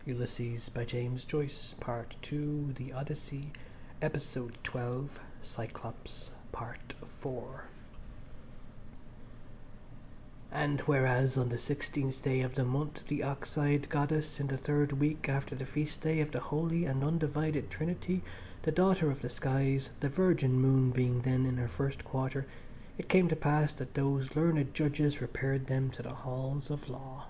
Ulysses by James Joyce, Part 2, The Odyssey, Episode 12, Cyclops, Part 4. And whereas on the 16th day of the month the ox-eyed goddess, in the 3rd week after the feast day of the Holy and Undivided Trinity, the daughter of the skies, the virgin moon being then in her 1st quarter, it came to pass that those learned judges repaired them to the halls of law.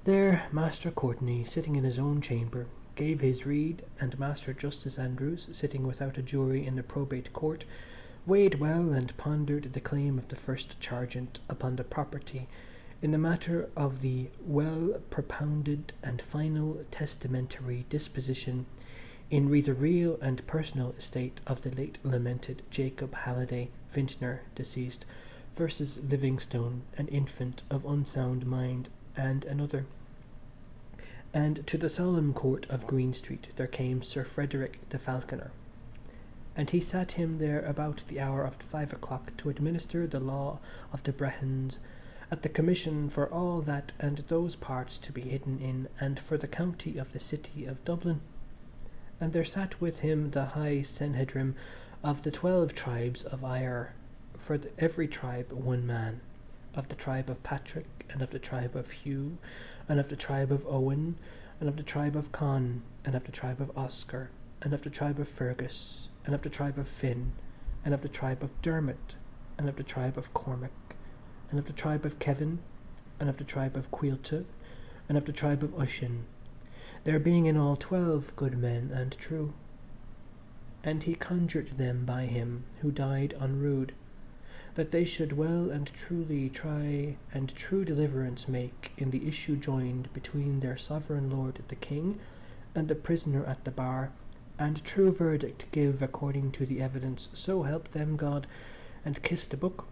There Master Courtenay, sitting in his own chamber, gave his rede, and Master Justice Andrews, sitting without a jury in the probate court, weighed well and pondered the claim of the first chargeant upon the property in the matter of the well propounded and final testamentary disposition in re the real and personal estate of the late lamented Jacob Halliday, vintner, deceased, versus Livingstone, an infant of unsound mind, and another. And to the solemn court of Green Street there came Sir Frederick the Falconer, and he sat him there about the hour of 5 o'clock to administer the law of the Brehons at the commission for all that and those parts to be hidden in, and for the county of the city of Dublin. And there sat with him the high Sanhedrim of the 12 tribes of Eire, for every tribe one man, of the tribe of Patrick, and of the tribe of Hugh, and of the tribe of Owen, and of the tribe of Con, and of the tribe of Oscar, and of the tribe of Fergus, and of the tribe of Finn, and of the tribe of Dermot, and of the tribe of Cormac, and of the tribe of Kevin, and of the tribe of Cuilta, and of the tribe of Ushin, there being in all 12 good men and true. And he conjured them by him who died unrued, that they should well and truly try and true deliverance make in the issue joined between their sovereign lord the king and the prisoner at the bar, and true verdict give according to the evidence, so help them God, and kiss the book.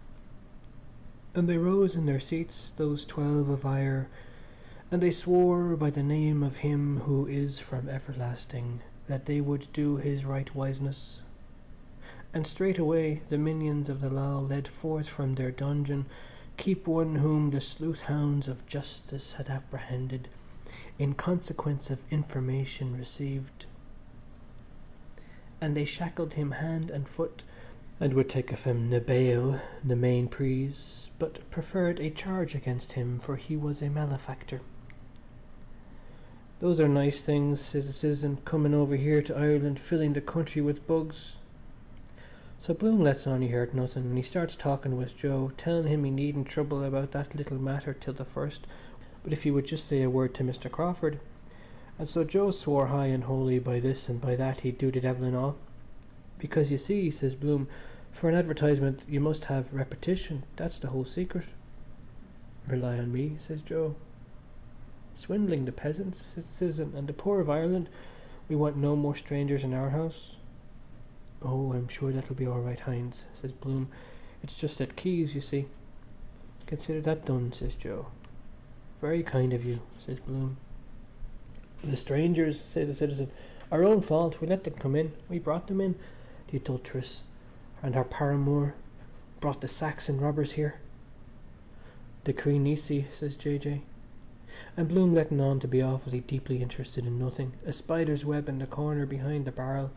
And they rose in their seats, those 12 of Eire, and they swore by the name of him who is from everlasting, that they would do his right wiseness. And straightway the minions of the law led forth from their dungeon keep one whom the sleuth hounds of justice had apprehended in consequence of information received. And they shackled him hand and foot, and would take of him na bail, na main prise, but preferred a charge against him, for he was a malefactor. "Those are nice things," says the citizen, "coming over here to Ireland, filling the country with bugs." So Bloom lets on he heard nothing, and he starts talking with Joe, telling him he needn't trouble about that little matter till the 1st, but if he would just say a word to Mr. Crawford. And so Joe swore high and holy by this and by that he'd do the devil and all. "Because you see," says Bloom, "for an advertisement you must have repetition. That's the whole secret." "Rely on me," says Joe. "Swindling the peasants," says the citizen, "and the poor of Ireland. We want no more strangers in our house." "Oh, I'm sure that'll be all right, Hines," says Bloom. "It's just at Keys, you see." "Consider that done," says Joe. "Very kind of you," says Bloom. "The strangers," says the citizen, "our own fault. We let them come in. We brought them in. The adulteress and her paramour brought the Saxon robbers here." "The Queen Nisi," says JJ. And Bloom letting on to be awfully deeply interested in nothing, a spider's web in the corner behind the barrel,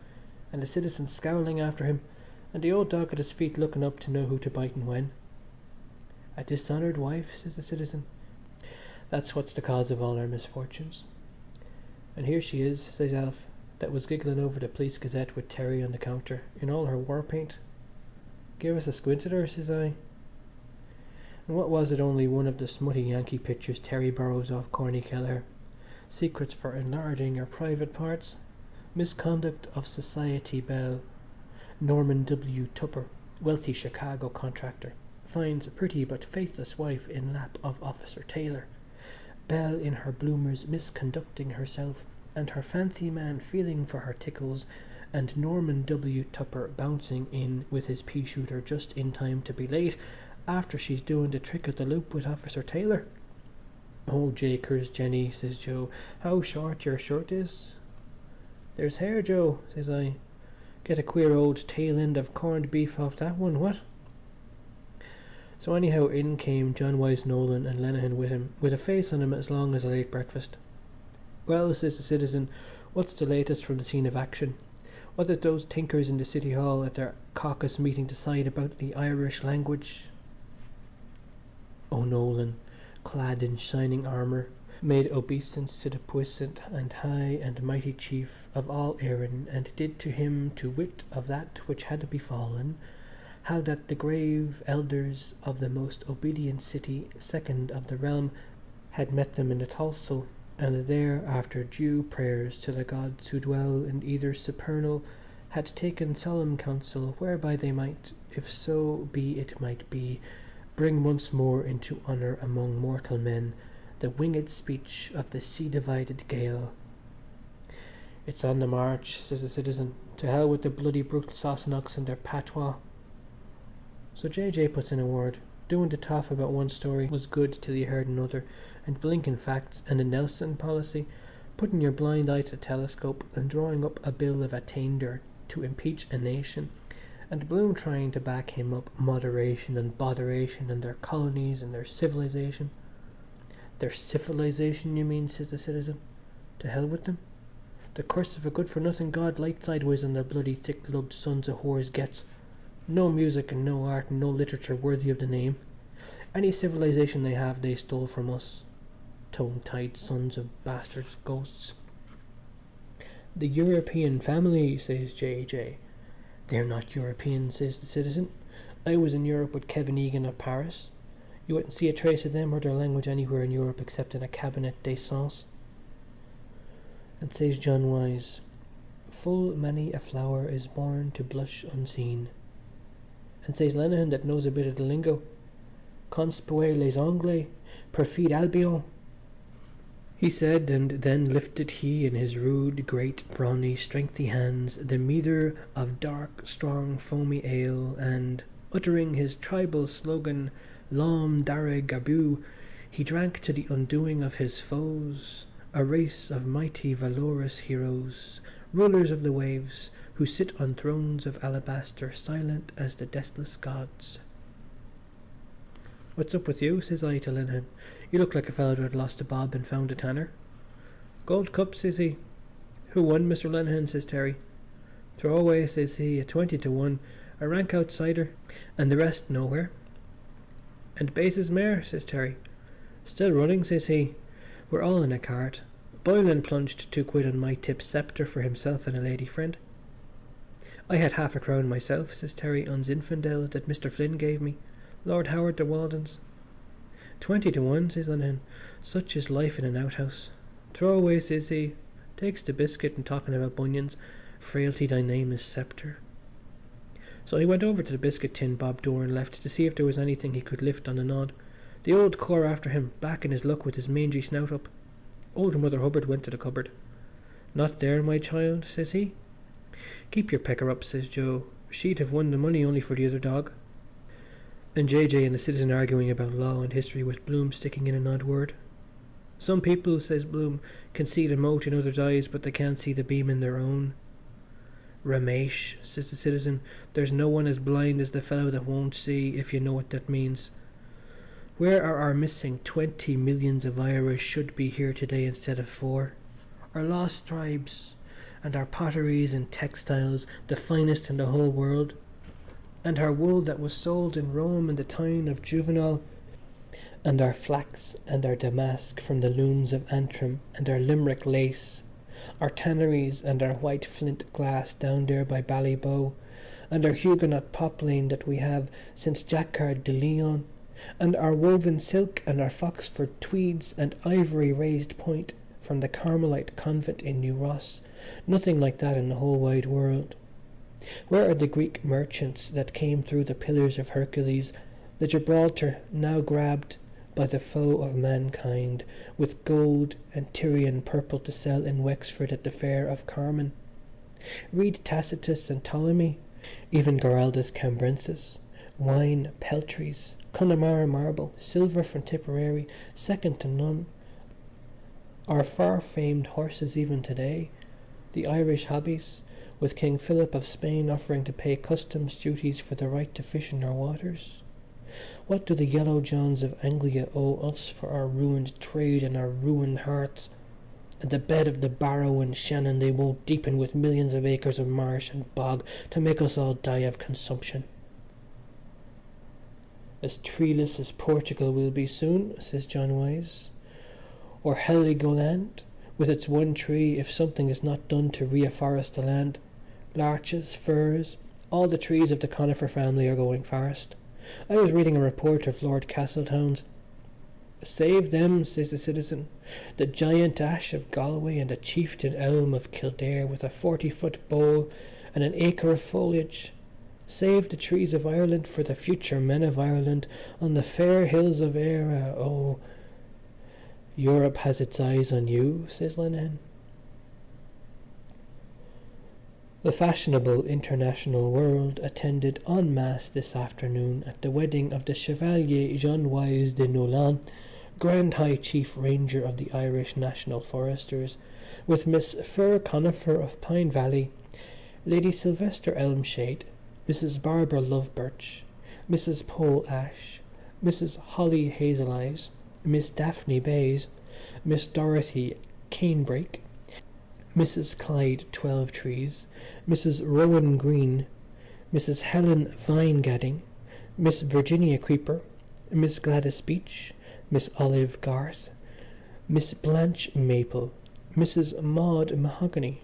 and the citizen scowling after him, and the old dog at his feet looking up to know who to bite and when. "A dishonoured wife," says the citizen. "That's what's the cause of all our misfortunes." "And here she is," says Alf, that was giggling over the Police Gazette with Terry on the counter, in all her war paint. "Give us a squint at her," says I. And what was it only one of the smutty Yankee pictures Terry borrows off Corny Kelleher? Secrets for enlarging your private parts. Misconduct of Society Belle. Norman W. Tupper, wealthy Chicago contractor, finds pretty but faithless wife in lap of Officer Taylor. Belle in her bloomers misconducting herself, and her fancy man feeling for her tickles, and Norman W. Tupper bouncing in with his pea-shooter just in time to be late after she's doing the trick of the loop with Officer Taylor. "Oh, Jakers, Jenny," says Joe, "how short your shirt is." "There's hair, Joe," says I. "Get a queer old tail end of corned beef off that one, what?" So anyhow in came John Wyse Nolan and Lenehan with him, with a face on him as long as a late breakfast. Well, says the citizen, what's the latest from the scene of action? What did those tinkers in the City Hall at their caucus meeting decide about the Irish language? O'Nolan, clad in shining armour, made obeisance to the puissant and high and mighty chief of all Erin, and did to him to wit of that which had befallen, how that the grave elders of the most obedient city, second of the realm, had met them in the Tolsel, and there, after due prayers to the gods who dwell in either supernal, had taken solemn counsel whereby they might, if so be it might be, bring once more into honour among mortal men the winged speech of the sea-divided Gael. It's on the march, says the citizen. To hell with the bloody brutal Sassenachs and their patois. So J.J. puts in a word. Doing the toff about one story was good till you heard another, and blinking facts and the Nelson policy, putting your blind eye to the telescope and drawing up a bill of attainder to impeach a nation, and Bloom trying to back him up moderation and botheration and their colonies and their civilisation. Their civilisation, you mean, says the citizen. To hell with them. The curse of a good-for-nothing god light sideways on their bloody thick-lugged sons of whores gets. No music and no art and no literature worthy of the name. Any civilisation they have they stole from us. Tongue-tied sons of bastards, ghosts. The European family, says J.J. They're not European, says the citizen. I was in Europe with Kevin Egan of Paris. You wouldn't see a trace of them or their language anywhere in Europe except in a cabinet d'essence. And says John Wise, full many a flower is born to blush unseen. And says Lenehan, that knows a bit of the lingo, conspuer les Anglais, perfide Albion. He said, and then lifted he in his rude, great, brawny, strengthy hands the meader of dark, strong, foamy ale, and, uttering his tribal slogan, L'homme d'arre gabu, he drank to the undoing of his foes, a race of mighty, valorous heroes, rulers of the waves, who sit on thrones of alabaster, silent as the deathless gods. What's up with you? Says I to Lenehan. You look like a fellow that had lost a bob and found a tanner. Gold Cup, says he. Who won, Mr. Lenehan? Says Terry. Throw away, says he, a 20-1, a rank outsider, and the rest nowhere. And Base's mare, says Terry. Still running, says he. We're all in a cart. Boylan plunged £2 on my tip sceptre for himself and a lady friend. I had half a crown myself, says Terry, on Zinfandel that Mr. Flynn gave me. Lord Howard de Walden's. 20-1, says Lenehan. Such is life in an outhouse. Throw away, says he. Takes the biscuit and talking about bunions. Frailty thy name is sceptre. So he went over to the biscuit tin Bob Doran left to see if there was anything he could lift on a nod. The old cur after him, back in his luck with his mangy snout up. Old Mother Hubbard went to the cupboard. Not there, my child, says he. Keep your pecker up, says Joe. She'd have won the money only for the other dog. And J.J. and the citizen arguing about law and history with Bloom sticking in an odd word. Some people, says Bloom, can see the mote in others' eyes, but they can't see the beam in their own. Ramesh, says the citizen, there's no one as blind as the fellow that won't see, if you know what that means. Where are our missing 20 millions of Irish should be here today instead of 4? Our lost tribes, and our potteries and textiles, the finest in the whole world, and our wool that was sold in Rome in the time of Juvenal, and our flax and our damask from the looms of Antrim, and our Limerick lace, our tanneries and our white flint glass down there by Ballybow, and our Huguenot poplane that we have since Jacquard de Leon, and our woven silk and our Foxford tweeds and ivory raised point from the Carmelite convent in New Ross. Nothing like that in the whole wide world. Where are the Greek merchants that came through the Pillars of Hercules, the Gibraltar now grabbed by the foe of mankind, with gold and Tyrian purple to sell in Wexford at the fair of Carmen? Read Tacitus and Ptolemy, even Giraldus Cambrensis, wine, peltries, Connemara marble, silver from Tipperary, second to none. Our far-famed horses even today, the Irish hobbies, with King Philip of Spain offering to pay customs duties for the right to fish in our waters. What do the Yellow Johns of Anglia owe us for our ruined trade and our ruined hearts? And the bed of the Barrow and Shannon they won't deepen with millions of acres of marsh and bog to make us all die of consumption." "As treeless as Portugal will be soon," says John Wyse, "or Heligoland, with its one tree, if something is not done to reafforest the land. Larches, firs, all the trees of the conifer family are going forest. I was reading a report of Lord Castletown's." "Save them," says the citizen, "the giant ash of Galway and the chieftain elm of Kildare with a 40-foot bole and an acre of foliage. Save the trees of Ireland for the future men of Ireland on the fair hills of Eire. Oh, Europe has its eyes on you," says Lenihan. The fashionable international world attended en masse this afternoon at the wedding of the Chevalier John Wyse de Nolan, Grand High Chief Ranger of the Irish National Foresters, with Miss Fir Conifer of Pine Valley, Lady Sylvester Elmshade, Mrs. Barbara Lovebirch, Mrs. Pole Ash, Mrs. Holly Hazel Eyes, Miss Daphne Bays, Miss Dorothy Canebrake, Mrs. Clyde Twelvetrees, Mrs. Rowan Green, Mrs. Helen Vinegadding, Miss Virginia Creeper, Miss Gladys Beach, Miss Olive Garth, Miss Blanche Maple, Mrs. Maud Mahogany,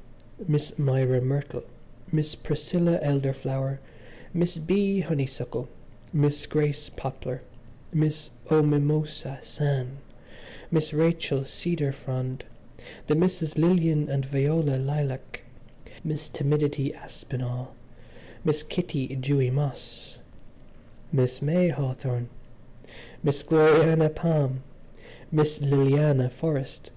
Miss Myra Myrtle, Miss Priscilla Elderflower, Miss B. Honeysuckle, Miss Grace Poplar, Miss O'Mimosa San, Miss Rachel Cedar Frond, the Misses Lillian and Viola Lilac, Miss Timidity Aspinall, Miss Kitty Dewey Moss, Miss May Hawthorne, Miss Gloriana Palm, Miss Liliana Forrest,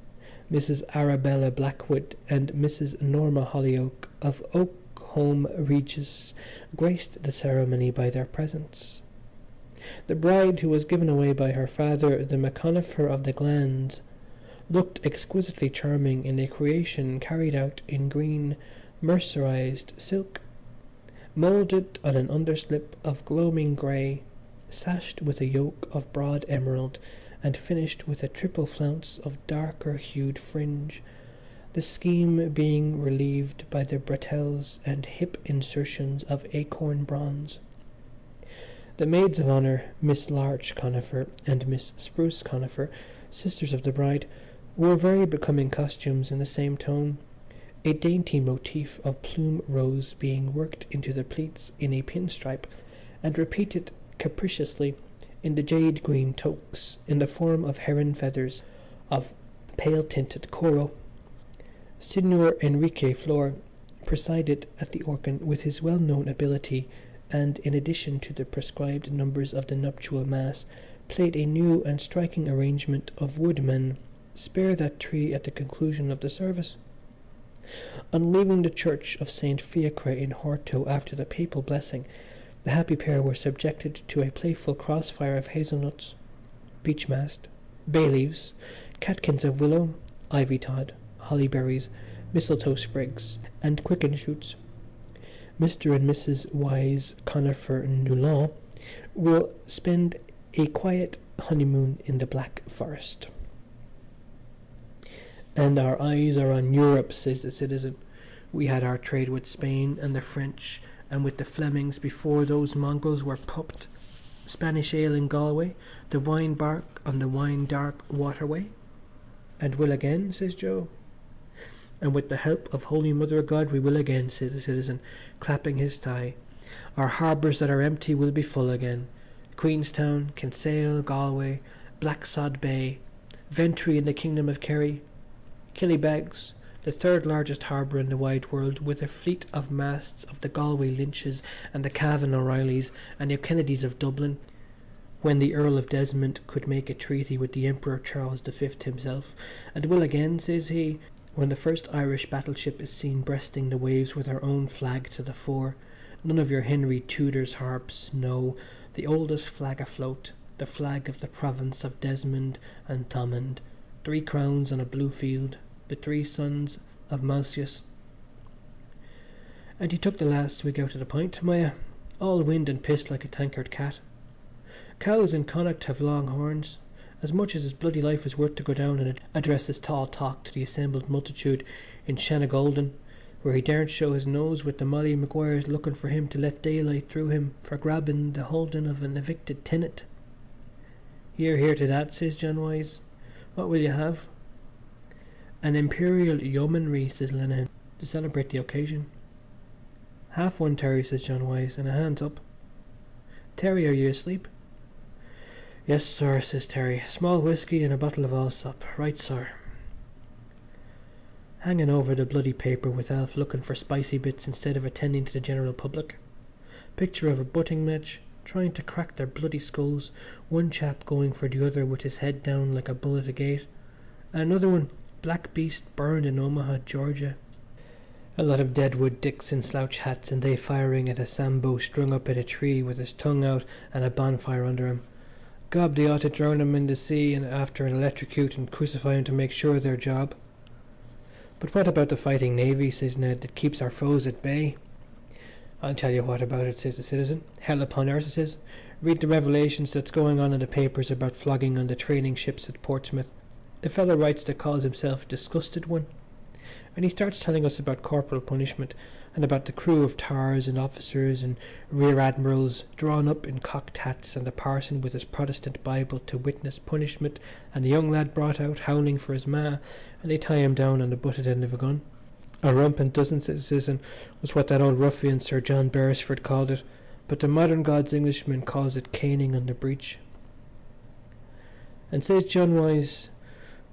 Mrs. Arabella Blackwood and Mrs. Norma Hollyoake of Oakhome Regis graced the ceremony by their presence. The bride, who was given away by her father, the McConifer of the Glens, looked exquisitely charming in a creation carried out in green mercerised silk, moulded on an underslip of gloaming grey, sashed with a yoke of broad emerald and finished with a triple flounce of darker hued fringe, the scheme being relieved by the bretelles and hip insertions of acorn bronze. The maids of honour, Miss Larch Conifer and Miss Spruce Conifer, sisters of the bride, wore very becoming costumes in the same tone, a dainty motif of plume rose being worked into the pleats in a pinstripe and repeated capriciously in the jade green toques in the form of heron feathers of pale tinted coral. Signor Enrique Flor presided at the organ with his well-known ability and, in addition to the prescribed numbers of the nuptial mass, played a new and striking arrangement of Woodman, Spare That Tree at the conclusion of the service. On leaving the church of St. Fiacre in Horto after the papal blessing, the happy pair were subjected to a playful crossfire of hazelnuts, beech mast, bay leaves, catkins of willow, ivy tod, holly berries, mistletoe sprigs and quicken shoots. Mr. and Mrs. Wyse Conifer Newlaw will spend a quiet honeymoon in the Black Forest. "And our eyes are on Europe," says the citizen. "We had our trade with Spain and the French and with the Flemings before those Mongols were pupped. Spanish ale in Galway, the wine bark on the wine dark waterway." "And will again," says Joe. "And with the help of Holy Mother of God we will again," says the citizen, clapping his thigh. "Our harbours that are empty will be full again. Queenstown, Kinsale, Galway, Blacksod Bay, Ventry in the Kingdom of Kerry, Killybegs, the third largest harbour in the wide world, with a fleet of masts of the Galway Lynches and the Cavan O'Reillys and the O'Kennedys of Dublin, when the Earl of Desmond could make a treaty with the Emperor Charles V himself, and will again," says he, "when the first Irish battleship is seen breasting the waves with her own flag to the fore. None of your Henry Tudor's harps, no, the oldest flag afloat, the flag of the province of Desmond and Thomond, 3 crowns on a blue field, the 3 sons of Malseus." And he took the last swig out of the pint, Maya, all wind and piss like a tankard cat. "Cows in Connacht have long horns, as much as his bloody life is worth to go down and address his tall talk to the assembled multitude in Shanagolden, where he daren't show his nose with the Molly Maguires looking for him to let daylight through him for grabbing the holding of an evicted tenant. Hear, hear to that, says John Wise. What will you have? An imperial yeomanry, says Lenehan, to celebrate the occasion. Half one, Terry, says John Wise, and a hands up. Terry, are you asleep? Yes, sir, says Terry. Small whisky and a bottle of Allsop. Right, sir. Hanging over the bloody paper with Alf looking for spicy bits instead of attending to the general public. Picture of a butting match, trying to crack their bloody skulls, one chap going for the other with his head down like a bull at a gate, and another one, Black Beast, burned in Omaha, Georgia. A lot of Deadwood dicks in slouch hats and they firing at a sambo strung up at a tree with his tongue out and a bonfire under him. Gob, they ought to drown him in the sea and after and electrocute and crucify him to make sure of their job. But what about the fighting navy, says Ned, that keeps our foes at bay? I'll tell you what about it, says the citizen. Hell upon earth it is. Read the revelations that's going on in the papers about flogging on the training ships at Portsmouth. The fellow writes that calls himself Disgusted One. And he starts telling us about corporal punishment and about the crew of tars and officers and rear admirals drawn up in cocked hats and the parson with his Protestant Bible to witness punishment and the young lad brought out howling for his ma and they tie him down on the butted end of a gun. A rumpant dozen, says the citizen, was what that old ruffian Sir John Beresford called it, but the modern God's Englishman calls it caning on the breech. And says John Wise,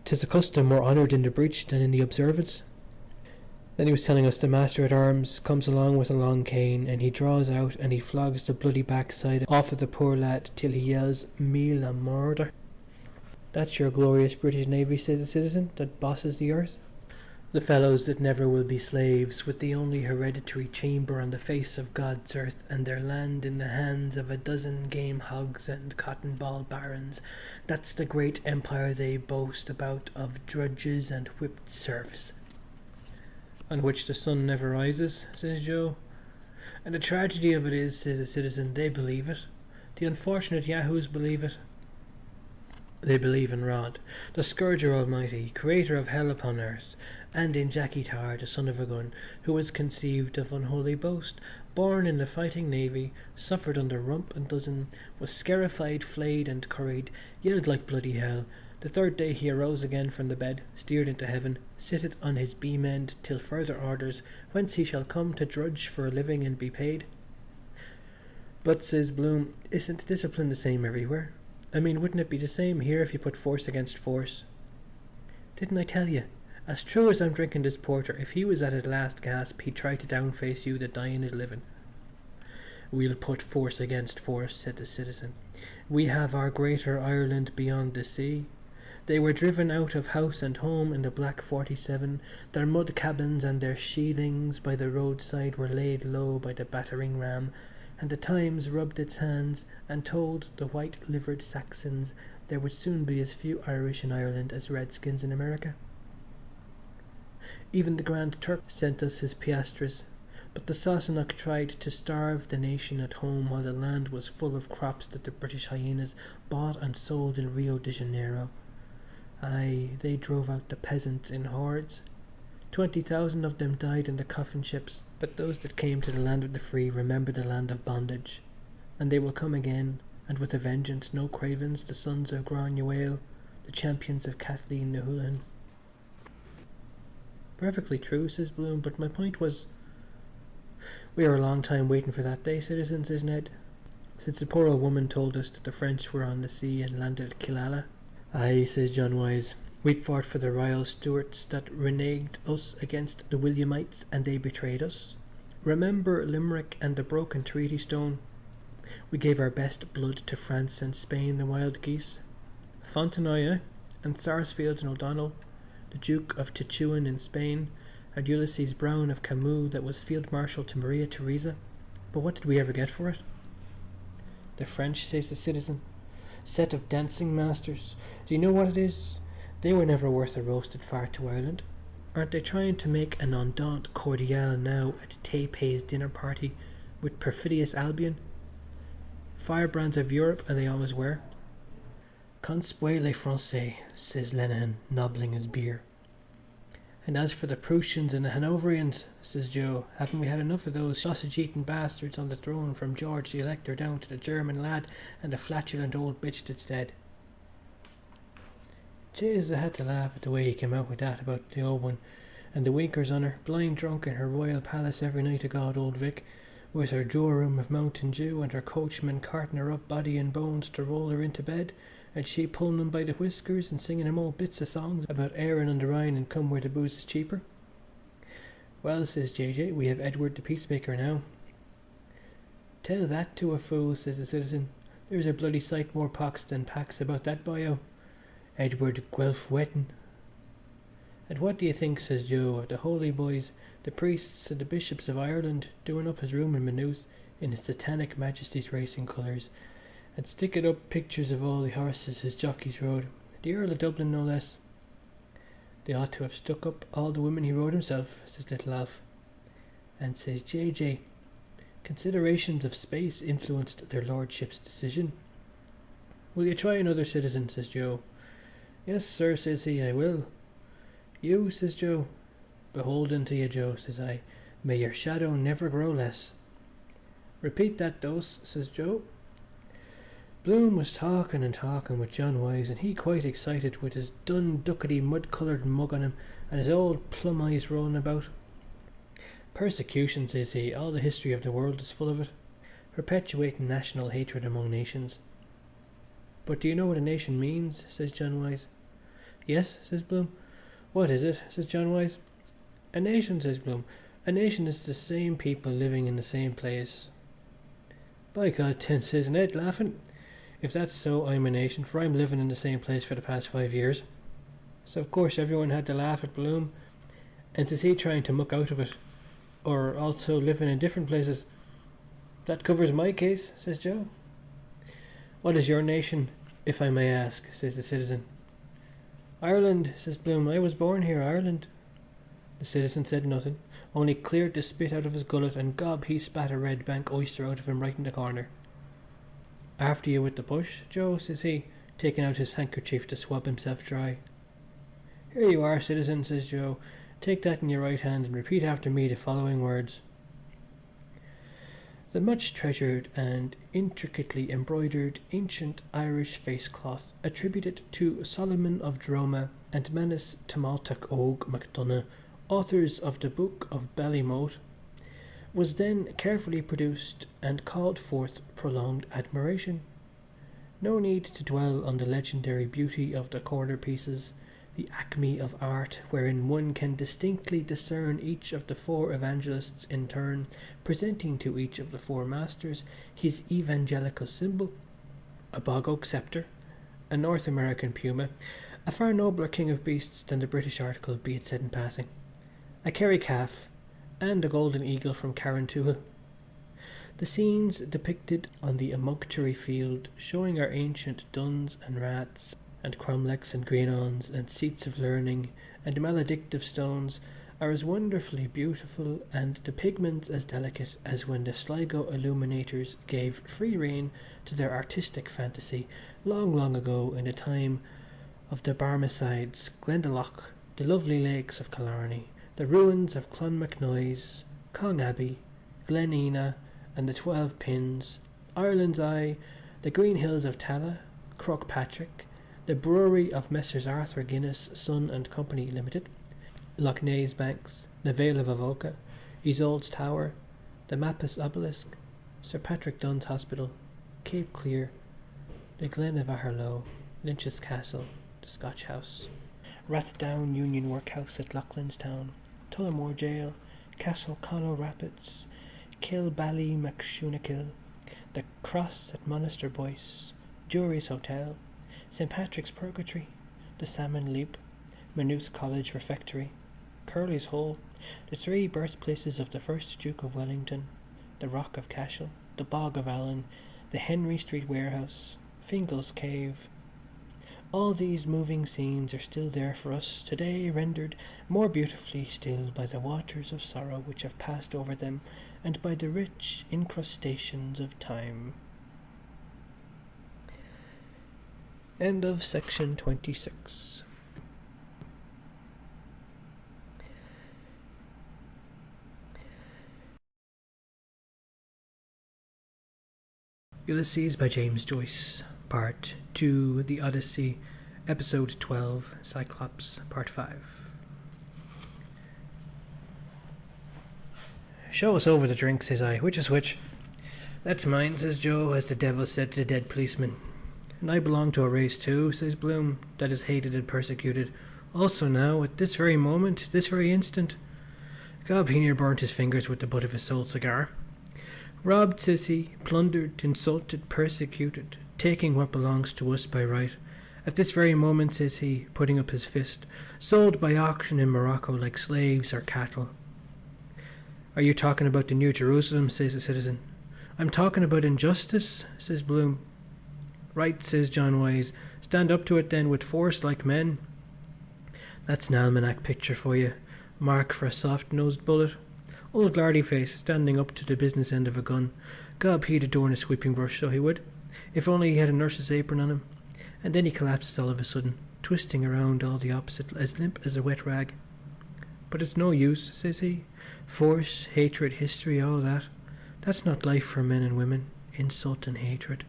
'tis a custom more honoured in the breach than in the observance. Then he was telling us the master-at-arms comes along with a long cane and he draws out and he flogs the bloody backside off of the poor lad till he yells "Meal a murder." That's your glorious British Navy, says the citizen, that bosses the earth. The fellows that never will be slaves, with the only hereditary chamber on the face of God's earth and their land in the hands of a dozen game hogs and cotton ball barons. That's the great empire they boast about of drudges and whipped serfs. On which the sun never rises, says Joe. And the tragedy of it is, says the citizen, they believe it. The unfortunate yahoos believe it. They believe in Rod, the Scourger Almighty, creator of hell upon earth, and in Jackie Tar, the son of a gun, who was conceived of unholy boast, born in the fighting navy, suffered under rump and dozen, was scarified, flayed and curried, yelled like bloody hell. The third day he arose again from the bed, steered into heaven, sitteth on his beam end till further orders, whence he shall come to drudge for a living and be paid. But, says Bloom, isn't discipline the same everywhere? I mean, wouldn't it be the same here if you put force against force? Didn't I tell you? As true as I'm drinking this porter, if he was at his last gasp, he'd try to downface you that dying is living. We'll put force against force, said the citizen. We have our greater Ireland beyond the sea. They were driven out of house and home in the Black 47. Their mud cabins and their sheilings by the roadside were laid low by the battering ram, and the Times rubbed its hands and told the white-livered Saxons there would soon be as few Irish in Ireland as Redskins in America. Even the Grand Turk sent us his piastres, but the Sassenach tried to starve the nation at home while the land was full of crops that the British hyenas bought and sold in Rio de Janeiro. Aye, they drove out the peasants in hordes. 20,000 of them died in the coffin ships, but those that came to the land of the free remember the land of bondage, and they will come again, and with a vengeance. No cravens, the sons of Granuaile, the champions of Kathleen na Houlihan. Perfectly true, says Bloom, but my point was... We are a long time waiting for that day, citizen, says Ned, since the poor old woman told us that the French were on the sea and landed at Killala. Aye, says John Wise, we'd fought for the Royal Stuarts that reneged us against the Williamites and they betrayed us. Remember Limerick and the broken treaty stone. We gave our best blood to France and Spain, the wild geese. Fontenoy, and Sarsfield and O'Donnell, the Duke of Tetuan in Spain, and Ulysses Brown of Camus that was Field Marshal to Maria Theresa. But what did we ever get for it? The French, says the citizen. Set of dancing masters. Do you know what it is? They were never worth a roasted fart to Ireland. Aren't they trying to make an andante cordiale now at Taipei's dinner party with perfidious Albion? Firebrands of Europe, and they always were. Conspuez les Français, says Lenehan, nobbling his beer. And as for the Prussians and the Hanoverians, says Joe, haven't we had enough of those sausage-eating bastards on the throne, from George the Elector down to the German lad and the flatulent old bitch that's dead? Jesus, I had to laugh at the way he came out with that about the old one, and the winkers on her, blind drunk in her royal palace every night of God, old Vic, with her jorum of Mountain Dew and her coachman carting her up body and bones to roll her into bed, and she pulling him by the whiskers and singing him old bits of songs about Erin on the Rhine and come where the booze is cheaper. Well, says JJ, we have Edward the Peacemaker now. Tell that to a fool, says the citizen. There's a bloody sight more pox than pax about that boyo. Edward Guelph Wetton. And what do you think, says Joe, of the holy boys, the priests and the bishops of Ireland doing up his room in Maynooth in his satanic majesty's racing colours, and sticking up pictures of all the horses his jockeys rode, the Earl of Dublin no less. They ought to have stuck up all the women he rode himself, says little Alf. And says JJ, considerations of space influenced their lordship's decision. Will you try another, citizen, says Joe. Yes, sir, says he, I will. You, says Joe. Beholden to you, Joe, says I. May your shadow never grow less. Repeat that dose, says Joe. Bloom was talking and talking with John Wyse, and he quite excited, with his dun duckety mud-coloured mug on him and his old plum eyes rolling about. Persecution, says he, all the history of the world is full of it, perpetuating national hatred among nations. But do you know what a nation means, says John Wyse. Yes, says Bloom. What is it, says John Wyse. A nation, says Bloom. A nation is the same people living in the same place. By God, 10, says Ned, laughing. If that's so, I'm a nation, for I'm living in the same place for the past 5 years. So of course everyone had to laugh at Bloom, and says he trying to muck out of it, or also living in different places. That covers my case, says Joe. What is your nation, if I may ask, says the citizen. Ireland, says Bloom. I was born here, Ireland. The citizen said nothing, only cleared the spit out of his gullet, and gob he spat a red bank oyster out of him right in the corner. After you with the push, Joe, says he, taking out his handkerchief to swab himself dry. Here you are, citizen, says Joe. Take that in your right hand and repeat after me the following words. The much treasured and intricately embroidered ancient Irish face cloth attributed to Solomon of Droma and Manus Tamaltach Og MacDonagh, authors of the Book of Ballymote, was then carefully produced and called forth prolonged admiration. No need to dwell on the legendary beauty of the corner pieces, the acme of art, wherein one can distinctly discern each of the four evangelists in turn, presenting to each of the four masters his evangelical symbol, a bog oak sceptre, a North American puma, a far nobler king of beasts than the British article, be it said in passing, a Kerry calf, and a golden eagle from Carrauntoohil. The scenes depicted on the emunctory field, showing our ancient duns and rats, and cromlechs and greenons, and seats of learning, and maledictive stones, are as wonderfully beautiful, and the pigments as delicate as when the Sligo illuminators gave free rein to their artistic fantasy long, long ago, in the time of the Barmecides, Glendalough, the lovely lakes of Killarney, the ruins of Clonmacnoise, Cong Abbey, Glen Ena, and the 12 Pins, Ireland's Eye, the green hills of Tala, Croagh-Patrick, the brewery of Messrs Arthur Guinness, Son and Company Limited, Loch Ness Banks, the Vale of Avoca, Isolde's Tower, the Mappus Obelisk, Sir Patrick Dunn's Hospital, Cape Clear, the Glen of Aherlow, Lynch's Castle, the Scotch House, Rathdown Union Workhouse at Loughlinstown, Tullamore Jail, Castle Conall Rapids, Kilballymacshoonakill, the Cross at Monaster Boyce, Jury's Hotel, St Patrick's Purgatory, the Salmon Leap, Maynooth College Refectory, Curly's Hole, the 3 birthplaces of the first Duke of Wellington, the Rock of Cashel, the Bog of Allen, the Henry Street Warehouse, Fingal's Cave. All these moving scenes are still there for us today, rendered more beautifully still by the waters of sorrow which have passed over them, and by the rich incrustations of time. End of section 26. Ulysses by James Joyce, part 2, The Odyssey, episode 12, Cyclops, part 5. Show us over the drink, says I. Which is which? That's mine, says Joe, as the devil said to the dead policeman. And I belong to a race too, says Bloom, that is hated and persecuted. Also now, at this very moment, this very instant. Gob, he near burnt his fingers with the butt of his sole cigar. Robbed, says he, plundered, insulted, persecuted, taking what belongs to us by right. At this very moment, says he, putting up his fist, sold by auction in Morocco like slaves or cattle. Are you talking about the New Jerusalem, says the citizen. I'm talking about injustice, says Bloom. Right, says John Wise. Stand up to it then with force like men. That's an almanac picture for you. Mark for a soft-nosed bullet. Old lardy face standing up to the business end of a gun. Gob, he'd adorn a sweeping brush, so he would. If only he had a nurse's apron on him. And then he collapses all of a sudden, twisting around all the opposite, as limp as a wet rag. But it's no use, says he. Force, hatred, history, all that. That's not life for men and women. Insult and hatred.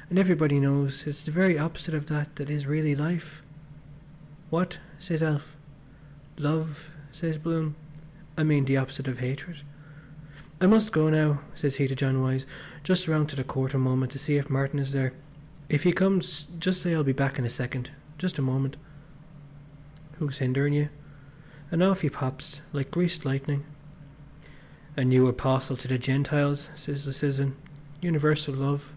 And everybody knows it's the very opposite of that that is really life. What? Says Alf. Love, says Bloom. I mean the opposite of hatred. I must go now, says he to John Wise. Just round to the court a moment to see if Martin is there. If he comes, just say I'll be back in a second. Just a moment. Who's hindering you? And off he pops, like greased lightning. A new apostle to the Gentiles, says the citizen. Universal love.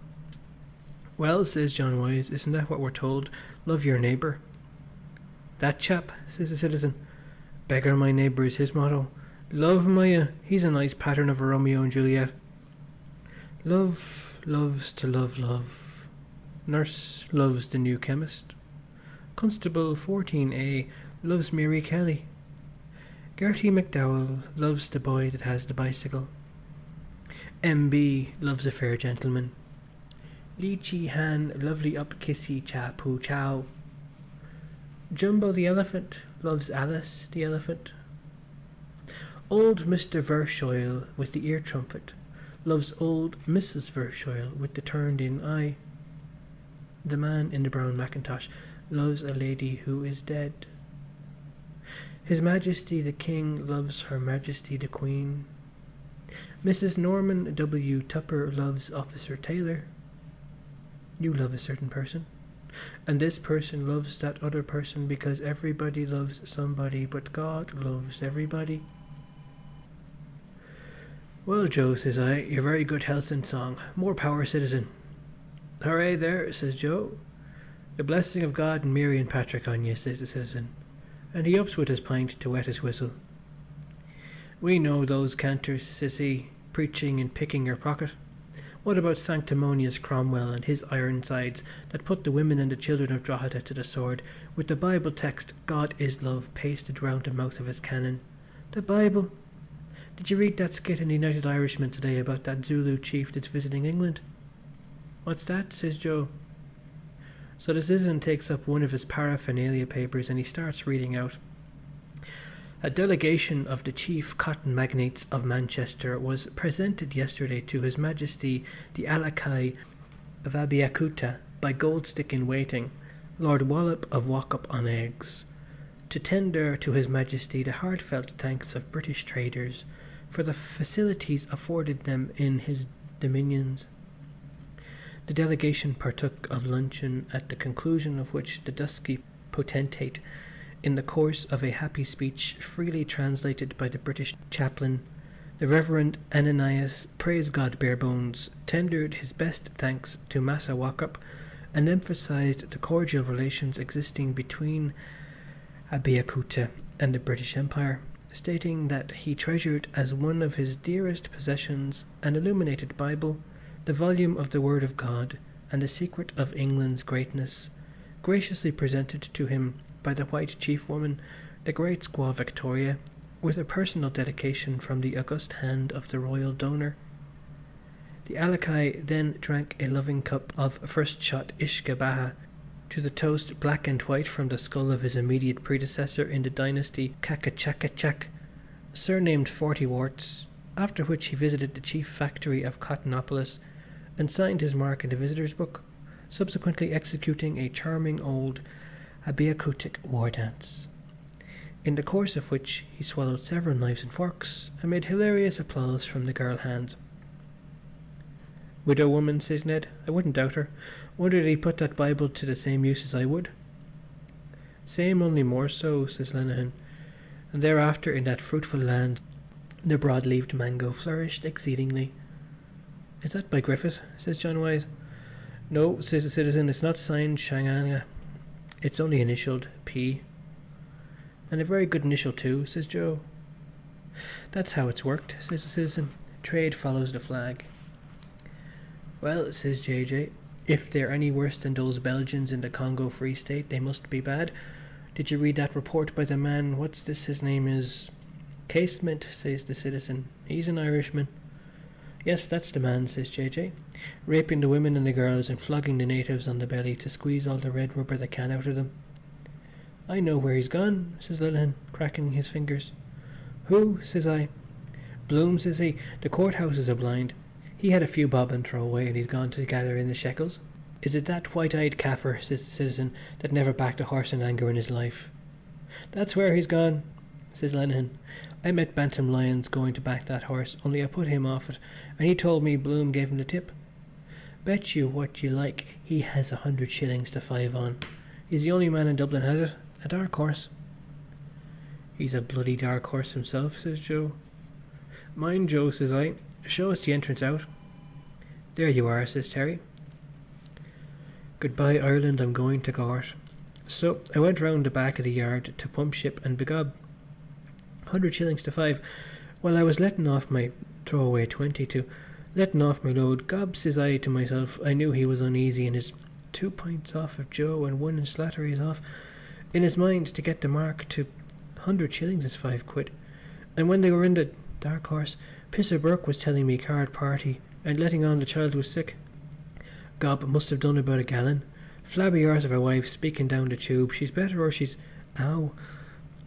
Well, says John Wise, isn't that what we're told? Love your neighbour. That chap, says the citizen. Beggar my neighbour is his motto. Love Maya, he's a nice pattern of a Romeo and Juliet. Love loves to love love. Nurse loves the new chemist. Constable 14A loves Mary Kelly. Gertie McDowell loves the boy that has the bicycle. MB loves a fair gentleman. Lychee Han lovely up kissy cha poo chow. Jumbo the elephant loves Alice the elephant. Old Mr. Verschoyle with the ear trumpet loves old Mrs. Verschoyle with the turned-in eye. The man in the brown mackintosh loves a lady who is dead. His Majesty the King loves Her Majesty the Queen. Mrs. Norman W. Tupper loves Officer Taylor. You love a certain person. And this person loves that other person because everybody loves somebody, but God loves everybody. Well, Joe, says I, you're very good health and song. More power, citizen. Hooray there, says Joe. The blessing of God and Mary and Patrick on you, says the citizen. And he ups with his pint to wet his whistle. We know those canters, says he, preaching and picking your pocket. What about sanctimonious Cromwell and his Ironsides that put the women and the children of Drogheda to the sword, with the Bible text, God is love, pasted round the mouth of his cannon? The Bible? Did you read that skit in the United Irishman today about that Zulu chief that's visiting England? What's that? Says Joe. So the citizen takes up one of his paraphernalia papers and he starts reading out. A delegation of the chief cotton magnates of Manchester was presented yesterday to His Majesty the Alakai of Abeakuta by Goldstick-in-Waiting, Lord Wallop of Wauchope-on-Eggs, to tender to His Majesty the heartfelt thanks of British traders for the facilities afforded them in his dominions. The delegation partook of luncheon, at the conclusion of which the dusky potentate, in the course of a happy speech freely translated by the British chaplain, the Reverend Ananias Praise God Barebones, tendered his best thanks to Massa Wauchope and emphasised the cordial relations existing between Abeakuta and the British Empire, stating that he treasured as one of his dearest possessions an illuminated Bible, the volume of the Word of God, and the secret of England's greatness, graciously presented to him by the white chief woman, the great squaw Victoria, with a personal dedication from the august hand of the royal donor. The Alakai then drank a loving cup of first shot Ishka Baha to the toast black and white from the skull of his immediate predecessor in the dynasty Kakachakachak, surnamed 40 Warts, after which he visited the chief factory of Cottonopolis and signed his mark in the visitor's book, subsequently executing a charming old Abeokutic war dance, in the course of which he swallowed several knives and forks, amid hilarious applause from the girl hands. "Widow woman," says Ned. "I wouldn't doubt her. Wonder did he put that Bible to the same use as I would." "Same, only more so," says Lenehan. And thereafter in that fruitful land the broad-leaved mango flourished exceedingly. "Is that by Griffith?" says John Wise. "No," says the citizen, "it's not signed Shanganga. It's only initialed P." "And a very good initial too," says Joe. "That's how it's worked," says the citizen. "Trade follows the flag." "Well," says JJ, "if they're any worse than those Belgians in the Congo Free State they must be bad. Did you read that report by the man, what's this his name is?" "Casement," says the citizen. "He's an Irishman." "Yes, that's the man," says JJ. "Raping the women and the girls and flogging the natives on the belly to squeeze all the red rubber they can out of them." "I know where he's gone," says Lillian, cracking his fingers. "Who?" says I. "Bloom," says he. "The courthouses are blind. He had a few bob and throw away and he's gone to gather in the shekels." "Is it that white-eyed Kaffir," says the citizen, "that never backed a horse in anger in his life?" "That's where he's gone," says Lenihan. "I met Bantam Lyons going to back that horse, only I put him off it, and he told me Bloom gave him the tip. Bet you what you like he has 100 shillings to 5 on. He's the only man in Dublin has it. A dark horse." "He's a bloody dark horse himself," says Joe. "Mind, Joe," says I. "Show us the entrance out." "There you are," says Terry. "Goodbye Ireland, I'm going to Gort." So I went round the back of the yard to pump ship and begob. 100 shillings to 5. While I was letting off my throwaway 20 to letting off my load, gob, says I to myself. I knew he was uneasy in his 2 pints off of Joe and 1 in Slattery's off, in his mind to get the mark to 100 shillings is 5 quid. And when they were in the dark horse, Pisser Burke was telling me card party and letting on the child was sick. Gob must have done about a gallon. Flabby arse of a wife speaking down the tube. She's better or she's... Ow.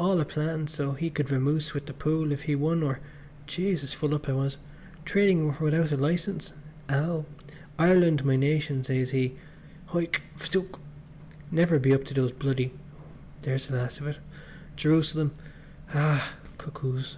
All a plan so he could vamoose with the pool if he won or... Jesus, full up I was. Trading without a licence. Ow. Ireland, my nation, says he. Hoik, fstook. Never be up to those bloody... There's the last of it. Jerusalem. Ah, cuckoos.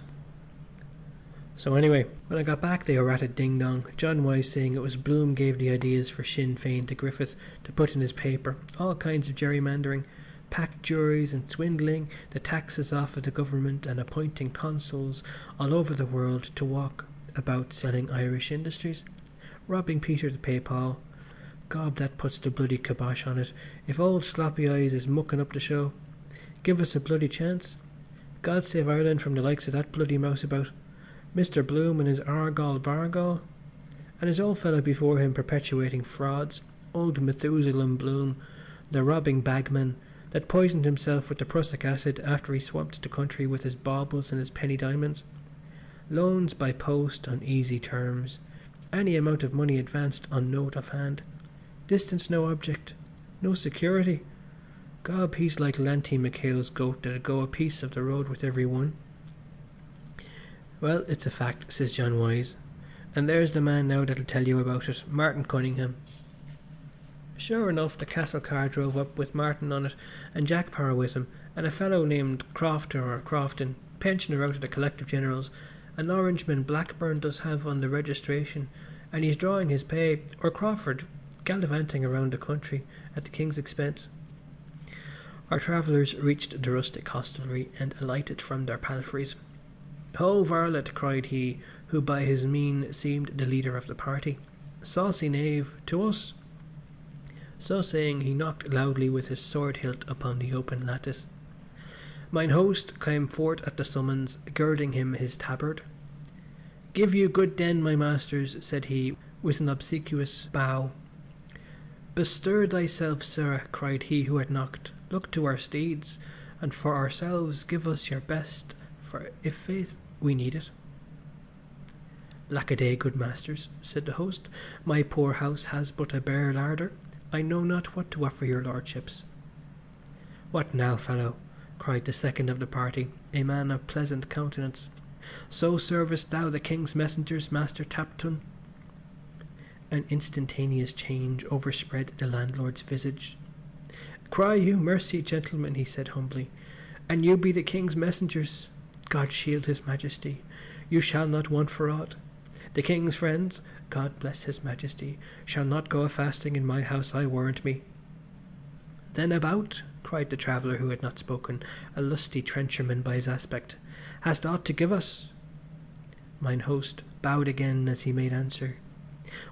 So anyway, when I got back they were at it ding-dong, John Wise saying it was Bloom gave the ideas for Sinn Féin to Griffith to put in his paper, all kinds of gerrymandering, packed juries and swindling the taxes off of the government and appointing consuls all over the world to walk about selling Irish industries, robbing Peter to pay Paul. Gob, that puts the bloody kibosh on it. If old Sloppy Eyes is mucking up the show, give us a bloody chance. God save Ireland from the likes of that bloody mouseabout. Mr. Bloom and his Argall Bargall, and his old fellow before him perpetuating frauds, old Methusalem Bloom, the robbing bagman that poisoned himself with the prussic acid after he swamped the country with his baubles and his penny diamonds, loans by post on easy terms, any amount of money advanced on note of hand, distance no object, no security. Gob, he's like Lanty McHale's goat that'd go a piece of the road with every one. "Well, it's a fact," says John Wise, "and there's the man now that'll tell you about it, Martin Cunningham." Sure enough, the castle car drove up with Martin on it and Jack Power with him, and a fellow named Crofter or Crofton, pensioner out of the Collective Generals, an Orangeman Blackburn does have on the registration, and he's drawing his pay, or Crawford, gallivanting around the country at the King's expense. Our travellers reached the rustic hostelry and alighted from their palfreys. "Ho, varlet!" cried he, who by his mien seemed the leader of the party. "Saucy knave, to us!" So saying, he knocked loudly with his sword hilt upon the open lattice. Mine host came forth at the summons, girding him his tabard. "Give you good den, my masters," said he, with an obsequious bow. "Bestir thyself, sir," cried he who had knocked. "Look to our steeds, and for ourselves give us your best, for if faith we need it." "Lack-a-day, good masters," said the host, "my poor house has but a bare larder. I know not what to offer your lordships." "What now, fellow?" cried the second of the party, a man of pleasant countenance. "So servest thou the King's messengers, Master Tapton?" An instantaneous change overspread the landlord's visage. "Cry you mercy, gentlemen," he said humbly, "an you be the King's messengers. God shield his Majesty. You shall not want for aught. The King's friends, God bless his Majesty, shall not go a fasting in my house, I warrant me." "Then about," cried the traveller who had not spoken, a lusty trencherman by his aspect, "hast aught to give us?" Mine host bowed again as he made answer,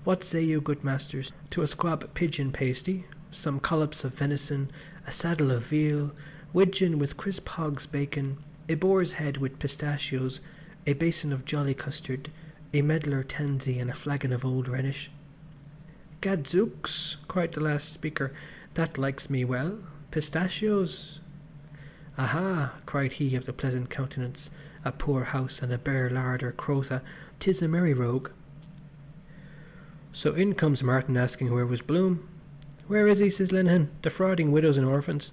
"What say you, good masters, to a squab pigeon pasty, some collops of venison, a saddle of veal, widgeon with crisp hog's bacon, a boar's head with pistachios, a basin of jolly custard, a medlar tansy, and a flagon of old Rhenish?" "Gadzooks," cried the last speaker, "that likes me well. Pistachios." "Aha," cried he of the pleasant countenance, "a poor house and a bare larder, quotha! 'Tis a merry rogue." So in comes Martin asking where was Bloom. "Where is he?" says Lenihan, "defrauding widows and orphans."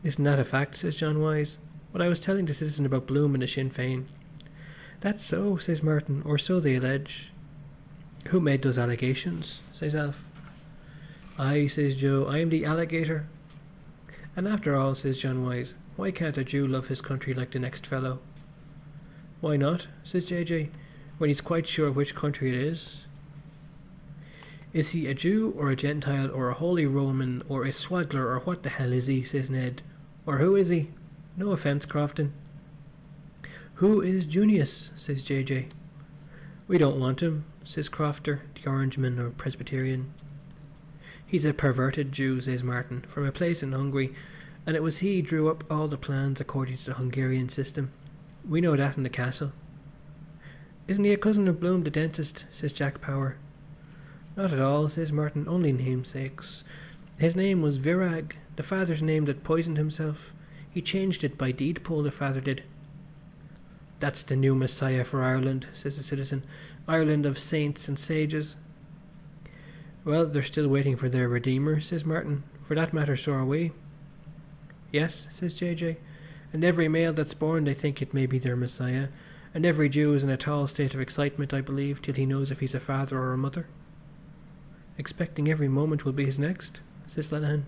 "Isn't that a fact?" says John Wise. "But I was telling the citizen about Bloom and the Sinn Fein." "That's so," says Martin, "or so they allege." "Who made those allegations?" says Alf. "I," says Joe, "I am the alligator." "And after all," says John Wise, "why can't a Jew love his country like the next fellow?" "Why not?" says JJ, "when he's quite sure which country it is." "Is he a Jew or a Gentile or a Holy Roman or a swaggler or what the hell is he?" says Ned. "Or who is he? No offence, Crofton." "Who is Junius?" says JJ. "We don't want him," says Crofter, the Orangeman or Presbyterian. "He's a perverted Jew," says Martin, "from a place in Hungary, and it was he drew up all the plans according to the Hungarian system. We know that in the castle." "Isn't he a cousin of Bloom the dentist?" says Jack Power. "Not at all," says Martin, "only namesakes. His name was Virag, the father's name that poisoned himself. He changed it by deed poll, the father did." "That's the new Messiah for Ireland," says the citizen. "Ireland of saints and sages." "Well, they're still waiting for their Redeemer," says Martin. "For that matter, so are we." "Yes," says JJ, "and every male that's born they think it may be their Messiah, and every Jew is in a tall state of excitement, I believe, till he knows if he's a father or a mother." "Expecting every moment will be his next," says Lenihan.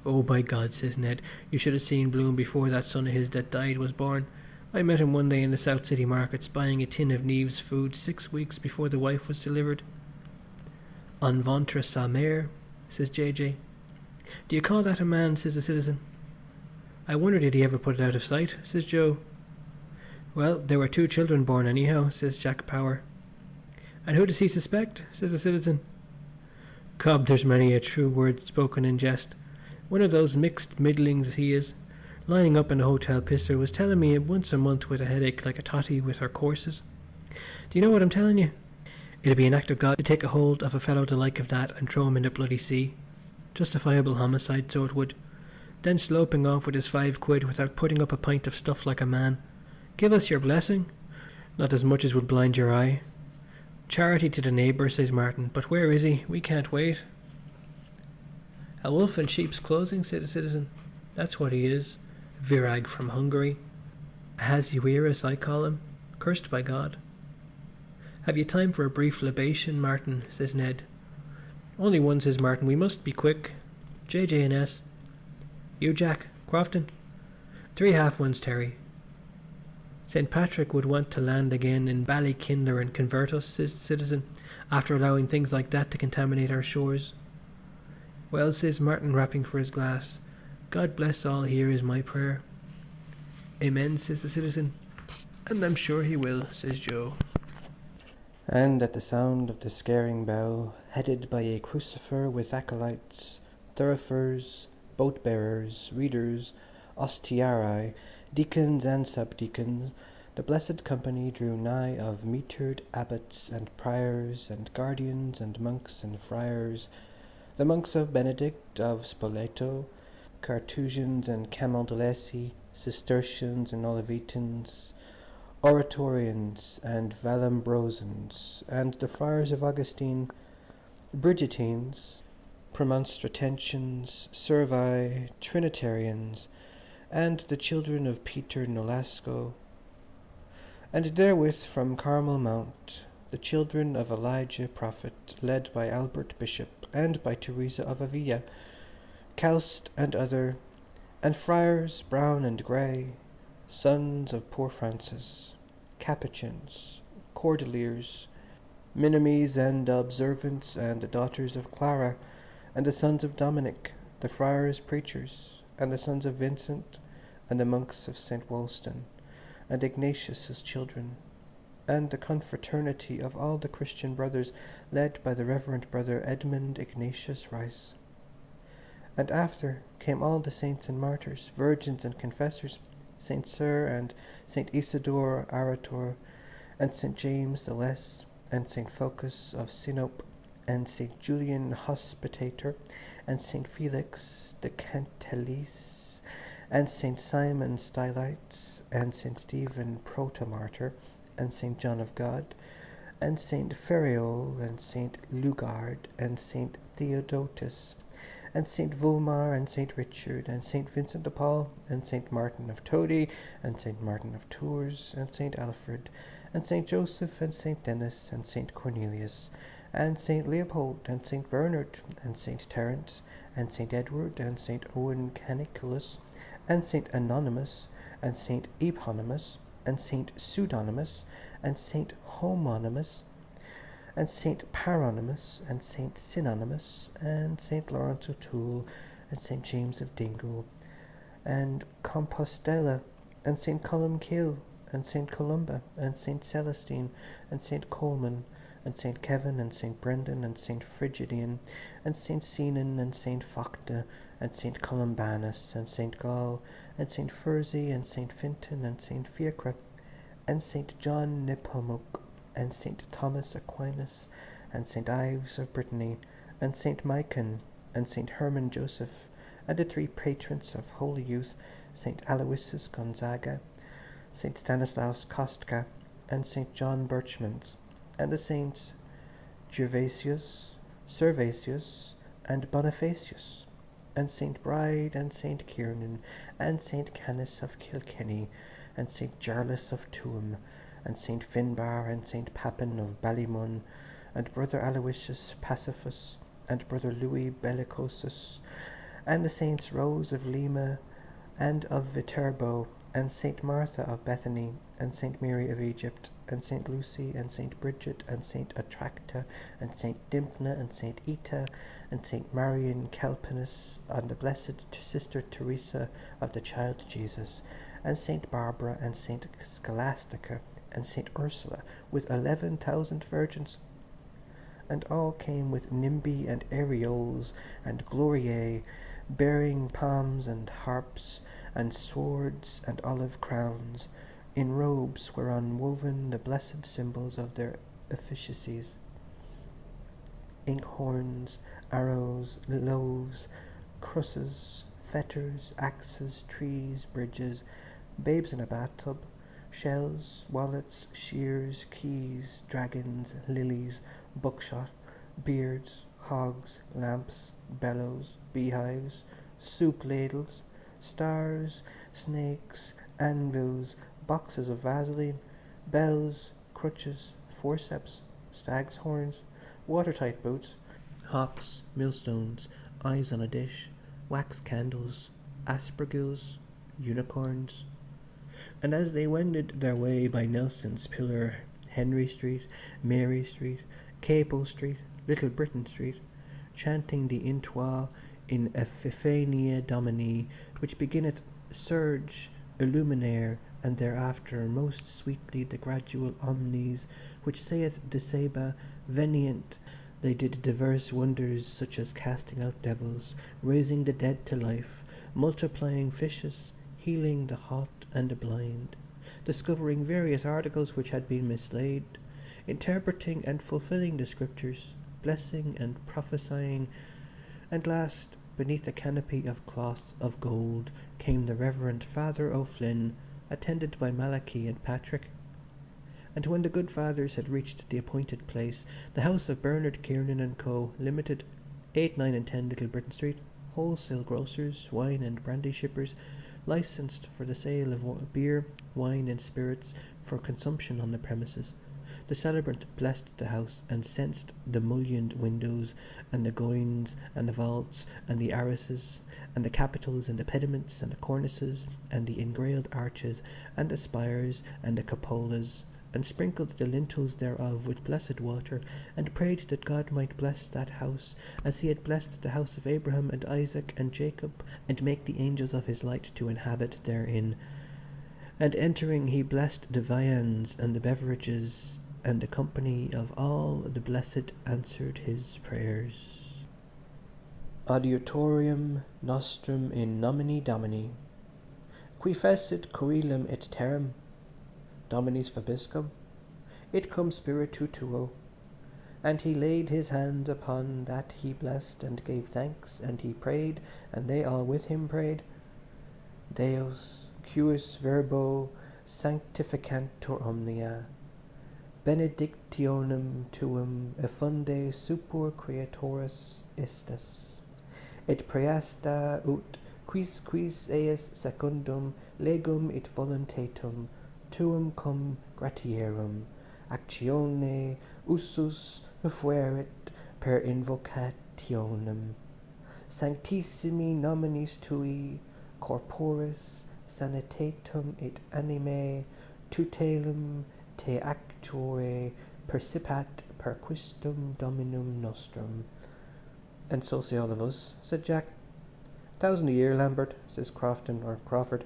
"Oh, by God," says Ned, "you should have seen Bloom before that son of his that died was born. I met him one day in the South City markets buying a tin of Neve's food 6 weeks before the wife was delivered." "En ventre sa mère," says JJ. "Do you call that a man?" says the citizen. "I wonder did he ever put it out of sight," says Joe. "Well, there were 2 children born anyhow," says Jack Power. "And who does he suspect?" says the citizen. "Cobb, there's many a true word spoken in jest. One of those mixed middlings he is. Lying up in the hotel pisser was telling me once a month with a headache like a totty with her courses. Do you know what I'm telling you? It'd be an act of God to take a hold of a fellow the like of that and throw him in the bloody sea. Justifiable homicide, so it would. Then sloping off with his 5 quid without putting up a pint of stuff like a man. Give us your blessing. Not as much as would blind your eye. Charity to the neighbour," says Martin, "but where is he? We can't wait." "A wolf in sheep's clothing," said the citizen. "That's what he is. Virag from Hungary. Ahasuerus, I call him. Cursed by God." "Have you time for a brief libation, Martin?" says Ned. "Only one," says Martin. "We must be quick. JJ and S. You, Jack. Crofton. 3 half-ones, Terry." "St. Patrick would want to land again in Ballykinder and convert us," says the citizen, "after allowing things like that to contaminate our shores." "Well," says Martin, rapping for his glass, "God bless all here is my prayer." "Amen," says the citizen. "And I'm sure he will," says Joe. And at the sound of the scaring bell, headed by a crucifer with acolytes, thurifers, boat-bearers, readers, ostiarii, deacons and subdeacons, the blessed company drew nigh of mitred abbots and priors and guardians and monks and friars, the monks of Benedict, of Spoleto, Carthusians and Camaldolesi, Cistercians and Olivetans, Oratorians and Vallambrosans, and the friars of Augustine, Brigittines, Premonstratensians, Servi, Trinitarians, and the children of Peter Nolasco, and therewith from Carmel Mount the children of Elijah Prophet, led by Albert Bishop, and by Teresa of Avila, Calst and other, and friars brown and grey, sons of poor Francis, Capuchins, Cordeliers, Minimies and Observants, and the daughters of Clara, and the sons of Dominic, the friars preachers, and the sons of Vincent, and the monks of St. Wolstan, and Ignatius's children, and the confraternity of all the Christian brothers, led by the Reverend Brother Edmund Ignatius Rice. And after came all the saints and martyrs, virgins and confessors, St. Cyr and St. Isidore Arator, and St. James the Less, and St. Phocas of Sinope, and St. Julian Hospitator, and St. Felix the Cantelese, and St. Simon Stylites, and St. Stephen Protomartyr, and St. John of God, and St. Ferreol, and St. Lugard, and St. Theodotus, and St. Volmar, and St. Richard, and St. Vincent de Paul, and St. Martin of Todi, and St. Martin of Tours, and St. Alfred, and St. Joseph, and St. Denis, and St. Cornelius, and St. Leopold, and St. Bernard, and St. Terence, and St. Edward, and St. Owen Caniculus, and St. Anonymous, and St. Eponymous, and St. Pseudonymous, and St. Homonymus, and St. Paronymus, and St. Synonymous, and St. Lawrence O'Toole, and St. James of Dingle, and Compostela, and St. Columkill, and St. Columba, and St. Celestine, and St. Coleman, and St. Kevin, and St. Brendan, and St. Frigidian, and St. Sinan, and St. Facta, and St. Columbanus, and St. Gall, and St. Fursey, and St. Fintan, and St. Fiacre, and St. John Nepomuc, and St. Thomas Aquinas, and St. Ives of Brittany, and St. Michan, and St. Herman Joseph, and the three patrons of holy youth, St. Aloysius Gonzaga, St. Stanislaus Kostka, and St. John Birchmans, and the saints Gervasius, Servasius, and Bonifacius, and St. Bride, and St. Kiernan, and St. Canis of Kilkenny, and St. Jarlath of Tuam, and St. Finbar, and St. Papin of Ballymun, and Brother Aloysius Pacificus, and Brother Louis Bellicosus, and the saints Rose of Lima, and of Viterbo, and St. Martha of Bethany, and St. Mary of Egypt, and St. Lucy, and St. Bridget, and St. Attracta, and St. Dimpna, and St. Ita, and St. Marian Calpinus, and the blessed Sister Teresa of the Child Jesus, and St. Barbara, and St. Scholastica, and St. Ursula, with 11,000 virgins. And all came with nimbi and areoles and gloriae, bearing palms and harps, and swords and olive crowns, in robes whereon woven the blessed symbols of their efficacies, inkhorns, arrows, loaves, crosses, fetters, axes, trees, bridges, babes in a bathtub, shells, wallets, shears, keys, dragons, lilies, buckshot, beards, hogs, lamps, bellows, beehives, soup ladles, stars, snakes, anvils, boxes of vaseline, bells, crutches, forceps, stag's horns, watertight boots, hawks, millstones, eyes on a dish, wax candles, aspergills, unicorns. And as they wended their way by Nelson's Pillar, Henry Street, Mary Street, Capel Street, Little Britain Street, chanting the Intois in Epiphania Domini, which beginneth Surge, Illuminaire, and thereafter most sweetly the gradual Omnes, which saith Deceba, Venient, they did divers wonders, such as casting out devils, raising the dead to life, multiplying fishes, healing the halt and the blind, discovering various articles which had been mislaid, interpreting and fulfilling the scriptures, blessing and prophesying, and last, beneath a canopy of cloth of gold, came the Reverend Father O'Flynn, attended by Malachi and Patrick. And when the good fathers had reached the appointed place, the house of Bernard Kiernan and Co., Limited, 8, 9 and 10 Little Britain Street, wholesale grocers, wine and brandy shippers, licensed for the sale of beer, wine and spirits for consumption on the premises. The celebrant blessed the house and censed the mullioned windows and the goyns and the vaults and the arrises and the capitals and the pediments and the cornices and the engrailed arches and the spires and the cupolas, and sprinkled the lintels thereof with blessed water, and prayed that God might bless that house as he had blessed the house of Abraham and Isaac and Jacob, and make the angels of his light to inhabit therein. And entering he blessed the viands and the beverages, and the company of all the blessed answered his prayers. Adiutorium nostrum in nomine Domini, qui fecit coelum et terram, Dominis vobiscum, it cum spiritu tuo. And he laid his hands upon that he blessed, and gave thanks, and he prayed, and they all with him prayed. Deus, cuis verbo sanctificantur omnia, benedictionem tuum effunde super creatoris istis, et praesta ut quis eis secundum legum et voluntatem tuum cum gratierum actione usus fuerit per invocationem sanctissimi nominis tui corporis sanitatum et animae tutelum te actuare percipat per Christum Dominum nostrum. And so say all of us, said Jack. 1,000 a year, Lambert, says Crofton, or Crawford.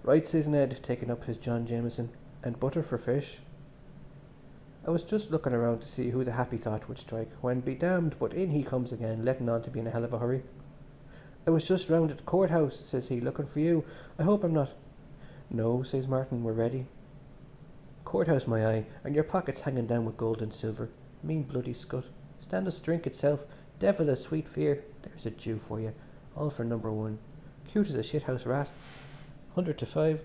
Right, says Ned, taking up his John Jameson, and butter for fish. I was just looking around to see who the happy thought would strike, when be damned, but in he comes again, letting on to be in a hell of a hurry. I was just round at the courthouse, says he, looking for you. I hope I'm not. No, says Martin, we're ready. Courthouse, my eye, and your pockets hanging down with gold and silver. Mean bloody scut. Stand us drink itself. Devil a sweet fear. There's a Jew for you. All for number 1. Cute as a shithouse rat. 100 to 5.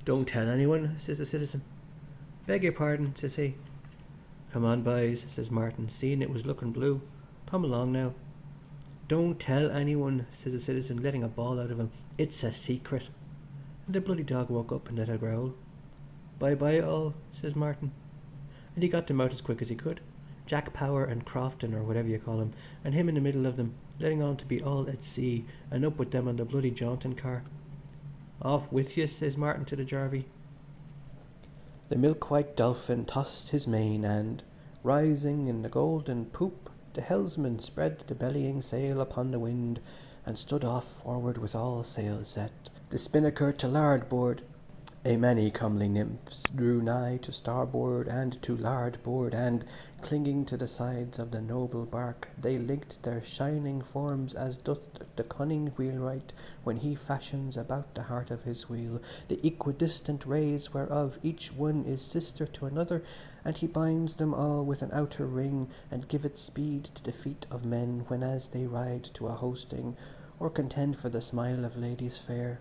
Don't tell anyone, says the citizen. Beg your pardon, says he. Come on, boys, says Martin, seeing it was looking blue. Come along now. Don't tell anyone, says the citizen, letting a bawl out of him. It's a secret. And the bloody dog woke up and let a growl. Bye-bye all, says Martin. And he got them out as quick as he could. Jack Power and Crofton, or whatever you call him, and him in the middle of them, letting on to be all at sea, and up with them on the bloody jaunting car. Off with you, says Martin to the jarvey. The milk-white dolphin tossed his mane, and, rising in the golden poop, the helmsman spread the bellying sail upon the wind, and stood off forward with all sails set. The spinnaker to larboard, a many comely nymphs drew nigh to starboard and to larboard, and, clinging to the sides of the noble bark, they linked their shining forms as doth the cunning wheelwright when he fashions about the heart of his wheel the equidistant rays whereof each one is sister to another, and he binds them all with an outer ring, and giveth speed to the feet of men whenas they ride to a hosting, or contend for the smile of ladies fair.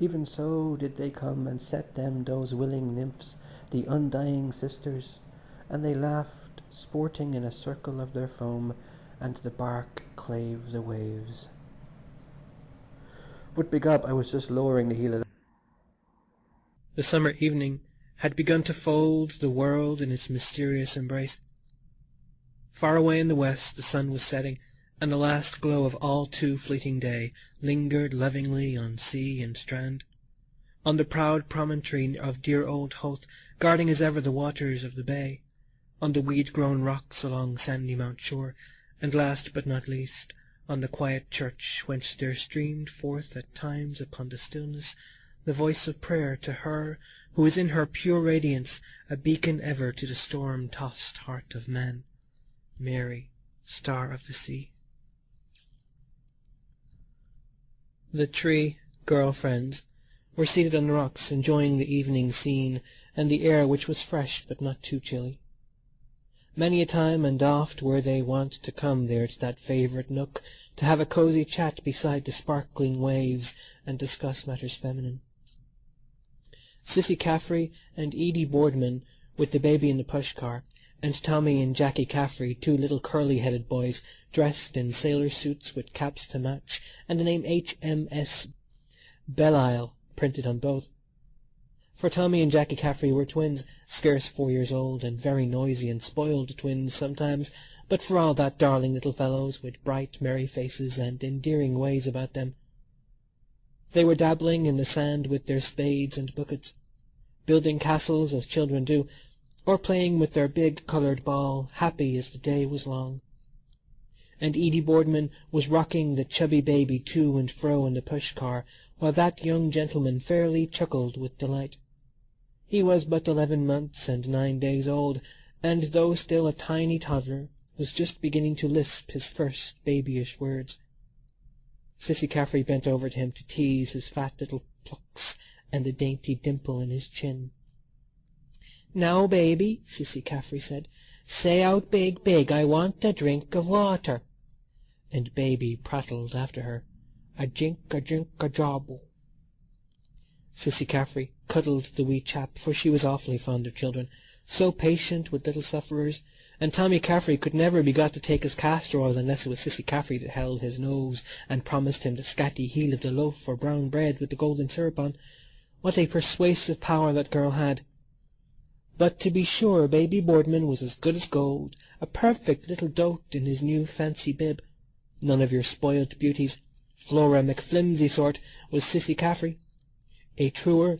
Even so did they come and set them those willing nymphs, the undying sisters, and they laughed, sporting in a circle of their foam, and the bark clave the waves. But begob, I was just lowering the heel of the summer evening had begun to fold the world in its mysterious embrace. Far away in the west the sun was setting, and the last glow of all too fleeting day lingered lovingly on sea and strand, on the proud promontory of dear old Hoth, guarding as ever the waters of the bay, on the weed-grown rocks along sandy Mount Shore, and last but not least, on the quiet church whence there streamed forth at times upon the stillness the voice of prayer to her who is in her pure radiance a beacon ever to the storm-tossed heart of man, Mary, Star of the Sea. The 3 girl-friends were seated on the rocks, enjoying the evening scene and the air, which was fresh but not too chilly. Many a time and oft were they wont to come there to that favourite nook to have a cosy chat beside the sparkling waves and discuss matters feminine. Cissy Caffrey and Edie Boardman, with the baby in the push-car, and Tommy and Jackie Caffrey, two little curly-headed boys, dressed in sailor suits with caps to match, and the name HMS Belle-Isle printed on both. For Tommy and Jackie Caffrey were twins, scarce 4 years old, and very noisy and spoiled twins sometimes, but for all that darling little fellows with bright, merry faces and endearing ways about them. They were dabbling in the sand with their spades and buckets, building castles as children do, or playing with their big coloured ball, happy as the day was long. And Edie Boardman was rocking the chubby baby to and fro in the push-car, while that young gentleman fairly chuckled with delight. He was but 11 months and 9 days old, and though still a tiny toddler, was just beginning to lisp his first babyish words. Cissy Caffrey bent over to him to tease his fat little plucks and the dainty dimple in his chin. "Now, baby," Cissy Caffrey said, "say out big, big, I want a drink of water." And baby prattled after her, "A jink, a drink, a jobble." Cissy Caffrey cuddled the wee chap, for she was awfully fond of children, so patient with little sufferers, and Tommy Caffrey could never be got to take his castor oil unless it was Cissy Caffrey that held his nose and promised him the scatty heel of the loaf or brown bread with the golden syrup on. What a persuasive power that girl had! But to be sure, baby Boardman was as good as gold, a perfect little dote in his new fancy bib. None of your spoilt beauties, Flora McFlimsy sort, was Cissy Caffrey. A truer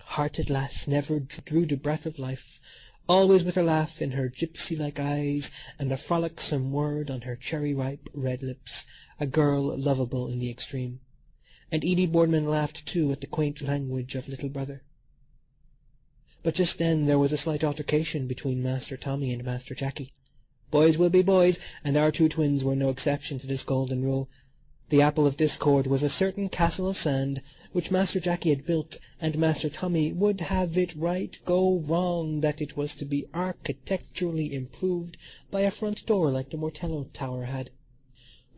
hearted lass never drew the breath of life, always with a laugh in her gypsy-like eyes and a frolicsome word on her cherry-ripe red lips, a girl lovable in the extreme. And Edie Boardman laughed too at the quaint language of little brother. But just then there was a slight altercation between Master Tommy and Master Jackie. Boys will be boys, and our two twins were no exception to this golden rule. The apple of discord was a certain castle of sand which Master Jackie had built, and Master Tommy would have it right go wrong that it was to be architecturally improved by a front door like the Mortello Tower had.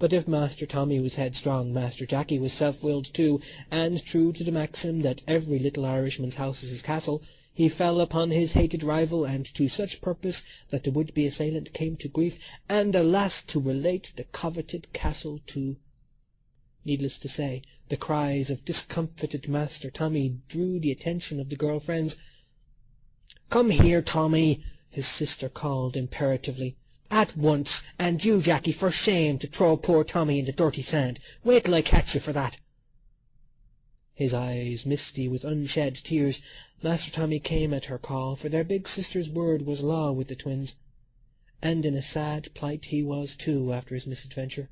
But if Master Tommy was headstrong, Master Jackie was self-willed too, and true to the maxim that every little Irishman's house is his castle, he fell upon his hated rival, and to such purpose that the would-be assailant came to grief, and alas, to relate the coveted castle too. Needless to say, the cries of discomfited Master Tommy drew the attention of the girl friends. "Come here, Tommy," his sister called imperatively. "At once, and you, Jackie, for shame to throw poor Tommy in the dirty sand. Wait till I catch you for that." His eyes misty with unshed tears, Master Tommy came at her call, for their big sister's word was law with the twins. And in a sad plight he was too after his misadventure.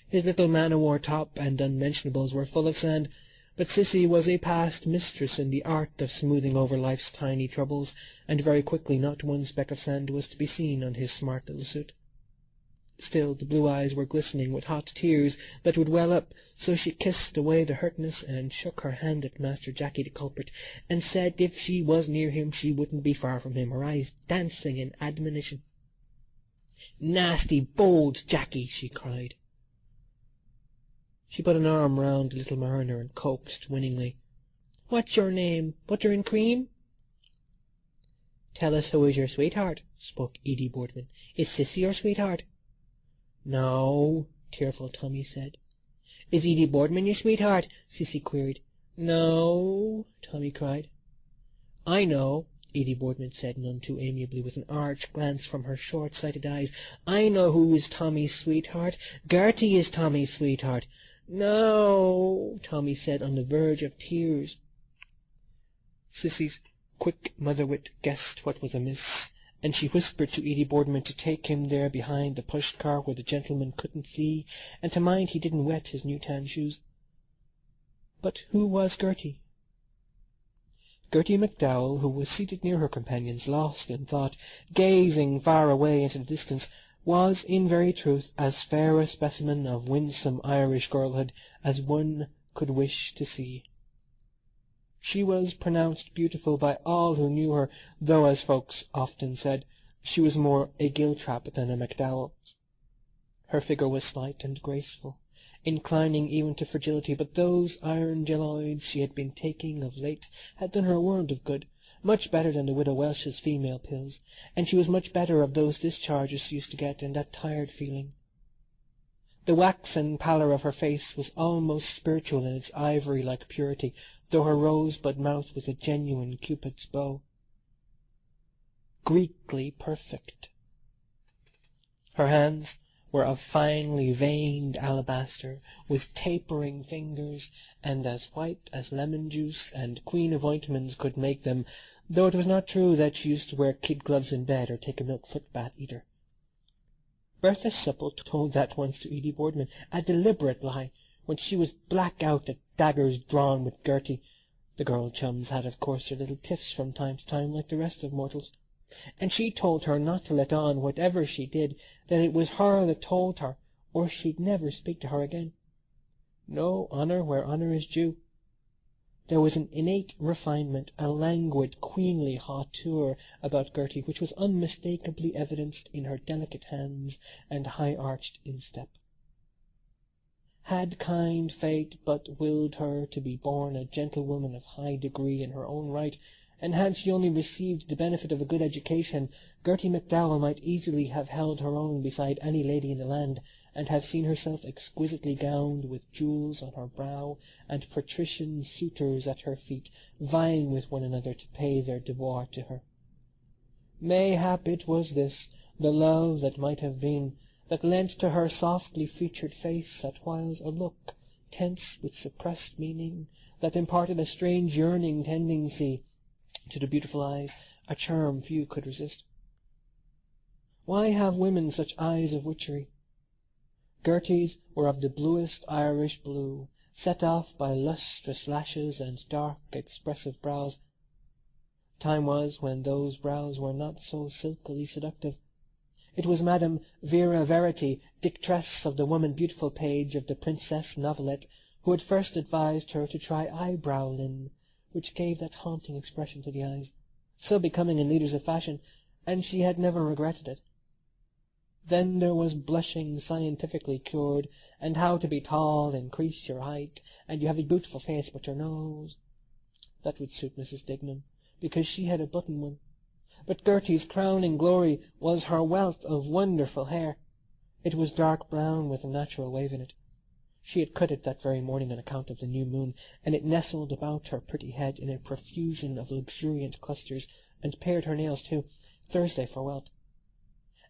His little man-o'-war top and unmentionables were full of sand, but Cissy was a past mistress in the art of smoothing over life's tiny troubles, and very quickly not one speck of sand was to be seen on his smart little suit. Still the blue eyes were glistening with hot tears that would well up, so she kissed away the hurtness and shook her hand at Master Jackie the culprit, and said if she was near him she wouldn't be far from him, her eyes dancing in admonition. "Nasty, bold Jackie!" she cried. She put an arm round the little mariner and coaxed winningly. "What's your name? Butter and cream?" "Tell us who is your sweetheart," spoke Edie Boardman. "Is Cissy your sweetheart?" "No," tearful Tommy said. "Is Edie Boardman your sweetheart?" Cissy queried. "No," Tommy cried. "I know," Edie Boardman said none too amiably, with an arch glance from her short-sighted eyes. "I know who is Tommy's sweetheart. Gertie is Tommy's sweetheart." "No," Tommy said, on the verge of tears. Cissy's quick mother-wit guessed what was amiss, and she whispered to Edie Boardman to take him there behind the push-car where the gentleman couldn't see, and to mind he didn't wet his new tan shoes. But who was Gertie? Gertie McDowell, who was seated near her companions, lost in thought, gazing far away into the distance, was in very truth as fair a specimen of winsome Irish girlhood as one could wish to see. She was pronounced beautiful by all who knew her, though, as folks often said, she was more a Giltrap than a McDowell. Her figure was slight and graceful, inclining even to fragility, but those iron geloids she had been taking of late had done her a world of good, much better than the Widow Welsh's female pills, and she was much better of those discharges she used to get and that tired feeling. The waxen pallor of her face was almost spiritual in its ivory-like purity, though her rosebud mouth was a genuine Cupid's bow. Greekly perfect. Her hands were of finely veined alabaster, with tapering fingers, and as white as lemon juice and Queen of Ointments could make them, though it was not true that she used to wear kid gloves in bed or take a milk foot bath either. Bertha Supple told that once to Edie Boardman, a deliberate lie, when she was black out at daggers drawn with Gertie. The girl chums had, of course, their little tiffs from time to time, like the rest of mortals, and she told her not to let on, whatever she did, that it was her that told her, or she'd never speak to her again. No, honour where honour is due. There was an innate refinement, a languid, queenly hauteur about Gertie, which was unmistakably evidenced in her delicate hands and high-arched instep. Had kind fate but willed her to be born a gentlewoman of high degree in her own right, and had she only received the benefit of a good education, Gertie MacDowell might easily have held her own beside any lady in the land, and have seen herself exquisitely gowned with jewels on her brow, and patrician suitors at her feet, vying with one another to pay their devoir to her. Mayhap it was this, the love that might have been, that lent to her softly featured face at whiles a look, tense with suppressed meaning, that imparted a strange yearning tendency to the beautiful eyes, a charm few could resist. Why have women such eyes of witchery? Gertie's were of the bluest Irish blue, set off by lustrous lashes and dark, expressive brows. Time was when those brows were not so silkily seductive. It was Madame Vera Verity, dictress of the Woman Beautiful page of the Princess Novelette, who had first advised her to try eyebrow-lin, which gave that haunting expression to the eyes, so becoming in leaders of fashion, and she had never regretted it. Then there was blushing scientifically cured, and how to be tall, increase your height, and you have a beautiful face but your nose. That would suit Mrs. Dignam, because she had a button one. But Gertie's crowning glory was her wealth of wonderful hair. It was dark brown with a natural wave in it. She had cut it that very morning on account of the new moon, and it nestled about her pretty head in a profusion of luxuriant clusters, and pared her nails too, Thursday for wealth.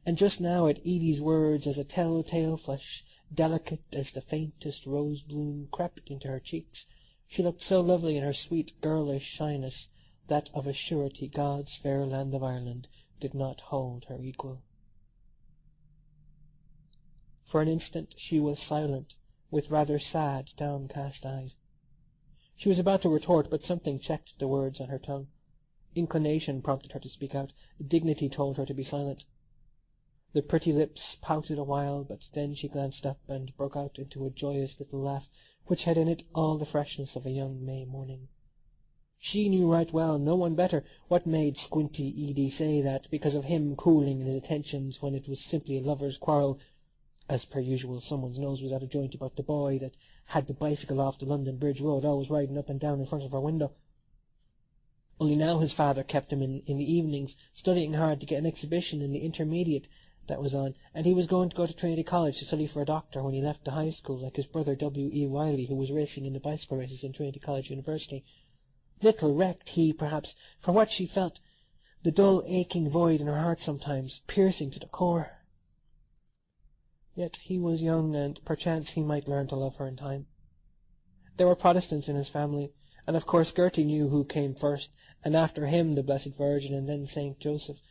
And just now at Edie's words, as a tell-tale flush, delicate as the faintest rose-bloom, crept into her cheeks, she looked so lovely in her sweet girlish shyness that of a surety God's fair land of Ireland did not hold her equal. For an instant she was silent, with rather sad, downcast eyes. She was about to retort, but something checked the words on her tongue. Inclination prompted her to speak out. Dignity told her to be silent. The pretty lips pouted a while, but then she glanced up and broke out into a joyous little laugh, which had in it all the freshness of a young May morning. She knew right well, no one better, what made Squinty Edie say that, because of him cooling in his attentions when it was simply a lover's quarrel. As per usual, someone's nose was out of joint about the boy that had the bicycle off the London Bridge Road, always riding up and down in front of her window. Only now his father kept him in the evenings, studying hard to get an exhibition in the intermediate that was on, and he was going to go to Trinity College to study for a doctor when he left the high school, like his brother W.E. Wiley, who was racing in the bicycle races in Trinity College University. Little recked he, perhaps, for what she felt, the dull aching void in her heart sometimes, piercing to the core. Yet he was young, and perchance he might learn to love her in time. There were Protestants in his family, and of course Gertie knew who came first, and after him the Blessed Virgin, and then Saint Joseph.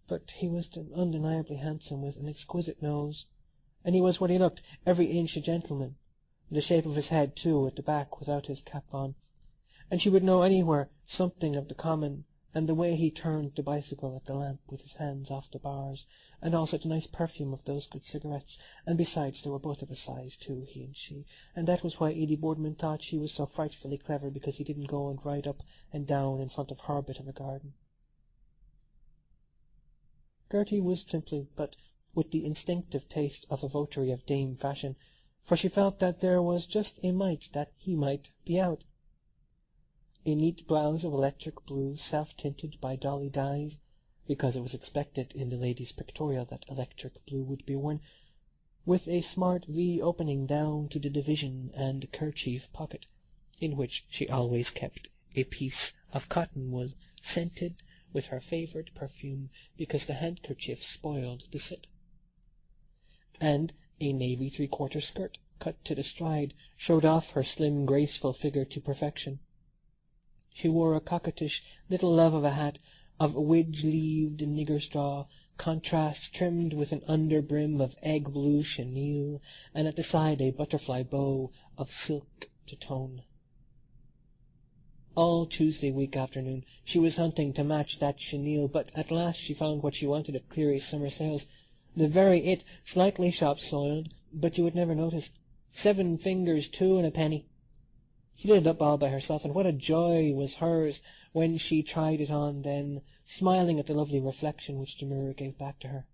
But he was undeniably handsome, with an exquisite nose, and he was what he looked, every inch a gentleman, the shape of his head, too, at the back, without his cap on, and she would know anywhere something of the common, and the way he turned the bicycle at the lamp with his hands off the bars, and all such nice perfume of those good cigarettes, and besides they were both of a size too, he and she, and that was why Edie Boardman thought she was so frightfully clever, because he didn't go and ride up and down in front of her bit of a garden. Gertie was simply, but with the instinctive taste of a votary of Dame Fashion, for she felt that there was just a mite that he might be out. a neat blouse of electric blue self-tinted by dolly dyes, because it was expected in the lady's pictorial that electric blue would be worn, with a smart V opening down to the division and kerchief pocket, in which she always kept a piece of cotton wool scented with her favourite perfume because the handkerchief spoiled the sit, and a navy three-quarter skirt cut to the stride showed off her slim graceful figure to perfection. She wore a coquettish little love of a hat of wedge-leaved nigger straw, contrast trimmed with an under-brim of egg-blue chenille, and at the side a butterfly bow of silk to tone. All Tuesday week afternoon she was hunting to match that chenille, but at last she found what she wanted at Cleary's summer sales. The very it, slightly shop-soiled, but you would never notice. 7 fingers 2 and a penny. She did it up all by herself, and what a joy was hers when she tried it on then, smiling at the lovely reflection which the mirror gave back to her.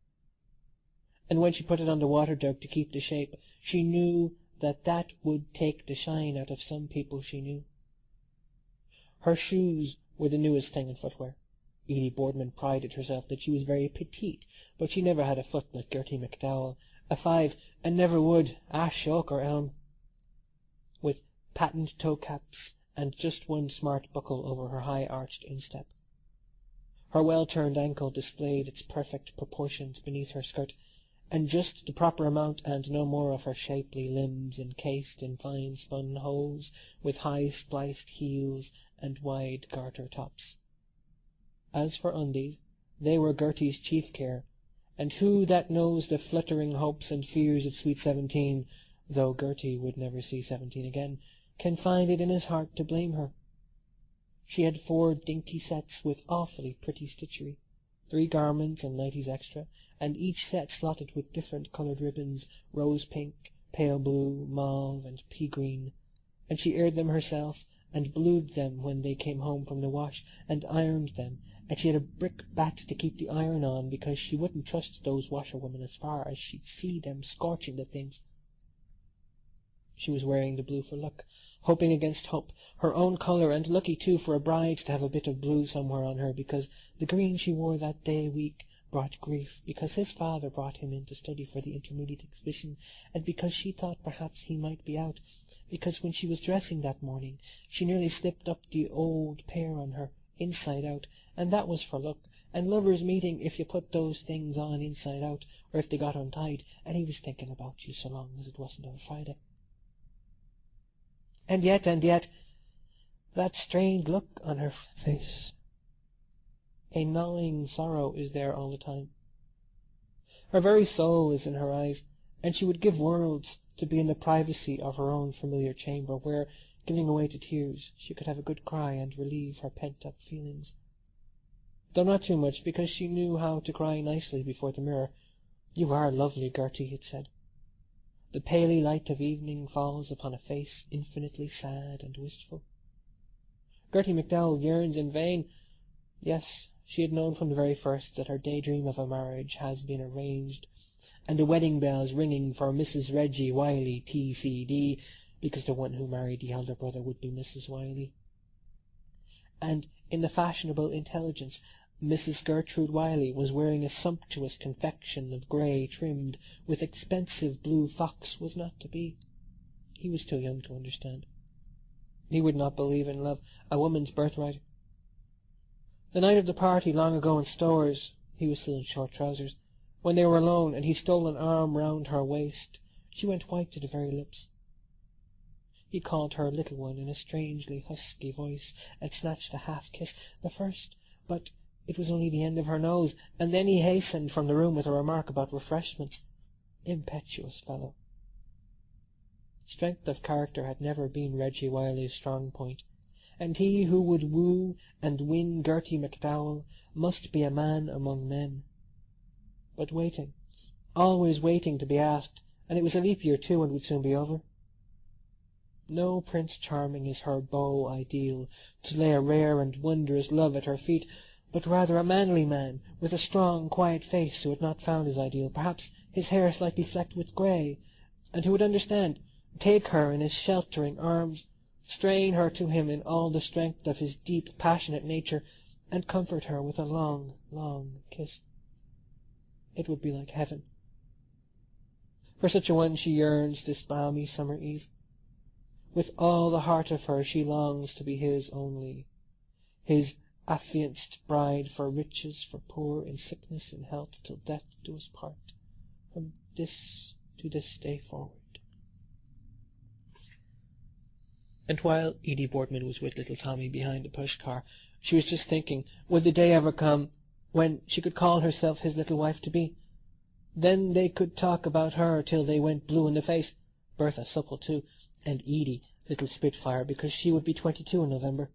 And when she put it on the water jug to keep the shape, she knew that that would take the shine out of some people she knew. Her shoes were the newest thing in footwear. Edie Boardman prided herself that she was very petite, but she never had a foot like Gertie McDowell, a 5, and never would, ash, oak or elm, with patent toe-caps and just one smart buckle over her high-arched instep. Her well-turned ankle displayed its perfect proportions beneath her skirt, and just the proper amount and no more of her shapely limbs encased in fine-spun hose with high-spliced heels and wide garter tops. As for undies, they were Gertie's chief care, and who that knows the fluttering hopes and fears of sweet 17, though Gertie would never see 17 again, can find it in his heart to blame her? She had 4 dainty sets with awfully pretty stitchery, 3 garments and nighties extra, and each set slotted with different coloured ribbons, rose pink, pale blue, mauve, and pea green, and she aired them herself, and blued them when they came home from the wash, and ironed them, and she had a brick bat to keep the iron on because she wouldn't trust those washerwomen as far as she'd see them scorching the things. She was wearing the blue for luck, hoping against hope, her own colour, and lucky too for a bride to have a bit of blue somewhere on her, because the green she wore that day week brought grief, because his father brought him in to study for the intermediate exhibition, and because she thought perhaps he might be out, because when she was dressing that morning she nearly slipped up the old pair on her, inside out, and that was for luck, and lovers meeting if you put those things on inside out, or if they got untied, and he was thinking about you so long as it wasn't on Friday. And yet, that strained look on her face. A gnawing sorrow is there all the time. Her very soul is in her eyes, and she would give worlds to be in the privacy of her own familiar chamber, where, giving way to tears, she could have a good cry and relieve her pent-up feelings. Though not too much, because she knew how to cry nicely before the mirror. "You are lovely, Gertie," it said. The paly light of evening falls upon a face infinitely sad and wistful. Gertie McDowell yearns in vain. Yes, she had known from the very first that her daydream of a marriage has been arranged, and the wedding bells ringing for Mrs. Reggie Wiley, T.C.D., because the one who married the elder brother would be Mrs. Wiley. And in the fashionable intelligence, Mrs. Gertrude Wiley was wearing a sumptuous confection of grey trimmed with expensive blue fox was not to be. He was too young to understand. He would not believe in love, a woman's birthright. The night of the party long ago in Stowers, he was still in short trousers, when they were alone and he stole an arm round her waist, she went white to the very lips. He called her little one in a strangely husky voice, and snatched a half-kiss, the first, but it was only the end of her nose, and then he hastened from the room with a remark about refreshments. Impetuous fellow. Strength of character had never been Reggie Wiley's strong point, and he who would woo and win Gertie McDowell must be a man among men. But waiting, always waiting to be asked, and it was a leap year too, and would soon be over. No Prince Charming is her beau ideal, to lay a rare and wondrous love at her feet, but rather a manly man, with a strong, quiet face, who had not found his ideal, perhaps his hair slightly flecked with grey, and who would understand, take her in his sheltering arms, strain her to him in all the strength of his deep, passionate nature, and comfort her with a long, long kiss. It would be like heaven. For such a one she yearns this balmy summer eve. With all the heart of her she longs to be his only, his affianced bride, for riches, for poor, in sickness, in health, till death do us part, from this to this day forward. And while Edie Boardman was with little Tommy behind the push-car, she was just thinking, would the day ever come when she could call herself his little wife-to-be? Then they could talk about her till they went blue in the face. Bertha supple too, and Edie, little spitfire, because she would be 22 in November.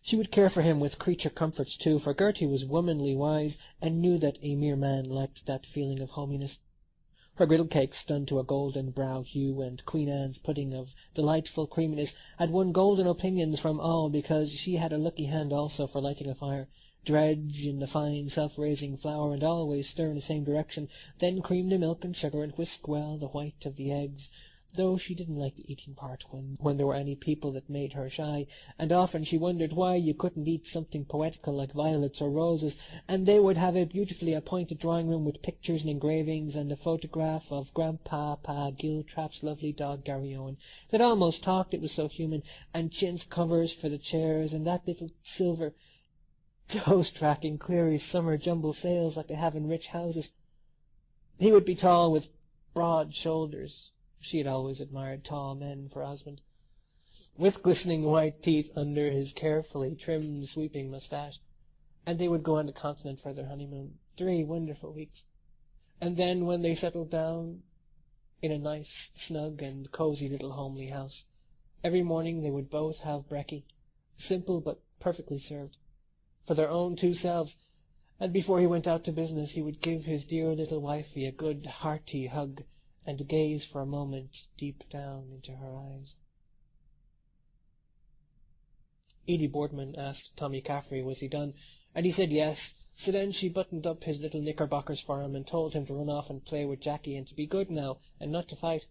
She would care for him with creature comforts too, for Gertie was womanly wise and knew that a mere man liked that feeling of hominess. Her griddle cakes done to a golden brow hue, and Queen Anne's pudding of delightful creaminess had won golden opinions from all, because she had a lucky hand also for lighting a fire, dredge in the fine self-raising flour, and always stir in the same direction, then cream the milk and sugar, and whisk well the white of the eggs, though she didn't like the eating part when there were any people that made her shy, and often she wondered why you couldn't eat something poetical like violets or roses, and they would have a beautifully appointed drawing-room with pictures and engravings, and a photograph of Grandpapa Giltrap's lovely dog Gary Owen that almost talked, it was so human, and chintz covers for the chairs, and that little silver toast-rack in Cleary's summer jumble sales like they have in rich houses. He would be tall, with broad shoulders. She had always admired tall men for a husband, with glistening white teeth under his carefully trimmed, sweeping moustache, and they would go on the continent for their honeymoon, 3 wonderful weeks, and then when they settled down in a nice, snug and cosy little homely house, every morning they would both have brekkie, simple but perfectly served, for their own 2 selves, and before he went out to business he would give his dear little wifey a good hearty hug, and gaze for a moment deep down into her eyes. Edie Boardman asked Tommy Caffrey was he done, and he said yes, so then she buttoned up his little knickerbockers for him and told him to run off and play with Jackie and to be good now and not to fight.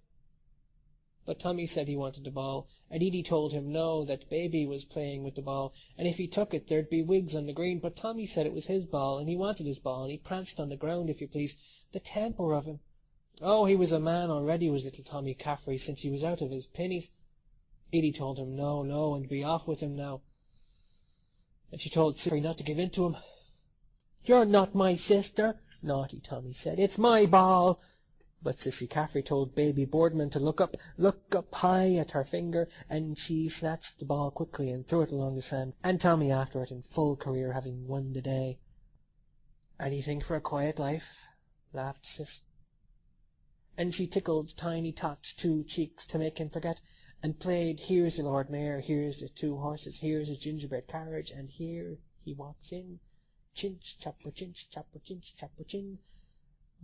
But Tommy said he wanted the ball, and Edie told him no, that Baby was playing with the ball, and if he took it there'd be wigs on the green, but Tommy said it was his ball, and he wanted his ball, and he pranced on the ground, if you please. The temper of him! Oh, he was a man already, was little Tommy Caffrey, since he was out of his pinnies. Edie told him no, and be off with him now. And she told Sissy not to give in to him. "You're not my sister," naughty Tommy said. "It's my ball." But Sissy Caffrey told Baby Boardman to look up high at her finger, and she snatched the ball quickly and threw it along the sand, and Tommy after it in full career, having won the day. "Anything for a quiet life," laughed Sis. And she tickled tiny Tot's 2 cheeks to make him forget, and played Here's the Lord Mayor, here's the 2 horses, here's a gingerbread carriage, and here he walks in, chinch, chopper, chinch, chopper, chinch, chopper, chin.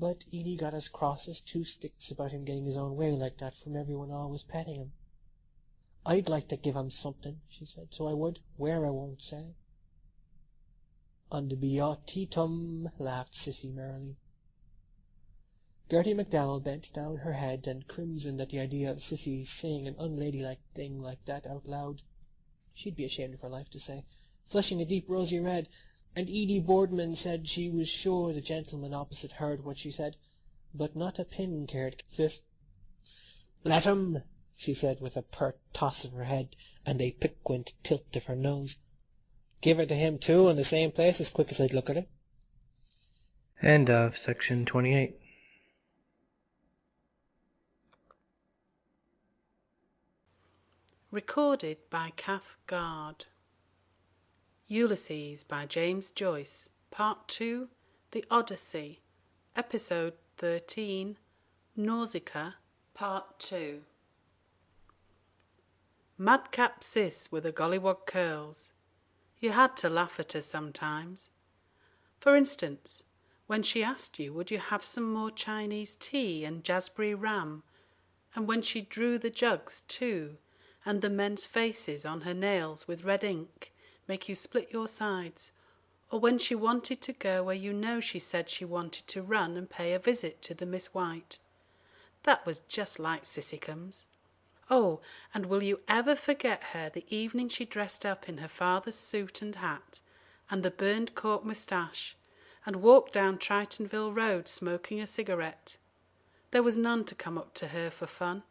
But Edie got as cross as 2 sticks about him getting his own way like that from everyone always petting him. "I'd like to give him something," she said, "so I would, where I won't say." "On the beotty-tum," laughed Sissy merrily. Gertie MacDowell bent down her head and crimsoned at the idea of Sissy saying an unladylike thing like that out loud. She'd be ashamed of her life to say, flushing a deep rosy red, and Edie Boardman said she was sure the gentleman opposite heard what she said, but not a pin cared Sis. "Let him," she said with a pert toss of her head and a piquant tilt of her nose. "Give her to him too in the same place as quick as I'd look at him." End of section 28. Recorded by Kath Gard. Ulysses by James Joyce, Part 2, The Odyssey, Episode 13, Nausicaa, Part 2. Madcap Sis with the gollywog curls. You had to laugh at her sometimes. For instance, when she asked you would you have some more Chinese tea and jaspberry ram, and when she drew the jugs too, and the men's faces on her nails with red ink make you split your sides, or when she wanted to go where you know she said she wanted to run and pay a visit to the Miss White. That was just like Sissicums. Oh, and will you ever forget her the evening she dressed up in her father's suit and hat, and the burned cork moustache, and walked down Tritonville Road smoking a cigarette? There was none to come up to her for fun.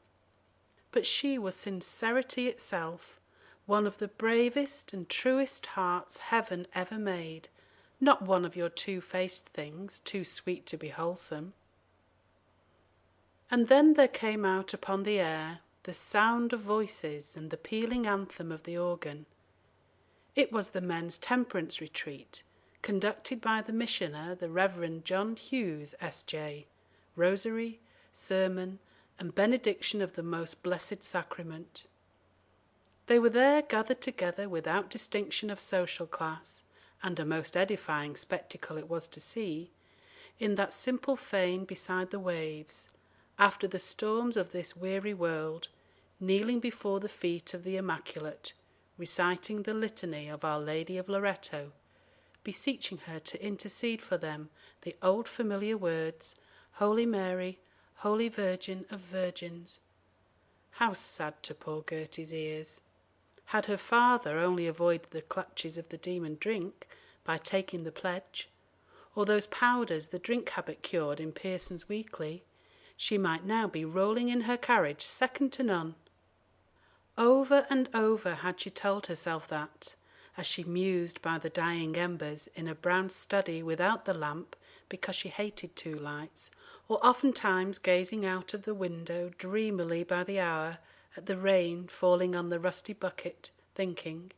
But she was sincerity itself, one of the bravest and truest hearts heaven ever made, not one of your two-faced things, too sweet to be wholesome. And then there came out upon the air the sound of voices and the pealing anthem of the organ. It was the men's temperance retreat, conducted by the missioner, the Reverend John Hughes, S.J., rosary, sermon, and benediction of the most blessed sacrament. They were there gathered together without distinction of social class, and a most edifying spectacle it was to see, in that simple fane beside the waves, after the storms of this weary world, kneeling before the feet of the Immaculate, reciting the litany of Our Lady of Loretto, beseeching her to intercede for them the old familiar words, Holy Mary, Holy Virgin of Virgins. How sad to poor Gertie's ears! Had her father only avoided the clutches of the demon drink by taking the pledge, or those powders the drink habit cured in Pearson's Weekly, she might now be rolling in her carriage second to none. Over and over had she told herself that, as she mused by the dying embers in a brown study without the lamp because she hated two lights, or oftentimes gazing out of the window dreamily by the hour at the rain falling on the rusty bucket, thinking.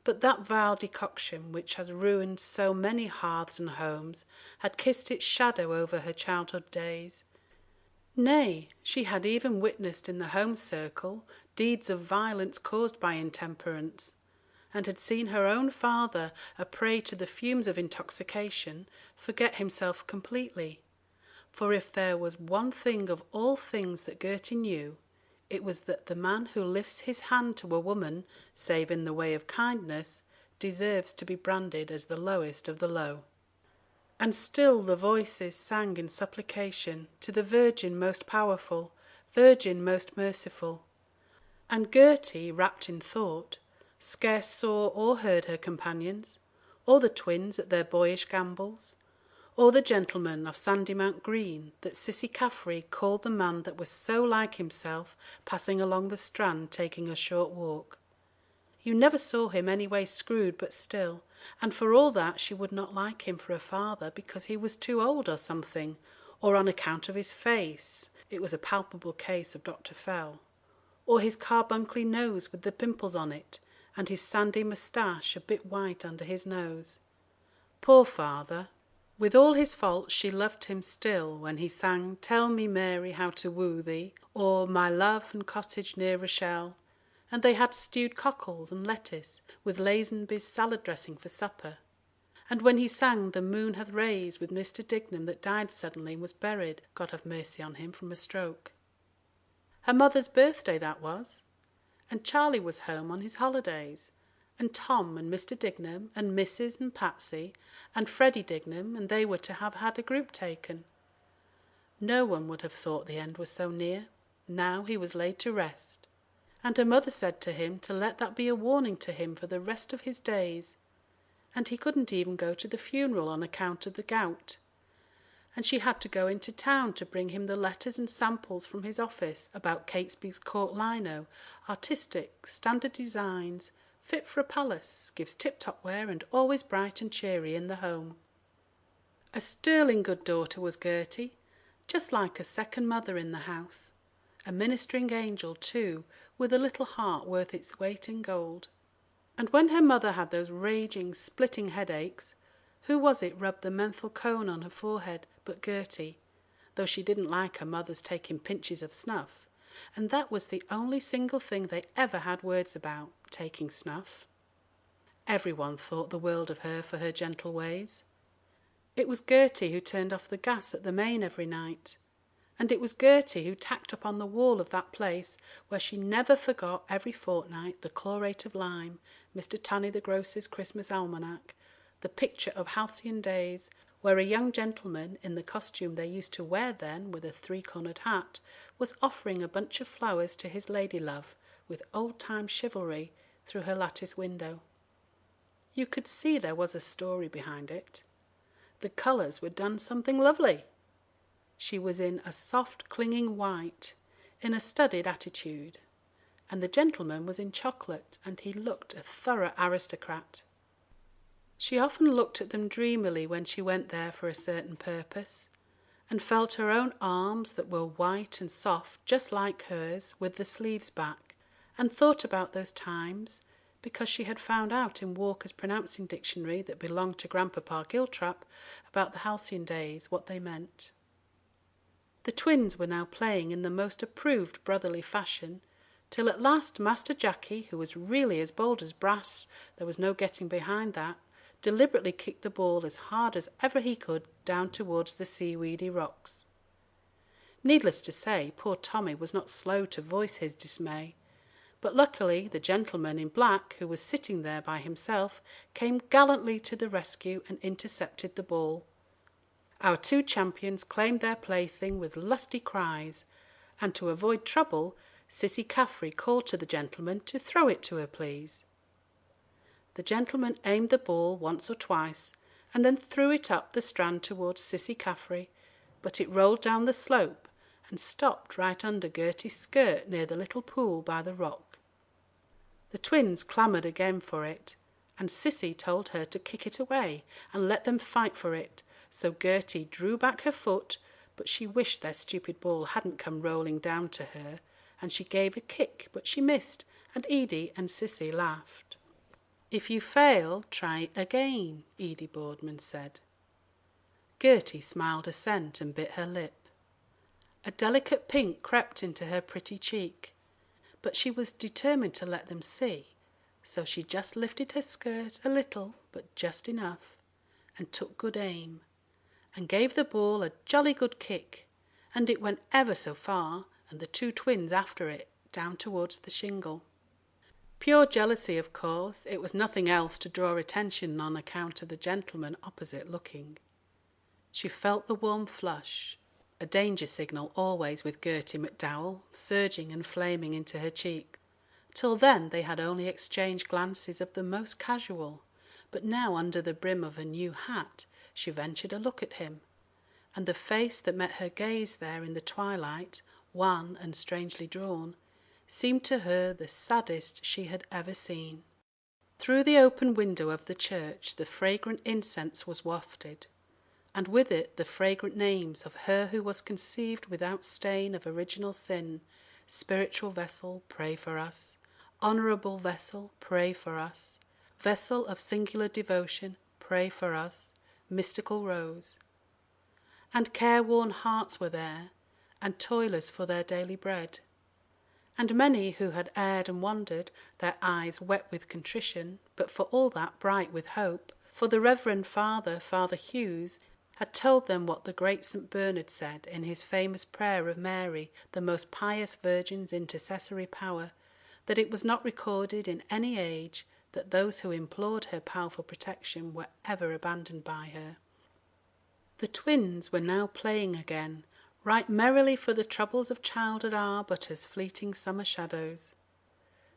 But that vile decoction which has ruined so many hearths and homes had kissed its shadow over her childhood days. Nay, she had even witnessed in the home circle deeds of violence caused by intemperance, and had seen her own father, a prey to the fumes of intoxication, forget himself completely. For if there was one thing of all things that Gertie knew, it was that the man who lifts his hand to a woman, save in the way of kindness, deserves to be branded as the lowest of the low. And still the voices sang in supplication to the Virgin most powerful, Virgin most merciful. And Gertie, wrapped in thought, scarce saw or heard her companions, or the twins at their boyish gambols, or the gentleman of Sandymount Green that Cissy Caffrey called the man that was so like himself passing along the Strand taking a short walk. You never saw him any way screwed but still, and for all that she would not like him for a father because he was too old or something, or on account of his face, it was a palpable case of Dr. Fell, or his carbuncly nose with the pimples on it, and his sandy moustache a bit white under his nose. Poor father! With all his faults she loved him still when he sang Tell me, Mary, how to woo thee, or My love and cottage near Rochelle, and they had stewed cockles and lettuce with Lazenby's salad dressing for supper. And when he sang The moon hath rays with Mr. Dignam that died suddenly and was buried, God have mercy on him, from a stroke. Her mother's birthday that was, and Charlie was home on his holidays, and Tom and Mr. Dignam and Mrs. and Patsy and Freddie Dignam, and they were to have had a group taken. No one would have thought the end was so near, now he was laid to rest, and her mother said to him to let that be a warning to him for the rest of his days, and he couldn't even go to the funeral on account of the gout, and she had to go into town to bring him the letters and samples from his office about Catesby's cork lino, artistic, standard designs, fit for a palace, gives tip-top wear and always bright and cheery in the home. A sterling good daughter was Gertie, just like a second mother in the house, a ministering angel too, with a little heart worth its weight in gold. And when her mother had those raging, splitting headaches, who was it rubbed the menthol cone on her forehead but Gertie, though she didn't like her mother's taking pinches of snuff, and that was the only single thing they ever had words about, taking snuff. Everyone thought the world of her for her gentle ways. It was Gertie who turned off the gas at the main every night, and it was Gertie who tacked up on the wall of that place where she never forgot every fortnight the chlorate of lime, Mr. Tanny the grocer's Christmas almanac, the picture of halcyon days, where a young gentleman, in the costume they used to wear then, with a three-cornered hat, was offering a bunch of flowers to his lady-love with old-time chivalry through her lattice window. You could see there was a story behind it. The colours were done something lovely. She was in a soft clinging white, in a studied attitude, and the gentleman was in chocolate, and he looked a thorough aristocrat. She often looked at them dreamily when she went there for a certain purpose, and felt her own arms that were white and soft just like hers, with the sleeves back, and thought about those times, because she had found out in Walker's pronouncing dictionary that belonged to Grandpapa Giltrap about the halcyon days what they meant. The twins were now playing in the most approved brotherly fashion, till at last Master Jacky, who was really as bold as brass, there was no getting behind that, deliberately kicked the ball as hard as ever he could down towards the seaweedy rocks. Needless to say, poor Tommy was not slow to voice his dismay, but luckily the gentleman in black, who was sitting there by himself, came gallantly to the rescue and intercepted the ball. Our two champions claimed their plaything with lusty cries, and to avoid trouble, Cissy Caffrey called to the gentleman to throw it to her, please. The gentleman aimed the ball once or twice, and then threw it up the strand towards Cissy Caffrey, but it rolled down the slope and stopped right under Gertie's skirt near the little pool by the rock. The twins clamoured again for it, and Cissy told her to kick it away and let them fight for it, so Gertie drew back her foot, but she wished their stupid ball hadn't come rolling down to her, and she gave a kick, but she missed, and Edie and Cissy laughed. "If you fail, try again," Edie Boardman said. Gertie smiled assent and bit her lip. A delicate pink crept into her pretty cheek, but she was determined to let them see, so she just lifted her skirt a little, but just enough, and took good aim, and gave the ball a jolly good kick, and it went ever so far, and the two twins after it, down towards the shingle. Pure jealousy, of course, it was nothing else to draw attention on account of the gentleman opposite looking. She felt the warm flush, a danger signal always with Gertie McDowell, surging and flaming into her cheek. Till then they had only exchanged glances of the most casual, but now under the brim of a new hat she ventured a look at him, and the face that met her gaze there in the twilight, wan and strangely drawn, seemed to her the saddest she had ever seen. Through the open window of the church the fragrant incense was wafted, and with it the fragrant names of her who was conceived without stain of original sin. Spiritual vessel, pray for us. Honourable vessel, pray for us. Vessel of singular devotion, pray for us. Mystical rose. And careworn hearts were there, and toilers for their daily bread. And many who had erred and wandered, their eyes wet with contrition, but for all that bright with hope, for the Reverend Father Hughes, had told them what the great St. Bernard said in his famous prayer of Mary, the most pious Virgin's intercessory power, that it was not recorded in any age that those who implored her powerful protection were ever abandoned by her. The twins were now playing again, right merrily, for the troubles of childhood are but as fleeting summer shadows.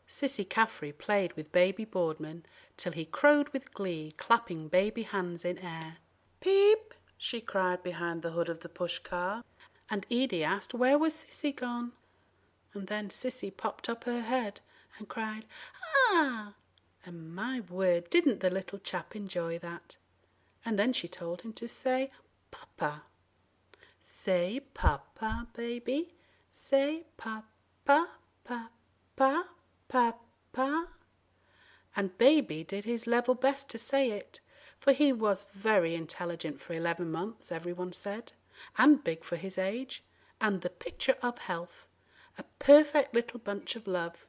Cissy Caffrey played with baby Boardman till he crowed with glee, clapping baby hands in air. "Peep!" she cried behind the hood of the push-car, and Edie asked where was Cissy gone, and then Cissy popped up her head and cried, "Ah!" and my word, didn't the little chap enjoy that? And then she told him to say Papa. Say Papa, baby, say Papa, Papa, Papa. And baby did his level best to say it, for he was very intelligent for 11 months, everyone said, and big for his age, and the picture of health, a perfect little bunch of love,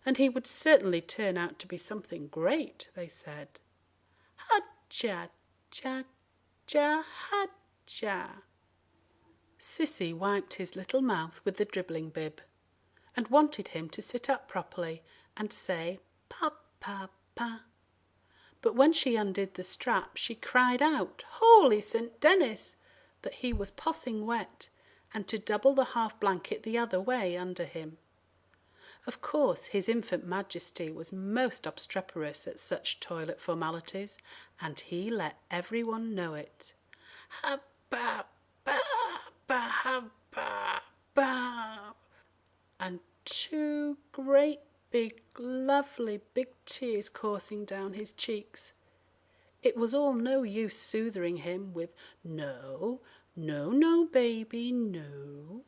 and he would certainly turn out to be something great, they said. Ha-cha, cha, cha, ha-cha. Cissy wiped his little mouth with the dribbling bib, and wanted him to sit up properly and say pa-pa-pa. But when she undid the strap, she cried out, Holy St. Denis, that he was possing wet, and to double the half blanket the other way under him. Of course, His Infant Majesty was most obstreperous at such toilet formalities, and he let everyone know it. "Habba, ba, ba, habba, ba," and two great big, lovely big tears coursing down his cheeks. It was all no use soothing him with "No, no, no, baby, no,"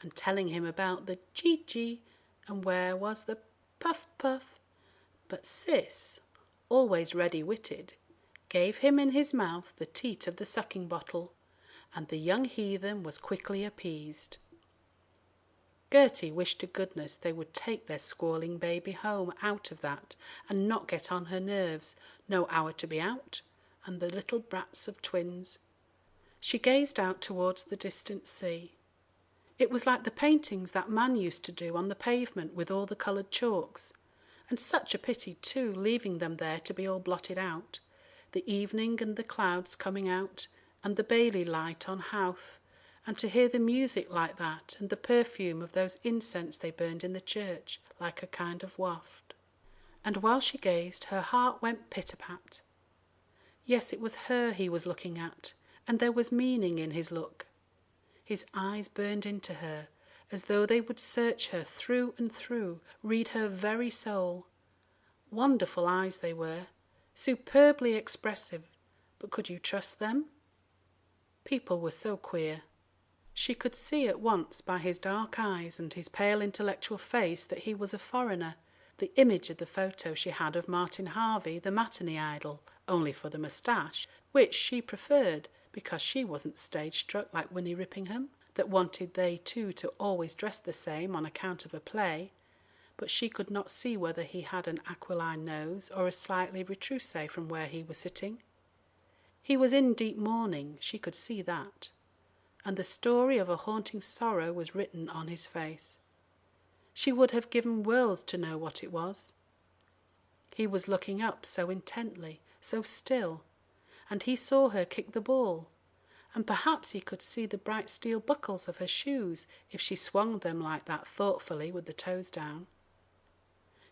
and telling him about the Gee-gee, and where was the Puff-puff. But Sis, always ready-witted, gave him in his mouth the teat of the sucking bottle, and the young heathen was quickly appeased. Gertie wished to goodness they would take their squalling baby home out of that, and not get on her nerves, no hour to be out, and the little brats of twins. She gazed out towards the distant sea. It was like the paintings that man used to do on the pavement with all the coloured chalks, and such a pity too, leaving them there to be all blotted out, the evening and the clouds coming out, and the Bailey light on Howth, and to hear the music like that, and the perfume of those incense they burned in the church, like a kind of waft. And while she gazed, her heart went pit-a-pat. Yes, it was her he was looking at, and there was meaning in his look. His eyes burned into her, as though they would search her through and through, read her very soul. Wonderful eyes they were, superbly expressive, but could you trust them? People were so queer. She could see at once by his dark eyes and his pale intellectual face that he was a foreigner, the image of the photo she had of Martin Harvey, the matinee idol, only for the moustache, which she preferred because she wasn't stage-struck like Winnie Rippingham, that wanted they two to always dress the same on account of a play, but she could not see whether he had an aquiline nose or a slightly retroussé from where he was sitting. He was in deep mourning, she could see that, and the story of a haunting sorrow was written on his face. She would have given worlds to know what it was. He was looking up so intently, so still, and he saw her kick the ball, and perhaps he could see the bright steel buckles of her shoes if she swung them like that thoughtfully with the toes down.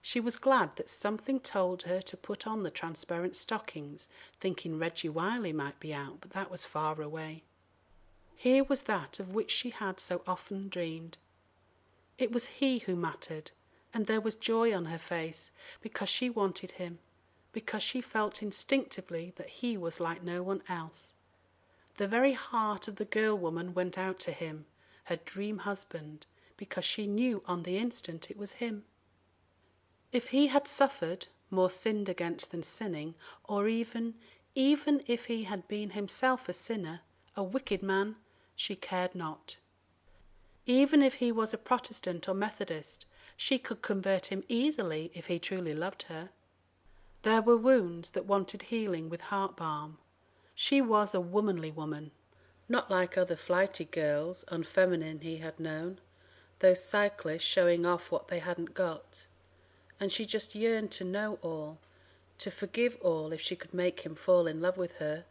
She was glad that something told her to put on the transparent stockings, thinking Reggie Wiley might be out, but that was far away. Here was that of which she had so often dreamed. It was he who mattered, and there was joy on her face, because she wanted him, because she felt instinctively that he was like no one else. The very heart of the girl-woman went out to him, her dream husband, because she knew on the instant it was him. If he had suffered, more sinned against than sinning, or even if he had been himself a sinner, a wicked man, she cared not. Even if he was a Protestant or Methodist, she could convert him easily if he truly loved her. There were wounds that wanted healing with heart balm. She was a womanly woman, not like other flighty girls, unfeminine he had known, those cyclists showing off what they hadn't got. And she just yearned to know all, to forgive all if she could make him fall in love with her,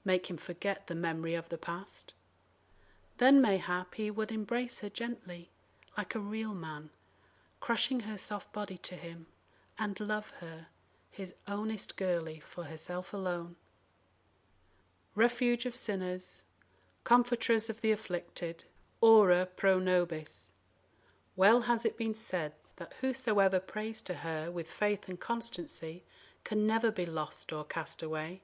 make him forget the memory of the past. Then mayhap he would embrace her gently, like a real man, crushing her soft body to him, and love her, his ownest girlie, for herself alone. Refuge of sinners, comfortress of the afflicted, ora pro nobis. Well has it been said that whosoever prays to her with faith and constancy can never be lost or cast away,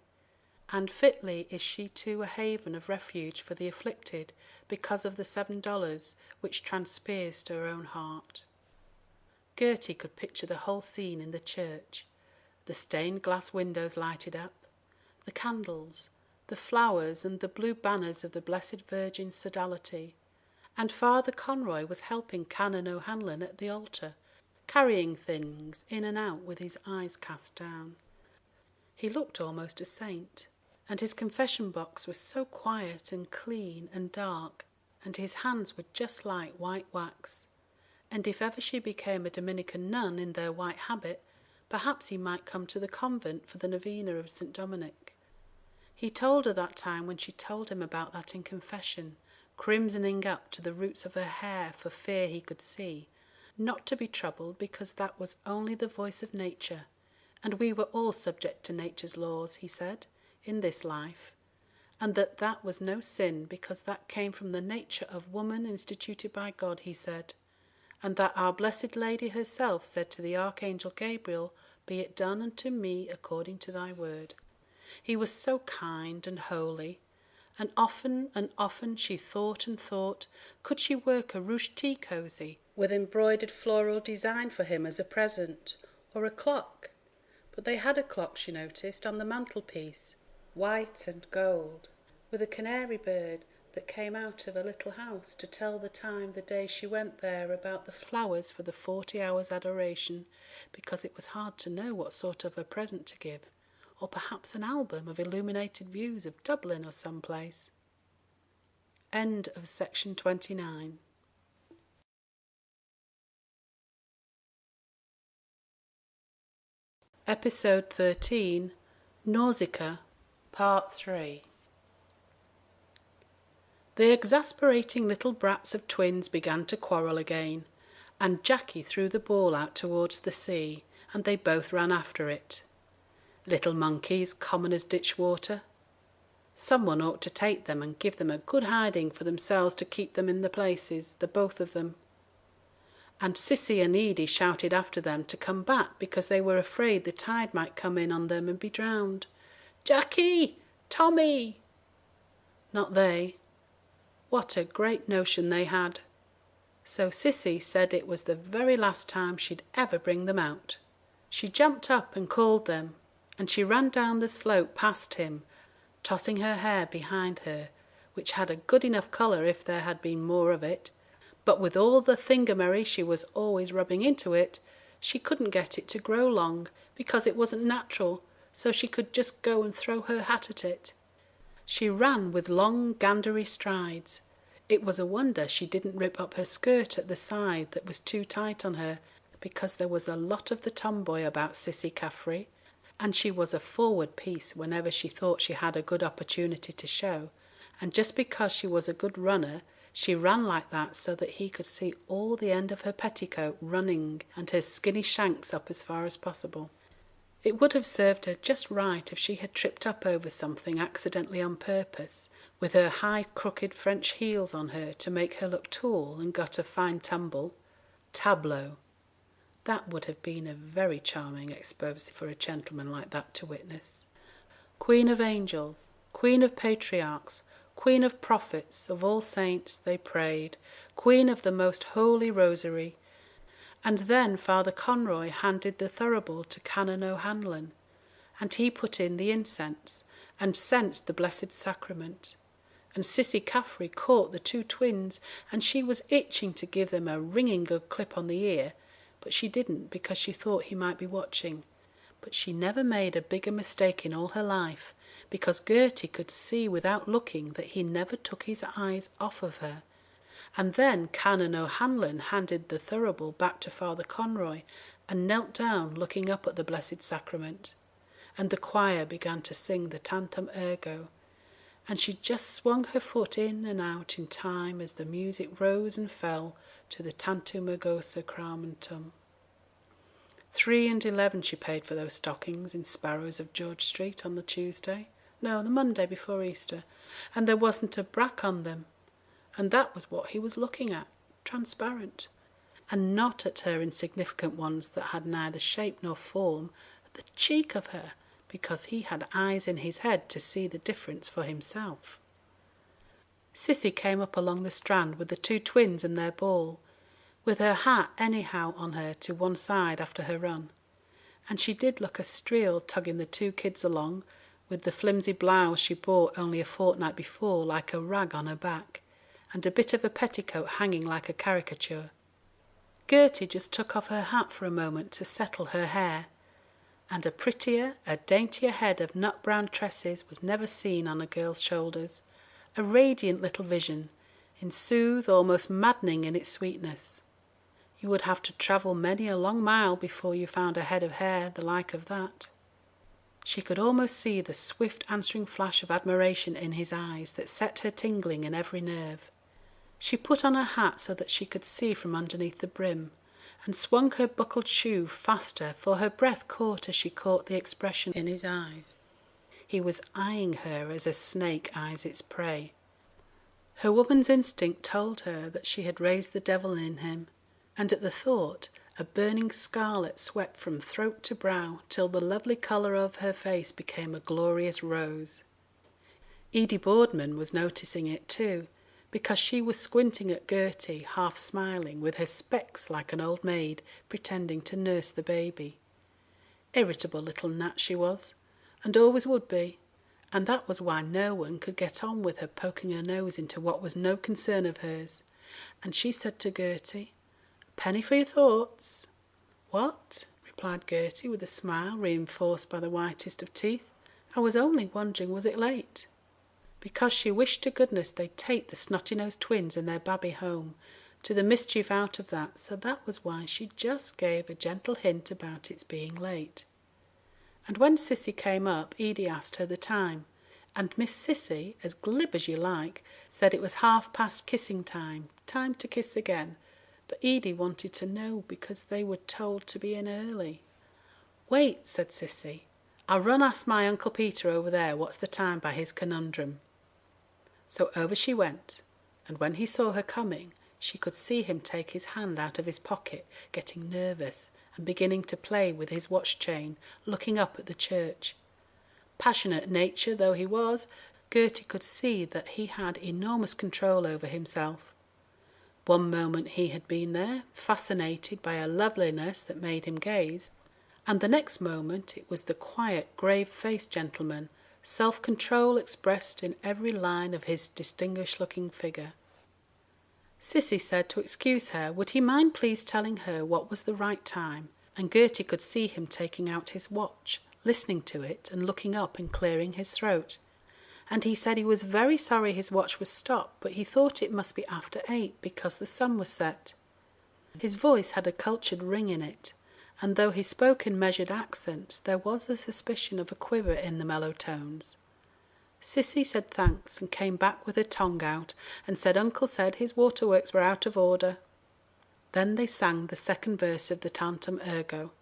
and fitly is she too a haven of refuge for the afflicted because of the $7 which transpierced her own heart. Gertie could picture the whole scene in the church, the stained glass windows lighted up, the candles, the flowers and the blue banners of the Blessed Virgin's sodality, and Father Conroy was helping Canon O'Hanlon at the altar, carrying things in and out with his eyes cast down. He looked almost a saint, and his confession box was so quiet and clean and dark, and his hands were just like white wax, and if ever she became a Dominican nun in their white habit, perhaps he might come to the convent for the novena of St. Dominic. He told her that time when she told him about that in confession, crimsoning up to the roots of her hair for fear he could see, not to be troubled because that was only the voice of nature, and we were all subject to nature's laws, he said, in this life, and that was no sin because that came from the nature of woman instituted by God, he said, and that our Blessed Lady herself said to the Archangel Gabriel, "Be it done unto me according to thy word." He was so kind and holy, and often she thought and thought, could she work a ruche tea cosy with embroidered floral design for him as a present, or a clock? But they had a clock, she noticed, on the mantelpiece, white and gold, with a canary bird that came out of a little house to tell the time the day she went there about the flowers for the 40 hours adoration, because it was hard to know what sort of a present to give, or perhaps an album of illuminated views of Dublin or some place. End of section 29. Episode 13, Nausicaa, Part 3. The exasperating little brats of twins began to quarrel again, and Jackie threw the ball out towards the sea, and they both ran after it. Little monkeys, common as ditch water. Someone ought to take them and give them a good hiding for themselves to keep them in the places, the both of them. And Cissy and Edie shouted after them to come back because they were afraid the tide might come in on them and be drowned. "Jackie! Tommy!" Not they. What a great notion they had. So Cissy said it was the very last time she'd ever bring them out. She jumped up and called them, and she ran down the slope past him, tossing her hair behind her, which had a good enough colour if there had been more of it, but with all the thingamery she was always rubbing into it, she couldn't get it to grow long, because it wasn't natural, so she could just go and throw her hat at it. She ran with long gandery strides. It was a wonder she didn't rip up her skirt at the side that was too tight on her, because there was a lot of the tomboy about Cissy Caffrey, and she was a forward piece whenever she thought she had a good opportunity to show, and just because she was a good runner, she ran like that so that he could see all the end of her petticoat running and her skinny shanks up as far as possible. It would have served her just right if she had tripped up over something accidentally on purpose, with her high crooked French heels on her to make her look tall and got a fine tumble. Tableau. That would have been a very charming exposé for a gentleman like that to witness. Queen of angels, queen of patriarchs, queen of prophets, of all saints, they prayed, queen of the most holy rosary. And then Father Conroy handed the thurible to Canon O'Hanlon, and he put in the incense, and censed the Blessed Sacrament. And Cissy Caffrey caught the two twins, and she was itching to give them a ringing good clip on the ear, but she didn't because she thought he might be watching. But she never made a bigger mistake in all her life, because Gertie could see without looking that he never took his eyes off of her. And then Canon O'Hanlon handed the thurible back to Father Conroy and knelt down looking up at the Blessed Sacrament, and the choir began to sing the Tantum Ergo, and she just swung her foot in and out in time as the music rose and fell to the Tantum Ergo Sacramentum. 3.11 she paid for those stockings in Sparrows of George Street on the Tuesday, no, the Monday before Easter, and there wasn't a brack on them. And that was what he was looking at, transparent, and not at her insignificant ones that had neither shape nor form, at the cheek of her, because he had eyes in his head to see the difference for himself. Cissy came up along the strand with the two twins and their ball, with her hat anyhow on her to one side after her run, and she did look a streel tugging the two kids along, with the flimsy blouse she bought only a fortnight before like a rag on her back, and a bit of a petticoat hanging like a caricature. Gertie just took off her hat for a moment to settle her hair, and a prettier, a daintier head of nut-brown tresses was never seen on a girl's shoulders, a radiant little vision, in sooth almost maddening in its sweetness. You would have to travel many a long mile before you found a head of hair the like of that. She could almost see the swift answering flash of admiration in his eyes that set her tingling in every nerve. She put on her hat so that she could see from underneath the brim, and swung her buckled shoe faster, for her breath caught as she caught the expression in his eyes. He was eyeing her as a snake eyes its prey. Her woman's instinct told her that she had raised the devil in him, and at the thought a burning scarlet swept from throat to brow till the lovely colour of her face became a glorious rose. Edie Boardman was noticing it too, because she was squinting at Gertie, half smiling, with her specs like an old maid, pretending to nurse the baby. Irritable little Nat she was, and always would be, and that was why no one could get on with her poking her nose into what was no concern of hers, and she said to Gertie, "A penny for your thoughts." "What?" replied Gertie, with a smile reinforced by the whitest of teeth. "I was only wondering, was it late?" Because she wished to goodness they'd take the snotty-nosed twins and their babby home, to the mischief out of that, so that was why she just gave a gentle hint about its being late. And when Cissy came up, Edie asked her the time, and Miss Cissy, as glib as you like, said it was 1/2 kissing time, time to kiss again, but Edie wanted to know because they were told to be in early. "Wait," said Cissy, "I'll run ask my Uncle Peter over there what's the time by his conundrum." So over she went, and when he saw her coming, she could see him take his hand out of his pocket, getting nervous, and beginning to play with his watch chain, looking up at the church. Passionate nature though he was, Gertie could see that he had enormous control over himself. One moment he had been there, fascinated by a loveliness that made him gaze, and the next moment it was the quiet, grave-faced gentleman, self-control expressed in every line of his distinguished-looking figure. Cissy said to excuse her, would he mind please telling her what was the right time, and Gertie could see him taking out his watch, listening to it, and looking up and clearing his throat. And he said he was very sorry his watch was stopped, but he thought it must be after 8 because the sun was set. His voice had a cultured ring in it, and though he spoke in measured accents, there was a suspicion of a quiver in the mellow tones. Cissy said thanks, and came back with her tongue out, and said uncle said his waterworks were out of order. Then they sang the second verse of the Tantum Ergo,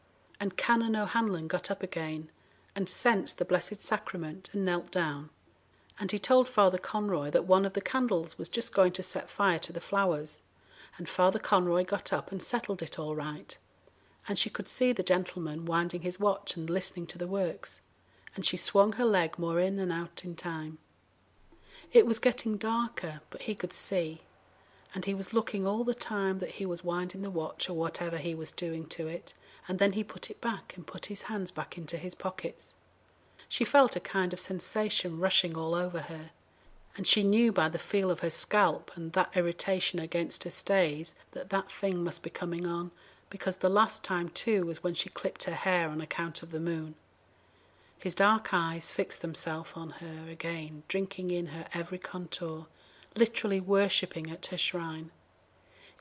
and Canon O'Hanlon got up again, and sensed the Blessed Sacrament, and knelt down. And he told Father Conroy that one of the candles was just going to set fire to the flowers, and Father Conroy got up and settled it all right, and she could see the gentleman winding his watch and listening to the works, and she swung her leg more in and out in time. It was getting darker, but he could see, and he was looking all the time that he was winding the watch or whatever he was doing to it, and then he put it back and put his hands back into his pockets. She felt a kind of sensation rushing all over her, and she knew by the feel of her scalp and that irritation against her stays that that thing must be coming on, because the last time too was when she clipped her hair on account of the moon. His dark eyes fixed themselves on her again, drinking in her every contour, literally worshipping at her shrine.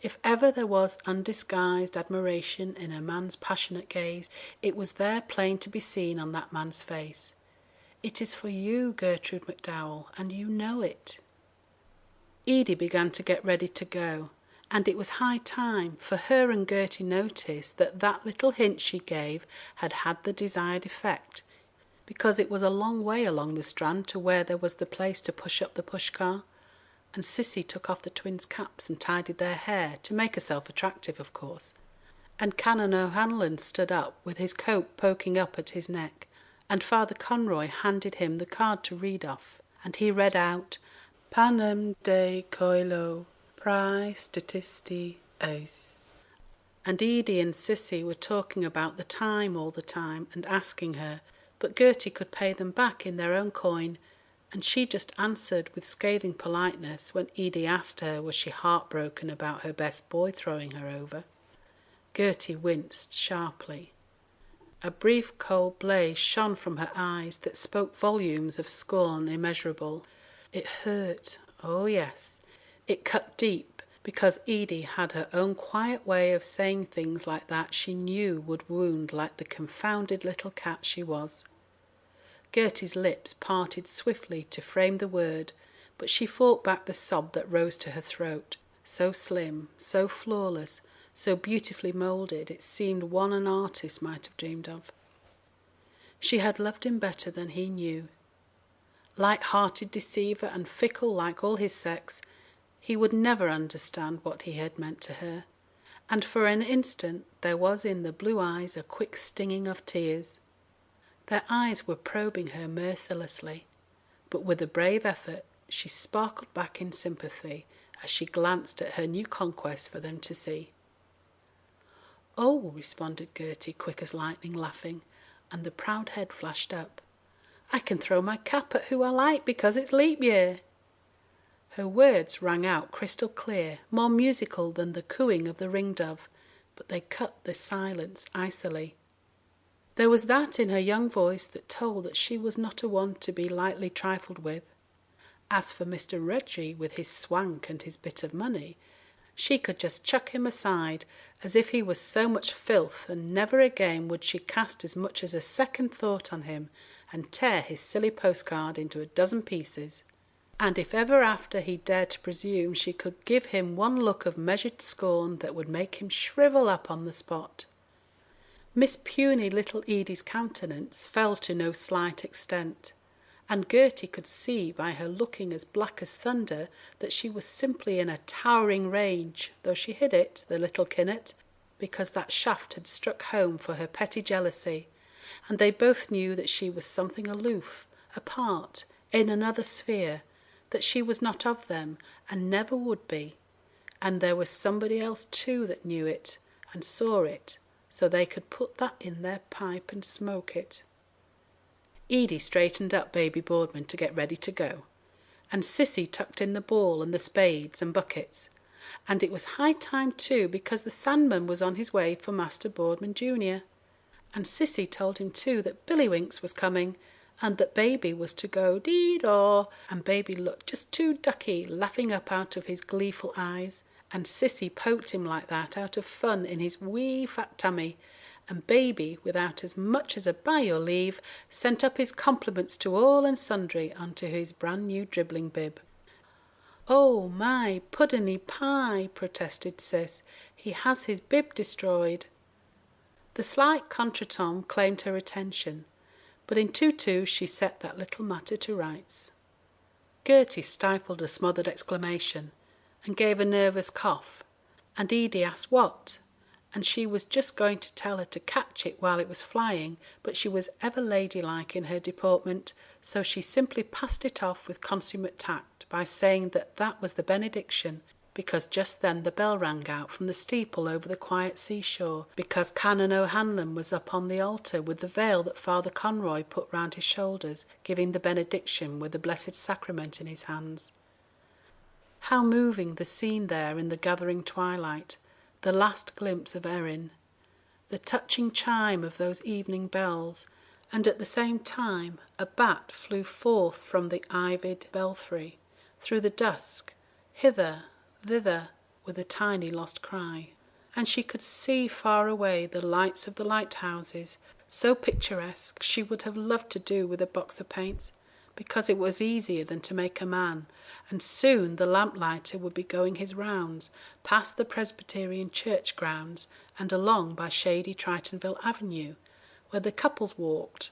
If ever there was undisguised admiration in a man's passionate gaze, it was there plain to be seen on that man's face. It is for you, Gertrude McDowell, and you know it. Edie began to get ready to go, and it was high time, for her and Gertie noticed that that little hint she gave had had the desired effect, because it was a long way along the Strand to where there was the place to push up the push-car, and Cissy took off the twins' caps and tidied their hair, to make herself attractive, of course, and Canon O'Hanlon stood up with his coat poking up at his neck, and Father Conroy handed him the card to read off, and he read out, Panem de coelo praestatisti eis. And Edie and Cissy were talking about the time all the time, and asking her, but Gertie could pay them back in their own coin, and she just answered with scathing politeness when Edie asked her was she heartbroken about her best boy throwing her over. Gertie winced sharply. A brief cold blaze shone from her eyes that spoke volumes of scorn immeasurable. It hurt, oh yes, it cut deep, because Edie had her own quiet way of saying things like that she knew would wound like the confounded little cat she was. Gertie's lips parted swiftly to frame the word, but she fought back the sob that rose to her throat, so slim, so flawless, so beautifully moulded, it seemed one an artist might have dreamed of. She had loved him better than he knew. Light-hearted deceiver and fickle like all his sex, he would never understand what he had meant to her, and for an instant there was in the blue eyes a quick stinging of tears. Their eyes were probing her mercilessly, but with a brave effort she sparkled back in sympathy as she glanced at her new conquest for them to see. "Oh," responded Gertie, quick as lightning, laughing, and the proud head flashed up. "I can throw my cap at who I like because it's leap year." Her words rang out crystal clear, more musical than the cooing of the ring-dove, but they cut the silence icily. There was that in her young voice that told that she was not a one to be lightly trifled with. As for Mr. Rudgy with his swank and his bit of money, she could just chuck him aside as if he was so much filth, and never again would she cast as much as a second thought on him and tear his silly postcard into a dozen pieces. And if ever after he dared to presume, she could give him one look of measured scorn that would make him shrivel up on the spot. Miss puny little Edie's countenance fell to no slight extent, and Gertie could see by her looking as black as thunder that she was simply in a towering rage, though she hid it, the little kinnet, because that shaft had struck home for her petty jealousy, and they both knew that she was something aloof, apart, in another sphere, that she was not of them, and never would be, and there was somebody else too that knew it, and saw it, so they could put that in their pipe and smoke it. Edie straightened up baby Boardman to get ready to go, and Cissy tucked in the ball and the spades and buckets, and it was high time too, because the Sandman was on his way for Master Boardman junior, and Cissy told him too that Billywinks was coming, and that baby was to go dee-daw, and baby looked just too ducky, laughing up out of his gleeful eyes, and Cissy poked him like that out of fun in his wee fat tummy, and baby, without as much as a by your leave, sent up his compliments to all and sundry unto his brand new dribbling bib. "Oh, my puddeny pie," protested Cis, "he has his bib destroyed." The slight contretemps claimed her attention, but in 2-2 she set that little matter to rights. Gertie stifled a smothered exclamation, and gave a nervous cough, and Edie asked what, and she was just going to tell her to catch it while it was flying, but she was ever ladylike in her deportment, so she simply passed it off with consummate tact by saying that that was the benediction, because just then the bell rang out from the steeple over the quiet seashore, because Canon O'Hanlon was up on the altar with the veil that Father Conroy put round his shoulders, giving the benediction with the Blessed Sacrament in his hands. How moving the scene there in the gathering twilight, the last glimpse of Erin, the touching chime of those evening bells, and at the same time a bat flew forth from the ivied belfry, through the dusk, hither, thither, with a tiny lost cry, and she could see far away the lights of the lighthouses, so picturesque she would have loved to do with a box of paints, because it was easier than to make a man, and soon the lamplighter would be going his rounds, past the Presbyterian church grounds, and along by shady Tritonville Avenue, where the couples walked,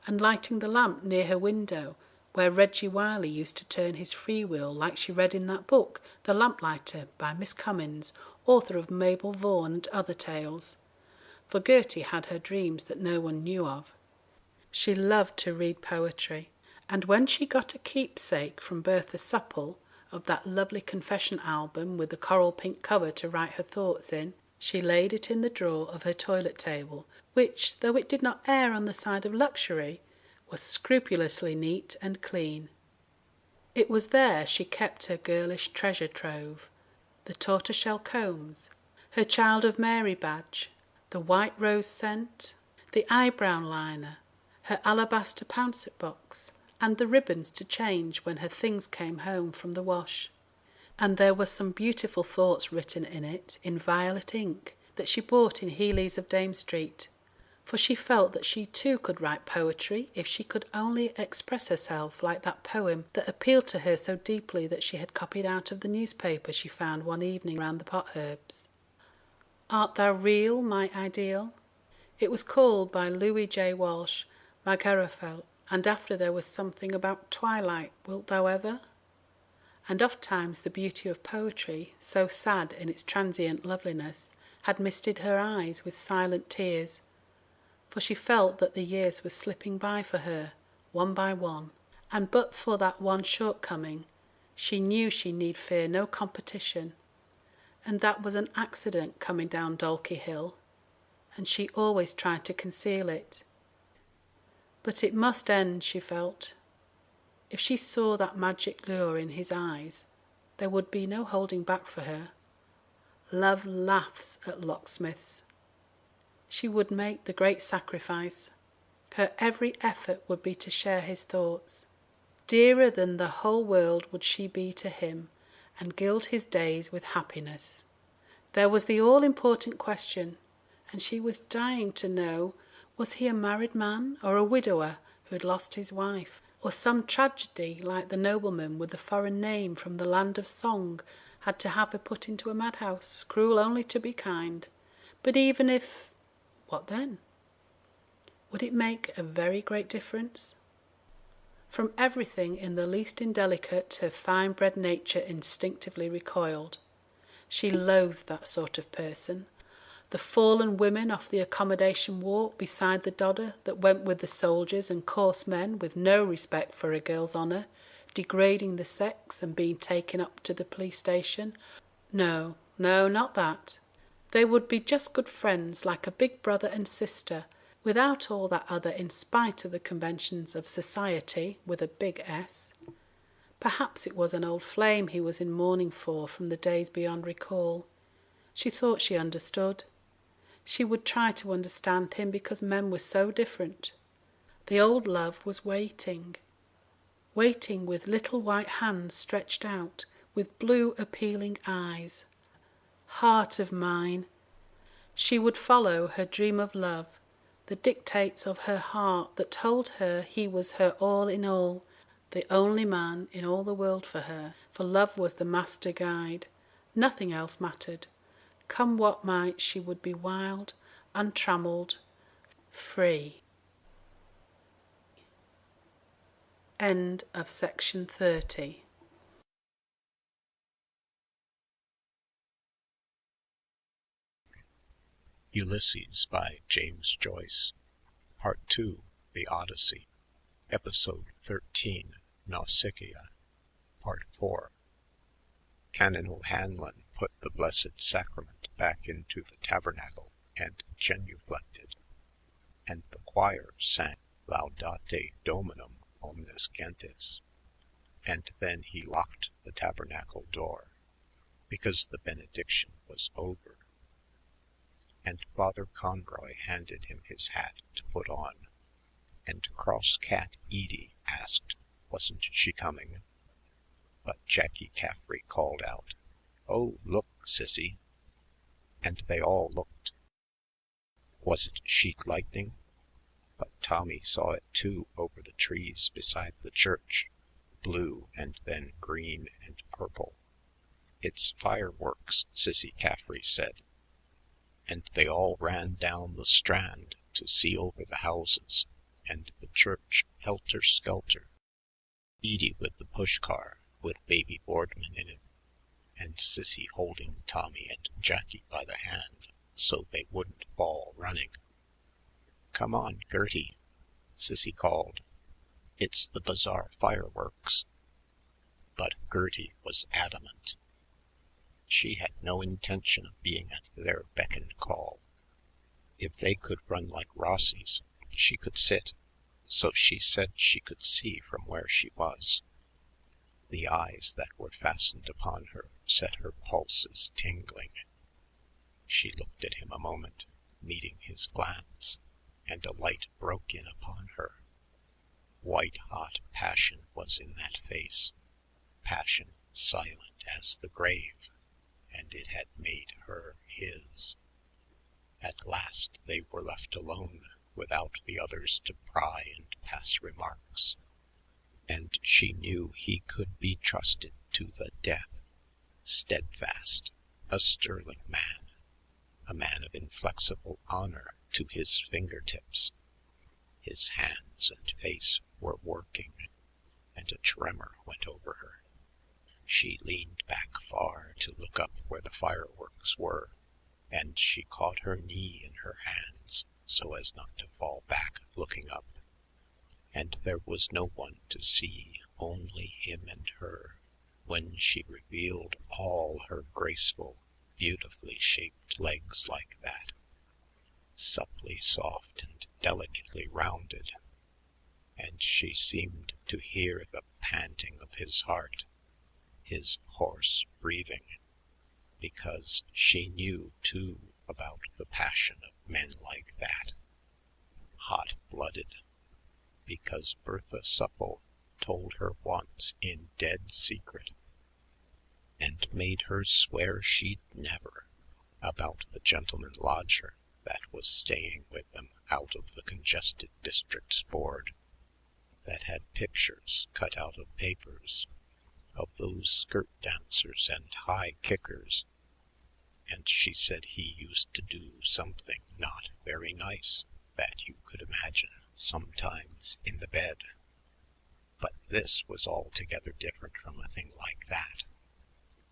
and lighting the lamp near her window, where Reggie Wiley used to turn his free-wheel like she read in that book, The Lamplighter, by Miss Cummins, author of Mabel Vaughan and other tales. For Gertie had her dreams that no one knew of. She loved to read poetry, and when she got a keepsake from Bertha Supple, of that lovely confession album with the coral pink cover to write her thoughts in, she laid it in the drawer of her toilet table, which, though it did not err on the side of luxury, was scrupulously neat and clean. It was there she kept her girlish treasure trove, the tortoiseshell combs, her Child of Mary badge, the white rose scent, the eyebrow liner, her alabaster pouncet box, and the ribbons to change when her things came home from the wash. And there were some beautiful thoughts written in it in violet ink that she bought in Healy's of Dame Street, for she felt that she too could write poetry if she could only express herself like that poem that appealed to her so deeply that she had copied out of the newspaper she found one evening round the pot-herbs. Art thou real, my ideal? It was called by Louis J. Walsh, Margarafelt, and after there was something about twilight, wilt thou ever? And oft-times the beauty of poetry, so sad in its transient loveliness, had misted her eyes with silent tears, for she felt that the years were slipping by for her, one by one, and but for that one shortcoming, she knew she need fear no competition, and that was an accident coming down Dalkey Hill, and she always tried to conceal it. But it must end, she felt. If she saw that magic lure in his eyes, there would be no holding back for her. Love laughs at locksmiths. She would make the great sacrifice. Her every effort would be to share his thoughts. Dearer than the whole world would she be to him, and gild his days with happiness. There was the all-important question, and she was dying to know, was he a married man or a widower who had lost his wife, or some tragedy like the nobleman with the foreign name from the land of song had to have her put into a madhouse, cruel only to be kind. But even if... what then? Would it make a very great difference? From everything in the least indelicate her fine-bred nature instinctively recoiled. She loathed that sort of person. The fallen women off the accommodation walk beside the Dodder that went with the soldiers and coarse men with no respect for a girl's honour, degrading the sex and being taken up to the police station. No, not that. They would be just good friends, like a big brother and sister, without all that other in spite of the conventions of society with a big S. Perhaps it was an old flame he was in mourning for from the days beyond recall. She thought she understood. She would try to understand him because men were so different. The old love was waiting with little white hands stretched out, with blue appealing eyes. Heart of mine! She would follow her dream of love, the dictates of her heart that told her he was her all in all, the only man in all the world for her, for love was the master guide. Nothing else mattered. Come what might, she would be wild, untrammelled, free. End of section 30. Ulysses by James Joyce. Part 2, The Odyssey. Episode 13, Nausicaa. Part 4. Canon O'Hanlon put the Blessed Sacrament back into the tabernacle and genuflected, and the choir sang Laudate Dominum omnes gentes, and then he locked the tabernacle door, because the benediction was over, and Father Conroy handed him his hat to put on, and cross cat Edie asked, wasn't she coming? But Jackie Caffrey called out, "Oh, look, sissy," and they all looked. Was it sheet lightning? But Tommy saw it too over the trees beside the church, blue and then green and purple. "It's fireworks," Sissy Caffrey said, and they all ran down the Strand to see over the houses and the church helter-skelter. Edie with the push-car with Baby Boardman in it, and Sissy holding Tommy and Jackie by the hand so they wouldn't fall running. "Come on, Gertie," Sissy called. "It's the bazaar fireworks." But Gertie was adamant. She had no intention of being at their beck and call. If they could run like Rossies, she could sit, so she said she could see from where she was. The eyes that were fastened upon her set her pulses tingling. She looked at him a moment, meeting his glance, and a light broke in upon her. White-hot passion was in that face, passion silent as the grave, and it had made her his. At last they were left alone, without the others to pry and pass remarks, and she knew he could be trusted to the death, steadfast, a sterling man, a man of inflexible honor to his fingertips. His hands and face were working, and a tremor went over her. She leaned back far to look up where the fireworks were, and she caught her knee in her hands so as not to fall back looking up. And there was no one to see, only him and her, when she revealed all her graceful, beautifully shaped legs like that, supply soft and delicately rounded, and she seemed to hear the panting of his heart, his hoarse breathing, because she knew too about the passion of men like that, hot-blooded, because Bertha Supple told her once in dead secret, and made her swear she'd never, about the gentleman lodger that was staying with them out of the congested district's board, that had pictures cut out of papers of those skirt dancers and high kickers, and she said he used to do something not very nice that you could imagine sometimes in the bed. But this was altogether different from a thing like that,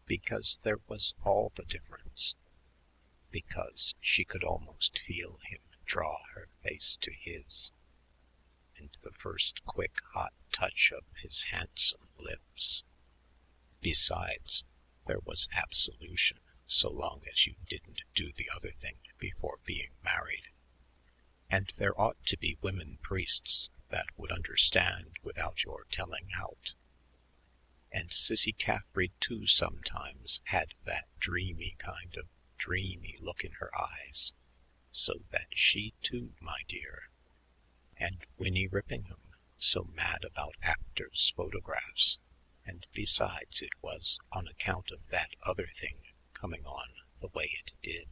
because there was all the difference, because she could almost feel him draw her face to his, and the first quick hot touch of his handsome lips. Besides, there was absolution so long as you didn't do the other thing before being married. And there ought to be women priests that would understand without your telling out. And Cissy Caffrey, too, sometimes had that dreamy look in her eyes, so that she, too, my dear, and Winnie Rippingham, so mad about actors' photographs, and besides it was on account of that other thing coming on the way it did.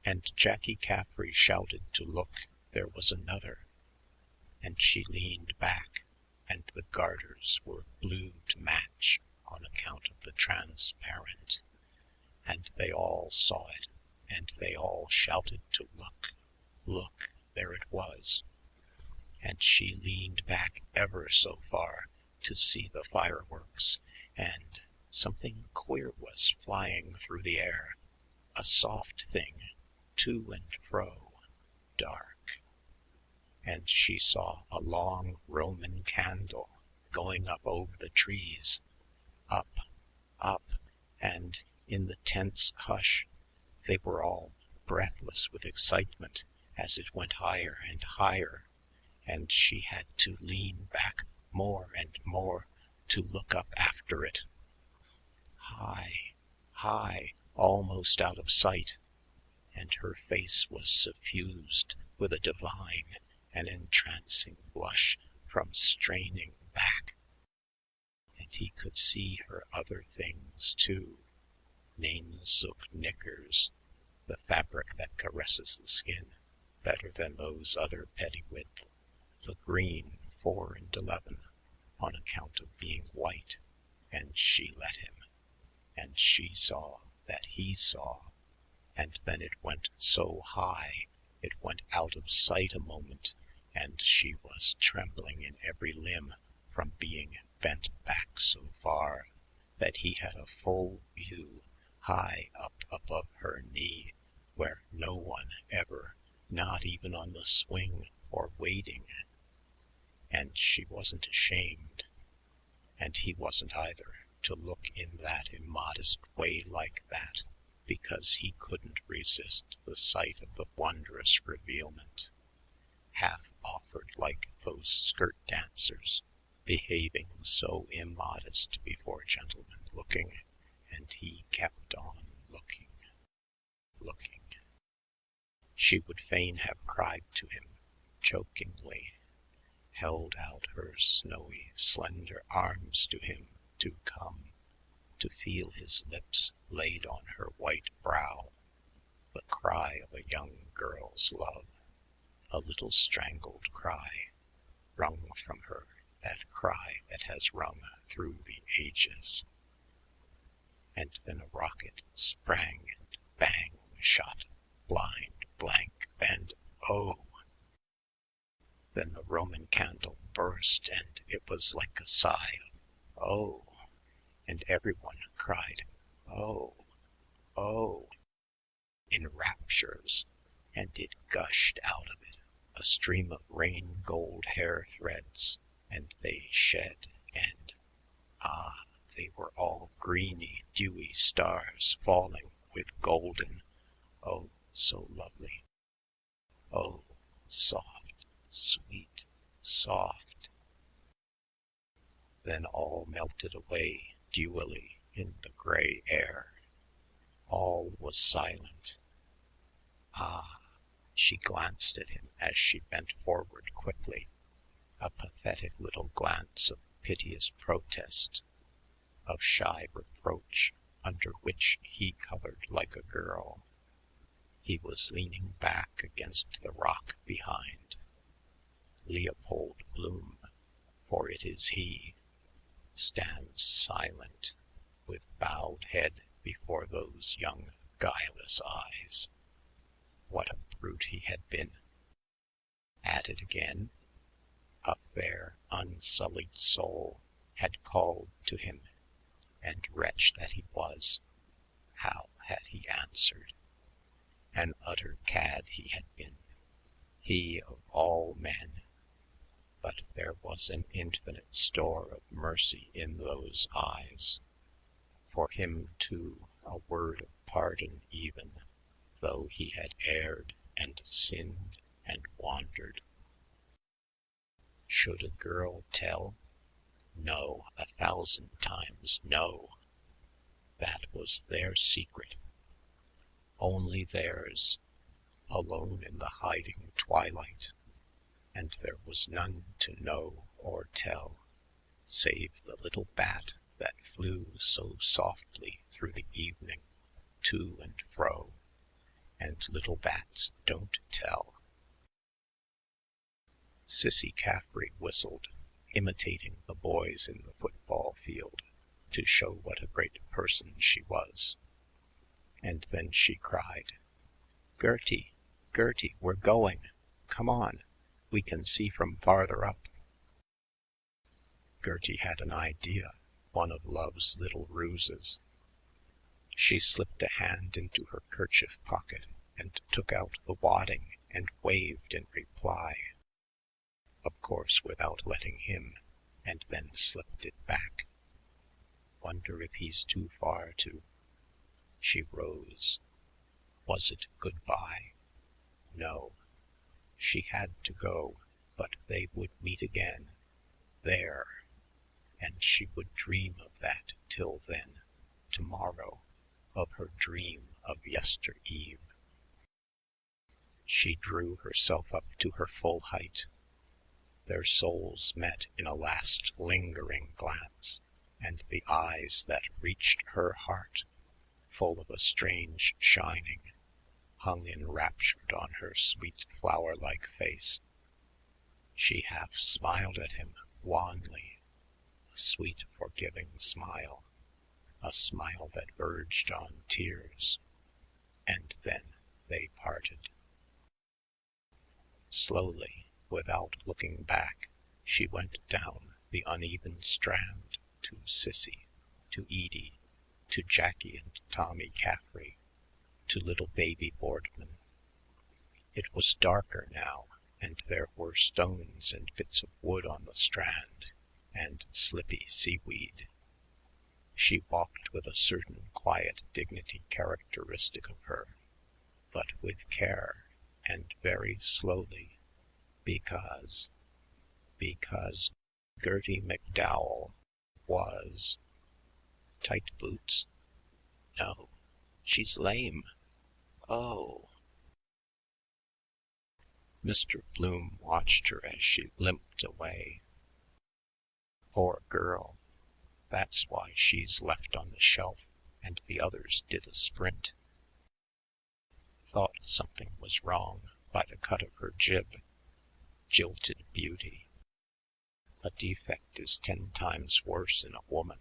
And Jackie Caffrey shouted to look, there was another, and she leaned back, and the garters were blue to match on account of the transparent, and they all saw it, and they all shouted to look, there it was. And she leaned back ever so far to see the fireworks, and something queer was flying through the air, a soft thing, to and fro, dark. And she saw a long Roman candle going up over the trees, up, and in the tense hush they were all breathless with excitement as it went higher and higher, and she had to lean back more and more to look up after it. High, almost out of sight, and her face was suffused with a divine and entrancing blush from straining back. And he could see her other things too, Nainsook knickers, the fabric that caresses the skin better than those other Pettywit, the green 4 and 11 on account of being white, and she let him, and she saw that he saw, and then it went so high it went out of sight a moment, and she was trembling in every limb from being bent back so far that he had a full view high up above her knee where no one ever, not even on the swing or waiting. And she wasn't ashamed, and he wasn't either, to look in that immodest way like that, because he couldn't resist the sight of the wondrous revealment, half offered like those skirt dancers, behaving so immodest before gentlemen looking, and he kept on looking. She would fain have cried to him, chokingly, held out her snowy, slender arms to him to come, to feel his lips laid on her white brow, the cry of a young girl's love. a little strangled cry, wrung from her, that cry that has rung through the ages. And then a rocket sprang and bang shot, blind, blank, and oh! Then the Roman candle burst, and it was like a sigh of oh! And everyone cried, oh, oh, in raptures, and it gushed out of it, a stream of rain gold hair threads, and they shed, and ah, they were all greeny, dewy stars falling with golden, oh, so lovely, oh, soft, sweet, soft. Then all melted away dewily in the gray air. All was silent. Ah, she glanced at him as she bent forward quickly, a pathetic little glance of piteous protest, of shy reproach, under which he colored like a girl. He was leaning back against the rock behind. Leopold Bloom, for it is he, stands silent, with bowed head before those young, guileless eyes. What a brute he had been! At it again? A fair, unsullied soul had called to him, and wretch that he was, how had he answered? An utter cad he had been, he of all men, but there was an infinite store of mercy in those eyes. For him, too, a word of pardon even, though he had erred and sinned and wandered. Should a girl tell? No, 1,000 times no. That was their secret, only theirs, alone in the hiding twilight, and there was none to know or tell, save the little bat that flew so softly through the evening, to and fro, and little bats don't tell. Cissy Caffrey whistled, imitating the boys in the football field, to show what a great person she was. And then she cried, "Gertie, Gertie, we're going. Come on. We can see from farther up." Gertie had an idea, one of Love's little ruses. She slipped a hand into her kerchief pocket and took out the wadding and waved in reply, of course without letting him, and then slipped it back. Wonder if he's too far to... She rose. Was it goodbye? No. She had to go, but they would meet again, there, and she would dream of that till then, tomorrow, of her dream of yester-eve. She drew herself up to her full height. Their souls met in a last lingering glance, and the eyes that reached her heart, full of a strange shining, hung enraptured on her sweet flower-like face. She half smiled at him wanly, a sweet forgiving smile, a smile that verged on tears, and then they parted. Slowly, without looking back, she went down the uneven strand to Cissy, to Edie, to Jackie and Tommy Caffrey, to little baby Boardman. It was darker now, and there were stones and bits of wood on the strand, and slippy seaweed. She walked with a certain quiet dignity characteristic of her, but with care and very slowly, because Gertie MacDowell was... Tight boots? No, she's lame. Oh. Mr. Bloom watched her as she limped away. Poor girl. That's why she's left on the shelf, and the others did a sprint. Thought something was wrong, by the cut of her jib, jilted beauty. A defect is 10 times worse in a woman,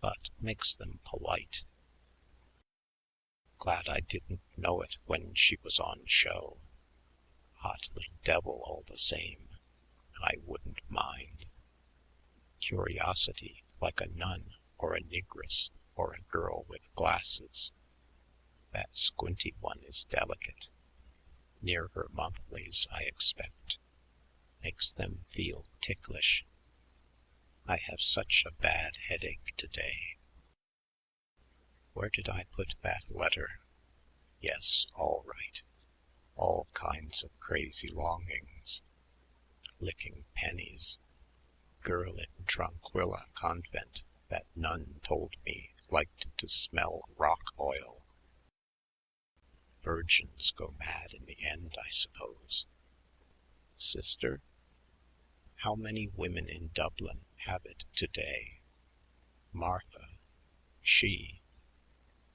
but makes them polite. Glad I didn't know it when she was on show. Hot little devil all the same. I wouldn't mind. Curiosity like a nun or a negress or a girl with glasses. That squinty one is delicate. Near her monthlies, I expect. Makes them feel ticklish. I have such a bad headache today. Where did I put that letter? Yes, all right. All kinds of crazy longings. Licking pennies. Girl in Tranquilla Convent that nun told me liked to smell rock oil. Virgins go mad in the end, I suppose. Sister? How many women in Dublin have it today? Martha. She.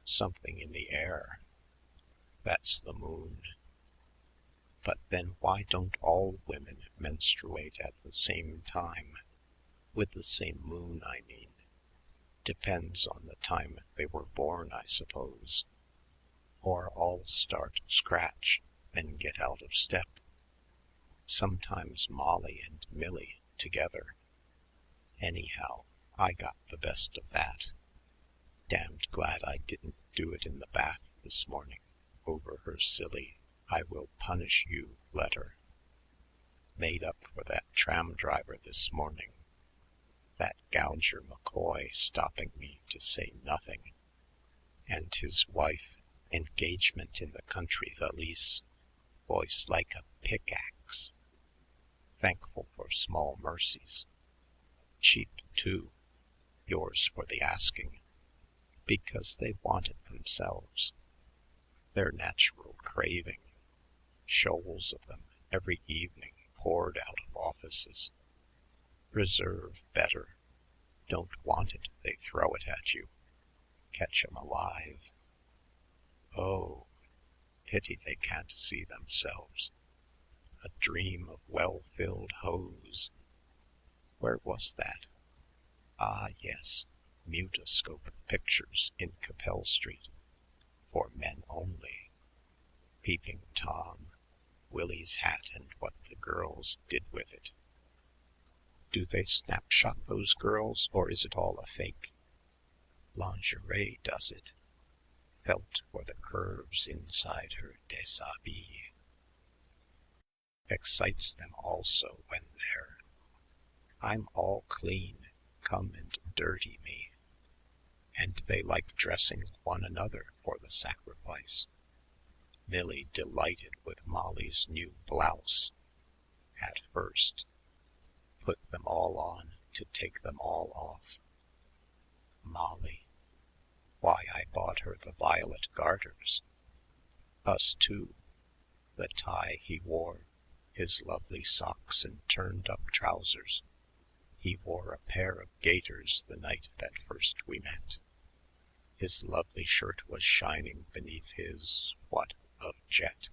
Something in the air. That's the moon. But then why don't all women menstruate at the same time? With the same moon, I mean. Depends on the time they were born, I suppose. Or all start scratch, then get out of step. Sometimes Molly and Millie together. Anyhow, I got the best of that. Damned glad I didn't do it in the bath this morning over her silly "I will punish you" letter. Made up for that tram driver this morning. That gouger McCoy stopping me to say nothing. And his wife, engagement in the country valise, voice like a pickaxe. Thankful for small mercies. Cheap, too. Yours for the asking. Because they want it themselves. Their natural craving. Shoals of them every evening poured out of offices. Reserve better. Don't want it, they throw it at you. Catch 'em alive. Oh, pity they can't see themselves. A dream of well-filled hose. Where was that? Ah, yes, Mutoscope pictures in Capel Street. For men only. Peeping Tom, Willie's hat and what the girls did with it. Do they snapshot those girls or is it all a fake? Lingerie does it. Felt for the curves inside her déshabillé. Excites them also when they're "I'm all clean, come and dirty me." And they like dressing one another for the sacrifice. Millie delighted with Molly's new blouse. At first. Put them all on to take them all off. Molly. Why, I bought her the violet garters. Us too. The tie he wore, his lovely socks and turned-up trousers. He wore a pair of gaiters the night that first we met. His lovely shirt was shining beneath his, what, of jet.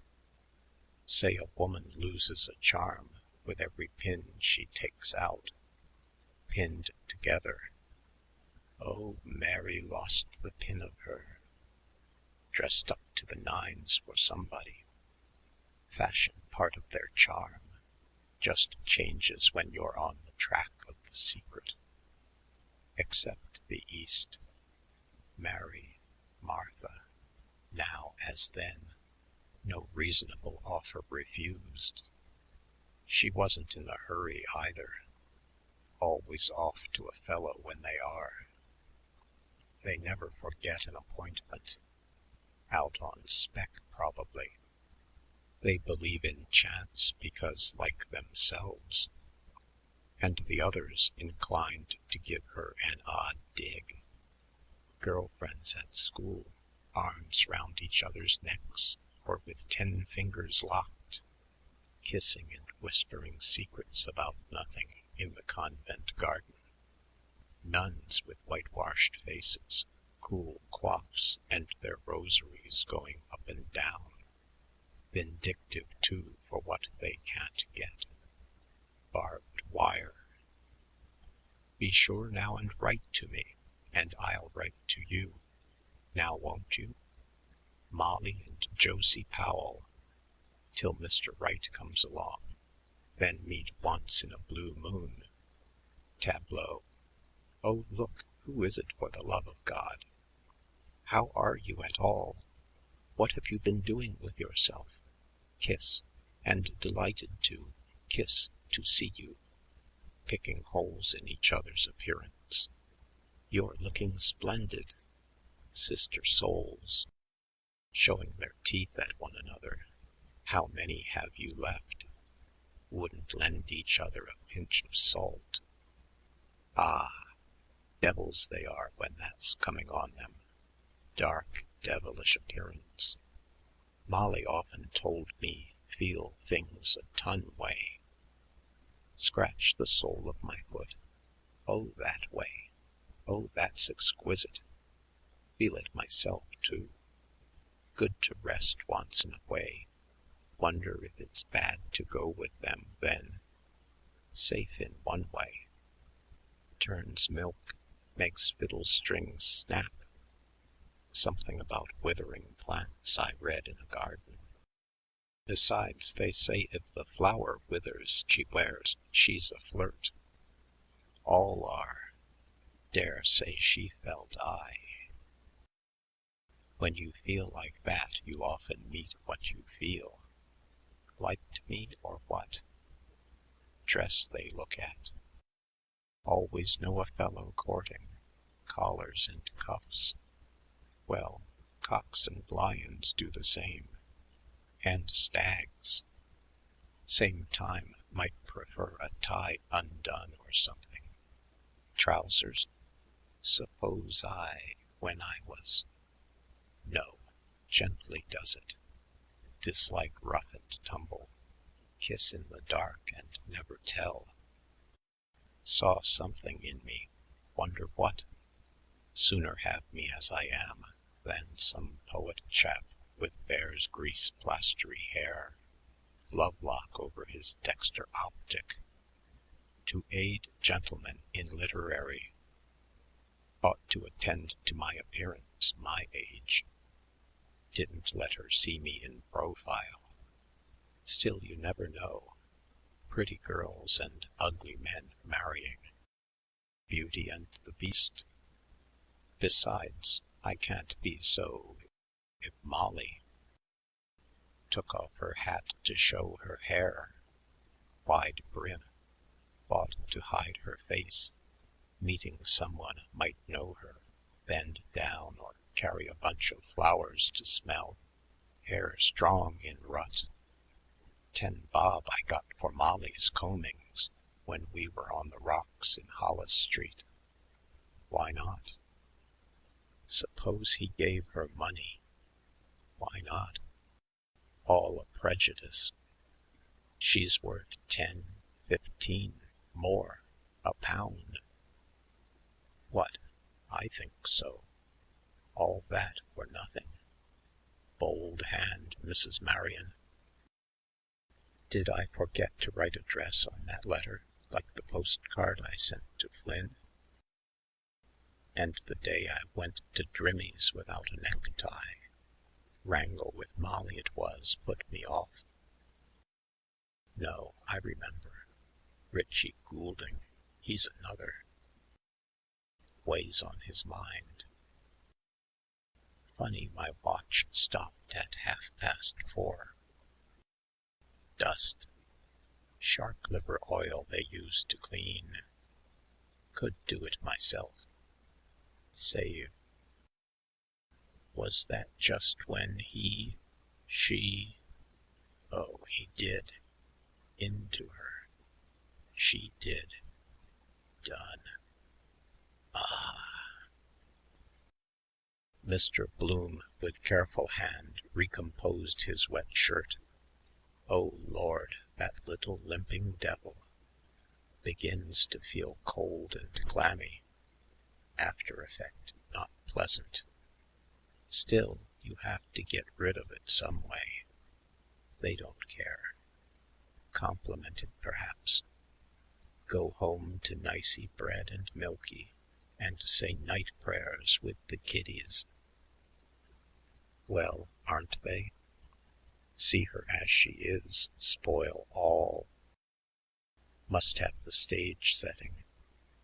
Say a woman loses a charm with every pin she takes out. Pinned together. Oh, Mary lost the pin of her. Dressed up to the nines for somebody. Fashion part of their charm. Just changes when you're on the track of the secret. Except the East. Mary, Martha, now as then. No reasonable offer refused. She wasn't in a hurry either. Always off to a fellow when they are. They never forget an appointment. Out on spec, probably. They believe in chance because like themselves. And the others inclined to give her an odd dig. Girlfriends at school, arms round each other's necks, or with 10 fingers locked, kissing and whispering secrets about nothing in the convent garden. Nuns with whitewashed faces, cool coifs, and their rosaries going up and down. vindictive, too, for what they can't get. Barbed wire. Be sure now and write to me, and I'll write to you. Now won't you? Molly and Josie Powell, till Mr. Wright comes along, then meet once in a blue moon. Tableau. Oh, look, who is it, for the love of God? How are you at all? What have you been doing with yourself? Kiss, and delighted to kiss to see you, picking holes in each other's appearance. You're looking splendid. Sister souls, showing their teeth at one another. How many have you left? Wouldn't lend each other a pinch of salt. Ah, devils they are when that's coming on them. Dark, devilish appearance. Molly often told me feel things a ton way. Scratch the sole of my foot. Oh, that way. Oh, that's exquisite. Feel it myself, too. Good to rest once in a way. Wonder if it's bad to go with them then. Safe in one way. Turns milk, makes fiddle strings snap. Something about withering plants I read in a garden. Besides, they say if the flower withers she wears, she's a flirt. All are. Dare say she felt I. When you feel like that, you often meet what you feel. Like to meet or what? Dress they look at. Always know a fellow courting. Collars and cuffs. Well, cocks and lions do the same. And stags. Same time might prefer a tie undone or something. Trousers? Suppose when I was... No, gently does it. Dislike rough and tumble. Kiss in the dark and never tell. Saw something in me. Wonder what? Sooner have me as I am than some poet chap with bear's grease plastery hair, lovelock over his dexter optic. To aid gentlemen in literary ought to attend to my appearance, my age. Didn't let her see me in profile. Still, you never know. Pretty girls and ugly men marrying. Beauty and the Beast. Besides, I can't be so if Molly took off her hat to show her hair, wide brim, bought to hide her face, meeting someone might know her, bend down or carry a bunch of flowers to smell, hair strong in rut. 10 bob I got for Molly's combings when we were on the rocks in Hollis Street. Why not? Suppose he gave her money. Why not? All a prejudice. She's worth 10, 15, more, a pound. What? I think so. All that for nothing. Bold hand, Mrs. Marion. Did I forget to write address on that letter, like the postcard I sent to Flynn? And the day I went to Drimmy's without a necktie, wrangle with Molly it was, put me off. No, I remember. Richie Goulding, he's another. Weighs on his mind. Funny my watch stopped at 4:30. Dust. Shark liver oil they use to clean. Could do it myself. Save. Was that just when she... Oh, he did. Into her. She did. Done. Ah. Mr. Bloom, with careful hand, recomposed his wet shirt. Oh, Lord, that little limping devil begins to feel cold and clammy. After effect, not pleasant. Still, you have to get rid of it some way. They don't care. Complimented, perhaps. Go home to nicey bread and milky and say night prayers with the kiddies. Well, aren't they? See her as she is, spoil all. Must have the stage setting,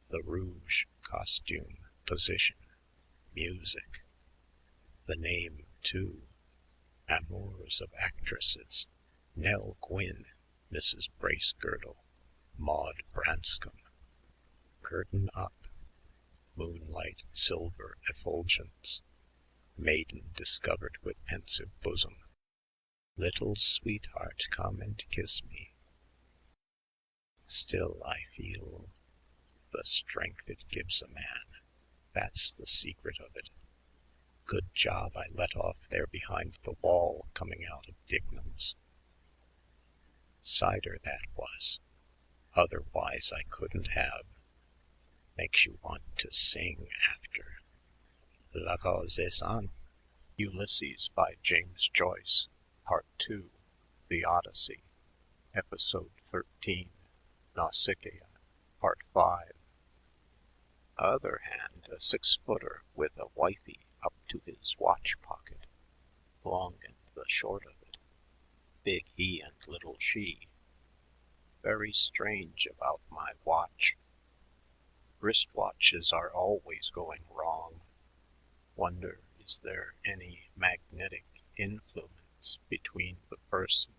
the rouge, costume, position, music. The name, too. Amours of actresses. Nell Gwynn, Mrs. Bracegirdle, Maud Branscombe. Curtain up. Moonlight, silver effulgence. Maiden discovered with pensive bosom. Little sweetheart, come and kiss me. Still I feel the strength it gives a man. That's the secret of it. Good job I let off there behind the wall coming out of Dignam's. Cider that was. Otherwise I couldn't have. Makes you want to sing after. La cause est san. Ulysses by James Joyce. Part 2. The Odyssey. Episode 13. Nausicaa. Part 5. Other hand, a 6-footer with a wifey up to his watch pocket. Long and the short of it. Big he and little she. Very strange about my watch. Wristwatches are always going wrong. Wonder, is there any magnetic influence between the person?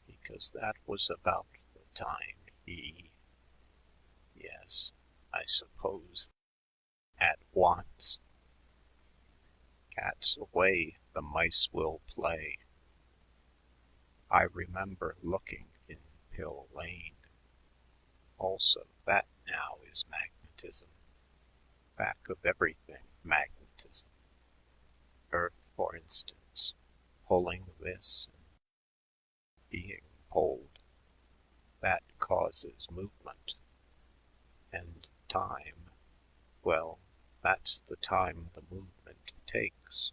Because that was about the time he... Yes, I suppose. At once. Cats away, the mice will play. I remember looking in Pill Lane. Also, that now is magnetism. Back of everything, magnetism. Earth, for instance, pulling this and being pulled. That causes movement. And time, well, that's the time the movement takes.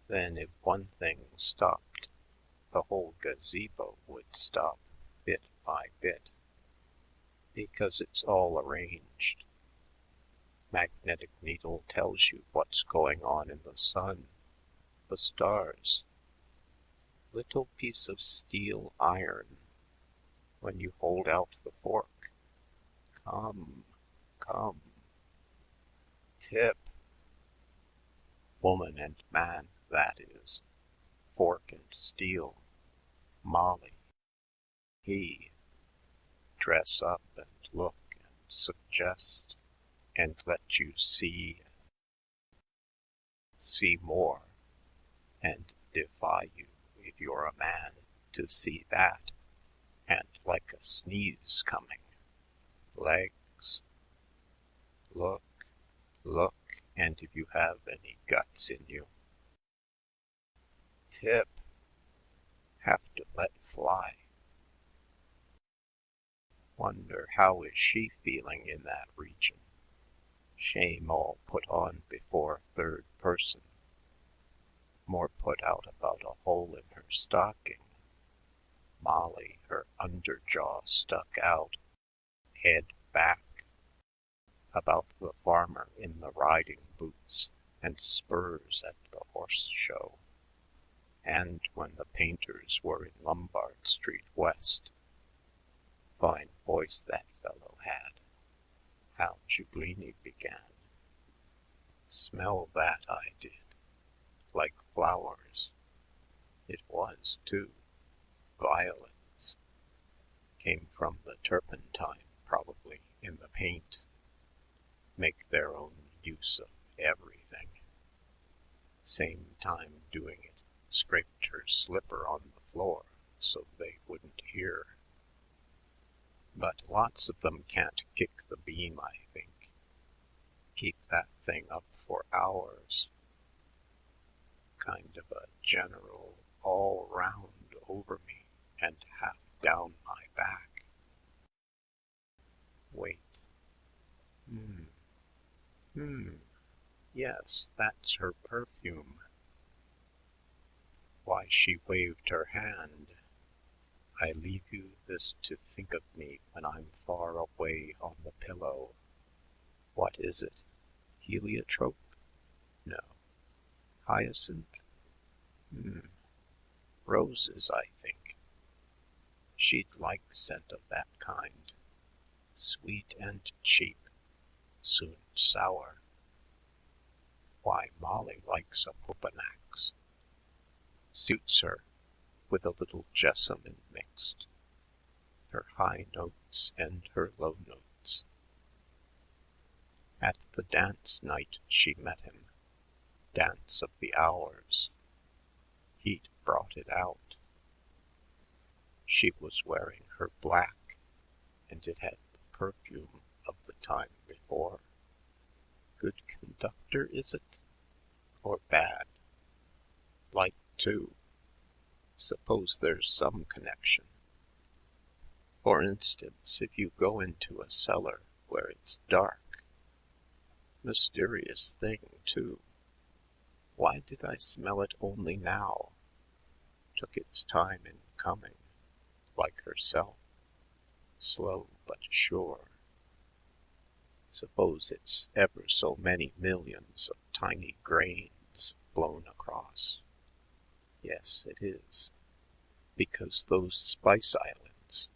Then if one thing stopped, the whole gazebo would stop bit by bit. Because it's all arranged. Magnetic needle tells you what's going on in the sun, the stars. Little piece of steel iron. When you hold out the fork. Come, come. Tip. Woman and man, that is. Fork and steel. Molly. He. Dress up and look and suggest and let you see more and defy you if you're a man to see that and like a sneeze coming. Legs. Look, look, and if you have any guts in you. Tip. Have to let fly. Wonder how is she feeling in that region? Shame all put on before third person. More put out about a hole in her stocking. Molly, her underjaw stuck out, head back. About the farmer in the riding boots and spurs at the horse show. And when the painters were in Lombard Street West. Fine voice that fellow had. How Giuglini began. Smell that I did. Like flowers. It was, too. Violets. Came from the turpentine, probably, in the paint. Make their own use of everything. Same time doing it, scraped her slipper on the floor so they wouldn't hear. But lots of them can't kick the beam, I think. Keep that thing up for hours. Kind of a general all round over me and half down my back. Wait. Yes, that's her perfume. Why, she waved her hand. I leave you this to think of me when I'm far away on the pillow. What is it? Heliotrope? No. Hyacinth? Roses, I think. She'd like scent of that kind. Sweet and cheap, soon sour. Why, Molly likes a Popanax. Suits her, with a little jessamine mixed. Her high notes and her low notes. At the dance night she met him. Dance of the hours. He'd brought it out. She was wearing her black, and it had the perfume of the time before. Good conductor, is it? Or bad? Light, too. Suppose there's some connection. For instance, if you go into a cellar where it's dark. Mysterious thing, too. Why did I smell it only now? Took its time in coming, like herself. Slow but sure. Suppose it's ever so many millions of tiny grains blown across. Yes, it is. Because those Spice Islands,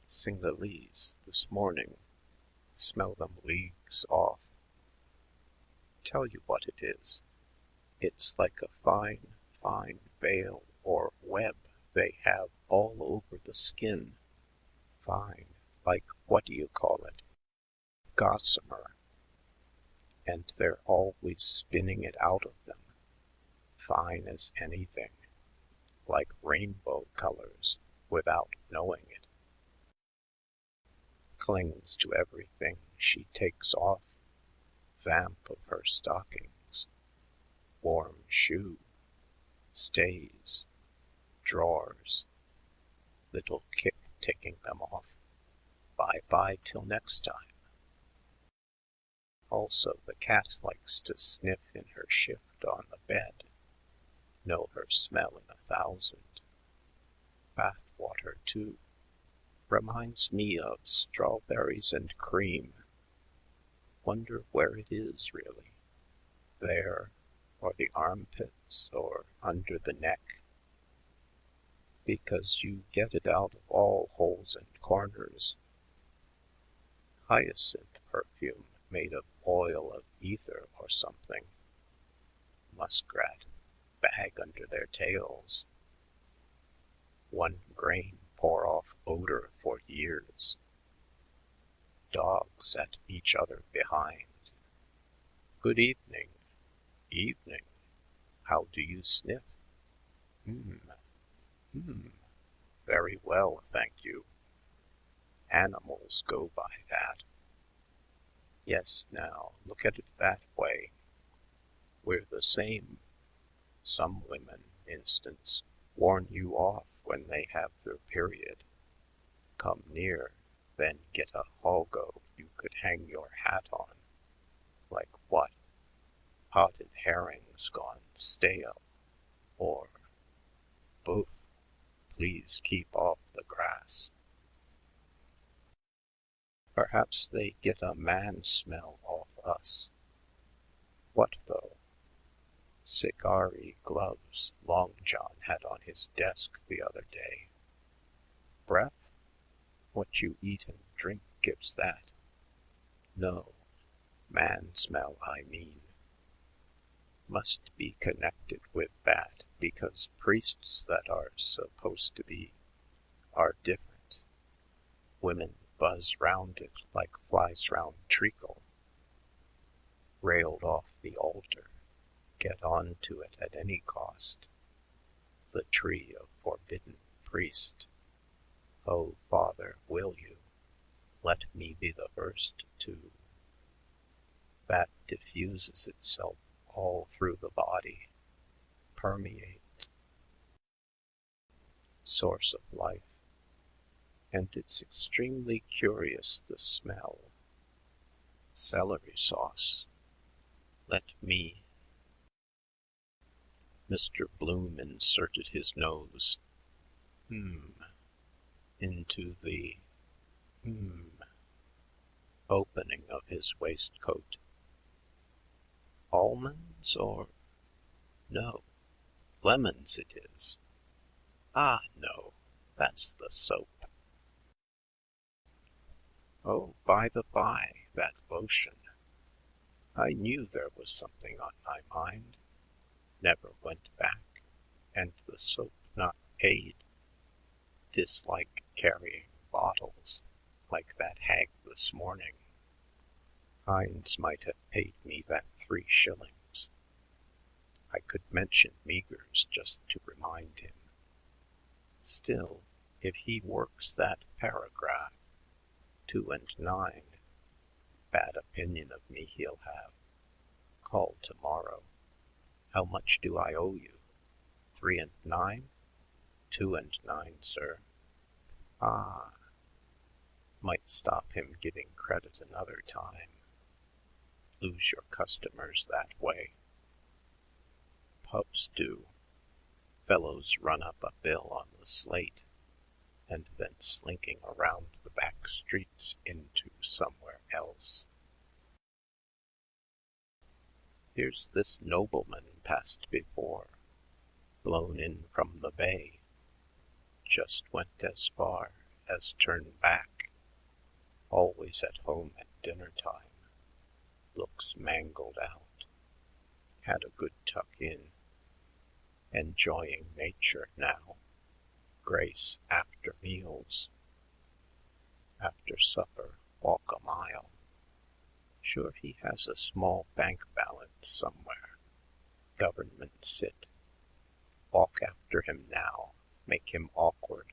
Singhalese this morning, smell them leagues off. Tell you what it is. It's like a fine, fine veil or web they have all over the skin. Fine, like what do you call it? Gossamer. And they're always spinning it out of them. Fine as anything. Like rainbow colors, without knowing it. Clings to everything she takes off. Vamp of her stockings. Warm shoe. Stays. Drawers. Little kick taking them off. Bye-bye till next time. Also, the cat likes to sniff in her shift on the bed. Know her smell in 1,000. Bath water, too. Reminds me of strawberries and cream. Wonder where it is, really. There, or the armpits, or under the neck. Because you get it out of all holes and corners. Hyacinth perfume made of oil of ether or something. Muskrat, bag under their tails. One grain pour off odor for years. Dogs at each other behind. Good evening. Evening. How do you sniff? Very well, thank you. Animals go by that. Yes, now, look at it that way. We're the same. Some women, instance, warn you off when they have their period. Come near, then get a hogo you could hang your hat on. Like what? Potted herrings gone stale. Or, boof, please keep off the grass. Perhaps they get a man smell off us. What though? Cigar-y gloves Long John had on his desk the other day. Breath? What you eat and drink gives that. No, man smell, I mean. Must be connected with that because priests that are supposed to be are different. Women buzz round it like flies round treacle. Railed off the altar, get on to it at any cost. The tree of forbidden priest. Oh, Father, will you let me be the first to... That diffuses itself all through the body, permeates, source of life, and it's extremely curious, the smell. Celery sauce. Let me. Mr. Bloom inserted his nose, into the, opening of his waistcoat. Almonds or no, lemons it is. Ah, no, that's the soap. Oh, by the by, that lotion. I knew there was something on my mind. Never went back, and the soap not paid. Dislike carrying bottles, like that hag this morning. Hines might have paid me that 3 shillings. I could mention Meagher's just to remind him. Still, if he works that paragraph, 2 and 9, bad opinion of me he'll have. Call tomorrow. How much do I owe you? 3 and 9? 2 and 9, sir. Ah, might stop him giving credit another time. Lose your customers that way. Pubs do. Fellows run up a bill on the slate and then slinking around the back streets into somewhere else. Here's this nobleman passed before, blown in from the bay. Just went as far as turn back. Always at home at dinner time. Looks mangled out. Had a good tuck in. Enjoying nature now. Grace after meals. After supper, walk a mile. Sure he has a small bank balance somewhere. Government sit. Walk after him now. Make him awkward,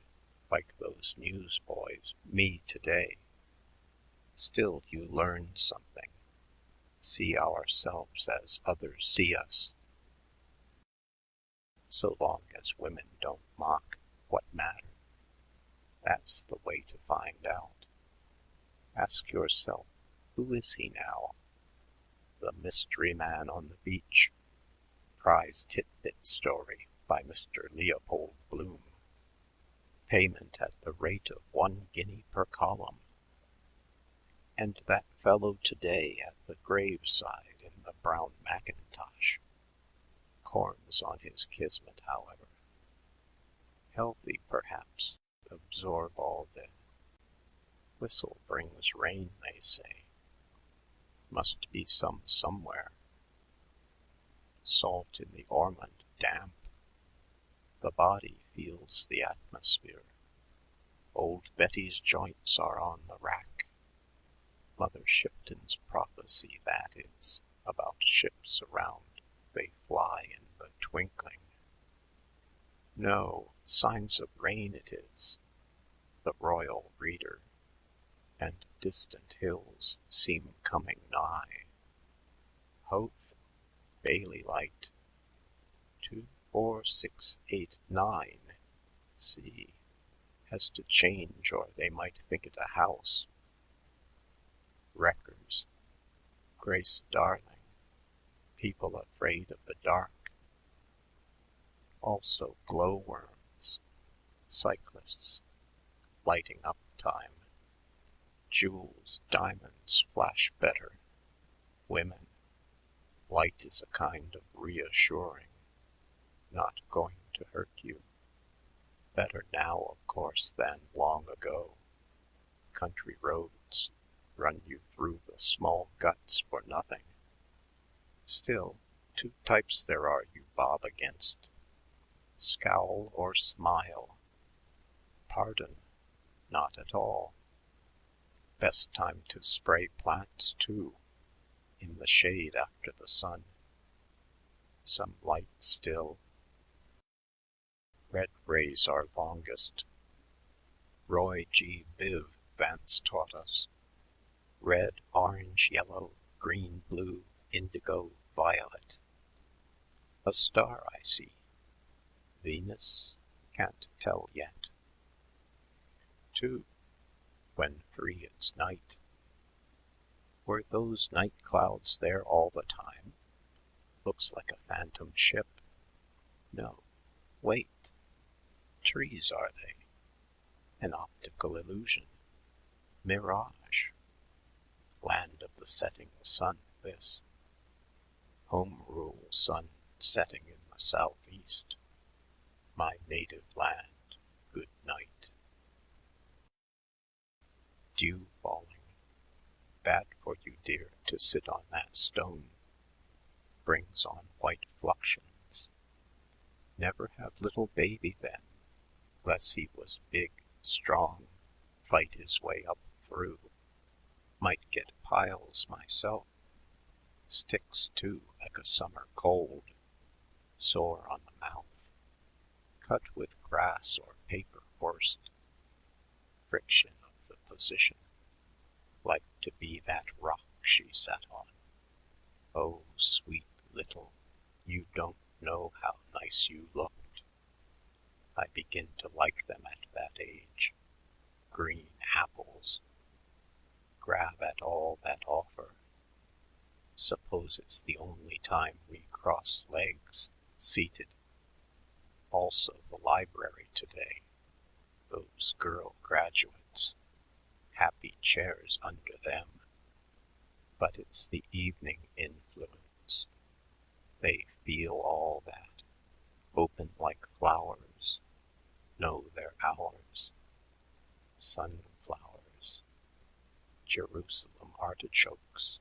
like those newsboys, me today. Still, you learn something. See ourselves as others see us. So long as women don't mock, what matter? That's the way to find out. Ask yourself, who is he now? The mystery man on the beach. Prize Titbit story by Mr. Leopold Bloom. Payment at the rate of 1 guinea per column. And that fellow today at the graveside in the brown mackintosh. Corns on his kismet, however. Healthy, perhaps, absorb all the whistle brings rain, they say. Must be some somewhere. Salt in the Ormond damp. The body feels the atmosphere. Old Betty's joints are on the rack. Mother Shipton's prophecy, that is, about ships around, they fly in the twinkling. No, signs of rain it is. The royal reader, and distant hills seem coming nigh. Hove, Bailey light. 2, 4, 6, 8, 9. See, has to change or they might think it a house. Wreckers. Grace Darling. People afraid of the dark. Also glowworms. Cyclists. Lighting up time. Jewels, diamonds flash better. Women. Light is a kind of reassuring. Not going to hurt you. Better now, of course, than long ago. Country roads run you through the small guts for nothing. Still, 2 types there are you bob against. Scowl or smile. Pardon, not at all. Best time to spray plants, too, in the shade after the sun. Some light still. Red rays are longest. Roy G. Biv Vance taught us. Red, orange, yellow, green, blue, indigo, violet. A star I see. Venus? Can't tell yet. 2. When 3 it's night. Were those night clouds there all the time? Looks like a phantom ship. No, wait. Trees, are they? An optical illusion. Mirage. Land of the setting sun, this. Home rule sun setting in the southeast. My native land, good night. Dew falling. Bad for you, dear, to sit on that stone. Brings on white fluxions. Never have little baby then, less he was big, strong, fight his way up through. Might get piles myself. Sticks too, like a summer cold. Sore on the mouth. Cut with grass or paper worst. Friction of the position. Like to be that rock she sat on. Oh, sweet little, you don't know how nice you looked. I begin to like them at that age. Green apples. Grab at all that offer. Suppose it's the only time we cross legs, seated. Also the library today. Those girl graduates. Happy chairs under them. But it's the evening influence. They feel all that. Open like flowers. Know they're ours. Sunflowers. Jerusalem artichokes.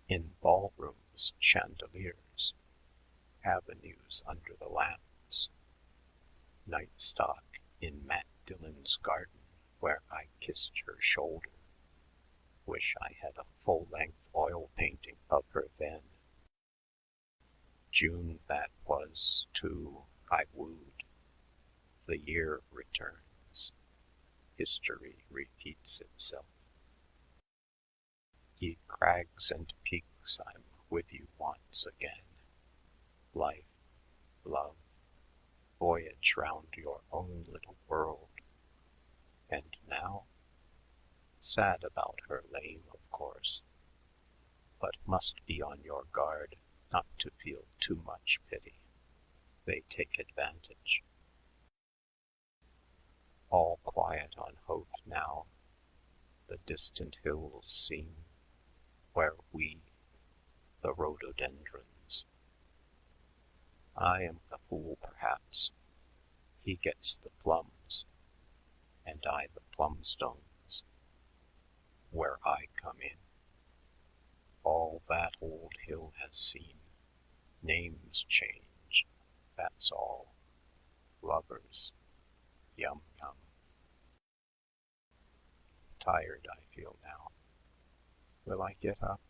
In ballrooms, chandeliers. Avenues under the lamps. Night stock in Matt Dillon's garden where I kissed her shoulder. Wish I had a full-length oil painting of her then. June that was, too, I wooed. The year returns. History repeats itself. Ye crags and peaks, I'm with you once again. Life, love, voyage round your own little world. And now? Sad about her lame, of course, but must be on your guard not to feel too much pity. They take advantage. All quiet on Hope now, the distant hills seen, where we, the rhododendrons. I am the fool, perhaps. He gets the plums, and I the plumstones. Where I come in. All that old hill has seen. Names change, that's all. Lovers, yum yum. Tired I feel now. Will I get up?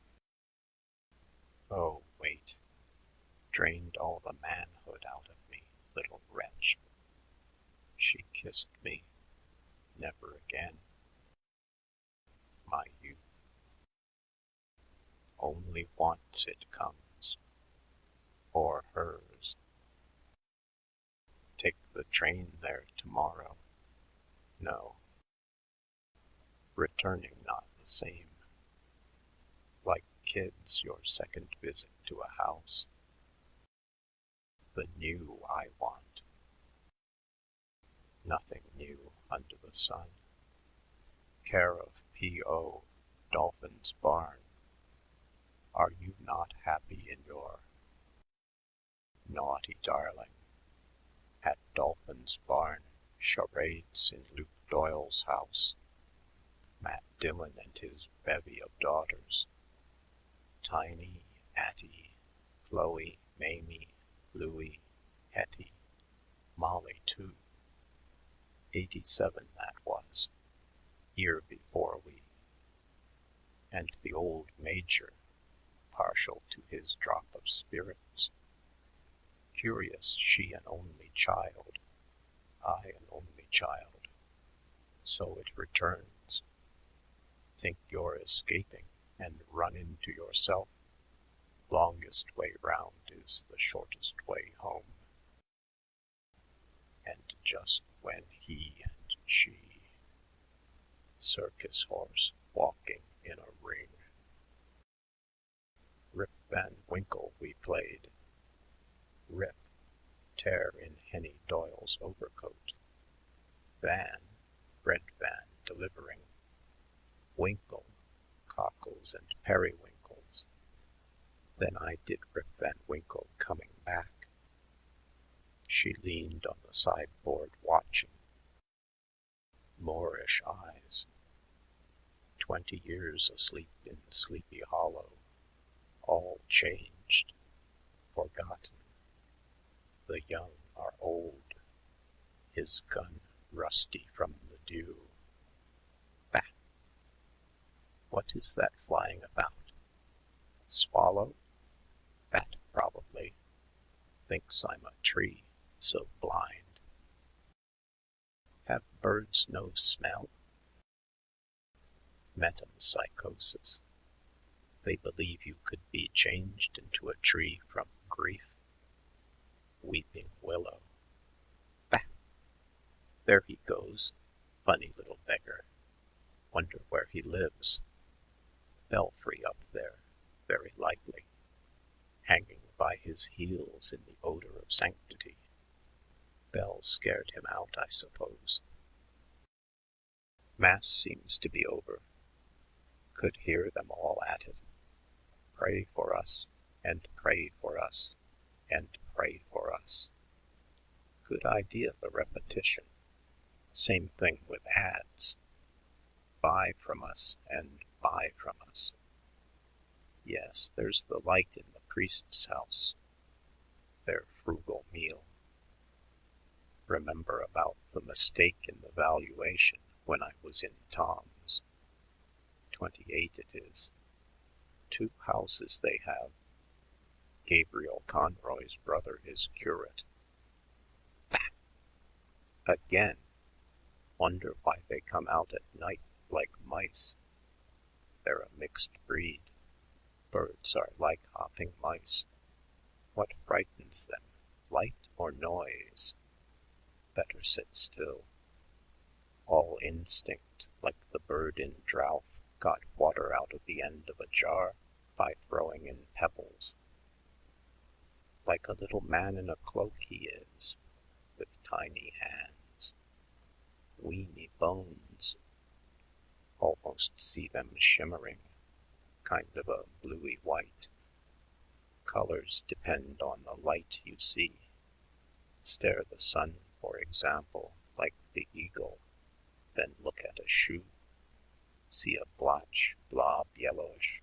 Oh, wait. Drained all the manhood out of me, little wretch. She kissed me. Never again. My youth. Only once it comes. Or hers. Take the train there tomorrow. No. Returning not the same. Like kids, your second visit to a house. The new I want. Nothing new under the sun. Care of P.O. Dolphin's Barn. Are you not happy in your naughty darling? At Dolphin's Barn, charades in Luke Doyle's house. Matt Dillon and his bevy of daughters. Tiny, Attie, Chloe, Mamie, Louie, Hetty, Molly too. 87 that was, year before we. And the old major, partial to his drop of spirits. Curious she an only child, I an only child. So it returns. Think you're escaping and run into yourself. Longest way round is the shortest way home. And just when he and she, circus horse walking in a ring. Rip Van Winkle we played. Rip, tear in Henny Doyle's overcoat. Van, bread van delivering. Winkle, cockles and periwinkles. Then I did Rip Van Winkle coming back. She leaned on the sideboard watching. Moorish eyes. 20 years asleep in Sleepy Hollow. All changed, forgotten. The young are old. His gun rusty from the dew. Bat. What is that flying about? Swallow? Bat, probably. Thinks I'm a tree, so blind. Have birds no smell? Metempsychosis. They believe you could be changed into a tree from grief. Weeping willow. Bah! There he goes. Funny little beggar. Wonder where he lives. Belfry up there, very likely. Hanging by his heels in the odor of sanctity. Bell scared him out, I suppose. Mass seems to be over. Could hear them all at it. Pray for us, and pray for us, and pray for us. Good idea, the repetition. Same thing with ads. Buy from us, and buy from us. Yes, there's the light in the priest's house. Their frugal meal. Remember about the mistake in the valuation when I was in Tom's. 28 it is. 2 houses they have. Gabriel Conroy's brother is curate. Bah! Again. Wonder why they come out at night like mice. They're a mixed breed. Birds are like hopping mice. What frightens them, light or noise? Better sit still. All instinct, like the bird in drought, got water out of the end of a jar by throwing in pebbles. Like a little man in a cloak he is, with tiny hands. Weeny bones. Almost see them shimmering, kind of a bluey white. Colors depend on the light you see. Stare the sun, for example, like the eagle, then look at a shoe. See a blotch, blob yellowish.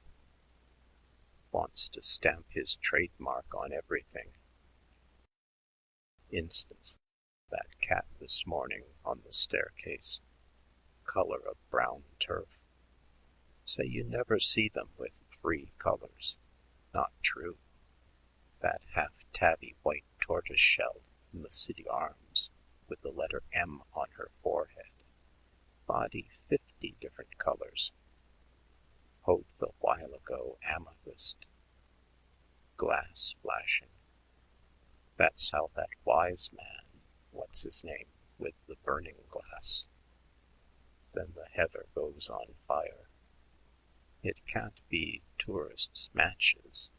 Wants to stamp his trademark on everything. Instance, that cat this morning on the staircase. Color of brown turf. Say you never see them with 3 colors. Not true. That half-tabby white tortoise shell in the city arms with the letter M on her forehead. Body 50 different colors. Hope a while ago amethyst. Glass flashing. That's how that wise man, what's his name, with the burning glass. Then the heather goes on fire. It can't be tourists' matches.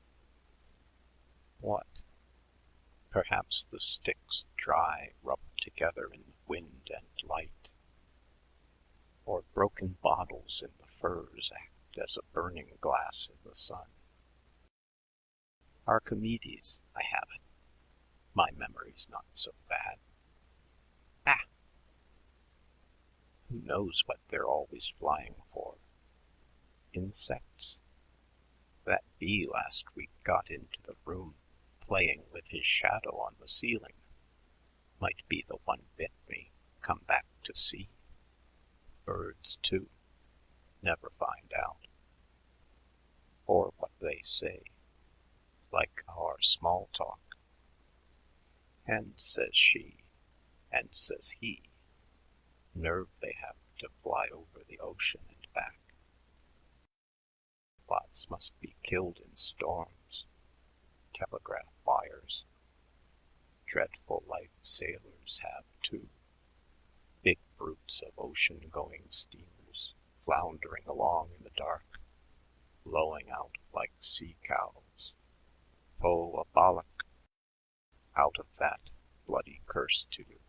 What? Perhaps the sticks dry, rubbed together in the wind and light. Or broken bottles in the firs act as a burning glass in the sun. Archimedes, I have it. My memory's not so bad. Ah! Who knows what they're always flying for? Insects? That bee last week got into the room, playing with his shadow on the ceiling. Might be the one bit me, come back to see. Birds, too. Never find out. Or what they say, like our small talk. And says she, and says he. Nerve they have to fly over the ocean and back. Lots must be killed in storms. Telegraph wires. Dreadful life sailors have, too. Big brutes of ocean-going steamers floundering along in the dark, blowing out like sea cows. Oh, a bollock! Out of that. bloody curse to you.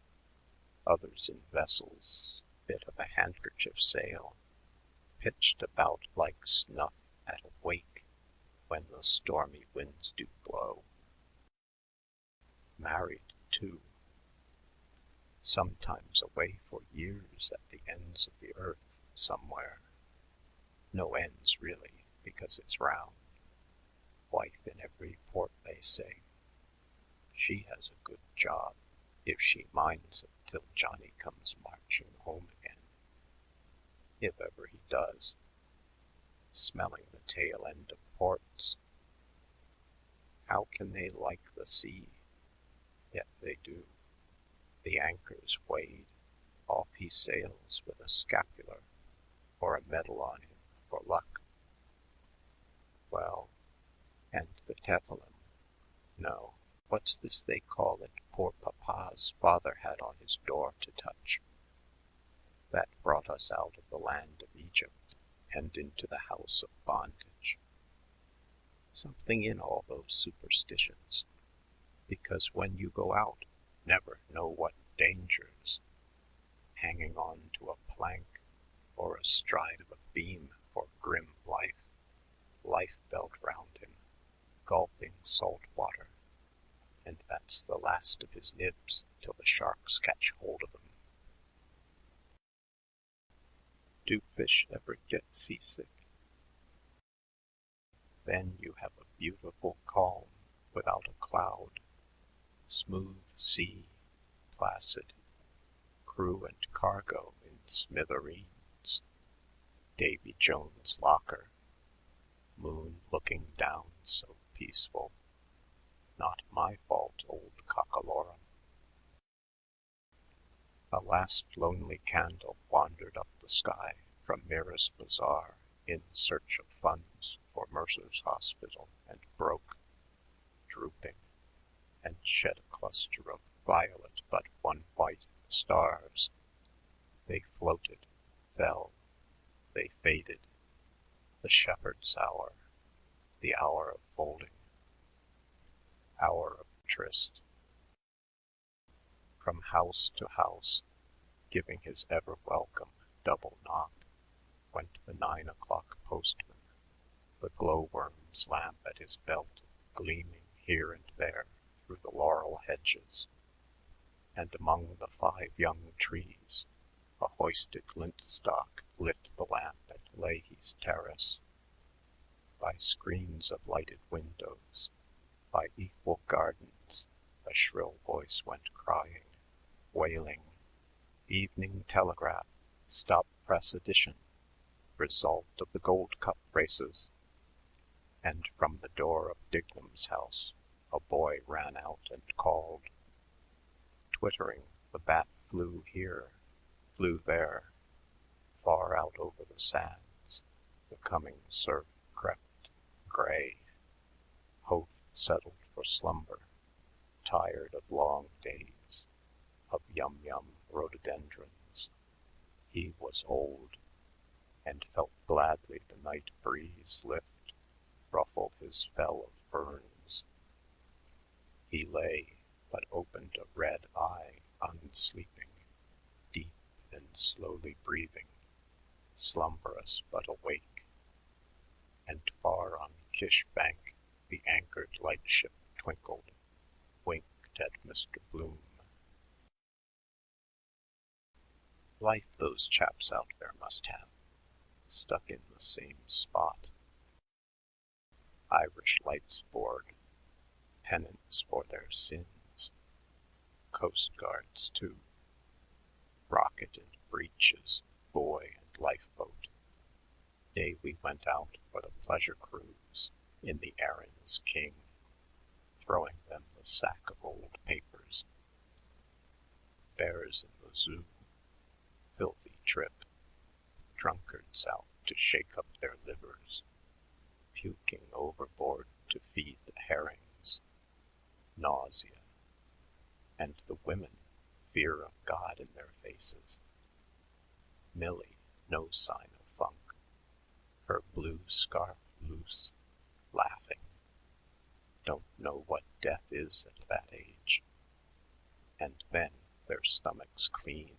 Others in vessels, bit of a handkerchief sail, pitched about like snuff at a wake when the stormy winds do blow. Married, too, sometimes away for years at the ends of the earth somewhere. No ends, really, because it's round. Wife in every port, they say. She has a good job, if she minds it till Johnny comes marching home again. If ever he does, smelling the tail end of ports. How can they like the sea? Yet they do. The anchor's weighed, off he sails with a scapular or a medal on him for luck. Well, and the tefillin. No, what's this they call it poor papa's father had on his door to touch? That brought us out of the land of Egypt and into the house of bondage. Something in all those superstitions, because when you go out, never know what dangers. Hanging on to a plank or astride of a beam for grim life belt round him, gulping salt water, and that's the last of his nibs till the sharks catch hold of him. Do fish ever get seasick? Then you have a beautiful calm without a cloud, smooth sea, placid, crew and cargo in smithereens, Davy Jones' locker, moon looking down so peaceful. Not my fault, old cockalorum. A last lonely candle wandered up the sky from Mirror's Bazaar in search of funds for Mercer's Hospital and broke, drooping, and shed a cluster of violet but one white stars. They floated, fell, they faded. The shepherd's hour, the hour of folding, hour of tryst. From house to house, giving his ever welcome double knock, went the 9 o'clock postman, the glowworm's lamp at his belt gleaming here and there through the laurel hedges, and among the 5 young trees a hoisted lintstock lit the lamp at Leahy's terrace. By screens of lighted windows, by equal gardens, a shrill voice went crying, wailing, "Evening Telegraph, stop press edition, result of the Gold Cup races." And from the door of Dignam's house a boy ran out and called. Twittering, the bat flew here, flew there. Far out over the sands, the coming surf crept, gray. Hope settled for slumber, tired of long days, of yum-yum rhododendrons. He was old, and felt gladly the night breeze lift, ruffle his fell of ferns. He lay, but opened a red eye, unsleeping, deep and slowly breathing, slumberous but awake. And far on Kish Bank the anchored lightship twinkled, winked at Mr. Bloom. Life those chaps out there must have, stuck in the same spot. Irish Lights Board, penance for their sins. Coast Guards, too. Rocket and breeches, buoy and lifeboat. Day we went out for the pleasure cruise in the Erin's King, throwing them the sack of old papers. Bears in the zoo, filthy trip. Drunkards out to shake up their livers, puking overboard to feed the herrings. Nausea. And the women, fear of God in their faces. Millie, no sign of funk, her blue scarf loose, laughing. Don't know what death is at that age. and then their stomachs clean.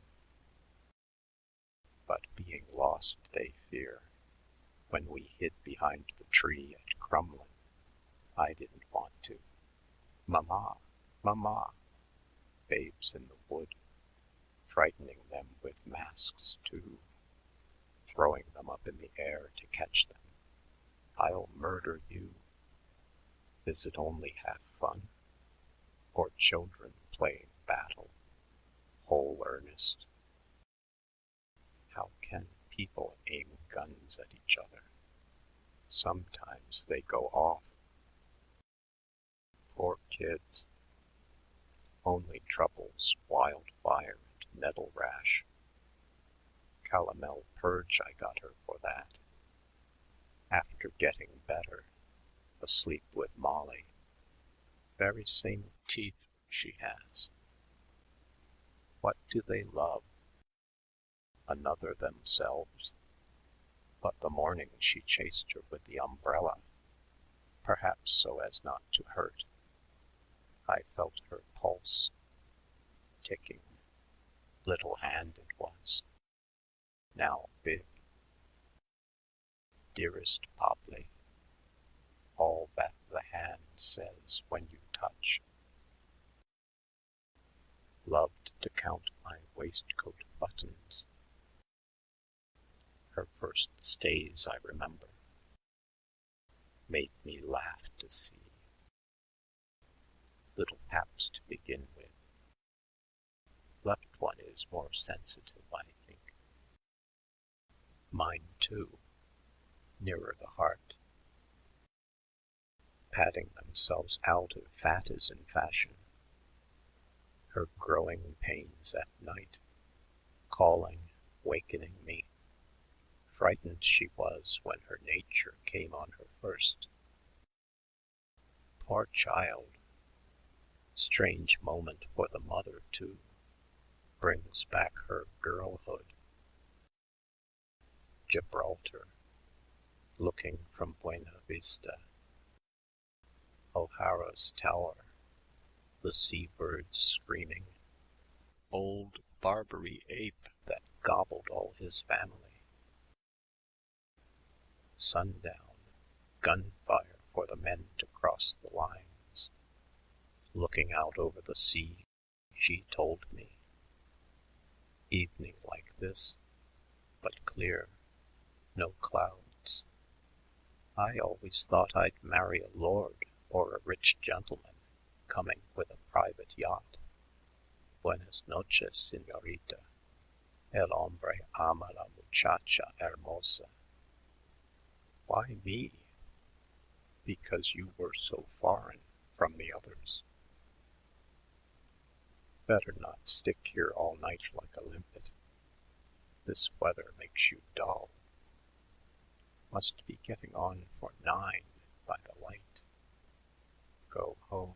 But being lost they fear. When we hid behind the tree at Crumlin, I didn't want to. Mama, mama, babes in the wood, frightening them with masks too, throwing them up in the air to catch them. I'll murder you. Is it only half fun? Or children playing battle, whole earnest? How can people aim guns at each other? Sometimes they go off. Poor kids. Only troubles, wildfire and nettle rash. Calomel purge I got her for that. After getting better, asleep with Molly. Very same teeth she has. What do they love? Another themselves. But the morning she chased her with the umbrella, perhaps so as not to hurt. I felt her pulse, ticking. Little hand it was, now big. Dearest Popley, all that the hand says when you touch. Loved to count my waistcoat buttons. Her first stays I remember. Made me laugh to see. Little taps to begin with. Left one is more sensitive, I think. Mine too, nearer the heart. Patting themselves out if fat is in fashion. Her growing pains at night, calling, wakening me. Frightened she was when her nature came on her first. Poor child. Strange moment for the mother, too. Brings back her girlhood. Gibraltar, looking from Buena Vista. O'Hara's tower, the seabirds screaming. Old Barbary ape that gobbled all his family. Sundown, gunfire for the men to cross the lines. Looking out over the sea, she told me. Evening like this, but clear, no clouds. I always thought I'd marry a lord or a rich gentleman coming with a private yacht. Buenas noches, señorita. El hombre ama la muchacha hermosa. Why me? Because you were so foreign from the others. Better not stick here all night like a limpet. This weather makes you dull. Must be getting on for 9 by the light. Go home.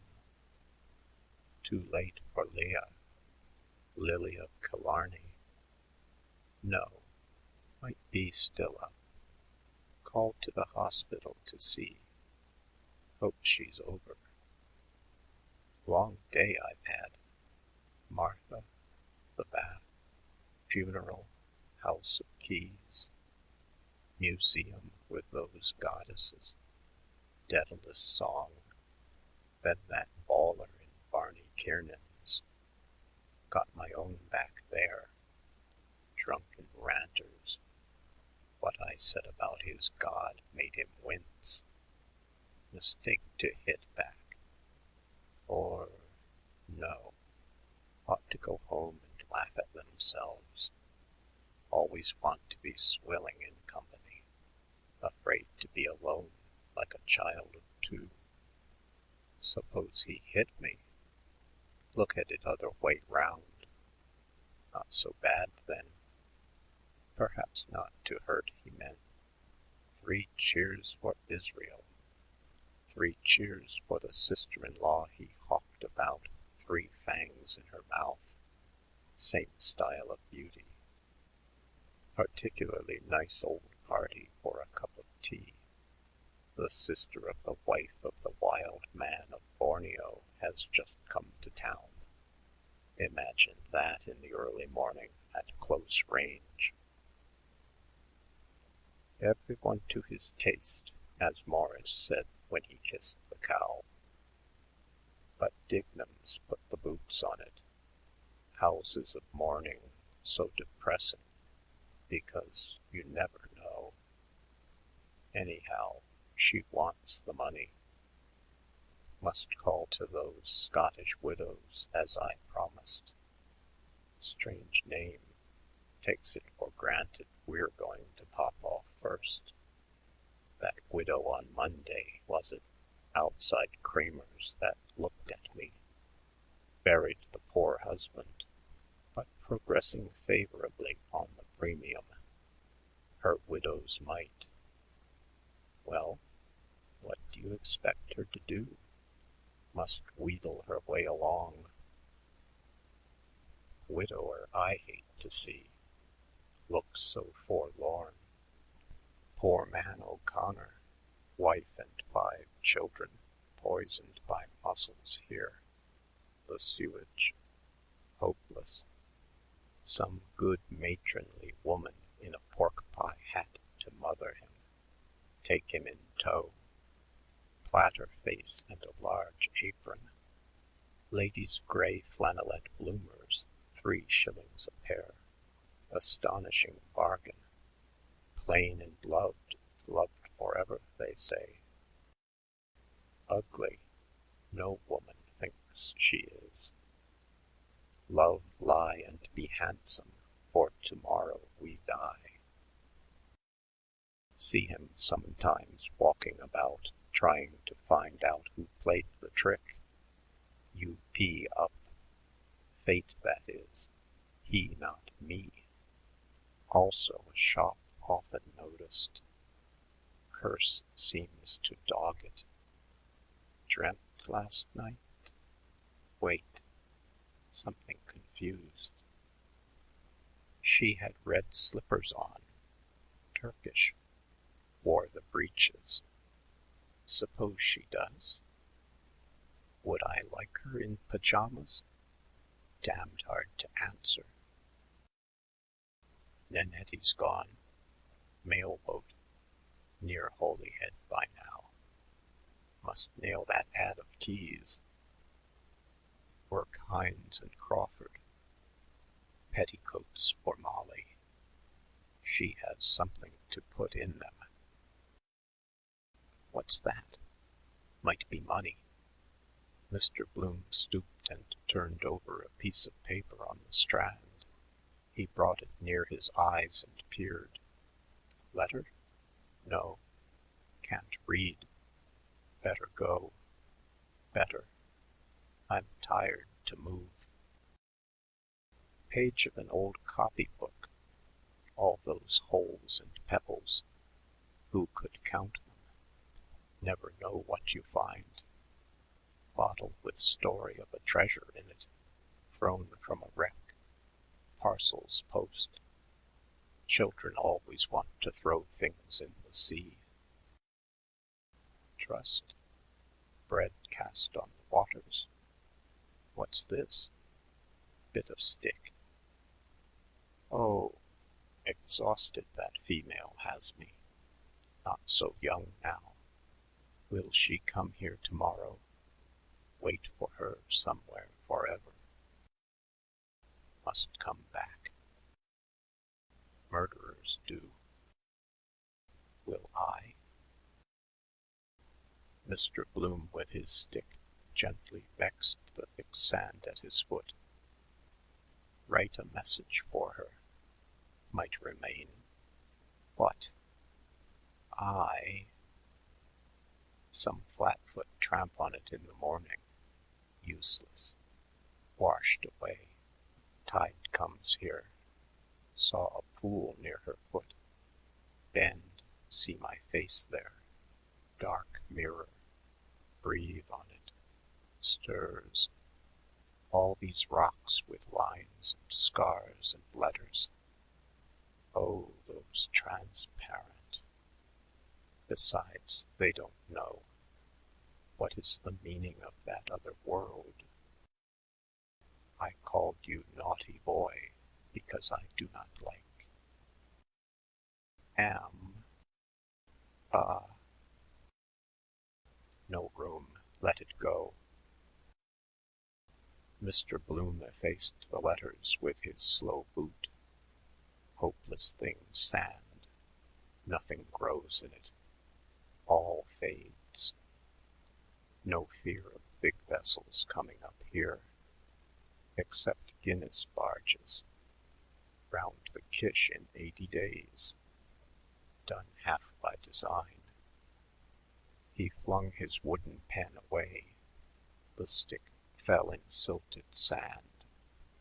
Too late for Leah, Lily of Killarney. No, might be still up. Call to the hospital to see. Hope she's over. Long day I've had. Martha, the bath, funeral, house of keys, museum with those goddesses, Daedalus song, then that baller in Barney Kiernan's. Got my own back there. Drunken ranters. What I said about his God made him wince. Mistake to hit back. Or, no, ought to go home and laugh at themselves. Always want to be swilling in company. Afraid to be alone like a child of 2. Suppose he hit me. Look at it other way round. Not so bad then. Perhaps not to hurt, he meant. 3 cheers for Israel. 3 cheers for the sister-in-law he hawked about, 3 fangs in her mouth. Same style of beauty. Particularly nice old party for a cup of tea. The sister of the wife of the wild man of Borneo has just come to town. Imagine that in the early morning at close range. Everyone to his taste, as Morris said when he kissed the cow. But Dignam's put the boots on it. Houses of mourning, so depressing, because you never know. Anyhow, she wants the money. Must call to those Scottish widows as I promised. Strange name. Takes it for granted we're going to pop off first. That widow on Monday, was it, outside Kramer's that looked at me. Buried the poor husband, but progressing favorably on the premium. Her widow's mite. Well, what do you expect her to do? Must wheedle her way along. Widower I hate to see. Looks so forlorn. Poor man O'Connor, wife and 5 children, poisoned by mussels here. The sewage. Hopeless. Some good matronly woman in a pork pie hat to mother him. Take him in tow. Platter face and a large apron. Ladies' gray flannelette bloomers, 3 shillings a pair. Astonishing bargain. Plain and loved forever, they say. Ugly. No woman thinks she is. Love, lie, and be handsome, for tomorrow we die. See him sometimes walking about, trying to find out who played the trick. UP up. Fate, that is. He, not me. Also a shop often noticed. Curse seems to dog it. Dreamt last night? Wait. Something confused. She had red slippers on. Turkish. Wore the breeches. Suppose she does? Would I like her in pajamas? Damned hard to answer. Nanetti's gone. Mailboat. Near Holyhead by now. Must nail that ad of Keys. Work Hines and Crawford. Petticoats for Molly. She has something to put in them. What's that? Might be money. Mr. Bloom stooped and turned over a piece of paper on the strand. He brought it near his eyes and peered. Letter? No. Can't read. Better go. Better. I'm tired to move. Page of an old copybook. All those holes and pebbles. Who could count them? Never know what you find. Bottle with story of a treasure in it, thrown from a wreck. Parcels post. Children always want to throw things in the sea. Trust. Bread cast on the waters. What's this? Bit of stick. Oh, exhausted that female has me. Not so young now. Will she come here tomorrow? Wait for her somewhere forever. Must come back. Murderers do. Will I? Mr. Bloom with his stick gently vexed the thick sand at his foot. Write a message for her. Might remain. What? I. Some flatfoot tramp on it in the morning. Useless. Washed away. Tide comes here. Saw a pool near her foot. Bend, see my face there. Dark mirror. Breathe on it. Stirs. All these rocks with lines and scars and letters. Oh, those transparent. Besides, they don't know. What is the meaning of that other world? I called you naughty boy because I do not like am no room, let it go. Mr. Bloom effaced the letters with his slow boot. Hopeless thing, sand. Nothing grows in it. All fades. No fear of big vessels coming up here, except Guinness barges. Round the Kish in 80 days. Done half by design. He flung his wooden pen away. The stick fell in silted sand.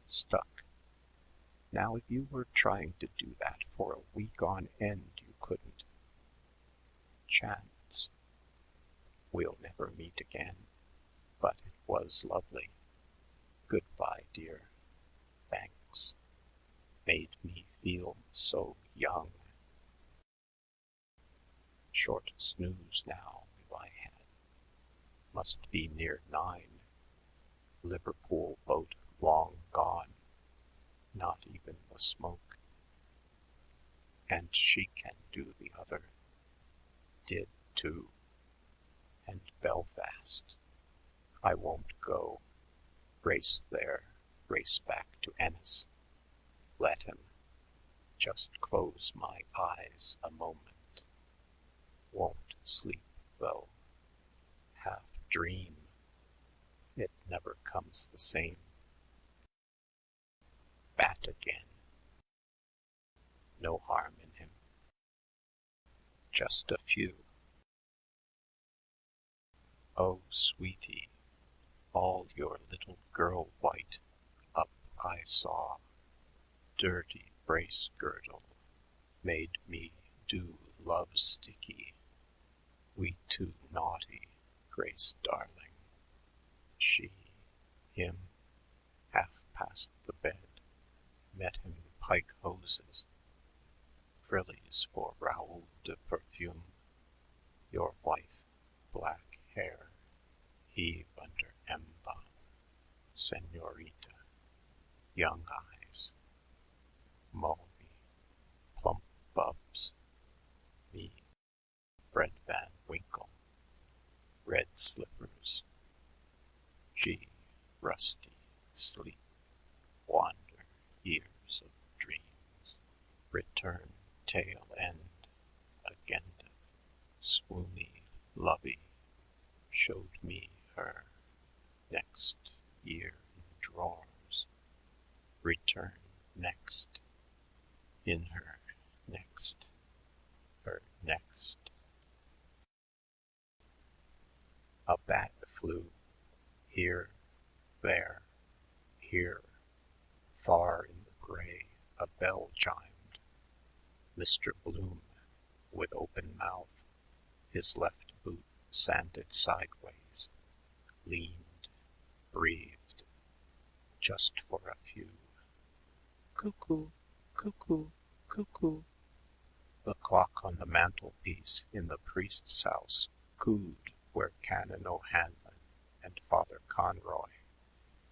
Stuck. Now if you were trying to do that for a week on end, you couldn't. Chance. We'll never meet again, but it was lovely. Goodbye, dear. Thanks. Made me feel so young. Short snooze now, if I had. Must be near 9. Liverpool boat long gone. Not even the smoke. And she can do the other. Did too. And Belfast. I won't go. Race there, race back to Ennis. Let him. Just close my eyes a moment. Won't sleep, though. Half dream. It never comes the same. Bat again. No harm in him. Just a few. Oh, sweetie, all your little girl white up I saw. Dirty brace girdle made me do love sticky. We too naughty, Grace darling. She, him, half past the bed, met him pike hoses. Frillies for Raoul de Perfume. Your wife, black hair, heave under emba. Senorita, young eyes. Mulvey, plump bubs. Me, Fred Van Winkle. Red slippers. G, rusty, sleep. Wander, years of dreams. Return, tail end. Agenda, swoony, lovey. Showed me her. Next year in drawers. Return next. In her next. Her next. A bat flew. Here, there, here. Far in the gray, a bell chimed. Mr. Bloom, with open mouth, his left boot sanded sideways, leaned, breathed, just for a few. Cuckoo, cuckoo, cuckoo. The clock on the mantelpiece in the priest's house cooed where Canon O'Hanlon and Father Conroy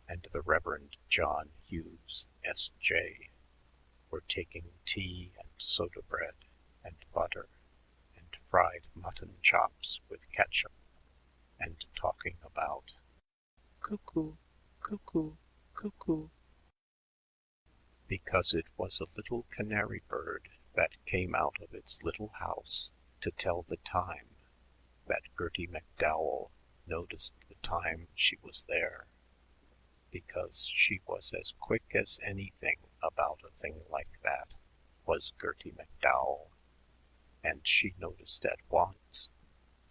and the Reverend John Hughes, S.J., were taking tea and soda bread and butter and fried mutton chops with ketchup and talking about cuckoo, cuckoo, cuckoo, because it was a little canary bird that came out of its little house to tell the time that Gertie MacDowell noticed the time she was there, because she was as quick as anything about a thing like that, was Gertie MacDowell, and she noticed at once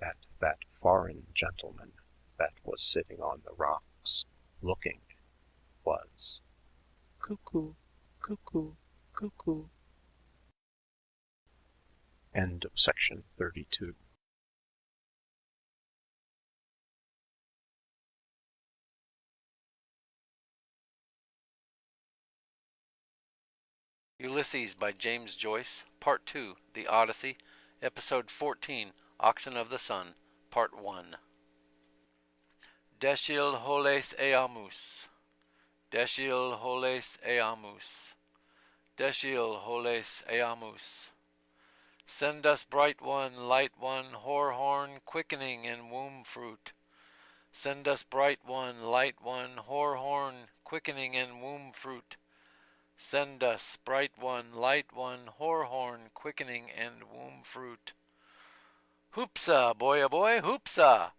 that that foreign gentleman that was sitting on the rocks looking was cuckoo, cuckoo, cuckoo. End of section 32. Ulysses by James Joyce, Part 2, The Odyssey, Episode 14, Oxen of the Sun, Part 1. Deschil holes eamus, Desil holes eamus. Desil holes eamus. Send us bright one, light one, hoar-horn, quickening and womb fruit. Send us bright one, light one, hoar-horn, quickening and womb fruit. Send us bright one, light one, hoar-horn, quickening and womb fruit. Hoopsa, boy a boy, hoopsa!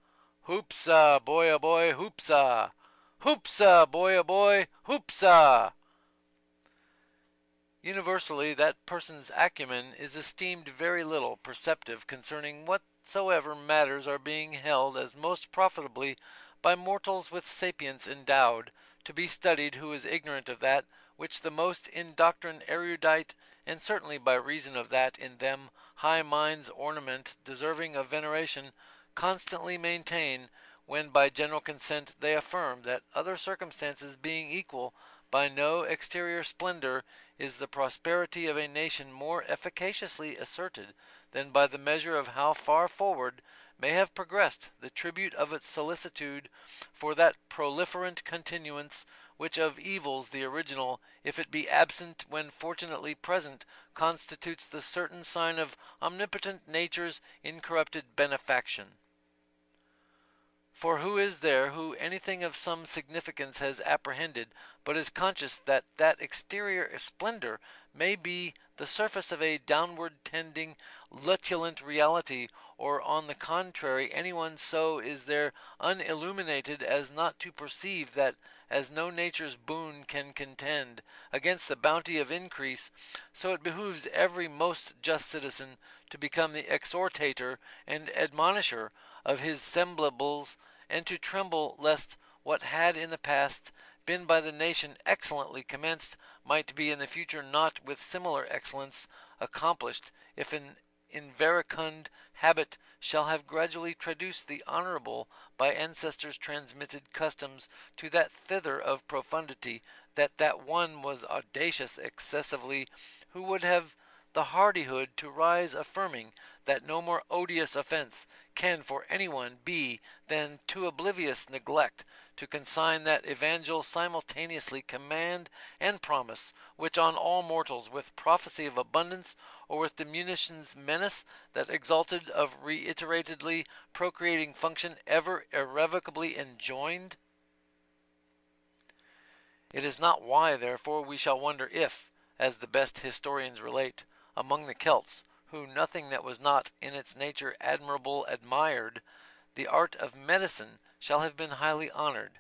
Hoopsa, boy a boy, hoopsa! Hoopsa, boy a boy, hoopsa! Universally, that person's acumen is esteemed very little perceptive concerning whatsoever matters are being held as most profitably by mortals with sapience endowed, to be studied who is ignorant of that which the most in doctrine erudite, and certainly by reason of that in them high minds ornament deserving of veneration, constantly maintain, when by general consent they affirm that other circumstances being equal, by no exterior splendor is the prosperity of a nation more efficaciously asserted than by the measure of how far forward may have progressed the tribute of its solicitude for that proliferant continuance which of evils the original, if it be absent when fortunately present, constitutes the certain sign of omnipotent nature's incorrupted benefaction. For who is there who anything of some significance has apprehended, but is conscious that that exterior splendor may be the surface of a downward tending lutulent reality, or on the contrary anyone so is there unilluminated as not to perceive that as no nature's boon can contend against the bounty of increase, so it behooves every most just citizen to become the exhortator and admonisher of his semblables, and to tremble lest what had in the past been by the nation excellently commenced might be in the future not with similar excellence accomplished, if an inverecund habit shall have gradually traduced the honorable by ancestors transmitted customs to that thither of profundity, that one was audacious excessively who would have the hardihood to rise affirming that no more odious offense can for anyone be than to oblivious neglect to consign that evangel simultaneously command and promise, which on all mortals with prophecy of abundance, or with diminution's menace, that exalted of reiteratedly procreating function ever irrevocably enjoined? It is not why, therefore, we shall wonder if, as the best historians relate, among the Celts, who nothing that was not in its nature admirable admired, the art of medicine shall have been highly honored,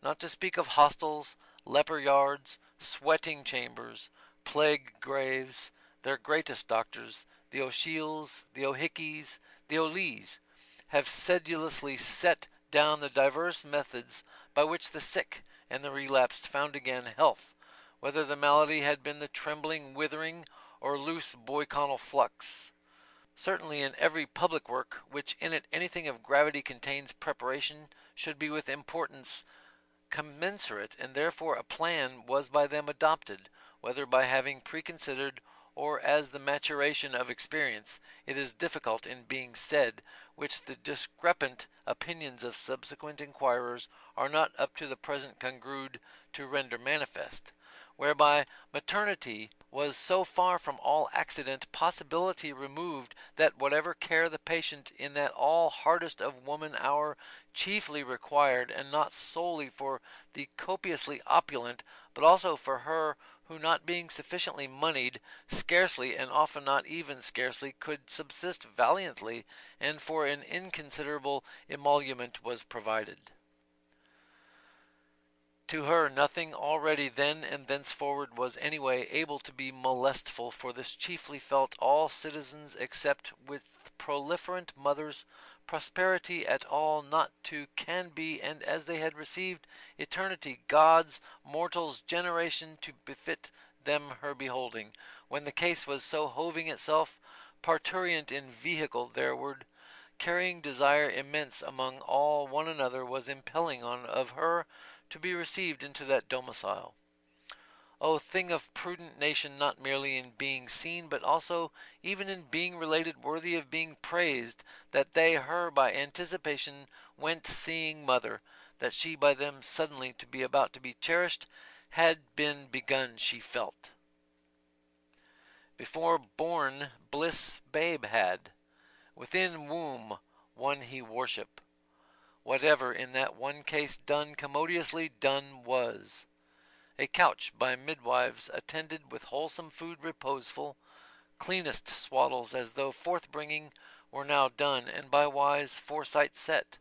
not to speak of hostels, leper yards, sweating chambers, plague graves. Their greatest doctors, the O'Shiels, the O'Hickeys, the O'Lees, have sedulously set down the diverse methods by which the sick and the relapsed found again health, whether the malady had been the trembling withering or loose boyconal flux. Certainly in every public work which in it anything of gravity contains, preparation should be with importance commensurate, and therefore a plan was by them adopted, whether by having preconsidered or as the maturation of experience, it is difficult in being said, which the discrepant opinions of subsequent inquirers are not up to the present congrued to render manifest, whereby maternity was so far from all accident possibility removed, that whatever care the patient in that all hardest of woman hour chiefly required, and not solely for the copiously opulent, but also for her who, not being sufficiently moneyed, scarcely, and often not even scarcely, could subsist valiantly, and for an inconsiderable emolument was provided. To her nothing already then and thenceforward was any way able to be molestful, for this chiefly felt all citizens, except with proliferant mothers, prosperity at all not to can be, and as they had received eternity, gods, mortals, generation to befit them her beholding, when the case was so hoving itself, parturient in vehicle thereward, carrying desire immense among all one another was impelling on of her to be received into that domicile. O thing of prudent nation, not merely in being seen, but also even in being related, worthy of being praised, that they her by anticipation went seeing mother, that she by them suddenly to be about to be cherished had been begun she felt. Before born bliss babe had, within womb one he worship, whatever in that one case done commodiously done was. A couch by midwives attended with wholesome food reposeful, cleanest swaddles as though forth-bringing were now done and by wise foresight set.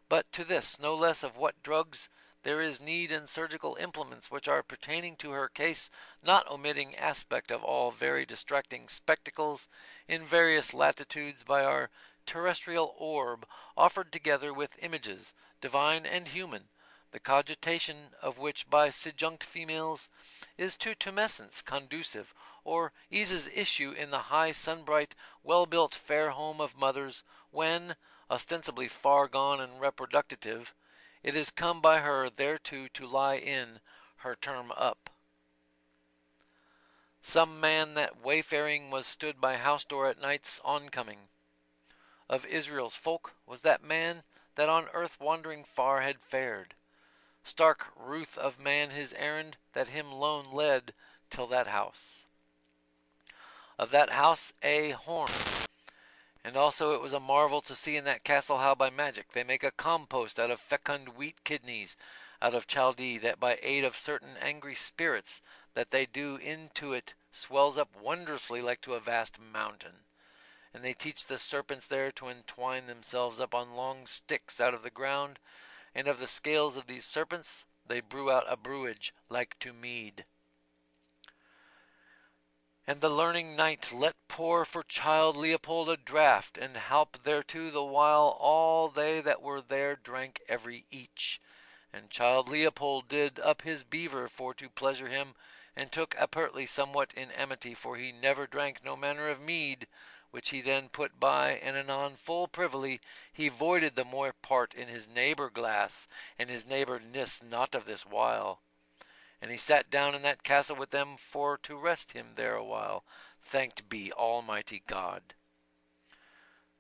But to this, no less of what drugs there is need and surgical implements which are pertaining to her case, not omitting aspect of all very distracting spectacles in various latitudes by our terrestrial orb, offered together with images, divine and human, the cogitation of which by sejunct females is to tumescence conducive, or eases issue in the high sunbright, well-built fair home of mothers, when, ostensibly far gone and reproductive, it is come by her thereto to lie in her term up. Some man that wayfaring was stood by house door at night's oncoming. Of Israel's folk was that man that on earth wandering far had fared. Stark ruth of man his errand that him lone led till that house. Of that house a horn. And also it was a marvel to see in that castle how by magic they make a compost out of fecund wheat kidneys out of Chaldee, that by aid of certain angry spirits that they do into it swells up wondrously like to a vast mountain. And they teach the serpents there to entwine themselves up on long sticks out of the ground, and of the scales of these serpents they brew out a brewage like to mead. And the learning knight let pour for child Leopold a draught, and halp thereto the while all they that were there drank every each. And child Leopold did up his beaver for to pleasure him, and took apertly somewhat in amity, for he never drank no manner of mead, which he then put by, and anon full privily he voided the more part in his neighbour glass, and his neighbour nist not of this while. And he sat down in that castle with them for to rest him there a while, thanked be Almighty God.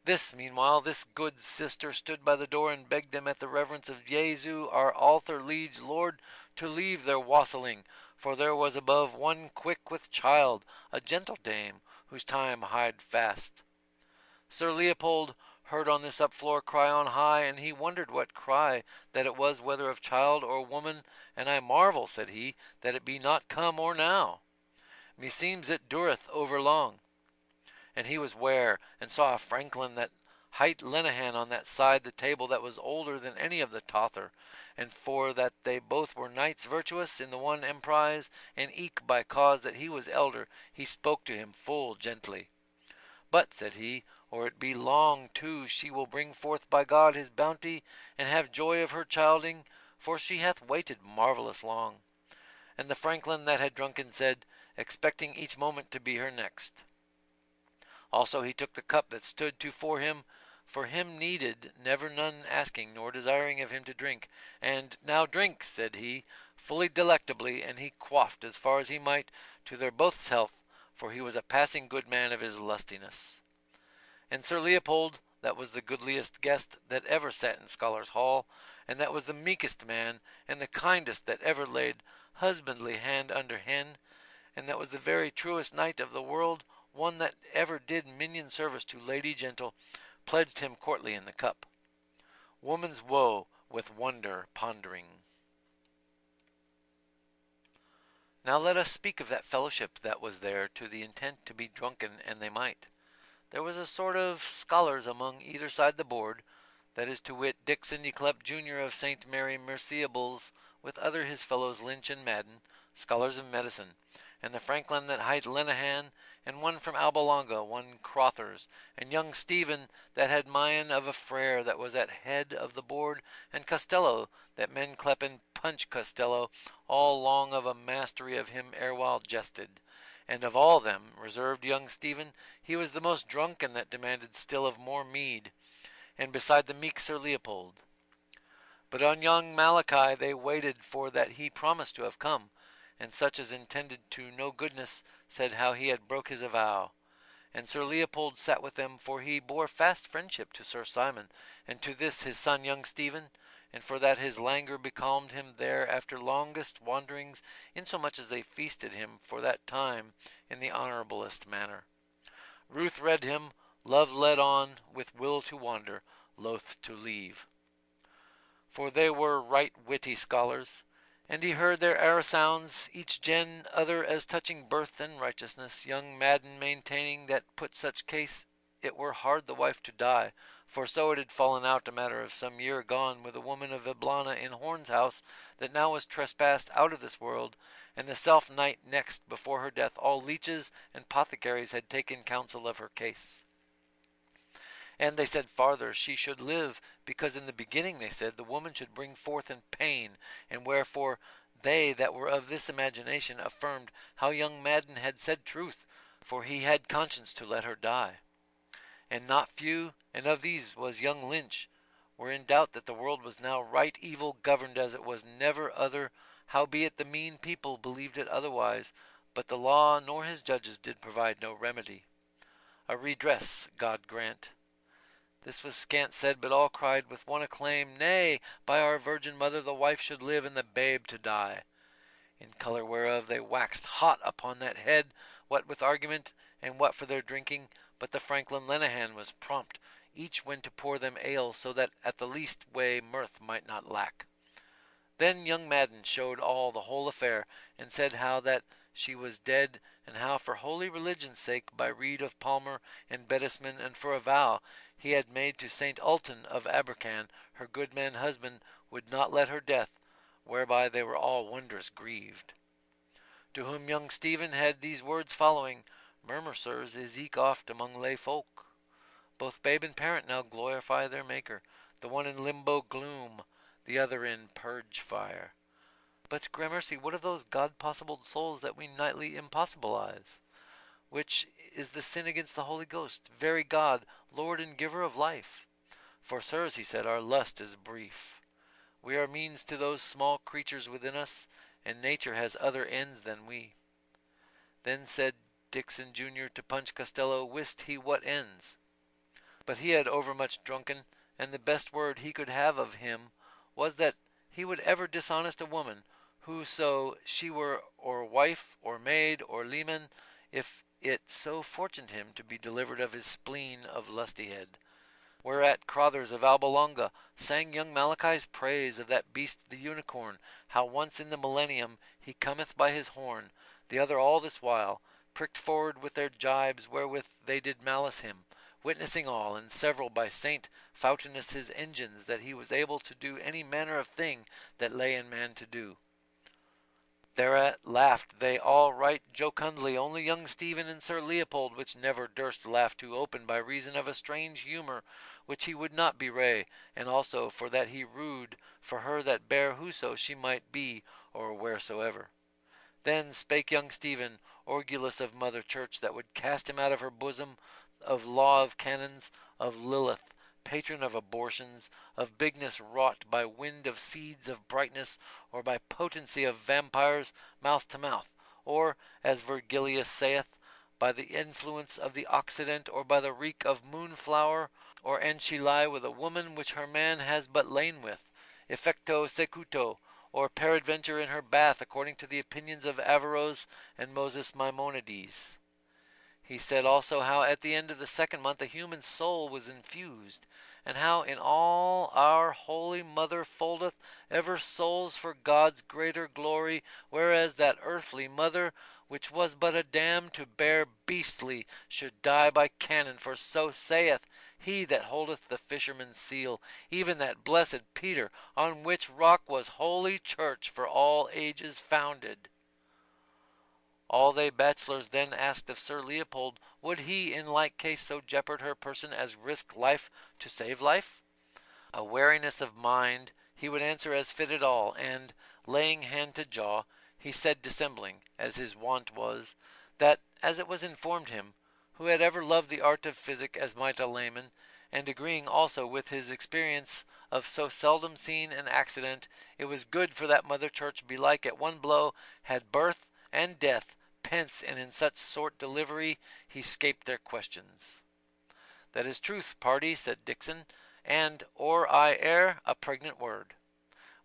This, meanwhile, this good sister stood by the door and begged them at the reverence of Jesu, our altar liege Lord, to leave their wassailing, for there was above one quick with child, a gentle dame, whose time hied fast. Sir Leopold heard on this upfloor cry on high, and he wondered what cry that it was, whether of child or woman, and I marvel, said he, that it be not come or now. Meseems it dureth over long. And he was ware, and saw a franklin that hight Lenehan on that side the table that was older than any of the tother, and for that they both were knights virtuous in the one emprise, and eke by cause that he was elder, he spoke to him full gently. But, said he, or it be long too, she will bring forth by God his bounty, and have joy of her childing, for she hath waited marvellous long. And the franklin that had drunken said, expecting each moment to be her next. Also he took the cup that stood to for him needed, never none asking nor desiring of him to drink, and now drink, said he, fully delectably, and he quaffed as far as he might to their both's health, for he was a passing good man of his lustiness. And Sir Leopold, that was the goodliest guest that ever sat in Scholars' Hall, and that was the meekest man, and the kindest that ever laid husbandly hand under hen, and that was the very truest knight of the world, one that ever did minion service to lady gentle, pledged him courtly in the cup. Woman's woe with wonder pondering. Now let us speak of that fellowship that was there, to the intent to be drunken and they might. There was a sort of scholars among either side the board, that is to wit, Dick Sydney-Clep, Jr. of St. Mary Merciables, with other his fellows Lynch and Madden, scholars of medicine, and the franklin that hight Lenehan, and one from Albalonga, one Crothers, and young Stephen that had Mayan of a frere that was at head of the board, and Costello that men clepen Punch Costello, all long of a mastery of him erewhile jested. And of all them, reserved young Stephen, he was the most drunken that demanded still of more mead, and beside the meek Sir Leopold. But on young Malachi they waited for that he promised to have come, and such as intended to no goodness said how he had broke his avow. And Sir Leopold sat with them, for he bore fast friendship to Sir Simon, and to this his son young Stephen, and for that his languor becalmed him there after longest wanderings, insomuch as they feasted him for that time in the honorablest manner. Ruth read him, love led on, with will to wander, loath to leave. For they were right witty scholars, and he heard their arrow sounds, each gen other as touching birth and righteousness, young Madden maintaining that put such case it were hard the wife to die, for so it had fallen out a matter of some year gone with a woman of Eblana in Horn's house that now was trespassed out of this world, and the self night next before her death all leeches and apothecaries had taken counsel of her case. And they said farther, she should live, because in the beginning, they said, the woman should bring forth in pain, and wherefore they that were of this imagination affirmed how young Madden had said truth, for he had conscience to let her die. And not few, and of these was young Lynch, were in doubt that the world was now right evil governed as it was never other, howbeit the mean people believed it otherwise, but the law nor his judges did provide no remedy. A redress God grant. This was scant said, but all cried with one acclaim, Nay, by our Virgin Mother the wife should live and the babe to die. In colour whereof they waxed hot upon that head, what with argument, and what for their drinking, but the Franklin Lenehan was prompt, each when to pour them ale, so that at the least way mirth might not lack. Then young Madden showed all the whole affair, and said how that she was dead, and how for holy religion's sake, by rede of Palmer and Bedesman, and for a vow he had made to Saint Ultan of Abercan, her good man husband would not let her death, whereby they were all wondrous grieved. To whom young Stephen had these words following, Murmur, sirs, is eke oft among lay folk. Both babe and parent now glorify their Maker, the one in limbo gloom, the other in purge fire. But, gramercy, what of those God-possible souls that we nightly impossibilize? Which is the sin against the Holy Ghost, very God, Lord and giver of life. For, sirs, he said, our lust is brief. We are means to those small creatures within us, and nature has other ends than we. Then said Dixon Jr. to Punch Costello, wist he what ends? But he had overmuch drunken, and the best word he could have of him was that he would ever dishonest a woman, whoso she were, or wife, or maid, or leman, if it so fortuned him to be delivered of his spleen of lustihead. Whereat Crothers of Albalonga sang young Malachi's praise of that beast the unicorn, how once in the millennium he cometh by his horn, the other all this while, pricked forward with their jibes wherewith they did malice him, witnessing all, and several by Saint Foutinus his engines, that he was able to do any manner of thing that lay in man to do. Thereat laughed they all right jocundly, only young Stephen and Sir Leopold, which never durst laugh too open by reason of a strange humour which he would not bewray, and also for that he rued for her that bare whoso she might be, or wheresoever. Then spake young Stephen, orgulous of Mother Church, that would cast him out of her bosom, of law of canons, of Lilith, patron of abortions, of bigness wrought by wind of seeds of brightness, or by potency of vampires, mouth to mouth, or, as Virgilius saith, by the influence of the Occident, or by the reek of moonflower, or an she lie with a woman which her man has but lain with, effecto secuto, or peradventure in her bath, according to the opinions of Averroes and Moses Maimonides. He said also how at the end of the second month a human soul was infused, and how in all our holy mother foldeth ever souls for God's greater glory, whereas that earthly mother, which was but a dam to bear beastly, should die by cannon, for so saith he that holdeth the fisherman's seal, even that blessed Peter, on which rock was holy church for all ages founded. All they bachelors then asked of Sir Leopold, would he in like case so jeopard her person as risk life to save life? A wariness of mind, he would answer as fitted all, and, laying hand to jaw, he said dissembling, as his wont was, that, as it was informed him, who had ever loved the art of physic as might a layman, and agreeing also with his experience of so seldom seen an accident, it was good for that Mother Church belike at one blow had birth and death, pence, and in such sort delivery he scaped their questions. That is truth, party, said Dixon, and, or I err, a pregnant word.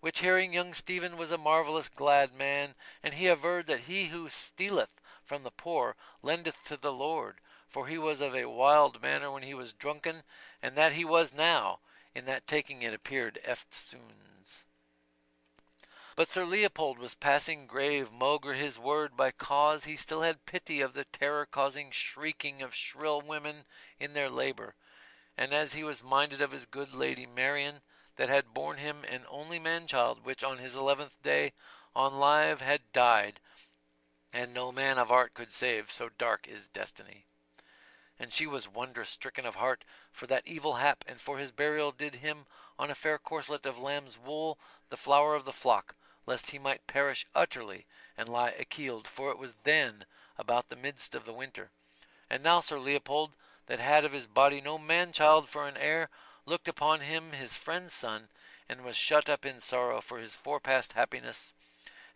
which hearing young Stephen was a marvellous glad man, and he averred that he who stealeth from the poor lendeth to the Lord, for he was of a wild manner when he was drunken, and that he was now, in that taking it appeared eftsoons. But Sir Leopold was passing grave, maugre his word, by cause he still had pity of the terror-causing shrieking of shrill women in their labour, and as he was minded of his good lady Marian, that had borne him an only man-child, which on his 11th day on live had died, and no man of art could save, so dark is destiny. And she was wondrous stricken of heart for that evil hap, and for his burial did him on a fair corslet of lamb's wool, the flower of the flock, lest he might perish utterly and lie akeeled, for it was then about the midst of the winter. And now Sir Leopold, that had of his body no man-child for an heir, looked upon him his friend's son, and was shut up in sorrow for his forepast happiness,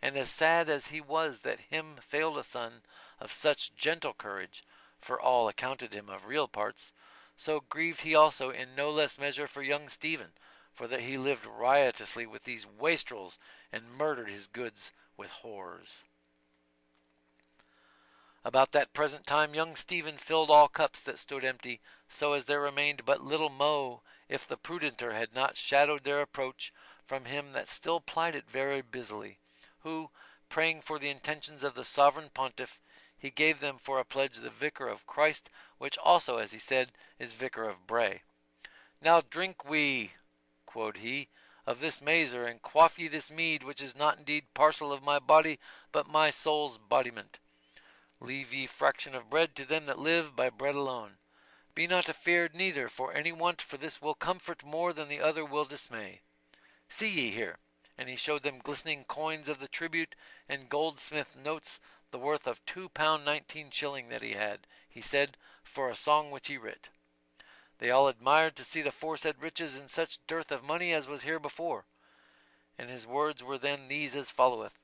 and as sad as he was that him failed a son of such gentle courage, for all accounted him of real parts, so grieved he also in no less measure for young Stephen, for that he lived riotously with these wastrels, and murdered his goods with whores. About that present time young Stephen filled all cups that stood empty, so as there remained but little moe, if the prudenter had not shadowed their approach from him that still plied it very busily, who, praying for the intentions of the sovereign pontiff, he gave them for a pledge the vicar of Christ, which also, as he said, is vicar of Bray. Now drink we, quod he, of this mazer, and quaff ye this mead, which is not indeed parcel of my body, but my soul's bodiment. Leave ye fraction of bread to them that live by bread alone. Be not afeard neither for any want, for this will comfort more than the other will dismay. See ye here, and he showed them glistening coins of the tribute, and goldsmith notes, the worth of £2 19 that he had, he said, for a song which he writ. They all admired to see the foresaid riches in such dearth of money as was here before. And his words were then these as followeth.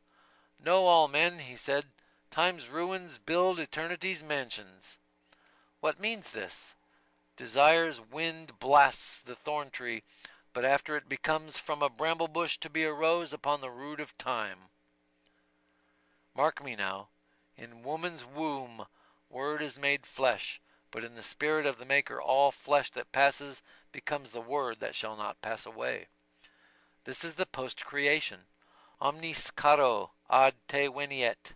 Know all men, he said, time's ruins build eternity's mansions. What means this? Desire's wind blasts the thorn tree, but after it becomes from a bramble bush to be a rose upon the rood of time. Mark me now, in woman's womb word is made flesh, but in the spirit of the Maker all flesh that passes becomes the word that shall not pass away. This is the post-creation. Omnis caro ad te veniet.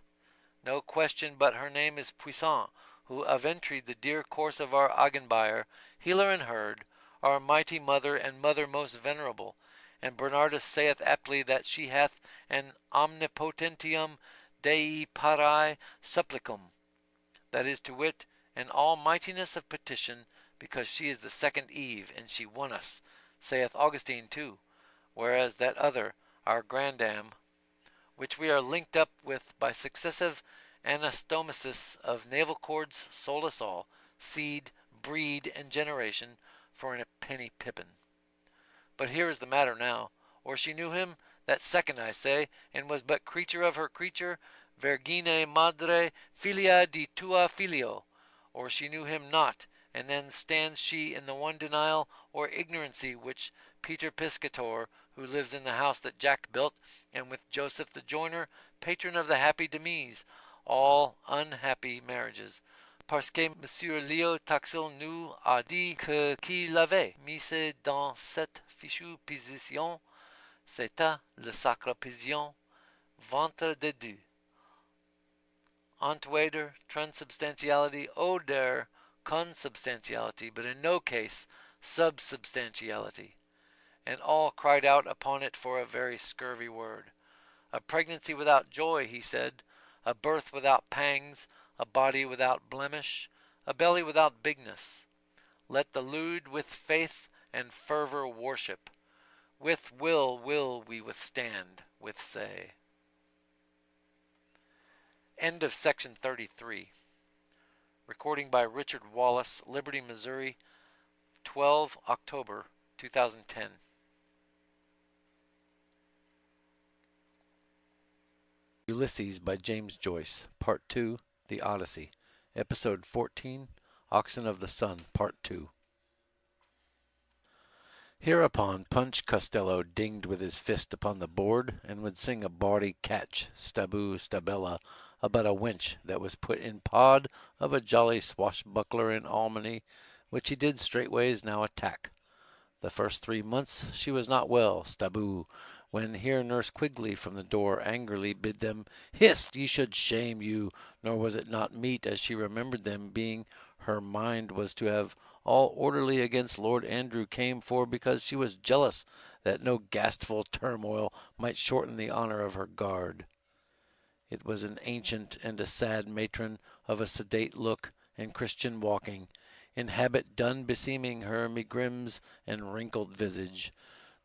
No question but her name is Puissant, who aventried the dear course of our Agenbuyer, healer and herd, our mighty mother and mother most venerable, and Bernardus saith aptly that she hath an omnipotentium Dei pari supplicum, that is to wit, an almightiness of petition, because she is the second Eve, and she won us, saith Augustine too, whereas that other, our grandam, which we are linked up with by successive anastomosis of navel cords, sold us all, seed, breed, and generation, for a penny pippin. But here is the matter now, or she knew him, that second I say, and was but creature of her creature, vergine madre, filia di tua filio, or she knew him not, and then stands she in the one denial or ignorancy which Peter Piscator, who lives in the house that Jack built, and with Joseph the joiner, patron of the happy Demise, all unhappy marriages, parce que Monsieur Leo Taxil nous a dit que qu'il avait mise dans cette fichue position, c'était le sacre pigeon, ventre de Dieu. Entweder transubstantiality oder consubstantiality, but in no case subsubstantiality. And all cried out upon it for a very scurvy word. A pregnancy without joy, he said, a birth without pangs, a body without blemish, a belly without bigness. Let the lewd with faith and fervor worship. With will we withstand, with say. End of section 33. Recording by Richard Wallace, Liberty, Missouri, 12 October 2010. Ulysses by James Joyce, Part 2, The Odyssey, Episode 14, Oxen of the Sun, Part 2. Hereupon Punch Costello dinged with his fist upon the board, and would sing a bawdy catch, staboo stabella, about a wench that was put in pod of a jolly swashbuckler in Almany, which he did straightways now attack. The first 3 months she was not well, staboo, when here Nurse Quigley from the door angrily bid them, Hist, ye should shame you, nor was it not meet, as she remembered them, being her mind was to have all orderly against Lord Andrew came for because she was jealous that no gastful turmoil might shorten the honour of her guard. It was an ancient and a sad matron, of a sedate look and Christian walking, in habit done beseeming her megrims and wrinkled visage,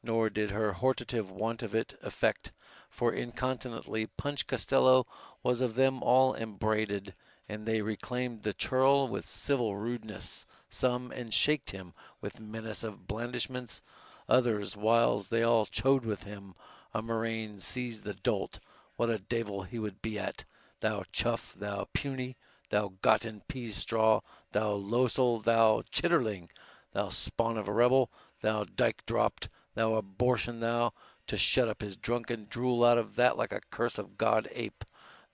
nor did her hortative want of it effect, for incontinently Punch Costello was of them all embraded, and they reclaimed the churl with civil rudeness, some, and shaked him with menace of blandishments, others, whiles they all chode with him, a murrain seized the dolt, what a devil he would be at, thou chuff, thou puny, thou gotten pease straw, thou losel, thou chitterling, thou spawn of a rebel, thou dyke dropped, thou abortion thou, to shut up his drunken drool out of that like a curse of God ape,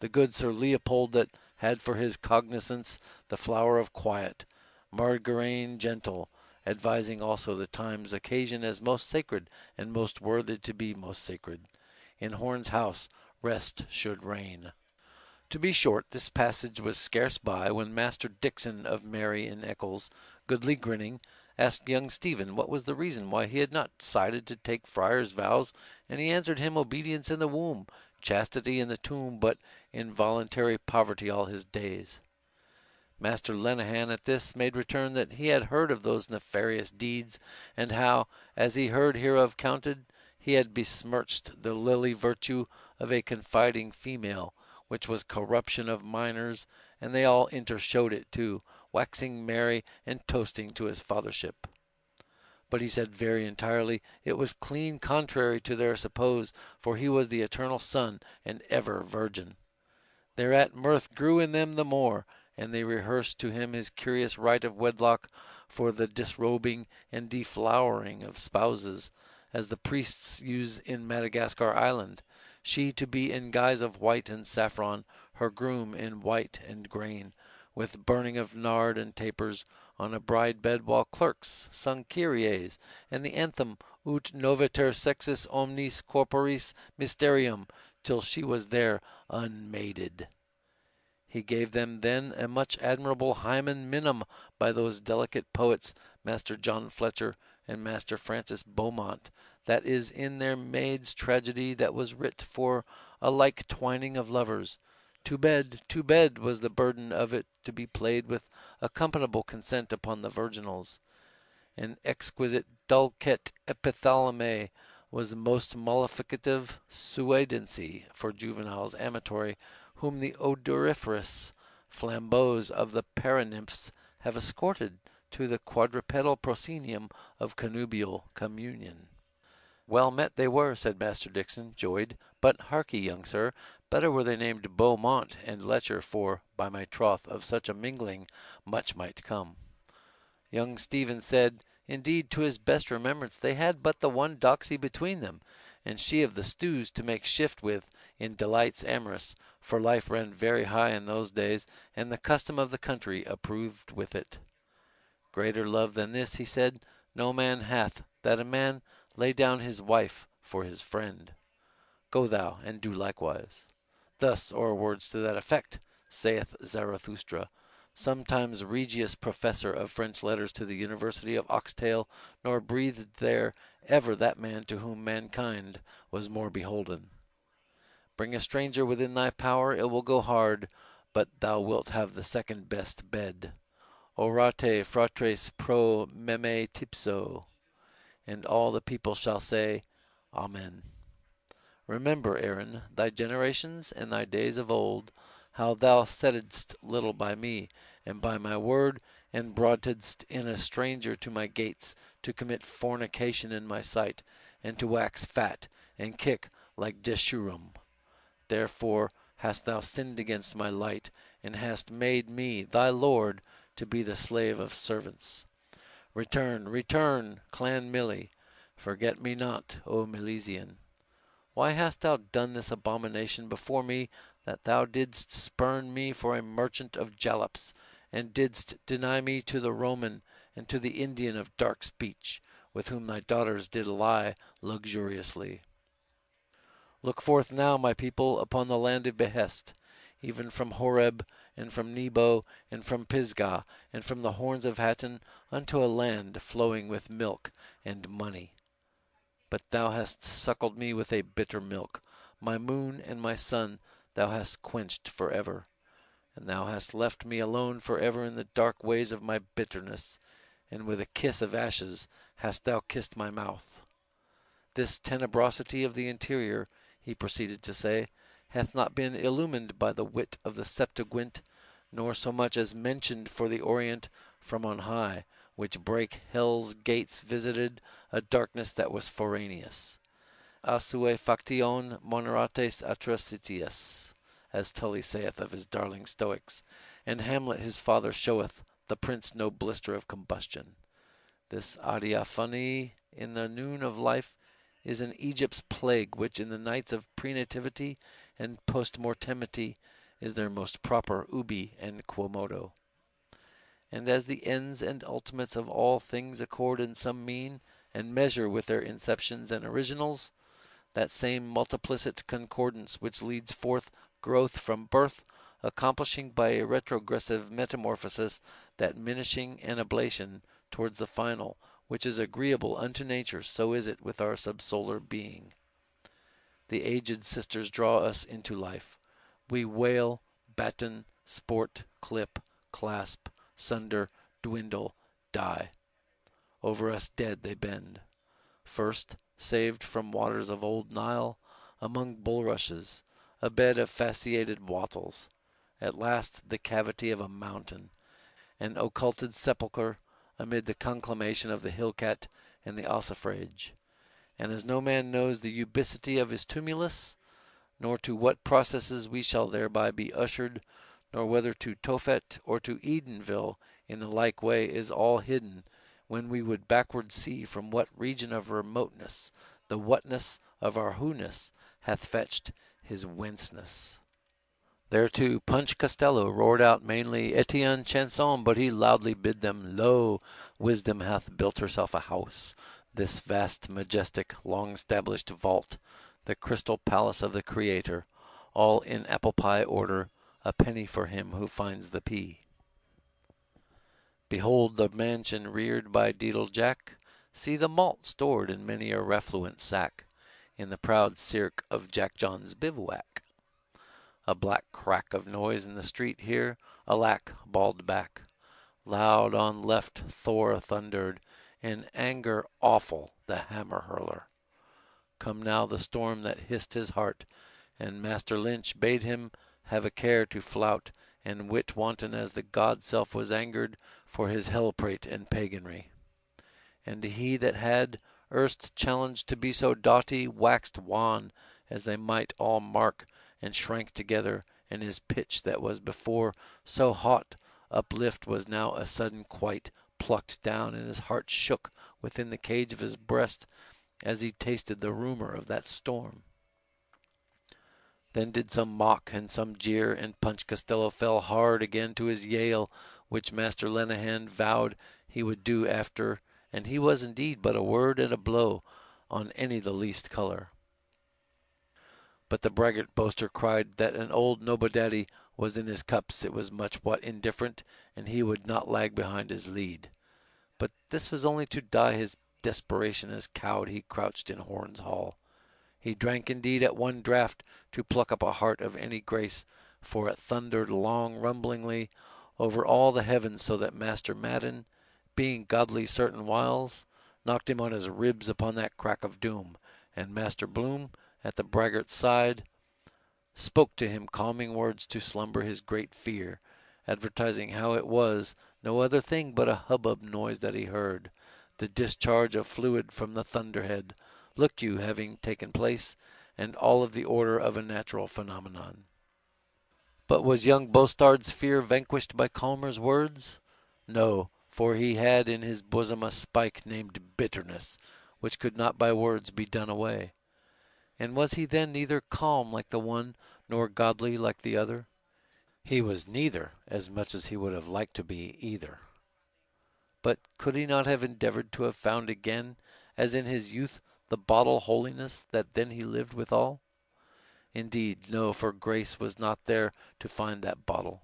the good Sir Leopold that had for his cognizance the flower of quiet, Margarine gentle, advising also the time's occasion as most sacred and most worthy to be most sacred. In Horn's house rest should reign. To be short, this passage was scarce by when Master Dixon of Mary in Eccles, goodly grinning, asked young Stephen what was the reason why he had not decided to take friar's vows, and he answered him obedience in the womb, chastity in the tomb, but involuntary poverty all his days. Master Lenehan at this made return that he had heard of those nefarious deeds, and how, as he heard hereof counted, he had besmirched the lily virtue of a confiding female, which was corruption of minors, and they all intershowed it too, waxing merry and toasting to his fathership. But he said very entirely it was clean contrary to their suppose, for he was the eternal Son and ever virgin. Thereat mirth grew in them the more, and they rehearsed to him his curious rite of wedlock for the disrobing and deflowering of spouses, as the priests use in Madagascar Island, she to be in guise of white and saffron, her groom in white and grain, with burning of nard and tapers on a bride bed, while clerks sung Kyries and the anthem Ut noviter sexis omnis corporis mysterium, till she was there unmaided. He gave them then a much admirable hymen minim by those delicate poets, Master John Fletcher and Master Francis Beaumont, that is in their maid's tragedy that was writ for a like twining of lovers. To bed was the burden of it to be played with accompanable consent upon the virginals. An exquisite dulcet epithalame was most mollificative suadency for juveniles amatory, whom the odoriferous flambeaux of the paranymphs have escorted to the quadrupedal proscenium of connubial communion. Well met they were, said Master Dixon, joyed, but harkee, young sir, better were they named Beaumont and Letcher, for, by my troth, of such a mingling much might come. Young Stephen said, indeed, to his best remembrance, they had but the one doxy between them, and she of the stews to make shift with in delights amorous, for life ran very high in those days, and the custom of the country approved with it. Greater love than this, he said, no man hath, that a man lay down his wife for his friend. Go thou, and do likewise. Thus, or words to that effect, saith Zarathustra, sometimes Regius Professor of French letters to the University of Oxtail, nor breathed there ever that man to whom mankind was more beholden. Bring a stranger within thy power, it will go hard, but thou wilt have the second best bed. Orate fratres pro meme tipso, and all the people shall say, Amen. Remember, Aaron, thy generations and thy days of old, how thou settedst little by me, and by my word, and broughtedst in a stranger to my gates, to commit fornication in my sight, and to wax fat, and kick like Jeshurun. Therefore hast thou sinned against my light, and hast made me, thy lord, to be the slave of servants. Return, return, Clan Millie. Forget me not, O Milesian. Why hast thou done this abomination before me, that thou didst spurn me for a merchant of jallops, and didst deny me to the Roman and to the Indian of dark speech, with whom thy daughters did lie luxuriously? Look forth now, my people, upon the land of behest, even from Horeb, and from Nebo, and from Pisgah, and from the horns of Hattin, unto a land flowing with milk and money. But thou hast suckled me with a bitter milk. My moon and my sun thou hast quenched for ever. And thou hast left me alone for ever in the dark ways of my bitterness, and with a kiss of ashes hast thou kissed my mouth. This tenebrosity of the interior, he proceeded to say, hath not been illumined by the wit of the Septuagint, nor so much as mentioned for the Orient from on high, which brake hell's gates visited a darkness that was foraneous. Asue faction monerates atrocitias, as Tully saith of his darling Stoics, and Hamlet his father showeth the prince no blister of combustion. This adiaphony in the noon of life is an Egypt's plague, which in the nights of prenativity and postmortemity is their most proper ubi and quomodo. And as the ends and ultimates of all things accord in some mean and measure with their inceptions and originals, that same multiplicit concordance which leads forth growth from birth, accomplishing by a retrogressive metamorphosis that minishing and ablation towards the final, which is agreeable unto nature, so is it with our subsolar being. The aged sisters draw us into life. We wail, batten, sport, clip, clasp, sunder, dwindle, die. Over us dead they bend. First, saved from waters of old Nile, among bulrushes, a bed of fasciated wattles. At last the cavity of a mountain, an occulted sepulchre amid the conclamation of the hillcat and the ossifrage. And as no man knows the ubicity of his tumulus, nor to what processes we shall thereby be ushered, nor whether to Tophet or to Edenville in the like way is all hidden, when we would backward see from what region of remoteness the whatness of our who-ness hath fetched his whenceness. Thereto Punch Costello roared out mainly Etienne Chanson, but he loudly bid them, Lo, wisdom hath built herself a house, this vast, majestic, long-established vault, the crystal palace of the Creator, all in apple pie order, a penny for him who finds the pea. Behold the mansion reared by Deedle Jack, see the malt stored in many a refluent sack, in the proud cirque of Jack John's bivouac. A black crack of noise in the street here, alack, bawled back. Loud on left Thor thundered, in anger awful the hammer hurler. Come now the storm that hissed his heart, and Master Lynch bade him have a care to flout, and wit wanton as the god self was angered for his hell-prate and paganry. And he that had erst challenged to be so doughty waxed wan, as they might all mark, and shrank together, and his pitch that was before so hot uplift was now a sudden quite plucked down, and his heart shook within the cage of his breast as he tasted the rumour of that storm. Then did some mock and some jeer, and Punch Costello fell hard again to his yale, which Master Lenehan vowed he would do after, and he was indeed but a word and a blow on any the least colour. But the braggart boaster cried that an old nobodaddy was in his cups, it was much what indifferent, and he would not lag behind his lead. But this was only to dye his desperation as cowed he crouched in Horn's Hall. He drank indeed at one draught to pluck up a heart of any grace, for it thundered long rumblingly over all the heavens, so that Master Madden, being godly certain whiles, knocked him on his ribs upon that crack of doom, and Master Bloom, at the braggart's side, spoke to him calming words to slumber his great fear, advertising how it was no other thing but a hubbub noise that he heard, the discharge of fluid from the thunderhead, look you, having taken place, and all of the order of a natural phenomenon. But was young Bostard's fear vanquished by Calmer's words? No, for he had in his bosom a spike named bitterness, which could not by words be done away. And was he then neither calm like the one, nor godly like the other? He was neither, as much as he would have liked to be either. But could he not have endeavored to have found again, as in his youth, the bottle holiness that then he lived withal? Indeed, no, for grace was not there to find that bottle.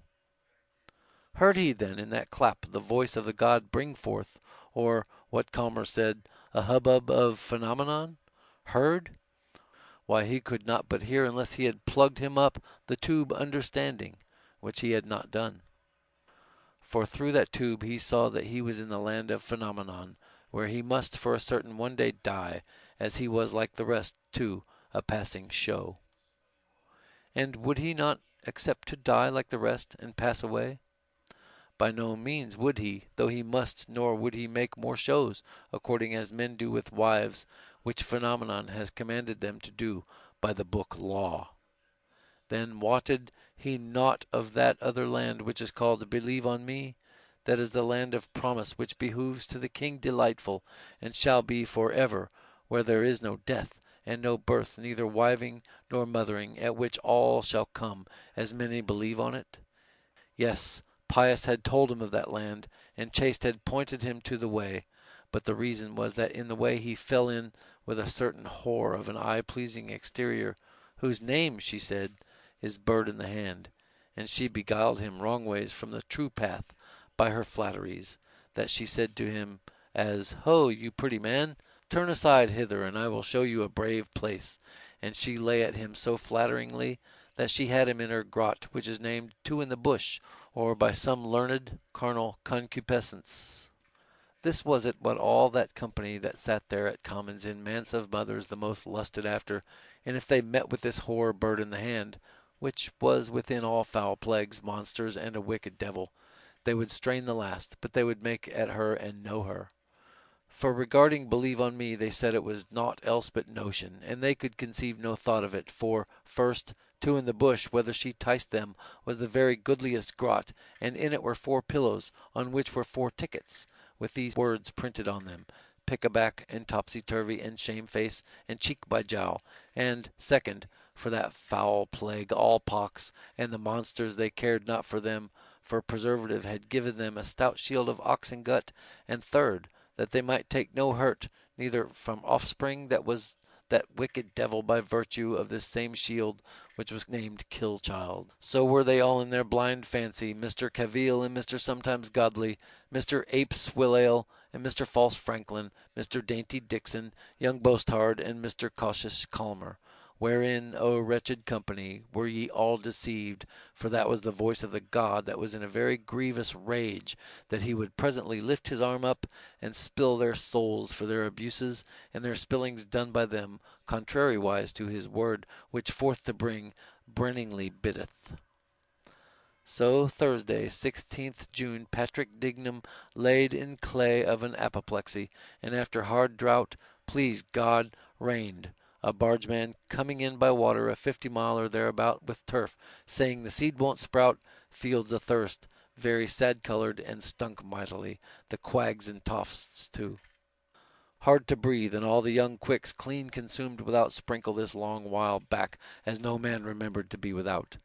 Heard he then in that clap the voice of the god bring forth, or, what Calmer said, a hubbub of phenomenon? Heard? Why, he could not but hear unless he had plugged him up the tube understanding, which he had not done. For through that tube he saw that he was in the land of phenomenon, where he must for a certain one day die, as he was like the rest, too, a passing show. And would he not accept to die like the rest, and pass away? By no means would he, though he must, nor would he make more shows, according as men do with wives, which phenomenon has commanded them to do by the book law. Then wotted he naught of that other land which is called Believe on Me, that is the land of promise, which behoves to the King delightful, and shall be for ever, where there is no death, and no birth, neither wiving nor mothering, at which all shall come, as many believe on it? Yes, Pius had told him of that land, and Chaste had pointed him to the way, but the reason was that in the way he fell in with a certain whore of an eye-pleasing exterior, whose name, she said, is Bird in the Hand, and she beguiled him wrong ways from the true path by her flatteries, that she said to him, as, Ho, you pretty man, turn aside hither, and I will show you a brave place. And she lay at him so flatteringly, that she had him in her grot, which is named Two in the Bush, or by some learned carnal concupiscence. This was it what all that company that sat there at commons in manse of mothers the most lusted after, and if they met with this whore Bird in the Hand, which was within all foul plagues, monsters, and a wicked devil, they would strain the last, but they would make at her and know her. For regarding Believe on Me, they said it was naught else but notion, and they could conceive no thought of it, for, first, Two in the Bush, whether she ticed them, was the very goodliest grot, and in it were 4 pillows, on which were 4 tickets, with these words printed on them, Pick-a-back, and Topsy-turvy, and Shamefaced, and Cheek-by-jowl, and, second, for that foul plague, all pox, and the monsters they cared not for them, for preservative had given them a stout shield of oxen gut, and third, that they might take no hurt, neither from offspring that was that wicked devil by virtue of this same shield, which was named Kill-child. So were they all in their blind fancy, Mr. Cavil and Mr. Sometimes Godly, Mr. Ape Swillale and Mr. False Franklin, Mr. Dainty Dixon, young Boasthard, and Mr. Cautious Calmer. Wherein, O wretched company, were ye all deceived? For that was the voice of the god that was in a very grievous rage, that he would presently lift his arm up, and spill their souls for their abuses, and their spillings done by them, contrariwise to his word, which forth to bring, brenningly biddeth. So Thursday, 16th June, Patrick Dignam laid in clay of an apoplexy, and after hard drought, please God, rained. A bargeman coming in by water a 50-mile or thereabout with turf, saying the seed won't sprout, fields athirst, very sad-colored, and stunk mightily, the quags and tofts too. Hard to breathe, and all the young quicks clean consumed without sprinkle this long while back, as no man remembered to be without.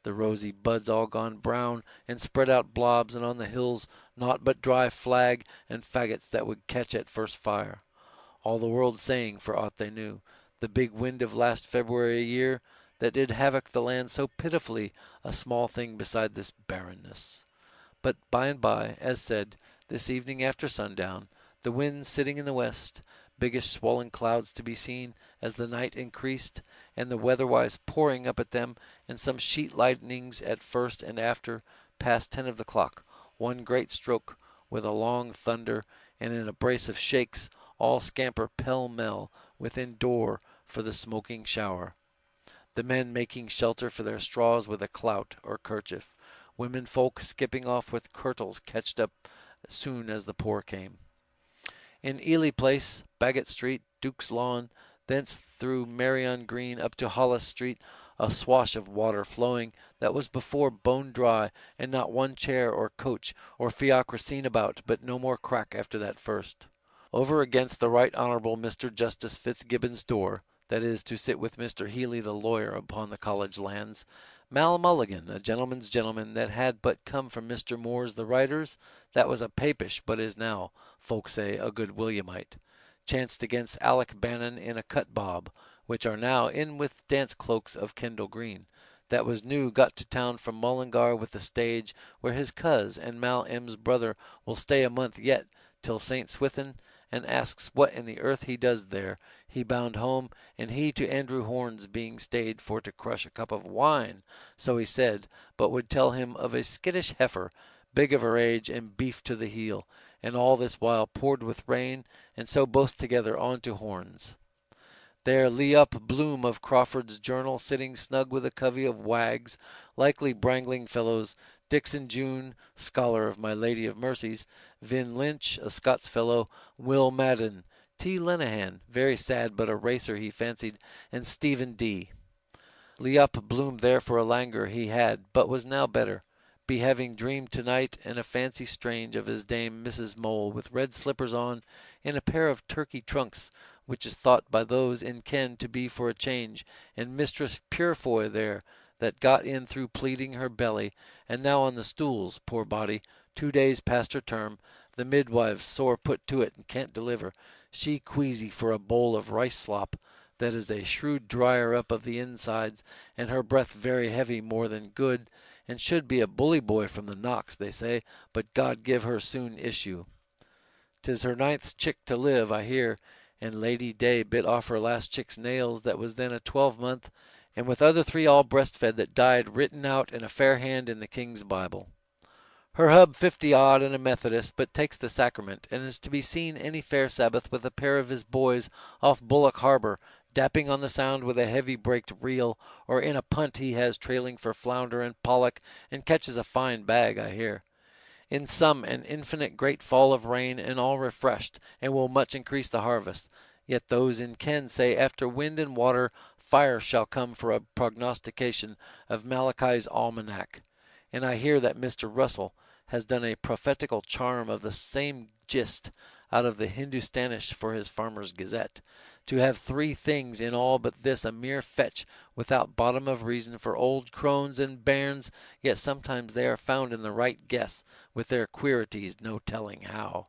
The rosy buds all gone brown, and spread out blobs, and on the hills naught but dry flag and faggots that would catch at first fire. All the world saying, for aught they knew, the big wind of last February year, that did havoc the land so pitifully, a small thing beside this barrenness. But by and by, as said, this evening after sundown, the wind sitting in the west, biggish swollen clouds to be seen as the night increased, and the weatherwise pouring up at them, and some sheet lightnings at first and after, past 10 of the clock, one great stroke, with a long thunder, and in a brace of shakes, all scamper pell-mell within door for the smoking shower. The men making shelter for their straws with a clout or kerchief, women folk skipping off with kirtles catched up soon as the pour came. In Ely Place, Bagot Street, Duke's Lawn, thence through Marion Green up to Hollis Street, a swash of water flowing that was before bone dry, and not one chair or coach or fiacre seen about, but no more crack after that first. over against the Right Honourable Mr. Justice Fitzgibbon's door, that is, to sit with Mr. Healy the lawyer upon the college lands, Mal Mulligan, a gentleman's gentleman that had but come from Mr. Moore's the writer's, that was a Papish, but is now, folk say, a good Williamite, chanced against Alec Bannon in a cut bob, which are now in with dance cloaks of Kendal Green, that was new got to town from Mullingar with the stage, where his coz and Mal M's brother will stay a month yet till St. Swithin, and asks what in the earth he does there. He bound home, and he to Andrew Horne's being stayed for to crush a cup of wine, so he said, but would tell him of a skittish heifer, big of her age, and beef to the heel, and all this while poured with rain, and so both together on to Horne's. There lee up Bloom of Crawford's Journal, sitting snug with a covey of wags, likely brangling fellows, Dixon June, scholar of My Lady of Mercies, Vin Lynch, a Scots fellow, Will Madden, T. Lenehan, very sad but a racer he fancied, and Stephen D. Lee up Bloom there for a languor he had, but was now better, be having dreamed to-night and a fancy strange of his dame Mrs. Mole, with red slippers on, in a pair of turkey trunks, which is thought by those in ken to be for a change, and Mistress Purefoy there, that got in through pleading her belly, and now on the stools, poor body, 2 days past her term, the midwives sore put to it and can't deliver, she queasy for a bowl of rice slop, that is a shrewd dryer up of the insides, and her breath very heavy more than good, and should be a bully boy from the knocks, they say, but God give her soon issue. 'Tis her 9th chick to live, I hear, and Lady Day bit off her last chick's nails that was then a 12-month, and with other 3 all breastfed that died written out in a fair hand in the King's Bible. Her hub 50-odd and a Methodist, but takes the sacrament, and is to be seen any fair Sabbath with a pair of his boys off Bullock Harbour, dapping on the Sound with a heavy braked reel, or in a punt he has trailing for flounder and pollock, and catches a fine bag, I hear. In sum, an infinite great fall of rain, and all refreshed, and will much increase the harvest. Yet those in ken say after wind and water, fire shall come for a prognostication of Malachi's almanac. And I hear that Mr. Russell has done a prophetical charm of the same gist out of the Hindustanish for his Farmer's Gazette, to have 3 things in all but this a mere fetch, without bottom of reason, for old crones and bairns, yet sometimes they are found in the right guess, with their queerities no telling how.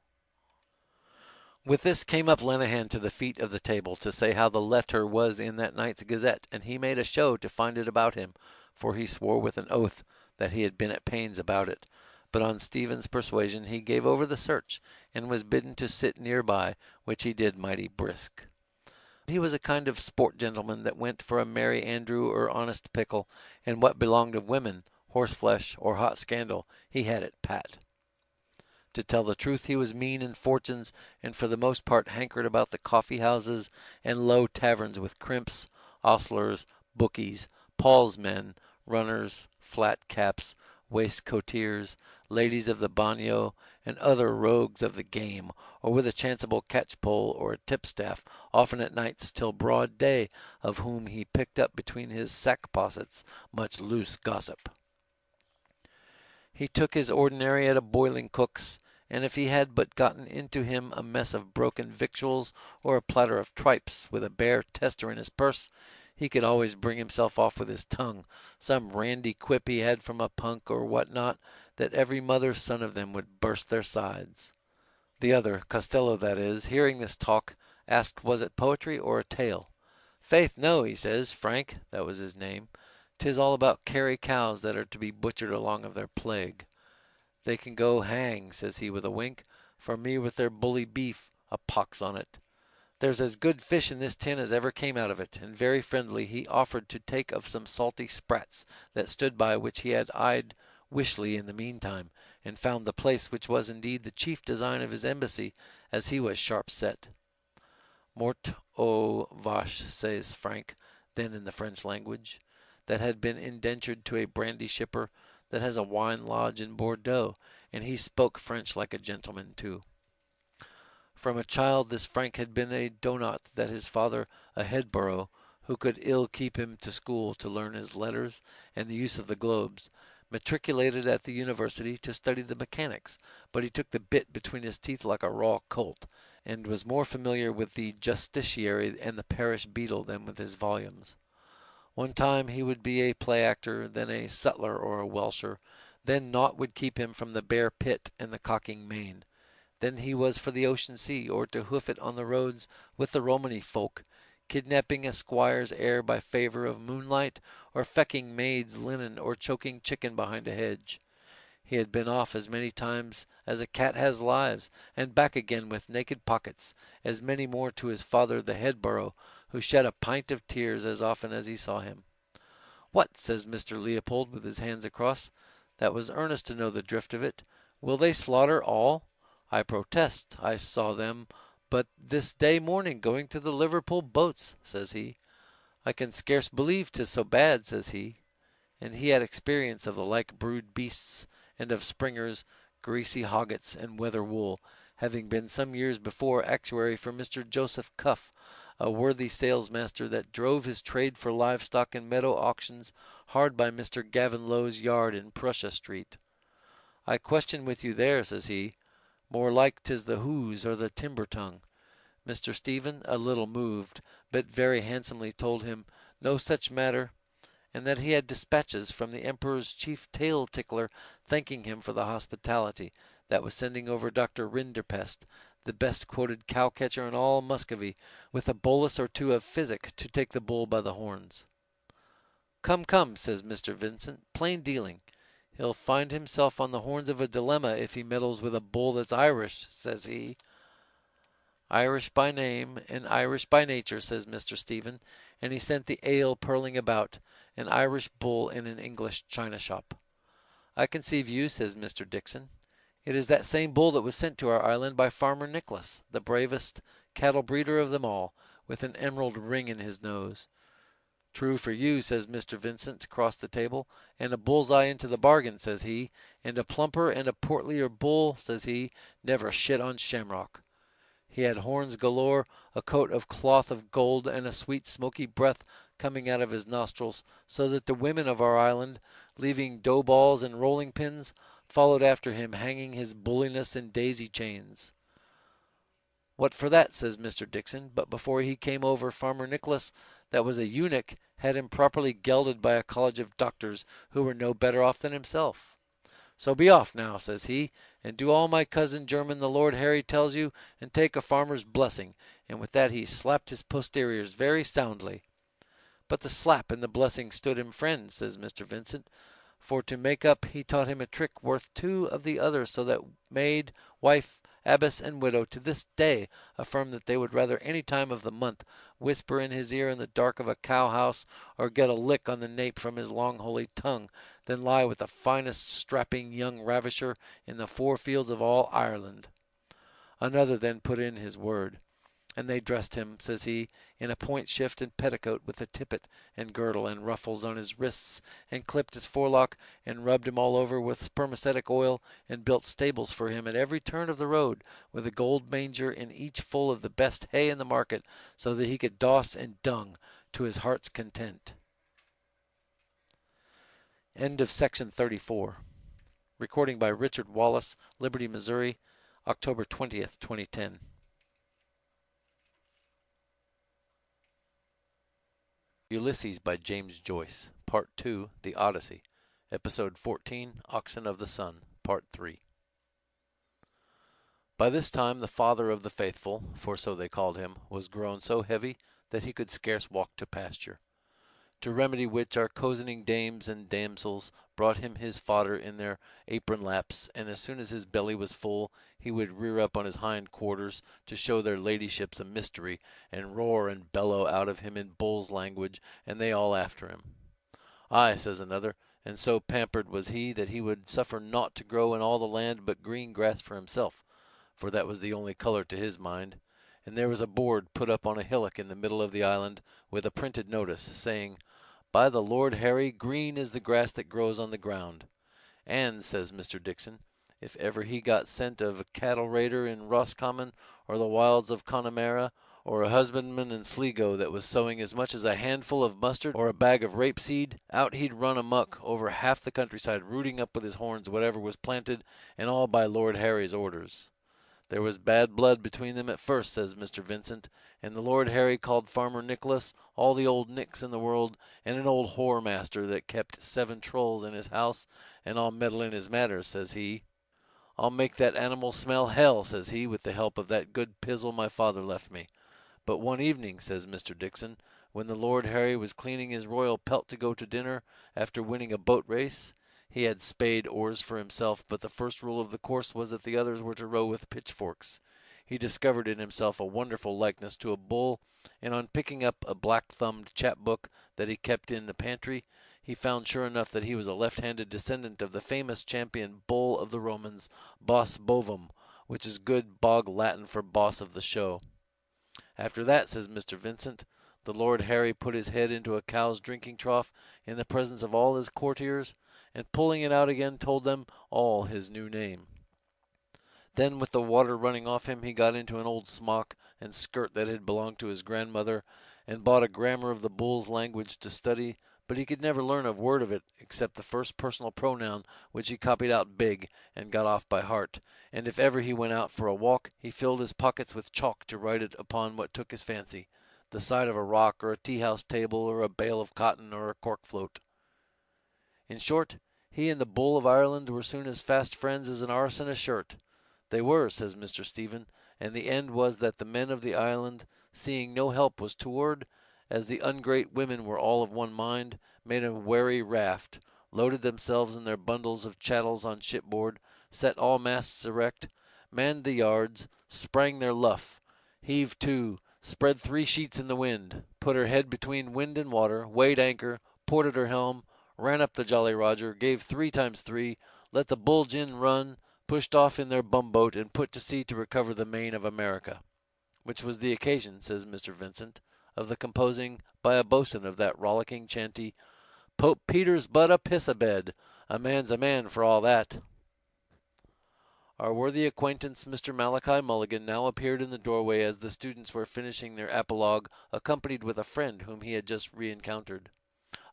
With this came up Lenehan to the feet of the table, to say how the letter was in that night's Gazette, and he made a show to find it about him, for he swore with an oath that he had been at pains about it. But on Stephen's persuasion he gave over the search, and was bidden to sit near by, which he did mighty brisk. He was a kind of sport gentleman that went for a merry Andrew or honest pickle, and what belonged of women, horseflesh, or hot scandal, he had it pat. To tell the truth, he was mean in fortunes, and for the most part hankered about the coffee-houses and low taverns with crimps, ostlers, bookies, Paul's men, runners, flat caps, waistcoateers, ladies of the bagnio, and other rogues of the game, or with a chanceable catchpole or a tipstaff, often at nights till broad day, of whom he picked up between his sack-possets much loose gossip. He took his ordinary at a boiling cook's, and if he had but gotten into him a mess of broken victuals, or a platter of tripes, with a bare tester in his purse, he could always bring himself off with his tongue, some randy quip he had from a punk or what not, that every mother's son of them would burst their sides. The other, Costello that is, hearing this talk, asked was it poetry or a tale. Faith, no, he says, Frank, that was his name, 'tis all about Kerry cows that are to be butchered along of their plague. They can go hang, says he with a wink, for me with their bully beef, a pox on it. There's as good fish in this tin as ever came out of it, and very friendly he offered to take of some salty sprats that stood by, which he had eyed wishly in the meantime, and found the place which was indeed the chief design of his embassy, as he was sharp set. Mort au vache, says Frank, then in the French language, that had been indentured to a brandy shipper that has a wine lodge in Bordeaux, and he spoke French like a gentleman too. From a child this Frank had been a donot that his father, a Headborough, who could ill keep him to school to learn his letters and the use of the globes, matriculated at the university to study the mechanics, but he took the bit between his teeth like a raw colt, and was more familiar with the justiciary and the parish beadle than with his volumes. One time he would be a play actor, then a sutler or a welsher, then naught would keep him from the bare pit and the cocking main. Then he was for the ocean sea, or to hoof it on the roads with the Romany folk, kidnapping a squire's heir by favor of moonlight, or fecking maid's linen, or choking chicken behind a hedge. He had been off as many times as a cat has lives, and back again with naked pockets, as many more to his father the headborough, who shed a pint of tears as often as he saw him. "What," says Mr. Leopold, with his hands across, that was earnest to know the drift of it, "will they slaughter all? I protest I saw them but this day morning going to the Liverpool boats," says he. "I can scarce believe 'tis so bad," says he. And he had experience of the like brood beasts, and of springers, greasy hoggets, and weather wool, having been some years before actuary for Mr. Joseph Cuff, a worthy salesmaster that drove his trade for livestock and meadow auctions hard by Mr. Gavin Low's yard in Prussia Street. "I question with you there," says he. "More like 'tis the Hoos or the timber tongue." Mr. Stephen, a little moved, but very handsomely told him no such matter, and that he had dispatches from the Emperor's chief tail tickler thanking him for the hospitality, that was sending over Dr. Rinderpest, the best quoted cow-catcher in all Muscovy, with a bolus or two of physic to take the bull by the horns. "Come, come," says Mr. Vincent, "plain dealing. He'll find himself on the horns of a dilemma if he meddles with a bull that's Irish," says he. "Irish by name and Irish by nature," says Mr. Stephen, and he sent the ale purling about, an Irish bull in an English china shop. "I conceive you," says Mr. Dixon. "It is that same bull that was sent to our island by Farmer Nicholas, the bravest cattle breeder of them all, with an emerald ring in his nose." "True for you," says Mr. Vincent across the table, "and a bull's eye into the bargain," says he, "and a plumper and a portlier bull," says he, "never shit on shamrock." He had horns galore, a coat of cloth of gold, and a sweet smoky breath coming out of his nostrils, so that the women of our island, leaving dough balls and rolling pins, followed after him, hanging his bulliness in daisy chains. "What for that?" says Mr. Dixon, but before he came over, Farmer Nicholas, that was a eunuch, had him properly gelded by a college of doctors who were no better off than himself. "So be off now," says he, "and do all my cousin German the Lord Harry tells you, and take a farmer's blessing," and with that he slapped his posteriors very soundly. "But the slap and the blessing stood him friend," says Mr. Vincent, "for to make up he taught him a trick worth two of the other, so that maid, wife, abbess, and widow to this day affirm that they would rather any time of the month whisper in his ear in the dark of a cow-house, or get a lick on the nape from his long holy tongue, than lie with the finest strapping young ravisher in the 4 fields of all Ireland." Another then put in his word. "And they dressed him," says he, "in a point shift and petticoat, with a tippet and girdle and ruffles on his wrists, and clipped his forelock, and rubbed him all over with spermaceti oil, and built stables for him at every turn of the road, with a gold manger in each full of the best hay in the market, so that he could doss and dung to his heart's content." End of section 34. Recording by Richard Wallace, Liberty, Missouri, October 20th, 2010. Ulysses by James Joyce, Part 2, The Odyssey, Episode 14, Oxen of the Sun, Part 3. By this time the father of the faithful, for so they called him, was grown so heavy that he could scarce walk to pasture. To remedy which our cozening dames and damsels brought him his fodder in their apron laps, and as soon as his belly was full, he would rear up on his hind quarters to show their ladyships a mystery, and roar and bellow out of him in bull's language, and they all after him. "Ay," says another, "and so pampered was he that he would suffer naught to grow in all the land but green grass for himself, for that was the only color to his mind. And there was a board put up on a hillock in the middle of the island, with a printed notice, saying, 'By the Lord Harry, green is the grass that grows on the ground.' And," says Mr. Dixon, "if ever he got scent of a cattle raider in Roscommon, or the wilds of Connemara, or a husbandman in Sligo that was sowing as much as a handful of mustard or a bag of rapeseed, out he'd run amuck over half the countryside, rooting up with his horns whatever was planted, and all by Lord Harry's orders. There was bad blood between them at first, says Mr. Vincent, and the Lord Harry called Farmer Nicholas all the old Nicks in the world, and an old whoremaster that kept 7 trulls in his house, and I'll meddle in his matters, says he. I'll make that animal smell hell, says he, with the help of that good pizzle my father left me. But one evening, says Mr. Dixon, when the Lord Harry was cleaning his royal pelt to go to dinner, after winning a boat race, he had spade oars for himself, but the first rule of the course was that the others were to row with pitchforks. He discovered in himself a wonderful likeness to a bull, and on picking up a black-thumbed chapbook that he kept in the pantry, he found sure enough that he was a left-handed descendant of the famous champion bull of the Romans, Bos Bovum, which is good bog Latin for boss of the show. After that, says Mr. Vincent, the Lord Harry put his head into a cow's drinking trough in the presence of all his courtiers, and pulling it out again told them all his new name. Then, with the water running off him, he got into an old smock and skirt that had belonged to his grandmother, and bought a grammar of the bull's language to study, but he could never learn a word of it except the first personal pronoun, which he copied out big and got off by heart, and if ever he went out for a walk, he filled his pockets with chalk to write it upon what took his fancy, the side of a rock or a tea-house table or a bale of cotton or a cork float. In short, he and the Bull of Ireland were soon as fast friends as an arse and a shirt. They were, says Mr. Stephen, and the end was that the men of the island, seeing no help was toward, as the ungrate women were all of one mind, made a wary raft, loaded themselves and their bundles of chattels on shipboard, set all masts erect, manned the yards, sprang their luff, heaved to, spread 3 sheets in the wind, put her head between wind and water, weighed anchor, ported her helm, ran up the Jolly Roger, gave 3 times 3, let the Bull Gin run, pushed off in their bumboat, and put to sea to recover the main of America, which was the occasion, says Mr. Vincent, of the composing by a boatswain of that rollicking chanty, Pope Peter's but a piss-a-bed, a man's a man for all that. Our worthy acquaintance Mr. Malachi Mulligan now appeared in the doorway as the students were finishing their apologue, accompanied with a friend whom he had just re-encountered,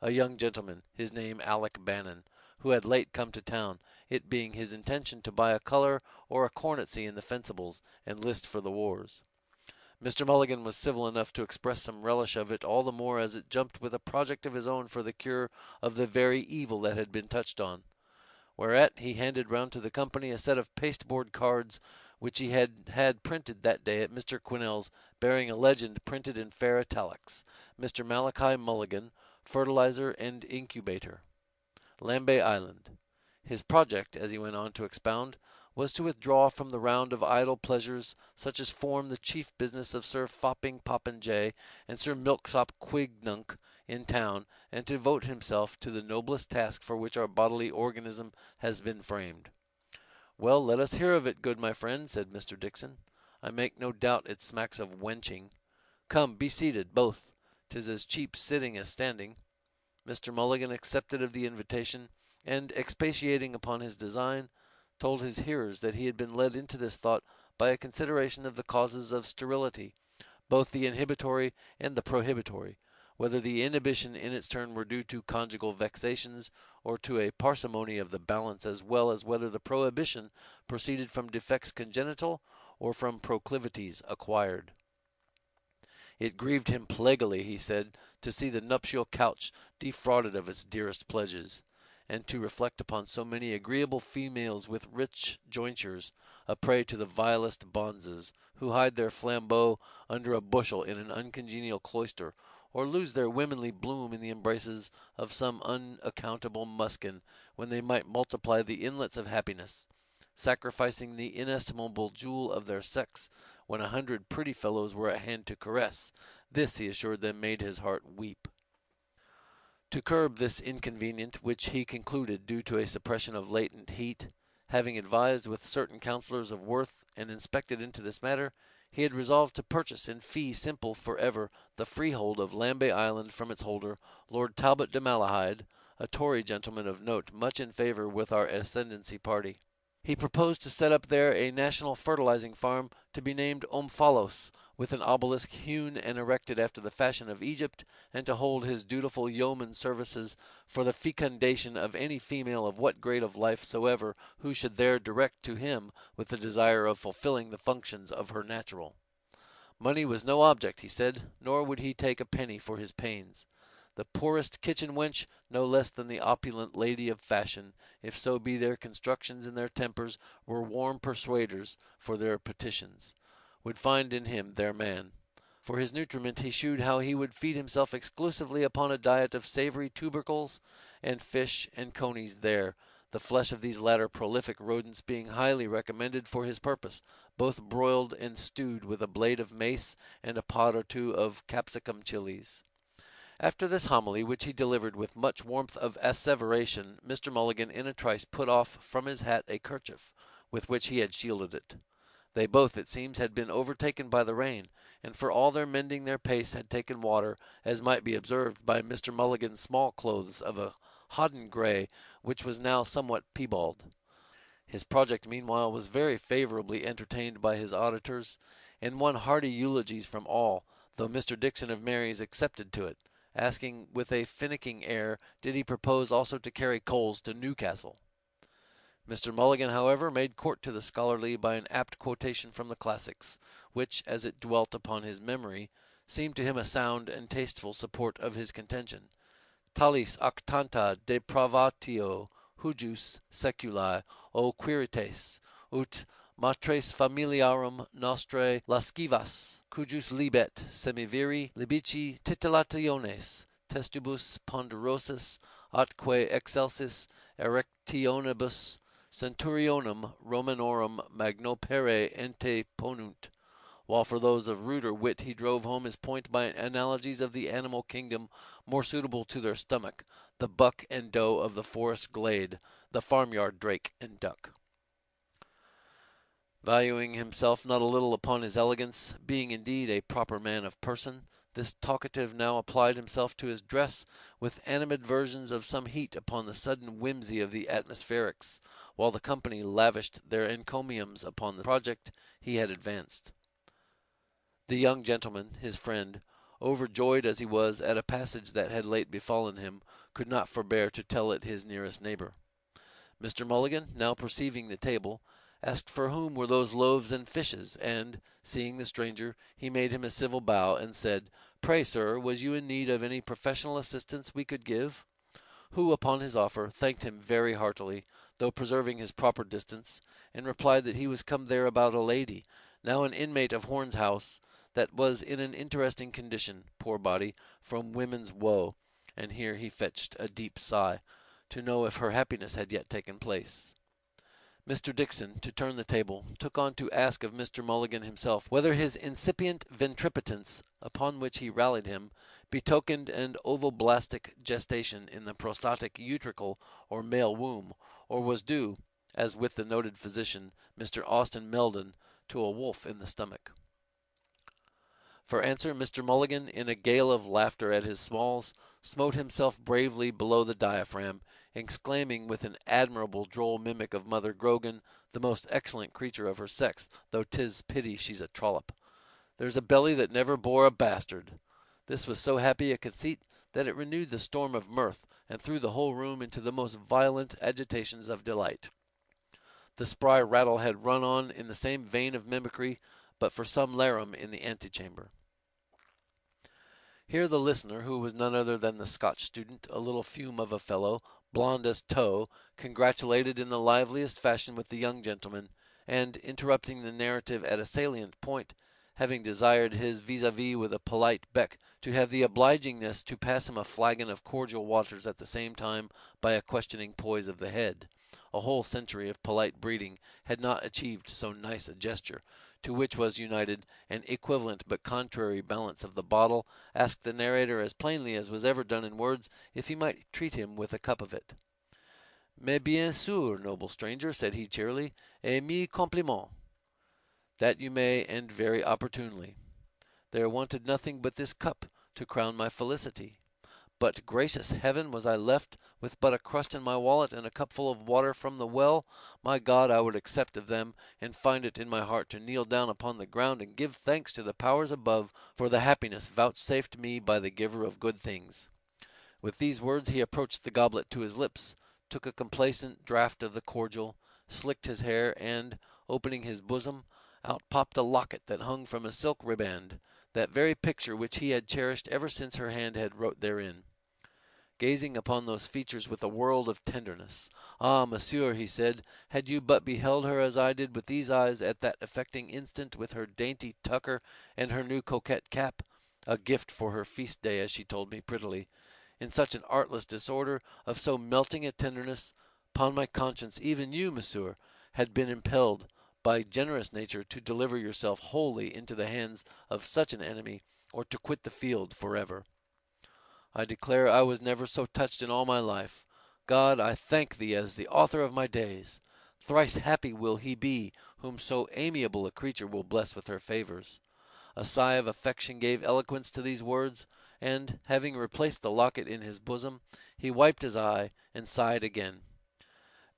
a young gentleman, his name Alec Bannon, who had late come to town, it being his intention to buy a colour or a cornetcy in the fencibles, and list for the wars. Mr. Mulligan was civil enough to express some relish of it, all the more as it jumped with a project of his own for the cure of the very evil that had been touched on. Whereat he handed round to the company a set of pasteboard cards which he had printed that day at Mr. Quinnell's, bearing a legend printed in fair italics, Mr. Malachi Mulligan, Fertilizer and Incubator, Lambay Island. His project, as he went on to expound, was to withdraw from the round of idle pleasures such as form the chief business of Sir Fopping Popinjay and Sir Milksop Quignunk in town, and to devote himself to the noblest task for which our bodily organism has been framed. Well, let us hear of it, good my friend, said Mr. Dixon. I make no doubt it smacks of wenching. Come, be seated, both. 'Tis as cheap sitting as standing. Mr. Mulligan accepted of the invitation, and, expatiating upon his design, told his hearers that he had been led into this thought by a consideration of the causes of sterility, both the inhibitory and the prohibitory, whether the inhibition in its turn were due to conjugal vexations or to a parsimony of the balance, as well as whether the prohibition proceeded from defects congenital or from proclivities acquired. It grieved him plaguily, he said, to see the nuptial couch defrauded of its dearest pledges, and to reflect upon so many agreeable females with rich jointures, a prey to the vilest bonzes, who hide their flambeaux under a bushel in an uncongenial cloister, or lose their womanly bloom in the embraces of some unaccountable muskin, when they might multiply the inlets of happiness, sacrificing the inestimable jewel of their sex, when 100 pretty fellows were at hand to caress. This, he assured them, made his heart weep. To curb this inconvenient, which he concluded due to a suppression of latent heat, having advised with certain counsellors of worth, and inspected into this matter, he had resolved to purchase in fee simple for ever the freehold of Lambay Island from its holder, Lord Talbot de Malahide, a Tory gentleman of note, much in favour with our ascendancy party. He proposed to set up there a national fertilizing farm to be named Omphalos, with an obelisk hewn and erected after the fashion of Egypt, and to hold his dutiful yeoman services for the fecundation of any female of what grade of life soever who should there direct to him with the desire of fulfilling the functions of her natural. Money was no object, he said, nor would he take a penny for his pains. The poorest kitchen wench, no less than the opulent lady of fashion, if so be their constructions and their tempers were warm persuaders for their petitions, would find in him their man. For his nutriment he shewed how he would feed himself exclusively upon a diet of savoury tubercles and fish and conies there, the flesh of these latter prolific rodents being highly recommended for his purpose, both broiled and stewed with a blade of mace and a pod or two of capsicum chilies. After this homily, which he delivered with much warmth of asseveration, Mr. Mulligan in a trice put off from his hat a kerchief, with which he had shielded it. They both, it seems, had been overtaken by the rain, and for all their mending their pace had taken water, as might be observed by Mr. Mulligan's small clothes of a hodden grey, which was now somewhat piebald. His project meanwhile was very favourably entertained by his auditors, and won hearty eulogies from all, though Mr. Dixon of Mary's excepted to it, asking with a finicking air did he propose also to carry coals to Newcastle. Mr. Mulligan, however, made court to the scholarly by an apt quotation from the classics, which, as it dwelt upon his memory, seemed to him a sound and tasteful support of his contention. Talis ac tanta depravatio hujus seculi, o Quirites, ut matres familiarum nostrae lascivas, cujus libet semiviri libici titillationes, testibus ponderosis, atque excelsis erectionibus centurionum Romanorum magnopere ente ponunt, while for those of ruder wit he drove home his point by analogies of the animal kingdom more suitable to their stomach, the buck and doe of the forest glade, the farmyard drake and duck. Valuing himself not a little upon his elegance, being indeed a proper man of person, this talkative now applied himself to his dress, with animadversions of some heat upon the sudden whimsy of the atmospherics, while the company lavished their encomiums upon the project he had advanced. The young gentleman, his friend, overjoyed as he was at a passage that had late befallen him, could not forbear to tell it his nearest neighbour. Mr. Mulligan, now perceiving the table, asked for whom were those loaves and fishes, and, seeing the stranger, he made him a civil bow, and said, "Pray, sir, was you in need of any professional assistance we could give?" Who, upon his offer, thanked him very heartily, though preserving his proper distance, and replied that he was come there about a lady, now an inmate of Horn's house, that was in an interesting condition, poor body, from women's woe, and here he fetched a deep sigh, to know if her happiness had yet taken place. Mr. Dixon, to turn the table, took on to ask of Mr. Mulligan himself whether his incipient ventripotence, upon which he rallied him, betokened an ovoblastic gestation in the prostatic utricle or male womb, or was due, as with the noted physician, Mr. Austin Meldon, to a wolf in the stomach. For answer, Mr. Mulligan, in a gale of laughter at his smalls, smote himself bravely below the diaphragm, exclaiming with an admirable droll mimic of Mother Grogan, the most excellent creature of her sex, though 'tis pity she's a trollop, "There's a belly that never bore a bastard." This was so happy a conceit that it renewed the storm of mirth, and threw the whole room into the most violent agitations of delight. The spry rattle had run on in the same vein of mimicry, but for some larum in the antechamber. Here the listener, who was none other than the Scotch student, a little fume of a fellow, blond as tow, congratulated in the liveliest fashion with the young gentleman, and, interrupting the narrative at a salient point, having desired his vis-a-vis with a polite beck to have the obligingness to pass him a flagon of cordial waters at the same time by a questioning poise of the head, a whole century of polite breeding had not achieved so nice a gesture, to which was united an equivalent but contrary balance of the bottle, asked the narrator as plainly as was ever done in words if he might treat him with a cup of it. "Mais bien sûr, noble stranger," said he cheerily, "et mille compliments." "That you may, and very opportunely. There wanted nothing but this cup to crown my felicity. But, gracious heaven, was I left with but a crust in my wallet and a cupful of water from the well, my God, I would accept of them, and find it in my heart to kneel down upon the ground and give thanks to the powers above for the happiness vouchsafed me by the giver of good things. With these words he approached the goblet to his lips, took a complacent draught of the cordial, slicked his hair, and, opening his bosom, out popped a locket that hung from a silk riband, that very picture which he had cherished ever since her hand had wrote therein. Gazing upon those features with a world of tenderness, "Ah, monsieur," he said, "had you but beheld her as I did with these eyes at that affecting instant, with her dainty tucker and her new coquette cap, a gift for her feast day, as she told me prettily, in such an artless disorder, of so melting a tenderness, upon my conscience, even you, monsieur, had been impelled by generous nature to deliver yourself wholly into the hands of such an enemy, or to quit the field forever. I declare I was never so touched in all my life. God, I thank thee as the author of my days. Thrice happy will he be whom so amiable a creature will bless with her favors." A sigh of affection gave eloquence to these words, and, having replaced the locket in his bosom, he wiped his eye and sighed again.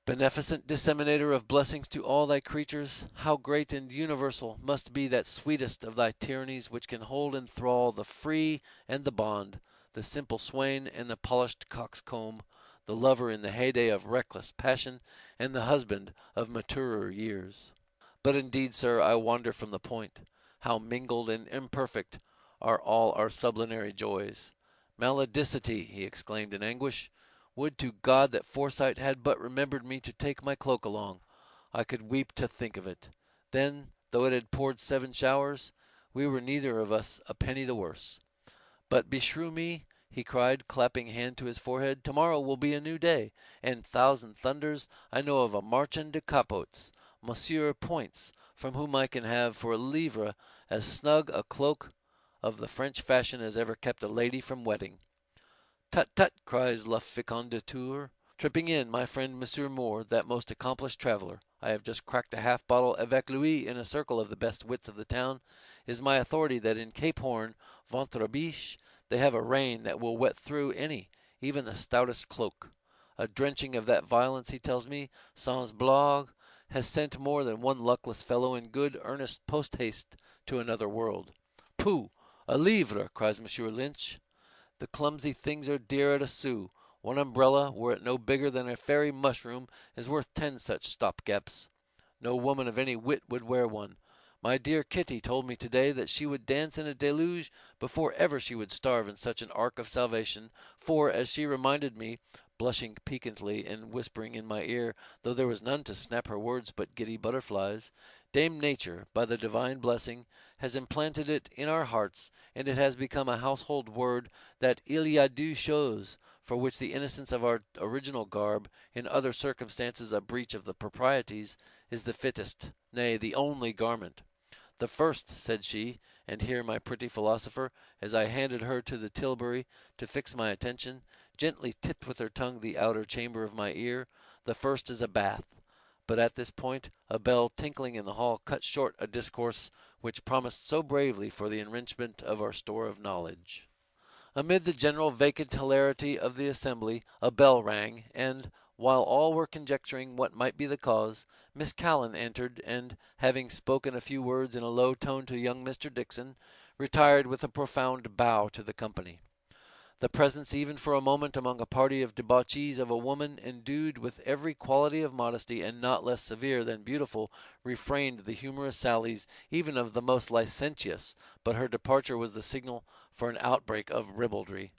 "Beneficent disseminator of blessings to all thy creatures, how great and universal must be that sweetest of thy tyrannies which can hold in thrall the free and the bond, the simple swain and the polished coxcomb, the lover in the heyday of reckless passion, and the husband of maturer years. But indeed, sir, I wander from the point. How mingled and imperfect are all our sublunary joys! Maledicity!" he exclaimed in anguish. "Would to God that foresight had but remembered me to take my cloak along! I could weep to think of it. Then, though it had poured 7 showers, we were neither of us a penny the worse. But beshrew me," he cried, clapping hand to his forehead, "tomorrow will be a new day, and, thousand thunders, I know of a Marchand de Capotes, Monsieur Points, from whom I can have for a livre as snug a cloak of the French fashion as ever kept a lady from wetting." "Tut, tut!" cries La Fécondateur, tripping in, "my friend Monsieur Moore, that most accomplished traveller, I have just cracked a half bottle avec lui in a circle of the best wits of the town, is my authority that in Cape Horn, ventre biche, they have a rain that will wet through any, even the stoutest cloak. A drenching of that violence, he tells me, sans blague, has sent more than one luckless fellow in good earnest post haste to another world." "Pooh! A livre!" cries Monsieur Lynch. "The clumsy things are dear at a sou. One umbrella, were it no bigger than a fairy mushroom, is worth 10 such stopgaps. No woman of any wit would wear one. My dear Kitty told me today that she would dance in a deluge before ever she would starve in such an ark of salvation, for, as she reminded me, blushing piquantly and whispering in my ear, though there was none to snap her words but giddy butterflies, Dame Nature, by the divine blessing, has implanted it in our hearts, and it has become a household word, that il y a deux choses, for which the innocence of our original garb, in other circumstances a breach of the proprieties, is the fittest, nay, the only garment. The first," said she, and here my pretty philosopher, as I handed her to the tilbury to fix my attention, gently tipped with her tongue the outer chamber of my ear, "the first is a bath." But at this point a bell tinkling in the hall cut short a discourse which promised so bravely for the enrichment of our store of knowledge. Amid the general vacant hilarity of the assembly a bell rang, and, while all were conjecturing what might be the cause, Miss Callan entered, and, having spoken a few words in a low tone to young Mr. Dixon, retired with a profound bow to the company. The presence even for a moment among a party of debauchees of a woman endued with every quality of modesty and not less severe than beautiful refrained the humorous sallies even of the most licentious, but her departure was the signal for an outbreak of ribaldry.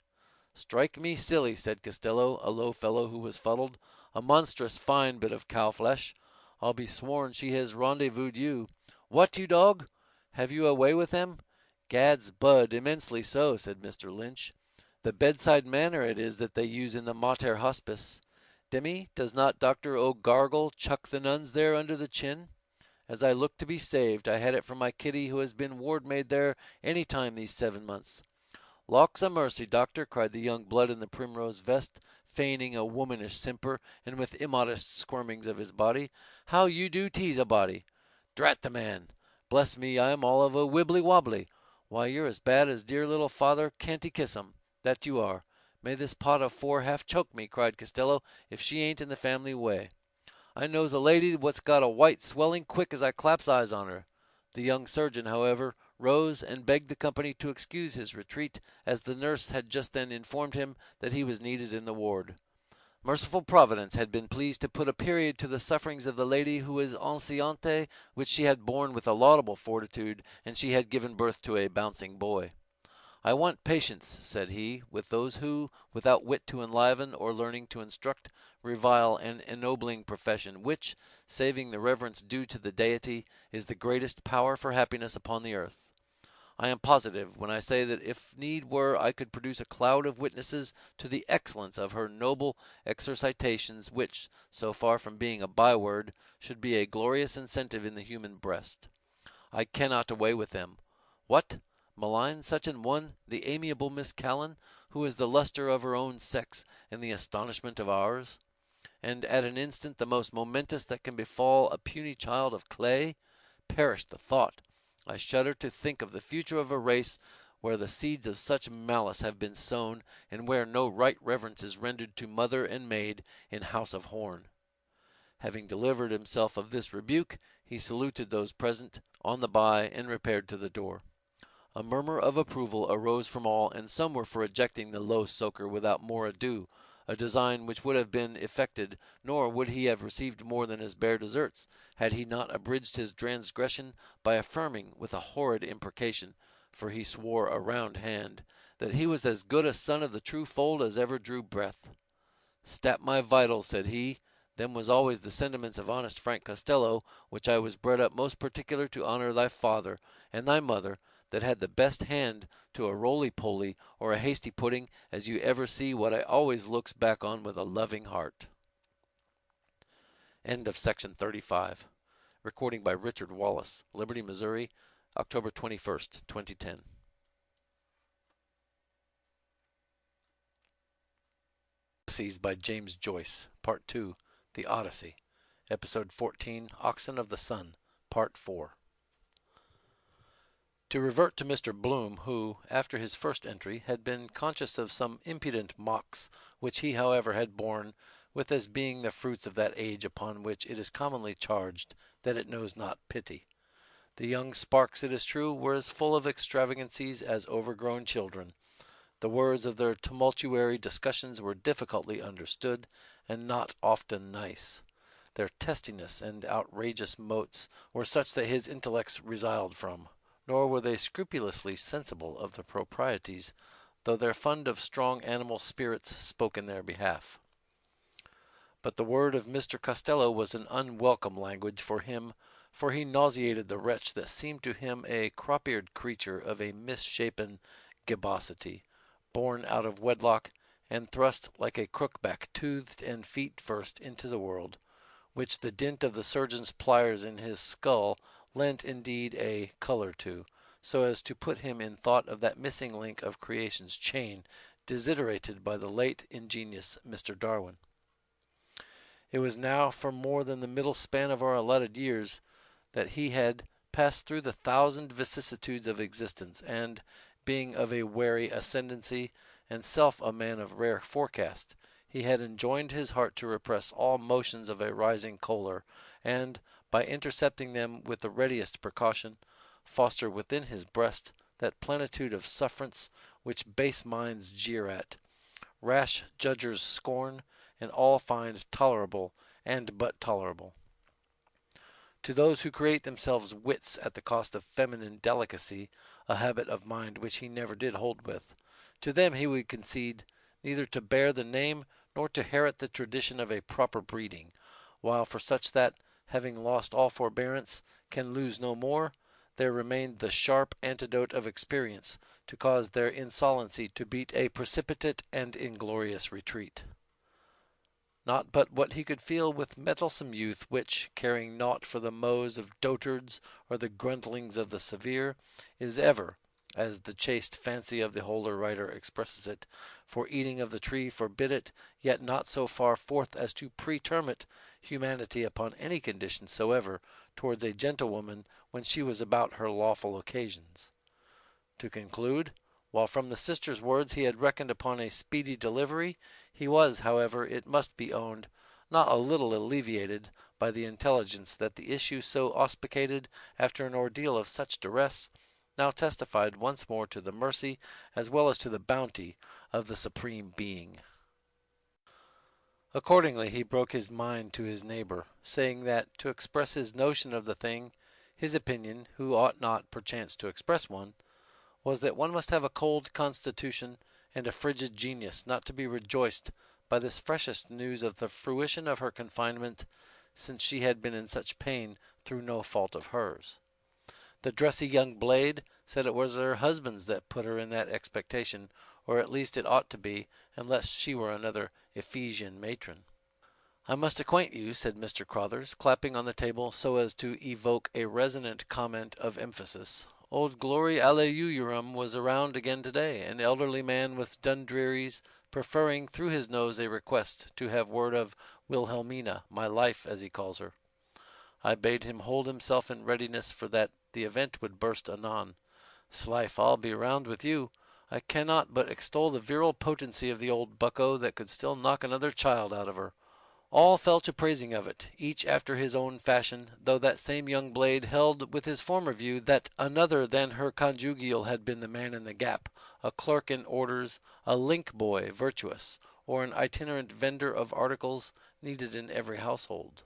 "Strike me silly," said Costello, a low fellow who was fuddled, "a monstrous fine bit of cow flesh. I'll be sworn she has rendezvoused you. What, you dog? Have you a way with them?" "Gad's bud, immensely so," said Mr. Lynch. "The bedside manner it is that they use in the Mater Hospice. Demi, does not Dr. O'Gargle chuck the nuns there under the chin? As I look to be saved, I had it from my Kitty, who has been ward maid there any time these 7 months. "Lawks a mercy, doctor," cried the young blood in the primrose vest, feigning a womanish simper, and with immodest squirmings of his body, "how you do tease a body! Drat the man! Bless me, I am all of a wibbly wobbly. Why, you're as bad as dear little Father Canty Kiss'em, that you are. May this pot of 4 half choke me, cried Costello, if she ain't in the family way. I knows a lady what's got a white swelling quick as I claps eyes on her. The young surgeon, however, rose and begged the company to excuse his retreat, as the nurse had just then informed him that he was needed in the ward. Merciful Providence had been pleased to put a period to the sufferings of the lady who was enceinte, which she had borne with a laudable fortitude, and she had given birth to a bouncing boy. I want patience, said he, with those who, without wit to enliven or learning to instruct, revile an ennobling profession, which, saving the reverence due to the Deity, is the greatest power for happiness upon the earth. I am positive when I say that if need were I could produce a cloud of witnesses to the excellence of her noble exercitations, which, so far from being a byword, should be a glorious incentive in the human breast. I cannot away with them. What? Malign such an one, the amiable Miss Callan, who is the lustre of her own sex, and the astonishment of ours? And at an instant the most momentous that can befall a puny child of clay? Perish the thought! I shudder to think of the future of a race where the seeds of such malice have been sown, and where no right reverence is rendered to mother and maid in house of horn. Having delivered himself of this rebuke, he saluted those present on the by, and repaired to the door. A murmur of approval arose from all, and some were for ejecting the low soaker without more ado, a design which would have been effected, nor would he have received more than his bare deserts, had he not abridged his transgression by affirming, with a horrid imprecation, for he swore a round hand, that he was as good a son of the true fold as ever drew breath. Stap my vitals, said he, them was always the sentiments of honest Frank Costello, which I was bred up most particular to honour thy father, and thy mother, that had the best hand to a roly-poly or a hasty pudding as you ever see, what I always looks back on with a loving heart. End of section 35. Recording by Richard Wallace, Liberty, Missouri, October 21st, 2010. Ulysses by James Joyce, Part 2, The Odyssey, Episode 14, Oxen of the Sun, Part 4. To revert to Mr. Bloom, who, after his first entry, had been conscious of some impudent mocks, which he, however, had borne with as being the fruits of that age upon which it is commonly charged that it knows not pity. The young sparks, it is true, were as full of extravagancies as overgrown children. The words of their tumultuary discussions were difficultly understood, and not often nice. Their testiness and outrageous motes were such that his intellects resiled from, nor were they scrupulously sensible of the proprieties, though their fund of strong animal spirits spoke in their behalf. But the word of Mr. Costello was an unwelcome language for him, for he nauseated the wretch that seemed to him a crop-eared creature of a misshapen gibbosity, born out of wedlock, and thrust like a crookback, toothed and feet first, into the world, which the dint of the surgeon's pliers in his skull lent indeed a colour to, so as to put him in thought of that missing link of creation's chain, desiderated by the late ingenious Mr. Darwin. It was now for more than the middle span of our allotted years that he had passed through the 1,000 vicissitudes of existence, and, being of a wary ascendancy, and self a man of rare forecast, he had enjoined his heart to repress all motions of a rising choler, and, by intercepting them with the readiest precaution, foster within his breast that plenitude of sufferance which base minds jeer at, rash judgers scorn, and all find tolerable and but tolerable. To those who create themselves wits at the cost of feminine delicacy, a habit of mind which he never did hold with, to them he would concede neither to bear the name nor to herit the tradition of a proper breeding, while for such that, having lost all forbearance, can lose no more, there remained the sharp antidote of experience to cause their insolency to beat a precipitate and inglorious retreat. Not but what he could feel with mettlesome youth, which, caring naught for the moes of dotards or the gruntlings of the severe, is ever, as the chaste fancy of the older writer expresses it, for eating of the tree forbid it, yet not so far forth as to preterm it, humanity upon any condition soever towards a gentlewoman when she was about her lawful occasions. To conclude, While from the sister's words he had reckoned upon a speedy delivery, he was, however, it must be owned, not a little alleviated by the intelligence that the issue so auspicated after an ordeal of such duress now testified once more to the mercy as well as to the bounty of the Supreme Being. Accordingly he broke his mind to his neighbor, saying that, to express his notion of the thing, his opinion, who ought not perchance to express one, was that one must have a cold constitution and a frigid genius not to be rejoiced by this freshest news of the fruition of her confinement, since she had been in such pain through no fault of hers. The dressy young blade said it was her husband's that put her in that expectation, or at least it ought to be, unless she were another Ephesian matron. I must acquaint you, said Mr. Crothers, clapping on the table so as to evoke a resonant comment of emphasis. Old Glory Alleluiarum was around again today, an elderly man with Dundreary's, preferring through his nose a request to have word of Wilhelmina, my life, as he calls her. I bade him hold himself in readiness for that the event would burst anon. Slife, I'll be round with you. I cannot but extol the virile potency of the old bucko that could still knock another child out of her. All fell to praising of it, each after his own fashion, though that same young blade held with his former view that another than her conjugial had been the man in the gap, a clerk in orders, a link boy virtuous, or an itinerant vendor of articles needed in every household.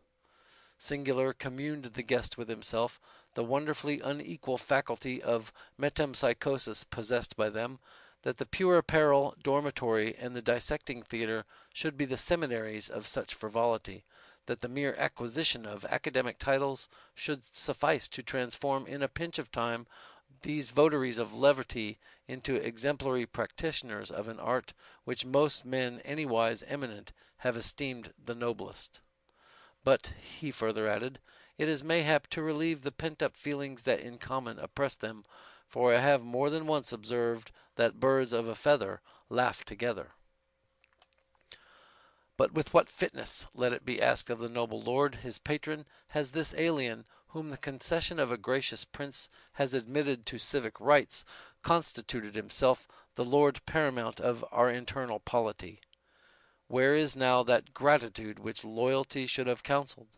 Singular communed the guest with himself, the wonderfully unequal faculty of metempsychosis possessed by them, that the pure apparel, dormitory, and the dissecting theatre should be the seminaries of such frivolity, that the mere acquisition of academic titles should suffice to transform in a pinch of time these votaries of levity into exemplary practitioners of an art which most men anywise eminent have esteemed the noblest. But, he further added, it is mayhap to relieve the pent-up feelings that in common oppress them, for I have more than once observed that birds of a feather laugh together. But with what fitness, let it be asked of the noble lord, his patron, has this alien, whom the concession of a gracious prince has admitted to civic rights, constituted himself the lord paramount of our internal polity? Where is now that gratitude which loyalty should have counselled?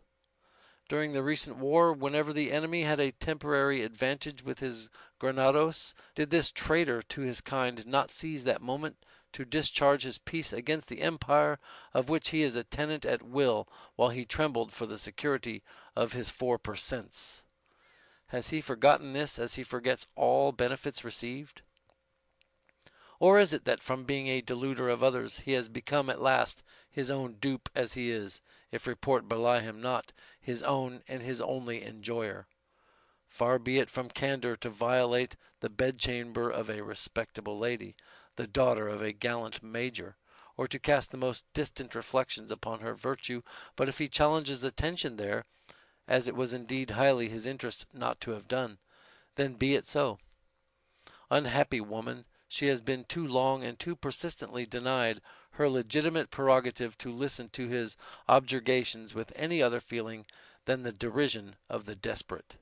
During the recent war, whenever the enemy had a temporary advantage with his granados, did this traitor to his kind not seize that moment to discharge his piece against the empire of which he is a tenant at will, while he trembled for the security of his 4%? Has he forgotten this as he forgets all benefits received? Or is it that from being a deluder of others he has become at last his own dupe, as he is, if report belie him not, his own and his only enjoyer? Far be it from candor to violate the bedchamber of a respectable lady, the daughter of a gallant major, or to cast the most distant reflections upon her virtue, but if he challenges attention there, as it was indeed highly his interest not to have done, then be it so. Unhappy woman, she has been too long and too persistently denied her legitimate prerogative to listen to his objurgations with any other feeling than the derision of the desperate.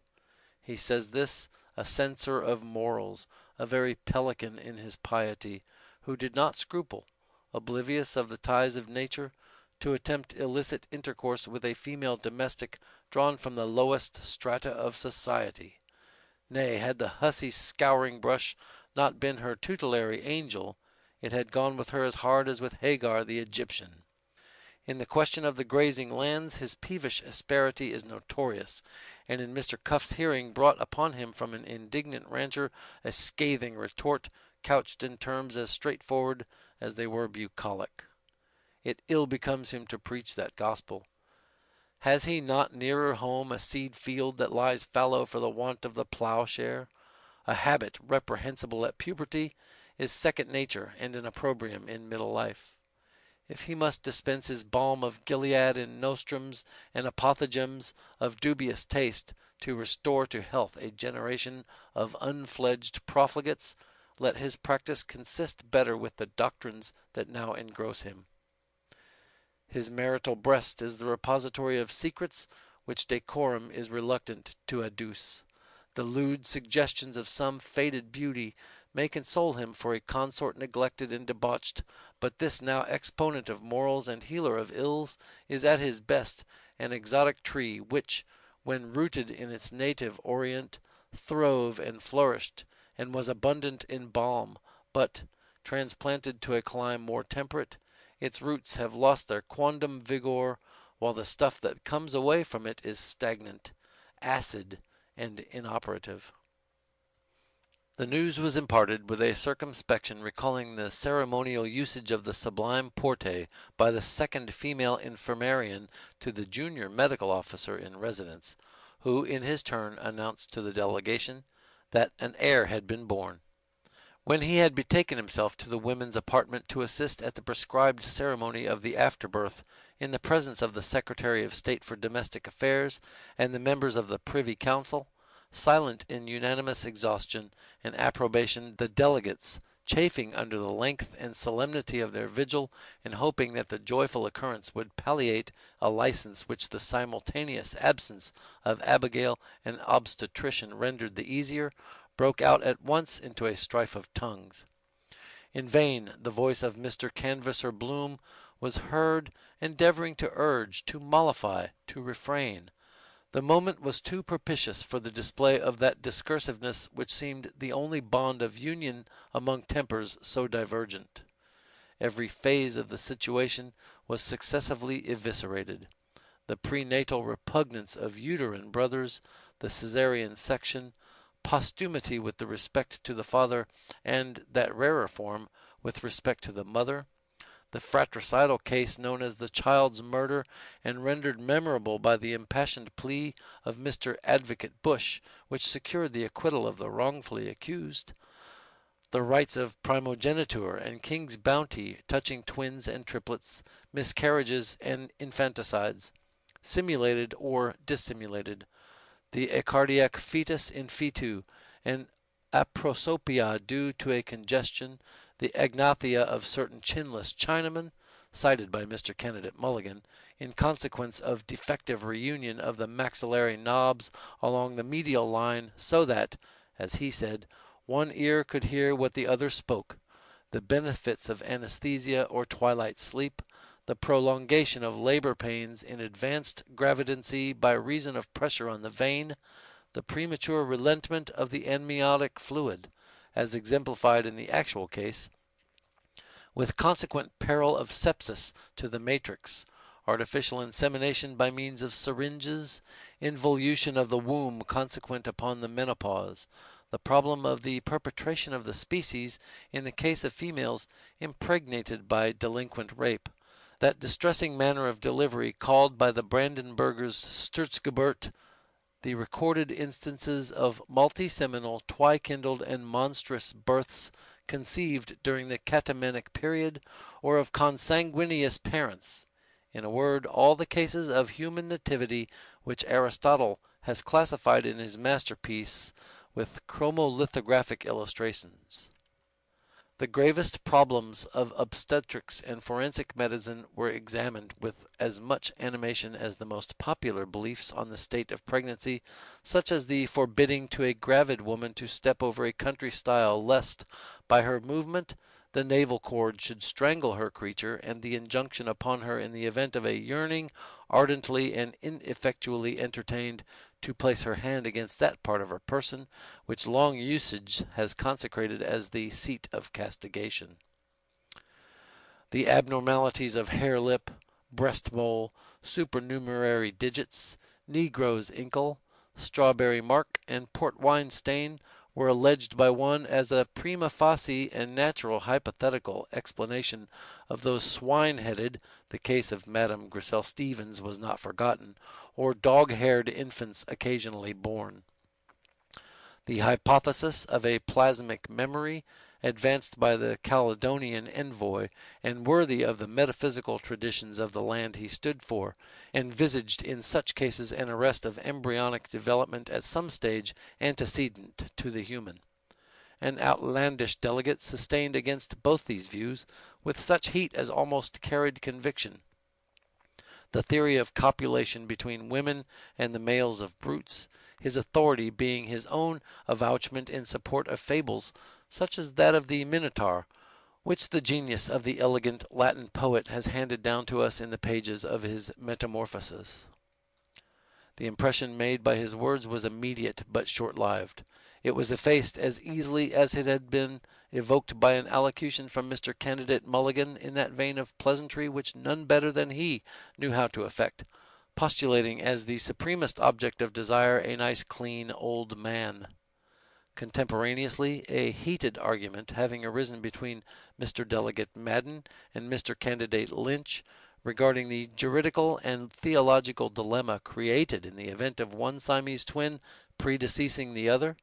He says this, a censor of morals, a very pelican in his piety, who did not scruple, oblivious of the ties of nature, to attempt illicit intercourse with a female domestic drawn from the lowest strata of society. Nay, had the hussy scouring brush not been her tutelary angel, it had gone with her as hard as with Hagar the Egyptian. In the question of the grazing lands, his peevish asperity is notorious, and in Mr. Cuff's hearing brought upon him from an indignant rancher a scathing retort, couched in terms as straightforward as they were bucolic. It ill becomes him to preach that gospel. Has he not nearer home a seed field that lies fallow for the want of the ploughshare? A habit reprehensible at puberty is second nature and an opprobrium in middle life. If he must dispense his balm of Gilead in nostrums and apothegms of dubious taste to restore to health a generation of unfledged profligates, let his practice consist better with the doctrines that now engross him. His marital breast is the repository of secrets which decorum is reluctant to adduce. The lewd suggestions of some faded beauty may console him for a consort neglected and debauched, but this now exponent of morals and healer of ills is at his best an exotic tree which, when rooted in its native orient, throve and flourished, and was abundant in balm, but, transplanted to a clime more temperate, its roots have lost their quondam vigor, while the stuff that comes away from it is stagnant, acid, and inoperative. The news was imparted with a circumspection recalling the ceremonial usage of the sublime porte by the second female infirmarian to the junior medical officer in residence, who in his turn announced to the delegation that an heir had been born. When he had betaken himself to the women's apartment to assist at the prescribed ceremony of the afterbirth, in the presence of the Secretary of State for Domestic Affairs and the members of the Privy Council, silent in unanimous exhaustion and approbation, the delegates, chafing under the length and solemnity of their vigil, and hoping that the joyful occurrence would palliate a license which the simultaneous absence of Abigail and obstetrician rendered the easier, broke out at once into a strife of tongues. In vain the voice of Mr. Canvasser Bloom was heard endeavoring to urge, to mollify, to refrain. The moment was too propitious for the display of that discursiveness which seemed the only bond of union among tempers so divergent. Every phase of the situation was successively eviscerated. The prenatal repugnance of uterine brothers, the Caesarean section, posthumity with the respect to the father, and that rarer form with respect to the mother, the fratricidal case known as the child's murder, and rendered memorable by the impassioned plea of Mr. Advocate Bush, which secured the acquittal of the wrongfully accused, the rights of primogeniture and king's bounty touching twins and triplets, miscarriages and infanticides, simulated or dissimulated, the acardiac fetus in fetu, and aprosopia due to a congestion, the agnathia of certain chinless Chinamen, cited by Mr. Candidate Mulligan, in consequence of defective reunion of the maxillary knobs along the medial line, so that, as he said, one ear could hear what the other spoke, the benefits of anesthesia or twilight sleep, the prolongation of labor pains in advanced gravidancy by reason of pressure on the vein, the premature relentment of the amniotic fluid, as exemplified in the actual case, with consequent peril of sepsis to the matrix, artificial insemination by means of syringes, involution of the womb consequent upon the menopause, the problem of the perpetration of the species in the case of females impregnated by delinquent rape, that distressing manner of delivery called by the Brandenburgers Sturzgeburt, the recorded instances of multiseminal, twi-kindled, and monstrous births conceived during the catamenic period, or of consanguineous parents; in a word, all the cases of human nativity which Aristotle has classified in his masterpiece with chromolithographic illustrations. The gravest problems of obstetrics and forensic medicine were examined with as much animation as the most popular beliefs on the state of pregnancy, such as the forbidding to a gravid woman to step over a country stile lest, by her movement, the navel cord should strangle her creature, and the injunction upon her in the event of a yearning, ardently and ineffectually entertained, to place her hand against that part of her person which long usage has consecrated as the seat of castigation. The abnormalities of hare lip, breast mole, supernumerary digits, negro's inkle, strawberry mark, and port wine stain were alleged by one as a prima facie and natural hypothetical explanation of those swine-headed, the case of Madame Grisel Stevens was not forgotten, or dog-haired infants occasionally born. The hypothesis of a plasmic memory, advanced by the Caledonian envoy, and worthy of the metaphysical traditions of the land he stood for, envisaged in such cases an arrest of embryonic development at some stage antecedent to the human. An outlandish delegate sustained against both these views, with such heat as almost carried conviction, the theory of copulation between women and the males of brutes, his authority being his own avouchment in support of fables such as that of the Minotaur, which the genius of the elegant Latin poet has handed down to us in the pages of his Metamorphoses. The impression made by his words was immediate but short-lived. It was effaced as easily as it had been evoked by an allocution from Mr. Candidate Mulligan in that vein of pleasantry which none better than he knew how to effect, postulating as the supremest object of desire a nice clean old man. Contemporaneously, a heated argument having arisen between Mr. Delegate Madden and Mr. Candidate Lynch regarding the juridical and theological dilemma created in the event of one Siamese twin predeceasing the other,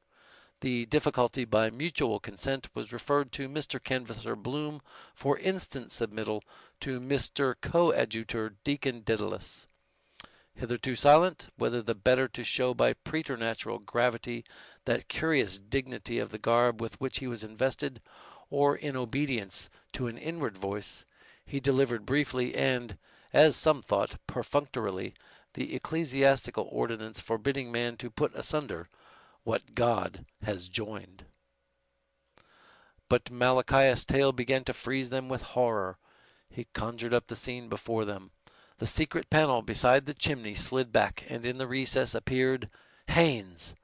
the difficulty by mutual consent was referred to Mr. Canvasser Bloom for instant submittal to Mr. Coadjutor Deacon Daedalus. Hitherto silent, whether the better to show by preternatural gravity that curious dignity of the garb with which he was invested, or in obedience to an inward voice, he delivered briefly and, as some thought, perfunctorily, the ecclesiastical ordinance forbidding man to put asunder what God has joined. But Malachias' tale began to freeze them with horror. He conjured up the scene before them. The secret panel beside the chimney slid back, and in the recess appeared Haines.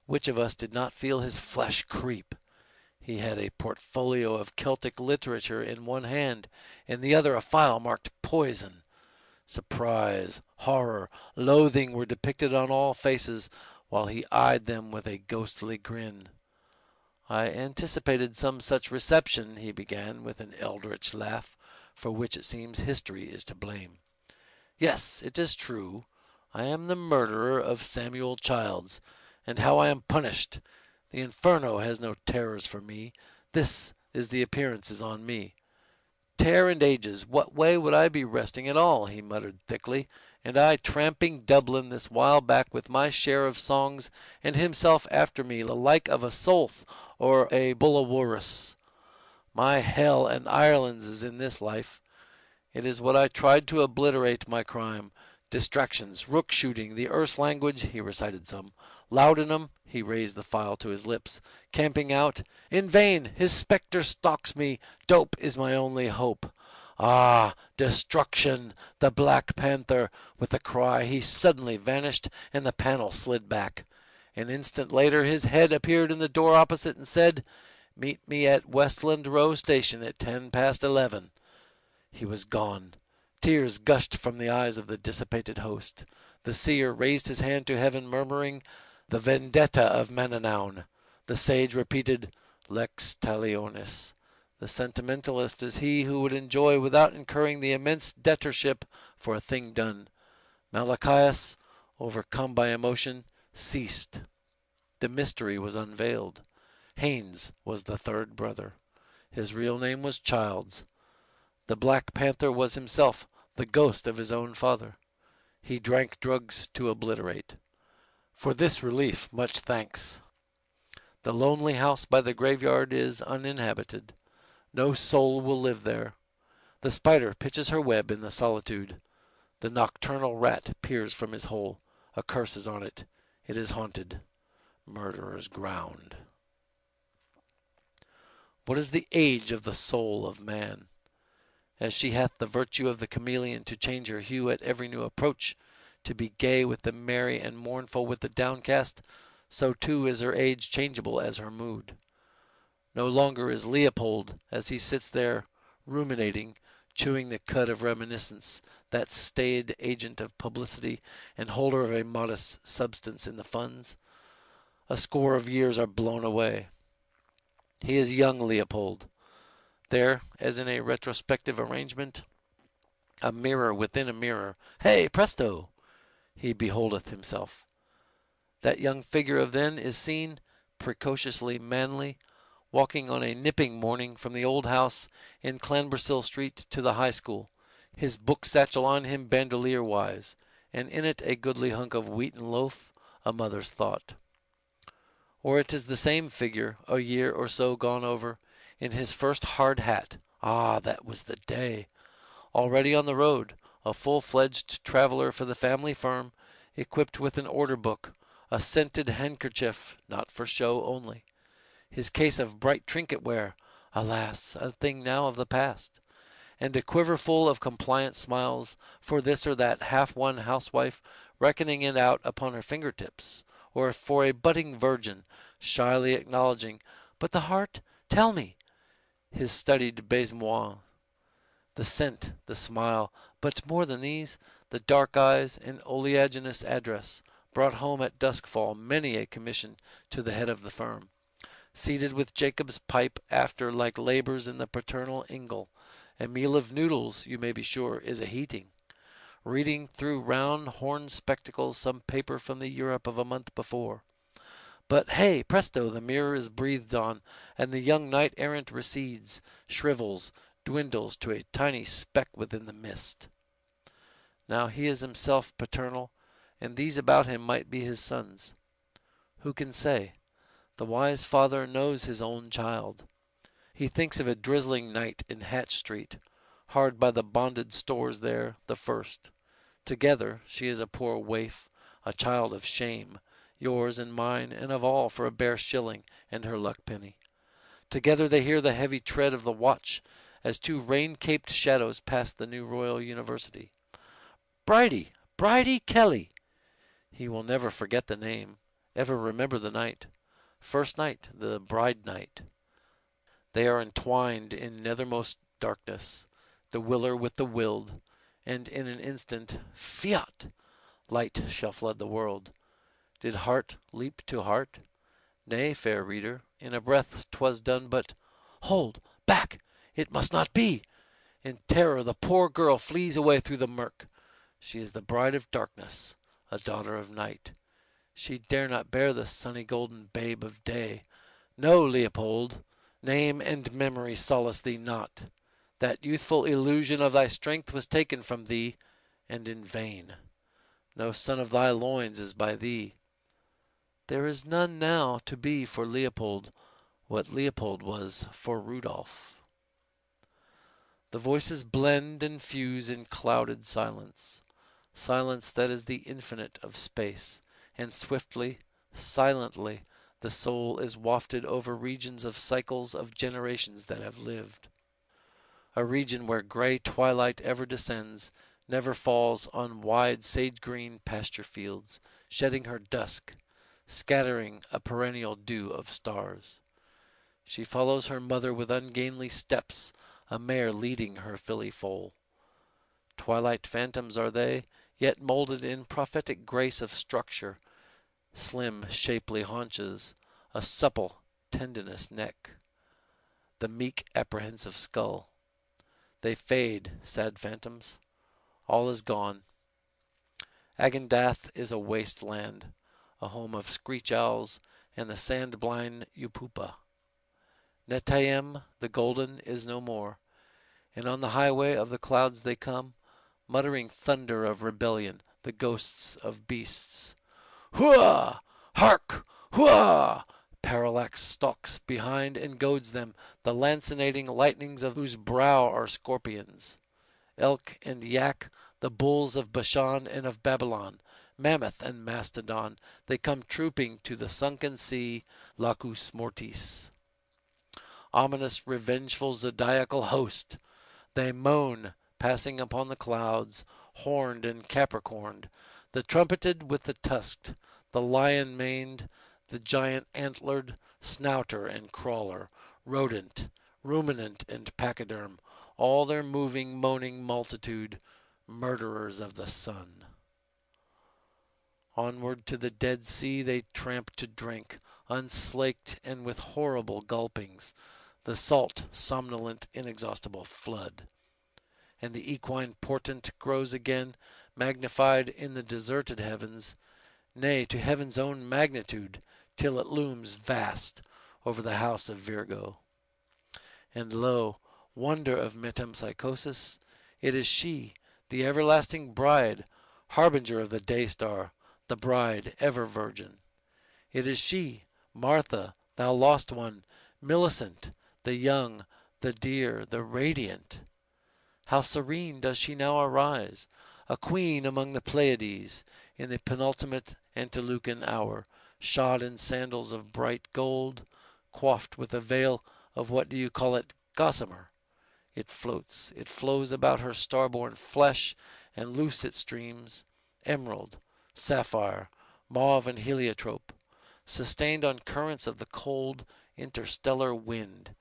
Which of us did not feel his flesh creep? He had a portfolio of Celtic literature in one hand, in the other a file marked poison. Surprise, horror, loathing were depicted on all faces, while he eyed them with a ghostly grin. I anticipated some such reception, he began, with an eldritch laugh, for which it seems history is to blame. Yes, it is true. I am the murderer of Samuel Childs, and how I am punished! The Inferno has no terrors for me. This is the appearances on me. Tear and ages, what way would I be resting at all? He muttered thickly, and I tramping Dublin this while back with my share of songs, and himself after me, the like of a Solth or a Bulawurus. My hell and Ireland's is in this life. It is what I tried to obliterate my crime. Distractions, rook shooting, the Erse language, he recited some. Laudanum, he raised the file to his lips. Camping out, in vain, his spectre stalks me, dope is my only hope. Ah, destruction, the Black Panther! With a cry he suddenly vanished, and the panel slid back. An instant later his head appeared in the door opposite and said, "Meet me at Westland Row Station at 11:10. He was gone. Tears gushed from the eyes of the dissipated host. The seer raised his hand to heaven, murmuring, "The vendetta of Mananaun." The sage repeated, "Lex talionis." The sentimentalist is he who would enjoy without incurring the immense debtorship for a thing done. Malachias, overcome by emotion, ceased. The mystery was unveiled. Haines was the third brother. His real name was Childs. The Black Panther was himself the ghost of his own father. He drank drugs to obliterate. For this relief, much thanks. The lonely house by the graveyard is uninhabited. No soul will live there. The spider pitches her web in the solitude. The nocturnal rat peers from his hole. A curse is on it. It is haunted. Murderer's ground. What is the age of the soul of man? As she hath the virtue of the chameleon to change her hue at every new approach, to be gay with the merry and mournful with the downcast, so too is her age changeable as her mood. No longer is Leopold, as he sits there ruminating, chewing the cud of reminiscence, that staid agent of publicity and holder of a modest substance in the funds. A score of years are blown away. He is young Leopold. There, as in a retrospective arrangement, a mirror within a mirror, hey, presto! He beholdeth himself. That young figure of then is seen, precociously manly, walking on a nipping morning from the old house in Clanbrassil Street to the high school, his book satchel on him bandolier-wise, and in it a goodly hunk of wheaten loaf, a mother's thought. Or it is the same figure, a year or so gone over, in his first hard hat. Ah, that was the day! Already on the road, a full-fledged traveller for the family firm, equipped with an order book, a scented handkerchief, not for show only. his case of bright trinket ware, alas, a thing now of the past, and a quiver full of compliant smiles for this or that half-won housewife reckoning it out upon her fingertips, or for a budding virgin shyly acknowledging, but the heart, tell me, his studied baise-moi. The scent, the smile, but more than these, the dark eyes and oleaginous address, brought home at duskfall many a commission to the head of the firm. Seated with Jacob's pipe after like labours in the paternal ingle, a meal of noodles, you may be sure, is a heating. Reading through round horn spectacles some paper from the Europe of a month before. But hey, presto, the mirror is breathed on, and the young knight-errant recedes, shrivels, dwindles to a tiny speck within the mist. Now he is himself paternal, and these about him might be his sons. Who can say? The wise father knows his own child. He thinks of a drizzling night in Hatch Street, hard by the bonded stores there, the first. Together she is a poor waif, a child of shame, yours and mine and of all for a bare shilling and her luck penny. Together they hear the heavy tread of the watch as two rain-caped shadows pass the new Royal University. Bridie! Bridie Kelly! He will never forget the name, ever remember the night. First night, the bride night. They are entwined in nethermost darkness, the willer with the willed, and in an instant, fiat! Light shall flood the world. Did heart leap to heart? Nay, fair reader, in a breath 'twas done, but hold! Back! It must not be! In terror the poor girl flees away through the murk. She is the bride of darkness, a daughter of night. She dare not bear the sunny golden babe of day. No, Leopold, name and memory solace thee not. That youthful illusion of thy strength was taken from thee, and in vain. No son of thy loins is by thee. There is none now to be for Leopold what Leopold was for Rudolph. The voices blend and fuse in clouded silence, silence that is the infinite of space, and swiftly, silently, the soul is wafted over regions of cycles of generations that have lived. A region where gray twilight ever descends, never falls on wide sage-green pasture fields, shedding her dusk, scattering a perennial dew of stars. She follows her mother with ungainly steps, a mare leading her filly foal. Twilight phantoms are they, yet molded in prophetic grace of structure, slim, shapely haunches, a supple, tendinous neck, the meek, apprehensive skull. They fade, sad phantoms. All is gone. Agendath is a waste land, a home of screech owls and the sand-blind Upupa. Netayem, the golden, is no more, and on the highway of the clouds they come, muttering thunder of rebellion, the ghosts of beasts. Hooah! Hark! Hooah! Parallax stalks behind and goads them, the lancinating lightnings of whose brow are scorpions. Elk and yak, the bulls of Bashan and of Babylon, mammoth and mastodon, they come trooping to the sunken sea, Lacus Mortis. Ominous, revengeful, zodiacal host, they moan, passing upon the clouds, horned and capricorned, the trumpeted with the tusked, the lion-maned, the giant antlered, snouter and crawler, rodent, ruminant and pachyderm, all their moving, moaning multitude, murderers of the sun. Onward to the Dead Sea they tramp to drink, unslaked and with horrible gulpings, the salt, somnolent, inexhaustible flood. And the equine portent grows again, magnified in the deserted heavens, nay, to heaven's own magnitude, till it looms vast over the house of Virgo. And lo, wonder of metempsychosis, it is she, the everlasting bride, harbinger of the day-star, the bride ever virgin. It is she, Martha, thou lost one, Millicent, the young, the dear, the radiant. How serene does she now arise, a queen among the Pleiades, in the penultimate Antilucan hour, shod in sandals of bright gold, coiffed with a veil of what do you call it, gossamer. It floats, it flows about her starborn flesh, and loose it streams, emerald, sapphire, mauve, and heliotrope, sustained on currents of the cold interstellar wind,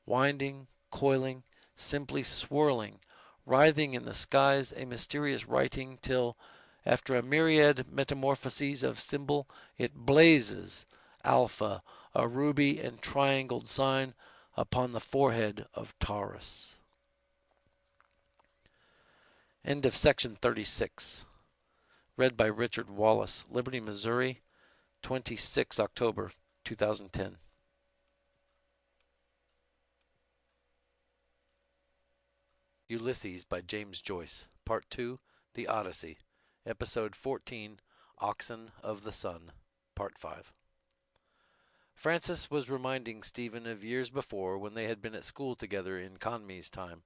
winding, coiling, simply swirling, writhing in the skies a mysterious writing, till, after a myriad metamorphoses of symbol, it blazes, Alpha, a ruby and triangled sign, upon the forehead of Taurus. End of section 36. Read by Richard Wallace, Liberty, Missouri, 26 October 2010. Ulysses by James Joyce, Part 2, The Odyssey, Episode 14, Oxen of the Sun, Part 5. Francis was reminding Stephen of years before when they had been at school together in Conmee's time.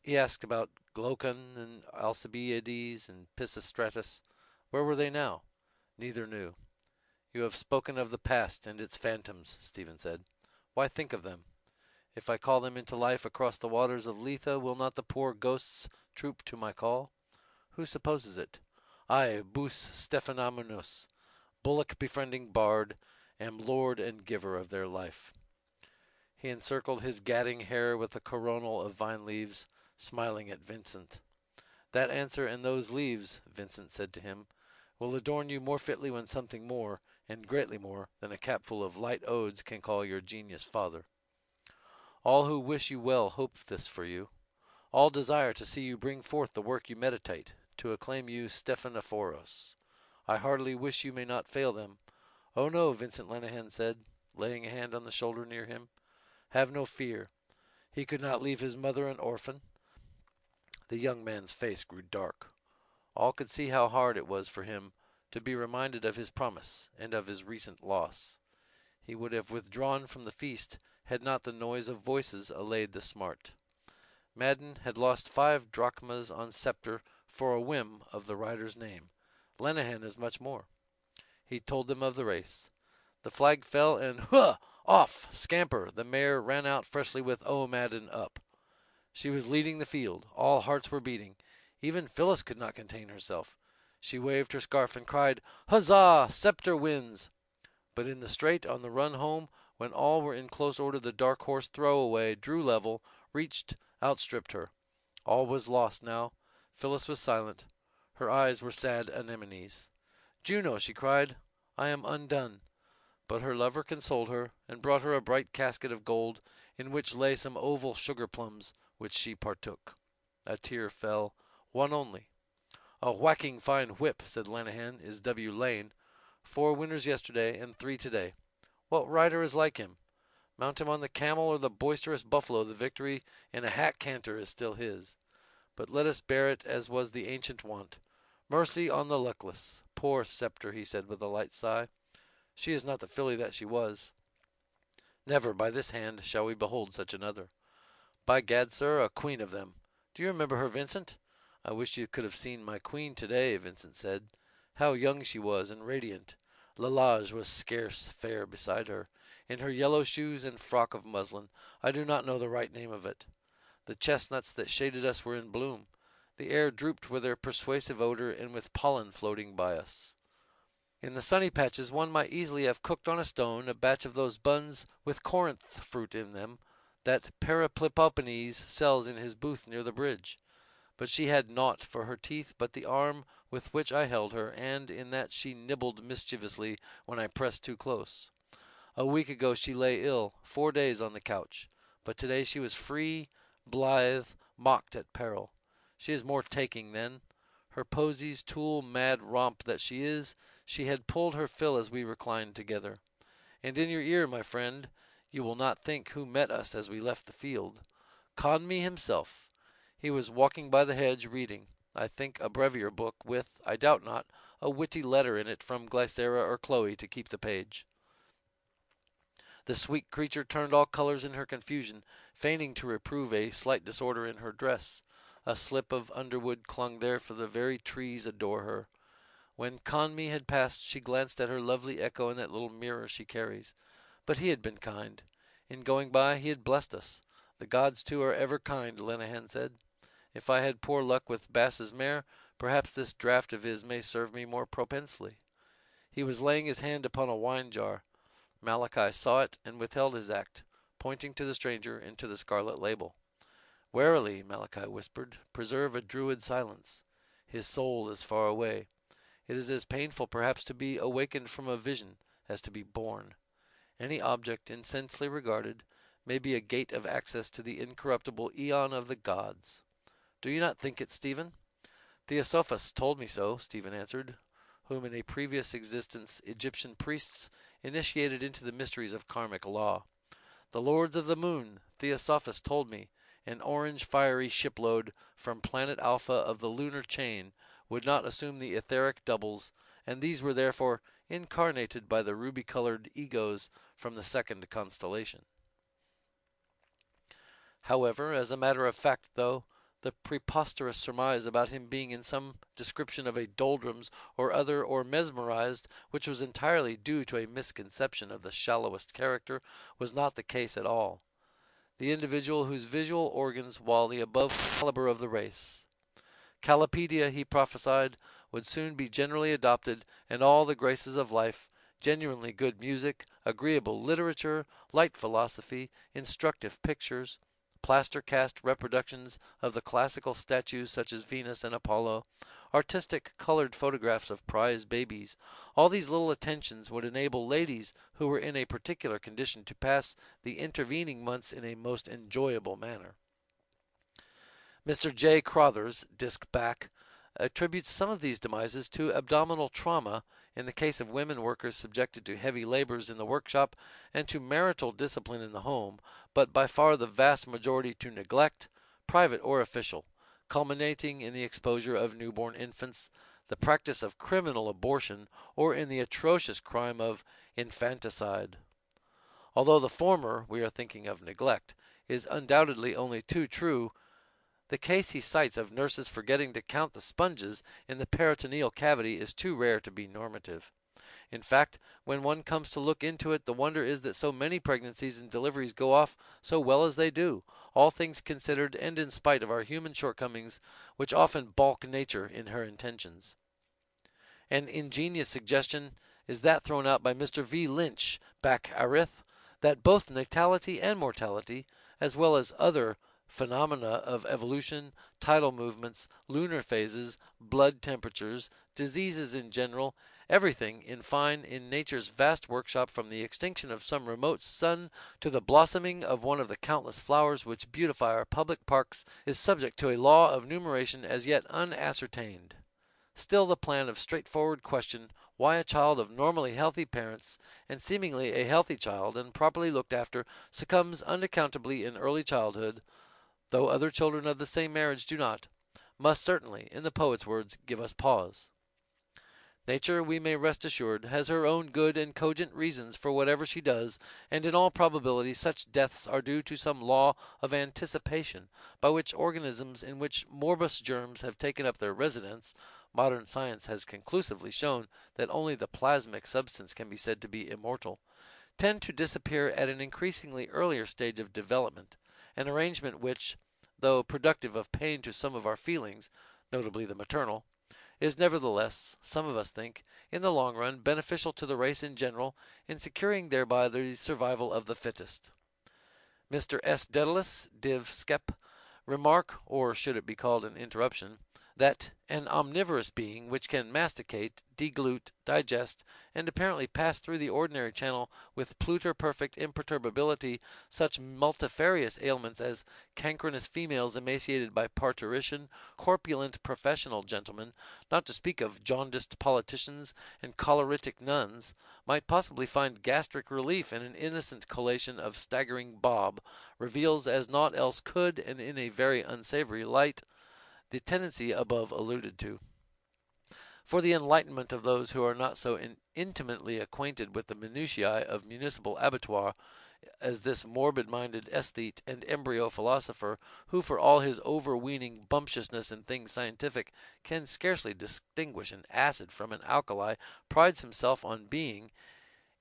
He asked about Glaucon and Alcibiades and Pisistratus. Where were they now? Neither knew. You have spoken of the past and its phantoms, Stephen said. Why think of them? If I call them into life across the waters of Lethe, will not the poor ghosts troop to my call? Who supposes it? I, Bus Stephanamenos, bullock-befriending bard, am lord and giver of their life. He encircled his gadding hair with a coronal of vine leaves, smiling at Vincent. That answer and those leaves, Vincent said to him, will adorn you more fitly when something more, and greatly more, than a capful of light odes can call your genius father. All who wish you well hope this for you. All desire to see you bring forth the work you meditate, to acclaim you Stephanophoros. I heartily wish you may not fail them. Oh no, Vincent Lenehan said, laying a hand on the shoulder near him. Have no fear. He could not leave his mother an orphan. The young man's face grew dark. All could see how hard it was for him to be reminded of his promise and of his recent loss. He would have withdrawn from the feast had not the noise of voices allayed the smart. Madden had lost 5 drachmas on scepter for a whim of the rider's name. Lenehan as much more. He told them of the race. The flag fell, and off, scamper, the mare ran out freshly with "Oh, Madden" up. She was leading the field. All hearts were beating. Even Phyllis could not contain herself. She waved her scarf and cried, "Huzzah! Scepter wins!" But in the straight, on the run home, when all were in close order, the dark horse Throwaway drew level, reached, outstripped her. All was lost now. Phyllis was silent. Her eyes were sad anemones. "Juno," she cried, "I am undone." But her lover consoled her, and brought her a bright casket of gold, in which lay some oval sugar plums, which she partook. A tear fell, one only. "A whacking fine whip," said Lenehan, "is W. Lane. 4 winners yesterday, and 3 today. What rider is like him? Mount him on the camel or the boisterous buffalo, the victory in a hack canter is still his. But let us bear it as was the ancient wont. Mercy on the luckless. Poor Scepter," he said with a light sigh. "She is not the filly that she was. Never by this hand shall we behold such another. By gad, sir, a queen of them. Do you remember her, Vincent?" "I wish you could have seen my queen today," Vincent said. "How young she was and radiant. Lalage was scarce fair beside her, in her yellow shoes and frock of muslin. I do not know the right name of it. The chestnuts that shaded us were in bloom. The air drooped with their persuasive odor and with pollen floating by us. In the sunny patches one might easily have cooked on a stone a batch of those buns with Corinth fruit in them that Periplipopenes sells in his booth near the bridge. But she had naught for her teeth but the arm with which I held her, and in that she nibbled mischievously when I pressed too close. A week ago she lay ill, 4 days on the couch, but today she was free, blithe, mocked at peril. She is more taking then. Her posies, tool, mad romp that she is, she had pulled her fill as we reclined together. And in your ear, my friend, you will not think who met us as we left the field. Conmee himself. He was walking by the hedge, reading, I think, a brevier book, with, I doubt not, a witty letter in it from Glycera or Chloe to keep the page. The sweet creature turned all colors in her confusion, feigning to reprove a slight disorder in her dress. A slip of underwood clung there, for the very trees adore her. When Conmee had passed, she glanced at her lovely echo in that little mirror she carries. But he had been kind. In going by, he had blessed us. The gods, too, are ever kind, Lenehan said. If I had poor luck with Bass's mare, perhaps this draught of his may serve me more propensely. He was laying his hand upon a wine jar. Malachi saw it and withheld his act, pointing to the stranger and to the scarlet label. Warily, Malachi whispered, preserve a druid silence. His soul is far away. It is as painful perhaps to be awakened from a vision as to be born. Any object insensely regarded may be a gate of access to the incorruptible aeon of the gods. Do you not think it, Stephen? Theosophus told me so, Stephen answered, whom in a previous existence Egyptian priests initiated into the mysteries of karmic law. The lords of the moon, Theosophus told me, an orange fiery shipload from planet Alpha of the lunar chain would not assume the etheric doubles, and these were therefore incarnated by the ruby-colored egos from the second constellation. However, as a matter of fact, though, the preposterous surmise about him being in some description of a doldrums or other or mesmerized, which was entirely due to a misconception of the shallowest character, was not the case at all. The individual whose visual organs while the above caliber of the race. Calipedia, he prophesied, would soon be generally adopted, and all the graces of life, genuinely good music, agreeable literature, light philosophy, instructive pictures, plaster-cast reproductions of the classical statues such as Venus and Apollo, artistic colored photographs of prize babies, all these little attentions would enable ladies who were in a particular condition to pass the intervening months in a most enjoyable manner. Mr. J. Crothers, disc back, attributes some of these demises to abdominal trauma in the case of women workers subjected to heavy labors in the workshop and to marital discipline in the home, but by far the vast majority to neglect, private or official, culminating in the exposure of newborn infants, the practice of criminal abortion, or in the atrocious crime of infanticide. Although the former, we are thinking of neglect, is undoubtedly only too true, the case he cites of nurses forgetting to count the sponges in the peritoneal cavity is too rare to be normative. In fact, when one comes to look into it, the wonder is that so many pregnancies and deliveries go off so well as they do, all things considered and in spite of our human shortcomings, which often balk nature in her intentions. An ingenious suggestion is that thrown out by Mr. V. Lynch, back Arith, that both natality and mortality, as well as other phenomena of evolution, tidal movements, lunar phases, blood temperatures, diseases in general, everything, in fine, in nature's vast workshop, from the extinction of some remote sun to the blossoming of one of the countless flowers which beautify our public parks, is subject to a law of numeration as yet unascertained. Still the plan of straightforward question, why a child of normally healthy parents, and seemingly a healthy child and properly looked after, succumbs unaccountably in early childhood, though other children of the same marriage do not, must certainly, in the poet's words, give us pause. Nature, we may rest assured, has her own good and cogent reasons for whatever she does, and in all probability such deaths are due to some law of anticipation, by which organisms in which morbus germs have taken up their residence (modern science has conclusively shown that only the plasmic substance can be said to be immortal) tend to disappear at an increasingly earlier stage of development, an arrangement which, though productive of pain to some of our feelings, notably the maternal, is nevertheless, some of us think, in the long run, beneficial to the race in general, in securing thereby the survival of the fittest. Mr. S. Daedalus, div. Scep. remark, or should it be called an interruption, that an omnivorous being which can masticate, deglute, digest, and apparently pass through the ordinary channel with pluter-perfect imperturbability such multifarious ailments as cancrenous females emaciated by parturition, corpulent professional gentlemen, not to speak of jaundiced politicians and choleritic nuns, might possibly find gastric relief in an innocent collation of staggering Bob, reveals as naught else could, and in a very unsavory light, the tendency above alluded to. For the enlightenment of those who are not so intimately acquainted with the minutiae of municipal abattoir as this morbid-minded aesthete and embryo philosopher, who for all his overweening bumptiousness in things scientific can scarcely distinguish an acid from an alkali, prides himself on being,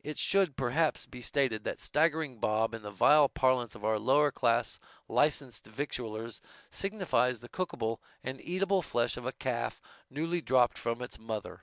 It should perhaps be stated that staggering Bob, in the vile parlance of our lower class licensed victuallers, signifies the cookable and eatable flesh of a calf newly dropped from its mother.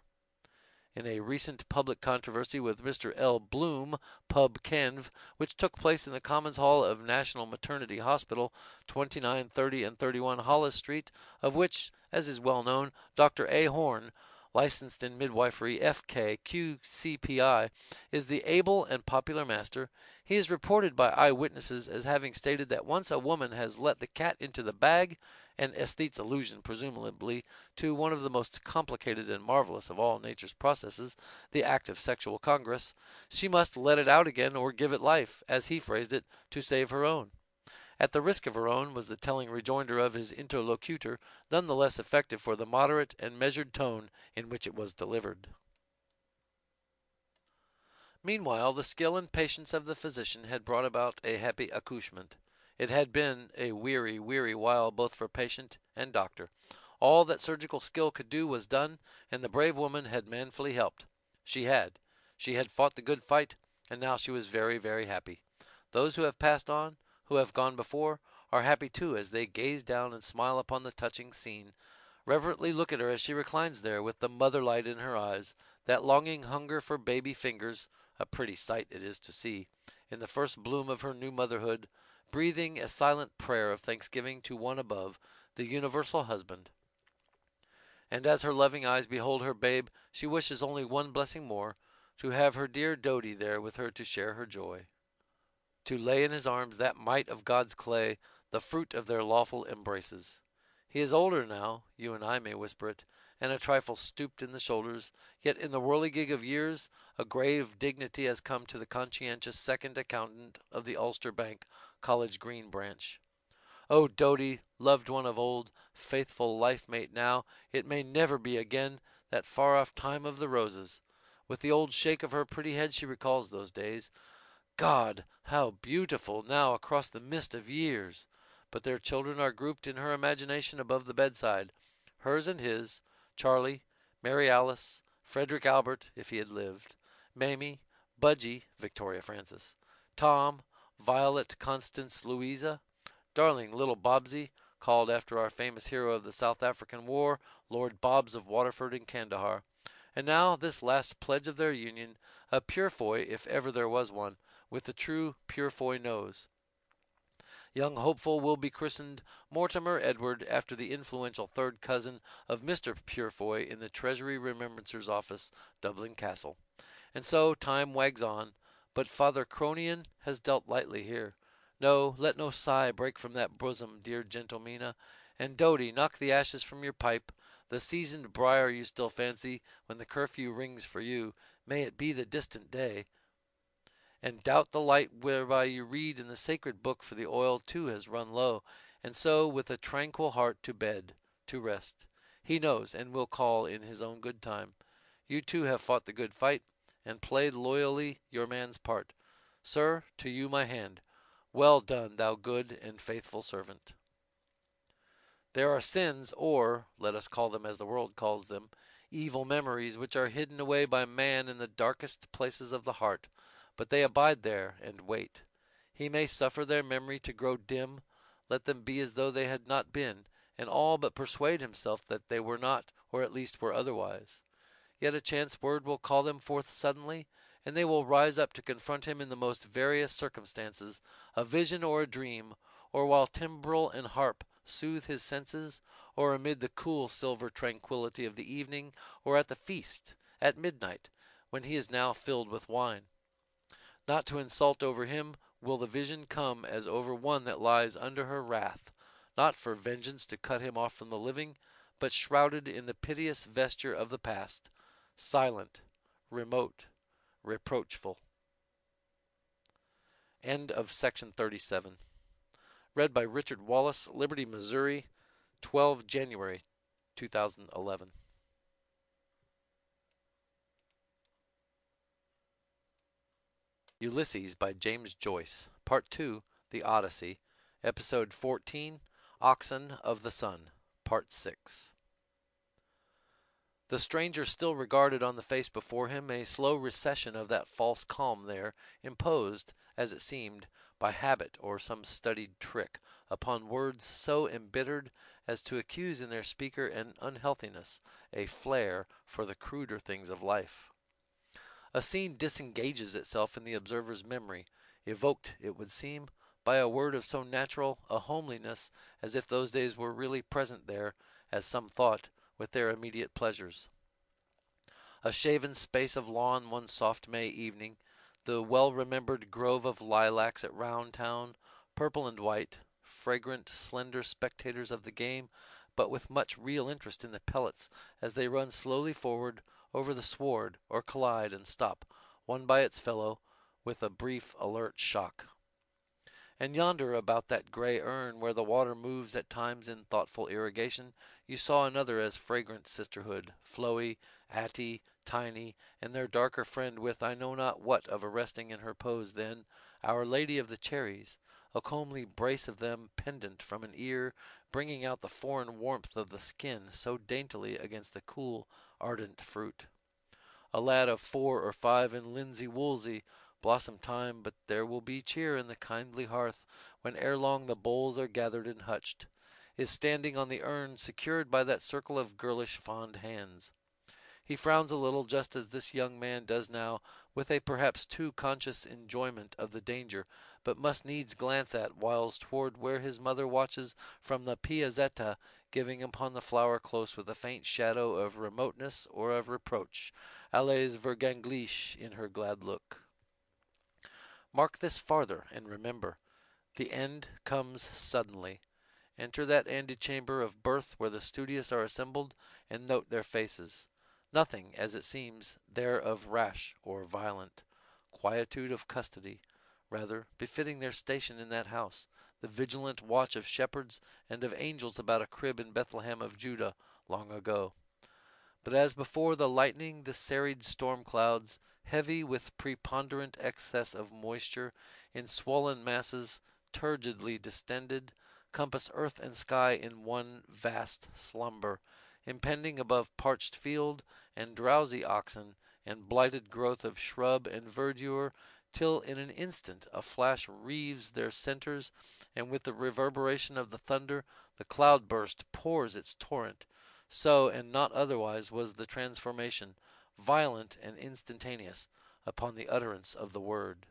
In a recent public controversy with Mr. L. Bloom, Pub Canv, which took place in the Commons Hall of National Maternity Hospital, 29, 30, and 31 Hollis Street, of which, as is well known, Dr. A. Horn, licensed in midwifery, F.K., Q.C.P.I., is the able and popular master, he is reported by eyewitnesses as having stated that once a woman has let the cat into the bag, an aesthete's allusion presumably to one of the most complicated and marvelous of all nature's processes, the act of sexual congress, she must let it out again or give it life, as he phrased it, to save her own. At the risk of her own, was the telling rejoinder of his interlocutor, none the less effective for the moderate and measured tone in which it was delivered. Meanwhile, the skill and patience of the physician had brought about a happy accouchement. It had been a weary, weary while both for patient and doctor. All that surgical skill could do was done, and the brave woman had manfully helped. She had fought the good fight, and now she was very, very happy. Those who have passed on, who have gone before, are happy too as they gaze down and smile upon the touching scene, reverently look at her as she reclines there with the mother light in her eyes, that longing hunger for baby fingers, a pretty sight it is to see, in the first bloom of her new motherhood, breathing a silent prayer of thanksgiving to One above, the universal husband. And as her loving eyes behold her babe, she wishes only one blessing more, to have her dear Dodie there with her to share her joy, to lay in his arms that mite of God's clay, the fruit of their lawful embraces. He is older now, you and I may whisper it, and a trifle stooped in the shoulders, yet in the whirligig of years a grave dignity has come to the conscientious second accountant of the Ulster Bank, College Green branch. O Dodie, loved one of old, faithful life-mate now, it may never be again, that far-off time of the roses. With the old shake of her pretty head she recalls those days. God, how beautiful, now across the mist of years! But their children are grouped in her imagination above the bedside, hers and his, Charlie, Mary Alice, Frederick Albert, if he had lived, Mamie, Budgie, Victoria Francis, Tom, Violet Constance Louisa, darling little Bobsy, called after our famous hero of the South African War, Lord Bobbs of Waterford and Kandahar. And now this last pledge of their union, a Purefoy, if ever there was one, with the true Purefoy nose. Young Hopeful will be christened Mortimer Edward, after the influential third cousin of Mr. Purefoy in the Treasury Remembrancer's Office, Dublin Castle. And so time wags on, but Father Cronion has dealt lightly here. No, let no sigh break from that bosom, dear gentle Mina, and Dodie, knock the ashes from your pipe, the seasoned briar you still fancy, when the curfew rings for you, may it be the distant day, and doubt the light whereby you read in the sacred book, for the oil too has run low, and so with a tranquil heart to bed, to rest. He knows, and will call in his own good time. You too have fought the good fight, and played loyally your man's part. Sir, to you my hand. Well done, thou good and faithful servant. There are sins, or, let us call them as the world calls them, evil memories, which are hidden away by man in the darkest places of the heart, but they abide there and wait. He may suffer their memory to grow dim, let them be as though they had not been, and all but persuade himself that they were not, or at least were otherwise. Yet a chance word will call them forth suddenly, and they will rise up to confront him in the most various circumstances, a vision or a dream, or while timbrel and harp soothe his senses, or amid the cool silver tranquillity of the evening, or at the feast, at midnight, when he is now filled with wine. Not to insult over him will the vision come as over one that lies under her wrath, not for vengeance to cut him off from the living, but shrouded in the piteous vesture of the past, silent, remote, reproachful. End of section 37. Read by Richard Wallace, Liberty, Missouri, 12 January 2011. Ulysses by James Joyce, Part 2, The Odyssey, Episode 14, Oxen of the Sun, Part 6. The stranger still regarded on the face before him a slow recession of that false calm there, imposed, as it seemed, by habit or some studied trick, upon words so embittered as to accuse in their speaker an unhealthiness, a flair for the cruder things of life. A scene disengages itself in the observer's memory, evoked, it would seem, by a word of so natural a homeliness as if those days were really present there, as some thought, with their immediate pleasures. A shaven space of lawn one soft May evening, the well-remembered grove of lilacs at Roundtown, purple and white, fragrant, slender spectators of the game, but with much real interest in the pellets as they run slowly forward over the sward, or collide and stop, one by its fellow, with a brief, alert shock. And yonder, about that gray urn where the water moves at times in thoughtful irrigation, you saw another as fragrant sisterhood, Floey, Atty, Tiny, and their darker friend with I know not what of arresting in her pose then, Our Lady of the Cherries, a comely brace of them pendant from an ear, bringing out the foreign warmth of the skin so daintily against the cool, ardent fruit. A lad of 4 or 5 in linsey woolsey, blossom time, but there will be cheer in the kindly hearth when ere long the bowls are gathered and hutched, is standing on the urn secured by that circle of girlish fond hands. He frowns a little, just as this young man does now, with a perhaps too conscious enjoyment of the danger, but must needs glance at whiles toward where his mother watches from the piazzetta, giving upon the flower close with a faint shadow of remoteness or of reproach, alles vergänglich in her glad look. Mark this farther, and remember, the end comes suddenly. Enter that antechamber of birth where the studious are assembled, and note their faces. Nothing, as it seems, there of rash or violent. Quietude of custody, rather, befitting their station in that house, the vigilant watch of shepherds and of angels about a crib in Bethlehem of Judah long ago. But as before the lightning, the serried storm clouds, heavy with preponderant excess of moisture, in swollen masses, turgidly distended, compass earth and sky in one vast slumber, impending above parched field and drowsy oxen and blighted growth of shrub and verdure, till in an instant a flash reaves their centres, and with the reverberation of the thunder the cloud-burst pours its torrent. So, and not otherwise, was the transformation, violent and instantaneous, upon the utterance of the word.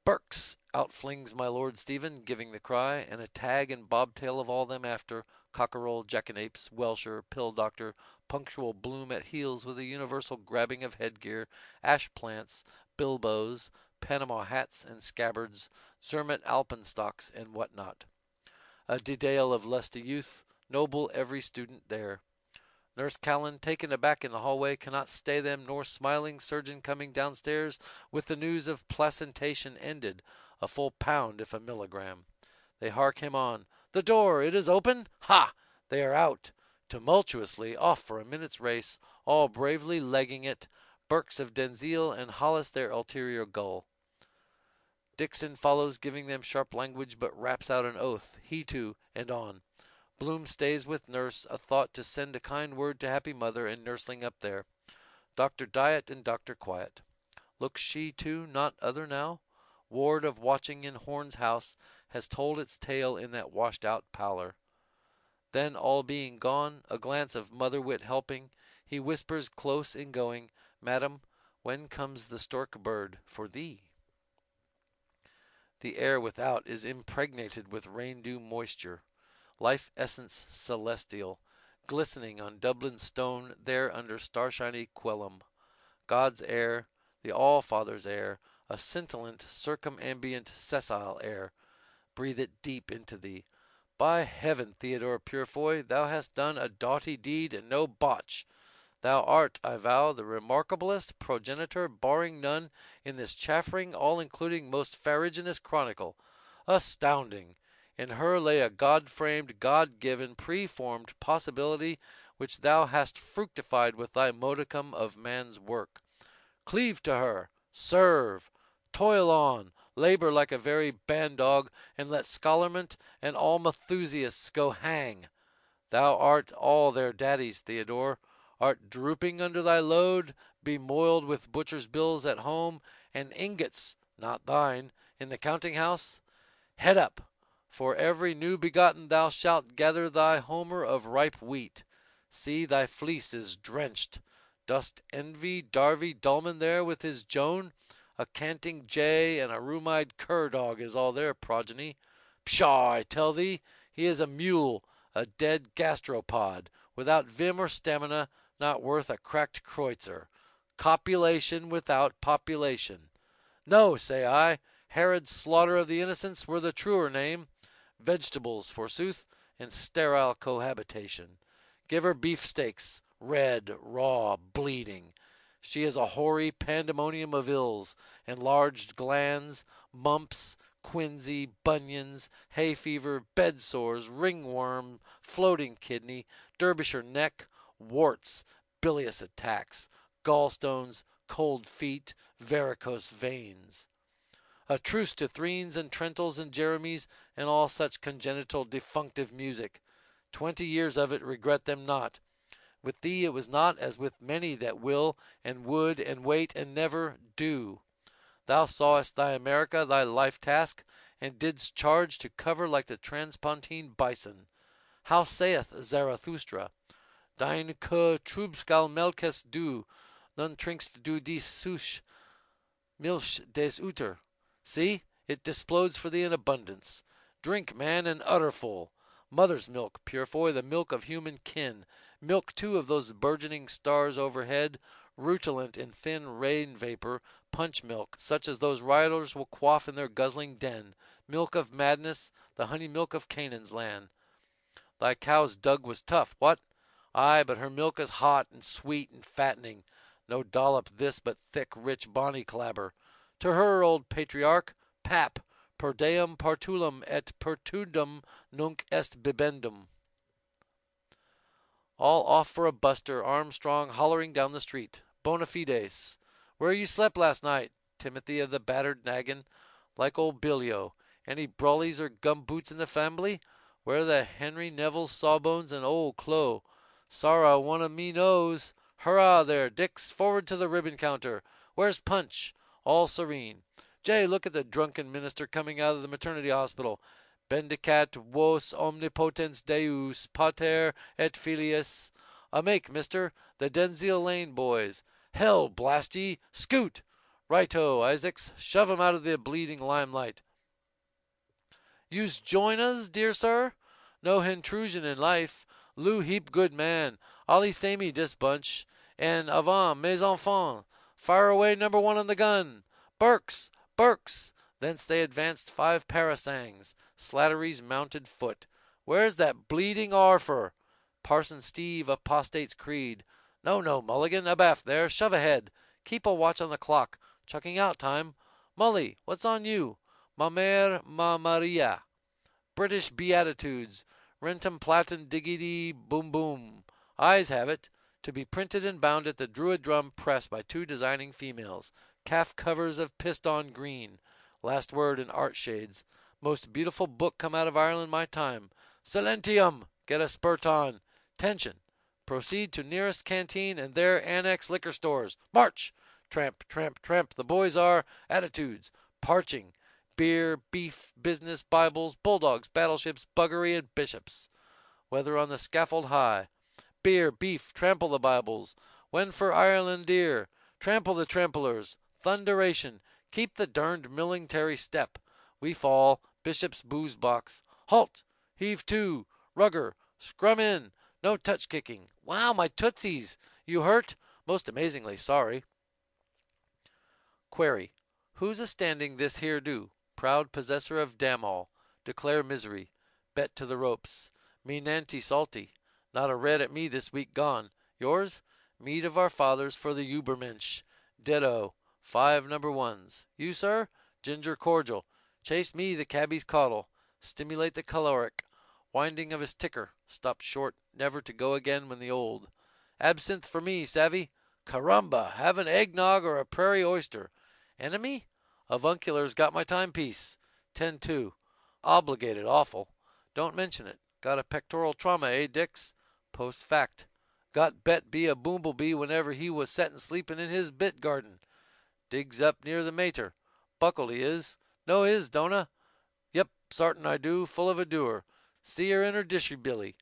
"Burks!" outflings my Lord Stephen, giving the cry, and a tag and bobtail of all them after, cockerel, jackanapes, welsher, pill-doctor, punctual Bloom at heels with a universal grabbing of headgear, ash-plants, bilboes, Panama hats and scabbards, Zermatt alpenstocks, and what not. A detail of lusty youth, noble every student there. Nurse Callan, taken aback in the hallway, cannot stay them, nor smiling surgeon coming downstairs with the news of placentation ended, a full pound if a milligram. They hark him on. The door, it is open! Ha! They are out, tumultuously, off for a minute's race, all bravely legging it, Burks of Denzille and Hollis their ulterior gull. Dixon follows, giving them sharp language, but raps out an oath, he too, and on. Bloom stays with nurse, a thought to send a kind word to happy mother and nursling up there. Dr. Diet and Dr. Quiet. Looks she, too, not other now? Ward of watching in Horn's house has told its tale in that washed-out pallor. Then, all being gone, a glance of mother-wit helping, he whispers close in going, Madam, when comes the stork bird for thee? The air without is impregnated with rain-dew moisture, life essence celestial, glistening on Dublin stone there under starshiny Quelum. God's air, the All-Father's air, a scintillant, circumambient, sessile air. Breathe it deep into thee. By heaven, Theodore Purefoy, thou hast done a doughty deed and no botch. Thou art, I vow, the remarkablest progenitor, barring none, in this chaffering, all-including, most farraginous chronicle. Astounding! In her lay a God-framed, God-given, preformed possibility which thou hast fructified with thy modicum of man's work. Cleave to her, serve, toil on, labor like a very bandog, and let scholarment and all Malthusiasts go hang. Thou art all their daddies, Theodore. Art drooping under thy load, bemoiled with butcher's bills at home, and ingots, not thine, in the counting house? Head up! For every new begotten thou shalt gather thy homer of ripe wheat. See, thy fleece is drenched. Dost envy Darby Dullman there with his Joan? A canting jay and a rheum-eyed cur-dog is all their progeny. Pshaw, I tell thee, he is a mule, a dead gastropod, without vim or stamina, not worth a cracked kreutzer. Copulation without population. No, say I, Herod's slaughter of the innocents were the truer name. Vegetables, forsooth, and sterile cohabitation. Give her beefsteaks, red, raw, bleeding. She is a hoary pandemonium of ills, enlarged glands, mumps, quinsy, bunions, hay fever, bed sores, ringworm, floating kidney, Derbyshire neck, warts, bilious attacks, gallstones, cold feet, varicose veins. A truce to Threens and Trentals and Jeremies and all such congenital defunctive music. 20 years of it regret them not. With thee it was not as with many that will and would and wait and never do. Thou sawest thy America thy life task, and didst charge to cover like the transpontine bison. How saith Zarathustra? Dein que trubskal melkest du, nun trinkst du dies Sush Milch des Uter. See, it displodes for thee in abundance. Drink, man, and utter full. Mother's milk, Purefoy, the milk of human kin. Milk, too, of those burgeoning stars overhead, rutilant in thin rain vapor, punch milk, such as those rioters will quaff in their guzzling den. Milk of madness, the honey milk of Canaan's land. Thy cow's dug was tough, what? Ay, but her milk is hot and sweet and fattening. No dollop this, but thick, rich, bonny clabber. To her, old patriarch, pap, per deum partulum et pertudum nunc est bibendum. All off for a buster, Armstrong hollering down the street. Bona fides. Where you slept last night, Timothy of the battered naggin? Like old Billio. Any brawlies or gum boots in the fambly? Where the Henry Neville's sawbones and old Clo? Sorra one of me knows. Hurrah there, Dix, forward to the ribbon counter. Where's Punch? All serene. Jay, look at the drunken minister coming out of the maternity hospital. Bendicat vos omnipotens Deus, pater et filius. A make, mister, the Denzille Lane boys. Hell blast ye, scoot! Righto, Isaacs, shove 'em out of the bleeding limelight. You's join us, dear sir? No hintrusion in life. Lou heap good man. Ollie samey dis bunch. And avant, mes enfants. Fire away number 1 on the gun. Burks! Burks! Thence they advanced 5 parasangs. Slattery's mounted foot. Where's that bleeding arfer? Parson Steve apostate's creed. No, Mulligan, abaft there. Shove ahead. Keep a watch on the clock. Chucking out time. Mully, what's on you? Ma mère, ma Maria. British Beatitudes. Rentum platin diggity boom boom. Eyes have it. To be printed and bound at the Druid Drum Press by 2 designing females. Calf covers of piston green. Last word in art shades. Most beautiful book come out of Ireland my time. Silentium! Get a spurt on. Tension. Proceed to nearest canteen and there annex liquor stores. March! Tramp, tramp, tramp. The boys are attitudes. Parching. Beer, beef, business, Bibles, bulldogs, battleships, buggery, and bishops. Whether on the scaffold high. Beer, beef, trample the Bibles. When for Ireland dear. Trample the tramplers. Thunderation. Keep the derned military step. We fall. Bishop's booze box. Halt! Heave to! Rugger! Scrum in! No touch kicking. Wow, my tootsies! You hurt? Most amazingly sorry. Query. Who's a standing this here do? Proud possessor of damn all. Declare misery. Bet to the ropes. Me nanty salty. Not a red at me this week gone. Yours? Mead of our fathers for the Ubermensch. Ditto. 5 number 1s. You, sir? Ginger cordial. Chase me the cabbie's caudle. Stimulate the caloric. Winding of his ticker. Stopped short, never to go again when the old. Absinthe for me, savvy? Caramba! Have an eggnog or a prairie oyster. Enemy? Avuncular's got my timepiece. 10-2. Obligated awful. Don't mention it. Got a pectoral trauma, eh, Dix? Post fact. Got bet be a boomblebee whenever he was settin' sleepin' in his bit garden. Digs up near the mater. Buckled he is. Know his, don't Yep, sartin I do, full of a doer. See her in her dishy billy.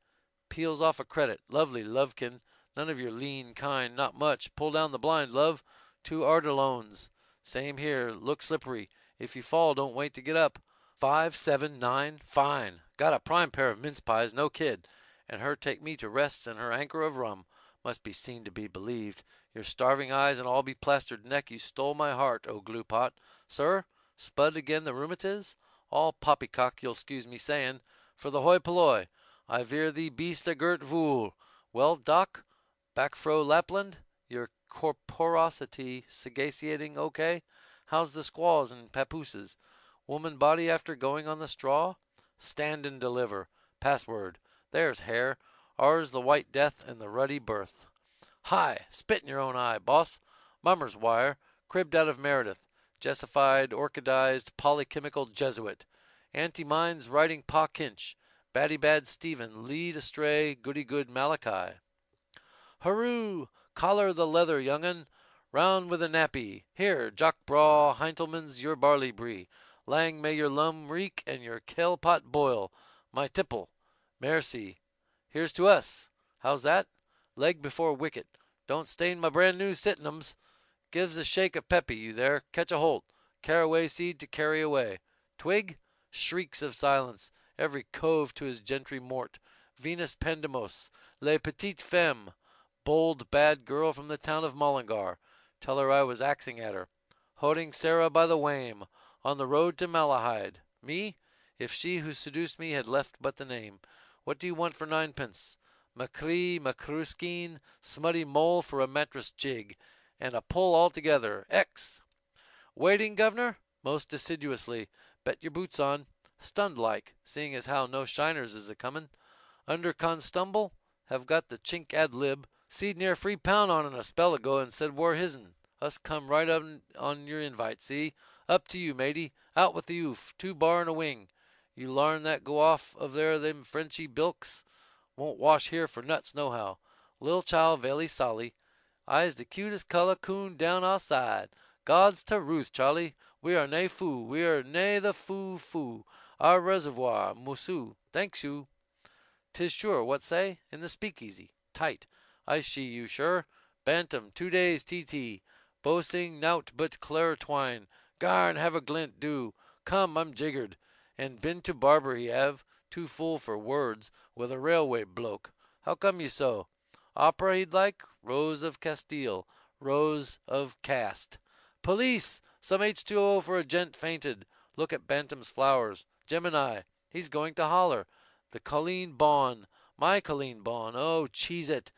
Peels off a credit. Lovely, lovekin. None of your lean kind, not much. Pull down the blind, love. 2 ardalones. Same here. Look slippery. If you fall, don't wait to get up. 5, 7, 9. Fine. Got a prime pair of mince pies, no kid. And her take me to rests and her anchor of rum. Must be seen to be believed. Your starving eyes and all be plastered neck, you stole my heart, oh glue pot. Sir, spud again the rheumatiz? All poppycock, you'll excuse me sayin', for the hoi polloi. I veer thee beast a girt vool. Well, Doc, back fro Lapland, your corporosity sagaciating okay? How's the squaws and papooses? Woman body after going on the straw? Stand and deliver. Password. There's hair. Ours the white death and the ruddy birth. Hi! Spit in your own eye, boss. Mummer's wire. Cribbed out of Meredith. Jessified, orchidized, polychemical Jesuit. Anti-Minds writing Pa Kinch. Batty bad Stephen. Lead astray goody good Malachi. Hurroo! Collar the leather, young'un. Round with a nappy. Here, Jock Braw, Heintelman's your barley brie. Lang may your lum reek and your kale pot boil. My tipple. Merci. Here's to us. How's that? Leg before wicket. Don't stain my brand new sittin'ums. Gives a shake of peppy, you there. Catch a holt. Caraway seed to carry away. Twig? Shrieks of silence. Every cove to his gentry mort. Venus Pendemos. Les petites femmes. Bold, bad girl from the town of Mullingar. Tell her I was axing at her. Holding Sarah by the wame. On the road to Malahide. Me? If she who seduced me had left but the name. What do you want for 9 pence? Macree, macruskeen, smutty mole for a mattress jig, and a pull altogether. X. Waiting, governor? Most assiduously. Bet your boots on. Stunned like, seeing as how no shiners is a-comin'. Under constumble? Have got the chink ad lib. Seed near £3 on a spell ago and said war his'n. Us come right up on your invite, see? Up to you, matey. Out with the oof. 2 bar and a wing. You larn that go off of there them Frenchy bilks? Won't wash here for nuts nohow. Lil child velly solly. I's the cutest color coon down outside. Gods to Ruth, Charlie. We are nae foo. We are nae the foo. Our reservoir, Mousou. Thanks you. 'Tis sure, what say? In the speakeasy. Tight. I see you sure. Bantam, 2 days TT. Boasting nout but clare twine. Garn, have a glint, do. Come, I'm jiggered. And been to barber he have. Too full for words. With a railway bloke. How come you so? Opera he'd like? Rose of Castile. Rose of Cast. Police! Some H2O for a gent fainted. Look at Bantam's flowers. Gemini. He's going to holler. The Colleen Bawn. My Colleen Bawn. Oh, cheese it.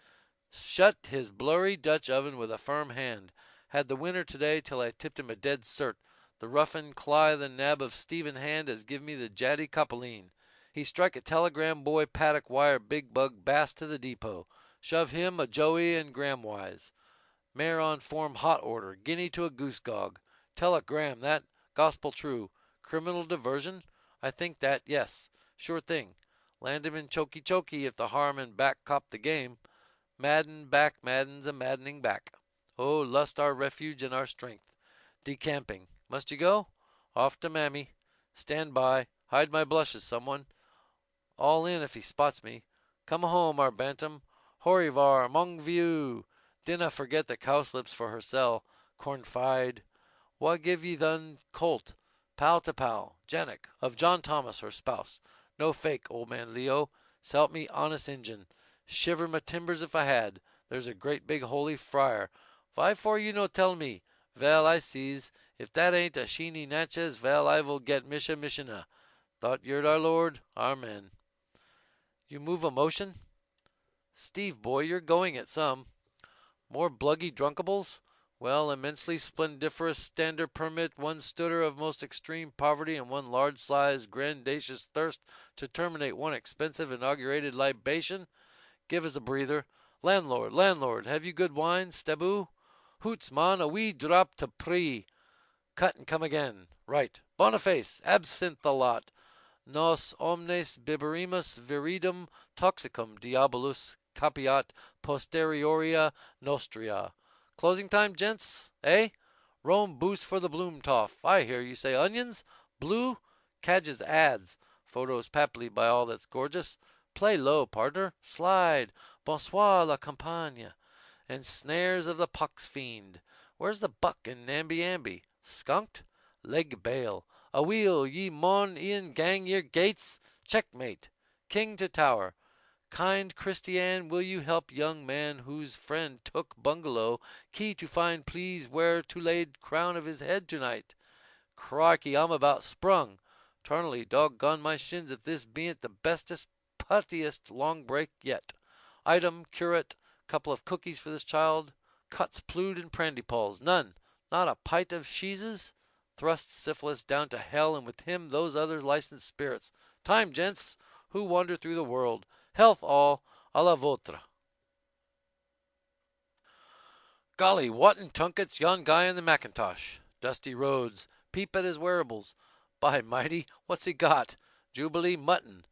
Shut his blurry Dutch oven with a firm hand. Had the winner today till I tipped him a dead cert. The ruffin cly the nab of Stephen Hand as give me the jaddy coppeline. He strike a telegram boy paddock wire big bug bass to the depot. Shove him a Joey and Gramwise. Mare on form hot order. Guinea to a goose gog. Telegram that. Gospel true. Criminal diversion? I think that, yes. Sure thing. Land him in chokey if the harm back cop the game. Madden back Madden's a maddening back. Oh, lust our refuge and our strength. Decamping. Must you go? Off to mammy. Stand by. Hide my blushes, someone. All in if he spots me. Come home, our bantam. Horivar, mong vieux. Dinna forget the cowslips for her cell. Cornfied. Wha give ye thun colt? Pal to pal. Janek, of John Thomas, her spouse. No fake, old man Leo. S'help me, honest Injun. Shiver my timbers if I had. There's a great big holy friar. Why for you no tell me? Well, I sees. If that ain't a sheeny Natchez, well, I will get Misha Mishina. Thought you'd our Lord. Amen. You move a motion? Steve, boy, you're going at some. More bluggy drunkables? Well, immensely splendiferous standard permit, 1 stooder of most extreme poverty, and 1 large-sized grandacious thirst to terminate 1 expensive inaugurated libation? Give us a breather. Landlord, have you good wine, Staboo? Hoots, man, a wee drop to pree. Cut and come again. Right. Boniface, absinthe a lot. nos omnes biberimus viridum toxicum diabolus capiat posterioria nostria. Closing time, gents, eh? Rome boost for the Bloomtoff. I hear you say onions? Blue? Cadge's ads. Photos papally by all that's gorgeous. Play low, partner. Slide. Bonsoir la campagne. And snares of the pox fiend. Where's the buck in namby-amby? Skunked? Leg bail. A wheel, ye mon Ian gang your gates. Checkmate. King to tower. Kind Christiane, will you help young man whose friend took bungalow key to find please where to lay crown of his head tonight? Crikey, I'm about sprung. Tarnally doggone my shins if this bean't the bestest, puttiest long break yet. Item, curate, couple of cookies for this child, cuts plued and prandypalls, none, not a pint of cheeses. Thrust syphilis down to hell, and with him those other licensed spirits. Time, gents, who wander through the world. Health all, a la vôtre. Golly, what in tunket's yon guy in the Macintosh? Dusty roads. Peep at his wearables. By mighty, what's he got? Jubilee mutton.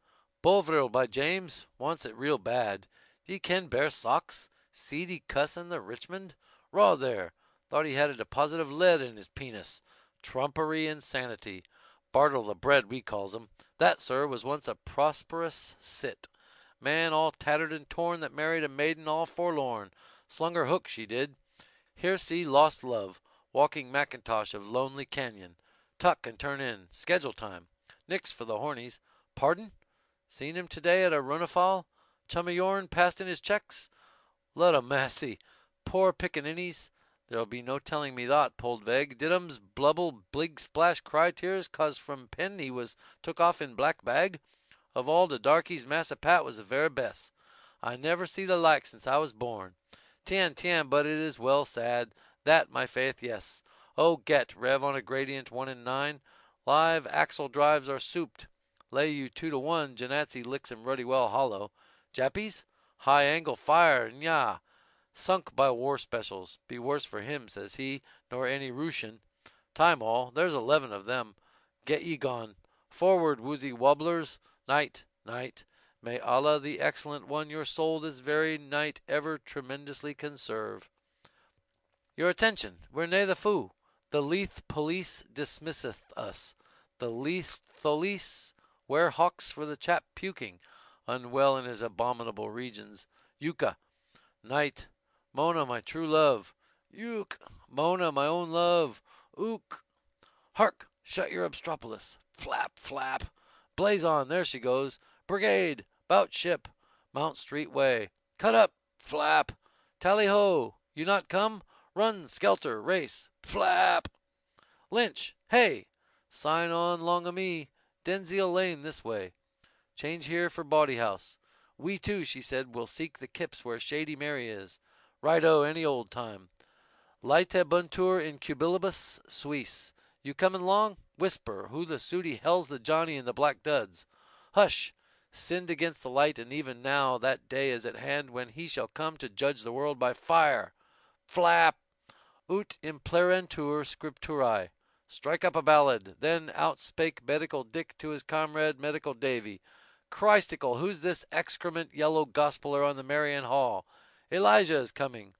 Bovril, by James, wants it real bad. D'ye ken bear socks? Seedy cussin' the Richmond? Raw there. Thought he had a deposit of lead in his penis. Trumpery insanity. Bartle the bread, we calls him. That, sir, was once a prosperous cit. Man all tattered and torn that married a maiden all forlorn. Slung her hook, she did. Here see lost love, walking Macintosh of Lonely Canyon. Tuck and turn in. Schedule time. Nix for the hornies. Pardon? Seen him today at a runafal? Chum of yourn passed in his checks? Lud a massy. Poor pickaninnies. There'll be no telling me that, Poldveg. Did ums blubble blig splash cry tears cause from pen he was took off in black bag? Of all the darkies, Massa Pat was the very best. I never see the like since I was born. Tien, but it is well sad. That, my faith, yes. Oh, get, rev on a gradient 1 in 9. Live axle drives are souped. Lay you 2 to 1, Janatzi licks him ruddy well hollow. Jappies? High angle fire, nya. Sunk by war specials. Be worse for him, says he, nor any Rooshian. Time all, there's 11 of them. Get ye gone. Forward, woozy wobblers. Night, night. May Allah the Excellent One your soul this very night ever tremendously conserve. Your attention, we're nae the foo. The Leith police dismisseth us. The Leith tholice wear hawks for the chap puking, unwell in his abominable regions. Yucca. Night. Mona, my true love. Uke. Mona, my own love. Ook. Hark! Shut your obstropolis. Flap, flap. Blaze on, there she goes. Brigade. Bout ship. Mount Street way. Cut up. Flap. Tally ho. You not come? Run, skelter, race. Flap. Lynch. Hey. Sign on long o' me. Denziel Lane this way. Change here for Bawdy House. We too, she said, will seek the kips where Shady Mary is. Righto, any old time. Laite buntur in cubilibus suis. You comin' long? Whisper, who the sooty hell's the Johnny in the black duds? Hush! Sinned against the light, and even now that day is at hand when he shall come to judge the world by fire. Flap! Ut implerentur scripturae. Strike up a ballad. Then out spake Medical Dick to his comrade Medical Davy. Christicle, who's this excrement yellow gospeler on the Marian Hall? Elijah is coming,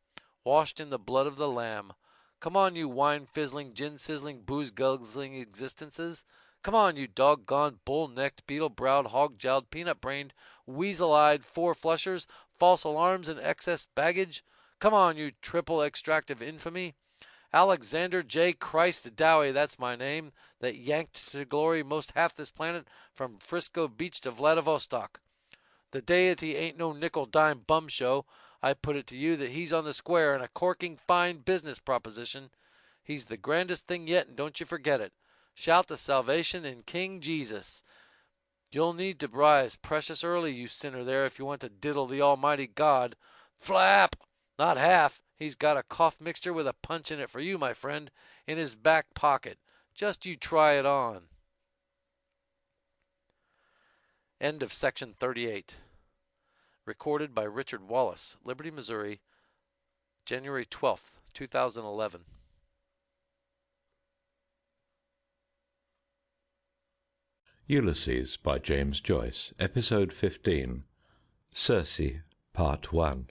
washed in the blood of the Lamb. Come on, you wine-fizzling, gin-sizzling, booze-guzzling existences. Come on, you doggone, bull-necked, beetle-browed, hog-jowled, peanut-brained, weasel-eyed four-flushers, false alarms and excess baggage. Come on, you triple extractive infamy. Alexander J. Christ Dowie, that's my name, that yanked to glory most half this planet from Frisco Beach to Vladivostok. The deity ain't no nickel-dime bum show. I put it to you that he's on the square and a corking fine business proposition. He's the grandest thing yet, and don't you forget it. Shout the salvation in King Jesus. You'll need to rise precious early, you sinner there, if you want to diddle the Almighty God. Flap! Not half. He's got a cough mixture with a punch in it for you, my friend, in his back pocket. Just you try it on. End of section 38. Recorded by Richard Wallace, Liberty, Missouri, January 12th, 2011. Ulysses by James Joyce, Episode 15, Circe, Part 1.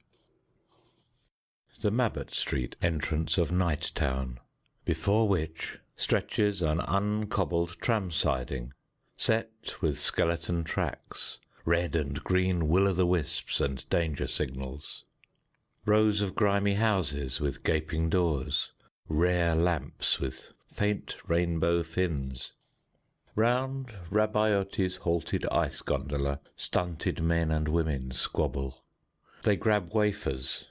The Mabbott Street entrance of Night Town, before which stretches an uncobbled tram siding, set with skeleton tracks, red and green will-o'-the-wisps and danger signals. Rows of grimy houses with gaping doors, rare lamps with faint rainbow fins. Round Rabbiotti's halted ice gondola stunted men and women squabble. They grab wafers,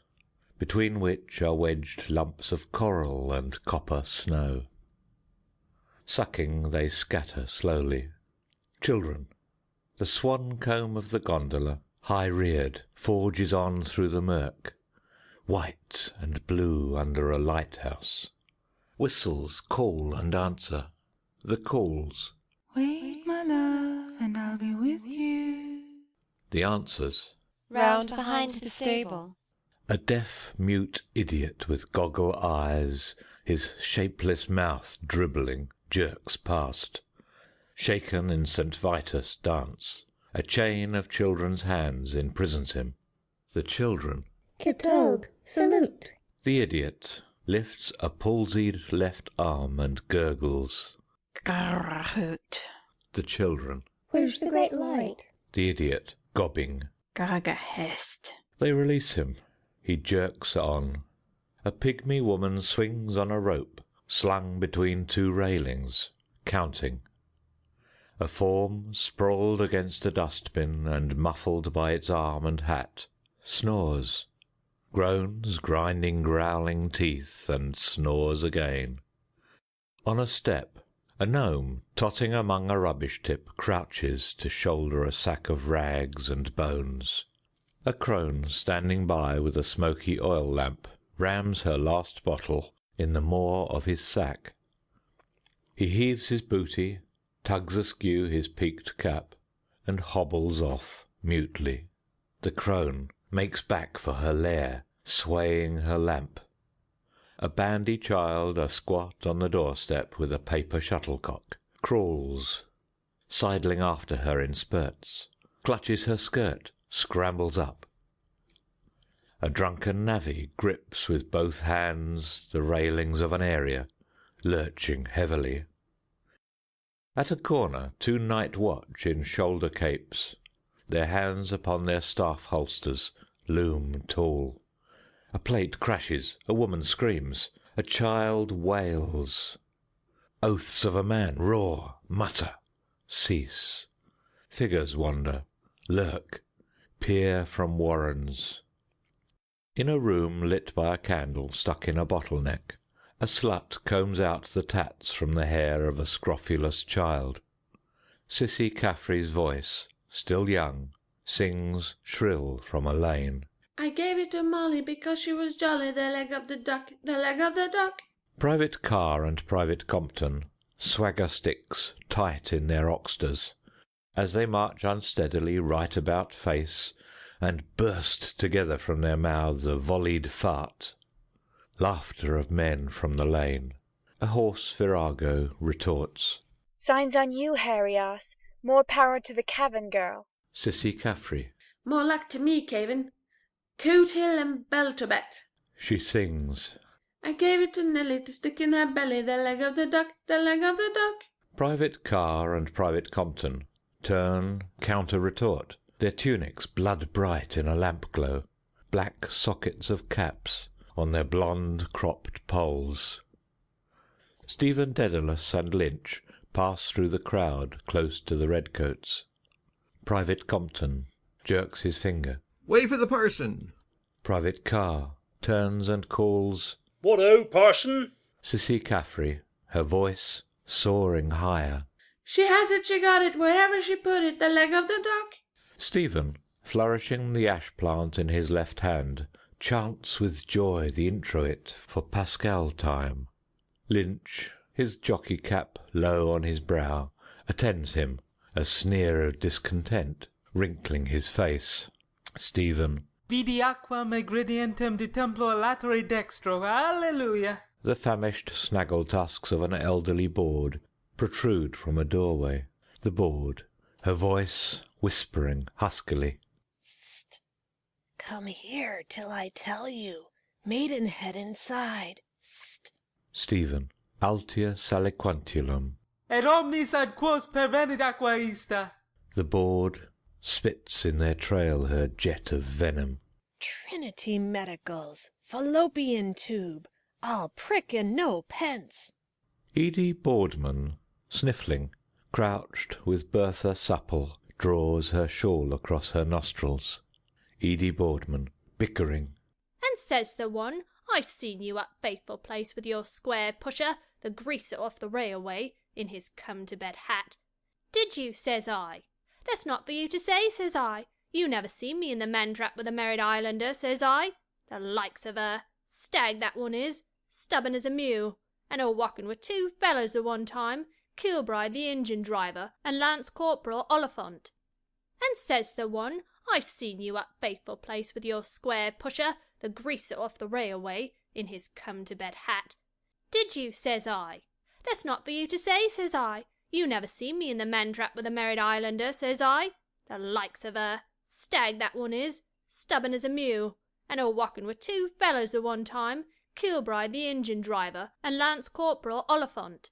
between which are wedged lumps of coral and copper snow. Sucking, they scatter slowly. Children. The swan comb of the gondola, high-reared, forges on through the murk, white and blue under a lighthouse. Whistles call and answer. The calls. Wait, my love, and I'll be with you. The answers. Round behind the stable. A deaf-mute idiot with goggle eyes, his shapeless mouth dribbling, jerks past. Shaken in St. Vitus dance. A chain of children's hands imprisons him. The children. Ketog, salute. The idiot lifts a palsied left arm and gurgles. Garahut. The children. Where's the great light? The idiot, gobbing. Gargahest. They release him. He jerks on. A pygmy woman swings on a rope, slung between two railings, counting. A form, sprawled against a dustbin and muffled by its arm and hat, snores, groans, grinding, growling teeth, and snores again. On a step, a gnome, totting among a rubbish tip, crouches to shoulder a sack of rags and bones. A crone, standing by with a smoky oil lamp, rams her last bottle in the maw of his sack. He heaves his booty, tugs askew his peaked cap, and hobbles off mutely. The crone makes back for her lair, swaying her lamp. A bandy child, asquat on the doorstep with a paper shuttlecock, crawls, sidling after her in spurts, clutches her skirt, scrambles up. A drunken navvy grips with both hands the railings of an area, lurching heavily. At a corner, two night watch in shoulder capes, their hands upon their staff holsters, loom tall. A plate crashes, a woman screams, a child wails. Oaths of a man roar, mutter, cease. Figures wander, lurk, peer from warrens. In a room lit by a candle stuck in a bottleneck, a slut combs out the tats from the hair of a scrofulous child. Sissy Caffrey's voice, still young, sings shrill from a lane. I gave it to Molly because she was jolly, the leg of the duck, the leg of the duck. Private Carr and Private Compton swagger sticks tight in their oxters, as they march unsteadily right about face, and burst together from their mouths a volleyed fart. Laughter of men from the lane. A hoarse virago retorts. Signs on you, hairy ass. More power to the Cavan girl. Sissy Caffrey. More luck to me, Cavan. Coot Hill and Beltobet. She sings. I gave it to Nelly to stick in her belly, the leg of the duck, the leg of the duck. Private Carr and Private Compton turn, counter-retort, their tunics blood-bright in a lamp-glow, black sockets of caps on their blonde cropped poles. Stephen Dedalus and Lynch pass through the crowd close to the redcoats. Private Compton jerks his finger. Wait for the parson. Private Carr turns and calls, "What-o, parson?" Sissy Caffrey, her voice soaring higher. She has it, she got it, wherever she put it, the leg of the duck. Stephen, flourishing the ash plant in his left hand, chants with joy the introit for Pascal time. Lynch, his jockey cap low on his brow, attends him, a sneer of discontent wrinkling his face. Stephen. Vidi aqua me gradientem de templo lateri dextro, alleluia. The famished snaggle tusks of an elderly board protrude from a doorway. The board, her voice whispering huskily. Sst. Come here till I tell you. Maidenhead inside. Sst. Stephen, Altia saliquantulum. Et omnis ad quos pervenit aqua ista. The board spits in their trail her jet of venom. Trinity medicals. Fallopian tube. I'll prick and no pence. Edie Boardman, sniffling, crouched with Bertha supple, draws her shawl across her nostrils. Edie Boardman, bickering. And says the one, I seen you at Faithful Place with your square pusher, the greaser off the railway, in his come-to-bed hat. Did you, says I. That's not for you to say, says I. You never seen me in the man-trap with a married islander, says I. The likes of her. Stag that one is, stubborn as a mule, and her walking with two fellers at one time, Kilbride the engine driver, and Lance Corporal Oliphant. And says the one, I seen you at Faithful Place with your square pusher, the greaser off the railway, in his come-to-bed hat. Did you, says I. That's not for you to say, says I. You never seen me in the man-trap with a married islander, says I. The likes of her. Stag that one is, stubborn as a mule, and her walking with two fellers at one time, Kilbride the engine driver, and Lance Corporal Oliphant.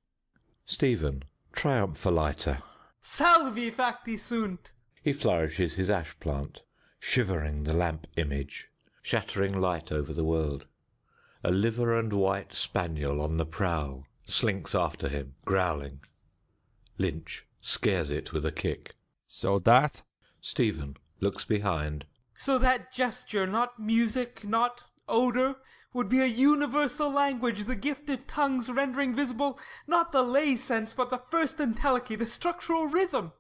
Stephen, triumphaliter. Salvi facti sunt. He flourishes his ash plant, shivering the lamp image, shattering light over the world. A liver and white spaniel on the prowl slinks after him, growling. Lynch scares it with a kick. So that? Stephen looks behind. So that gesture, not music, not odour, would be a universal language, the gifted tongues rendering visible not the lay sense, but the first entelechy, the structural rhythm.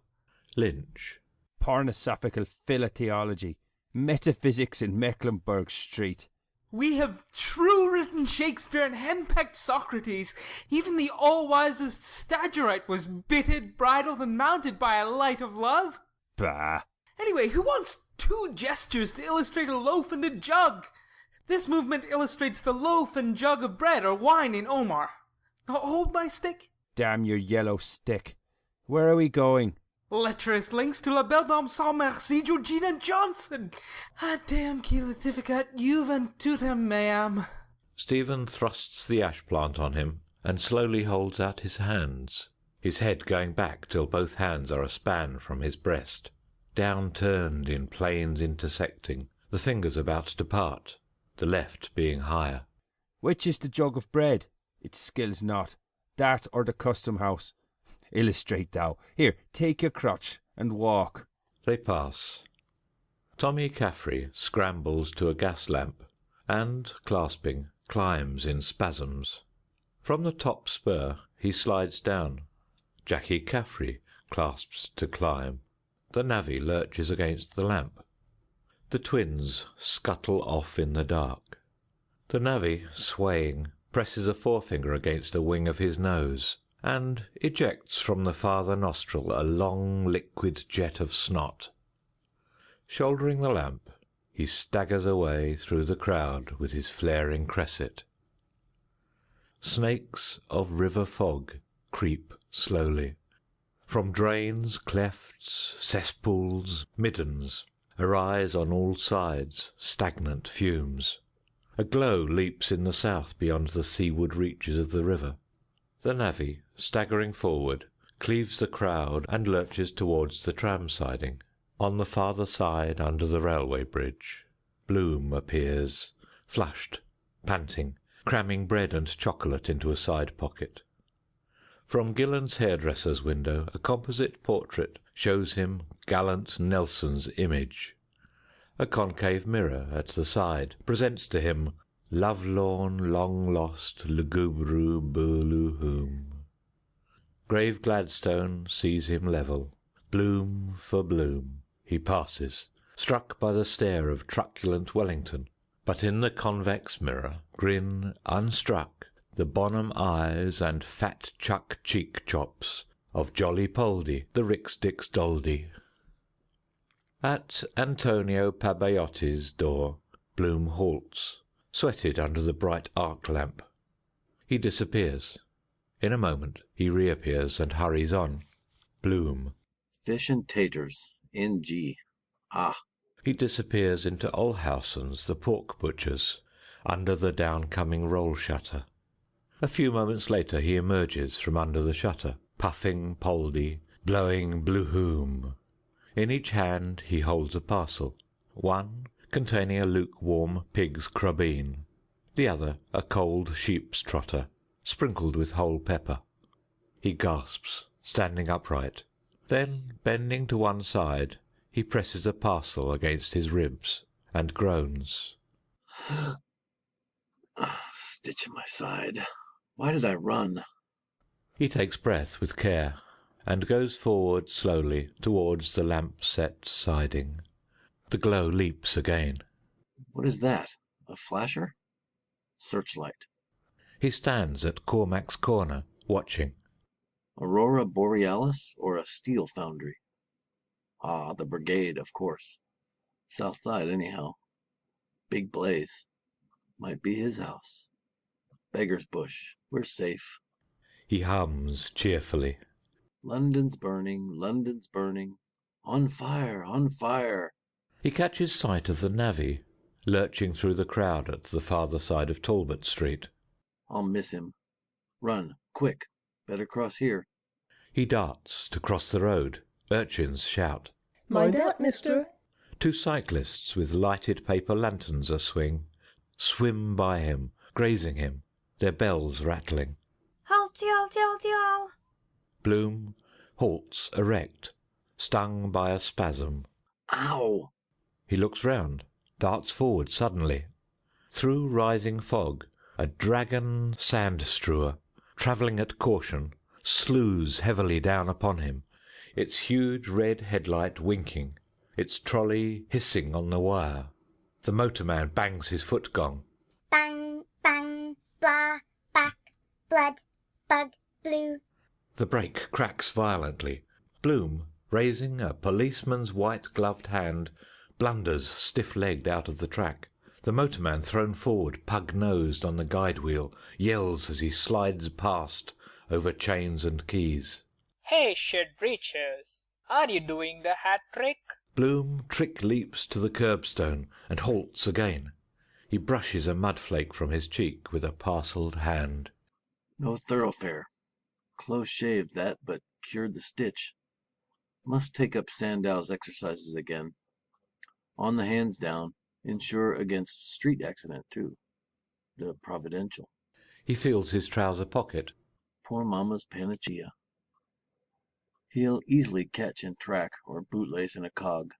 Lynch. Pornosophical philotheology, metaphysics in Mecklenburg Street. We have true written Shakespeare and henpecked Socrates. Even the all-wisest Stagirite was bitted, bridled, and mounted by a light of love. Bah. Anyway, who wants two gestures to illustrate a loaf and a jug? This movement illustrates the loaf and jug of bread or wine in Omar. Hold my stick. Damn your yellow stick. Where are we going? Lecherous links to La Belle Dame sans merci, Georgina Johnson. Adem qui latificat juventutem meam. Stephen thrusts the ash plant on him and slowly holds out his hands, his head going back till both hands are a span from his breast, down-turned in planes intersecting, the fingers about to part, the left being higher. Which is the jug of bread? It skills not. That or the custom house. Illustrate thou. Here, take your crutch and walk. They pass. Tommy Caffrey scrambles to a gas lamp and, clasping, climbs in spasms. From the top spur he slides down. Jackie Caffrey clasps to climb. The navvy lurches against the lamp. The twins scuttle off in the dark. The navvy, swaying, presses a forefinger against a wing of his nose and ejects from the farther nostril a long liquid jet of snot. Shouldering the lamp, he staggers away through the crowd with his flaring cresset. Snakes of river fog creep slowly. From drains, clefts, cesspools, middens, arise on all sides stagnant fumes. A glow leaps in the south beyond the seaward reaches of the river. The navvy, staggering forward, cleaves the crowd and lurches towards the tram siding. On the farther side, under the railway bridge, Bloom appears, flushed, panting, cramming bread and chocolate into a side pocket. From Gillen's hairdresser's window a composite portrait shows him gallant Nelson's image. A concave mirror at the side presents to him Lovelorn, long-lost, lugubru burluhum. Grave Gladstone sees him level. Bloom for Bloom he passes, struck by the stare of truculent Wellington. But in the convex mirror grin, unstruck, the bonham eyes and fat chuck cheek chops of Jolly Poldy, the Rixdix Doldy. At Antonio Pabaiotti's door, Bloom halts, sweated under the bright arc lamp. He disappears. In a moment he reappears and hurries on. Bloom Fish and taters. N.G. Ah. He disappears into Olhausen's, the pork butcher's, under the downcoming roll shutter. A few moments later he emerges from under the shutter, puffing poldy, blowing blue-hoom. In each hand he holds a parcel, one containing a lukewarm pig's crubeen, the other a cold sheep's trotter, sprinkled with whole pepper. He gasps, standing upright. Then, bending to one side, he presses a parcel against his ribs, and groans. Stitch in my side. Why did I run? He takes breath with care, and goes forward slowly towards the lamp-set siding. The glow leaps again. What is that? A flasher? Searchlight. He stands at Cormac's corner, watching. Aurora Borealis or a steel foundry? Ah, the brigade, of course. South side, anyhow. Big blaze. Might be his house. Beggar's Bush. We're safe. He hums cheerfully. London's burning, London's burning. On fire, on fire. He catches sight of the navvy, lurching through the crowd at the farther side of Talbot Street. I'll miss him. Run, quick. Better cross here. He darts to cross the road. Urchins shout. Mind out, mister. Two cyclists with lighted paper lanterns a-swing swim by him, grazing him, their bells rattling. Halty, halty, halty, all. Bloom halts erect, stung by a spasm. Ow! He looks round, darts forward suddenly. Through rising fog, a dragon sand-strewer, travelling at caution, slews heavily down upon him, its huge red headlight winking, its trolley hissing on the wire. The motorman bangs his foot-gong. Bang, bang, blah, back, blood, bug, blue. The brake cracks violently. Bloom, raising a policeman's white-gloved hand, blunders stiff-legged out of the track. The motorman, thrown forward, pug-nosed on the guide-wheel, yells as he slides past over chains and keys. Hey, shed breechers, are you doing the hat trick? Bloom trick-leaps to the curbstone and halts again. He brushes a mud-flake from his cheek with a parcelled hand. No thoroughfare. Close shave that, but cured the stitch. Must take up Sandow's exercises again. On the hands down, insure against street accident, too. The providential. He feels his trouser pocket. Poor mama's panacea. He'll easily catch and track or bootlace in a cog.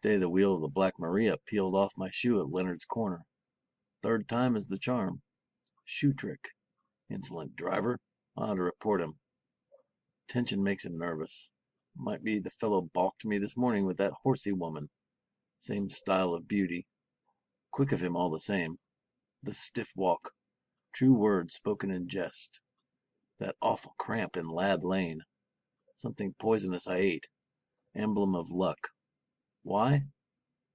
Day the wheel of the Black Maria peeled off my shoe at Leonard's Corner. Third time is the charm. Shoe trick. Insolent driver. I ought to report him. Tension makes him nervous. Might be the fellow balked me this morning with that horsey woman. Same style of beauty. Quick of him all the same. The stiff walk. True words spoken in jest. That awful cramp in Lad Lane. Something poisonous I ate. Emblem of luck. Why?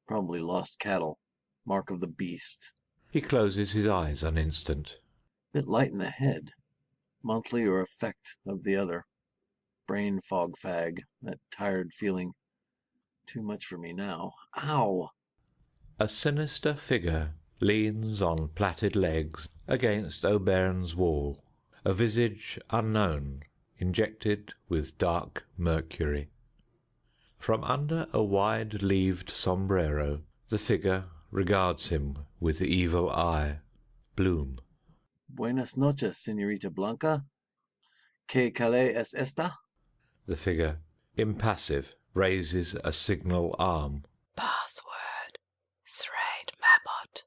Probably lost cattle. Mark of the beast. He closes his eyes an instant. Bit light in the head. Monthly or effect of the other. Brain fog fag. That tired feeling. Too much for me now. Ow! A sinister figure leans on plaited legs against Auburn's wall. A visage unknown, injected with dark mercury. From under a wide-leaved sombrero, the figure regards him with evil eye. Bloom. Buenas noches, señorita Blanca. ¿Qué calle es esta? The figure, impassive, raises a signal arm. Password. Sraid Mabot.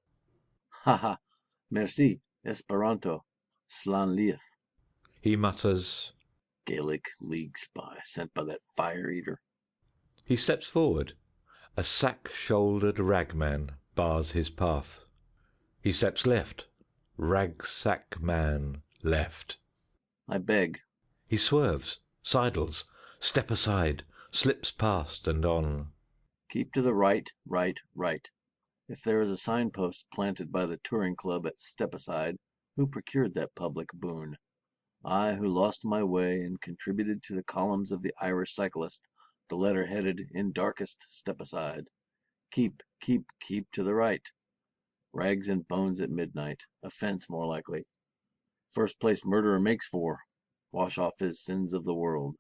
Haha. Merci. Esperanto. Slan lieth. He mutters, Gaelic League spy sent by that fire-eater. He steps forward. A sack-shouldered ragman bars his path. He steps left. Ragsack man left. I beg. He swerves, sidles, step aside, slips past and on. Keep to the right, right, right. If there is a signpost planted by the touring club at Step Aside, who procured that public boon? I, who lost my way and contributed to the columns of the Irish Cyclist, The letter headed in darkest step aside. Keep, keep, keep to the right. Rags and bones at midnight. Offense more likely. First place murderer makes for. Wash off his sins of the world.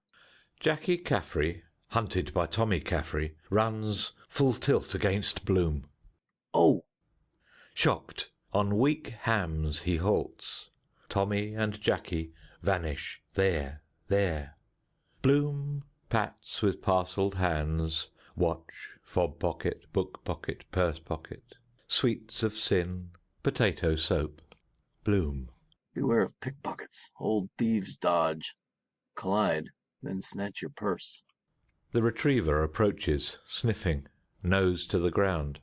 Jackie Caffrey, hunted by Tommy Caffrey, runs full tilt against Bloom. Oh! Shocked, on weak hams he halts. Tommy and Jackie vanish there. Bloom pats with parcelled hands, watch, fob pocket, book pocket, purse pocket, sweets of sin, potato soap. Bloom. Beware of pickpockets. Old thieves dodge. Collide, then snatch your purse. The retriever approaches, sniffing, nose to the ground.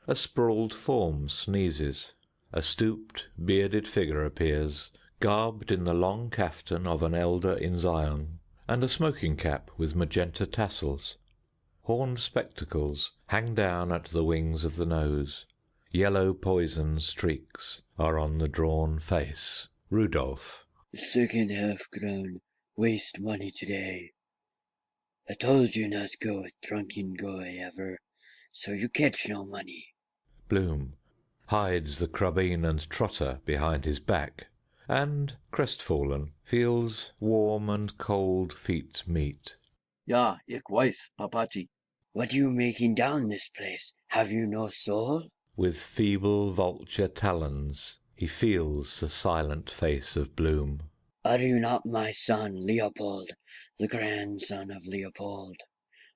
A sprawled form sneezes. A stooped, bearded figure appears, garbed in the long caftan of an elder in Zion, and a smoking cap with magenta tassels. Horned spectacles hang down at the wings of the nose. Yellow poison streaks are on the drawn face. Rudolph. Second half grown. Waste money today. I told you not go with drunken goy ever, so you catch no money. Bloom hides the crubeen and trotter behind his back, and, crestfallen, feels warm and cold feet meet. Ja, ich weiß, Papachi. What you making down this place? Have you no soul? With feeble vulture talons, he feels the silent face of Bloom. Are you not my son, Leopold, the grandson of Leopold?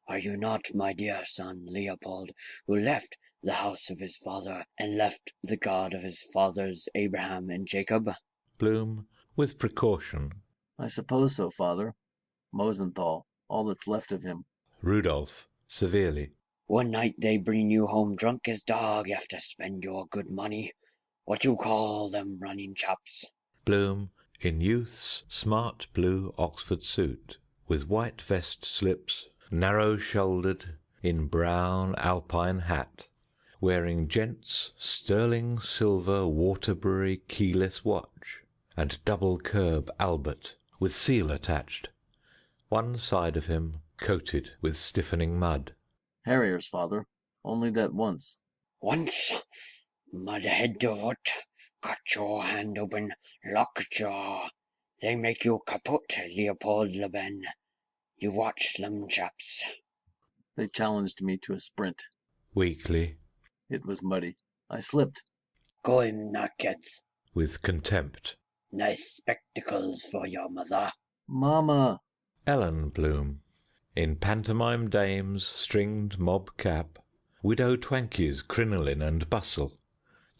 Are you not my dear son, Leopold, who left the house of his father and left the God of his fathers, Abraham and Jacob? Bloom, with precaution. I suppose so, father. Mosenthal, all that's left of him. Rudolph, severely. One night they bring you home drunk as dog after spend your good money. What you call them running chaps? Bloom, in youth's smart blue Oxford suit, with white vest slips, narrow-shouldered, in brown alpine hat, wearing gent's sterling silver Waterbury keyless watch, and double curb Albert, with seal attached. One side of him coated with stiffening mud. Harriers, father. Only that once. Once? Mud head to foot. Cut your hand open. Lockjaw. They make you kaput, Leopold Leben. You watch them chaps. They challenged me to a sprint. Weakly. It was muddy. I slipped. Go in, knockheads. With contempt. Nice spectacles for your mother. Mama. Ellen Bloom, in pantomime dame's stringed mob cap, widow Twankey's crinoline and bustle,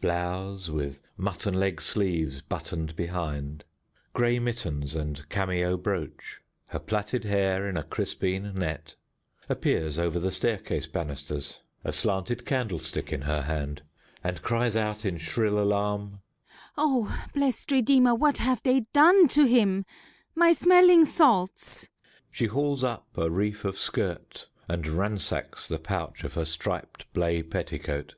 blouse with mutton leg sleeves buttoned behind, grey mittens and cameo brooch, her plaited hair in a crispine net, appears over the staircase banisters, a slanted candlestick in her hand, and cries out in shrill alarm, "Oh, blessed Redeemer, what have they done to him? My smelling salts!" She hauls up a reef of skirt and ransacks the pouch of her striped blay petticoat.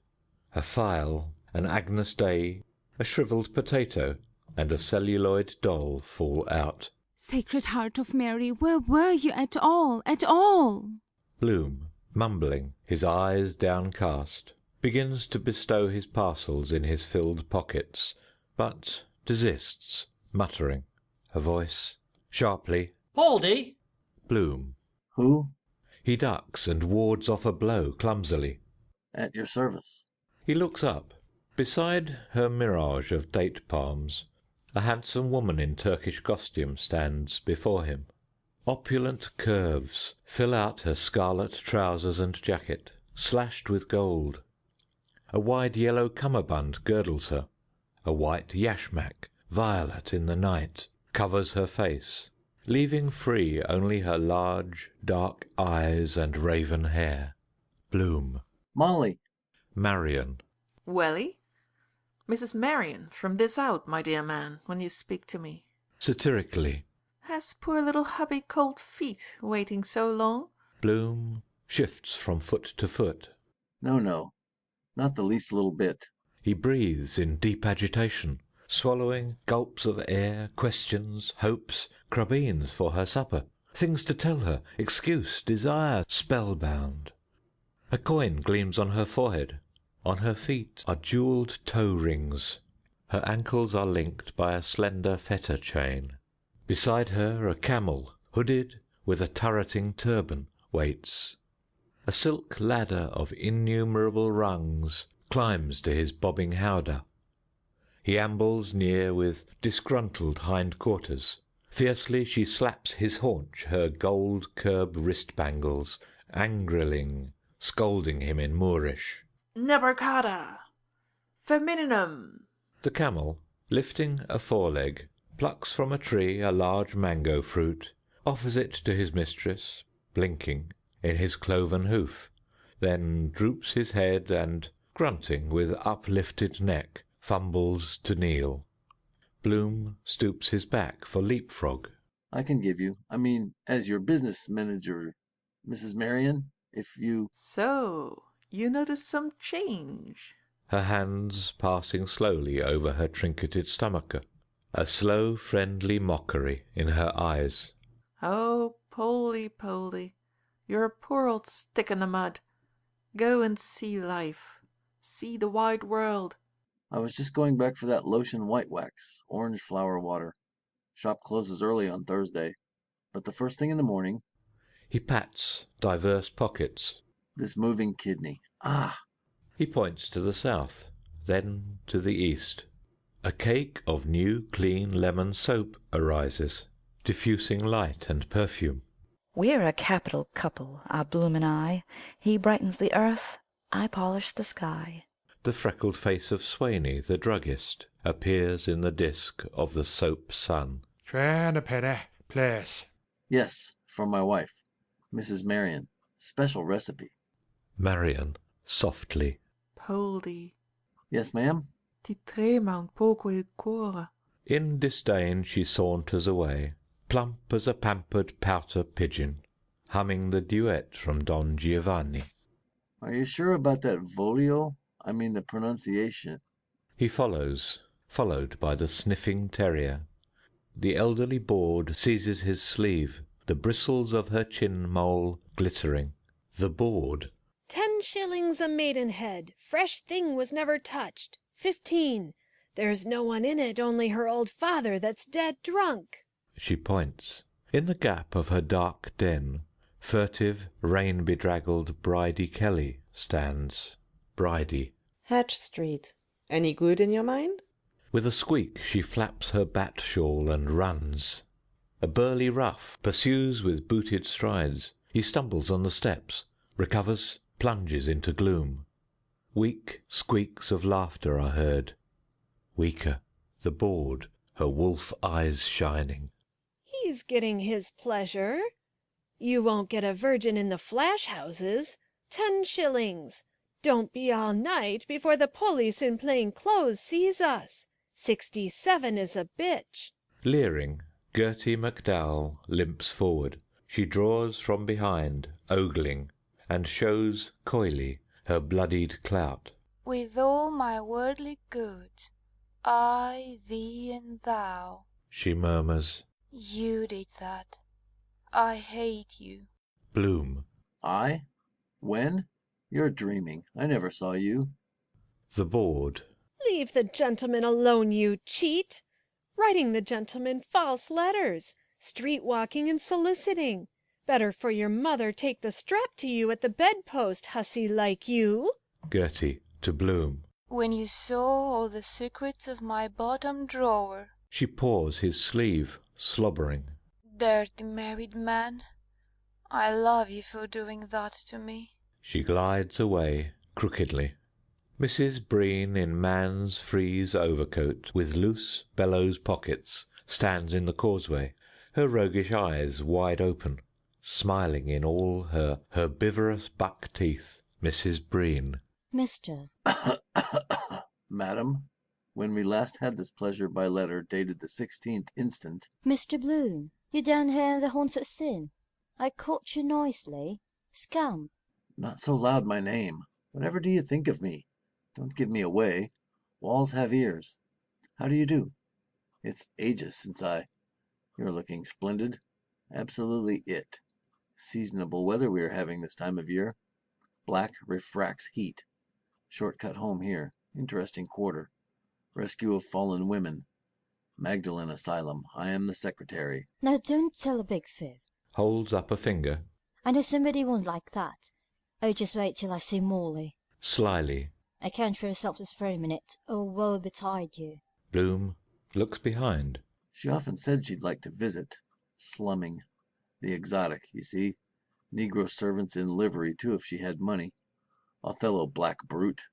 A file, an Agnus Dei, a shrivelled potato, and a celluloid doll fall out. Sacred Heart of Mary, where were you at all? Bloom, mumbling, his eyes downcast, begins to bestow his parcels in his filled pockets, but desists, muttering. A voice, sharply, Baldy! Bloom. Who? He ducks and wards off a blow clumsily. At your service. He looks up. Beside her mirage of date palms, a handsome woman in Turkish costume stands before him. Opulent curves fill out her scarlet trousers and jacket, slashed with gold. A wide yellow cummerbund girdles her. A white yashmak, violet in the night, covers her face, leaving free only her large, dark eyes and raven hair. Bloom. Molly. Marion. Welly? Mrs. Marion, from this out, my dear man, when you speak to me. Satirically. Has poor little hubby cold feet, waiting so long? Bloom shifts from foot to foot. No, not the least little bit. He breathes in deep agitation, swallowing gulps of air, questions, hopes, crubbeens for her supper, things to tell her, excuse, desire, spellbound. A coin gleams on her forehead. On her feet are jewelled toe rings. Her ankles are linked by a slender fetter chain. Beside her a camel, hooded, with a turreting turban, waits. A silk ladder of innumerable rungs climbs to his bobbing howdah. He ambles near with disgruntled hind quarters. Fiercely she slaps his haunch, her gold curb wrist bangles, angriling, scolding him in Moorish. Nebercada! Femininum! The camel, lifting a foreleg, plucks from a tree a large mango fruit, offers it to his mistress, blinking, in his cloven hoof, then droops his head and, grunting with uplifted neck, fumbles to kneel. Bloom stoops his back for leapfrog. I can give you, as your business manager, Mrs. Marion, if you... So, you notice some change. Her hands passing slowly over her trinketed stomacher, a slow friendly mockery in her eyes. Oh, Polly, you're a poor old stick in the mud. Go and see life. See the wide world. I was just going back for that lotion white wax, orange flower water. Shop closes early on Thursday, but the first thing in the morning... He pats diverse pockets. This moving kidney. Ah! He points to the south, then to the east. A cake of new clean lemon soap arises, diffusing light and perfume. We're a capital couple, our Bloom and I. He brightens the earth, I polish the sky. The freckled face of Swaney, the druggist, appears in the disk of the soap sun. Try and a penny, please. Yes, for my wife, Mrs. Marion. Special recipe. Marion, softly. Poldy. Yes, ma'am? Ti trema un poco il cuore. In disdain she saunters away, plump as a pampered pouter pigeon, humming the duet from Don Giovanni. Are you sure about that volio? The pronunciation. He follows, followed by the sniffing terrier. The elderly board seizes his sleeve, the bristles of her chin mole glittering. The board. 10 shillings a maidenhead. Fresh thing was never touched. 15. There's no one in it, only her old father that's dead drunk. She points. In the gap of her dark den, furtive, rain-bedraggled Bridie Kelly stands. Bridie. Hatch Street. Any good in your mind? With a squeak she flaps her bat shawl and runs. A burly rough pursues with booted strides. He stumbles on the steps, recovers, plunges into gloom. Weak squeaks of laughter are heard. Weaker, the board, her wolf eyes shining. He's getting his pleasure. You won't get a virgin in the flash houses. 10 shillings. Don't be all night before the police in plain clothes sees us. 67 is a bitch. Leering, Gertie MacDowell limps forward. She draws from behind, ogling, and shows coyly her bloodied clout. With all my worldly goods, I, thee, and thou, she murmurs. You did that. I hate you. Bloom. I? When? You're dreaming. I never saw you. The board. Leave the gentleman alone, you cheat. Writing the gentleman false letters. Street walking and soliciting. Better for your mother take the strap to you at the bedpost, hussy like you. Gertie to Bloom. When you saw all the secrets of my bottom drawer. She paws his sleeve, slobbering. Dirty married man. I love you for doing that to me. She glides away, crookedly. Mrs. Breen, in man's frieze overcoat, with loose bellows pockets, stands in the causeway, her roguish eyes wide open, smiling in all her herbivorous buck teeth. Mrs. Breen. Mister. Madam, when we last had this pleasure by letter dated the 16th instant... Mr. Bloom, you down here in the haunted sin? I caught you nicely. Scamp. Not so loud, my name. Whatever do you think of me? Don't give me away. Walls have ears. How do you do? It's ages since You're looking splendid. Absolutely it. Seasonable weather we are having this time of year. Black refracts heat. Shortcut home here. Interesting quarter. Rescue of fallen women. Magdalene Asylum. I am the secretary. Now don't tell a big fib. Holds up a finger. I know somebody won't like that. Oh, just wait till I see Morley. Slyly. I can't for herself this very minute. Oh, woe betide you. Bloom looks behind. She often said she'd like to visit. Slumming. The exotic, you see. Negro servants in livery, too, if she had money. Othello Black Brute.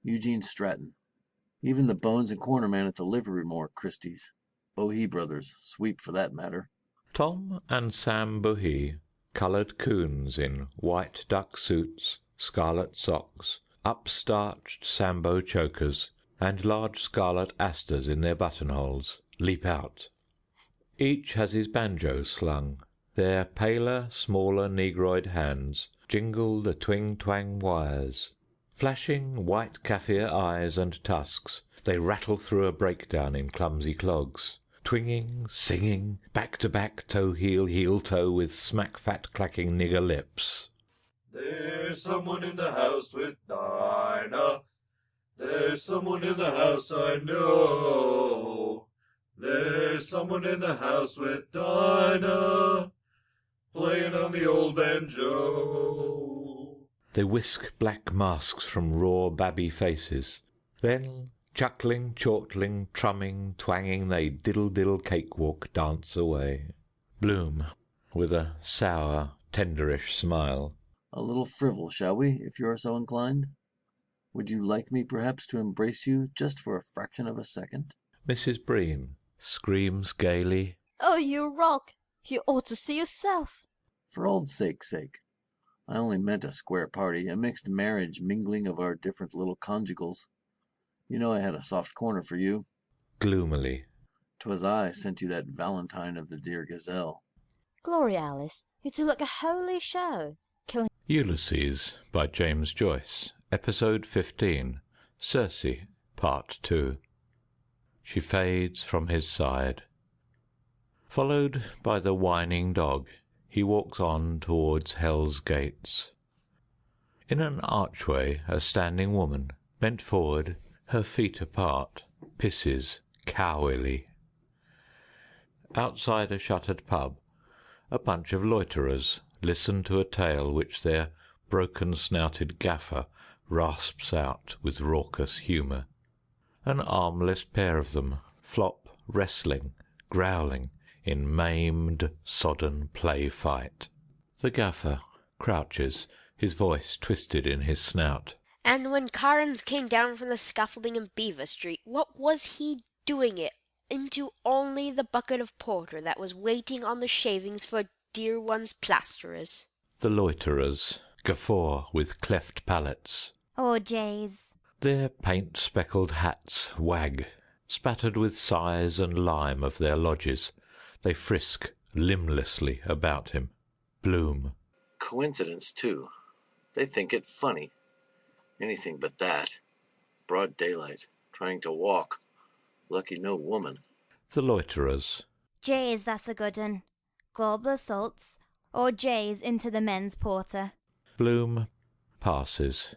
Eugene Stratton. Even the bones and corner man at the Livermore Christie's. Bohee Brothers, sweep for that matter. Tom and Sam Bohee, coloured coons in white duck suits, scarlet socks, upstarched Sambo chokers, and large scarlet asters in their buttonholes, leap out. Each has his banjo slung. Their paler, smaller negroid hands jingle the twing-twang wires. Flashing white Kaffir eyes and tusks, they rattle through a breakdown in clumsy clogs, twinging, singing, back to back, toe heel, heel toe, with smack-fat clacking nigger lips. There's someone in the house with Dinah. There's someone in the house I know. There's someone in the house with Dinah, playing on the old banjo. They whisk black masks from raw babby faces. Then, chuckling, chortling, trumming, twanging, they diddle-diddle cakewalk dance away. Bloom, with a sour, tenderish smile. A little frivol, shall we, if you are so inclined? Would you like me, perhaps, to embrace you just for a fraction of a second? Mrs. Breen screams gaily. Oh, you rock! You ought to see yourself. For old sake's sake. I only meant a square party, a mixed marriage mingling of our different little conjugals. You know I had a soft corner for you. Gloomily. 'Twas I sent you that valentine of the dear gazelle. Glory, Alice, you two look a holy show. Killing Ulysses by James Joyce. Episode 15. Circe, part 2. She fades from his side. Followed by the whining dog, he walks on towards Hell's Gates. In an archway a standing woman, bent forward, her feet apart, pisses cowily. Outside a shuttered pub, a bunch of loiterers listen to a tale which their broken-snouted gaffer rasps out with raucous humour. An armless pair of them flop wrestling, growling, in maimed, sodden play-fight. The gaffer crouches, his voice twisted in his snout. And when Carnes came down from the scaffolding in Beaver Street, what was he doing it into only the bucket of porter that was waiting on the shavings for dear one's plasterers? The loiterers guffaw with cleft palates. Oh, jays. Their paint-speckled hats wag. Spattered with size and lime of their lodges, they frisk limblessly about him. Bloom. Coincidence, too. They think it funny. Anything but that. Broad daylight, trying to walk. Lucky no woman. The loiterers. Jays, that's a good un. Gobbler salts, or jays into the men's porter. Bloom passes.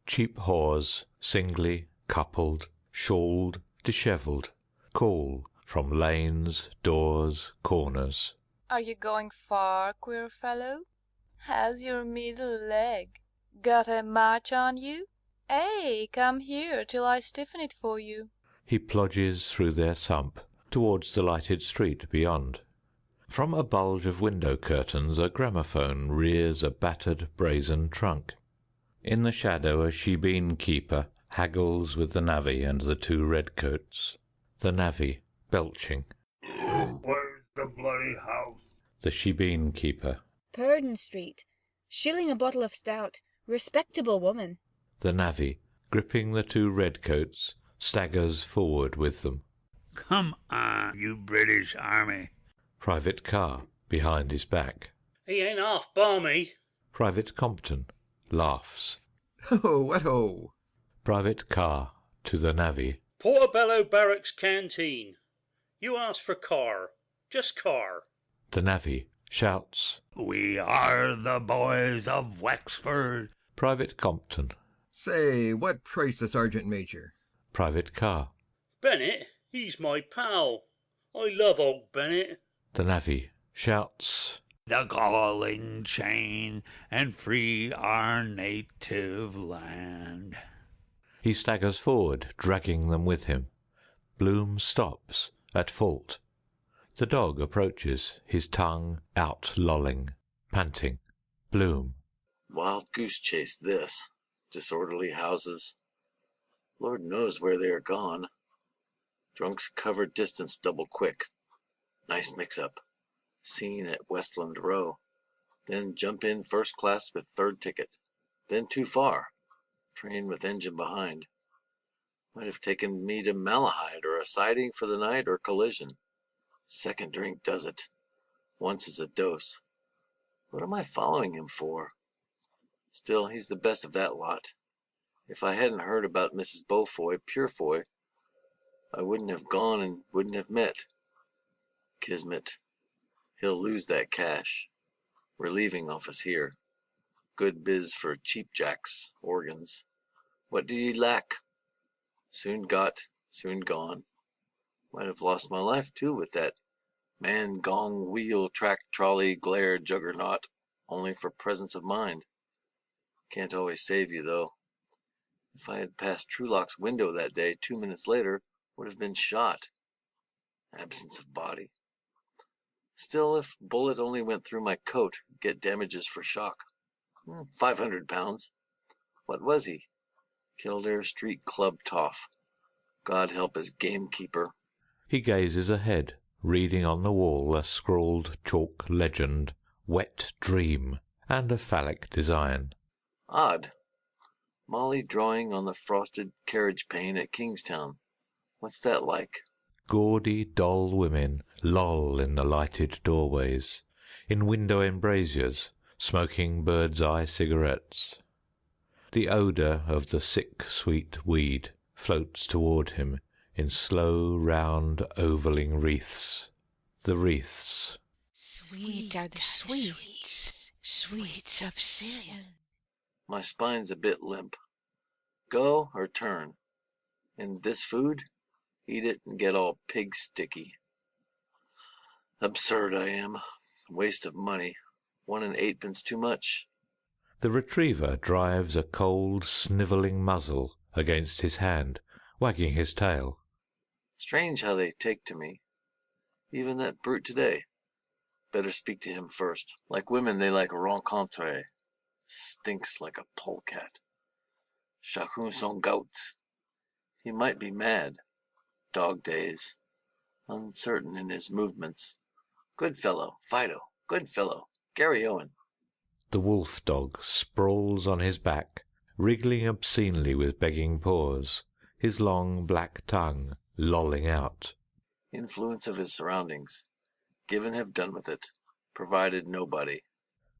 Cheap whores, singly, coupled, shawled, dishevelled, call from lanes, doors, corners. Are you going far, queer fellow? How's your middle leg? Got a march on you? Ay, come here till I stiffen it for you. He plodges through their sump towards the lighted street beyond. From a bulge of window curtains a gramophone rears a battered brazen trunk. In the shadow a shebeen keeper haggles with the navvy and the two redcoats. The navvy belching. Where's the bloody house? The shebeen keeper. Purden Street. Shilling a bottle of stout. Respectable woman. The navvy, gripping the two redcoats, staggers forward with them. Come on, you British Army. Private Carr, behind his back. He ain't half balmy. Private Compton laughs. Ho, what ho? Private Carr to the navvy. Portobello Barracks Canteen. You asked for Carr. Just Carr. The navvy, Shouts. We are the boys of Wexford. Private Compton. Say, what price the sergeant major? Private Car. Bennett, he's my pal. I love old Bennett. The navvy. Shouts. The galling chain and free our native land. He staggers forward, dragging them with him. Bloom stops, at fault. The dog approaches, his tongue out lolling, panting. Bloom. Wild goose chase this. Disorderly houses. Lord knows where they are gone. Drunks cover distance double quick. Nice mix-up. Scene at Westland Row. Then jump in first class with third ticket. Then too far. Train with engine behind. Might have taken me to Malahide or a siding for the night or collision. Second drink does it. Once is a dose. What am I following him for? Still, he's the best of that lot. If I hadn't heard about Mrs. Beaufoy, Purefoy, I wouldn't have gone and wouldn't have met. Kismet. He'll lose that cash. Relieving office here. Good biz for cheapjacks, organs. What do ye lack? Soon got, soon gone. Might have lost my life too with that man, gong, wheel, track, trolley, glare, juggernaut, only for presence of mind. Can't always save you, though. If I had passed Trulock's window that day, 2 minutes later, would have been shot. Absence of body. Still, if bullet only went through my coat, get damages for shock. 500 pounds. What was he? Kildare Street Club toff. God help his gamekeeper. He gazes ahead, reading on the wall a scrawled chalk legend, Wet Dream, and a phallic design. Odd. Molly drawing on the frosted carriage pane at Kingstown. What's that like? Gaudy doll women loll in the lighted doorways, in window embrasures, smoking bird's-eye cigarettes. The odour of the sick sweet weed floats toward him in slow round ovaling wreaths. The wreaths. Sweet are the sweets, sweets of sin. My spine's a bit limp. Go or turn? And this food? Eat it and get all pig sticky. Absurd I am. Waste of money. 1 and 8pence too much. The retriever drives a cold, snivelling muzzle against his hand, wagging his tail. Strange how they take to me. Even that brute today. Better speak to him first. Like women, they like rencontre. Stinks like a polecat. Chacun son gout. He might be mad. Dog days. Uncertain in his movements. Good fellow, Fido. Good fellow, Gary Owen. The wolf dog sprawls on his back, wriggling obscenely with begging paws, his long black tongue lolling out. Influence of his surroundings. Given have done with it. Provided nobody.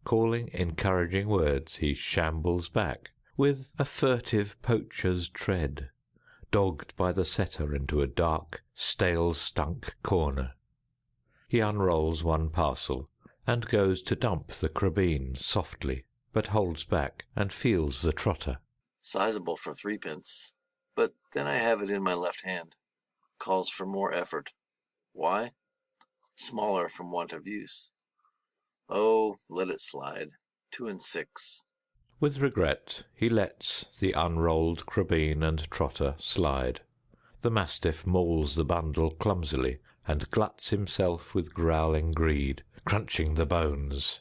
Calling encouraging words, he shambles back, with a furtive poacher's tread, dogged by the setter into a dark, stale-stunk corner. He unrolls one parcel, and goes to dump the crabine softly, but holds back and feels the trotter. Sizable for 3pence. But then I have it in my left hand. Calls for more effort. Why? Smaller from want of use. Oh, let it slide. 2 and 6. With regret, he lets the unrolled crabine and trotter slide. The mastiff mauls the bundle clumsily and gluts himself with growling greed, crunching the bones.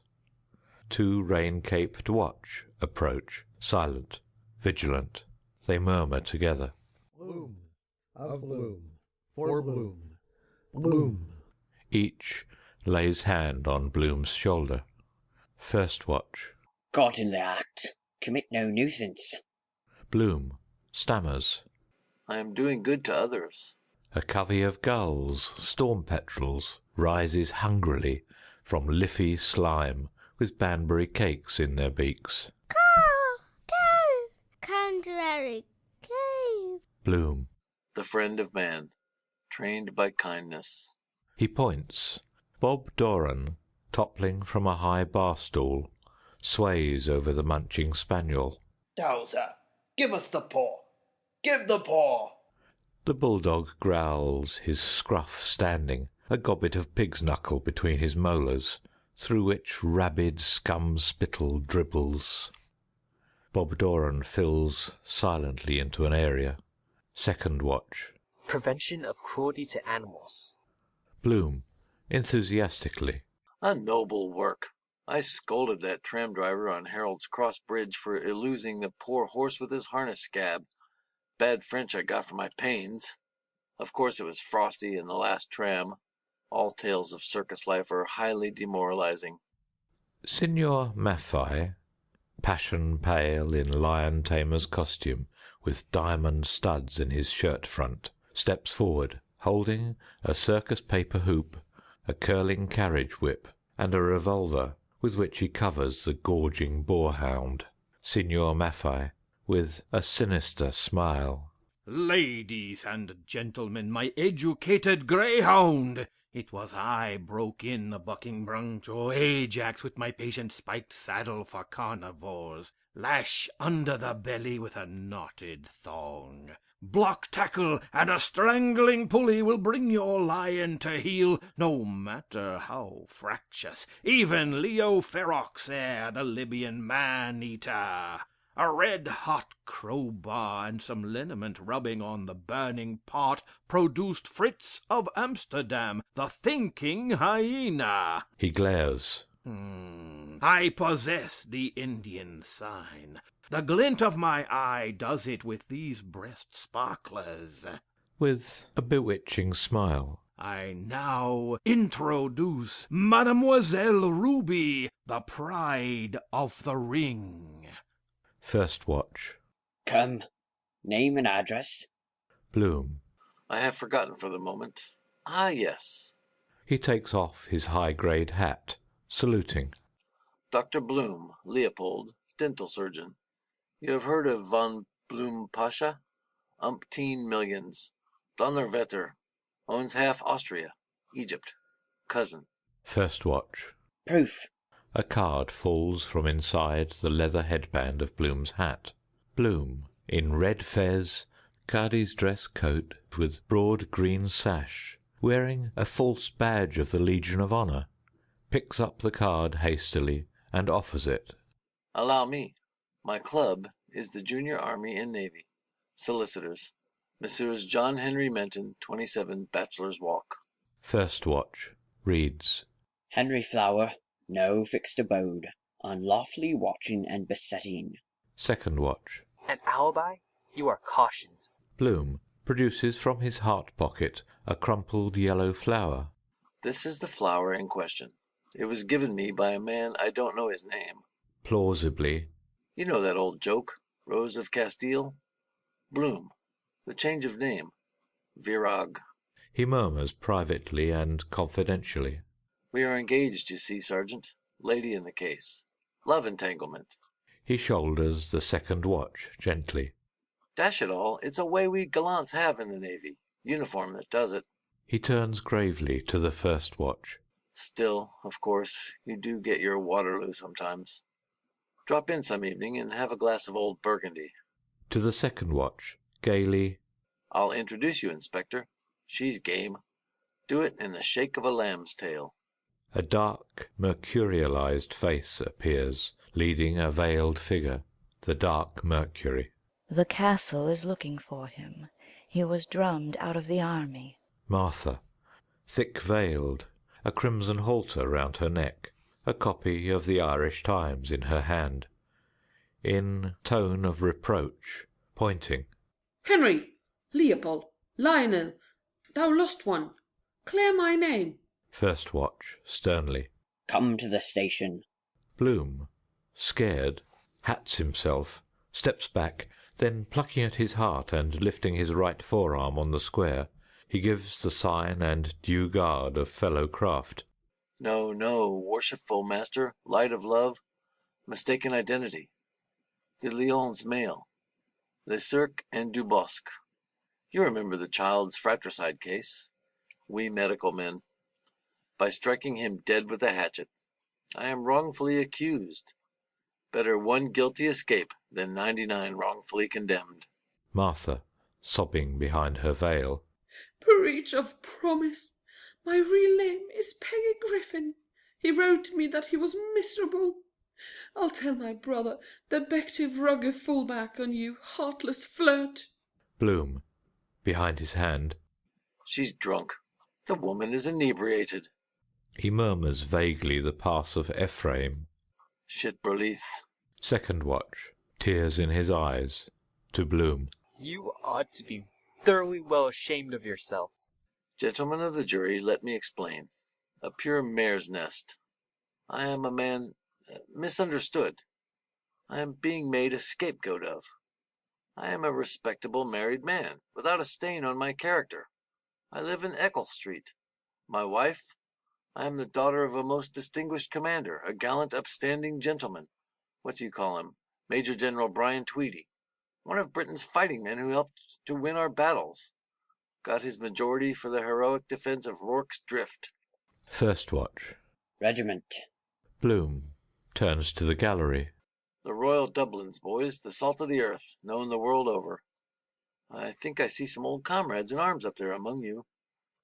2 rain-caped watch approach, silent, vigilant. They murmur together. Bloom, of Bloom, for Bloom, Bloom. Each lays hand on Bloom's shoulder. First watch. Caught in the act. Commit no nuisance. Bloom stammers. I am doing good to others. A covey of gulls, storm petrels, rises hungrily from liffey slime with Banbury cakes in their beaks. Contrary cave. Bloom. The friend of man, trained by kindness. He points. Bob Doran, toppling from a high bar stool, sways over the munching spaniel. Towser, give us the paw! Give the paw! The bulldog growls, his scruff standing, a gobbet of pig's knuckle between his molars, through which rabid scum-spittle dribbles. Bob Doran fills silently into an area. Second watch. Prevention of cruelty to animals. Bloom, enthusiastically. A noble work. I scolded that tram driver on Harold's Cross Bridge for illusing the poor horse with his harness scab. Bad French I got for my pains. Of course it was Frosty and the last tram. All tales of circus life are highly demoralizing. Signor Maffei, passion pale in lion tamer's costume, with diamond studs in his shirt front, steps forward, holding a circus paper hoop, a curling carriage whip, and a revolver with which he covers the gorging boarhound. Signor Maffei, with a sinister smile. Ladies and gentlemen, my educated greyhound! It was I broke in the bucking broncho Ajax with my patient spiked saddle for carnivores. Lash under the belly with a knotted thong. Block tackle and a strangling pulley will bring your lion to heel, no matter how fractious. Even Leo Ferox there, the Libyan man-eater. A red-hot crowbar and some liniment rubbing on the burning part produced Fritz of Amsterdam, the thinking hyena. He glares. I possess the Indian sign. The glint of my eye does it with these breast sparklers. With a bewitching smile. I now introduce Mademoiselle Ruby, the pride of the ring. First watch. Come, name and address. Bloom. I have forgotten for the moment. Ah, yes. He takes off his high-grade hat, saluting. Dr. Bloom, Leopold, dental surgeon. You have heard of von Bloom Pasha? Umpteen millions. Donnerwetter. Owns half Austria. Egypt. Cousin. First watch. Proof. A card falls from inside the leather headband of Bloom's hat. Bloom, in red fez, Cardi's dress coat with broad green sash, wearing a false badge of the Legion of Honor, picks up the card hastily and offers it. Allow me. My club is the Junior Army and Navy. Solicitors. Messrs. John Henry Menton, 27 Bachelor's Walk. First watch. Reads. Henry Flower, no fixed abode, unlawfully watching and besetting. Second watch. An alibi? You are cautioned. Bloom produces from his heart pocket a crumpled yellow flower. This is the flower in question. It was given me by a man I don't know his name. Plausibly. You know that old joke, Rose of Castile? Bloom. The change of name. Virag. He murmurs privately and confidentially. We are engaged, you see, Sergeant. Lady in the case. Love entanglement. He shoulders the second watch gently. Dash it all, it's a way we gallants have in the Navy. Uniform that does it. He turns gravely to the first watch. Still, of course, you do get your Waterloo sometimes. Drop in some evening and have a glass of old Burgundy. To the second watch, gaily. I'll introduce you, Inspector. She's game. Do it in the shake of a lamb's tail. A dark, mercurialized face appears, leading a veiled figure, the dark Mercury. The castle is looking for him. He was drummed out of the army. Martha, thick-veiled, a crimson halter round her neck, a copy of the Irish Times in her hand. In tone of reproach, pointing. Henry, Leopold, Lionel, thou lost one. Clear my name. First watch, sternly. Come to the station. Bloom, scared, hats himself, steps back, then plucking at his heart and lifting his right forearm on the square, he gives the sign and due guard of fellow craft. No, no, worshipful master, light of love, mistaken identity. The Lyons mail. Le Cirque and Du Bosque. You remember the child's fratricide case. We medical men. By striking him dead with a hatchet, I am wrongfully accused. Better one guilty escape than 99 wrongfully condemned. Martha, sobbing behind her veil. Breach of promise. My real name is Peggy Griffin. He wrote me that he was miserable. I'll tell my brother, the Bective Rugger fullback, on you, heartless flirt. Bloom, behind his hand. She's drunk. The woman is inebriated. He murmurs vaguely the pass of Ephraim. Shitberleith. Second watch, tears in his eyes. To Bloom. You ought to be thoroughly well ashamed of yourself. Gentlemen of the jury, let me explain. A pure mare's nest. I am a man misunderstood. I am being made a scapegoat of. I am a respectable married man, without a stain on my character. I live in Eccles Street. My wife? I am the daughter of a most distinguished commander, a gallant, upstanding gentleman. What do you call him? Major General Brian Tweedy. One of Britain's fighting men who helped to win our battles. Got his majority for the heroic defense of Rorke's Drift. First watch. Regiment. Bloom turns to the gallery. The Royal Dublins, boys, the salt of the earth, known the world over. I think I see some old comrades in arms up there among you.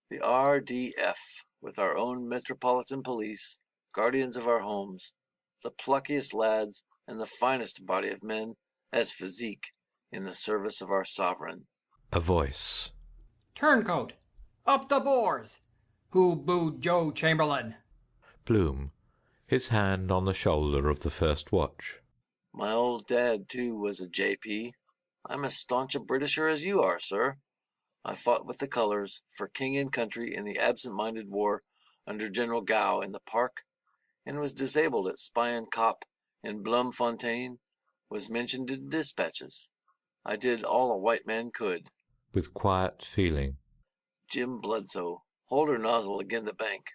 The RDF, with our own Metropolitan Police, guardians of our homes, the pluckiest lads and the finest body of men, as physique, in the service of our sovereign. A voice. Turncoat, up the boars! Who booed Joe Chamberlain? Bloom, his hand on the shoulder of the first watch. My old dad, too, was a JP. I'm as staunch a Britisher as you are, sir. I fought with the colours, for king and country in the absent-minded war under General Gow in the Park, and was disabled at Spion Kop and Bloemfontein, was mentioned in dispatches. I did all a white man could. With quiet feeling. Jim Bludso, holder nozzle again the bank.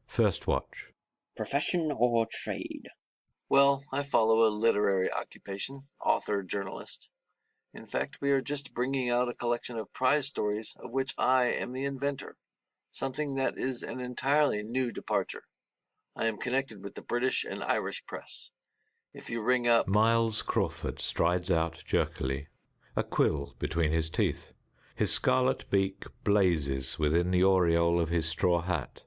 First watch. Profession or trade? Well, I follow a literary occupation, author, journalist. In fact, we are just bringing out a collection of prize stories of which I am the inventor, something that is an entirely new departure. I am connected with the British and Irish press. If you ring up... Miles Crawford strides out jerkily, a quill between his teeth. His scarlet beak blazes within the aureole of his straw hat.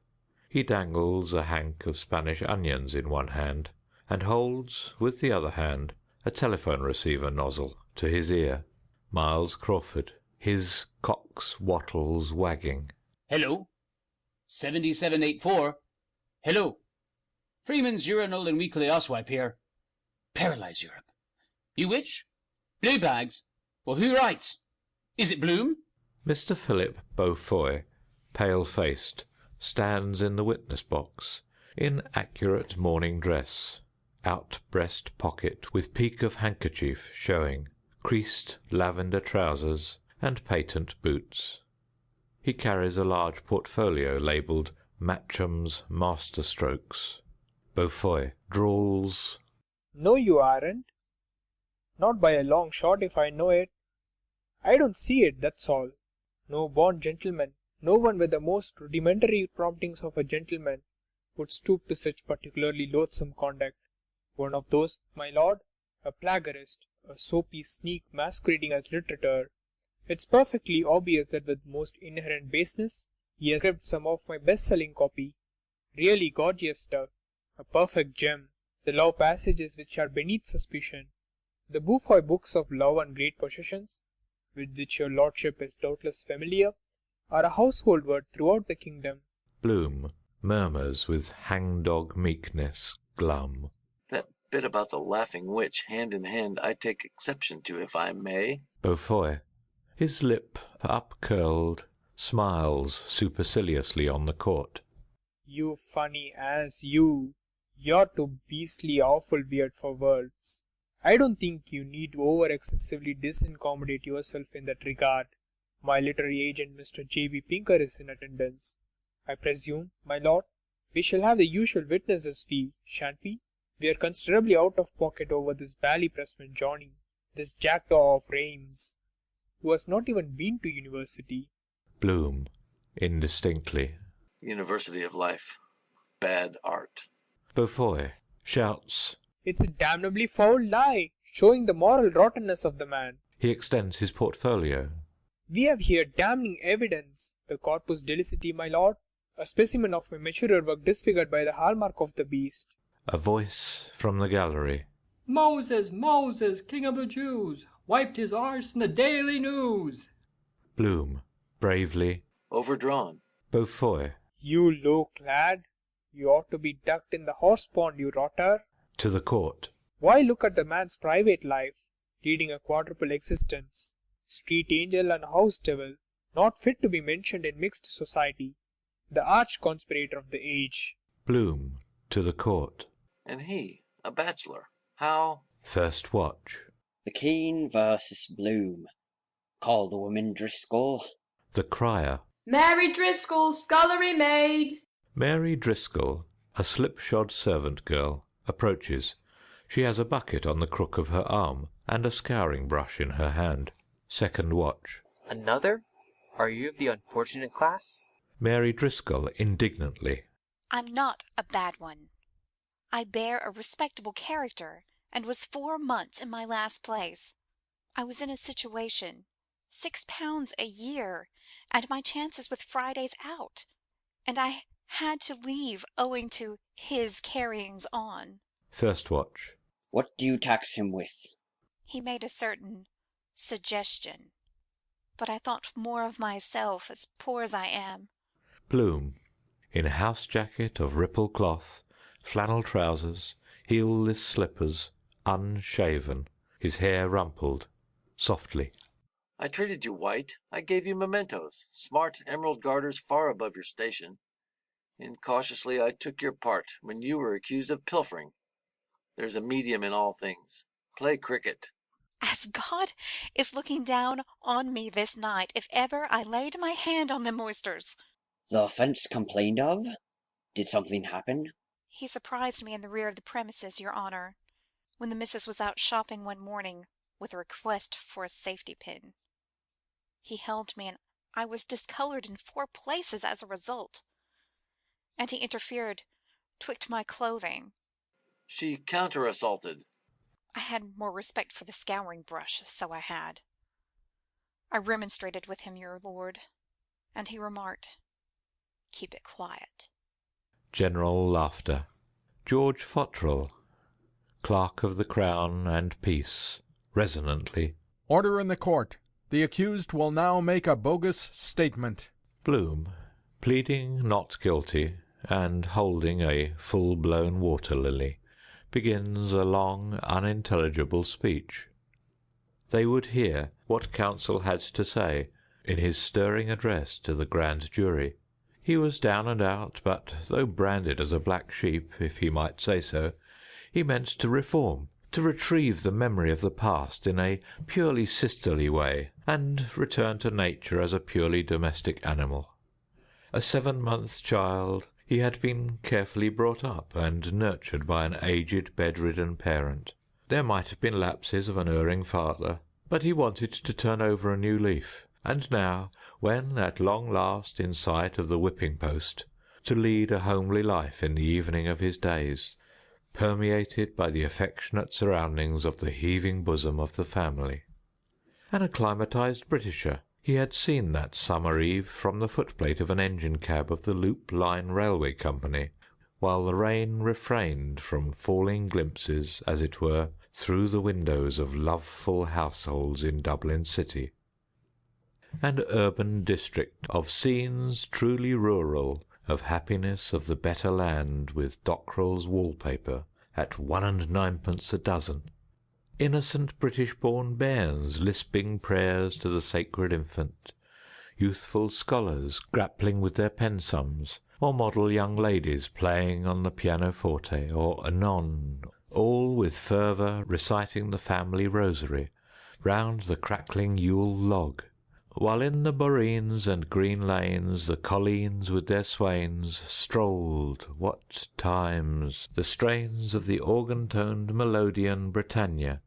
He dangles a hank of Spanish onions in one hand, and holds, with the other hand, a telephone receiver nozzle to his ear. Miles Crawford, his cock's wattles wagging. Hello. 7784. Hello. Freeman's Urinal and Weekly Oswipe here. Paralyze Europe. You which? Blue bags? Well, who writes? Is it Bloom? Mr. Philip Beaufoy, pale-faced, stands in the witness box, in accurate morning dress, out breast pocket with peak of handkerchief showing, creased lavender trousers, and patent boots. He carries a large portfolio labelled Matcham's Masterstrokes. Beaufoy drawls, No, you aren't. Not by a long shot if I know it. I don't see it, that's all. No born gentleman, no one with the most rudimentary promptings of a gentleman, would stoop to such particularly loathsome conduct. One of those, my lord, a plagiarist, a soapy sneak masquerading as literature. It's perfectly obvious that with most inherent baseness, he has scribbled some of my best-selling copy. Really gorgeous stuff, a perfect gem. The love passages which are beneath suspicion, the Beaufoy books of love and great possessions, with which your lordship is doubtless familiar, are a household word throughout the kingdom. Bloom murmurs with hangdog meekness glum. That bit about the laughing witch, hand in hand, I take exception to, if I may. Beaufoy, his lip up-curled, smiles superciliously on the court. You funny ass, you. You're too beastly awful weird for words. I don't think you need to over-excessively disincommodate yourself in that regard. My literary agent, Mr. J.B. Pinker, is in attendance. I presume, my lord, we shall have the usual witnesses fee, shan't we? We are considerably out of pocket over this bally pressman Johnny, this jackdaw of Reims, who has not even been to university. Bloom, indistinctly. University of Life. Bad art. Beaufoy shouts. It's a damnably foul lie, showing the moral rottenness of the man. He extends his portfolio. We have here damning evidence. The corpus delicti, my lord. A specimen of my maturer work disfigured by the hallmark of the beast. A voice from the gallery. Moses, Moses, King of the Jews, wiped his arse in the Daily News. Bloom, bravely. Overdrawn. Beaufoy. You low clad. You ought to be ducked in the horse pond, you rotter. To the court. Why look at the man's private life, leading a quadruple existence? Street angel and house devil, not fit to be mentioned in mixed society. The arch conspirator of the age. Bloom, to the court. And he, a bachelor. How? First watch. The Keene versus Bloom. Call the woman Driscoll. The crier. Mary Driscoll, scullery maid. Mary Driscoll, a slipshod servant girl, approaches. She has a bucket on the crook of her arm and a scouring brush in her hand. Second watch. Another? Are you of the unfortunate class? Mary Driscoll indignantly. I'm not a bad one. I bear a respectable character, and was 4 months in my last place. I was in a situation, £6 a year, and my chances with Fridays out, and I had to leave owing to his carryings on. First watch. What do you tax him with? He made a certain suggestion, but I thought more of myself, as poor as I am. Bloom, in a house jacket of ripple cloth, flannel trousers, heelless slippers, unshaven, his hair rumpled, softly. I treated you white. I gave you mementos, smart emerald garters far above your station. Incautiously I took your part when you were accused of pilfering. There's a medium in all things. Play cricket. As God is looking down on me this night, if ever I laid my hand on them oysters. The offence complained of? Did something happen? He surprised me in the rear of the premises, your honour, when the missus was out shopping one morning with a request for a safety pin. He held me, and I was discoloured in 4 places as a result. And he interfered, twixt my clothing. She counter-assaulted. I had more respect for the scouring brush, so I had. I remonstrated with him, your lord, and he remarked, "Keep it quiet." General laughter. George Fottrell, Clerk of the Crown and Peace, resonantly. Order in the court. The accused will now make a bogus statement. Bloom, pleading not guilty and holding a full-blown water-lily, begins a long, unintelligible speech. They would hear what counsel had to say in his stirring address to the grand jury. He was down and out, but though branded as a black sheep, if he might say so, he meant to reform, to retrieve the memory of the past in a purely sisterly way, and return to nature as a purely domestic animal. A 7-month child, he had been carefully brought up and nurtured by an aged, bedridden parent. There might have been lapses of an erring father, but he wanted to turn over a new leaf, and now, when at long last in sight of the whipping-post, to lead a homely life in the evening of his days, permeated by the affectionate surroundings of the heaving bosom of the family. An acclimatized Britisher, he had seen that summer eve from the footplate of an engine-cab of the Loop Line Railway Company, while the rain refrained from falling glimpses, as it were, through the windows of loveful households in Dublin City. An urban district of scenes truly rural, of happiness of the better land, with Dockrell's wallpaper at 1 9d a dozen. Innocent British-born bairns lisping prayers to the sacred infant, youthful scholars grappling with their pen-sums, or model young ladies playing on the pianoforte or anon, all with fervour reciting the family rosary round the crackling Yule log, while in the boreens and green lanes the colleens with their swains strolled, what times, the strains of the organ-toned melodeon Britannia,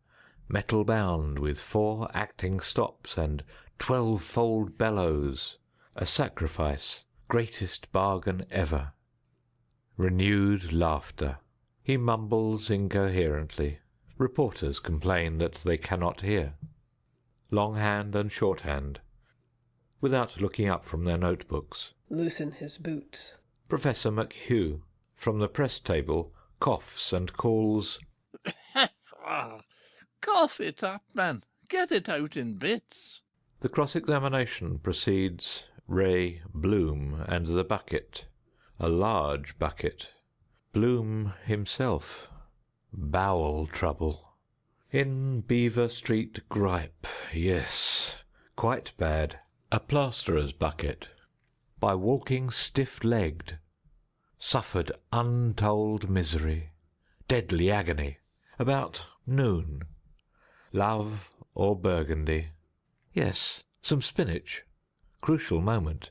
metal-bound with 4 acting stops and 12-fold bellows, a sacrifice, greatest bargain ever. Renewed laughter. He mumbles incoherently. Reporters complain that they cannot hear. Longhand and shorthand, without looking up from their notebooks. Loosen his boots. Professor McHugh, from the press table, coughs and calls, Cough it up, man. Get it out in bits. The cross-examination proceeds. Ray, Bloom, and the bucket. A large bucket. Bloom himself. Bowel trouble. In Beaver Street gripe, yes. Quite bad. A plasterer's bucket. By walking stiff-legged. Suffered untold misery. Deadly agony. About noon. Love or burgundy. Yes, some spinach. Crucial moment.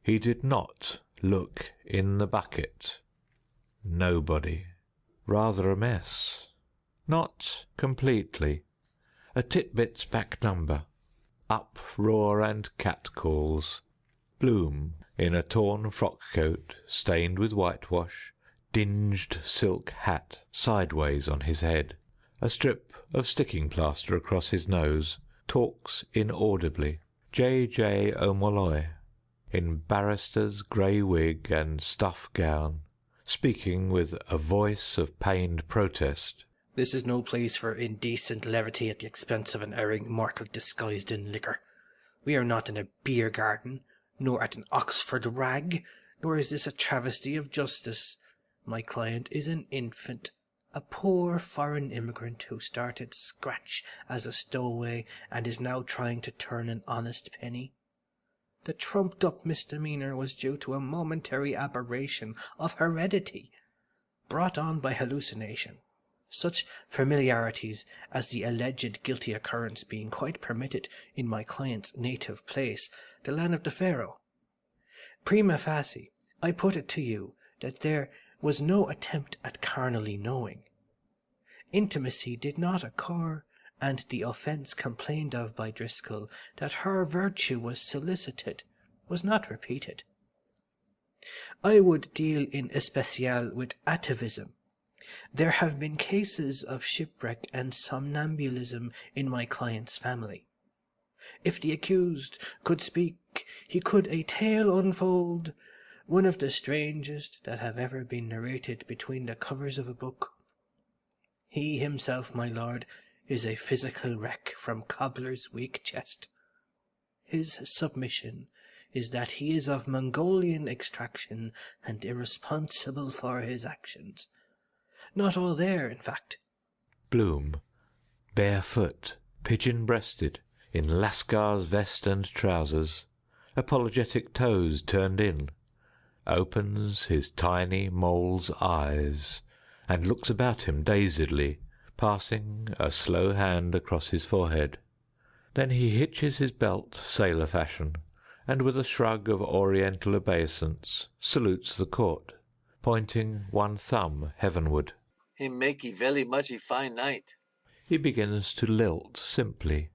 He did not look in the bucket. Nobody. Rather a mess. Not completely. A Titbits back number. Uproar and catcalls. Bloom, in a torn frock-coat, stained with whitewash, dinged silk hat sideways on his head, a strip of sticking-plaster across his nose, talks inaudibly. J. O'Molloy, in barrister's grey wig and stuff gown, speaking with a voice of pained protest. This is no place for indecent levity at the expense of an erring mortal disguised in liquor. We are not in a beer garden, nor at an Oxford rag, nor is this a travesty of justice. My client is an infant, a poor foreign immigrant who started scratch as a stowaway and is now trying to turn an honest penny. The trumped-up misdemeanour was due to a momentary aberration of heredity, brought on by hallucination, such familiarities as the alleged guilty occurrence being quite permitted in my client's native place, the land of the Pharaoh. Prima facie, I put it to you that there was no attempt at carnally knowing. Intimacy did not occur, and the offence complained of by Driscoll, that her virtue was solicited, was not repeated. I would deal in especial with atavism. There have been cases of shipwreck and somnambulism in my client's family. If the accused could speak, he could a tale unfold, one of the strangest that have ever been narrated between the covers of a book. He himself, my lord, is a physical wreck from cobbler's weak chest. His submission is that he is of Mongolian extraction and irresponsible for his actions. Not all there, in fact. Bloom, barefoot, pigeon-breasted, in Lascar's vest and trousers, apologetic toes turned in, opens his tiny mole's eyes, and looks about him dazedly, passing a slow hand across his forehead. Then he hitches his belt sailor fashion, and with a shrug of oriental obeisance salutes the court, pointing one thumb heavenward. Him makey very muchy fine night. He begins to lilt simply.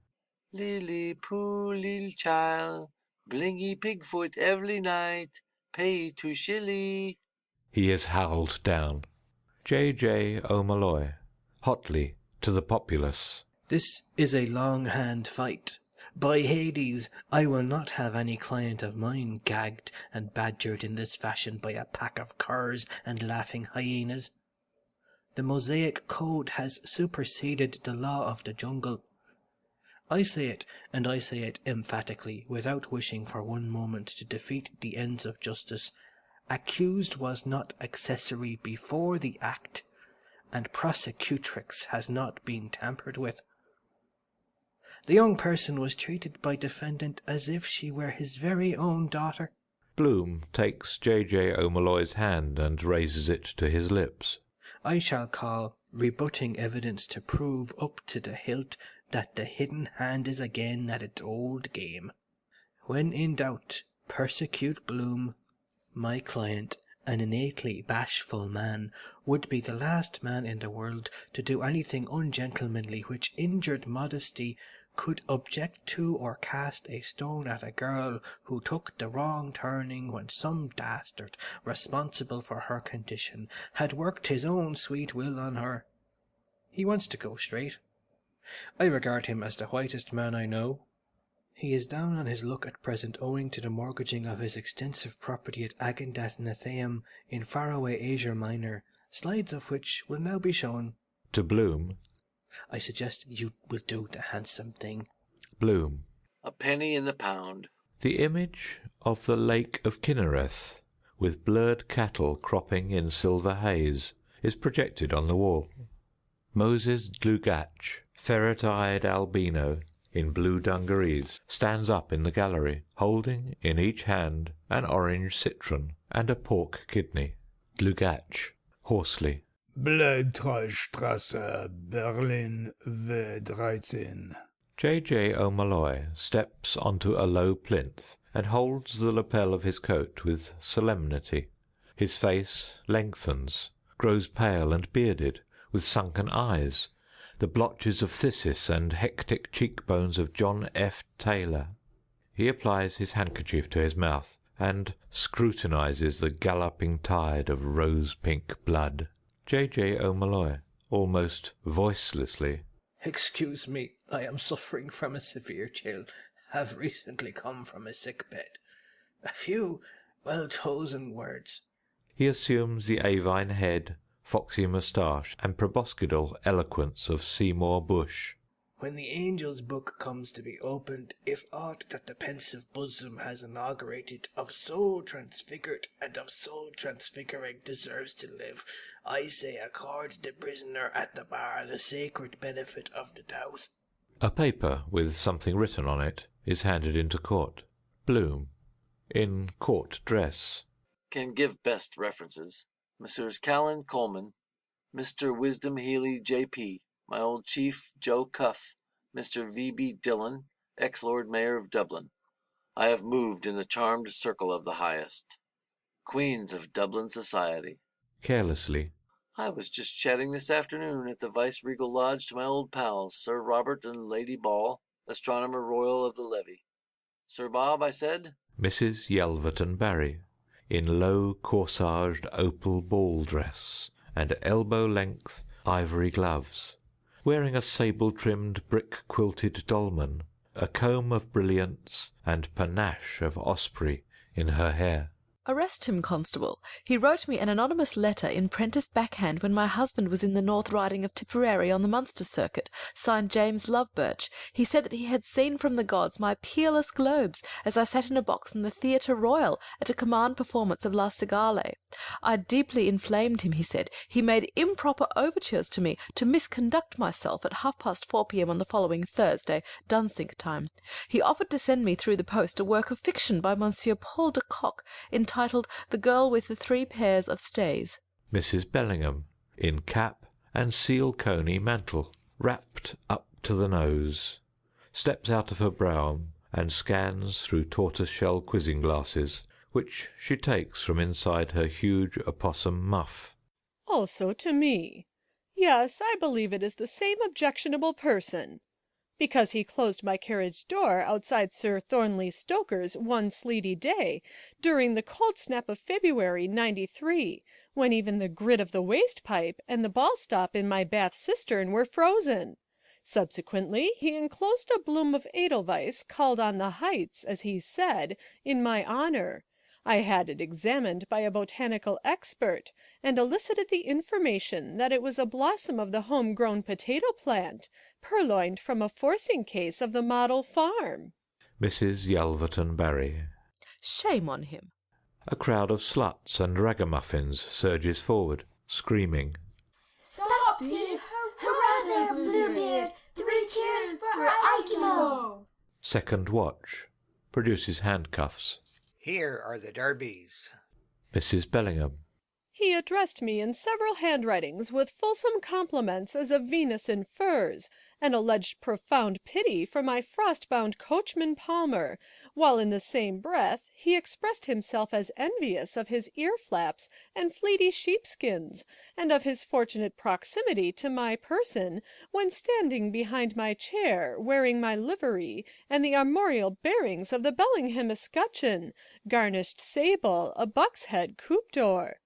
Lily poo lil child, blingy pigfoot every night, pay to shilly. He is howled down. J. O'Molloy, hotly, to the populace. This is a long-hand fight. By Hades, I will not have any client of mine gagged and badgered in this fashion by a pack of curs and laughing hyenas. The Mosaic Code has superseded the law of the jungle. I say it, and I say it emphatically, without wishing for one moment to defeat the ends of justice. Accused was not accessory before the act, and prosecutrix has not been tampered with. The young person was treated by defendant as if she were his very own daughter. Bloom takes J. O'Molloy's hand and raises it to his lips. I shall call rebutting evidence to prove up to the hilt that the hidden hand is again at its old game. When in doubt, persecute Bloom. My client, an innately bashful man, would be the last man in the world to do anything ungentlemanly which injured modesty could object to or cast a stone at a girl who took the wrong turning when some dastard responsible for her condition had worked his own sweet will on her. He wants to go straight. I regard him as the whitest man I know. He is down on his luck at present owing to the mortgaging of his extensive property at Agendath Netheum in faraway Asia Minor, slides of which will now be shown. To Bloom. I suggest you will do the handsome thing. Bloom. A penny in the pound. The image of the Lake of Kinnereth, with blurred cattle cropping in silver haze, is projected on the wall. Moses Dlugach, ferret-eyed albino, in blue dungarees, stands up in the gallery, holding in each hand an orange citron and a pork kidney. Dlugach, hoarsely. Bleibtreustrasse, Berlin, W13. J. O'Malloy steps onto a low plinth and holds the lapel of his coat with solemnity. His face lengthens, grows pale and bearded, with sunken eyes, the blotches of phthisis and hectic cheekbones of John F. Taylor. He applies his handkerchief to his mouth and scrutinizes the galloping tide of rose-pink blood. J. O'Malloy, almost voicelessly. Excuse me, I am suffering from a severe chill, have recently come from a sick bed. A few well-chosen words. He assumes the avine head, foxy moustache, and proboscidal eloquence of Seymour Bushe. When the angel's book comes to be opened, if aught that the pensive bosom has inaugurated of so transfigured and of so transfiguring deserves to live, I say accord the prisoner at the bar the sacred benefit of the doubt. A paper with something written on it is handed into court. Bloom, in court dress. Can give best references. Messrs. Callan Coleman, Mr. Wisdom Healy J.P., my old chief Joe Cuff, Mr. V.B. Dillon, ex-Lord Mayor of Dublin. I have moved in the charmed circle of the highest. Queens of Dublin society. Carelessly. I was just chatting this afternoon at the Vice-Regal Lodge to my old pals, Sir Robert and Lady Ball, Astronomer Royal of the Levy. Sir Bob, I said? Mrs. Yelverton Barry, in low corsaged opal ball dress and elbow-length ivory gloves, wearing a sable-trimmed brick-quilted dolman, a comb of brilliants, and panache of osprey in her hair. Arrest him, constable. He wrote me an anonymous letter in Prentice backhand when my husband was in the North Riding of Tipperary on the Munster circuit, signed James Lovebirch. He said that he had seen from the gods my peerless globes as I sat in a box in the Theatre Royal at a command performance of La Cigale. I deeply inflamed him, he said. He made improper overtures to me to misconduct myself at 4:30 p.m. on the following Thursday, Dunsink time. He offered to send me through the post a work of fiction by Monsieur Paul de Kock, entitled The Girl with the Three Pairs of Stays. Mrs. Bellingham, in cap and seal coney mantle, wrapped up to the nose, steps out of her brougham and scans through tortoise-shell quizzing glasses, which she takes from inside her huge opossum muff. Also to me. Yes, I believe it is the same objectionable person. Because he closed my carriage door outside Sir Thornley Stoker's one sleety day, during the cold snap of February, '93, when even the grit of the waste pipe and the ball stop in my Bath cistern were frozen. Subsequently, he enclosed a bloom of Edelweiss, called on the Heights, as he said, in my honor. I had it examined by a botanical expert, and elicited the information that it was a blossom of the home-grown potato plant, purloined from a forcing case of the model farm. Mrs. Yelverton Barry. Shame on him. A crowd of sluts and ragamuffins surges forward, screaming. Stop thief! Hurrah there, Bluebeard! 3 cheers for Aikimo! Second watch. Produces handcuffs. Here are the derbies. Mrs. Bellingham. He addressed me in several handwritings with fulsome compliments as a Venus in furs, and alleged profound pity for my frost-bound coachman Palmer, while in the same breath he expressed himself as envious of his ear-flaps and fleety sheepskins, and of his fortunate proximity to my person when standing behind my chair, wearing my livery and the armorial bearings of the Bellingham escutcheon, garnished sable, a buck's head coupe d'or.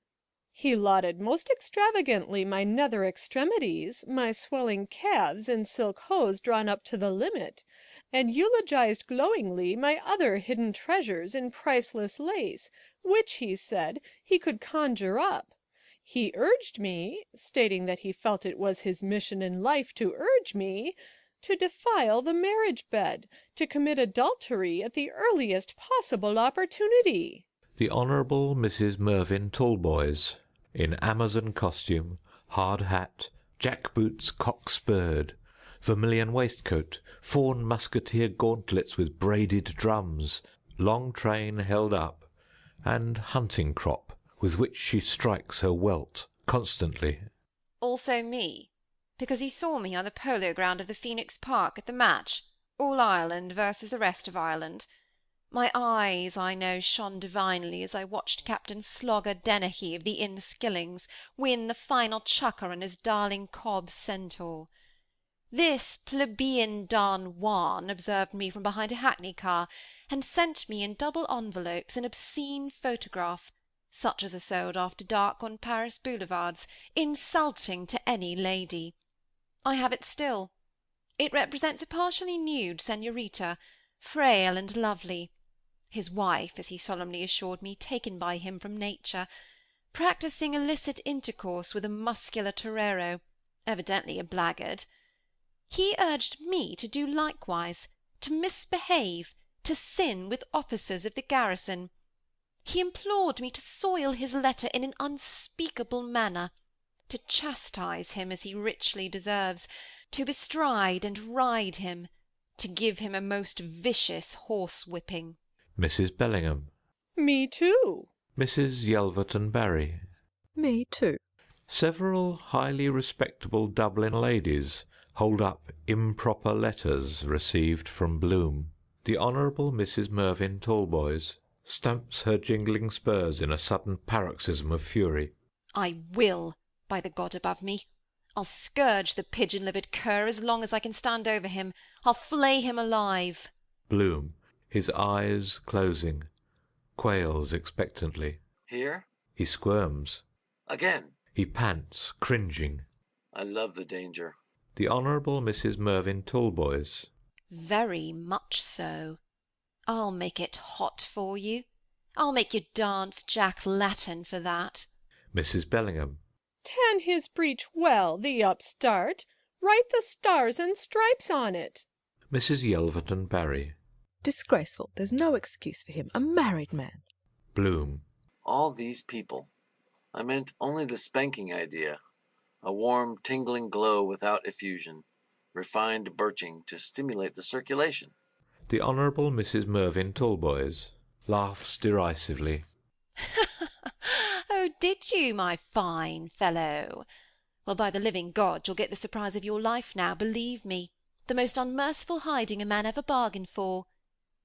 He lauded most extravagantly my nether extremities, my swelling calves in silk hose drawn up to the limit, and eulogized glowingly my other hidden treasures in priceless lace, which, he said, he could conjure up. He urged me, stating that he felt it was his mission in life to urge me, to defile the marriage bed, to commit adultery at the earliest possible opportunity. The Honourable Mrs. Mervyn Tallboys, in Amazon costume, hard hat, jack-boots cock-spurred, vermilion waistcoat, fawn musketeer gauntlets with braided drums, long train held up, and hunting crop with which she strikes her welt constantly. Also me, because he saw me on the polo ground of the Phoenix Park at the match, all Ireland versus the rest of Ireland. My eyes, I know, shone divinely as I watched Captain Slogger Dennehy of the Inniskillings win the final chukker on his darling cob centaur. This plebeian Don Juan observed me from behind a hackney car, and sent me in double envelopes an obscene photograph, such as are sold after dark on Paris boulevards, insulting to any lady. I have it still. It represents a partially nude senorita, frail and lovely, his wife, as he solemnly assured me, taken by him from nature, practising illicit intercourse with a muscular torero, evidently a blackguard. He urged me to do likewise, to misbehave, to sin with officers of the garrison. He implored me to soil his letter in an unspeakable manner, to chastise him as he richly deserves, to bestride and ride him, to give him a most vicious horse-whipping. Mrs. Bellingham. Me too. Mrs. Yelverton Barry. Me too. Several highly respectable Dublin ladies hold up improper letters received from Bloom. The Honourable Mrs. Mervyn Tallboys stamps her jingling spurs in a sudden paroxysm of fury. I will, by the God above me. I'll scourge the pigeon-livered cur as long as I can stand over him. I'll flay him alive. Bloom, his eyes closing, quails expectantly. Here? He squirms. Again? He pants, cringing. I love the danger. The Honourable Mrs. Mervyn Tallboys. Very much so. I'll make it hot for you. I'll make you dance Jack Latten for that. Mrs. Bellingham. Tan his breech well, the upstart. Write the stars and stripes on it. Mrs. Yelverton Barry. Disgraceful. There's no excuse for him. A married man. Bloom. All these people. I meant only the spanking idea. A warm, tingling glow without effusion. Refined birching to stimulate the circulation. The Honourable Mrs. Mervyn Tallboys laughs derisively. Oh, did you, my fine fellow? Well, by the living God, you'll get the surprise of your life now, believe me. The most unmerciful hiding a man ever bargained for.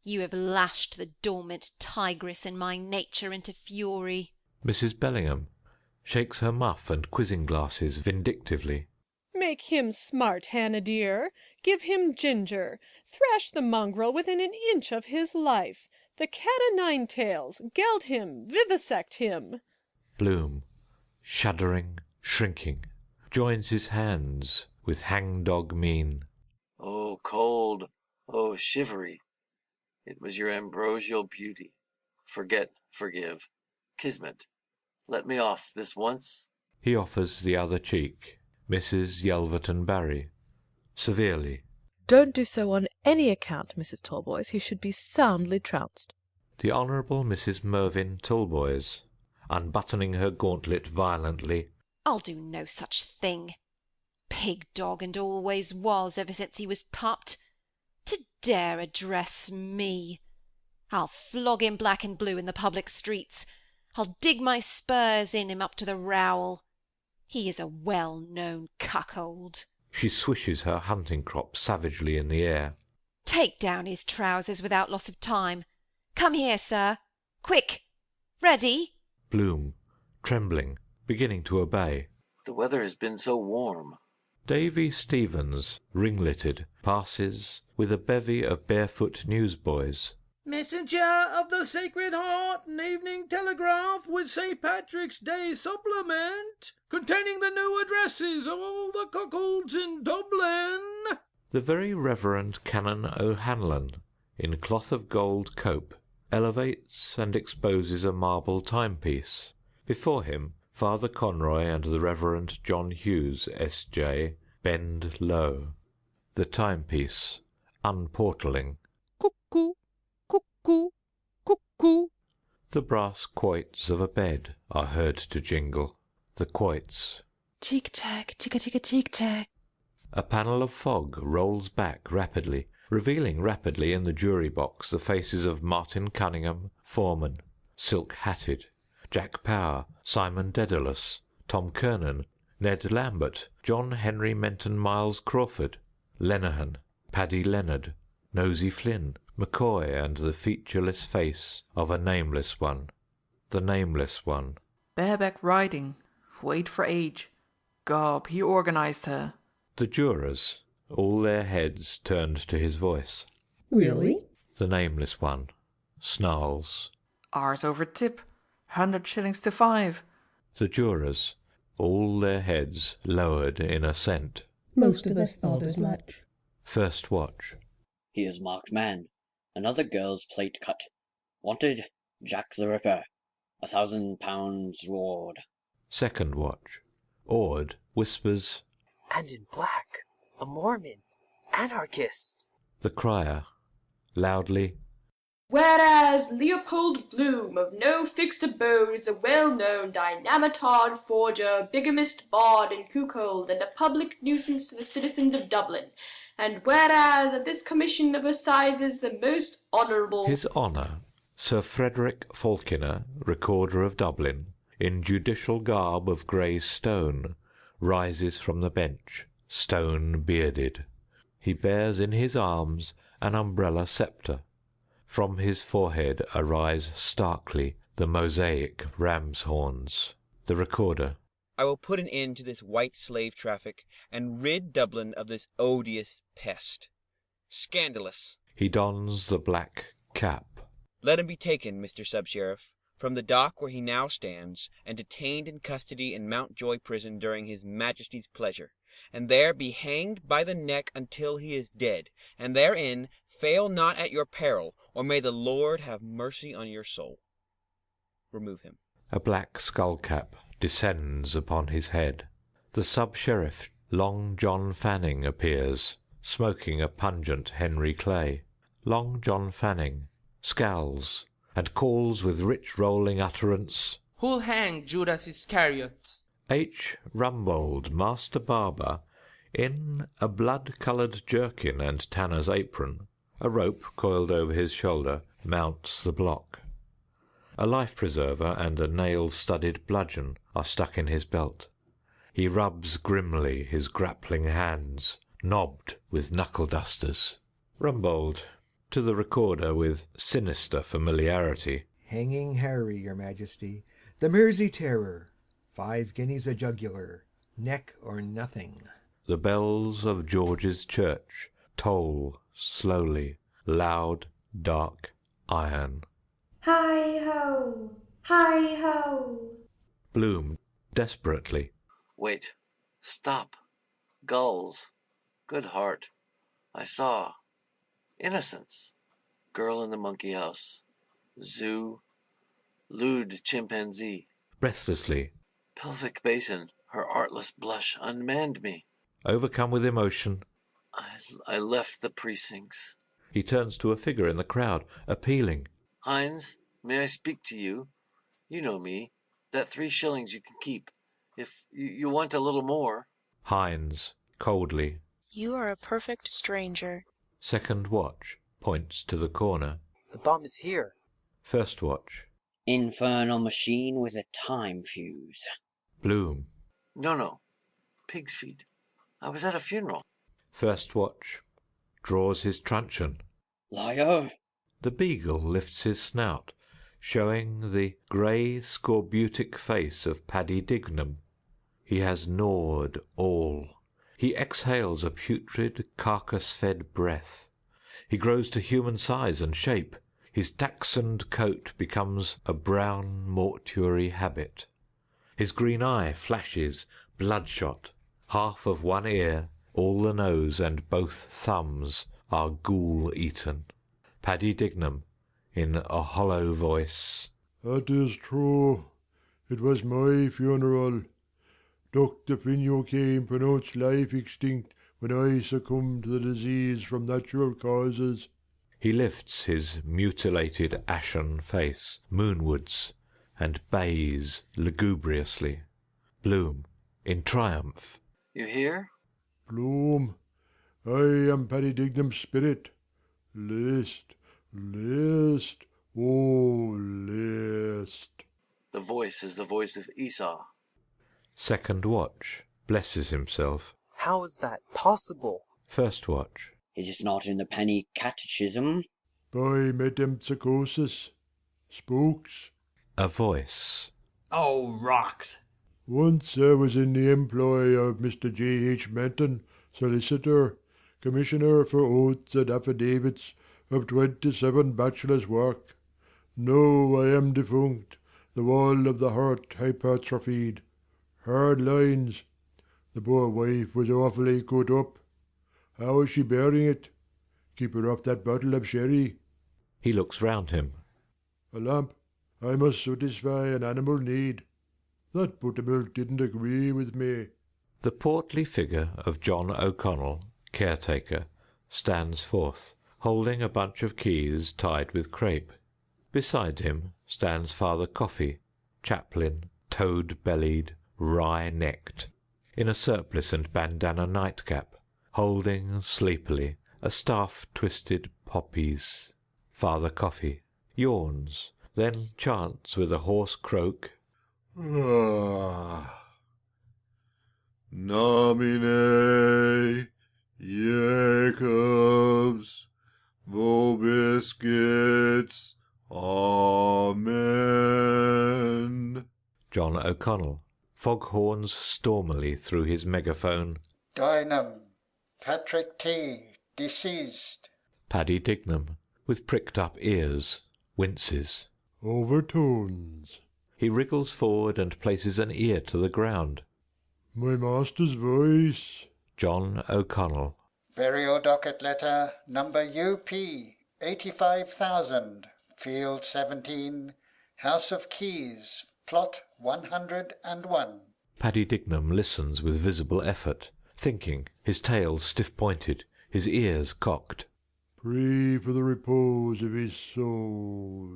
You have lashed the dormant tigress in my nature into fury. Mrs. Bellingham shakes her muff and quizzing glasses vindictively. Make him smart, Hannah dear. Give him ginger. Thrash the mongrel within an inch of his life. The cat-o'-nine-tails. Geld him. Vivisect him. Bloom, shuddering, shrinking, joins his hands with hang-dog mien. Oh, cold. Oh, shivery. It was your ambrosial beauty. Forget, forgive. Kismet. Let me off this once. He offers the other cheek. Mrs. Yelverton Barry, severely. Don't do so on any account, Mrs. Tallboys. He should be soundly trounced. The Honourable Mrs. Mervyn Tallboys, unbuttoning her gauntlet violently. I'll do no such thing. Pig dog, and always was ever since he was pupped. To dare address me! I'll flog him black and blue in the public streets. I'll dig my spurs in him up to the rowel. He is a well-known cuckold. She swishes her hunting crop savagely in the air. Take down his trousers without loss of time. Come here, sir. Quick! Ready? Bloom, trembling, beginning to obey. The weather has been so warm. Davy Stevens, ringlitted, passes with a bevy of barefoot newsboys. Messenger of the Sacred Heart, an evening telegraph with St. Patrick's Day supplement, containing the new addresses of all the cuckolds in Dublin. The very Reverend Canon O'Hanlon, in cloth of gold cope, elevates and exposes a marble timepiece. Before him, Father Conroy and the Reverend John Hughes, S.J., bend low. The timepiece, unportaling. Cuckoo, cuckoo, cuckoo. The brass quoits of a bed are heard to jingle. The quoits. Tick-tack, ticka-ticka-tick-tack. A panel of fog rolls back rapidly, revealing rapidly in the jury box the faces of Martin Cunningham, foreman, silk-hatted, Jack Power, Simon Dedalus, Tom Kernan, Ned Lambert, John Henry Menton Miles Crawford, Lenehan, Paddy Leonard, Nosey Flynn, McCoy, and the featureless face of a nameless one. The nameless one. Bareback riding. Wait for age. Gob, he organized her. The jurors, all their heads turned to his voice. Really? The nameless one snarls. Ours over tip. 100 shillings to 5. The jurors, all their heads lowered in assent. Most of us thought as much. First watch. He is marked man. Another girl's plate cut. Wanted, Jack the Ripper. £1,000 reward. Second watch. Awed whispers. And in black, a Mormon, anarchist. The crier, loudly. Whereas Leopold Bloom, of no fixed abode, is a well-known dynamitard, forger, bigamist, bawd, and cuckold, and a public nuisance to the citizens of Dublin. And whereas at this commission of assizes the most honourable... His Honour, Sir Frederick Falkiner, Recorder of Dublin, in judicial garb of grey stone, rises from the bench, stone-bearded. He bears in his arms an umbrella sceptre. From his forehead arise starkly the mosaic ram's horns. The Recorder. I will put an end to this white slave traffic, and rid Dublin of this odious pest. Scandalous. He dons the black cap. Let him be taken, Mr. Sub-Sheriff, from the dock where he now stands, and detained in custody in Mountjoy prison during his Majesty's pleasure, and there be hanged by the neck until he is dead, and therein fail not at your peril, or may the Lord have mercy on your soul. Remove him. A black skull-cap descends upon his head. The sub-sheriff, Long John Fanning, appears, smoking a pungent Henry Clay. Long John Fanning scowls, and calls with rich rolling utterance, Who'll hang Judas Iscariot? H. Rumbold, master barber, in a blood-coloured jerkin and tanner's apron, a rope coiled over his shoulder, mounts the block. A life-preserver and a nail-studded bludgeon are stuck in his belt. He rubs grimly his grappling hands, knobbed with knuckle-dusters. Rumbold, to the Recorder with sinister familiarity. Hanging Harry, your Majesty. The Mersey Terror. 5 guineas a jugular. Neck or nothing. The bells of George's church toll slowly, loud, dark, iron. Hi-ho! Hi-ho! Bloom, desperately. Wait. Stop. Gulls. Good heart. I saw. Innocence. Girl in the monkey house. Zoo. Lewd chimpanzee. Breathlessly. Pelvic basin. Her artless blush unmanned me. Overcome with emotion. I left the precincts. He turns to a figure in the crowd, appealing. Hines, may I speak to you? You know me. That 3 shillings you can keep. If you want a little more. Hines, coldly. You are a perfect stranger. Second watch points to the corner. The bomb is here. First watch. Infernal machine with a time fuse. Bloom. No. Pig's feet. I was at a funeral. First watch. Draws his truncheon. Liar! The beagle lifts his snout, showing the grey scorbutic face of Paddy Dignam. He has gnawed all. He exhales a putrid, carcass-fed breath. He grows to human size and shape. His dachshund coat becomes a brown mortuary habit. His green eye flashes bloodshot. Half of one ear, all the nose, and both thumbs are ghoul-eaten. Paddy Dignam, in a hollow voice. That is true. It was my funeral. Dr. Finio came, pronounced life extinct when I succumbed to the disease from natural causes. He lifts his mutilated ashen face moonwards and bays lugubriously. Bloom, in triumph. You hear? Bloom, I am Paddy Dignam's spirit. List, oh list. The voice is the voice of Esau. Second watch. Blesses himself. How is that possible? First watch. It is not in the penny catechism. By metempsychosis. Spooks. A voice. Oh, rocks. Once I was in the employ of Mr. J.H. Menton, solicitor, commissioner for oaths and affidavits of 27 bachelor's work. Now I am defunct, the wall of the heart hypertrophied. Hard lines. The poor wife was awfully cut up. How is she bearing it? Keep her off that bottle of sherry. He looks round him. A lamp. I must satisfy an animal need. That buttermilk didn't agree with me. The portly figure of John O'Connell, caretaker, stands forth, holding a bunch of keys tied with crape. Beside him stands Father Coffey, chaplain, toad-bellied, wry-necked, in a surplice and bandana nightcap, holding sleepily a staff-twisted poppies. Father Coffey yawns, then chants with a hoarse croak, Nomine Jacobs vobiscit. Amen. John O'Connell foghorns stormily through his megaphone. Dynam, Patrick T, deceased. Paddy Dignam, with pricked-up ears, winces. Overtones. He wriggles forward and places an ear to the ground. My master's voice. John O'Connell. Burial docket letter number UP 85,000, Field 17, House of Keys, Plot 101. Paddy Dignam listens with visible effort, thinking, his tail stiff-pointed, his ears cocked. Pray for the repose of his soul.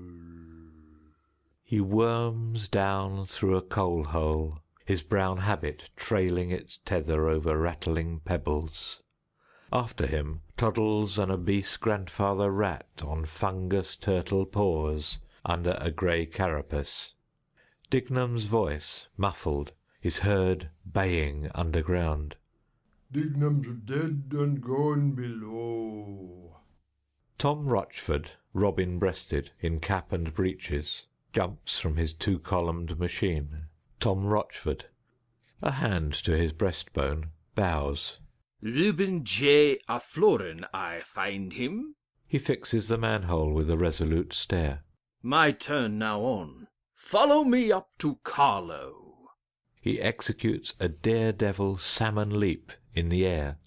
He worms down through a coal-hole, his brown habit trailing its tether over rattling pebbles. After him toddles an obese grandfather rat on fungus turtle paws under a grey carapace. Dignam's voice, muffled, is heard baying underground. Dignam's dead and gone below. Tom Rochford, robin-breasted, in cap and breeches, jumps from his two-columned machine. Tom Rochford, a hand to his breastbone, bows. Reuben J. Aflorin, I find him. He fixes the manhole with a resolute stare. My turn now on. Follow me up to Carlo. He executes a daredevil salmon leap in the air,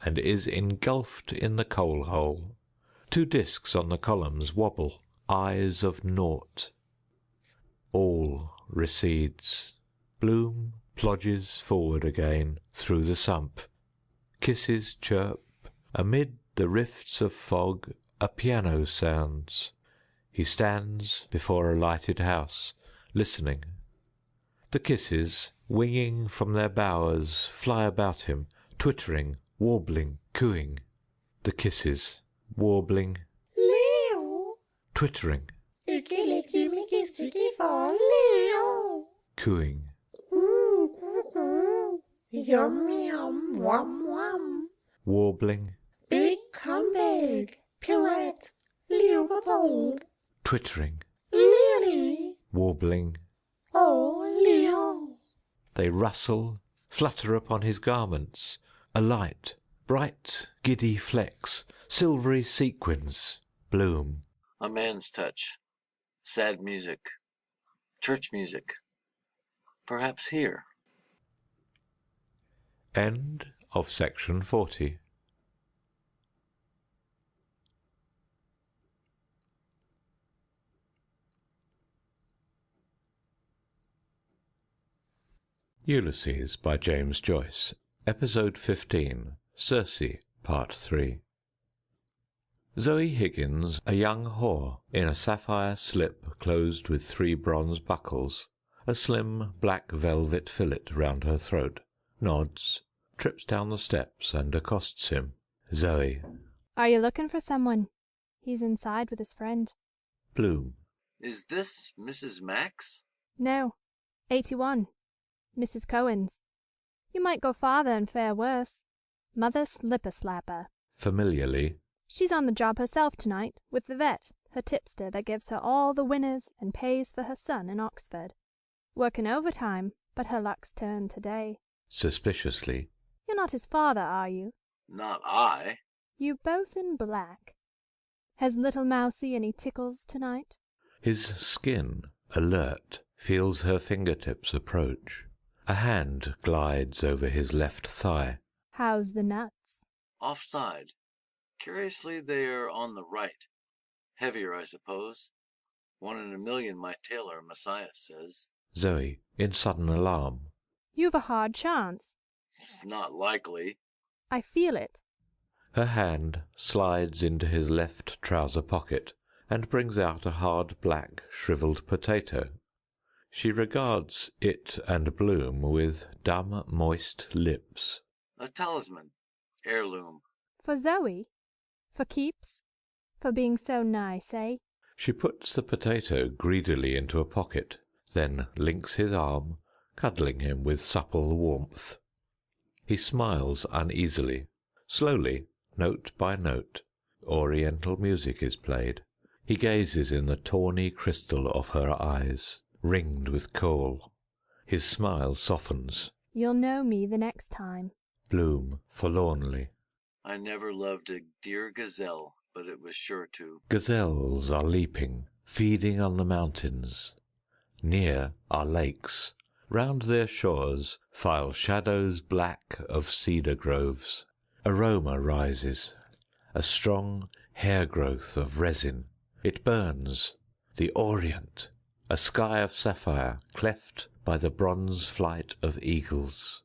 and is engulfed in the coal-hole. Two discs on the columns wobble, eyes of naught. All recedes. Bloom plodges forward again through the sump. Kisses chirp. Amid the rifts of fog a piano sounds. He stands before a lighted house, listening. The kisses, winging from their bowers, fly about him, twittering, warbling, cooing. The kisses, warbling, Leo, twittering. Ukele Kimi Kistuki Oh, cooing. Leo. Yum, yum, wum, wum. Warbling, Big come big. Pirouette. Leopold. twittering, Lily. warbling. Oh, Leo. They rustle, flutter upon his garments, alight, bright, giddy flecks, silvery sequins, bloom. A man's touch. Sad music. Church music. Perhaps here. End of section 40. Ulysses by James Joyce. Episode 15. Circe, Part 3. Zoe Higgins, a young whore, in a sapphire slip closed with 3 bronze buckles, a slim black velvet fillet round her throat, nods, trips down the steps and accosts him. Zoe. Are you looking for someone? He's inside with his friend. Bloom. Is this Mrs. Max? No, 81. Mrs. Cohen's. You might go farther and fare worse. Mother Slipper Slapper. Familiarly. She's on the job herself tonight, with the vet, her tipster that gives her all the winners and pays for her son in Oxford. Working overtime, but her luck's turned today. Suspiciously. You're not his father, are you? Not I. You both in black. Has little Mousie any tickles tonight? His skin, alert, feels her fingertips approach. A hand glides over his left thigh. How's the nuts? Offside. Curiously, they are on the right. Heavier, I suppose. 1 in a million, my tailor, Messiah, says. Zoe, in sudden alarm. You've a hard chance. Not likely. I feel it. Her hand slides into his left trouser pocket and brings out a hard black shriveled potato. She regards it and Bloom with dumb, moist lips. A talisman. Heirloom. For Zoe? For keeps? For being so nice, eh? She puts the potato greedily into a pocket, then links his arm, cuddling him with supple warmth. He smiles uneasily. Slowly, note by note, Oriental music is played. He gazes in the tawny crystal of her eyes, ringed with kohl. His smile softens. You'll know me the next time. Bloom, forlornly. I never loved a dear gazelle, but it was sure to. Gazelles are leaping, feeding on the mountains. Near are lakes. Round their shores file shadows black of cedar groves. Aroma rises, a strong hair-growth of resin. It burns. The Orient, a sky of sapphire cleft by the bronze flight of eagles.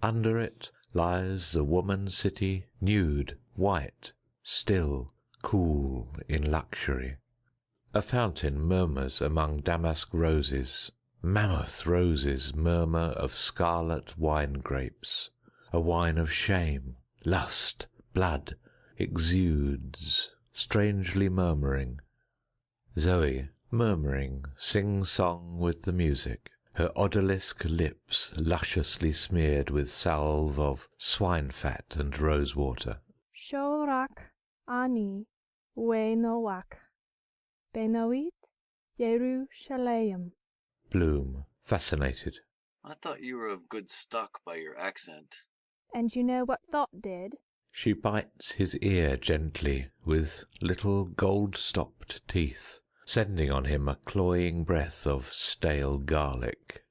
Under it lies the woman city, nude, white, still, cool in luxury. A fountain murmurs among damask roses. Mammoth roses murmur of scarlet wine grapes. A wine of shame, lust, blood, exudes, strangely murmuring. Zoe, murmuring, sings song with the music, her odalisque lips lusciously smeared with salve of swine fat and rose-water. Shorak ani wenowak. Benoit Yerushalayim. Bloom, fascinated. I thought you were of good stock by your accent. And you know what thought did? She bites his ear gently with little gold-stopped teeth, sending on him a cloying breath of stale garlic.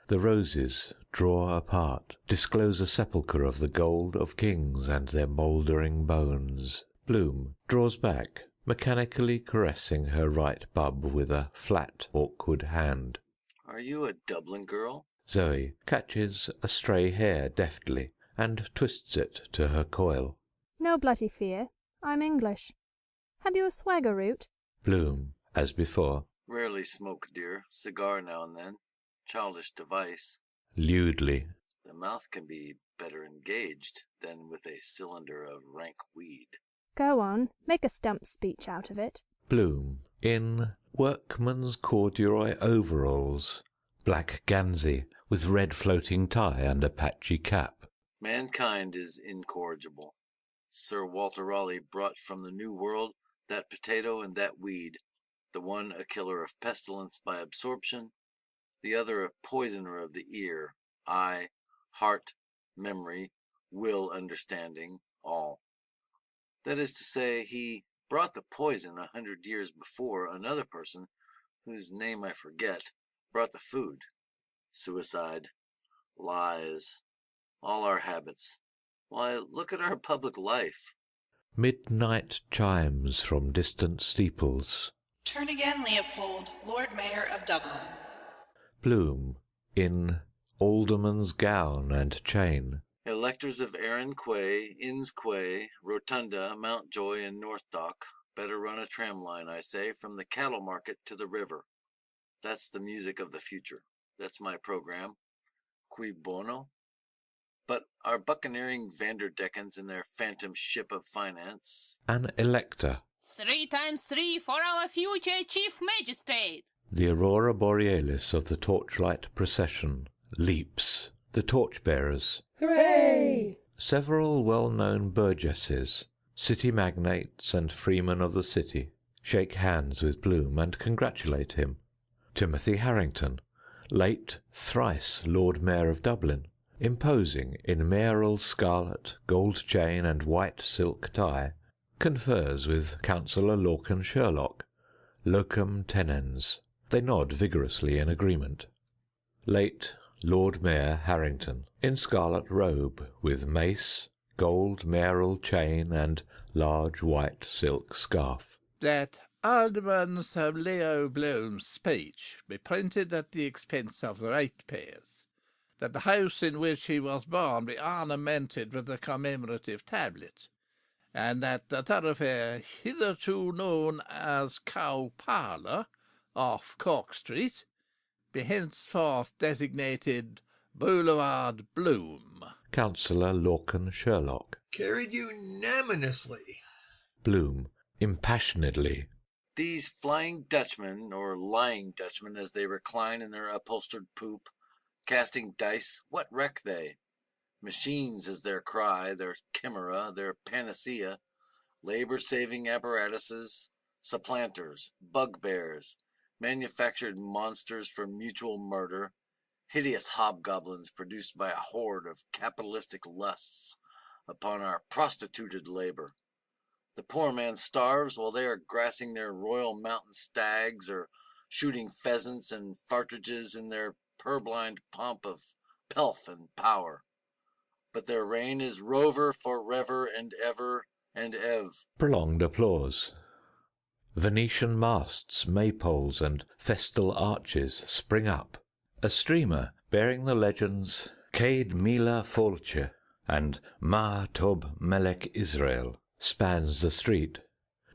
The roses draw apart, disclose a sepulchre of the gold of kings and their mouldering bones. Bloom draws back, mechanically caressing her right bub with a flat, awkward hand. Are you a Dublin girl? Zoe catches a stray hair deftly and twists it to her coil. No bloody fear. I'm English. Have you a swagger root? Bloom, as before. Rarely smoke, dear. Cigar now and then. Childish device. Lewdly. The mouth can be better engaged than with a cylinder of rank weed. Go on, make a stump speech out of it. Bloom, in Workman's corduroy overalls, black gansey with red floating tie and a patchy cap. Mankind is incorrigible. Sir Walter Raleigh brought from the New World that potato and that weed, the one a killer of pestilence by absorption, the other a poisoner of the ear, eye, heart, memory, will, understanding, all. That is to say, he brought the poison 100 years before another person, whose name I forget, brought the food. Suicide, lies, all our habits. Why, look at our public life. Midnight chimes from distant steeples. Turn again, Leopold, Lord Mayor of Dublin. Bloom, in alderman's gown and chain. Electors of Arran Quay, Inns Quay, Rotunda, Mountjoy, and North Dock, better run a tram line, I say, from the cattle market to the river. That's the music of the future. That's my program. Cui bono? But our buccaneering Vanderdeckens in their phantom ship of finance. An elector. 3 times 3 for our future Chief Magistrate. The aurora borealis of the torchlight procession leaps. The torchbearers. Hooray! Several well-known burgesses, city magnates and freemen of the city, shake hands with Bloom and congratulate him. Timothy Harrington, late thrice Lord Mayor of Dublin, imposing in mayoral scarlet, gold chain, and white silk tie, confers with Councillor Lorcan Sherlock, locum tenens. They nod vigorously in agreement. Late Lord Mayor Harrington, in scarlet robe, with mace, gold mayoral chain, and large white silk scarf. That Alderman Sir Leo Bloom's speech be printed at the expense of the ratepayers. That the house in which he was born be ornamented with a commemorative tablet. And that the thoroughfare hitherto known as Cow Parlour, off Cork Street, be henceforth designated Boulevard Bloom. Councillor Lorcan Sherlock. Carried unanimously. Bloom, impassionedly. These Flying Dutchmen, or Lying Dutchmen, as they recline in their upholstered poop, casting dice, what reck they? Machines is their cry, their chimera, their panacea, labor-saving apparatuses, supplanters, bugbears, manufactured monsters for mutual murder, hideous hobgoblins produced by a horde of capitalistic lusts upon our prostituted labor. The poor man starves while they are grassing their royal mountain stags or shooting pheasants and partridges in their purblind pomp of pelf and power. But their reign is rover forever and ever and ev. Prolonged applause. Venetian masts, maypoles, and festal arches spring up. A streamer bearing the legends Cade Mila Folche and Ma Tob Melech Israel spans the street.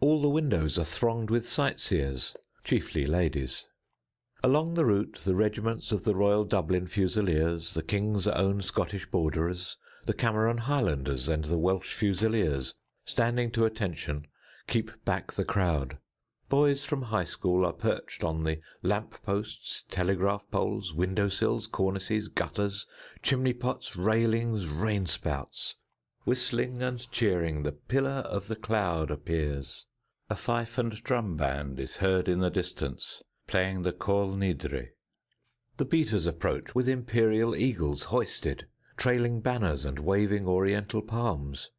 All the windows are thronged with sightseers, chiefly ladies. Along the route the regiments of the Royal Dublin Fusiliers, the King's Own Scottish Borderers, the Cameron Highlanders, and the Welsh Fusiliers, standing to attention, keep back the crowd. Boys from high school are perched on the lamp-posts, telegraph poles, window-sills, cornices, gutters, chimney-pots, railings, rain-spouts. Whistling and cheering, the pillar of the cloud appears. A fife and drum band is heard in the distance, playing the Col Nidre. The beaters approach with imperial eagles hoisted, trailing banners and waving oriental palms.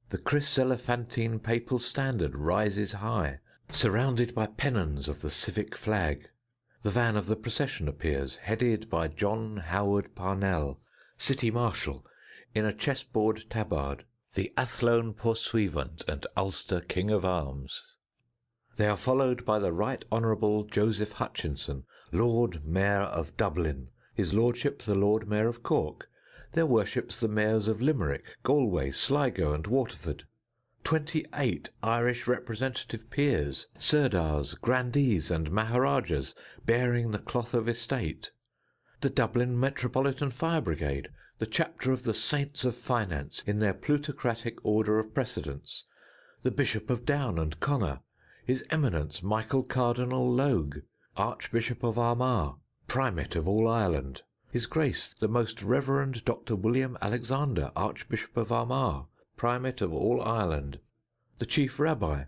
The chryselephantine papal standard rises high, surrounded by pennons of the civic flag. The van of the procession appears, headed by John Howard Parnell, City Marshal, in a chessboard tabard, the Athlone Pursuivant and Ulster King of Arms. They are followed by the Right Honourable Joseph Hutchinson, Lord Mayor of Dublin, his Lordship the Lord Mayor of Cork, their worships the Mayors of Limerick, Galway, Sligo, and Waterford. 28 Irish representative peers, sirdars, grandees, and maharajas bearing the cloth of estate. The Dublin Metropolitan Fire Brigade, the chapter of the Saints of Finance in their plutocratic order of precedence, the Bishop of Down and Connor, His Eminence Michael Cardinal Logue, Archbishop of Armagh, Primate of all Ireland, His Grace the Most Reverend Dr. William Alexander, Archbishop of Armagh, Primate of all Ireland, the Chief Rabbi,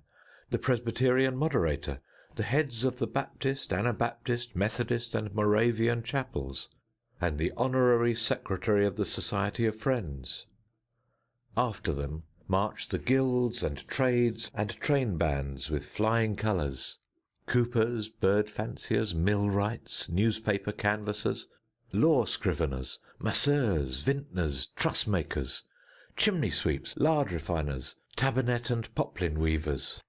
the Presbyterian Moderator, the heads of the Baptist, Anabaptist, Methodist, and Moravian chapels, and the Honorary Secretary of the Society of Friends. After them march the guilds and trades and train bands with flying colours, coopers, bird fanciers, millwrights, newspaper canvassers, law scriveners, masseurs, vintners, truss makers, chimney sweeps, lard refiners, tabernet and poplin weavers,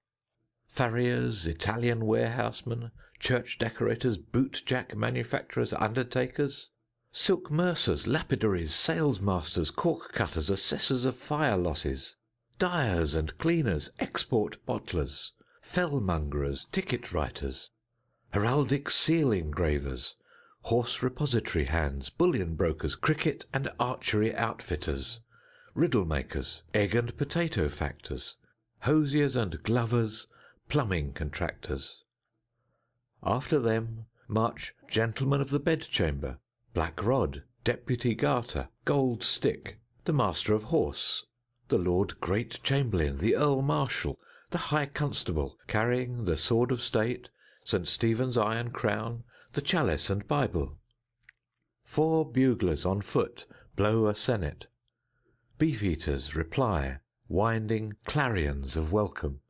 farriers, Italian warehousemen, church decorators, boot-jack manufacturers, undertakers, silk mercers, lapidaries, salesmasters, cork-cutters, assessors of fire losses, dyers and cleaners, export bottlers, fellmongerers, ticket-writers, heraldic seal engravers, horse repository hands, bullion brokers, cricket and archery outfitters, riddle makers, egg and potato factors, hosiers and glovers, plumbing contractors. After them march gentlemen of the bedchamber, black rod, deputy garter, gold stick, the master of horse, the Lord Great Chamberlain, the Earl Marshal, the High Constable, carrying the sword of state, St. Stephen's iron crown, the chalice and Bible. 4 buglers on foot blow a sennet. Beef-eaters reply, winding clarions of welcome.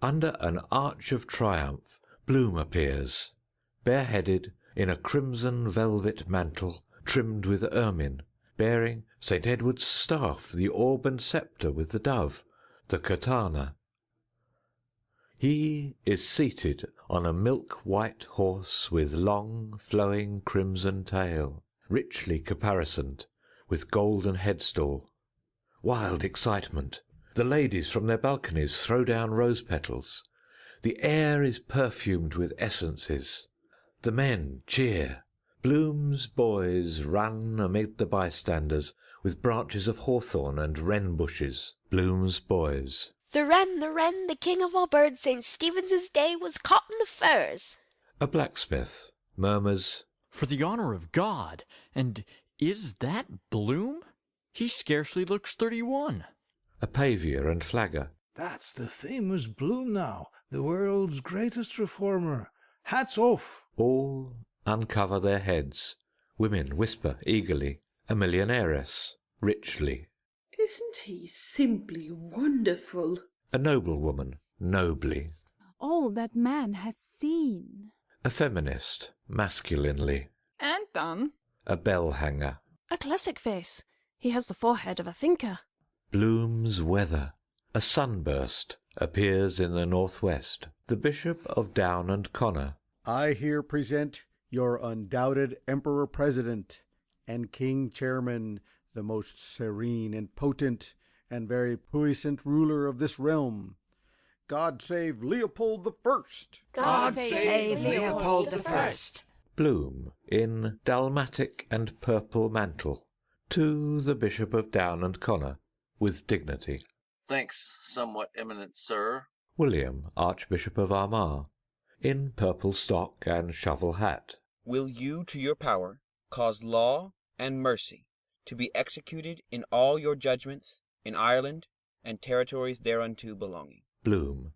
Under an arch of triumph Bloom appears, bareheaded, in a crimson velvet mantle trimmed with ermine, bearing St. Edward's staff, the orb and sceptre with the dove, the katana. He is seated on a milk-white horse with long, flowing crimson tail, richly caparisoned, with golden headstall. Wild excitement. The ladies from their balconies throw down rose petals. The air is perfumed with essences. The men cheer. Bloom's boys run amid the bystanders with branches of hawthorn and wren bushes. Bloom's boys. The wren, the king of all birds, St. Stephen's day was caught in the furs. A blacksmith murmurs, For the honour of God, and is that Bloom? He scarcely looks 31. A pavior and flagger. That's the famous Bloom now, the world's greatest reformer. Hats off. All uncover their heads. Women whisper eagerly. A millionairess, richly. Isn't he simply wonderful? A noblewoman, nobly. All that man has seen. A feminist, masculinely. And done. A bell-hanger. A classic face. He has the forehead of a thinker. Bloom's weather. A sunburst appears in the northwest. The Bishop of Down and Connor. I here present your undoubted Emperor-President and King-Chairman, the most serene and potent and very puissant ruler of this realm. God save Leopold the First! God save Leopold the First! Bloom, in dalmatic and purple mantle. To the Bishop of Down and Connor, with dignity. Thanks, somewhat eminent sir. William, Archbishop of Armagh, in purple stock and shovel hat. Will you to your power cause law and mercy to be executed in all your judgments in Ireland and territories thereunto belonging? Bloom,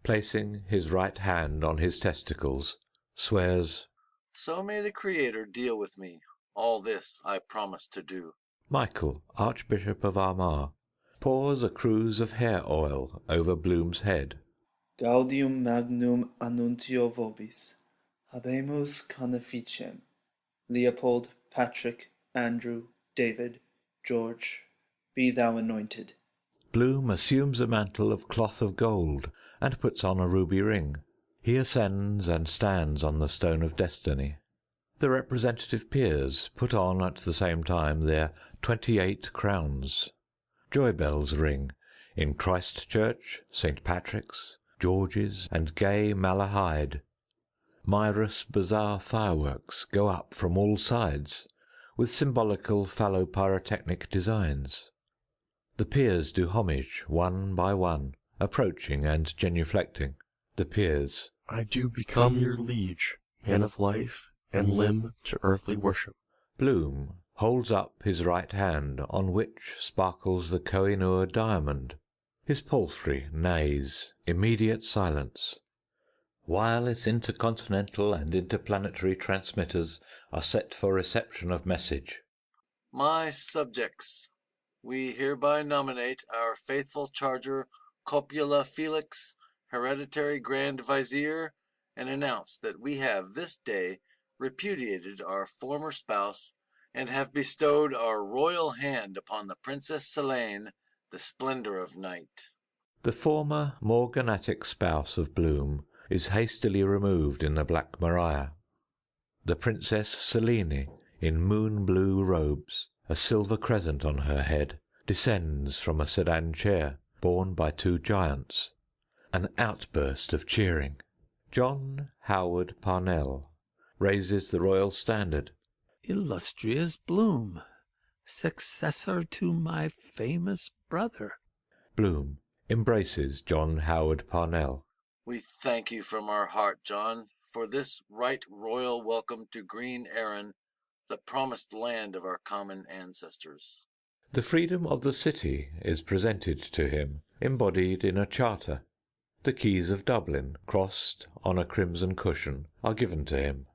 placing his right hand on his testicles, swears, So may the Creator deal with me. All this I promise to do. Michael, Archbishop of Armagh, pours a cruse of hair oil over Bloom's head. Gaudium magnum annuntio vobis. Habemus conficepem. Leopold, Patrick, Andrew, David, George, be thou anointed. Bloom assumes a mantle of cloth of gold and puts on a ruby ring. He ascends and stands on the stone of destiny. The representative peers put on at the same time their 28 crowns. Joy bells ring in Christ Church, St. Patrick's, George's, and gay Malahide. Mirus bazaar fireworks go up from all sides, with symbolical phallopyrotechnic designs. The peers do homage one by one, approaching and genuflecting. The The peers. I do become your liege, man of life, and limb to earthly worship. Bloom holds up his right hand, on which sparkles the Koh-i-Noor diamond. His palfrey neighs immediate silence, while its intercontinental and interplanetary transmitters are set for reception of message. My subjects, we hereby nominate our faithful charger Copula Felix, hereditary Grand Vizier, and announce that we have this day repudiated our former spouse and have bestowed our royal hand upon the Princess Selene, the splendor of night. The former morganatic spouse of Bloom is hastily removed in the Black Maria. The Princess Selene, in moon-blue robes, a silver crescent on her head, descends from a sedan chair, borne by two giants. An outburst of cheering. John Howard Parnell raises the royal standard. Illustrious Bloom, successor to my famous brother. Bloom embraces John Howard Parnell. We thank you from our heart, John, for this right royal welcome to Green Erin, the promised land of our common ancestors. The freedom of the city is presented to him, embodied in a charter. The keys of Dublin, crossed on a crimson cushion, are given to him.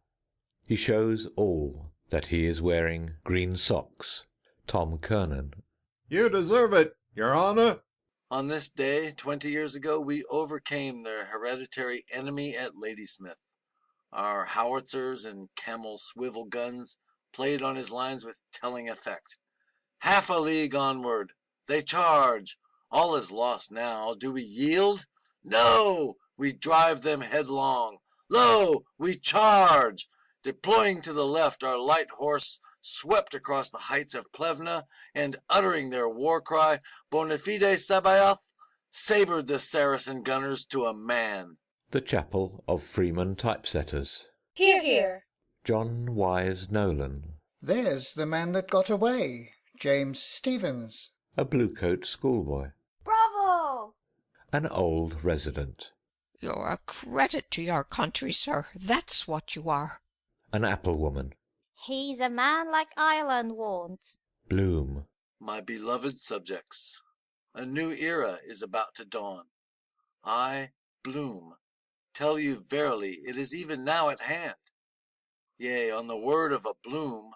He shows all that he is wearing green socks. Tom Kernan. You deserve it, Your Honor. On this day, 20 years ago, we overcame their hereditary enemy at Ladysmith. Our howitzers and camel swivel guns played on his lines with telling effect. Half a league onward, they charge. All is lost now. Do we yield? No! We drive them headlong. Lo! We charge! Deploying to the left, our light horse swept across the heights of Plevna, and uttering their war cry, Bona fide Sabaoth, sabred the Saracen gunners to a man. The Chapel of Freeman Typesetters. Hear, hear. John Wise Nolan. There's the man that got away, James Stevens. A blue-coat schoolboy. Bravo! An old resident. You're a credit to your country, sir. That's what you are. An apple woman. He's a man like Ireland wants. Bloom. My beloved subjects, a new era is about to dawn. I, Bloom, tell you verily it is even now at hand. Yea, on the word of a Bloom,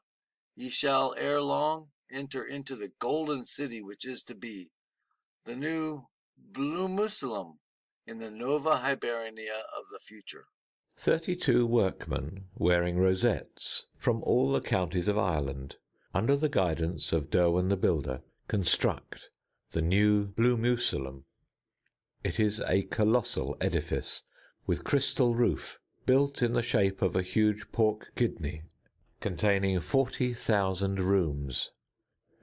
ye shall ere long enter into the golden city which is to be, the new Bloomusalem in the Nova Hibernia of the future. 32 workmen wearing rosettes from all the counties of Ireland, under the guidance of Derwin the Builder, construct the new Bloomusalem. It is a colossal edifice with crystal roof, built in the shape of a huge pork kidney, containing 40,000 rooms.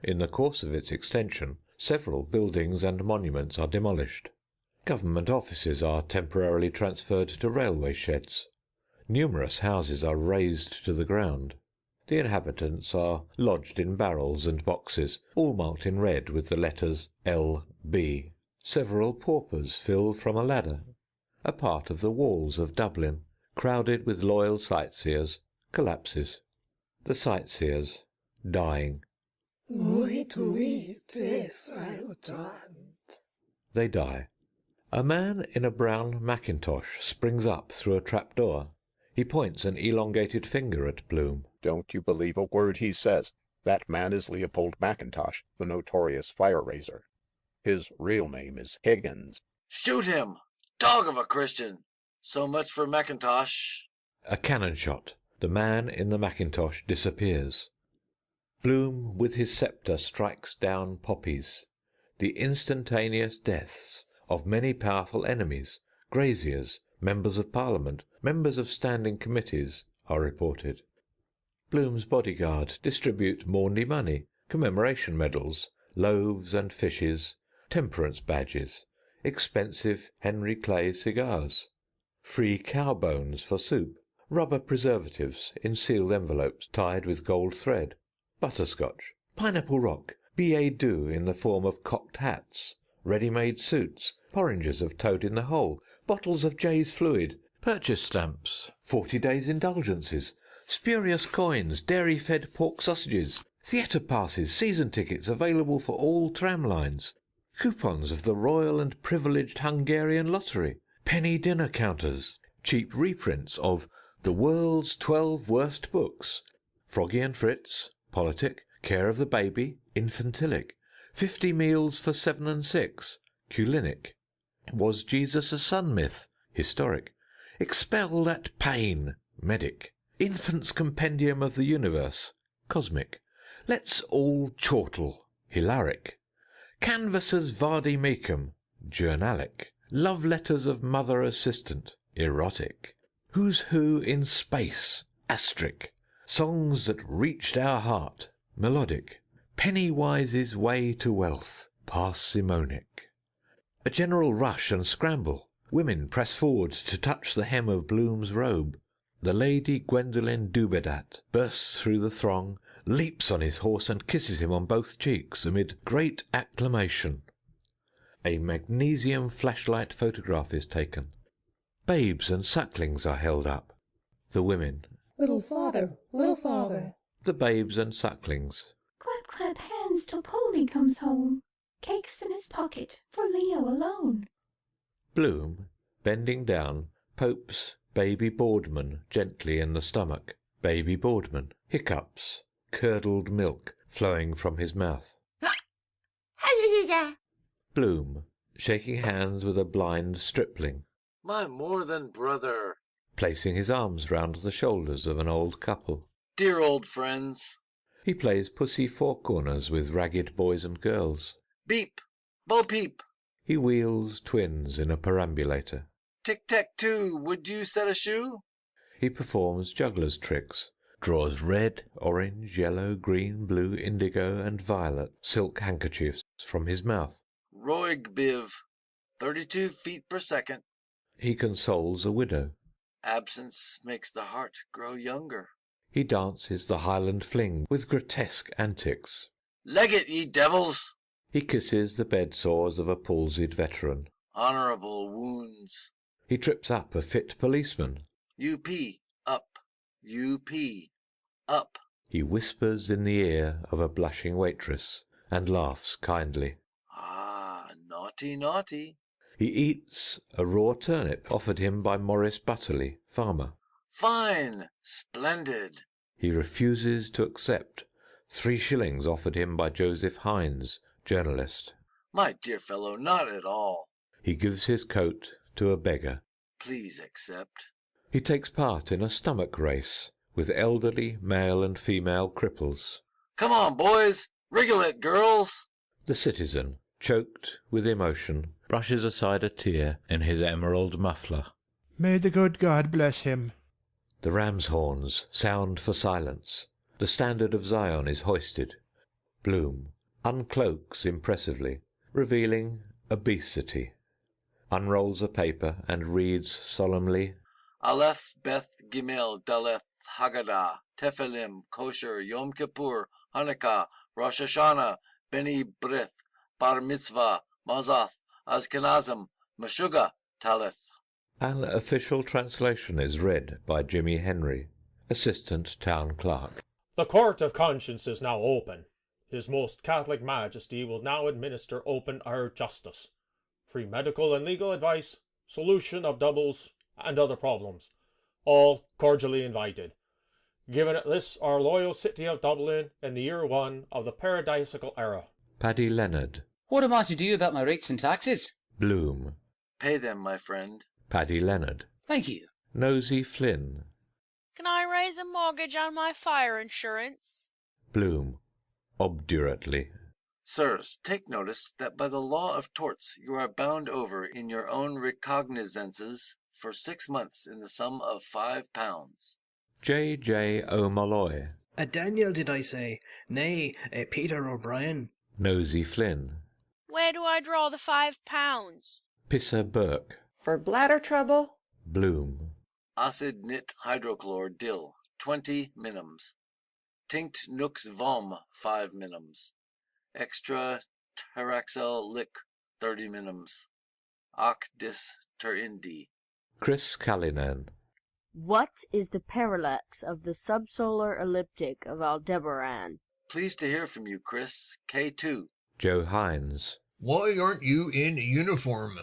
In the course of its extension, several buildings and monuments are demolished. Government offices are temporarily transferred to railway sheds. Numerous houses are razed to the ground. The inhabitants are lodged in barrels and boxes, all marked in red with the letters L.B. Several paupers fill from a ladder. A part of the walls of Dublin, crowded with loyal sightseers, collapses. The sightseers dying. They die. A man in a brown mackintosh springs up through a trapdoor. He points an elongated finger at Bloom. Don't you believe a word he says. That man is Leopold Mackintosh, the notorious fire-raiser. His real name is Higgins. Shoot him! Dog of a Christian! So much for Mackintosh. A cannon shot. The man in the mackintosh disappears. Bloom with his sceptre strikes down poppies. The instantaneous deaths of many powerful enemies, graziers, members of Parliament, members of standing committees, are reported. Bloom's bodyguard distribute Maundy money, commemoration medals, loaves and fishes, temperance badges, expensive Henry Clay cigars, free cow bones for soup, rubber preservatives in sealed envelopes tied with gold thread, butterscotch, pineapple rock, billet doux in the form of cocked hats, ready-made suits, Porringers of Toad in the Hole, bottles of Jay's fluid, purchase stamps, 40 days indulgences, spurious coins, dairy-fed pork sausages, theatre passes, season tickets available for all tram lines, coupons of the Royal and Privileged Hungarian Lottery, penny dinner counters, cheap reprints of The World's 12 Worst Books, Froggy and Fritz, Politic, Care of the Baby, Infantilic, 50 Meals for 7 and 6, Culinic, Was Jesus a Sun Myth, Historic, Expel That Pain, Medic, Infant's Compendium of the Universe, Cosmic, Let's All Chortle, Hilaric, Canvassers Vade Mecum, Journalic, Love Letters of Mother Assistant, Erotic, Who's Who in Space, Astric, Songs That Reached Our Heart, Melodic, Pennywise's Way to Wealth, Parsimonic. A general rush and scramble. Women press forward to touch the hem of Bloom's robe. The Lady Gwendolen Dubedat bursts through the throng, leaps on his horse and kisses him on both cheeks amid great acclamation. A magnesium flashlight photograph is taken. Babes and sucklings are held up. The women. Little father, little father. The babes and sucklings. Clap, clap hands till Polly comes home. Cakes in his pocket for Leo alone. Bloom, bending down, pokes baby Boardman gently in the stomach. Baby Boardman hiccups, curdled milk flowing from his mouth. Bloom, shaking hands with a blind stripling. My more than brother. Placing his arms round the shoulders of an old couple. Dear old friends. He plays Pussy Four Corners with ragged boys and girls. Beep, bo peep. He wheels twins in a perambulator. Tic-tac-toe, would you set a shoe? He performs juggler's tricks, draws red, orange, yellow, green, blue, indigo, and violet silk handkerchiefs from his mouth. Roig biv, 32 feet per second. He consoles a widow. Absence makes the heart grow younger. He dances the Highland fling with grotesque antics. Leg it, ye devils! He kisses the bed sores of a palsied veteran. Honourable wounds. He trips up a fit policeman. UP, up. UP, up. He whispers in the ear of a blushing waitress and laughs kindly. Ah, naughty, naughty. He eats a raw turnip offered him by Morris Butterley, farmer. Fine, splendid. He refuses to accept 3 shillings offered him by Joseph Hines, journalist. My dear fellow, not at all. He gives his coat to a beggar. Please accept. He takes part in a stomach race with elderly male and female cripples. Come on, boys! Wriggle it, girls! The citizen, choked with emotion, brushes aside a tear in his emerald muffler. May the good God bless him. The ram's horns sound for silence. The standard of Zion is hoisted. Bloom uncloaks impressively, revealing obesity. Unrolls a paper and reads solemnly, Aleph, Beth, Gimel, Daleth, Haggadah, Tephilim, Kosher, Yom Kippur, Hanukkah, Rosh Hashanah, Beni Brith, Bar Mitzvah, Mazath, Azkenazim, Meshuggah, Talith. An official translation is read by Jimmy Henry, Assistant Town Clerk. The Court of Conscience is now open. His Most Catholic Majesty will now administer open air justice. Free medical and legal advice, solution of doubles and other problems. All cordially invited. Given at this our loyal city of Dublin in the year 1 of the paradisical era. Paddy Leonard. What am I to do about my rates and taxes? Bloom. Pay them, my friend. Paddy Leonard. Thank you. Nosy Flynn. Can I raise a mortgage on my fire insurance? Bloom. Obdurately. Sirs, take notice that by the law of torts you are bound over in your own recognizances for 6 months in the sum of £5. J. J. O'Malloy. A Daniel, did I say? Nay, a Peter O'Brien. Nosy Flynn. Where do I draw the £5? Pisser Burke. For bladder trouble? Bloom. Acid nit hydrochlor dill, 20 minims. Tinct nux vom, 5 minims. Extra Taraxel lick, 30 minims. Ac dis ter indi. Chris Callinan. What is the parallax of the subsolar elliptic of Aldebaran? Pleased to hear from you, Chris. K2. Joe Hines. Why aren't you in uniform?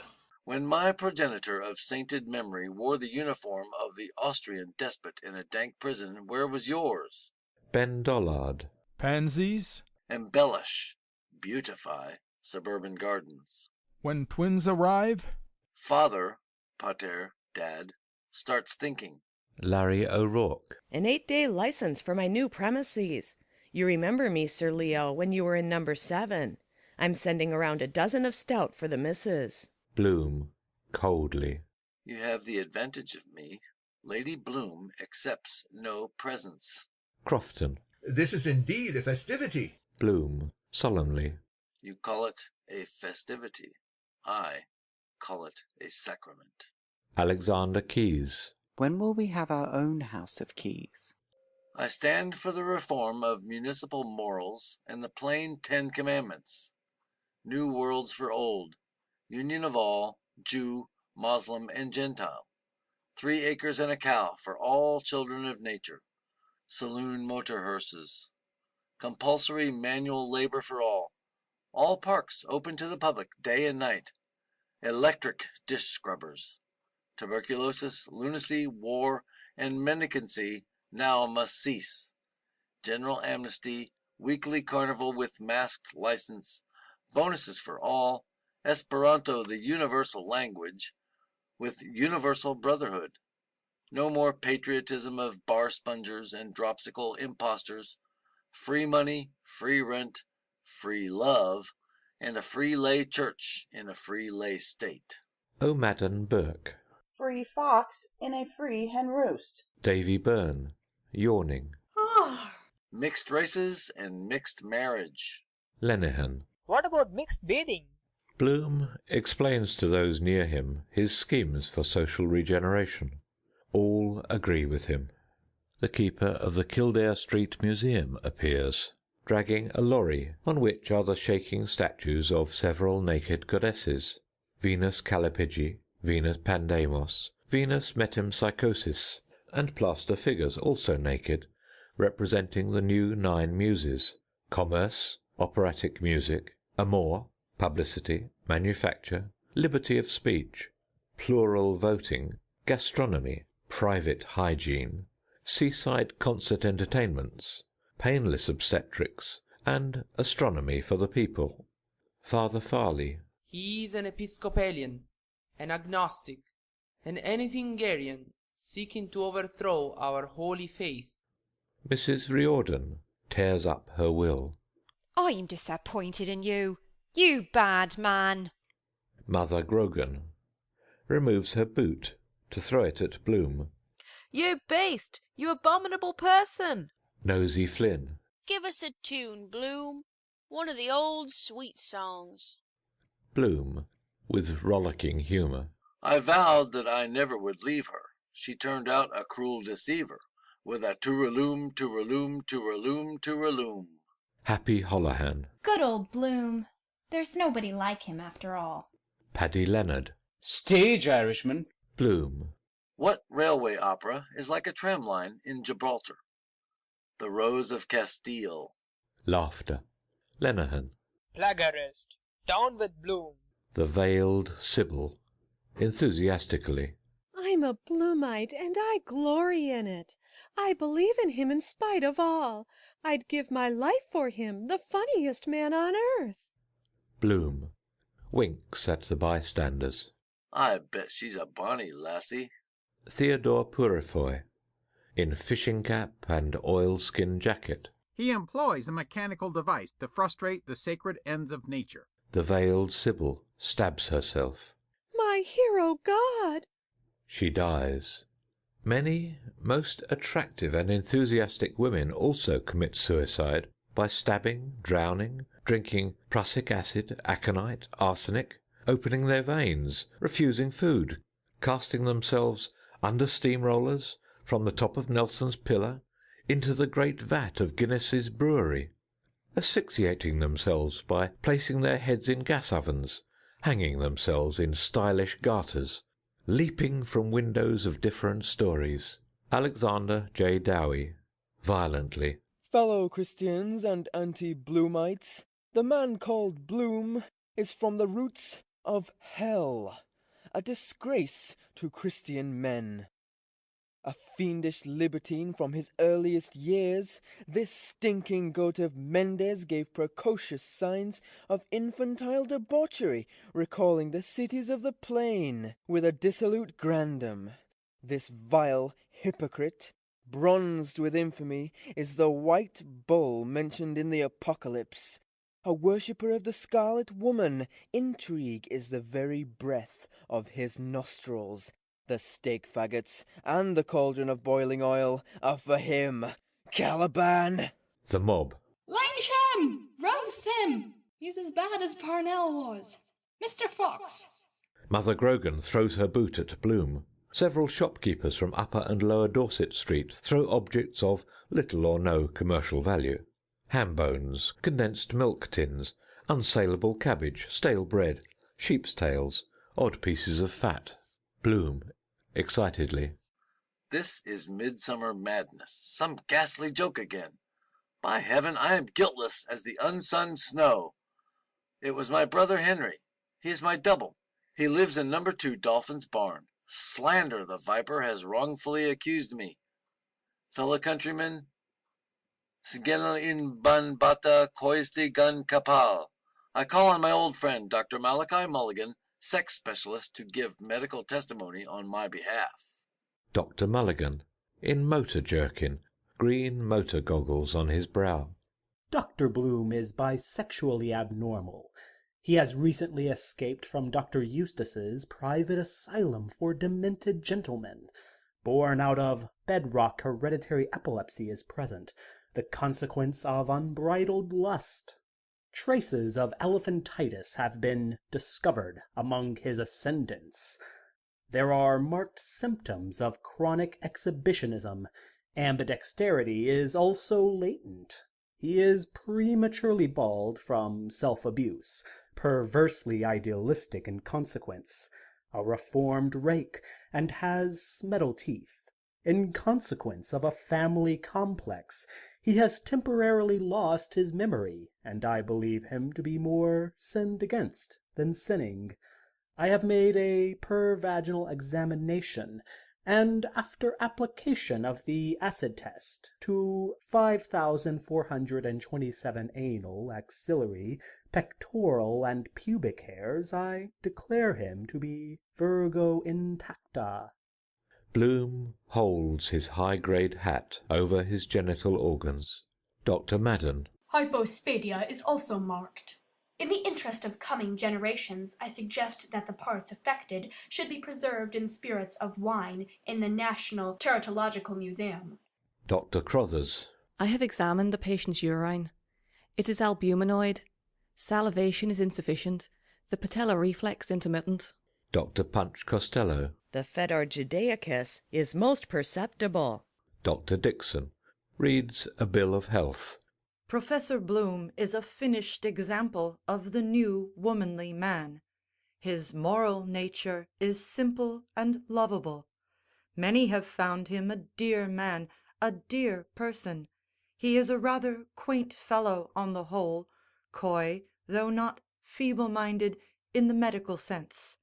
When my progenitor of sainted memory wore the uniform of the Austrian despot in a dank prison, where was yours? Ben Dollard. Pansies? Embellish, beautify suburban gardens. When twins arrive? Father, pater, dad, starts thinking. Larry O'Rourke. An 8-day license for my new premises. You remember me, Sir Leo, when you were in number 7. I'm sending around a dozen of stout for the missus. Bloom, coldly. You have the advantage of me. Lady Bloom accepts no presents. Crofton. This is indeed a festivity. Bloom, solemnly. You call it a festivity. I call it a sacrament. Alexander Keyes. When will we have our own house of keys? I stand for the reform of municipal morals and the plain 10 Commandments. New worlds for old. Union of all, Jew, Moslem, and Gentile. 3 acres and a cow for all children of nature. Saloon motor hearses. Compulsory manual labor for all. All parks open to the public day and night. Electric dish scrubbers. Tuberculosis, lunacy, war, and mendicancy now must cease. General amnesty, weekly carnival with masked license, bonuses for all, Esperanto the universal language, with universal brotherhood. No more patriotism of bar spongers and dropsical impostors. Free money, free rent, free love, and a free lay church in a free lay state. O'Madden Burke. Free fox in a free hen roost. Davy Byrne, yawning. Mixed races and mixed marriage. Lenihan. What about mixed bathing? Bloom explains to those near him his schemes for social regeneration. All agree with him. The keeper of the Kildare Street Museum appears, dragging a lorry on which are the shaking statues of several naked goddesses. Venus Callipyge, Venus Pandemos, Venus Metempsychosis, and plaster figures also naked, representing the new 9 muses: commerce, operatic music, amour, publicity, manufacture, liberty of speech, plural voting, gastronomy, private hygiene, seaside concert entertainments, painless obstetrics, and astronomy for the people. Father Farley. He's an Episcopalian, an agnostic, and anything Hungarian, seeking to overthrow our holy faith. Mrs. Riordan tears up her will. I'm disappointed in you, you bad man. Mother Grogan removes her boot to throw it at Bloom. You beast! You abominable person! Nosy Flynn. Give us a tune, Bloom. One of the old sweet songs. Bloom, with rollicking humour. I vowed that I never would leave her. She turned out a cruel deceiver, with a tooraloom, tooraloom, tooraloom, tooraloom. Happy Holohan. Good old Bloom. There's nobody like him after all. Paddy Leonard. Stage Irishman. Bloom. What railway opera is like a tram line in Gibraltar? The Rose of Castile. Laughter. Lenihan. Plagiarist. Down with Bloom. The Veiled Sybil, enthusiastically. I'm a Bloomite, and I glory in it. I believe in him in spite of all. I'd give my life for him, the funniest man on earth. Bloom winks at the bystanders. I bet she's a bonny lassie. Theodore Purifoy, in fishing cap and oilskin jacket. He employs a mechanical device to frustrate the sacred ends of nature. The Veiled Sybil stabs herself. My hero god! She dies. Many most attractive and enthusiastic women also commit suicide by stabbing, drowning, drinking prussic acid, aconite, arsenic, opening their veins, refusing food, casting themselves under steamrollers from the top of Nelson's Pillar into the great vat of Guinness's brewery, asphyxiating themselves by placing their heads in gas ovens, hanging themselves in stylish garters, leaping from windows of different stories. Alexander J. Dowie, violently. Fellow Christians and anti-Bloomites, the man called Bloom is from the roots of hell, a disgrace to Christian men. A fiendish libertine from his earliest years, this stinking goat of Mendes gave precocious signs of infantile debauchery, recalling the cities of the plain with a dissolute grandam. This vile hypocrite, bronzed with infamy, is the white bull mentioned in the Apocalypse. A worshipper of the Scarlet Woman, intrigue is the very breath of his nostrils. The stake faggots and the cauldron of boiling oil are for him. Caliban! The mob. Lynch him! Roast him! He's as bad as Parnell was. Mr. Fox! Mother Grogan throws her boot at Bloom. Several shopkeepers from Upper and Lower Dorset Street throw objects of little or no commercial value. Ham bones, condensed milk tins, unsaleable cabbage, stale bread, sheep's tails, odd pieces of fat. Bloom, excitedly. This is midsummer madness. Some ghastly joke again. By heaven, I am guiltless as the unsunned snow. It was my brother Henry. He is my double. He lives in number 2 Dolphin's Barn. Slander, the viper has wrongfully accused me. Fellow countrymen, Sgena in ban bata koisti gun kapal. I call on my old friend, Dr. Malachi Mulligan, sex specialist, to give medical testimony on my behalf. Dr. Mulligan, in motor jerkin, green motor goggles on his brow. Dr. Bloom is bisexually abnormal. He has recently escaped from Dr. Eustace's private asylum for demented gentlemen. Born out of bedrock hereditary epilepsy is present, the consequence of unbridled lust. Traces of elephantitis have been discovered among his ascendants. There are marked symptoms of chronic exhibitionism. Ambidexterity is also latent. He is prematurely bald from self-abuse, perversely idealistic in consequence, a reformed rake, and has metal teeth. In consequence of a family complex, he has temporarily lost his memory, and I believe him to be more sinned against than sinning. I have made a pervaginal examination, and after application of the acid test to 5,427 anal, axillary, pectoral, and pubic hairs, I declare him to be Virgo intacta. Bloom holds his high-grade hat over his genital organs. Dr. Madden. Hypospadia is also marked. In the interest of coming generations, I suggest that the parts affected should be preserved in spirits of wine in the National Teratological Museum. Dr. Crothers. I have examined the patient's urine. It is albuminoid. Salivation is insufficient. The patellar reflex intermittent. Dr. Punch Costello. The fedor judaicus is most perceptible. Dr. Dixon reads a bill of health. Professor Bloom is a finished example of the new womanly man. His moral nature is simple and lovable. Many have found him a dear man, a dear person. He is a rather quaint fellow on the whole, coy, though not feeble-minded in the medical sense.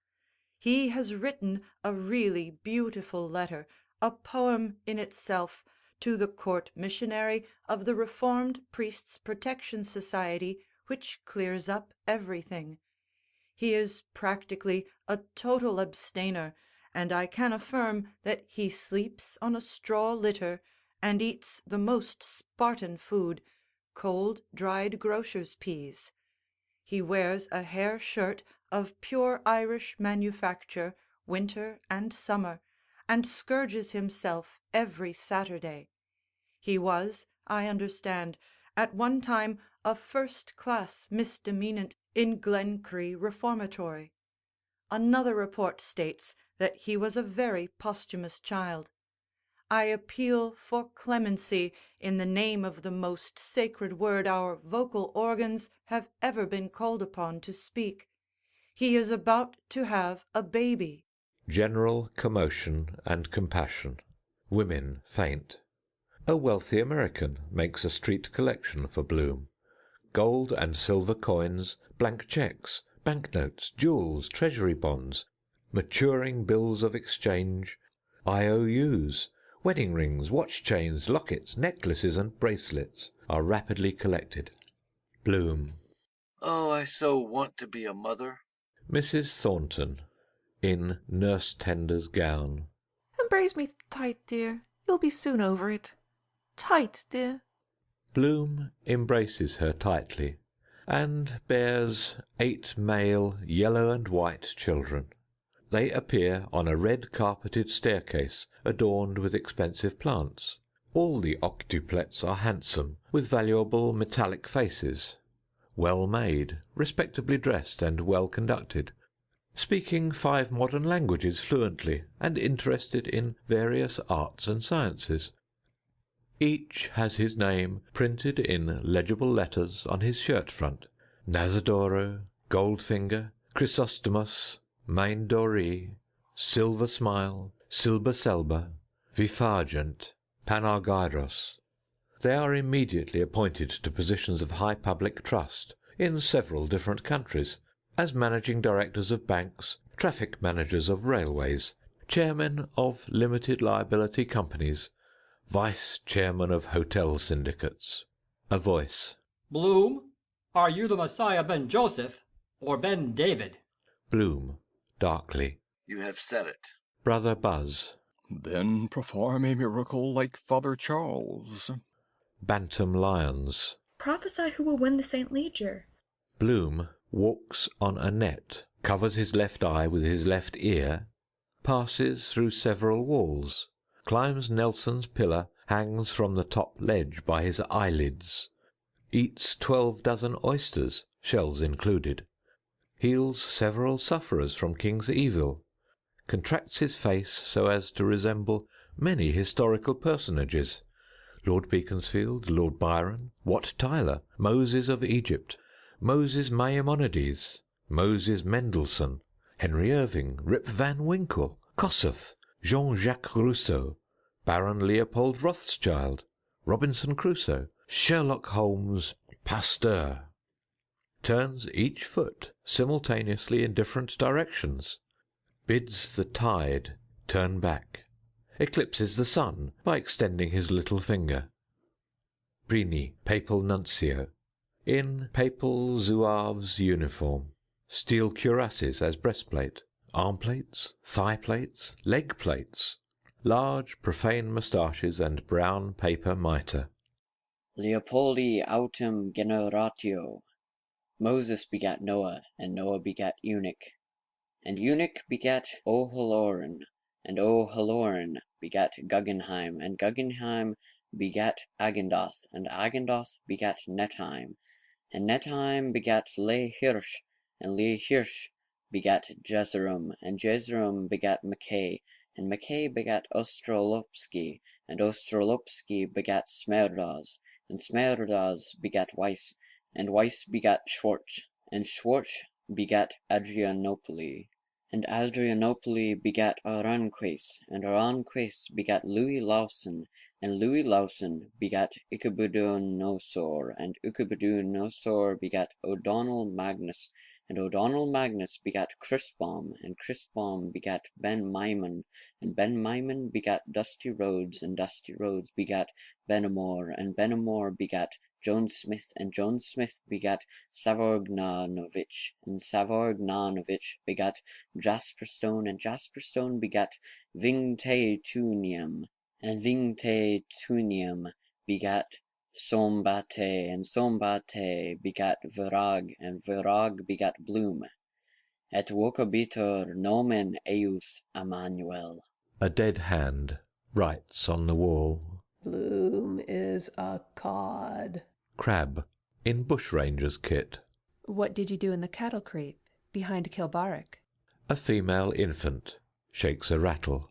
He has written a really beautiful letter, a poem in itself, to the court missionary of the Reformed Priests' Protection Society, which clears up everything. He is practically a total abstainer, and I can affirm that he sleeps on a straw litter and eats the most Spartan food, cold dried grocer's peas. He wears a hair shirt of pure Irish manufacture, winter and summer, and scourges himself every Saturday. He was, I understand, at one time a first-class misdemeanant in Glencree Reformatory. Another report states that he was a very posthumous child. I appeal for clemency in the name of the most sacred word our vocal organs have ever been called upon to speak. He is about to have a baby. General commotion and compassion. Women faint. A wealthy American makes a street collection for Bloom. Gold and silver coins, blank checks, banknotes, jewels, treasury bonds, maturing bills of exchange, IOUs, wedding rings, watch chains, lockets, necklaces, and bracelets are rapidly collected. Bloom. Oh, I so want to be a mother. Mrs. Thornton, in nurse tender's gown. Embrace me tight, dear. You'll be soon over it. Tight, dear. Bloom embraces her tightly, and bears 8 male yellow and white children. They appear on a red-carpeted staircase adorned with expensive plants. All the octuplets are handsome, with valuable metallic faces, well made, respectably dressed, and well conducted, speaking 5 modern languages fluently, and interested in various arts and sciences. Each has his name printed in legible letters on his shirt front: Nazadoro, Goldfinger, Chrysostomos, Main Doree, Silver Smile, Silber Selber, Vifagent, Panargyros. They are immediately appointed to positions of high public trust in several different countries, as managing directors of banks, traffic managers of railways, chairmen of limited liability companies, vice-chairman of hotel syndicates. A voice. Bloom, are you the Messiah Ben Joseph or Ben David? Bloom, darkly. You have said it. Brother Buzz. Then perform a miracle like Father Charles. Bantam Lions. Prophesy who will win the St. Leger. Bloom walks on a net, covers his left eye with his left ear, passes through several walls, climbs Nelson's pillar, hangs from the top ledge by his eyelids, eats 12 dozen oysters, shells included, heals several sufferers from King's Evil, contracts his face so as to resemble many historical personages: Lord Beaconsfield, Lord Byron, Wat Tyler, Moses of Egypt, Moses Maimonides, Moses Mendelssohn, Henry Irving, Rip Van Winkle, Kossuth, Jean-Jacques Rousseau, Baron Leopold Rothschild, Robinson Crusoe, Sherlock Holmes, Pasteur. Turns each foot simultaneously in different directions, bids the tide turn back, eclipses the sun by extending his little finger. Brini, Papal Nuncio, in Papal Zouave's uniform, steel cuirasses as breastplate, arm plates, thigh plates, leg plates, large profane moustaches, and brown paper mitre. Leopoldi autem generatio. Moses begat Noah, and Noah begat Eunuch, and Eunuch begat Ohaloran, and Ohaloran begat Guggenheim, and Guggenheim begat Agendoth, and Agendoth begat Netheim, and Netheim begat Lehi-Hirsch, and Lehi-Hirsch begat Jezerum, and Jezerum begat Mackay, and Mackay begat Ostrolopski, and Ostrolopski begat Smerdas, and Smerdas begat Weiss, and Weiss begat Schwartz, and Schwartz begat Adrianopoli, and Adrianopoli begat Aranquez, and Aranquez begat Louis Lawson, and Louis Lawson begat Ichabudonosor, and Ichabudonosor begat O'Donnell Magnus, and O'Donnell Magnus begat Chrisbaum, and Chrisbaum begat Ben Maimon, and Ben Maimon begat Dusty Rhodes, and Dusty Rhodes begat Benamor, and Benamor begat Joan Smith, and Joan Smith begat Savorgnanovich, and Savorgnanovich begat Jasper Stone, and Jasper Stone begat Vingtaetunium, and Vingtaetunium begat Sombate, and Sombate begat Virag, and Virag begat Bloom. Et vocabitur nomen eius Emmanuel. A dead hand writes on the wall. Bloom is a cod. Crab, in bushranger's kit. What did you do in the cattle creep behind Kilbarrack? A female infant shakes a rattle.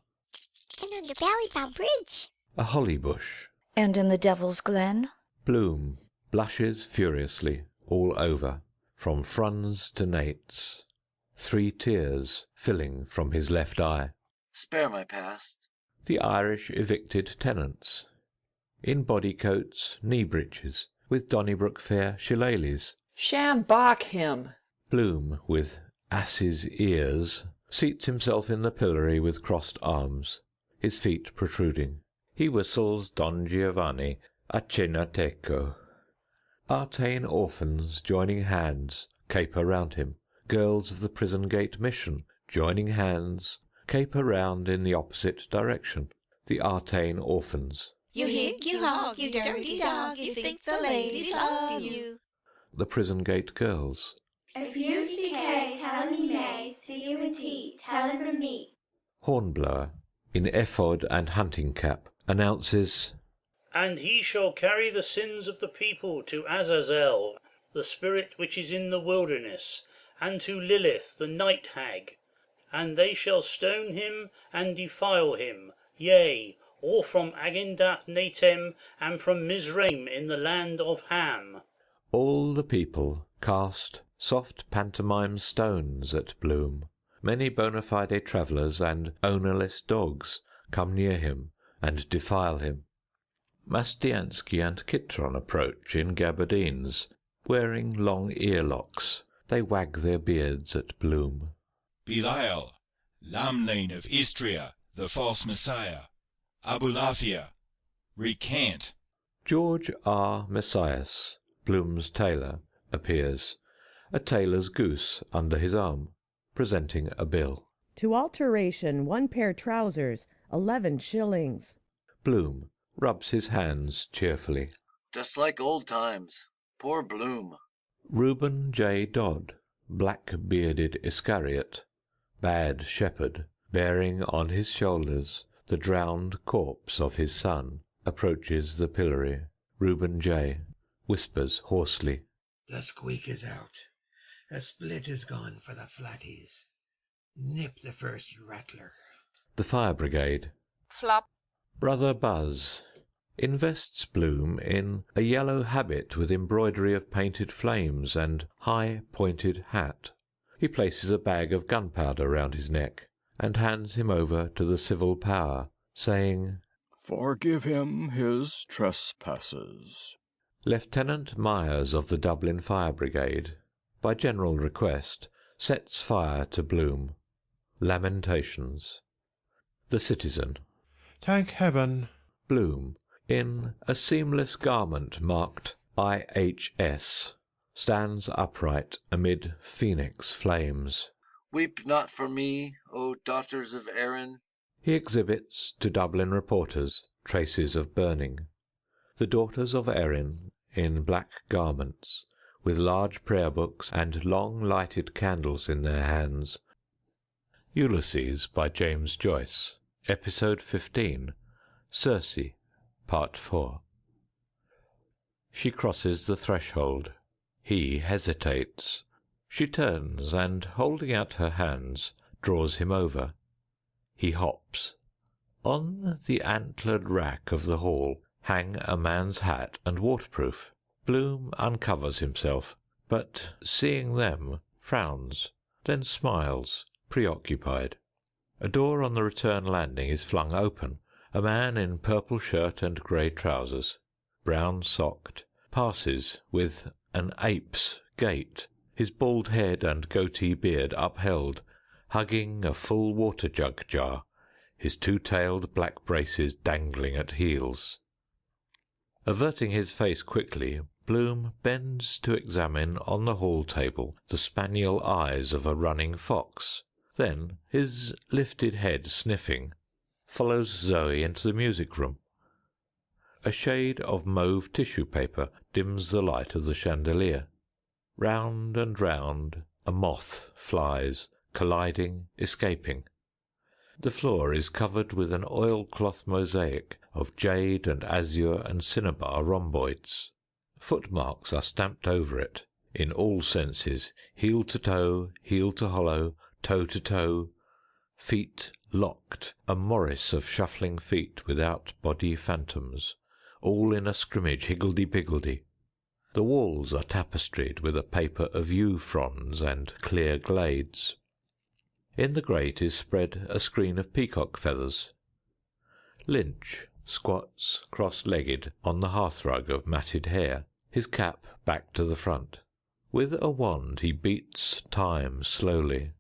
And on the Ballybough Bridge. A holly bush. And in the Devil's Glen. Bloom blushes furiously all over, from fronds to nates. 3 tears filling from his left eye. Spare my past. The Irish evicted tenants, in body coats, knee breeches, with Donnybrook fair shillelaghs. Shambach him! Bloom, with ass's ears, seats himself in the pillory with crossed arms, his feet protruding. He whistles Don Giovanni a Cenateco. Artane orphans, joining hands, caper round him. Girls of the prison gate mission, joining hands, caper round in the opposite direction. The Artane orphans. You hig, you hog, you dirty dog, you think the ladies love you. The prison gate girls. If you see Kay, tell him he may, see you in tea, tell him from me. Hornblower, in ephod and hunting cap, announces, And he shall carry the sins of the people to Azazel, the spirit which is in the wilderness, and to Lilith, the night hag. And they shall stone him and defile him, yea, or from Agendath Natem, and from Mizraim in the land of Ham. All the people cast soft pantomime stones at Bloom. Many bona fide travellers and ownerless dogs come near him and defile him. Mastiansky and Kitron approach in gabardines, wearing long earlocks. They wag their beards at Bloom. Belial, Lamlane of Istria, the false Messiah. Abulafia, recant. George R. Messias, Bloom's tailor, appears, a tailor's goose under his arm, presenting a bill. To alteration, 1 pair trousers, 11 shillings. Bloom rubs his hands cheerfully. Just like old times. Poor Bloom. Reuben J. Dodd, black-bearded Iscariot, bad shepherd, bearing on his shoulders the drowned corpse of his son, approaches the pillory. Reuben J. whispers hoarsely. The squeak is out. A split is gone for the flatties. Nip the first rattler. The fire brigade. Flop. Brother Buzz invests Bloom in a yellow habit with embroidery of painted flames and high pointed hat. He places a bag of gunpowder round his neck and hands him over to the civil power, saying, Forgive him his trespasses. Lieutenant Myers of the Dublin Fire Brigade, by general request, sets fire to Bloom. Lamentations. The Citizen. Thank heaven. Bloom, in a seamless garment marked IHS, stands upright amid phoenix flames. Weep not for me, O daughters of Erin. He exhibits to Dublin reporters traces of burning. The daughters of Erin, in black garments, with large prayer books and long lighted candles in their hands. Ulysses by James Joyce, Episode 15, Circe, Part 4. She crosses the threshold. He hesitates. She turns and, holding out her hands, draws him over. He hops. On the antlered rack of the hall hang a man's hat and waterproof. Bloom uncovers himself, but, seeing them, frowns, then smiles, preoccupied. A door on the return landing is flung open. A man in purple shirt and grey trousers, brown socked, passes with an ape's gait, his bald head and goatee beard upheld, hugging a full water jug jar, his two-tailed black braces dangling at heels. Averting his face quickly, Bloom bends to examine on the hall table the spaniel eyes of a running fox. Then, his lifted head sniffing, follows Zoe into the music room. A shade of mauve tissue paper dims the light of the chandelier. Round and round a moth flies, colliding, escaping. The floor is covered with an oilcloth mosaic of jade and azure and cinnabar rhomboids. Footmarks are stamped over it, in all senses, heel to hollow, toe to toe, feet locked, a morris of shuffling feet without body phantoms, all in a scrimmage higgledy-piggledy. The walls are tapestried with a paper of yew fronds and clear glades. In the grate is spread a screen of peacock feathers. Lynch squats cross-legged on the hearthrug of matted hair, his cap back to the front. With a wand he beats time slowly.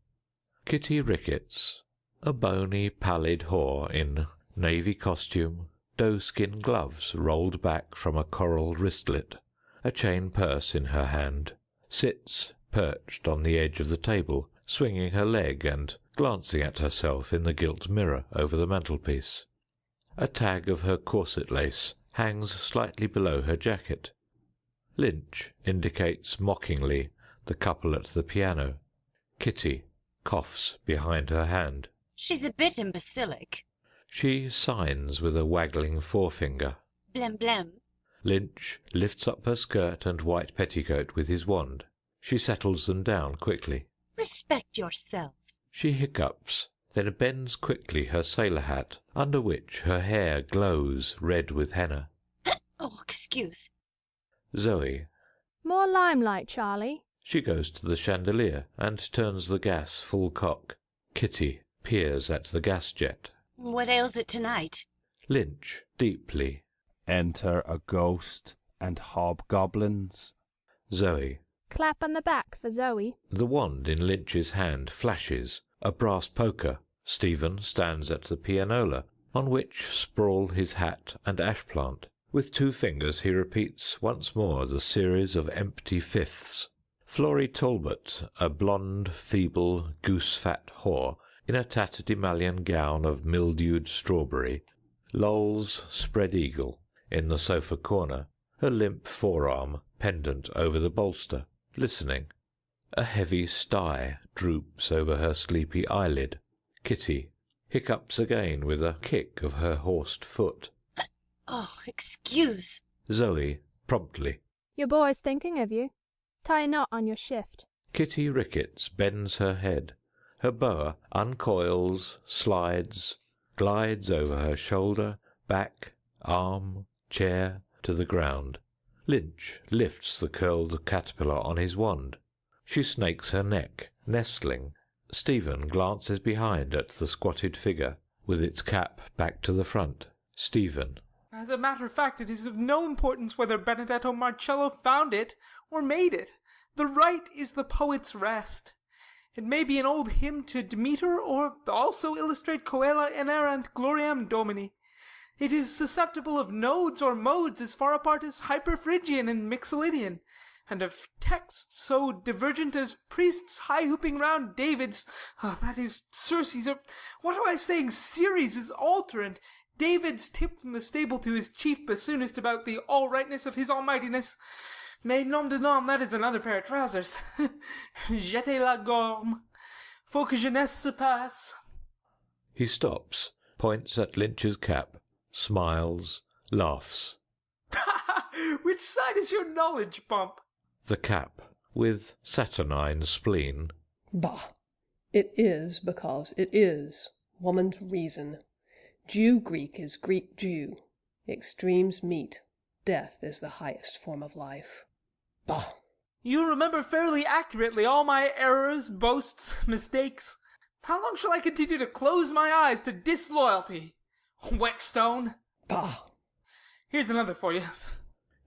Kitty Ricketts, a bony, pallid whore in navy costume, doeskin gloves rolled back from a coral wristlet, a chain purse in her hand, sits perched on the edge of the table, swinging her leg and glancing at herself in the gilt mirror over the mantelpiece. A tag of her corset lace hangs slightly below her jacket. Lynch indicates mockingly the couple at the piano. Kitty coughs behind her hand. She's a bit imbecilic. She signs with a waggling forefinger. Blem blem. Lynch lifts up her skirt and white petticoat with his wand. She settles them down quickly. Respect yourself. She hiccups, then bends quickly her sailor hat, under which her hair glows red with henna. Oh, excuse. Zoe. More limelight, Charlie. She goes to the chandelier and turns the gas full cock. Kitty peers at the gas jet. What ails it tonight? Lynch deeply. Enter a ghost and hobgoblins. Zoe. Clap on the back for Zoe. The wand in Lynch's hand flashes, a brass poker. Stephen stands at the pianola, on which sprawl his hat and ash plant. With 2 fingers he repeats once more the series of empty fifths. Florrie Talbot, a blonde, feeble, goose-fat whore, in a tatterdemalion gown of mildewed strawberry, lolls spread-eagle in the sofa corner, her limp forearm pendant over the bolster, listening. A heavy sty droops over her sleepy eyelid. Kitty hiccups again with a kick of her horsed foot. Oh, excuse. Zoe promptly. Your boy's thinking of you. Tie a knot on your shift. Kitty Ricketts bends her head. Her boa uncoils, slides, glides over her shoulder, back, arm, chair, to the ground. Lynch lifts the curled caterpillar on his wand. She snakes her neck, nestling. Stephen glances behind at the squatted figure, with its cap back to the front. Stephen. As a matter of fact, it is of no importance whether Benedetto Marcello found it or made it. The right is the poet's rest. It may be an old hymn to Demeter, or also illustrate Coela inerant gloriam Domini. It is susceptible of nodes or modes as far apart as Hyperphrygian and Mixolydian, and of texts so divergent as priests high-hooping round David's, that is, Circe's, or what am I saying, Ceres' altar, and David's tip from the stable to his chief bassoonist about the all-rightness of his almightiness. Mais nom de nom, that is another pair of trousers. Jetez la gomme. Faut que jeunesse se passe. He stops, points at Lynch's cap, smiles, laughs. Which side is your knowledge, Bump? The cap, with saturnine spleen. Bah! It is because it is. Woman's reason. Jew-Greek is Greek-Jew. Extremes meet. Death is the highest form of life. Bah! You remember fairly accurately all my errors, boasts, mistakes. How long shall I continue to close my eyes to disloyalty? Whetstone. Bah! Here's another for you.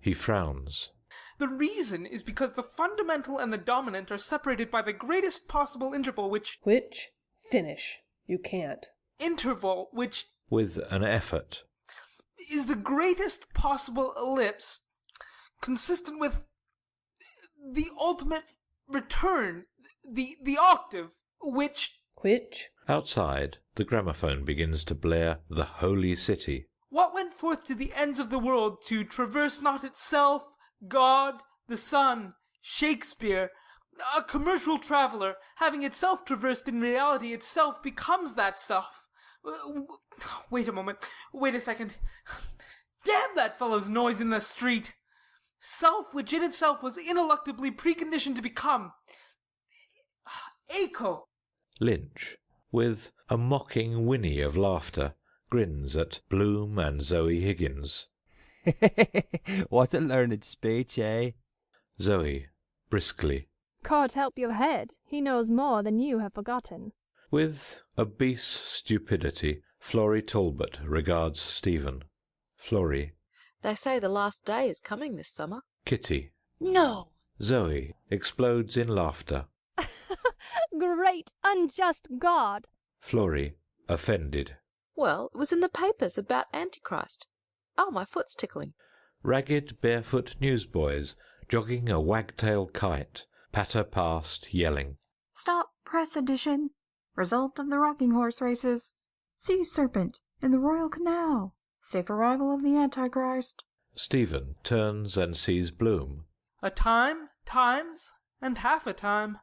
He frowns. The reason is because the fundamental and the dominant are separated by the greatest possible interval which... Which? Finish. You can't. Interval which... With an effort. Is the greatest possible ellipse consistent with the ultimate return, the octave, which... Which? Outside, the gramophone begins to blare The Holy City. What went forth to the ends of the world to traverse not itself, God, the sun, Shakespeare, a commercial traveller, having itself traversed in reality, itself becomes that self. Wait a moment. Wait a second. Damn that fellow's noise in the street. Self which in itself was ineluctably preconditioned to become. Echo. Lynch, with a mocking whinny of laughter, grins at Bloom and Zoe Higgins. What a learned speech, eh? Zoe, briskly. God help your head. He knows more than you have forgotten. With obese stupidity, Florrie Talbot regards Stephen. Florrie. They say the last day is coming this summer. Kitty. No. Zoe explodes in laughter. Great unjust God! Florrie, offended. Well, it was in the papers about Antichrist. Oh, my foot's tickling. Ragged, barefoot newsboys jogging a wagtail kite patter past, yelling. Stop press edition. Result of the rocking horse races. Sea serpent in the Royal Canal. Safe arrival of the Antichrist. Stephen turns and sees Bloom. A time, times, and half a time.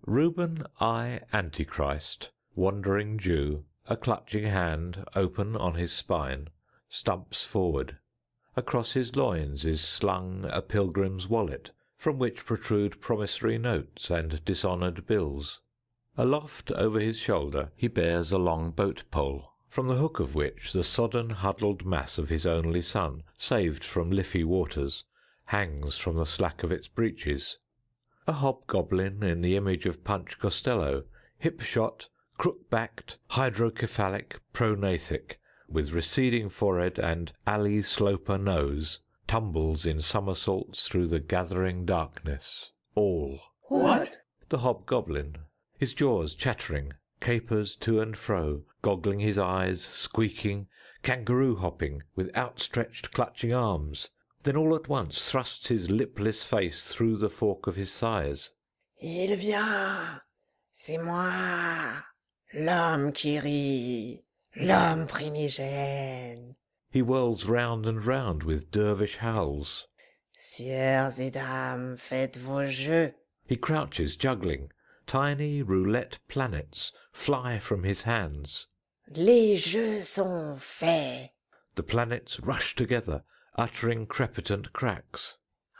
Reuben I. Antichrist, wandering Jew, a clutching hand open on his spine, stumps forward. Across his loins is slung a pilgrim's wallet, from which protrude promissory notes and dishonoured bills. Aloft over his shoulder he bears a long boat-pole, from the hook of which the sodden huddled mass of his only son, saved from Liffey waters, hangs from the slack of its breeches. A hobgoblin in the image of Punch Costello, hip-shot, crook-backed, hydrocephalic, pronathic, with receding forehead and alley sloper nose, tumbles in somersaults through the gathering darkness. All. What? The hobgoblin, his jaws chattering, capers to and fro, goggling his eyes, squeaking, kangaroo-hopping, with outstretched clutching arms, then all at once thrusts his lipless face through the fork of his thighs. Il vient, c'est moi, l'homme qui rit, l'homme primigène. He whirls round and round with dervish howls. Sieurs et dames, faites vos jeux. He crouches juggling. Tiny roulette planets fly from his hands. Les jeux sont faits. The planets rush together, uttering crepitant cracks.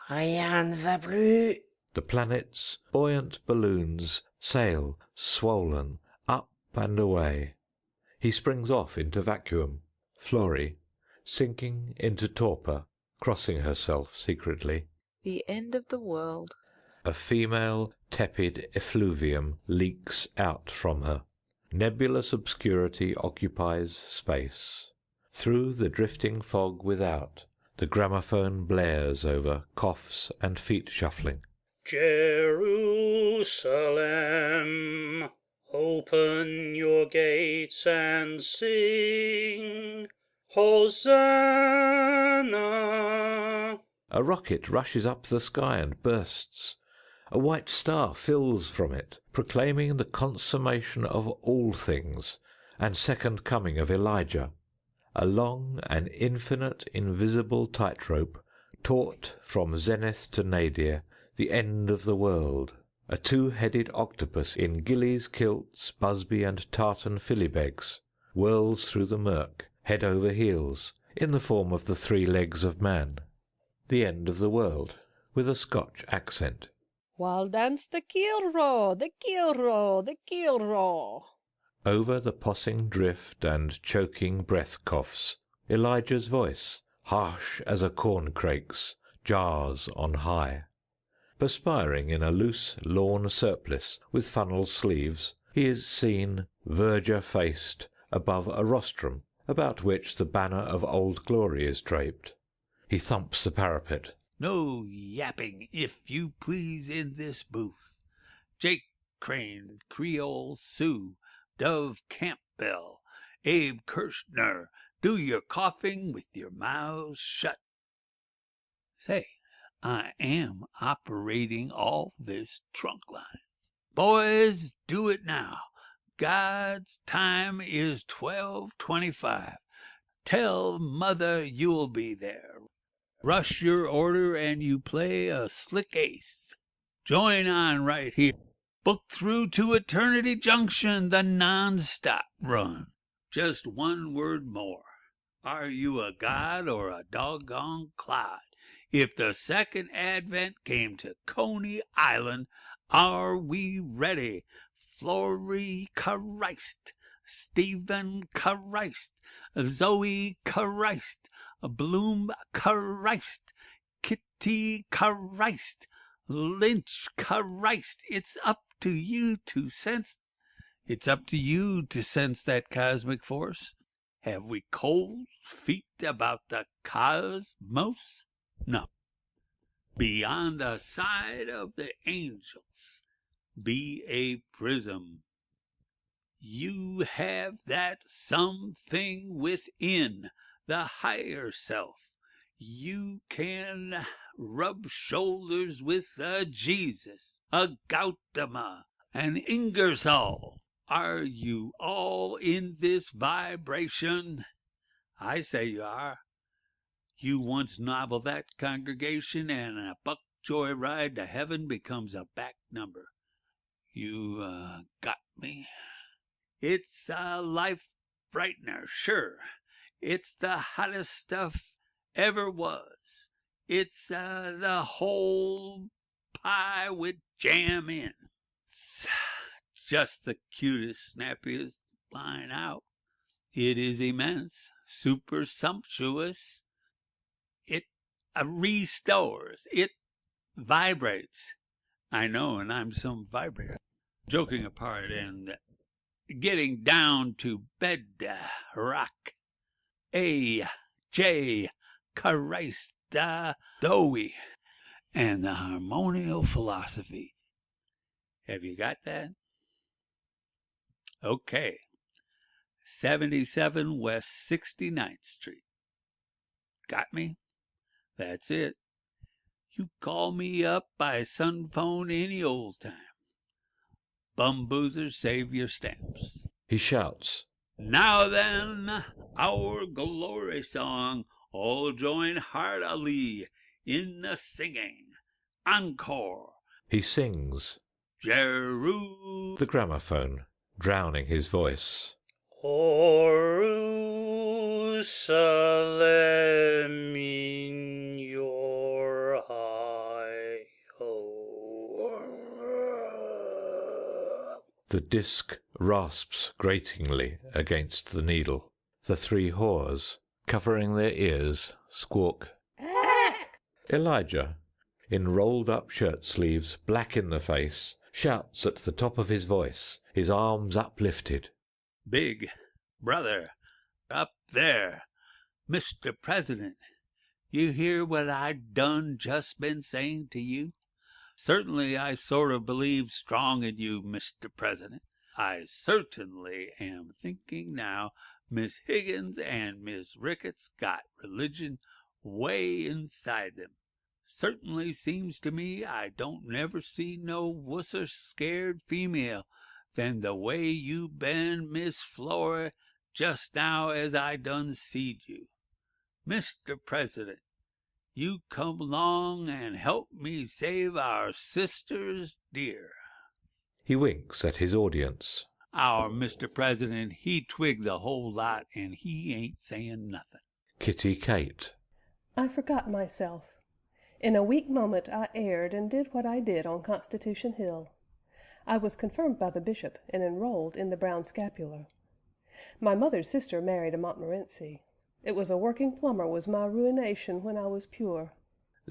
Rien ne va plus. The planets, buoyant balloons, sail, swollen, up and away. He springs off into vacuum. Florrie, sinking into torpor, crossing herself secretly. The end of the world. A female, tepid effluvium leaks out from her. Nebulous obscurity occupies space. Through the drifting fog without, the gramophone blares over coughs and feet shuffling. Jerusalem, open your gates and sing, Hosanna. A rocket rushes up the sky and bursts. A white star fills from it, proclaiming the consummation of all things, and second coming of Elijah. A long and infinite invisible tightrope, taut from zenith to nadir, the end of the world. A two-headed octopus in gillies, kilts, busby and tartan fillybegs, whirls through the murk, head over heels, in the form of the three legs of man. The end of the world, with a Scotch accent. While dance the Kilro, the Kilro, the Kilro. Over the possing drift and choking breath coughs, Elijah's voice, harsh as a corncrake's, jars on high. Perspiring in a loose lawn surplice with funnel sleeves, he is seen, verger-faced, above a rostrum, about which the banner of Old Glory is draped. He thumps the parapet. No yapping, if you please, in this booth. Jake Crane, Creole Sue, Dove Campbell, Abe Kirshner, do your coughing with your mouths shut. Say, I am operating all this trunk line. Boys, do it now. God's time is 12:25. Tell mother you'll be there. Rush your order and you play a slick ace. Join on right here. Book through to Eternity Junction, the non-stop run. Just one word more. Are you a god or a doggone clod? If the second advent came to Coney Island, are we ready? Florrie Christ, Stephen Christ, Zoe Christ, Bloom Christ, Kitty Christ, Lynch Christ. It's up to you to sense. It's up to you to sense that cosmic force. Have we cold feet about the cosmos? No. Beyond the side of the angels, be a prism. You have that something within, the higher self. You can rub shoulders with a Jesus, a Gautama, an Ingersoll. Are you all in this vibration? I say you are. You once nobble that congregation, and a buck joy ride to heaven becomes a back number. You got me? It's a life brightener, sure. It's the hottest stuff ever was. It's the whole pie with jam in. It's just the cutest, snappiest line out. It is immense, super sumptuous. It restores. It vibrates. I know, and I'm some vibrator. Joking apart and getting down to bed rock. A. J. Christa Dowie and the harmonial philosophy. Have you got that? Okay. 77 West 69th Street. Got me? That's it. You call me up by sun phone any old time. Bumboozers, save your stamps. He shouts. Now then, our glory song. All join heartily in the singing. Encore. He sings. The gramophone, drowning his voice. Jerusalem in your high ho. The disc rasps gratingly against the needle. The three whores, covering their ears, squawk. Elijah, in rolled-up shirt-sleeves, black in the face, shouts at the top of his voice, his arms uplifted. Big brother, up there, Mr. President, you hear what I done just been saying to you? Certainly I sort of believe strong in you, Mr. President. I certainly am thinking now Miss Higgins and Miss Ricketts got religion way inside them. Certainly seems to me I don't never see no wusser scared female than the way you been, Miss Flora, just now as I done seed you. Mr. President, you come along and help me save our sisters dear. He winks at his audience. Our Mr. President, he twigged the whole lot, and he ain't saying nothing. Kitty Kate. I forgot myself. In a weak moment I erred and did what I did on Constitution Hill. I was confirmed by the bishop and enrolled in the Brown Scapular. My mother's sister married a Montmorency. It was a working plumber was my ruination when I was pure.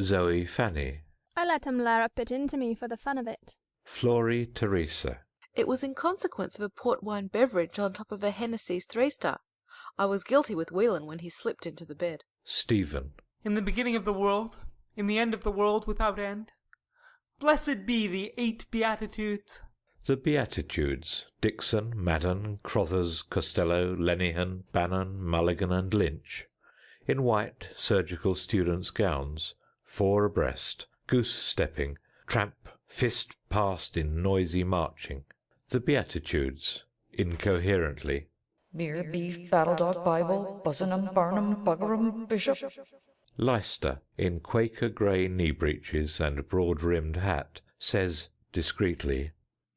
Zoe Fanny. I let him larrup it into me for the fun of it. Florrie Teresa. It was in consequence of a port wine beverage on top of a Hennessy's 3-star. I was guilty with Whelan when he slipped into the bed. Stephen. In the beginning of the world, in the end of the world without end. Blessed be the 8 Beatitudes. The Beatitudes, Dixon, Madden, Crothers, Costello, Lenihan, Bannon, Mulligan and Lynch, in white surgical students' gowns, 4 abreast, goose-stepping, tramp, fist passed in noisy marching. The Beatitudes, incoherently. Beer, beef, battle-dog, Bible, Buzzenham, Barnum, Buggerum, Bishop. Leicester, in Quaker grey knee-breeches and broad-rimmed hat, says discreetly,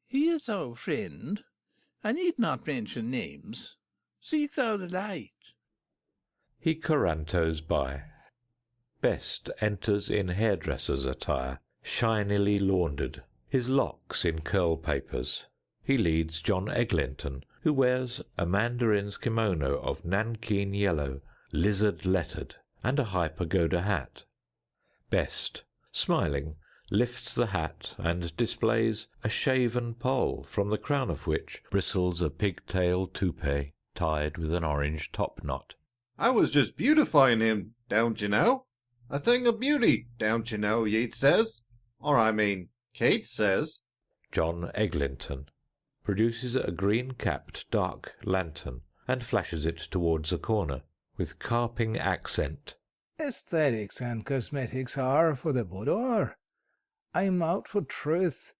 "Here's our friend. I need not mention names. Seek thou the light." He corantos by. Best enters in hairdresser's attire, shinily laundered, his locks in curl-papers. He leads John Eglinton, who wears a mandarin's kimono of nankeen yellow, lizard-lettered, and a high pagoda hat. Best, smiling, lifts the hat and displays a shaven poll, from the crown of which bristles a pigtail toupee tied with an orange top knot. I was just beautifying him, don't you know? A thing of beauty, don't you know, Yeats says. Or I mean, Kate says. John Eglinton produces a green-capped dark lantern and flashes it towards a corner, with carping accent. Aesthetics and cosmetics are for the boudoir. I'm out for truth,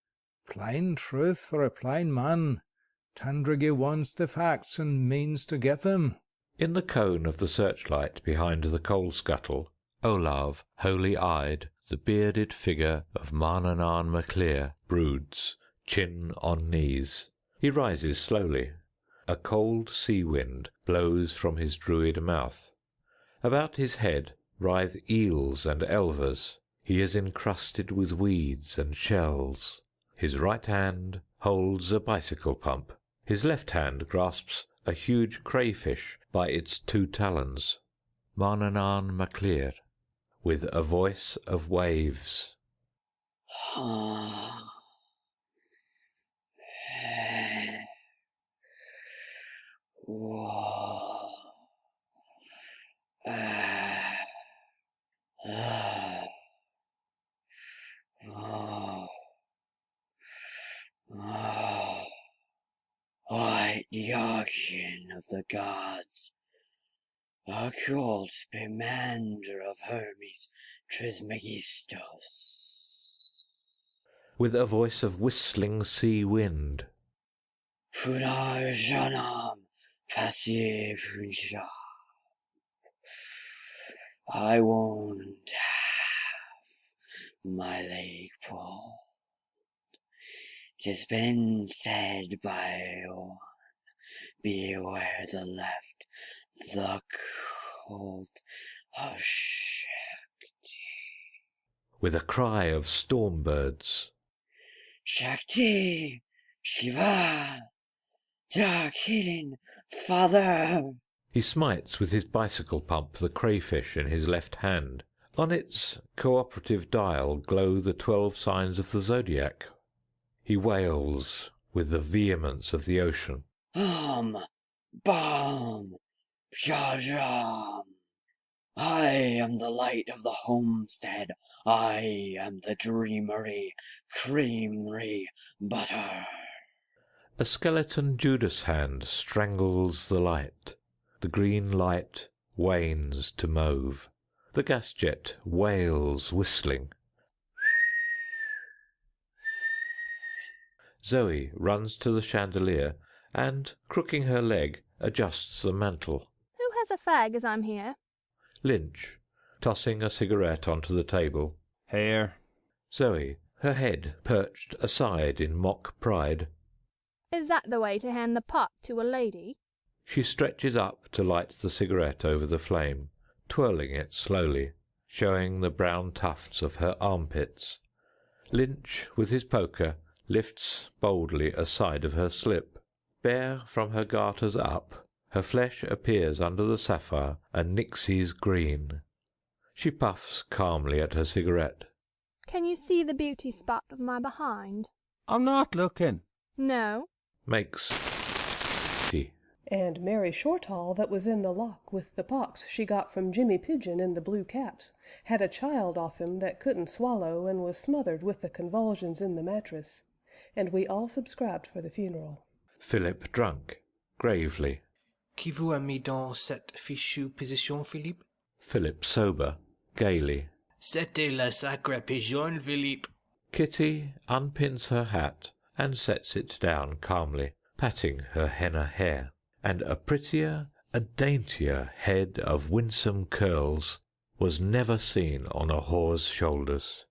plain truth for a plain man. Tandragee wants the facts and means to get them. In the cone of the searchlight behind the coal scuttle, Olave, holy-eyed, the bearded figure of Manannán Maclear, broods, chin on knees. He rises slowly. A cold sea wind blows from his druid mouth. About his head writhe eels and elvers. He is encrusted with weeds and shells. His right hand holds a bicycle pump. His left hand grasps a huge crayfish by its 2 talons. Manannán Maclear, with a voice of waves. White guardian of the gods, occult pomander of Hermes Trismegistos. With a voice of whistling sea wind. Punarjanam Pasye Punja. I won't have my leg pulled. 'Tis been said by one, beware the left, the cult of Shakti. With a cry of storm birds. Shakti, Shiva, dark hidden father. He smites with his bicycle pump the crayfish in his left hand. On its cooperative dial glow the 12 signs of the zodiac. He wails with the vehemence of the ocean. Bam, Pyajam. I am the light of the homestead. I am the dreamery, creamery, butter. A skeleton Judas hand strangles the light. The green light wanes to mauve. The gas jet wails whistling. Zoe runs to the chandelier and, crooking her leg, adjusts the mantle. Who has a fag as I'm here? Lynch, tossing a cigarette onto the table. Here. Zoe, her head perched aside in mock pride. Is that the way to hand the pot to a lady? She stretches up to light the cigarette over the flame, twirling it slowly, showing the brown tufts of her armpits. Lynch, with his poker, lifts boldly a side of her slip. Bare from her garters up, her flesh appears under the sapphire a nixie's green. She puffs calmly at her cigarette. Can you see the beauty spot of my behind? I'm not looking. No. Makes tea. And Mary Shortall, that was in the lock with the pox she got from Jimmy Pigeon in the blue caps, had a child off him that couldn't swallow and was smothered with the convulsions in the mattress. And we all subscribed for the funeral. Philip drunk, gravely. Qui vous a mis dans cette fichue position, Philippe? Philip sober, gaily. C'était la sacrée pigeon, Philippe. Kitty unpins her hat and sets it down calmly, patting her henna hair. And a prettier, a daintier head of winsome curls was never seen on a whore's shoulders.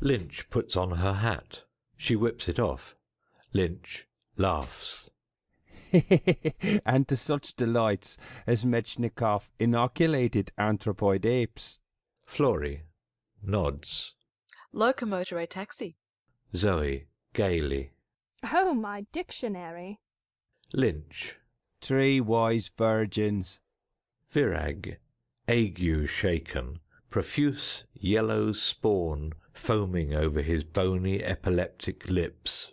Lynch puts on her hat. She whips it off. Lynch laughs. And to such delights as Metchnikoff inoculated anthropoid apes. Florrie nods. Locomotor a taxi. Zoe gaily. Oh, my dictionary. Lynch. 3 wise virgins. Virag, ague shaken, profuse yellow spawn foaming over his bony epileptic lips.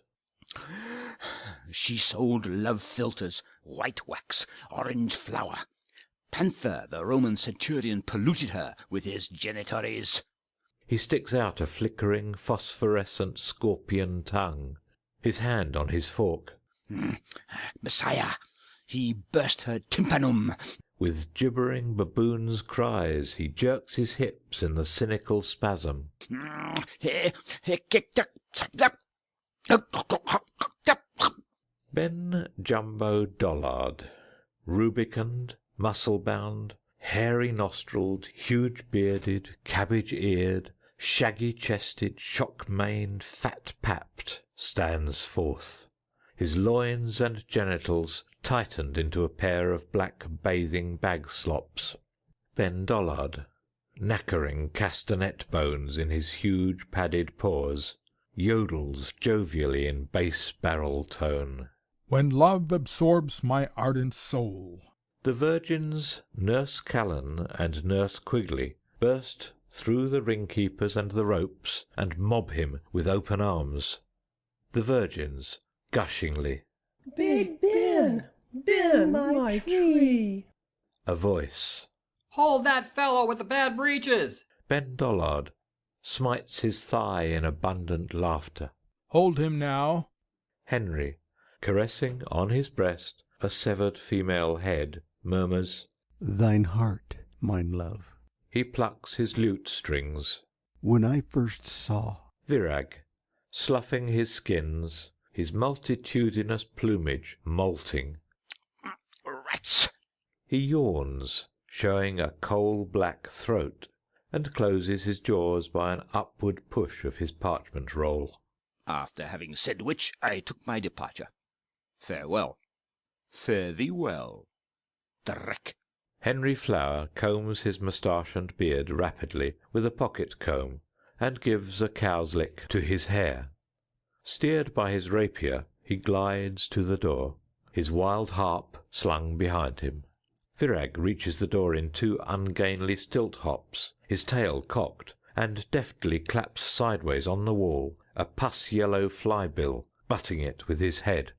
She sold love philters, white wax, orange flower. Panther, the Roman centurion, polluted her with his genitories. He sticks out a flickering, phosphorescent scorpion tongue, his hand on his fork. Messiah, he burst her tympanum. With gibbering baboon's cries, he jerks his hips in the cynical spasm. Ben Jumbo Dollard, rubicund, muscle-bound, hairy-nostrilled, huge-bearded, cabbage-eared, shaggy-chested, shock-maned, fat-papped, stands forth, his loins and genitals tightened into a pair of black bathing bag slops. Ben Dollard, knackering castanet bones in his huge padded paws, yodels jovially in bass barrel tone. When love absorbs my ardent soul. The virgins Nurse Callan and Nurse Quigley burst through the ring-keepers and the ropes and mob him with open arms. The virgins, gushingly. Big Ben! Ben, my tree! A voice. Hold that fellow with the bad breeches! Ben Dollard smites his thigh in abundant laughter. Hold him now. Henry, caressing on his breast a severed female head, murmurs, Thine heart, mine love. He plucks his lute strings. When I first saw. Virag, sloughing his skins, his multitudinous plumage molting. Rats! He yawns, showing a coal-black throat, and closes his jaws by an upward push of his parchment roll. After having said which, I took my departure. Farewell. Fare thee well. Dreck. Henry Flower combs his moustache and beard rapidly with a pocket comb, and gives a cowslick to his hair. Steered by his rapier, he glides to the door, his wild harp slung behind him. Virag reaches the door in 2 ungainly stilt hops, his tail cocked, and deftly claps sideways on the wall a pus-yellow fly-bill, butting it with his head.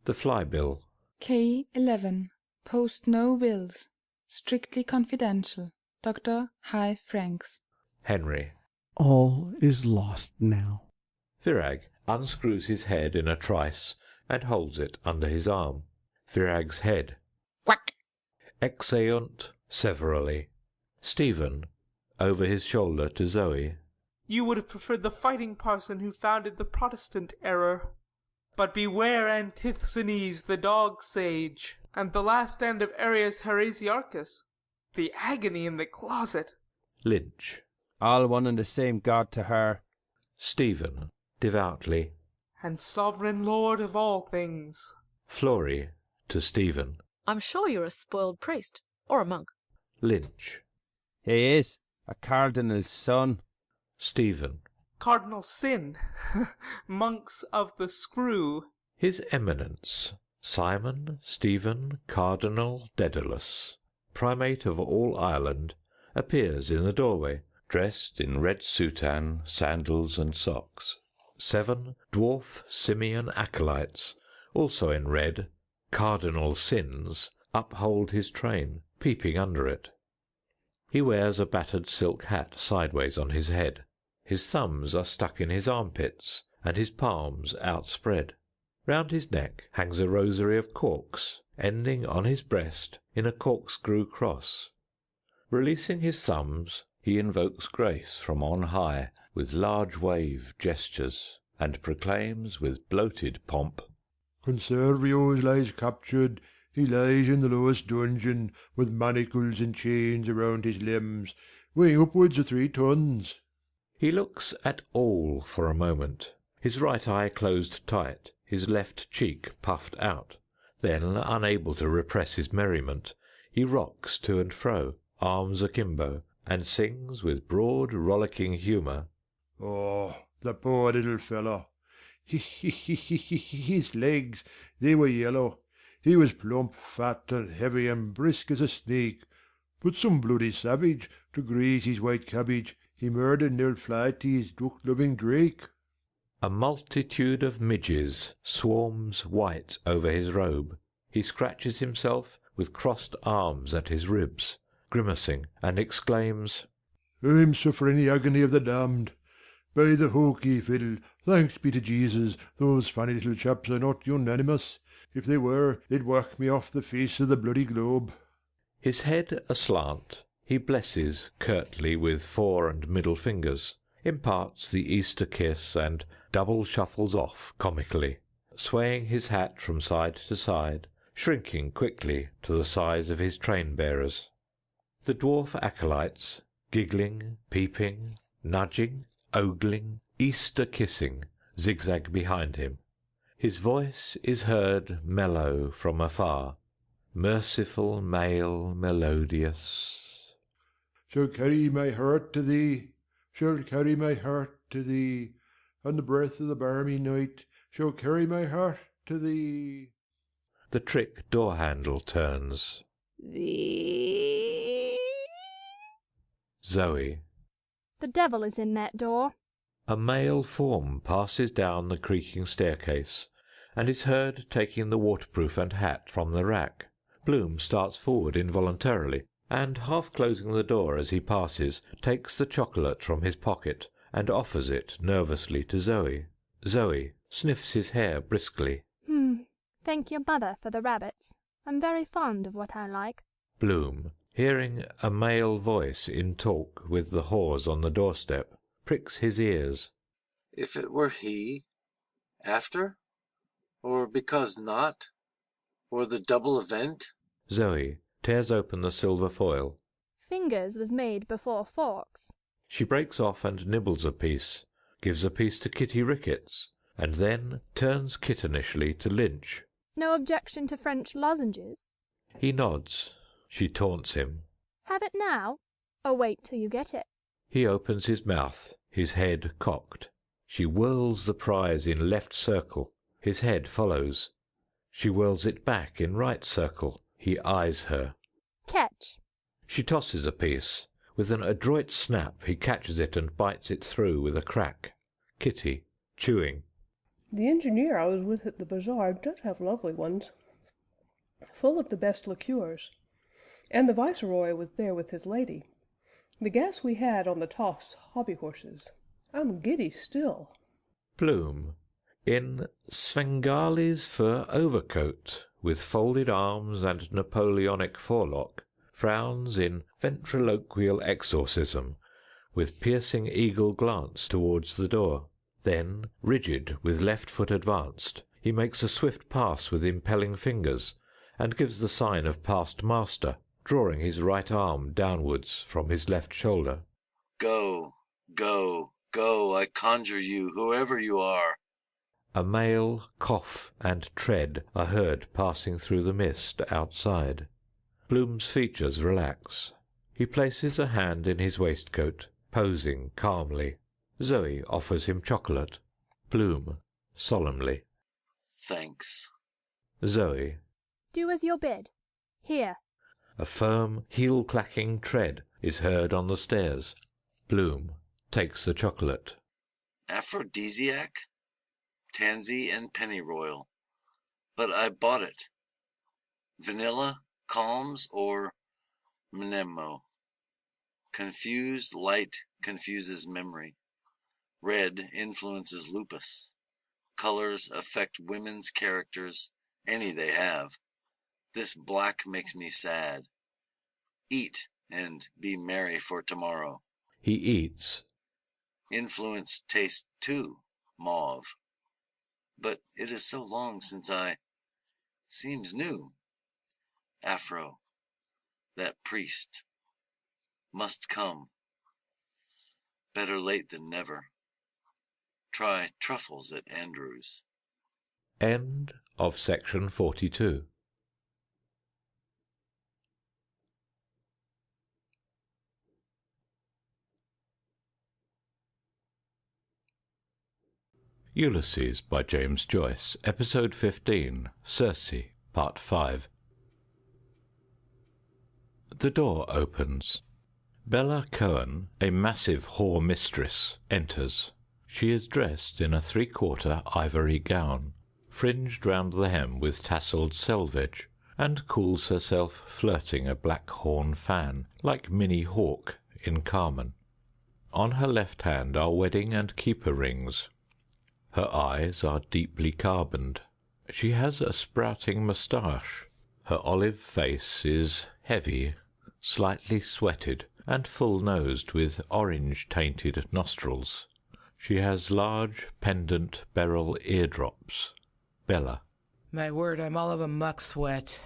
The fly-bill. K11. Post no bills. Strictly confidential. Dr. High Franks. Henry. All is lost now. Virag unscrews his head in a trice and holds it under his arm. Virag's head. Quack! Exeunt severally. Stephen, over his shoulder to Zoe. You would have preferred the fighting parson who founded the Protestant error. But beware Antisthenes, the dog sage, and the last end of Arius Heresiarchus, the agony in the closet. Lynch. All one and the same God to her. Stephen, devoutly. And sovereign lord of all things. Florrie, to Stephen. I'm sure you're a spoiled priest, or a monk. Lynch. He is, a cardinal's son. Stephen. Cardinal Sin, monks of the screw. His Eminence, Simon Stephen Cardinal Daedalus, primate of all Ireland, appears in the doorway, dressed in red soutane, sandals, and socks. 7 dwarf Simeon acolytes, also in red, cardinal sins, uphold his train, peeping under it. He wears a battered silk hat sideways on his head. His thumbs are stuck in his armpits, and his palms outspread. Round his neck hangs a rosary of corks, ending on his breast in a corkscrew cross. Releasing his thumbs, he invokes grace from on high with large wave gestures, and proclaims with bloated pomp, Conservios lies captured. He lies in the lowest dungeon, with manacles and chains around his limbs, weighing upwards of 3 tons. He looks at all for a moment, his right eye closed tight, his left cheek puffed out. Then, unable to repress his merriment, he rocks to and fro, arms akimbo, and sings with broad, rollicking humour. Oh, the poor little fellow! His legs, they were yellow. He was plump, fat, and heavy, and brisk as a snake. But some bloody savage, to grease his white cabbage, he murdered an old fly-teased, duck-loving drake. A multitude of midges swarms white over his robe. He scratches himself with crossed arms at his ribs, grimacing, and exclaims, I'm suffering the agony of the damned. By the hokey fiddle, thanks be to Jesus, those funny little chaps are not unanimous. If they were, they'd whack me off the face of the bloody globe. His head aslant, he blesses curtly with fore and middle fingers, imparts the Easter kiss, and double shuffles off comically, swaying his hat from side to side, shrinking quickly to the size of his train-bearers. The dwarf acolytes, giggling, peeping, nudging, ogling, Easter-kissing, zigzag behind him. His voice is heard mellow from afar, merciful male melodious. Shall carry my heart to thee, shall carry my heart to thee, and the breath of the balmy night shall carry my heart to thee. The trick door-handle turns. Zoe. The devil is in that door. A male form passes down the creaking staircase, and is heard taking the waterproof and hat from the rack. Bloom starts forward involuntarily, and, half closing the door as he passes, takes the chocolate from his pocket and offers it nervously to Zoe. Zoe sniffs his hair briskly. Thank your mother for the rabbits. I'm very fond of what I like. Bloom, hearing a male voice in talk with the whores on the doorstep, pricks his ears. If it were he, after? Or because not? Or the double event? Zoe tears open the silver foil. Fingers was made before forks. She breaks off and nibbles a piece, gives a piece to Kitty Ricketts, and then turns kittenishly to Lynch. No objection to French lozenges? He nods. She taunts him. Have it now, or wait till you get it. He opens his mouth, his head cocked. She whirls the prize in left circle. His head follows. She whirls it back in right circle. He eyes her. Catch. She tosses a piece. With an adroit snap he catches it and bites it through with a crack. Kitty, chewing. The engineer I was with at the bazaar does have lovely ones, full of the best liqueurs. And the viceroy was there with his lady. The gas we had on the Toff's hobby horses. I'm giddy still. Bloom, in Svengali's fur overcoat, with folded arms and Napoleonic forelock, frowns in ventriloquial exorcism, with piercing eagle glance towards the door. Then, rigid, with left foot advanced, he makes a swift pass with impelling fingers, and gives the sign of past master, drawing his right arm downwards from his left shoulder. Go, go, go, I conjure you, whoever you are. A male cough and tread are heard passing through the mist outside. Bloom's features relax. He places a hand in his waistcoat, posing calmly. Zoe offers him chocolate. Bloom, solemnly. Thanks. Zoe. Do as you're bid. Here. A firm, heel-clacking tread is heard on the stairs. Bloom takes the chocolate. Aphrodisiac? Tansy and pennyroyal. But I bought it. Vanilla, calms, or mnemo. Confused light confuses memory. Red influences lupus. Colors affect women's characters, any they have. This black makes me sad. Eat and be merry for tomorrow. He eats. Influence taste too, mauve. But it is so long since seems new. Afro, that priest, must come. Better late than never. Try truffles at Andrew's. End of section 42. Ulysses by James Joyce, Episode 15, Circe, Part 5. The door opens. Bella Cohen, a massive whore mistress, enters. She is dressed in a 3/4 ivory gown, fringed round the hem with tasselled selvage, and cools herself flirting a black horn fan, like Minnie Hawke in Carmen. On her left hand are wedding and keeper rings. Her eyes are deeply carboned. She has a sprouting moustache. Her olive face is heavy, slightly sweated, and full-nosed, with orange-tainted nostrils. She has large, pendant beryl eardrops. Bella. My word, I'm all of a muck sweat.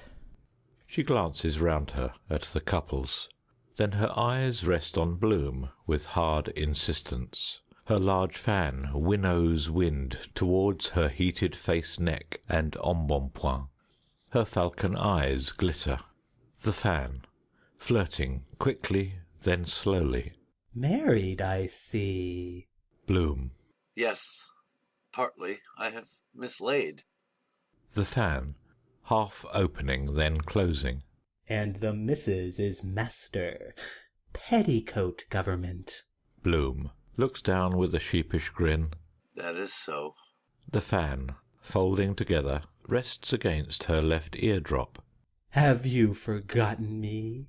She glances round her at the couples. Then her eyes rest on Bloom with hard insistence. Her large fan winnows wind towards her heated face, neck, and embonpoint. Her falcon eyes glitter. The fan, flirting quickly, then slowly. Married, I see. Bloom. Yes, partly. I have mislaid. The fan, half opening, then closing. And the missus is master. Petticoat government. Bloom looks down with a sheepish grin. That is so. The fan, folding together, rests against her left eardrop. Have you forgotten me?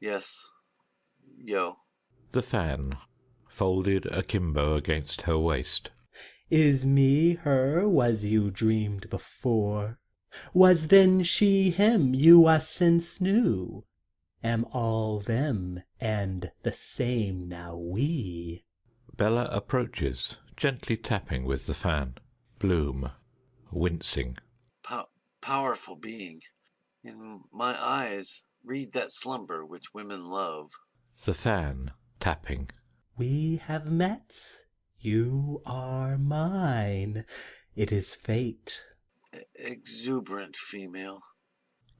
Yes. Yo. The fan, folded akimbo against her waist. Is me her was you dreamed before? Was then she him you a since knew? Am all them and the same now we? Bella approaches, gently tapping with the fan. Bloom, wincing. Powerful being. In my eyes, read that slumber which women love. The fan, tapping. We have met. You are mine. It is fate. Exuberant female.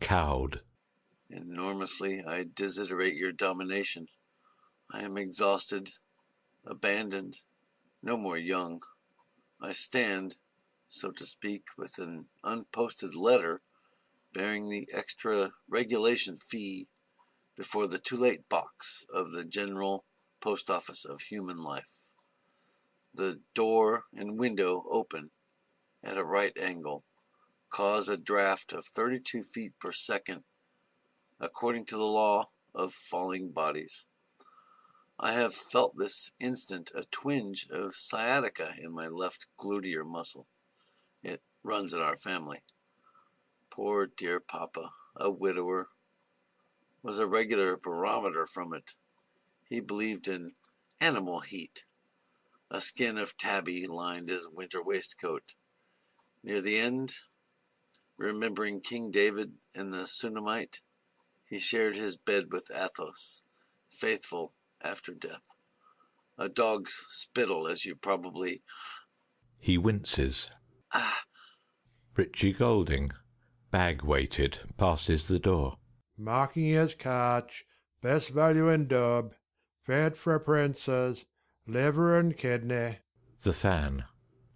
Cowed. Enormously I desiderate your domination. I am exhausted, abandoned, no more young. I stand, so to speak, with an unposted letter bearing the extra regulation fee before the too late box of the General Post Office of human life. The door and window open at a right angle, cause a draft of 32 feet per second, according to the law of falling bodies. I have felt this instant a twinge of sciatica in my left gluteal muscle. It runs in our family. Poor dear papa, a widower, was a regular barometer from it. He believed in animal heat. A skin of tabby lined his winter waistcoat. Near the end, remembering King David and the Sunamite, he shared his bed with Athos, faithful after death. A dog's spittle, as you probably... He winces. Richie Golding, bag-weighted, passes the door. Marking as catch, best value in dub, fat for princess, liver and kidney. The fan,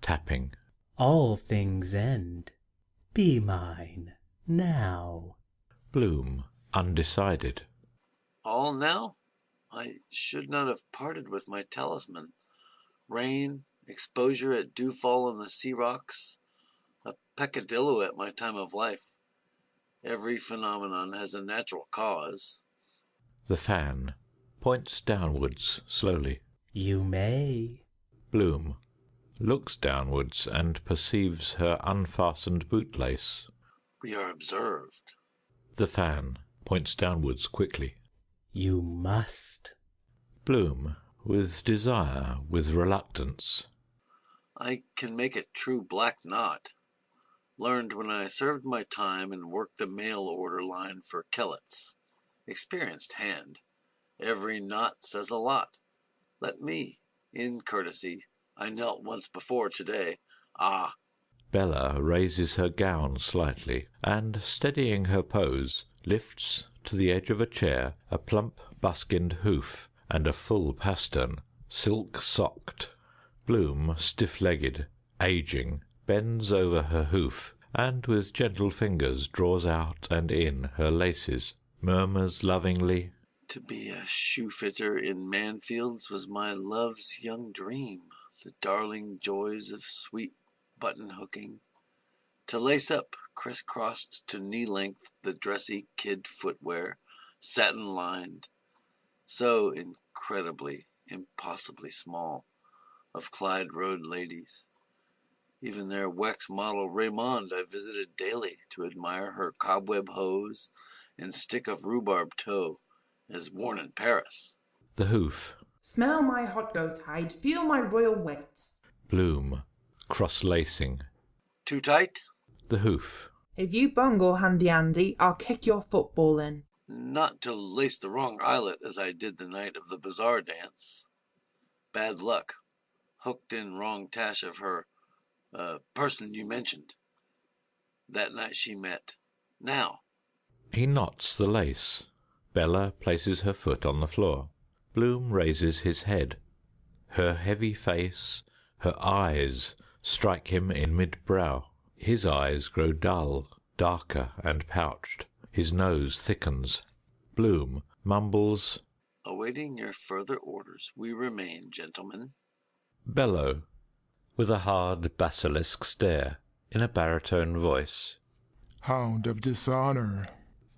tapping. All things end. Be mine, now. Bloom, undecided. All now? I should not have parted with my talisman. Rain, exposure at dewfall on the sea rocks, a peccadillo at my time of life. Every phenomenon has a natural cause. The fan points downwards slowly. You may. Bloom looks downwards and perceives her unfastened bootlace. We are observed. The fan points downwards quickly. You must. Bloom, with desire, with reluctance. I can make a true black knot. Learned when I served my time and worked the mail order line for Kellett's. Experienced hand. Every knot says a lot. Let me, in courtesy, I knelt once before today. Ah! Bella raises her gown slightly, and, steadying her pose, lifts to the edge of a chair a plump buskined hoof and a full pastern, silk-socked. Bloom, stiff-legged, aging, bends over her hoof, and with gentle fingers draws out and in her laces. murmurs lovingly, To be a shoe-fitter in Manfields was my love's young dream, the darling joys of sweet button-hooking. To lace up, criss-crossed to knee-length, the dressy kid footwear, satin-lined, so incredibly, impossibly small, of Clyde Road ladies. Even their Wex model Raymond I visited daily to admire her cobweb hose and stick of rhubarb toe, as worn in Paris. the hoof, Smell my hot goat hide, feel my royal weight. Bloom, cross-lacing, Too tight? the hoof, If you bungle, Handy Andy, I'll kick your football in. Not to lace the wrong eyelet as I did the night of the bazaar dance. Bad luck. Hooked in wrong tash of her, person you mentioned. That night she met. Now. he knots the lace. Bella places her foot on the floor. Bloom raises his head. Her heavy face, her eyes strike him in mid-brow. His eyes grow dull, darker, and pouched. His nose thickens. Bloom mumbles, Awaiting your further orders, we remain, gentlemen. Bellow, with a hard basilisk stare, in a baritone voice. Hound of dishonor.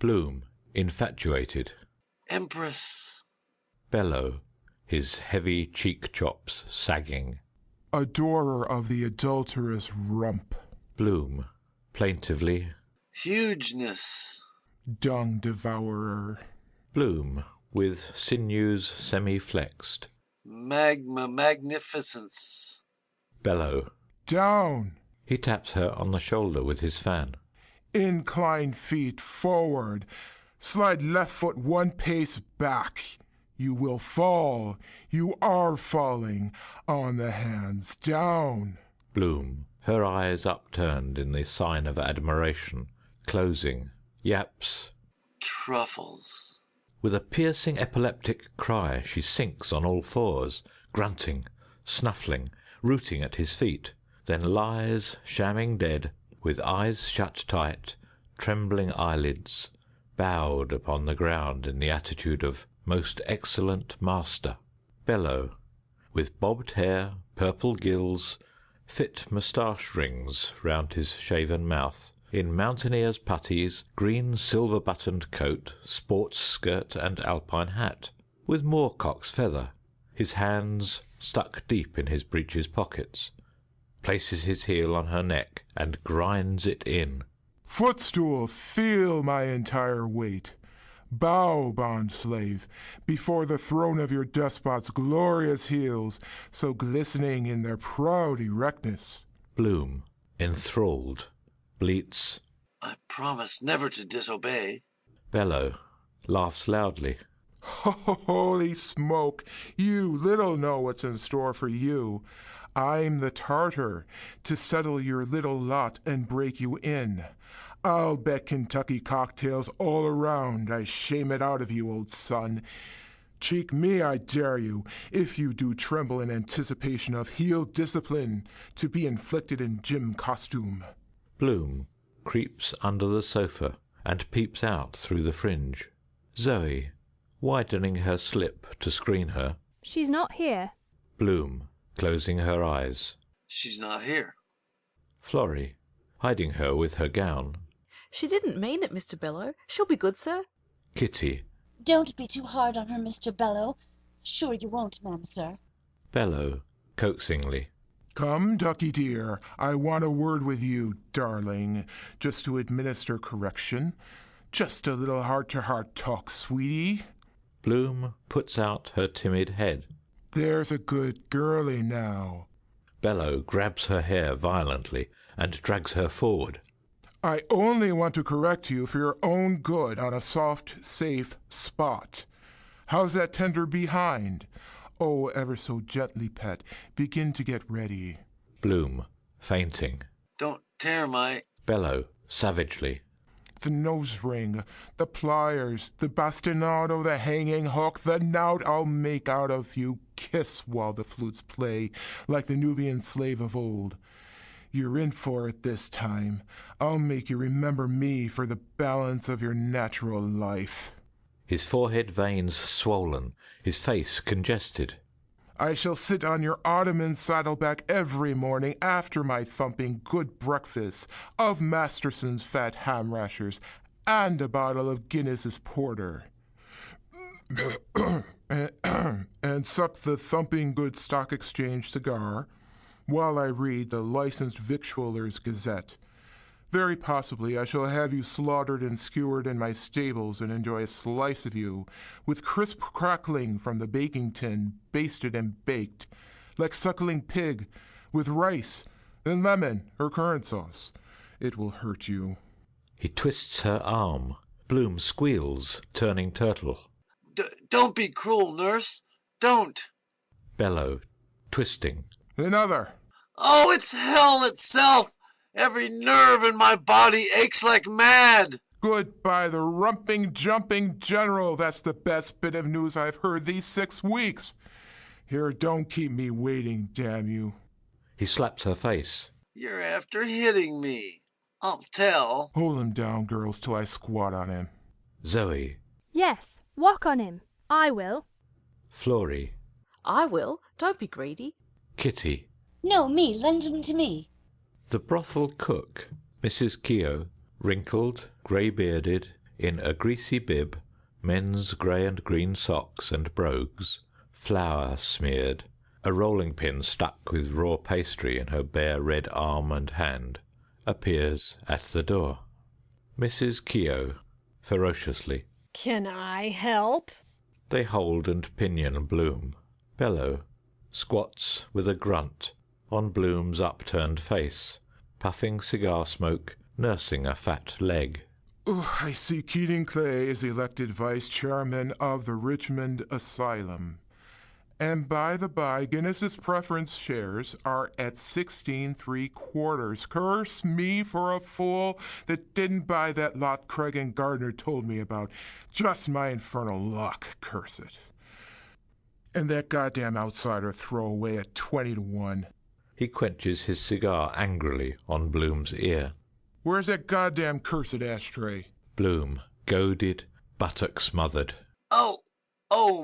Bloom, infatuated. Empress. Bellow, his heavy cheek-chops sagging. Adorer of the adulterous rump. Bloom, plaintively. Hugeness. Dung devourer. Bloom, with sinews semi-flexed. Magnificence. Bellow. Down. He taps her on the shoulder with his fan. Incline feet forward. Slide left foot 1 pace back. You will fall. You are falling. On the hands. Down. Bloom, her eyes upturned in the sign of admiration, closing, yaps. Truffles. With a piercing epileptic cry, she sinks on all fours, grunting, snuffling, rooting at his feet, then lies shamming dead, with eyes shut tight, trembling eyelids, bowed upon the ground in the attitude of most excellent master. Bellow, with bobbed hair, purple gills, fit moustache rings round his shaven mouth, in mountaineer's puttees, green silver-buttoned coat, sports skirt, and alpine hat, with moorcock's feather, his hands stuck deep in his breeches pockets, places his heel on her neck and grinds it in. Footstool, feel my entire weight. Bow, bond slave, before the throne of your despot's glorious heels, so glistening in their proud erectness. Bloom, enthralled, bleats. I promise never to disobey. Bellow, laughs loudly. Holy smoke! You little know what's in store for you. I'm the Tartar, to settle your little lot and break you in. I'll bet Kentucky cocktails all around I shame it out of you, old son. Cheek me, I dare you, if you do tremble in anticipation of heel discipline to be inflicted in gym costume. Bloom creeps under the sofa and peeps out through the fringe. Zoe, widening her slip to screen her. She's not here. Bloom, closing her eyes. She's not here. Florrie, hiding her with her gown. She didn't mean it, Mr. Bellow. She'll be good, sir. Kitty. Don't be too hard on her, Mr. Bellow. Sure you won't, ma'am, sir. Bellow, coaxingly. Come, ducky dear, I want a word with you, darling, just to administer correction. Just a little heart-to-heart talk, sweetie. Bloom puts out her timid head. There's a good girlie now. Bellow grabs her hair violently and drags her forward. I only want to correct you for your own good on a soft, safe spot. How's that tender behind? Oh, ever so gently, pet. Begin to get ready. Bloom, fainting. Don't tear my... Bellow, savagely. The nose ring, the pliers, the bastinado, the hanging hook, the knout I'll make out of you. Kiss while the flutes play, like the Nubian slave of old. You're in for it this time. I'll make you remember me for the balance of your natural life. His forehead veins swollen, his face congested. I shall sit on your ottoman saddleback every morning after my thumping good breakfast of Masterson's fat ham rashers and a bottle of Guinness's porter. and suck the thumping good stock exchange cigar while I read the licensed victualler's gazette. Very possibly I shall have you slaughtered and skewered in my stables and enjoy a slice of you, with crisp crackling from the baking tin, basted and baked, like suckling pig, with rice and lemon or currant sauce. It will hurt you. He twists her arm. Bloom squeals, turning turtle. Don't be cruel, nurse. Don't. Bellow, twisting. Another. Oh, it's hell itself. Every nerve in my body aches like mad. Goodbye, the rumping, jumping general. That's the best bit of news I've heard these 6 weeks. Here, don't keep me waiting, damn you. He slaps her face. You're after hitting me. I'll tell. Hold him down, girls, till I squat on him. Zoe. Yes, walk on him. I will. Florrie. I will. Don't be greedy. Kitty. No, me. Lend him to me. The brothel cook, Mrs. Keogh, wrinkled, grey-bearded, in a greasy bib, men's grey and green socks and brogues, flour smeared, a rolling-pin stuck with raw pastry in her bare red arm and hand, appears at the door. Mrs. Keogh, ferociously. Can I help? They hold and pinion Bloom. Bellow squats with a grunt on Bloom's upturned face, puffing cigar smoke, nursing a fat leg. I see Keating Clay is elected vice chairman of the Richmond Asylum. And by the by, Guinness's preference shares are at 16.75. Curse me for a fool that didn't buy that lot Craig and Gardner told me about. Just my infernal luck, curse it. And that goddamn outsider throwaway at 20-1. He quenches his cigar angrily on Bloom's ear. Where's that goddamn cursed ashtray? Bloom, goaded, buttock smothered. Oh,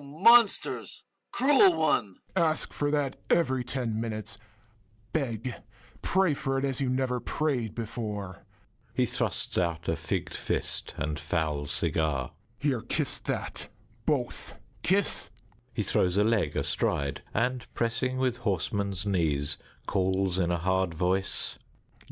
monsters! Cruel one! Ask for that every 10 minutes. Beg. Pray for it as you never prayed before. He thrusts out a figged fist and foul cigar. Here, kiss that. Both. Kiss. He throws a leg astride, and, pressing with horseman's knees, calls in a hard voice,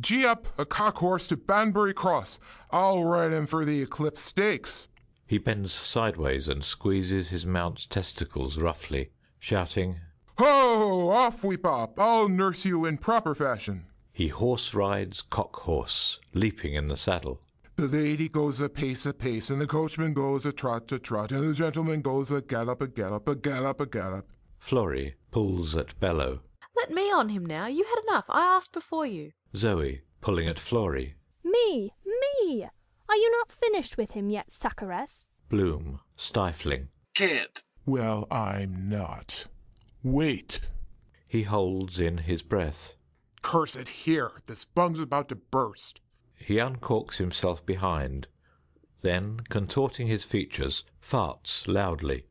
Gee up a cock-horse to Banbury Cross. I'll ride him for the Eclipse Stakes. He bends sideways and squeezes his mount's testicles roughly, shouting, Ho! Off we pop. I'll nurse you in proper fashion. He horse rides cock-horse, leaping in the saddle. The lady goes a pace, and the coachman goes a trot, and the gentleman goes a gallop, a gallop. Florrie pulls at Bellow. Let me on him now. You had enough. I asked before you. Zoe pulling at Florrie. Me! Are you not finished with him yet, succoress? Bloom, stifling. Can't. Well, I'm not. Wait. He holds in his breath. Curse it, here. This bung's about to burst. He uncorks himself behind, then, contorting his features, farts loudly.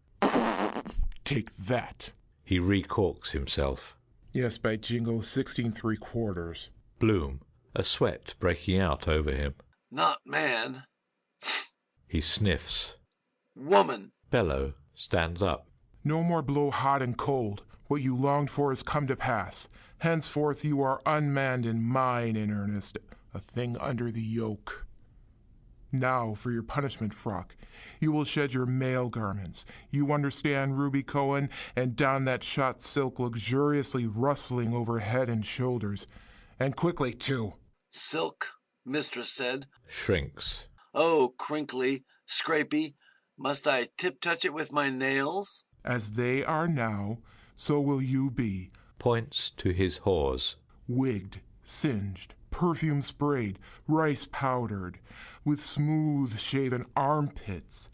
Take that. He recorks himself. Yes, by jingo, 16.75. Bloom, a sweat breaking out over him. Not man. He sniffs. Woman. Bellow stands up. No more blow hot and cold. What you longed for has come to pass. Henceforth you are unmanned and mine in earnest, a thing under the yoke. Now for your punishment frock. You will shed your male garments. You understand, Ruby Cohen, and don that shot silk luxuriously rustling over head and shoulders. And quickly, too. Silk, mistress said. Shrinks. Oh, crinkly, scrapey. Must I tip-touch it with my nails? As they are now, so will you be. Points to his whores. Wigged, singed, perfume sprayed, rice powdered, with smooth shaven armpits,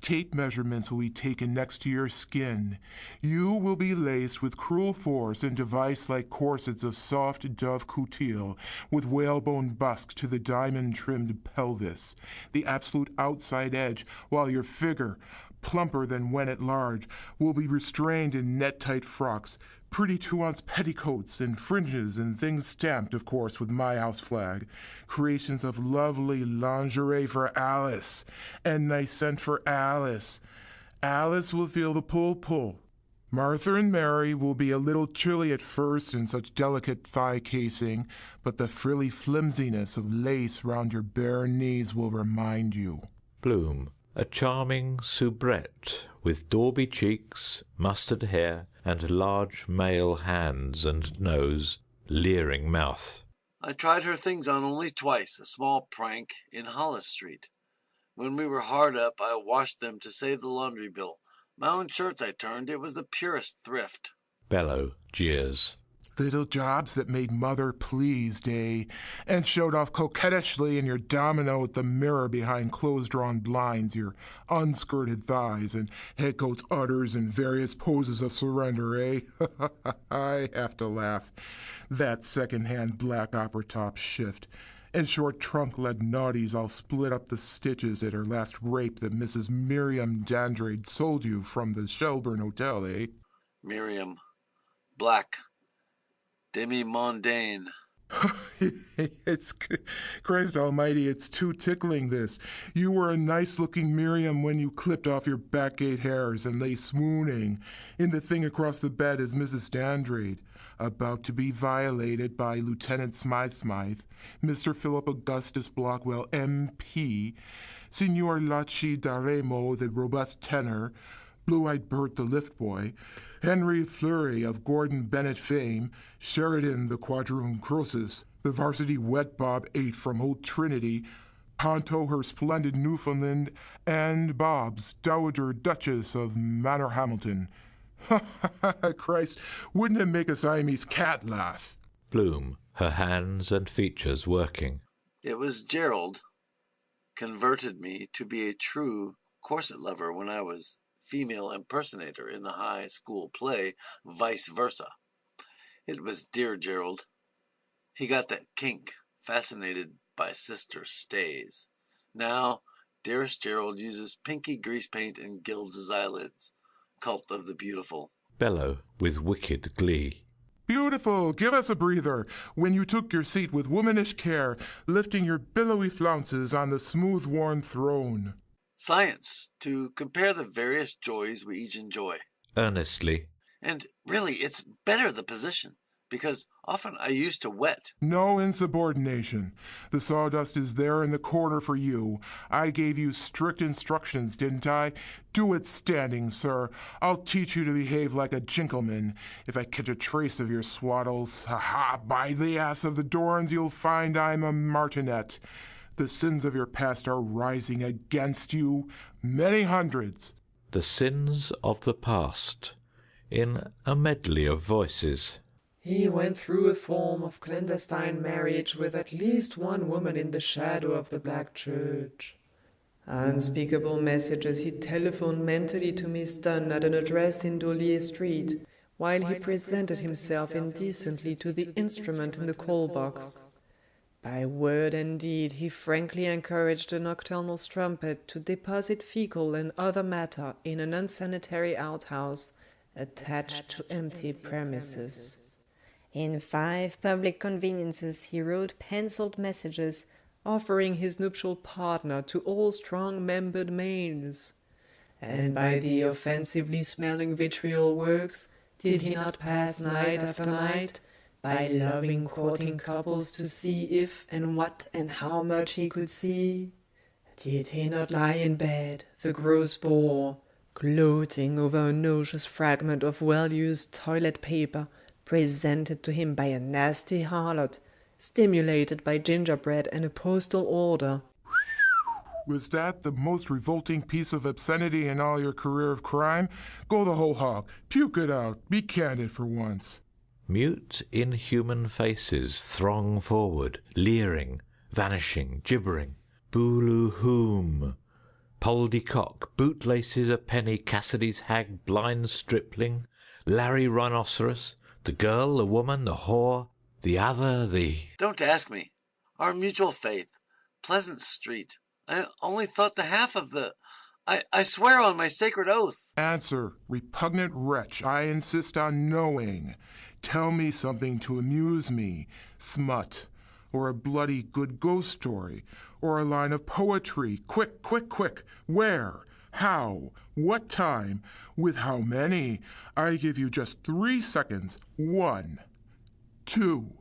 Tape measurements will be taken next to your skin. You will be laced with cruel force in device-like corsets of soft dove coutil, with whalebone busk to the diamond-trimmed pelvis, the absolute outside edge, while your figure, plumper than when at large, will be restrained in net-tight frocks, pretty 2-ounce petticoats and fringes and things stamped, of course, with my house flag. Creations of lovely lingerie for Alice, and nice scent for Alice. Alice will feel the pull. Martha and Mary will be a little chilly at first in such delicate thigh casing, but the frilly flimsiness of lace round your bare knees will remind you. Bloom, a charming soubrette with dauby cheeks, mustard hair, and large male hands and nose, leering mouth. I tried her things on only twice, a small prank in Hollis Street. When we were hard up, I washed them to save the laundry bill. My own shirts I turned, it was the purest thrift. Bellow jeers. Little jobs that made mother pleased, eh? And showed off coquettishly in your domino at the mirror behind close-drawn blinds, your unskirted thighs and headcoats udders and various poses of surrender, eh? I have to laugh. That second-hand black opera top shift. And short trunk-led naughties I'll split up the stitches at her last rape that Mrs. Miriam Dandrade sold you from the Shelburne Hotel, eh? Miriam. Black. Demi-mondaine. It's Christ almighty, it's too tickling this. You were a nice-looking Miriam when you clipped off your backgate hairs and lay swooning in the thing across the bed as Mrs. Dandrade, about to be violated by Lieutenant Smythe, Mr. Philip Augustus Blockwell, M.P., Signor Lacci d'Aremo, the robust tenor, Blue-Eyed Bert, the lift boy, Henry Fleury of Gordon Bennett fame, Sheridan the quadroon Croesus, the varsity wet Bob 8 from Old Trinity, Ponto her splendid Newfoundland, and Bob's Dowager Duchess of Manor Hamilton. Ha ha ha! Christ, wouldn't it make a Siamese cat laugh? Bloom, her hands and features working. It was Gerald converted me to be a true corset lover when I was female impersonator in the high school play, Vice Versa. It was dear Gerald. He got that kink, fascinated by sister stays. Now, dearest Gerald uses pinky grease paint and gilds his eyelids. Cult of the beautiful. Bellow, with wicked glee. Beautiful! Give us a breather. When you took your seat with womanish care, lifting your billowy flounces on the smooth-worn throne. Science, to compare the various joys we each enjoy. Earnestly. And really, it's better the position, because often I used to wet. No insubordination. The sawdust is there in the corner for you. I gave you strict instructions, didn't I? Do it standing, sir. I'll teach you to behave like a gentleman. If I catch a trace of your swaddles, ha-ha, by the ass of the Dorans, you'll find I'm a martinet. The sins of your past are rising against you, many hundreds. The sins of the past, in a medley of voices. He went through a form of clandestine marriage with at least one woman in the shadow of the Black Church. Unspeakable messages he telephoned mentally to Miss Dunn at an address in Dollier Street, while he presented himself indecently to the instrument in the call box. By word and deed he frankly encouraged the nocturnal strumpet to deposit fecal and other matter in an unsanitary outhouse attached to empty premises. In 5 public conveniences he wrote penciled messages offering his nuptial partner to all strong-membered males. And by the offensively smelling vitriol works did he not pass night after night, by loving courting couples to see if and what and how much he could see? Did he not lie in bed, the gross bore, gloating over a nauseous fragment of well-used toilet paper presented to him by a nasty harlot, stimulated by gingerbread and a postal order? Was that the most revolting piece of obscenity in all your career of crime? Go the whole hog. Puke it out. Be candid for once. Mute, inhuman faces throng forward, leering, vanishing, gibbering. Booloo-hoom. Poldy cock, bootlaces a penny, Cassidy's hag, blind stripling, Larry rhinoceros, the girl, the woman, the whore, the other, the... Don't ask me. Our mutual faith. Pleasant Street. I only thought the half of the... I swear on my sacred oath. Answer, repugnant wretch. I insist on knowing. Tell me something to amuse me. Smut, or a bloody good ghost story, or a line of poetry. Quick, quick, quick. Where? How? What time? With how many? I give you just 3 seconds. 1, 2,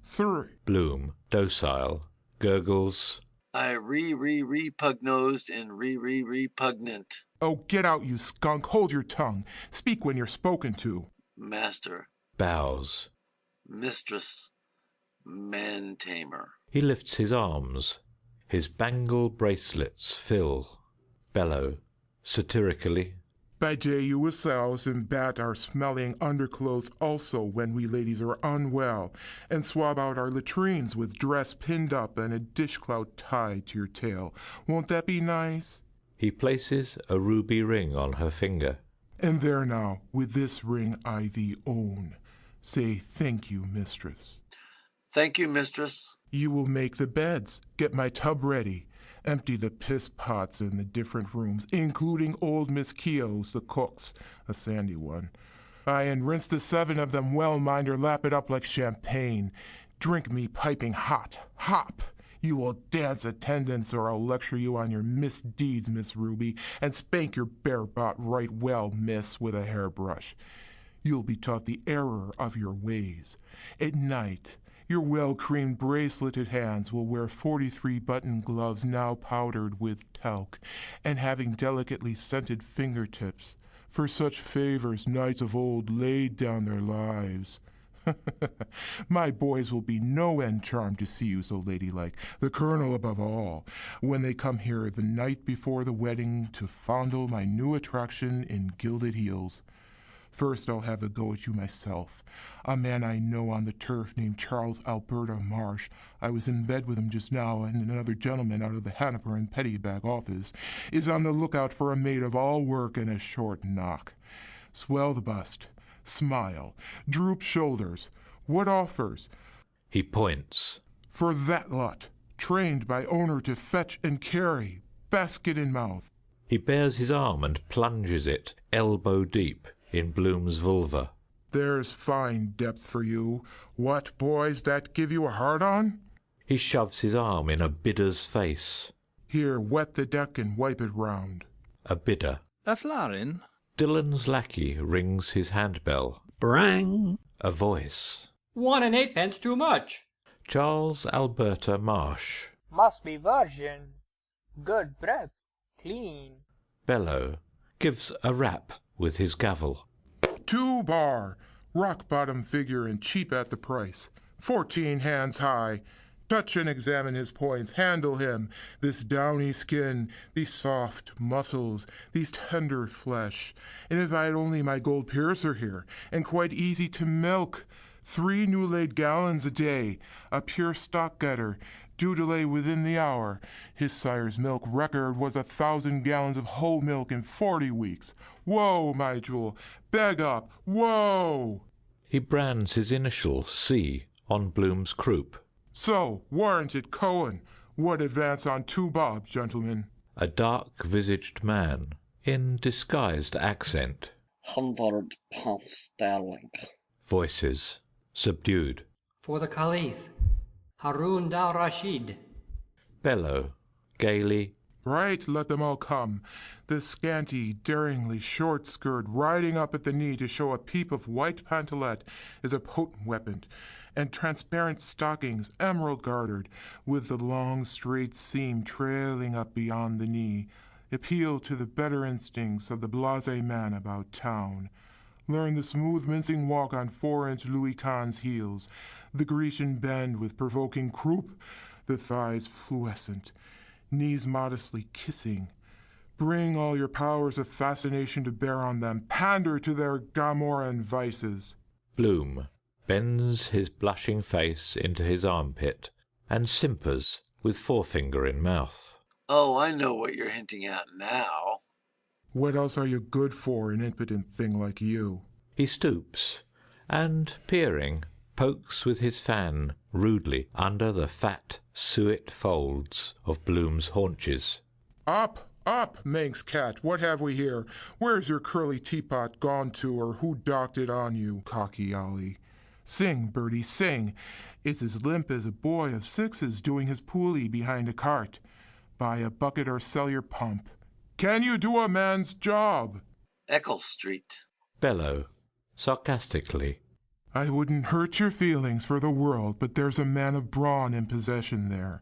3. Bloom, docile, gurgles. I re-pug-nosed and re-repugnant. Oh, get out, you skunk. Hold your tongue. Speak when you're spoken to. Master. Bows. Mistress. Man-tamer. He lifts his arms. His bangle bracelets fill. Bellow, satirically. By day you yourselves and bat our smelling underclothes also when we ladies are unwell, and swab out our latrines with dress pinned up and a dishclout tied to your tail. Won't that be nice? He places a ruby ring on her finger. And there now, with this ring I thee own. Say thank you, mistress. Thank you, mistress. You will make the beds, get my tub ready, empty the piss pots in the different rooms, including old Miss Keogh's, the cook's, a sandy one. Aye, and rinse the 7 of them well, mind her, lap it up like champagne. Drink me piping hot, hop. You will dance attendance, or I'll lecture you on your misdeeds, Miss Ruby, and spank your bare butt right well, miss, with a hairbrush. You'll be taught the error of your ways. At night, your well-creamed braceleted hands will wear 43-button gloves now powdered with talc, and having delicately scented fingertips. For such favors knights of old laid down their lives. My boys will be no end charmed to see you so ladylike, the colonel above all, when they come here the night before the wedding to fondle my new attraction in gilded heels. First I'll have a go at you myself. A man I know on the turf named Charles Alberta Marsh. I was in bed with him just now, and another gentleman out of the Hanover and Pettibag office is on the lookout for a maid of all work and a short knock. Swell the bust, smile, droop shoulders. What offers? He points. For that lot, trained by owner to fetch and carry, basket in mouth. He bares his arm and plunges it, elbow deep, in Bloom's vulva. There's fine depth for you. What, boys, that give you a hard-on? He shoves his arm in a bidder's face. Here, wet the deck and wipe it round. A bidder. A florin? Dillon's lackey rings his handbell. Brang! A voice. 1 and 8 too much. Charles Alberta Marsh. Must be virgin. Good breath. Clean. Bellow gives a rap with his gavel. 2 bar. Rock-bottom figure and cheap at the price. 14 hands high. Touch and examine his points. Handle him. This downy skin, these soft muscles, these tender flesh. And if I had only my gold piercer here, and quite easy to milk. 3 new-laid gallons a day. A pure stock-getter. Due to lay within the hour. His sire's milk record was 1,000 gallons of whole milk in 40 weeks. Whoa, my jewel. Beg up. Whoa! He brands his initial C on Bloom's croup. So, warranted Cohen. What advance on 2 bob, gentlemen? A dark-visaged man, in disguised accent. £100 sterling. Voices, subdued. For the Caliph, Harun al-Rashid. Bellow, gaily. Right, let them all come. The scanty, daringly short skirt riding up at the knee to show a peep of white pantalette is a potent weapon, and transparent stockings, emerald gartered, with the long straight seam trailing up beyond the knee, appeal to the better instincts of the blasé man about town. Learn the smooth mincing walk on 4-inch Louis Kahn's heels, the Grecian bend with provoking croup, the thighs fluescent, knees modestly kissing. Bring all your powers of fascination to bear on them. Pander to their Gomorrhan vices. Bloom bends his blushing face into his armpit and simpers with forefinger in mouth. Oh, I know what you're hinting at now. What else are you good for, an impotent thing like you? He stoops, and, peering, pokes with his fan rudely under the fat suet folds of Bloom's haunches. Up, up, Manx cat, what have we here? Where's your curly teapot gone to, or who docked it on you, cocky Ollie? Sing, birdie, sing. It's as limp as a boy of 6's doing his poolie behind a cart. Buy a bucket or sell your pump. Can you do a man's job? Eccles Street. Bellow, sarcastically. I wouldn't hurt your feelings for the world, but there's a man of brawn in possession there.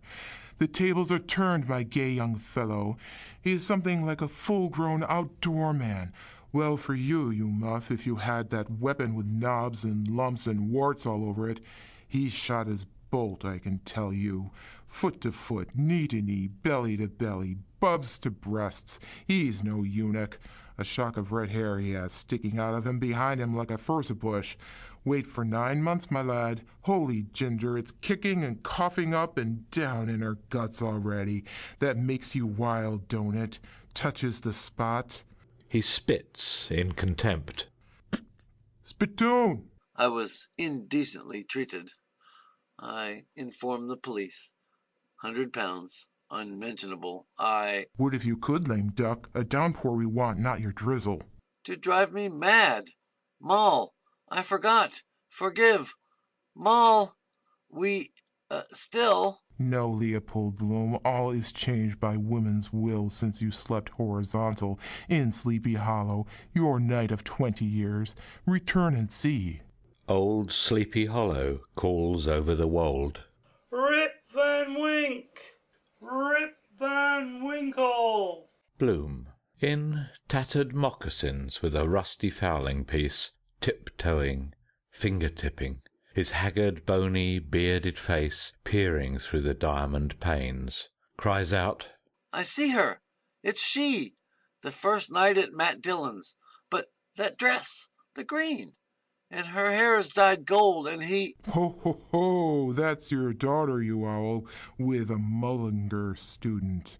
The tables are turned, my gay young fellow. He is something like a full-grown outdoor man. Well for you, you muff, if you had that weapon with knobs and lumps and warts all over it. He's shot as bolt, I can tell you. Foot to foot, knee to knee, belly to belly, bubs to breasts. He's no eunuch. A shock of red hair he has sticking out of him behind him like a furze bush. Wait for 9 months, my lad. Holy ginger, it's kicking and coughing up and down in her guts already. That makes you wild, don't it? Touches the spot. He spits in contempt. Spittoon! I was indecently treated. I informed the police. £100, unmentionable. Would if you could, lame duck. A downpour we want, not your drizzle. To drive me mad. Moll, I forgot. Forgive. Moll, we, still... No, Leopold Bloom, all is changed by women's will since you slept horizontal in Sleepy Hollow, your night of 20 years. Return and see. Old Sleepy Hollow calls over the wold. Rip Van Wink! Rip Van Winkle! Bloom, in tattered moccasins with a rusty fowling piece, tiptoeing, finger-tipping, his haggard, bony, bearded face peering through the diamond panes, cries out, I see her. It's she. The first night at Matt Dillon's. But that dress, the green. And her hair is dyed gold, and he... Ho, ho, ho, that's your daughter, you owl, with a Mullinger student.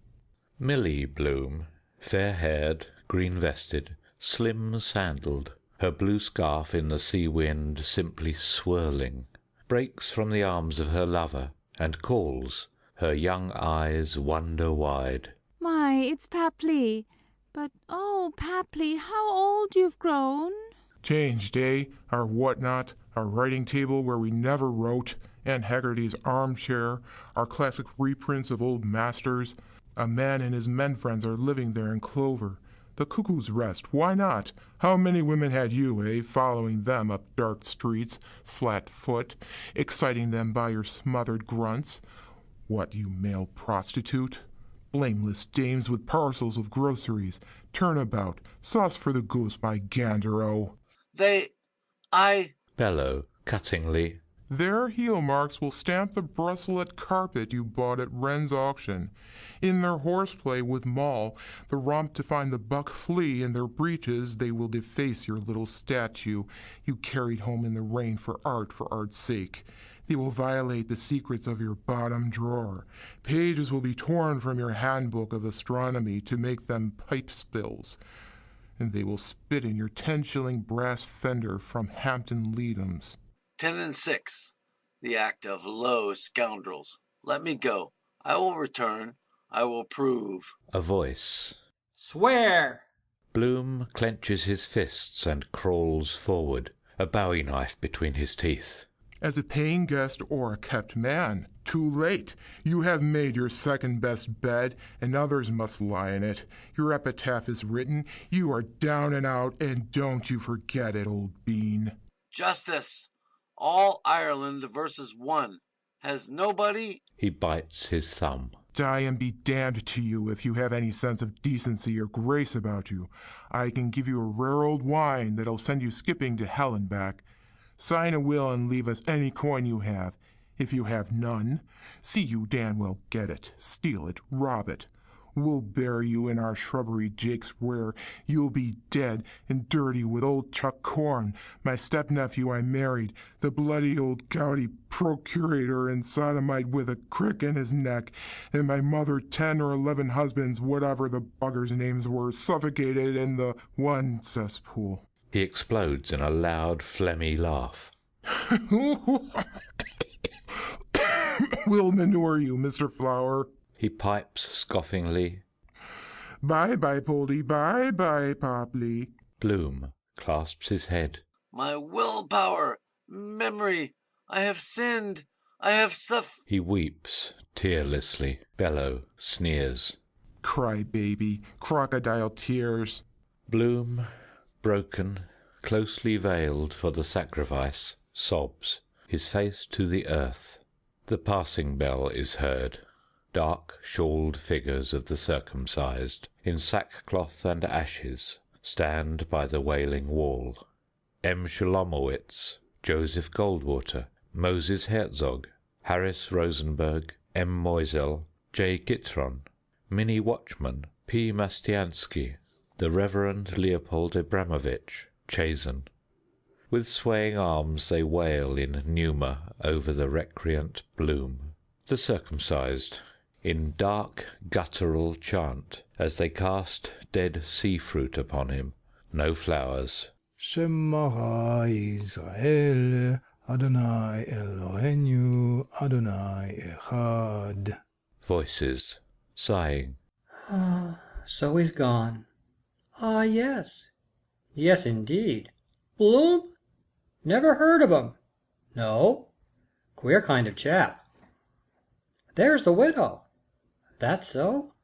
Millie Bloom, fair-haired, green-vested, slim-sandalled, her blue scarf in the sea-wind simply swirling, breaks from the arms of her lover and calls, her young eyes wonder-wide. My, it's Papli. But, oh, Papli, how old you've grown. Changed, eh? Our whatnot, our writing table where we never wrote, Aunt Haggerty's armchair, our classic reprints of old masters. A man and his men friends are living there in clover. The Cuckoo's Rest, why not? How many women had you, eh, following them up dark streets, flat foot, exciting them by your smothered grunts? What, you male prostitute? Blameless dames with parcels of groceries, turnabout, sauce for the goose, my gander-o. Bellow, cuttingly. Their heel marks will stamp the brusselet carpet you bought at Wren's auction. In their horseplay with Moll, the romp to find the buck flea in their breeches, they will deface your little statue you carried home in the rain for art's sake. They will violate the secrets of your bottom drawer. Pages will be torn from your handbook of astronomy to make them pipe spills. And they will spit in your 10-shilling brass fender from Hampton Leadham's. 10 and 6. The act of low scoundrels. Let me go. I will return. I will prove. A voice. Swear! Bloom clenches his fists and crawls forward, a bowie knife between his teeth. As a paying guest or a kept man, too late. You have made your second-best bed, and others must lie in it. Your epitaph is written. You are down and out, and don't you forget it, old bean. Justice! All Ireland versus one. Has nobody... He bites his thumb. Die and be damned to you if you have any sense of decency or grace about you. I can give you a rare old wine that'll send you skipping to hell and back. Sign a will and leave us any coin you have. If you have none, see you damn well get it, steal it, rob it. We'll bury you in our shrubbery jakes where you'll be dead and dirty with old Chuck Corn, my step-nephew I married, the bloody old gouty procurator and sodomite with a crick in his neck, and my mother 10 or 11 husbands, whatever the buggers' names were, suffocated in the one cesspool. He explodes in a loud, phlegmy laugh. We'll manure you, Mr. Flower. He pipes scoffingly. Bye-bye, Poldy. Bye-bye, Popley. Bloom clasps his head. My willpower, memory, I have sinned, I have He weeps tearlessly. Bello sneers. Cry, baby, crocodile tears. Bloom, broken, closely veiled for the sacrifice, sobs, his face to the earth. The passing bell is heard. Dark, shawled figures of the circumcised, in sackcloth and ashes, stand by the wailing wall. M. Shalomowitz, Joseph Goldwater, Moses Herzog, Harris Rosenberg, M. Moisel, J. Gitron, Minnie Watchman, P. Mastiansky, the Reverend Leopold Abramovich, Chazen. With swaying arms they wail in pneuma over the recreant Bloom. The circumcised, in dark guttural chant, as they cast dead sea-fruit upon him, no flowers. Shema Israel, Adonai Eloheinu, Adonai Echad. Voices, sighing. So he's gone. Ah, yes. Yes, indeed. Bloom? Never heard of him. No. Queer kind of chap. There's the widow. That so?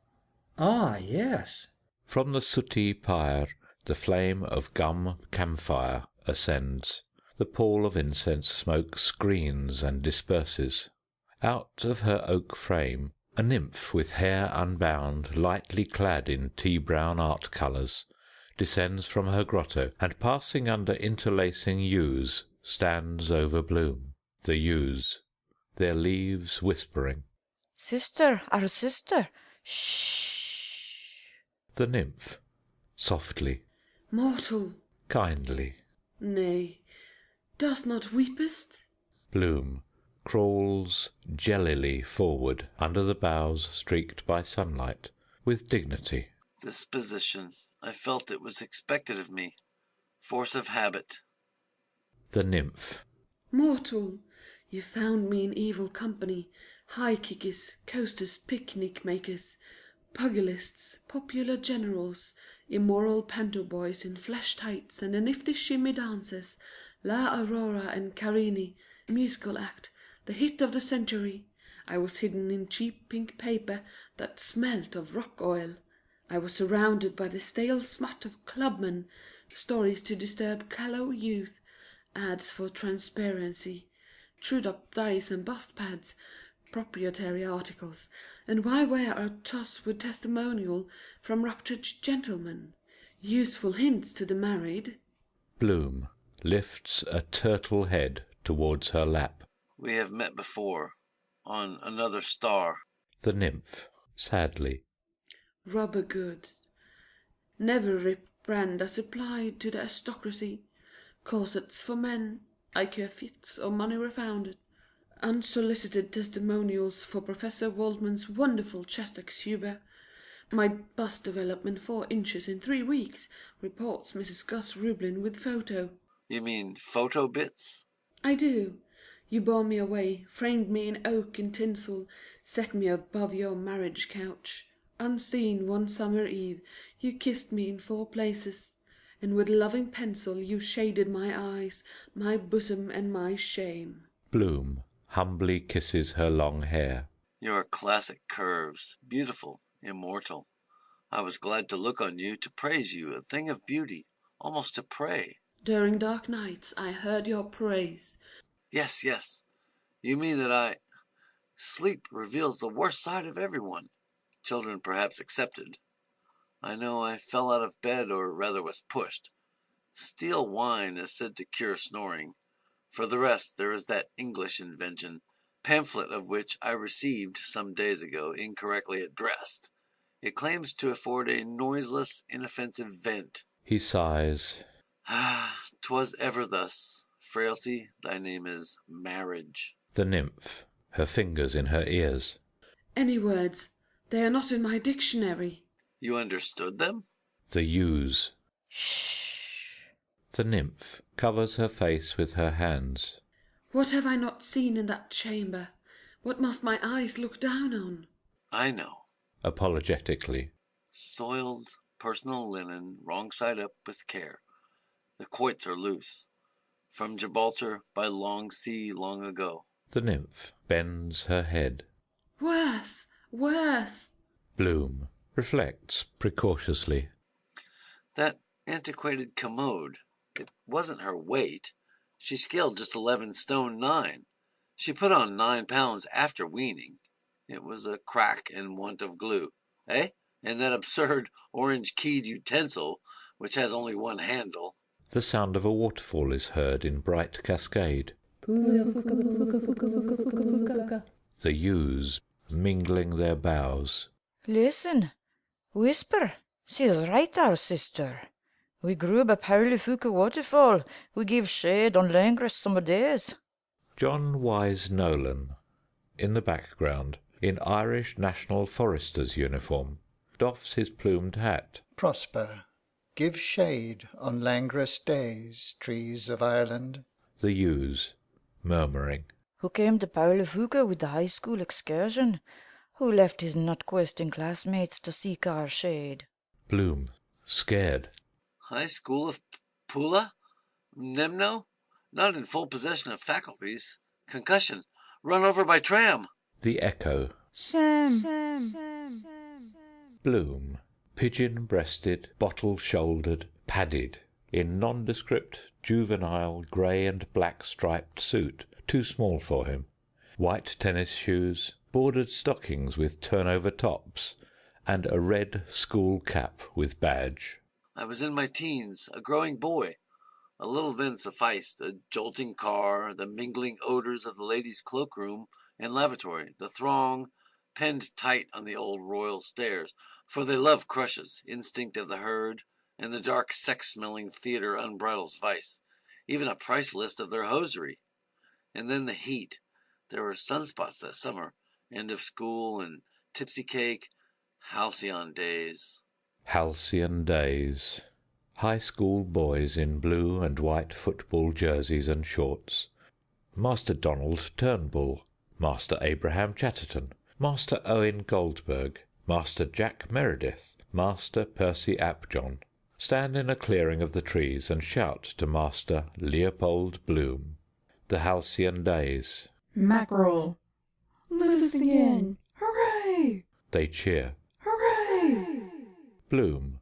Ah, yes. From the sooty pyre the flame of gum camphire ascends. The pall of incense smoke screens and disperses. Out of her oak frame a nymph with hair unbound, lightly clad in tea-brown art colours, descends from her grotto, and passing under interlacing yews, stands over Bloom. The yews, their leaves whispering. Sister, our sister, shh. The nymph, softly. Mortal. Kindly. Nay, dost not weepest? Bloom crawls jellily forward under the boughs streaked by sunlight, with dignity. This position, I felt it was expected of me. Force of habit. The nymph. Mortal, you found me in evil company. High kickers, coasters, picnic makers, pugilists, popular generals, immoral panto boys in flesh tights and the nifty shimmy dancers, La Aurora and Carini, musical act, the hit of the century. I was hidden in cheap pink paper that smelt of rock oil. I was surrounded by the stale smut of clubmen, stories to disturb callow youth, ads for transparency, chewed-up dice and bust pads, proprietary articles, and why wear a toss with testimonial from raptured gentlemen? Useful hints to the married. Bloom lifts a turtle head towards her lap. We have met before, on another star. The nymph, sadly. Rubber goods. Never rip brand as applied to the aristocracy. Corsets for men, IKEA fits or money refounded. Unsolicited testimonials for Professor Waldman's wonderful chest exuber. My bust development 4 inches in 3 weeks, reports Mrs. Gus Rublin with photo. You mean photo bits? I do. You bore me away, framed me in oak and tinsel, set me above your marriage couch. Unseen one summer eve, you kissed me in 4 places, and with loving pencil you shaded my eyes, my bosom, and my shame. Bloom humbly kisses her long hair. Your classic curves, beautiful, immortal. I was glad to look on you, to praise you, a thing of beauty, almost to pray. During dark nights I heard your praise. Yes, yes. You mean that sleep reveals the worst side of everyone, children perhaps excepted. I know I fell out of bed, or rather was pushed. Steel wine is said to cure snoring. For the rest, there is that English invention, pamphlet of which I received some days ago, incorrectly addressed. It claims to afford a noiseless, inoffensive vent. He sighs. Ah, 'twas ever thus. Frailty, thy name is marriage. The nymph, her fingers in her ears. Any words? They are not in my dictionary. You understood them? The ewes. Shh. The nymph covers her face with her hands. What have I not seen in that chamber? What must my eyes look down on? I know. Apologetically. Soiled personal linen, wrong side up with care. The quoits are loose. From Gibraltar by long sea long ago. The nymph bends her head. Worse, worse. Bloom reflects precautiously. That antiquated commode. It wasn't her weight. She scaled just 11 stone 9. She put on 9 pounds after weaning. It was a crack and want of glue. Eh? And that absurd orange-keyed utensil, which has only one handle. The sound of a waterfall is heard in bright cascade. The ewes mingling their boughs. Listen. Whisper. She's right, our sister. We grew by Paulifuka waterfall. We give shade on languorous summer days. John Wise Nolan, in the background, in Irish National Forester's uniform, doffs his plumed hat. Prosper. Give shade on languorous days, trees of Ireland. The ewes, murmuring. Who came to Paulifuka with the high school excursion? Who left his nut-questing classmates to seek our shade? Bloom, scared. High School of Pula? Nemno? Not in full possession of faculties. Concussion. Run over by tram. The echo. Sam. Bloom, pigeon-breasted, bottle-shouldered, padded, in nondescript, juvenile, grey and black striped suit, too small for him. White tennis shoes, bordered stockings with turnover tops, and a red school cap with badge. I was in my teens, a growing boy. A little then sufficed, a jolting car, the mingling odors of the ladies' cloakroom and lavatory, the throng, penned tight on the old royal stairs, for they love crushes, instinct of the herd, and the dark sex-smelling theatre unbridles vice, even a price list of their hosiery. And then the heat. There were sunspots that summer, end of school and tipsy cake, halcyon days. Halcyon days. High school boys in blue and white football jerseys and shorts. Master Donald Turnbull, Master Abraham Chatterton, Master Owen Goldberg, Master Jack Meredith, Master Percy Apjohn, stand in a clearing of the trees and shout to Master Leopold Bloom. The halcyon days. Mackerel. Loose again. Hooray! They cheer. Hooray! Bloom,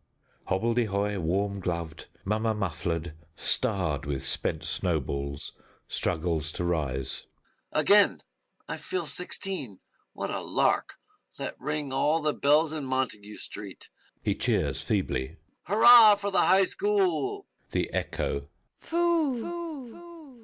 hobbledehoy, warm-gloved, mummer-mufflered, starred with spent snowballs, struggles to rise. Again! I feel 16. What a lark! Let ring all the bells in Montague Street. He cheers feebly. Hurrah for the high school! The echo. Fool!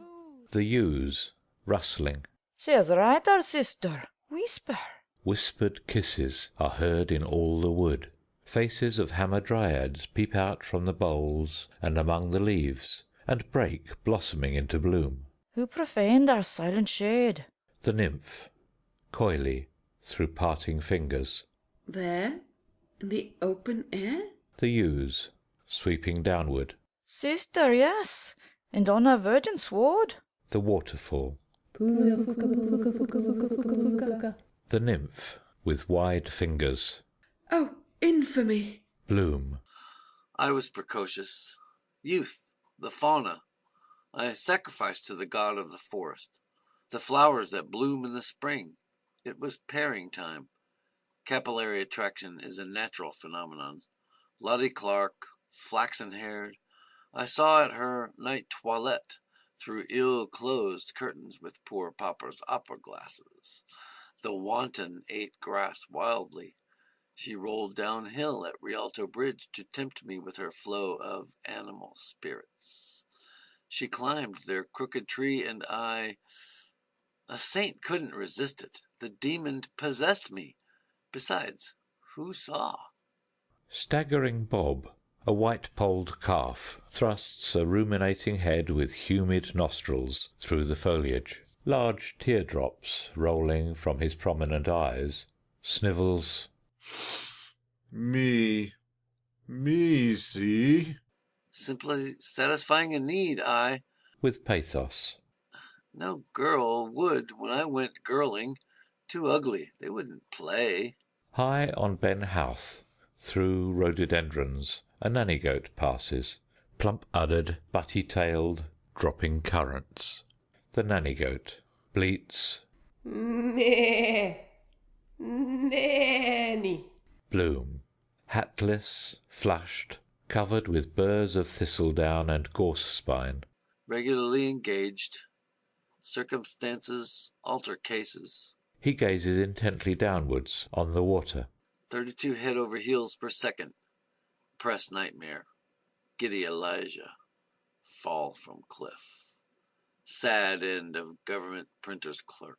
The ewes, rustling. She's right, our sister. Whisper. Whispered kisses are heard in all the wood. Faces of hamadryads peep out from the boles and among the leaves, and break, blossoming into bloom. Who profaned our silent shade? The nymph, coyly, through parting fingers. There? In the open air? The ewes, sweeping downward. Sister, yes, and on our virgin sward. The waterfall. The nymph, with wide fingers. Oh, infamy! Bloom. I was precocious. Youth, the fauna. I sacrificed to the god of the forest. The flowers that bloom in the spring. It was pairing time. Capillary attraction is a natural phenomenon. Lottie Clark, flaxen-haired. I saw at her night toilette through ill-closed curtains with poor Popper's opera glasses. The wanton ate grass wildly. She rolled downhill at Rialto Bridge to tempt me with her flow of animal spirits. She climbed their crooked tree, and a saint couldn't resist it. The demon possessed me. Besides, who saw? Staggering Bob, a white-polled calf, thrusts a ruminating head with humid nostrils through the foliage. large teardrops rolling from his prominent eyes, snivels. Me, see? Simply satisfying a need, with pathos. No girl would when I went girling. Too ugly, they wouldn't play. High on Ben Howth, through rhododendrons, a nanny goat passes, plump-uddered, butty-tailed, dropping currants. The nanny goat bleats. Nanny. Bloom, hatless, flushed, covered with burrs of thistledown and gorse-spine. Regularly engaged. Circumstances alter cases. He gazes intently downwards on the water. 32 head over heels per second. Press nightmare. Giddy Elijah. Fall from cliff. Sad end of government printer's clerk.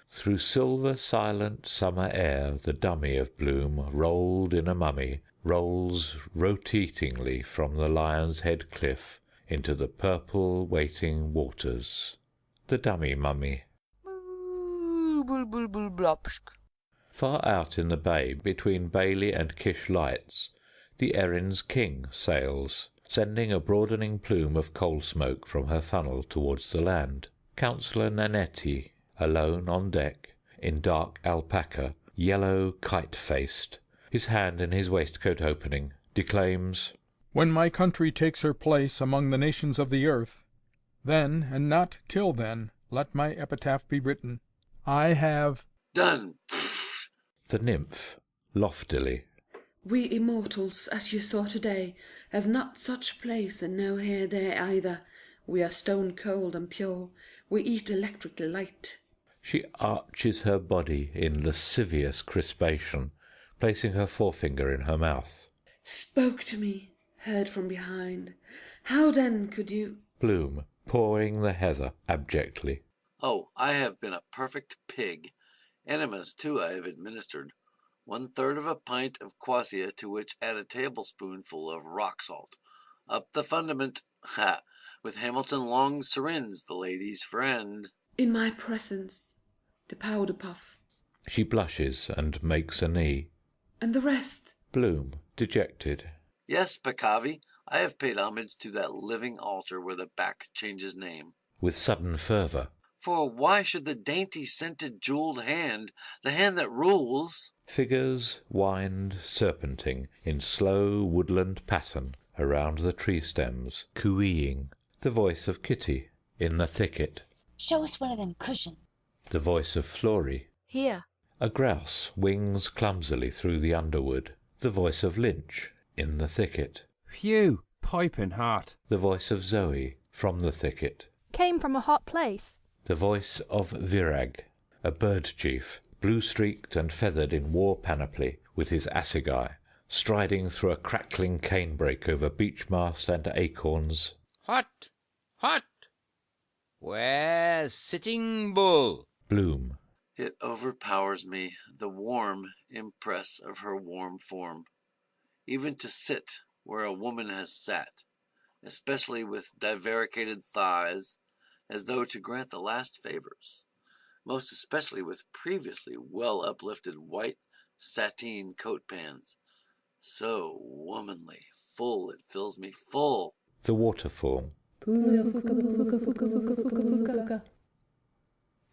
Through silver silent summer air the dummy of Bloom, rolled in a mummy, rolls rotatingly from the Lion's Head cliff into the purple waiting waters. The dummy mummy. Far out in the bay between Bailey and Kish lights, the Erin's king sails, sending a broadening plume of coal smoke from her funnel towards the land. Councillor Nanetti, alone on deck, in dark alpaca, yellow kite-faced, his hand in his waistcoat opening, declaims, "When my country takes her place among the nations of the earth, then, and not till then, let my epitaph be written. I have—" Done. The nymph, loftily. We immortals, as you saw today, have not such place and no here there either. We are stone cold and pure. We eat electric light. She arches her body in lascivious crispation, placing her forefinger in her mouth. Spoke to me, heard from behind. How then could you— Bloom, pawing the heather abjectly. Oh, I have been a perfect pig. Enemas, too, I have administered. 1/3 of a pint of quassia, to which add a tablespoonful of rock salt. Up the fundament, ha! With Hamilton Long's syringe, the lady's friend. In my presence, the powder puff. She blushes and makes a knee. And the rest? Bloom, dejected. Yes, Peccavi, I have paid homage to that living altar where the back changes name. With sudden fervour. For why should the dainty scented jewelled hand, the hand that rules— Figures wind serpenting in slow woodland pattern around the tree stems, cooeeing. The voice of Kitty in the thicket. Show us one of them cushions. The voice of Florrie. Here. A grouse wings clumsily through the underwood. The voice of Lynch in the thicket. Phew, piping hot. The voice of Zoe from the thicket. Came from a hot place. The voice of Virag, a bird chief, blue-streaked and feathered in war panoply, with his assegai, striding through a crackling canebrake over beech-mast and acorns. Hot! Hot! Where's Sitting Bull? Bloom. It overpowers me, the warm impress of her warm form. Even to sit where a woman has sat, especially with divaricated thighs, as though to grant the last favors, most especially with previously well uplifted white sateen coat pans. So womanly, full, it fills me full. The waterfall.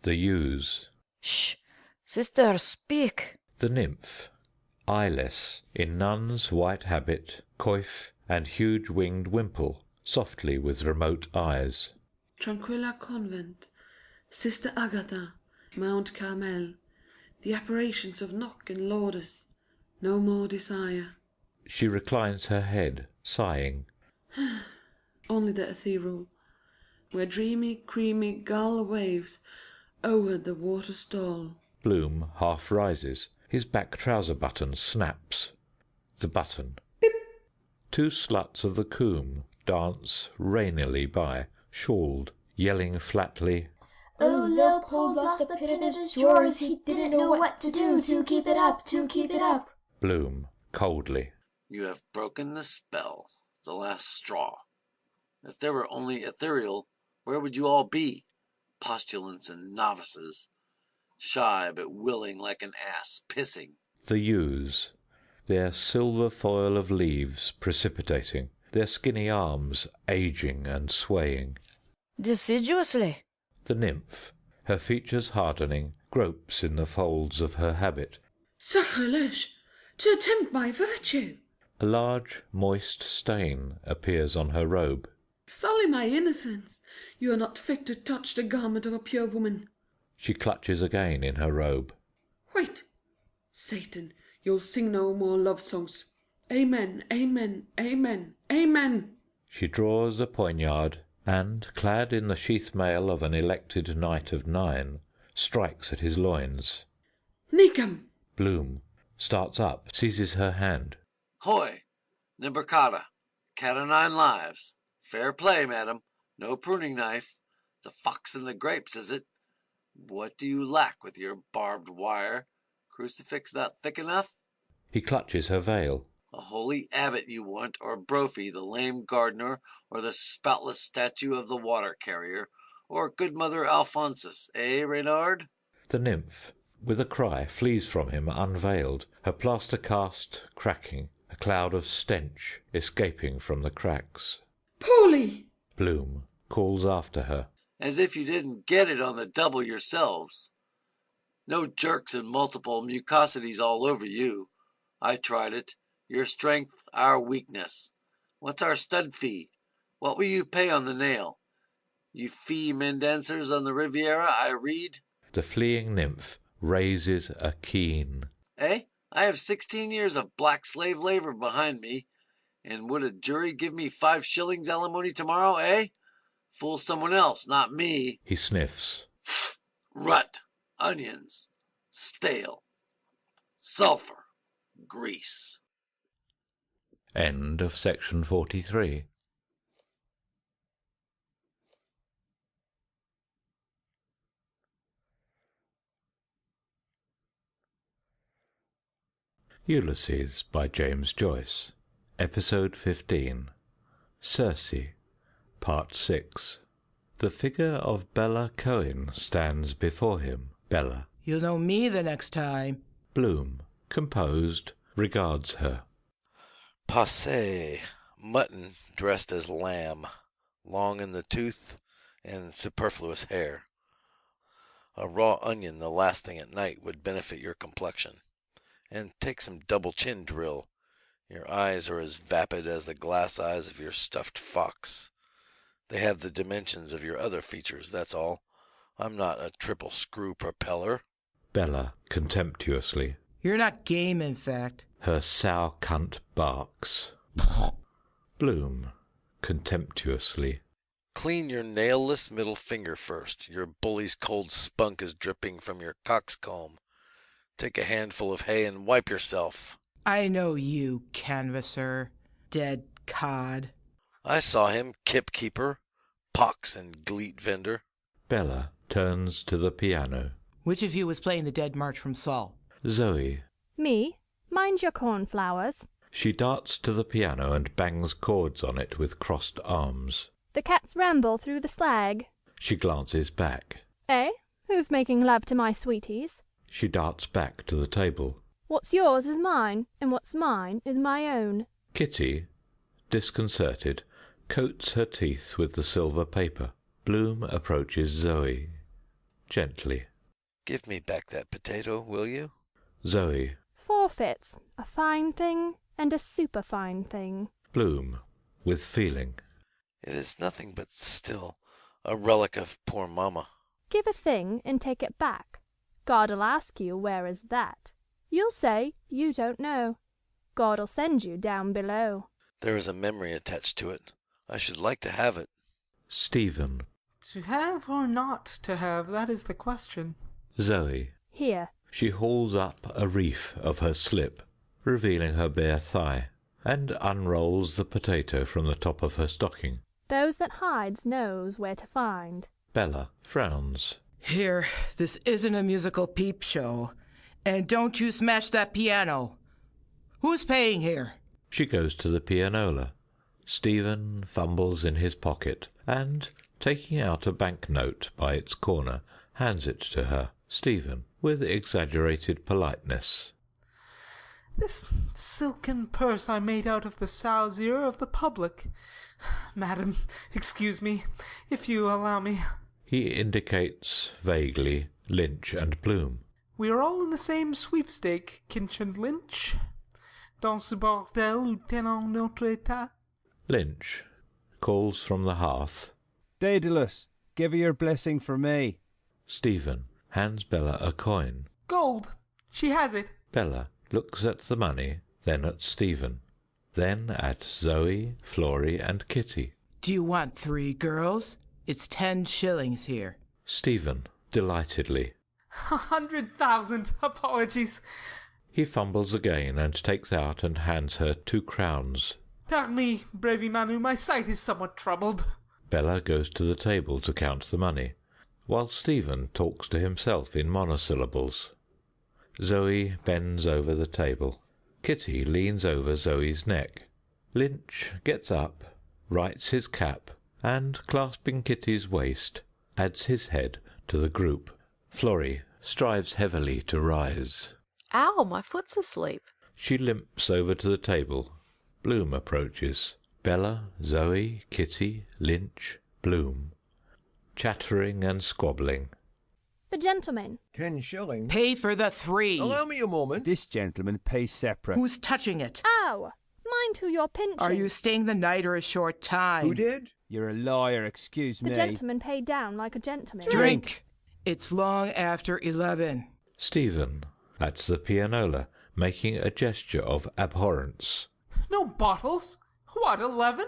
The ewes. Shh! Sister, speak! The nymph, eyeless, in nun's white habit, coif, and huge winged wimple, softly with remote eyes. Tranquilla Convent, Sister Agatha, Mount Carmel, the apparitions of Knock and Lourdes, no more desire. She reclines her head, sighing. Only the ethereal, where dreamy, creamy gull waves o'er the water stall. Bloom half rises. His back trouser button snaps. The button. Beep. Two sluts of the coombe dance rainily by, shawled, yelling flatly. Oh, Leopold lost the pit of his drawers. He didn't know what to do to keep it up, to keep it up. Bloom, coldly. You have broken the spell, the last straw. If there were only ethereal, Where would you all be? Postulants and novices, shy but willing like an ass pissing. The yews, their silver foil of leaves precipitating, their skinny arms aging and swaying. Deciduously. The nymph, her features hardening, gropes in the folds of her habit. Sacrilege! To attempt my virtue! A large, moist stain appears on her robe. Sully my innocence! You are not fit to touch the garment of a pure woman. She clutches again in her robe. Wait! Satan, you'll sing no more love songs. Amen, amen, amen, amen! She draws a poignard, and, clad in the sheath mail of an elected knight of 9, strikes at his loins. Nicum! Bloom starts up, seizes her hand. Hoy, Nimbercata, cat o' 9 lives. Fair play, madam. No pruning knife. The fox and the grapes, is it? What do you lack with your barbed wire? Crucifix not thick enough? He clutches her veil. A holy abbot you want, or Brophy, the lame gardener, or the spoutless statue of the water carrier, or good mother Alphonsus, eh, Reynard? The nymph, with a cry, flees from him unveiled, her plaster cast cracking, a cloud of stench escaping from the cracks. Polly! Bloom calls after her. As if you didn't get it on the double yourselves. No jerks and multiple mucosities all over you. I tried it. Your strength, our weakness. What's our stud fee? What will you pay on the nail? You fee men dancers on the Riviera, I read. The fleeing nymph raises a keen. Eh? I have 16 years of black slave labor behind me, and would a jury give me 5 shillings alimony tomorrow, eh? Fool someone else, not me. He sniffs. Rut, onions, stale, sulfur, grease. End of section 43. Ulysses by James Joyce. Episode 15. Circe, Part 6. The figure of Bella Cohen stands before him. Bella. You'll know me the next time. Bloom, composed, regards her. Passe, mutton dressed as lamb, long in the tooth and superfluous hair. A raw onion the last thing at night would benefit your complexion. And take some double chin drill. Your eyes are as vapid as the glass eyes of your stuffed fox. They have the dimensions of your other features, that's all. I'm not a triple screw propeller. Bella, contemptuously. You're not game, in fact. Her sow cunt barks. Bloom, contemptuously. Clean your nailless middle finger first. Your bully's cold spunk is dripping from your coxcomb. Take a handful of hay and wipe yourself. I know you, canvasser, dead cod. I saw him, kip keeper, pox and gleet vendor. Bella turns to the piano. Which of you was playing the Dead March from Saul? Zoe. Me? Mind your cornflowers. She darts to the piano and bangs chords on it with crossed arms. The cats ramble through the slag. She glances back. Eh? Who's making love to my sweeties? She darts back to the table. What's yours is mine, and what's mine is my own. Kitty, disconcerted, coats her teeth with the silver paper. Bloom approaches Zoe. Gently. Give me back that potato, will you? Zoe. Forfeits, a fine thing and a superfine thing. Bloom, with feeling. It is nothing but still a relic of poor mamma. Give a thing and take it back. God'll ask you where is that. You'll say you don't know. God'll send you down below. There is a memory attached to it. I should like to have it. Stephen. To have or not to have, that is the question. Zoe. Here. She hauls up a reef of her slip, revealing her bare thigh, and unrolls the potato from the top of her stocking. Those that hides knows where to find. Bella frowns. Here, this isn't a musical peep show. And don't you smash that piano. Who's paying here? She goes to the pianola. Stephen fumbles in his pocket and, Taking out a banknote by its corner, hands it to her. Stephen, with exaggerated politeness. This silken purse I made out of the sow's ear of the public. Madam, excuse me, if you allow me. He indicates vaguely Lynch and Bloom. We are all in the same sweepstake, Kinch and Lynch. Dans ce bordel où tenons notre état. Lynch calls from the hearth. Daedalus, give her your blessing for me. Stephen hands Bella a coin. Gold. She has it. Bella looks at the money, then at Stephen, then at Zoe, Florrie, and Kitty. Do you want 3 girls? It's 10 shillings here. Stephen, delightedly. 100,000. Apologies. He fumbles again and takes out and hands her 2 crowns. Pardon me, Bravey Manu, my sight is somewhat troubled. Bella goes to the table to count the money, while Stephen talks to himself in monosyllables. Zoe bends over the table. Kitty leans over Zoe's neck. Lynch gets up, rights his cap, and, clasping Kitty's waist, adds his head to the group. Florrie strives heavily to rise. Ow, my foot's asleep. She limps over to the table. Bloom approaches. Bella, Zoe, Kitty, Lynch, Bloom, chattering and squabbling. The gentleman. 10 shillings. Pay for the 3. Allow me a moment. This gentleman pays separate. Who's touching it? Ow! Mind who you're pinching. Are you staying the night or a short time? Who did? You're a liar, excuse me. The gentleman paid down like a gentleman. Drink. It's long after 11. Stephen, at the pianola, making a gesture of abhorrence. No bottles. What, 11?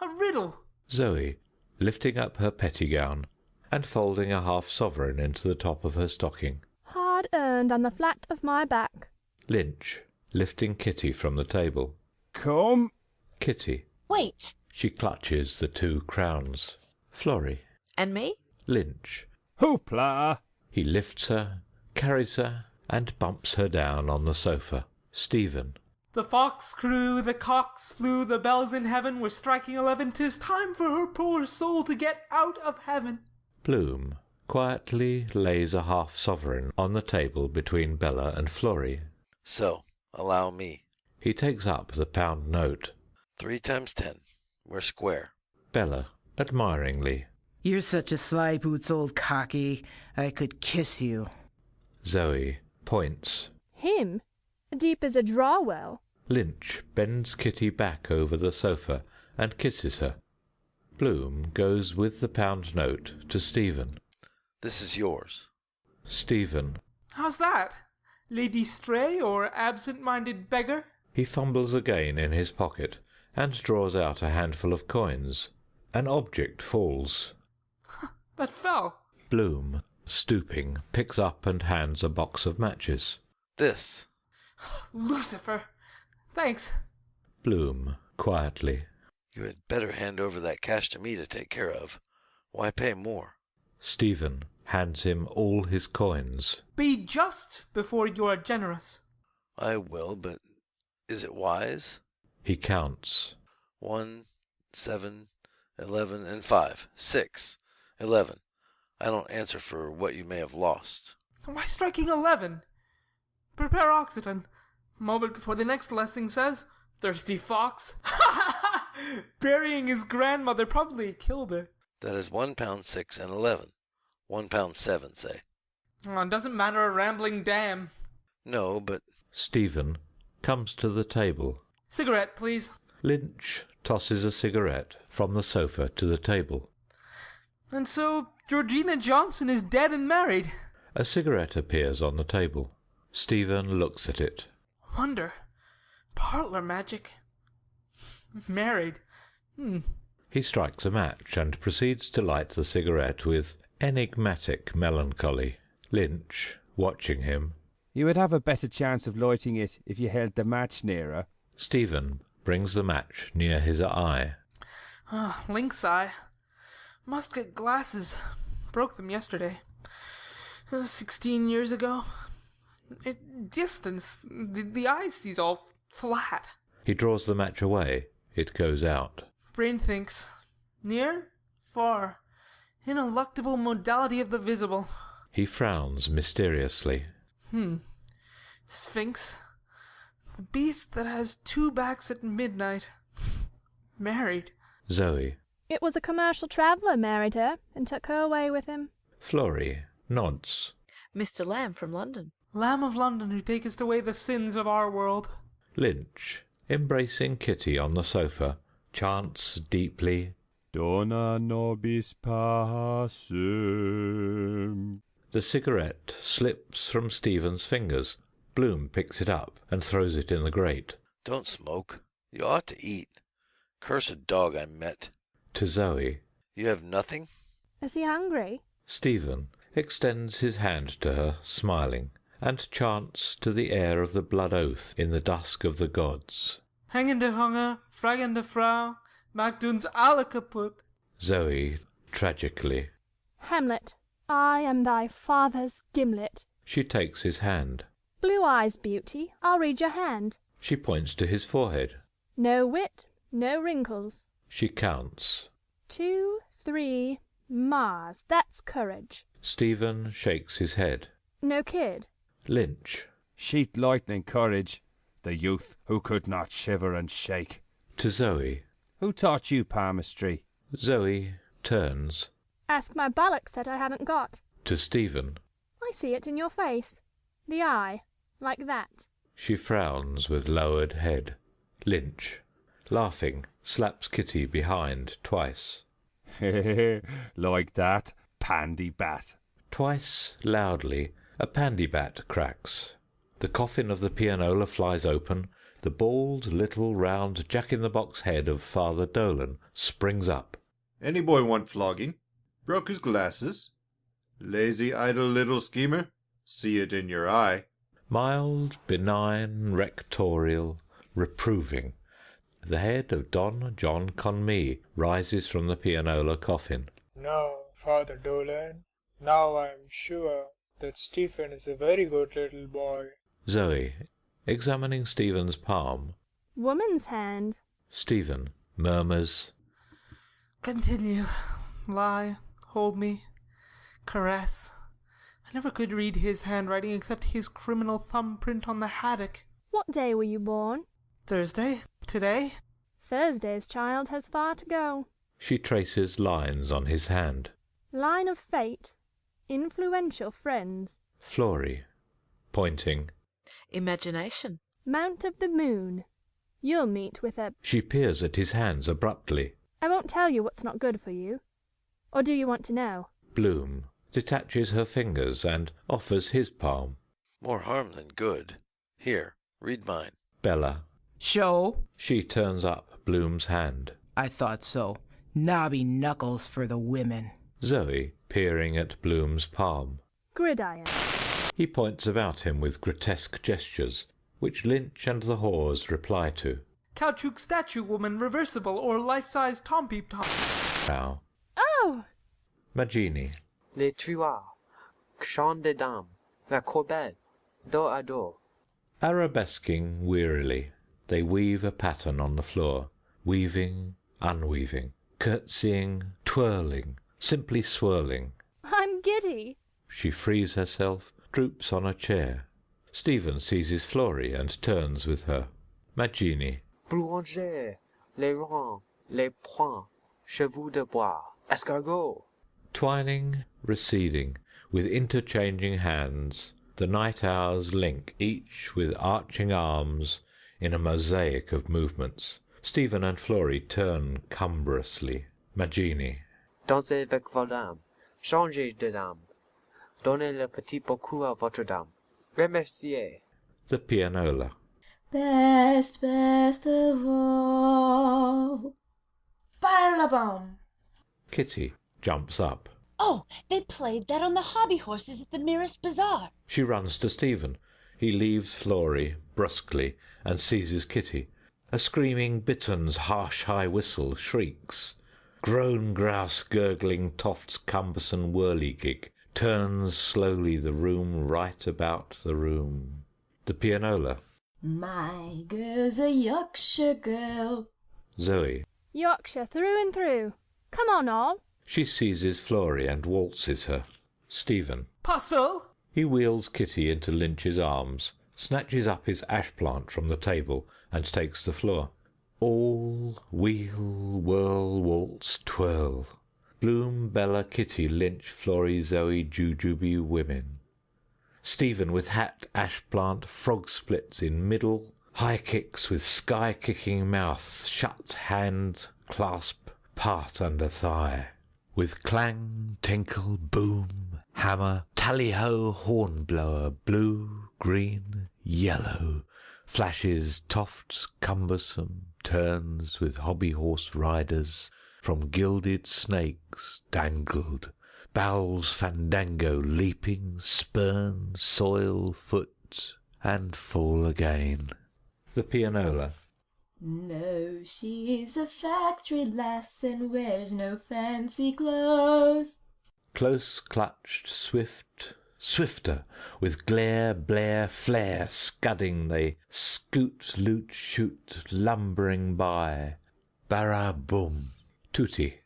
A riddle. Zoe, lifting up her petty-gown and folding a half-sovereign into the top of her stocking. Hard earned on the flat of my back. Lynch, lifting Kitty from the table. Come. Kitty. Wait. She clutches the 2 crowns. Florrie. And me? Lynch. Hoopla! He lifts her, carries her, and bumps her down on the sofa. Stephen. The fox crew, the cocks flew, the bells in heaven were striking 11. 'Tis time for her poor soul to get out of heaven. Bloom quietly lays a half-sovereign on the table between Bella and Florrie. So, allow me. He takes up the pound note. 3 times 10. We're square. Bella, admiringly. You're such a sly boots, old cocky. I could kiss you. Zoe points. Him? Deep as a draw well. Lynch bends Kitty back over the sofa and kisses her. Bloom goes with the pound note to Stephen. This is yours. Stephen. How's that? Lady Stray or absent-minded beggar? He fumbles again in his pocket and draws out a handful of coins. An object falls. That fell. Bloom, stooping, picks up and hands a box of matches. This. Lucifer. Thanks. Bloom, quietly. You had better hand over that cash to me to take care of. Why pay more? Stephen hands him all his coins. Be just before you are generous. I will, but is it wise? He counts. 1, 7, 11, and 5. 6, 11. I don't answer for what you may have lost. Why striking 11? Prepare Occitan. Moment before the next lesson says, thirsty fox. Burying his grandmother probably killed her. That is £1, 6, and 11. £1, 7, say. Oh, it doesn't matter a rambling dam. No, but... Stephen comes to the table. Cigarette, please. Lynch tosses a cigarette from the sofa to the table. And so Georgina Johnson is dead and married. A cigarette appears on the table. Stephen looks at it. Wonder. Parlour magic. Married. He strikes a match and proceeds to light the cigarette with enigmatic melancholy. Lynch, watching him. You would have a better chance of lighting it if you held the match nearer. Stephen brings the match near his eye. Lynx eye. Must get glasses. Broke them yesterday. 16 years ago. Distance. The eye sees all flat. He draws the match away. It goes out. Brain thinks. Near? far. Ineluctable modality of the visible. He frowns mysteriously. Sphinx. The beast that has 2 backs at midnight. Married. Zoe. It was a commercial traveller married her and took her away with him. Florrie nods. Mr. Lamb from London. Lamb of London, who takest away the sins of our world. Lynch, embracing Kitty on the sofa, chants deeply, Dona nobis pacem. The cigarette slips from Stephen's fingers. Bloom picks it up and throws it in the grate. Don't smoke. You ought to eat. Cursed dog I met. To Zoe. You have nothing? Is he hungry? Stephen extends his hand to her, smiling, and chants to the air of the blood oath in the dusk of the gods. Hangende Hunger, Fragende Frau, maakt uns alle kaputt. Zoe, tragically. Hamlet, I am thy father's gimlet. She takes his hand. Blue eyes, beauty, I'll read your hand. She points to his forehead. No wit, no wrinkles. She counts. 2, 3, Mars, that's courage. Stephen shakes his head. No kid. Lynch. Sheet lightning courage, the youth who could not shiver and shake. To Zoe. Who taught you palmistry? Zoe turns. Ask my bullocks that I haven't got. To Stephen. I see it in your face. The eye, like that. She frowns with lowered head. Lynch, laughing, slaps Kitty behind twice. Like that, pandy bat. Twice, loudly, a pandy bat cracks. The coffin of the pianola flies open. The bald, little, round jack-in-the-box head of Father Dolan springs up. Any boy want flogging? Broke his glasses? Lazy, idle little schemer? See it in your eye. Mild, benign, rectorial, reproving. The head of Don John Conmee rises from the pianola coffin. Now, Father Dolan, now I am sure that Stephen is a very good little boy. Zoe, examining Stephen's palm. Woman's hand. Stephen murmurs. Continue. Lie. Hold me. Caress. I never could read his handwriting except his criminal thumbprint on the haddock. What day were you born? Thursday. Today? Thursday's child has far to go. She traces lines on his hand. Line of fate. Influential friends. Florrie, pointing. Imagination. Mount of the moon. You'll meet with a... She peers at his hands abruptly. I won't tell you what's not good for you. Or do you want to know? Bloom detaches her fingers and offers his palm. More harm than good. Here, read mine. Bella. Show. She turns up Bloom's hand. I thought so. Knobby knuckles for the women. Zoe, peering at Bloom's palm. Gridiron. He points about him with grotesque gestures, which Lynch and the whores reply to. Caoutchouc statue woman, reversible, or life-size Tom-Peep-Tom. Now. Oh! Magini. Les truards, chant des dames, la courbette, dos à dos. Arabesquing wearily, they weave a pattern on the floor, weaving, unweaving, curtsying, twirling, simply swirling. I'm giddy. She frees herself, droops on a chair. Stephen seizes Florrie and turns with her. Magini. Boulanger, les ronds, les points, chevaux de bois, escargot. Twining, receding, with interchanging hands, the night hours link each with arching arms in a mosaic of movements. Stephen and Florrie turn cumbrously. Magini. Dansez avec vos dames, changez de dame. Donnez le petit beaucoup à votre dame. Remerciez. The pianola. Best, best of all. Bam! Kitty jumps up. Oh, they played that on the hobby horses at the nearest bazaar. She runs to Stephen. He leaves Florrie brusquely and seizes Kitty. A screaming bitten's harsh high whistle shrieks. Groan grouse gurgling Toft's cumbersome whirligig turns slowly the room right about the room. The pianola. My girl's a Yorkshire girl. Zoe. Yorkshire through and through. Come on, all. She seizes Florrie and waltzes her. Stephen. Puzzle! He wheels Kitty into Lynch's arms, snatches up his ash plant from the table, and takes the floor. All wheel, whirl, waltz, twirl. Bloom, Bella, Kitty, Lynch, Florrie, Zoe, Jujubee, women. Stephen with hat, ash plant, frog splits in middle, high kicks with sky-kicking mouth, shut hand, clasp, part under thigh. With clang, tinkle, boom, hammer, tally-ho, horn-blower, blue, green, yellow, flashes, tofts, cumbersome, turns with hobby-horse riders, from gilded snakes dangled, bowels fandango, leaping, spurn, soil, foot, and fall again. The pianola. No, she is a factory lass and wears no fancy clothes. Close clutched, swift, swifter, with glare, blare, flare, scudding they scoot, loot, shoot, lumbering by. Barra boom. Tutti.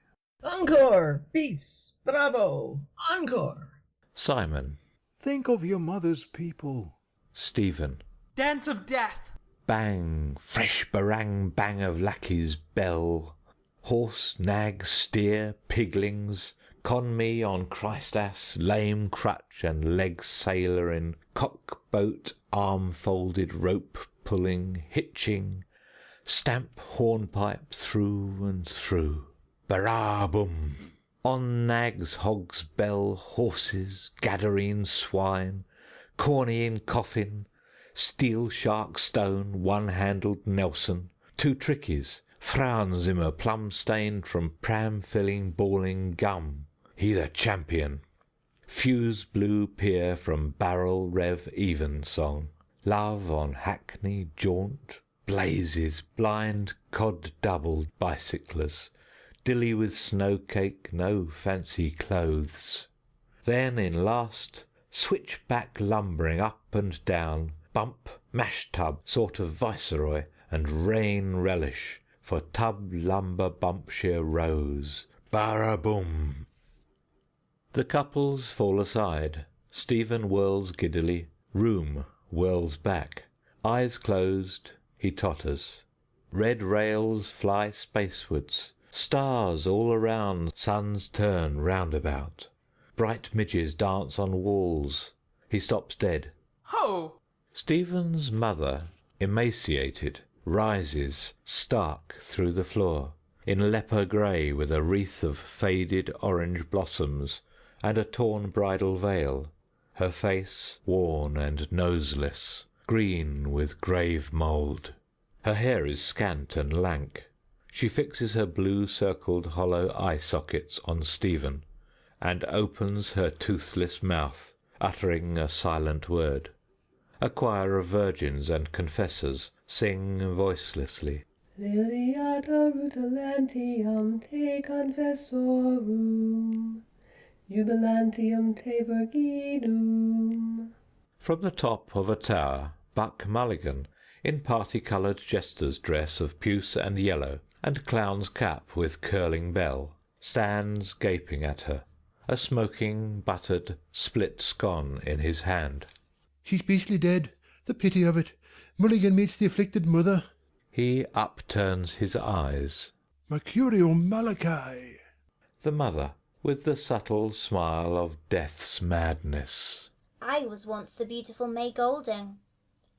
Encore! Bis! Bravo! Encore! Simon. Think of your mother's people. Stephen. Dance of death. Bang, fresh barang bang of lackey's bell. Horse, nag, steer, piglings, con me on Christ ass, lame crutch and leg sailor in cock boat, arm folded, rope pulling, hitching, stamp hornpipe through and through. Barabum! On nags, hogs, bell, horses, Gadarene swine, corny in coffin, steel shark stone, one-handled Nelson, two trickies, Frauenzimmer plum-stained from pram-filling, balling gum. He's a champion. Fuse blue pier from barrel rev evensong. Love on hackney jaunt, blazes, blind cod double bicyclers. Dilly with snow cake, no fancy clothes. Then in last, switchback lumbering up and down, bump, mash tub, sort of viceroy, and rain relish, for tub lumber bumpshire rose. Barra-boom! The couples fall aside. Stephen whirls giddily. Room whirls back. Eyes closed, he totters. Red rails fly spacewards. Stars all around, suns turn roundabout. Bright midges dance on walls. He stops dead. Ho! Stephen's mother, emaciated, rises stark through the floor, in leper grey with a wreath of faded orange blossoms and a torn bridal veil, her face worn and noseless, green with grave mould. Her hair is scant and lank. She fixes her blue-circled hollow eye-sockets on Stephen, and opens her toothless mouth, uttering a silent word. A choir of virgins and confessors sing voicelessly. Liliata rutilantium te confessorum, jubilantium te virgidum. From the top of a tower, Buck Mulligan, in party-coloured jester's dress of puce and yellow, and clown's cap with curling bell, stands gaping at her, a smoking, buttered, split scone in his hand. She's beastly dead. The pity of it. Mulligan meets the afflicted mother. He upturns his eyes. Mercurial Malachi. The mother, with the subtle smile of death's madness. I was once the beautiful May Golding.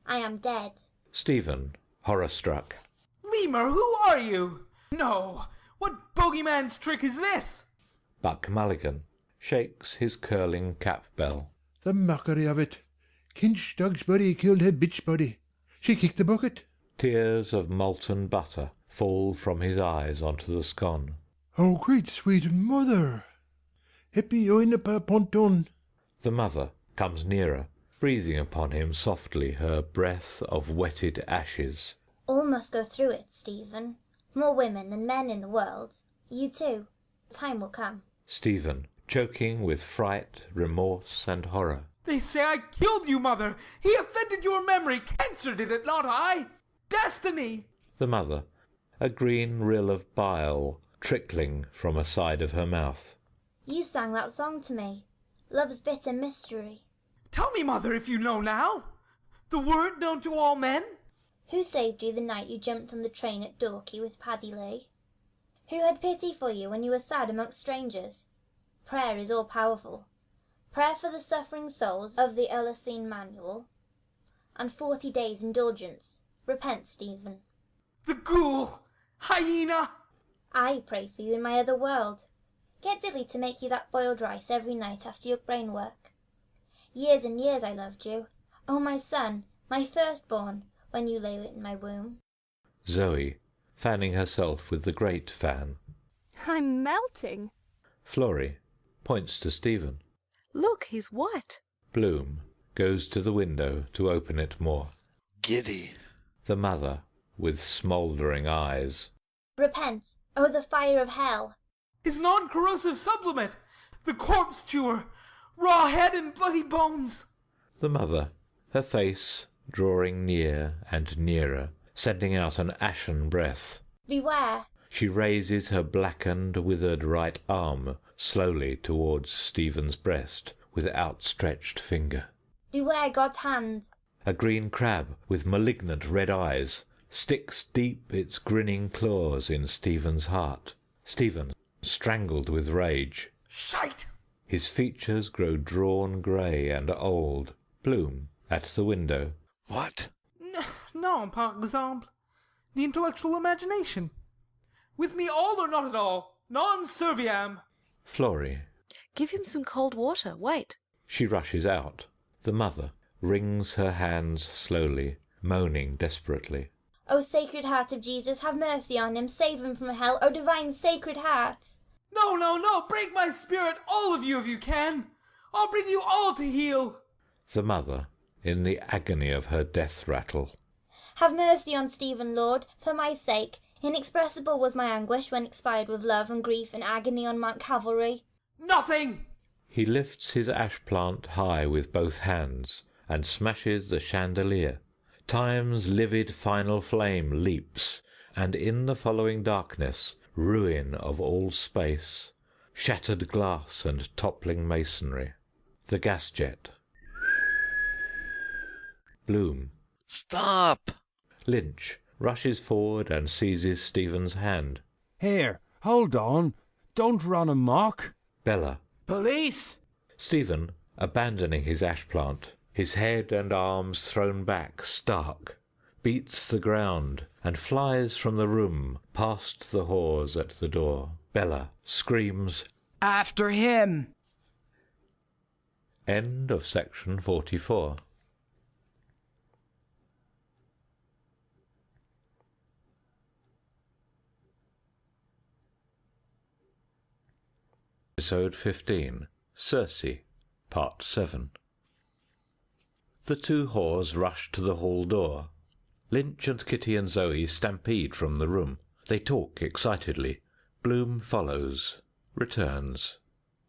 I am dead. Stephen, horror-struck. Lemur, who are you? No! What bogeyman's trick is this? Buck Mulligan shakes his curling cap-bell. The mockery of it. Kinch dog's body killed her bitch body. She kicked the bucket. Tears of molten butter fall from his eyes onto the scone. Oh, great sweet mother! Epi oinapa ponton. The mother comes nearer, breathing upon him softly her breath of wetted ashes. All must go through it, Stephen. More women than men in the world. You too. Time will come. Stephen, choking with fright, remorse, and horror. They say I killed you, Mother. He offended your memory. Cancer did it, not I. Destiny! The mother, a green rill of bile trickling from a side of her mouth. You sang that song to me. Love's bitter mystery. Tell me, mother, if you know now. The word known to all men. Who saved you the night you jumped on the train at Dorky with Paddy Lee? Who had pity for you when you were sad amongst strangers? Prayer is all-powerful. Prayer for the suffering souls of the Ulysses manual. And 40 days indulgence. Repent, Stephen. The ghoul! Hyena! I pray for you in my other world. Get Dilly to make you that boiled rice every night after your brain work. Years and years I loved you. Oh, my son, my firstborn, when you lay in my womb. Zoe, fanning herself with the great fan. I'm melting. Florrie points to Stephen. Look, he's white. Bloom goes to the window to open it more. Giddy. The mother, with smouldering eyes. Repent, oh the fire of hell. His non-corrosive sublimate, the corpse chewer, raw head and bloody bones. The mother, her face drawing near and nearer, sending out an ashen breath. Beware. She raises her blackened, withered right arm slowly towards Stephen's breast with outstretched finger. Beware God's hand. A green crab with malignant red eyes sticks deep its grinning claws in Stephen's heart. Stephen, strangled with rage. Shite! His features grow drawn grey and old. Bloom, at the window. What? No, par exemple. The intellectual imagination. With me all or not at all. Non serviam. Florrie. Give him some cold water. Wait. She rushes out. The mother wrings her hands slowly, moaning desperately. O Sacred Heart of Jesus, have mercy on him, save him from hell, O divine Sacred Heart! No, no, no, break my spirit, all of you if you can. I'll bring you all to heel. The mother, in the agony of her death rattle. Have mercy on Stephen, Lord, for my sake. Inexpressible was my anguish when expired with love and grief and agony on Mount Calvary. Nothing! He lifts his ash plant high with both hands and smashes the chandelier. Time's livid final flame leaps, and in the following darkness, ruin of all space, shattered glass and toppling masonry. The gas jet. Bloom. Stop! Lynch rushes forward and seizes Stephen's hand. Here, hold on. Don't run amok. Bella. Police! Stephen, abandoning his ash plant, his head and arms thrown back stark, beats the ground and flies from the room past the whores at the door. Bella screams, After him! End of section 44. Episode 15. Circe, Part 7. The two whores rush to the hall door. Lynch and Kitty and Zoe stampede from the room. They talk excitedly. Bloom follows. Returns.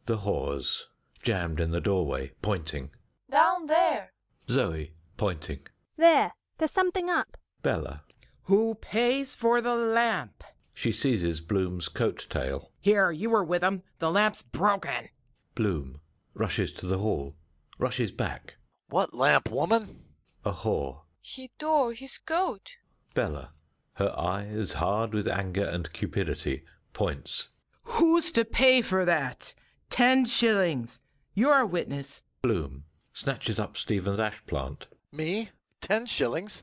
The whores, jammed in the doorway, pointing. Down there. Zoe, pointing. There, there's something up. Bella. Who pays for the lamp? She seizes Bloom's coat tail. Here, you were with him. The lamp's broken. Bloom rushes to the hall, rushes back. What lamp, woman? A whore. He tore his coat. Bella, her eyes hard with anger and cupidity, points. Who's to pay for that? 10 shillings. You're a witness. Bloom snatches up Stephen's ash plant. Me? 10 shillings?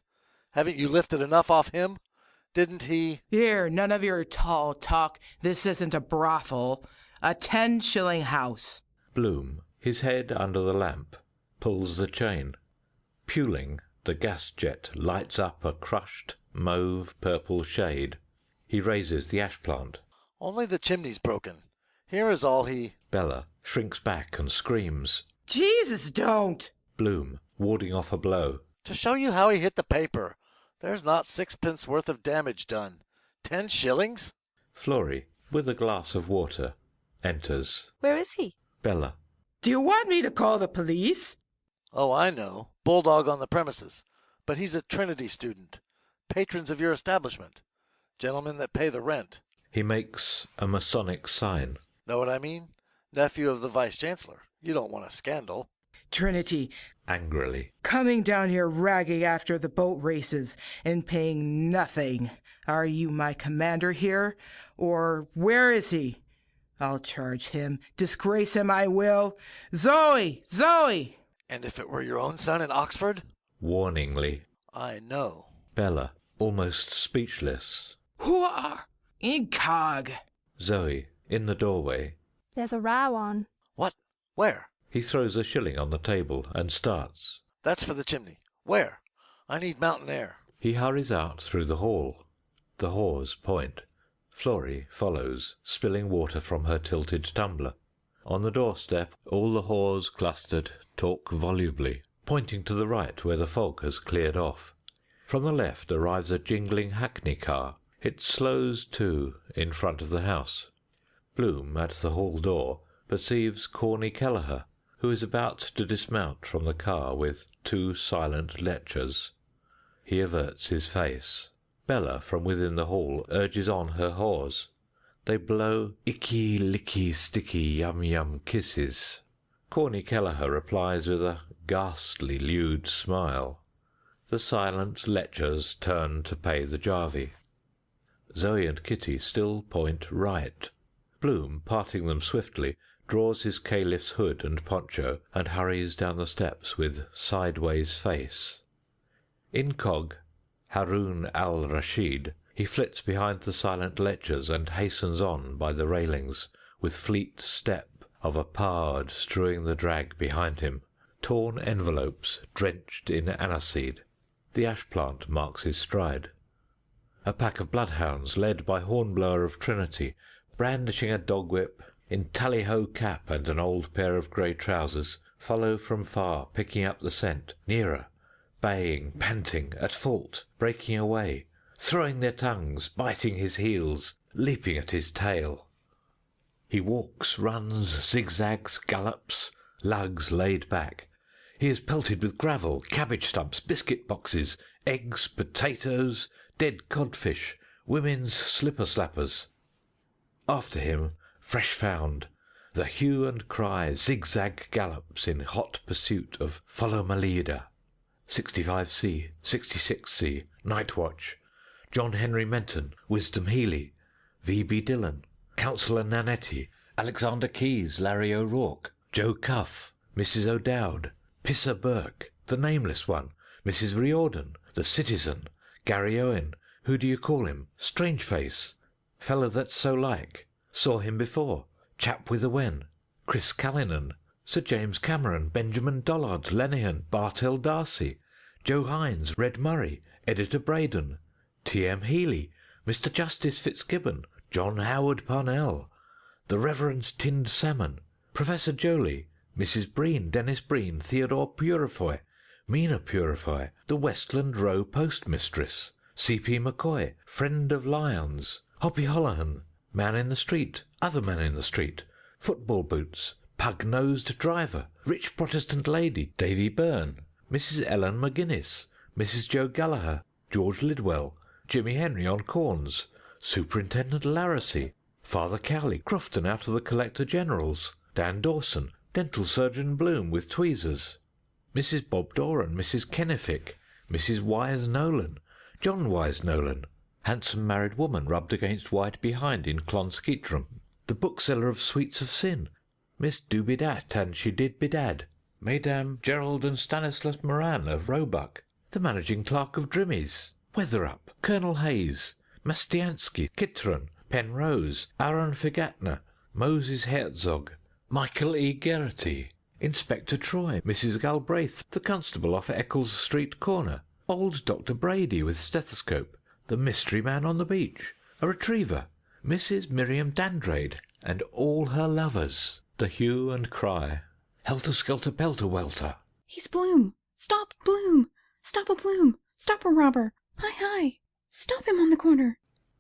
Haven't you lifted enough off him? Didn't he? Here, none of your tall talk. This isn't a brothel. A 10-shilling house. Bloom, his head under the lamp, pulls the chain. Puling, the gas jet lights up a crushed mauve-purple shade. He raises the ash plant. Only the chimney's broken. Here is all he... Bella shrinks back and screams. Jesus, don't! Bloom, warding off a blow. To show you how he hit the paper. There's not 6p worth of damage done. 10 shillings? Florrie, with a glass of water, enters. Where is he? Bella. Do you want me to call the police? Oh, I know. Bulldog on the premises. But he's a Trinity student. Patrons of your establishment. Gentlemen that pay the rent. He makes a Masonic sign. Know what I mean? Nephew of the Vice-Chancellor. You don't want a scandal. Trinity, Angrily. coming down here ragging after the boat races and paying nothing. Are you my commander here? Or where is he? I'll charge him. Disgrace him I will. Zoe! Zoe! And if it were your own son in Oxford? Warningly. I know. Bella, almost speechless. Who are? Incog. Zoe, in the doorway. There's a row on. What? Where? He throws a shilling on the table and starts. That's for the chimney. Where? I need mountain air. He hurries out through the hall. The whores point. Florrie follows, spilling water from her tilted tumbler. On the doorstep, all the whores clustered talk volubly, pointing to the right where the fog has cleared off. From the left arrives a jingling hackney car. It slows too in front of the house. Bloom, at the hall door, perceives Corny Kelleher, who is about to dismount from the car with 2 silent lechers. He averts his face. Bella, from within the hall, urges on her whores. They blow icky, licky, sticky, yum-yum kisses. Corny Kelleher replies with a ghastly, lewd smile. The silent lechers turn to pay the jarvey. Zoe and Kitty still point right. Bloom, parting them swiftly, draws his caliph's hood and poncho and hurries down the steps with sideways face. Incog, Haroun al-Rashid, he flits behind the silent lechers and hastens on by the railings, with fleet step of a pard strewing the drag behind him, torn envelopes drenched in aniseed. The ash-plant marks his stride. A pack of bloodhounds, led by Hornblower of Trinity, brandishing a dog-whip, in tally-ho cap and an old pair of grey trousers, follow from far, picking up the scent, nearer, baying, panting, at fault, breaking away, throwing their tongues, biting his heels, leaping at his tail. He walks, runs, zigzags, gallops, lugs laid back. He is pelted with gravel, cabbage stumps, biscuit boxes, eggs, potatoes, dead codfish, women's slipper-slappers. After him, fresh found, the hue and cry zigzag gallops in hot pursuit of Follow my leader. 65C, 66C, Night Watch, John Henry Menton, Wisdom Healy, V.B. Dillon, Councillor Nanetti, Alexander Keyes, Larry O'Rourke, Joe Cuff, Mrs. O'Dowd, Pisser Burke, the Nameless One, Mrs. Riordan, the Citizen, Gary Owen, who do you call him, Strangeface, fellow that's so like, saw him before, chap with a wen, Chris Callinan, Sir James Cameron, Benjamin Dollard, Lenihan, Bartell Darcy, Joe Hines, Red Murray, Editor Braden, T.M. Healy, Mr. Justice Fitzgibbon, John Howard Parnell, the Reverend Tinned Salmon, Professor Jolie, Mrs. Breen, Dennis Breen, Theodore Purifoy, Mina Purifoy, the Westland Row Postmistress, C.P. McCoy, Friend of Lions, Hoppy Holohan, Man in the Street, Other Man in the Street, Football Boots, Pug-Nosed Driver, Rich Protestant Lady, Davy Byrne, Mrs. Ellen McGuinness, Mrs. Joe Gallagher, George Lidwell, Jimmy Henry on corns, Superintendent Larracy, Father Cowley, Crofton out of the Collector General's, Dan Dawson, Dental Surgeon Bloom with tweezers, Mrs. Bob Doran, Mrs. Kennefick, Mrs. Wise Nolan, John Wise Nolan, handsome married woman rubbed against white behind in Clonskeetram, the bookseller of Sweets of Sin, Miss Doobidat and she did bedad, Mesdames Gerald and Stanislas Moran of Roebuck, the managing clerk of Drimmy's, Weatherup, Colonel Hayes, Mastiansky, Kitron, Penrose, Aaron Figatner, Moses Herzog, Michael E. Geraghty, Inspector Troy, Mrs. Galbraith, the constable off Eccles Street corner, old Dr. Brady with stethoscope, the mystery man on the beach, a retriever, Mrs. Miriam Dandrade, and all her lovers. The hue and cry. Helter-skelter-pelter-welter. He's Bloom! Stop, Bloom! Stop a Bloom! Stop a robber! Hi, hi! Stop him on the corner!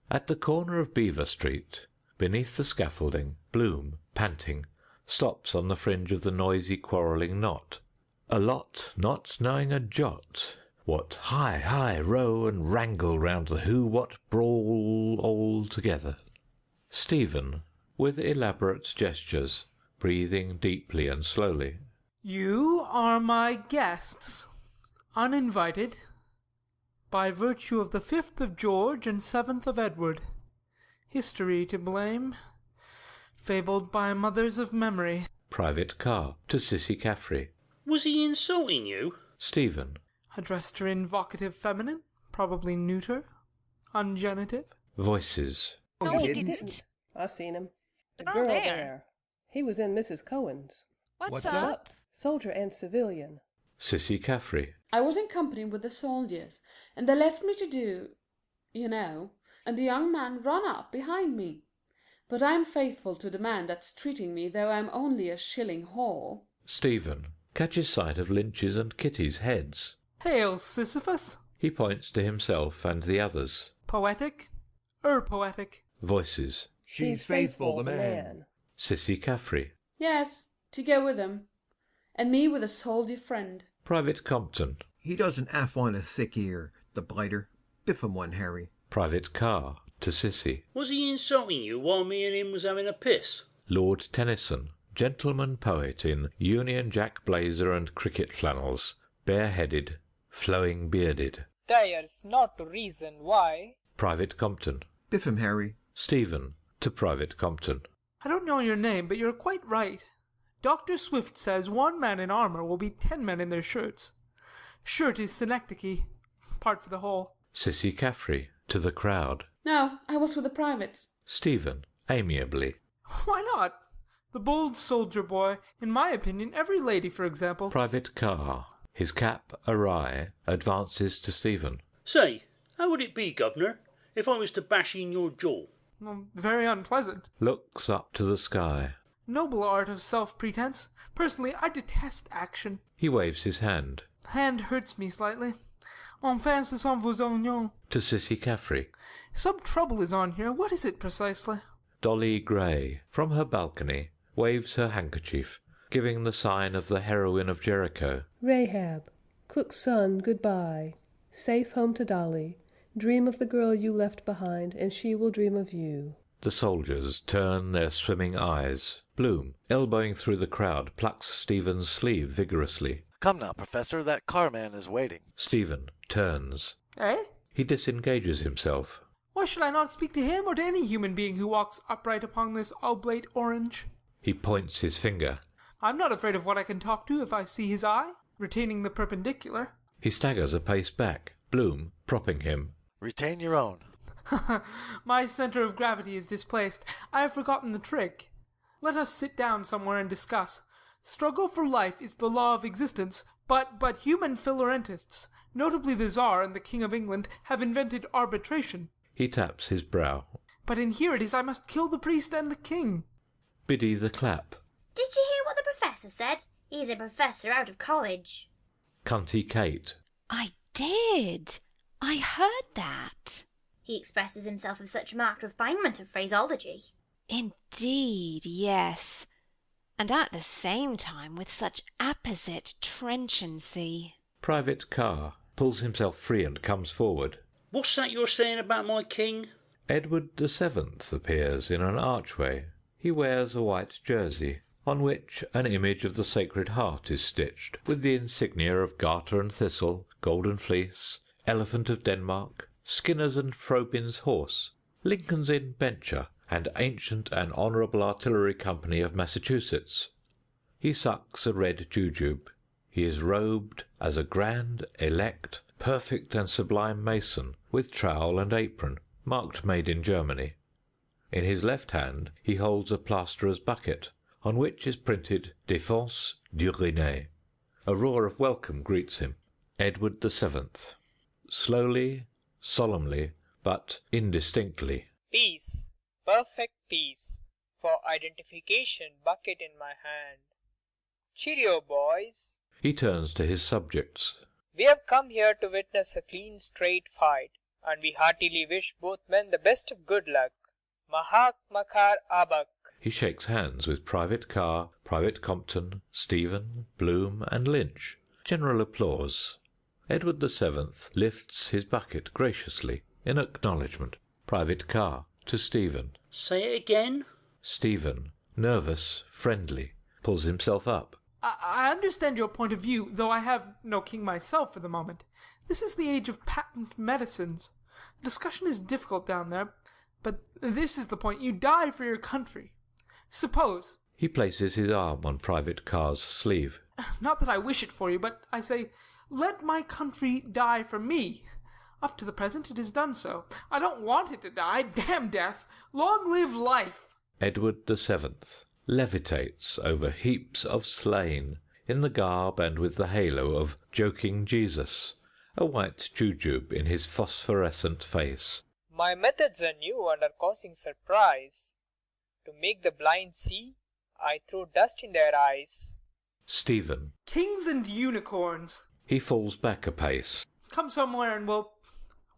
At the corner of Beaver Street, beneath the scaffolding, Bloom, panting, stops on the fringe of the noisy quarrelling knot. A lot not knowing a jot what hi, row and wrangle round the who-what brawl all together. Stephen, with elaborate gestures, breathing deeply and slowly. You are my guests, uninvited, by virtue of the 5th of George and 7th of Edward. History to blame, fabled by mothers of memory. Private Carr to Sissy Caffrey. Was he insulting you? Stephen. Addressed her in vocative feminine, probably neuter, ungenitive. Voices. No, he didn't. I seen him. The girl there. He was in Mrs. Cohen's. What's up? Soldier and civilian. Sissy Caffrey. I was in company with the soldiers, and they left me to do, and the young man ran up behind me. But I'm faithful to the man that's treating me, though I'm only a shilling whore. Stephen catches sight of Lynch's and Kitty's heads. Hail, Sisyphus! He points to himself and the others. Poetic? Poetic. Voices. She's faithful, the man. Sissy Caffrey. Yes, to go with him. And me with a soldier friend. Private Compton. He doesn't half want a thick ear, the biter. Biff him one, Harry. Private Carr to Sissy. Was he insulting you while me and him was having a piss? Lord Tennyson, gentleman poet in Union Jack blazer and cricket flannels, bareheaded, flowing bearded. There's not to reason why. Private Compton. Biff him, Harry. Stephen to Private Compton. I don't know your name, but you're quite right. Dr. Swift says 1 man in armour will beat 10 men in their shirts. Shirt is synecdoche, part for the whole. Sissy Caffrey to the crowd. No, I was with the privates. Stephen, amiably. Why not? The bold soldier boy, in my opinion, every lady, for example. Private Carr, his cap awry, advances to Stephen. Say, how would it be, governor, if I was to bash in your jaw? Very unpleasant. Looks up to the sky. Noble art of self-pretense. Personally, I detest action. He waves his hand. Hand hurts me slightly. Enfin, ce sont vos oignons. To Sissy Caffrey. Some trouble is on here. What is it precisely? Dolly Gray, from her balcony, waves her handkerchief, giving the sign of the heroine of Jericho. Rahab, cook's son, goodbye. Safe home to Dolly. Dream of the girl you left behind, and she will dream of you. The soldiers turn their swimming eyes. Bloom, elbowing through the crowd, plucks Stephen's sleeve vigorously. Come now, Professor, that carman is waiting. Stephen turns. Eh? He disengages himself. Why should I not speak to him or to any human being who walks upright upon this oblate orange? He points his finger. I'm not afraid of what I can talk to if I see his eye, retaining the perpendicular. He staggers a pace back, Bloom propping him. Retain your own. My centre of gravity is displaced. I have forgotten the trick. Let us sit down somewhere and discuss. Struggle for life is the law of existence, but human philorentists, notably the Tsar and the King of England, have invented arbitration. He taps his brow. But in here it is I must kill the priest and the king. Biddy the clap. Did you hear what the professor said? He's a professor out of college. Cunty Kate. I did. I heard that. He expresses himself with such marked refinement of phraseology. Indeed, yes. And at the same time with such apposite trenchancy. Private Carr pulls himself free and comes forward. What's that you're saying about my king? Edward VII appears in an archway. He wears a white jersey, on which an image of the Sacred Heart is stitched, with the insignia of Garter and Thistle, Golden Fleece, Elephant of Denmark, Skinner's and Probin's Horse, Lincoln's Inn Bencher, and Ancient and Honourable Artillery Company of Massachusetts. He sucks a red jujube. He is robed as a grand, elect, perfect and sublime mason, with trowel and apron, marked Made in Germany. In his left hand he holds a plasterer's bucket, on which is printed Défense d'Uriner. A roar of welcome greets him. Edward VII. Slowly, solemnly, but indistinctly. Peace. Perfect peace. For identification, bucket in my hand. Cheerio, boys. He turns to his subjects. We have come here to witness a clean, straight fight, and we heartily wish both men the best of good luck. Mahak Makar Abak. He shakes hands with Private Carr, Private Compton, Stephen, Bloom, and Lynch. General applause. Edward VII lifts his bucket graciously in acknowledgment. Private Carr to Stephen. Say it again. Stephen, nervous, friendly, pulls himself up. I understand your point of view, though I have no king myself for the moment. This is the age of patent medicines. Discussion is difficult down there, but this is the point. You die for your country. Suppose... He places his arm on Private Carr's sleeve. Not that I wish it for you, but I say, let my country die for me. Up to the present it has done so. I don't want it to die. Damn death. Long live life. Edward the Seventh levitates over heaps of slain, in the garb and with the halo of joking Jesus, a white jujube in his phosphorescent face. My methods are new and are causing surprise. To make the blind see, I throw dust in their eyes. Stephen. Kings and unicorns. He falls back a pace. Come somewhere and we'll...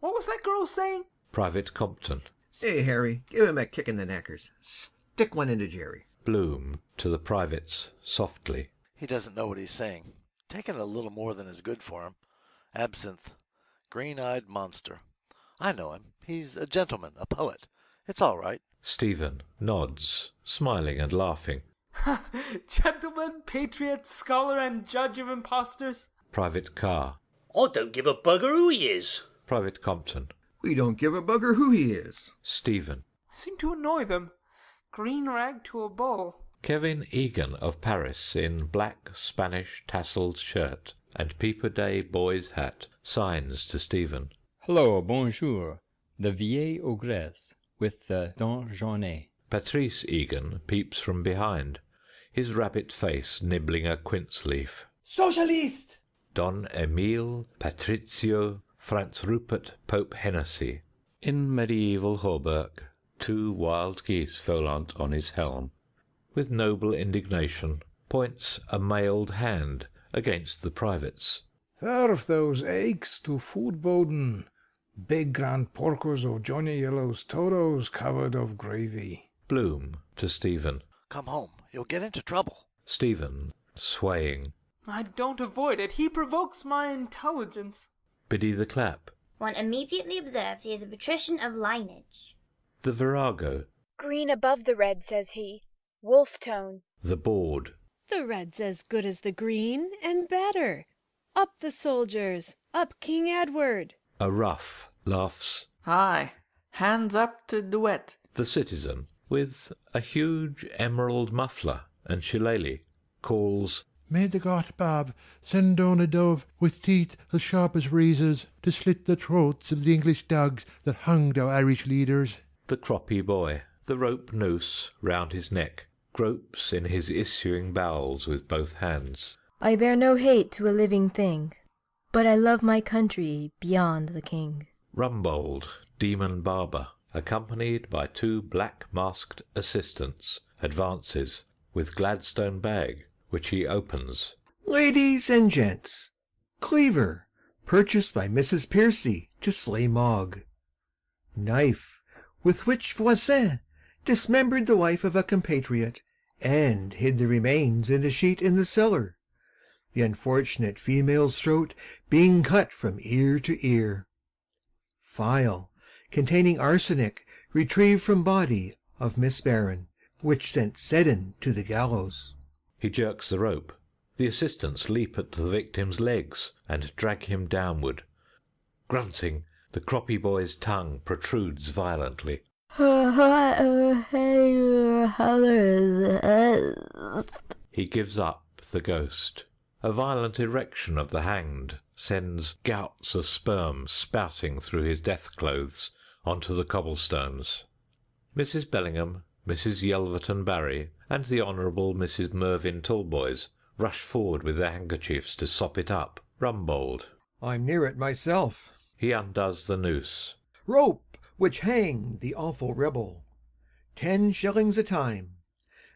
What was that girl saying? Private Compton. Hey, Harry, give him a kick in the knackers. Stick one into Jerry. Bloom to the privates, softly. He doesn't know what he's saying. Taking a little more than is good for him. Absinthe. Green-eyed monster. I know him. He's a gentleman, a poet. It's all right. Stephen nods, smiling and laughing. Gentleman, patriot, scholar, and judge of impostors. Private Carr. I don't give a bugger who he is. Private Compton. We don't give a bugger who he is. Stephen. I seem to annoy them. Green rag to a bull. Kevin Egan of Paris, in black Spanish tasselled shirt and Peeper Day boy's hat, signs to Stephen. Hello, bonjour. The vieille ogress with the dents jaunes. Patrice Egan peeps from behind, his rabbit face nibbling a quince leaf. Socialist! Don Emile Patrizio Franz Rupert Pope Hennessy, in medieval hauberk, 2 wild geese volant on his helm, with noble indignation, points a mailed hand against the privates. Serve those eggs to food Bowden. Big grand porkers of Johnny Yellow's toros covered of gravy. Bloom to Stephen. Come home. You'll get into trouble. Stephen, swaying. I don't avoid it. He provokes my intelligence. Biddy the Clap. One immediately observes he is a patrician of lineage. The Virago. Green above the red, says he. Wolf tone. The Board. The red's as good as the green, and better. Up the soldiers! Up King Edward! A Rough laughs. Aye, hands up to duet. The Citizen, with a huge emerald muffler and shillelagh, calls, May the God Bob send down a dove with teeth as sharp as razors to slit the throats of the English dogs that hunged our Irish leaders. The Croppy Boy, the rope noose round his neck, gropes in his issuing bowels with both hands. I bear no hate to a living thing, but I love my country beyond the king. Rumbold, Demon Barber, accompanied by 2 black-masked assistants, advances, with Gladstone bag, which he opens. Ladies and gents, cleaver, purchased by Mrs. Piercy to slay Mogg. Knife, with which Voisin dismembered the wife of a compatriot, and hid the remains in a sheet in the cellar, the unfortunate female's throat being cut from ear to ear. Phial, containing arsenic, retrieved from body of Miss Barron, which sent Seddon to the gallows. He jerks the rope. The assistants leap at the victim's legs and drag him downward. Grunting, the Croppy Boy's tongue protrudes violently. He gives up the ghost. A violent erection of the hanged sends gouts of sperm spouting through his death clothes onto the cobblestones. Mrs. Bellingham, Mrs. Yelverton Barry, and the Honourable Mrs. Mervyn Talboys rush forward with their handkerchiefs to sop it up. Rumbold. I'm near it myself. He undoes the noose. Rope which hanged the awful rebel. 10 shillings a time,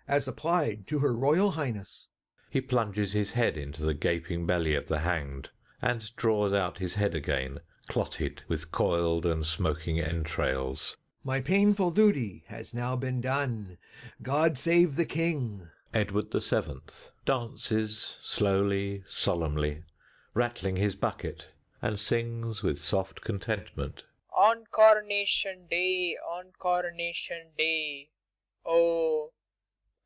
as applied to her Royal Highness. He plunges his head into the gaping belly of the hanged, and draws out his head again, clotted with coiled and smoking entrails. My painful duty has now been done. God save the King. Edward the Seventh dances slowly, solemnly, rattling his bucket, and sings with soft contentment. on Coronation Day, on Coronation Day. Oh,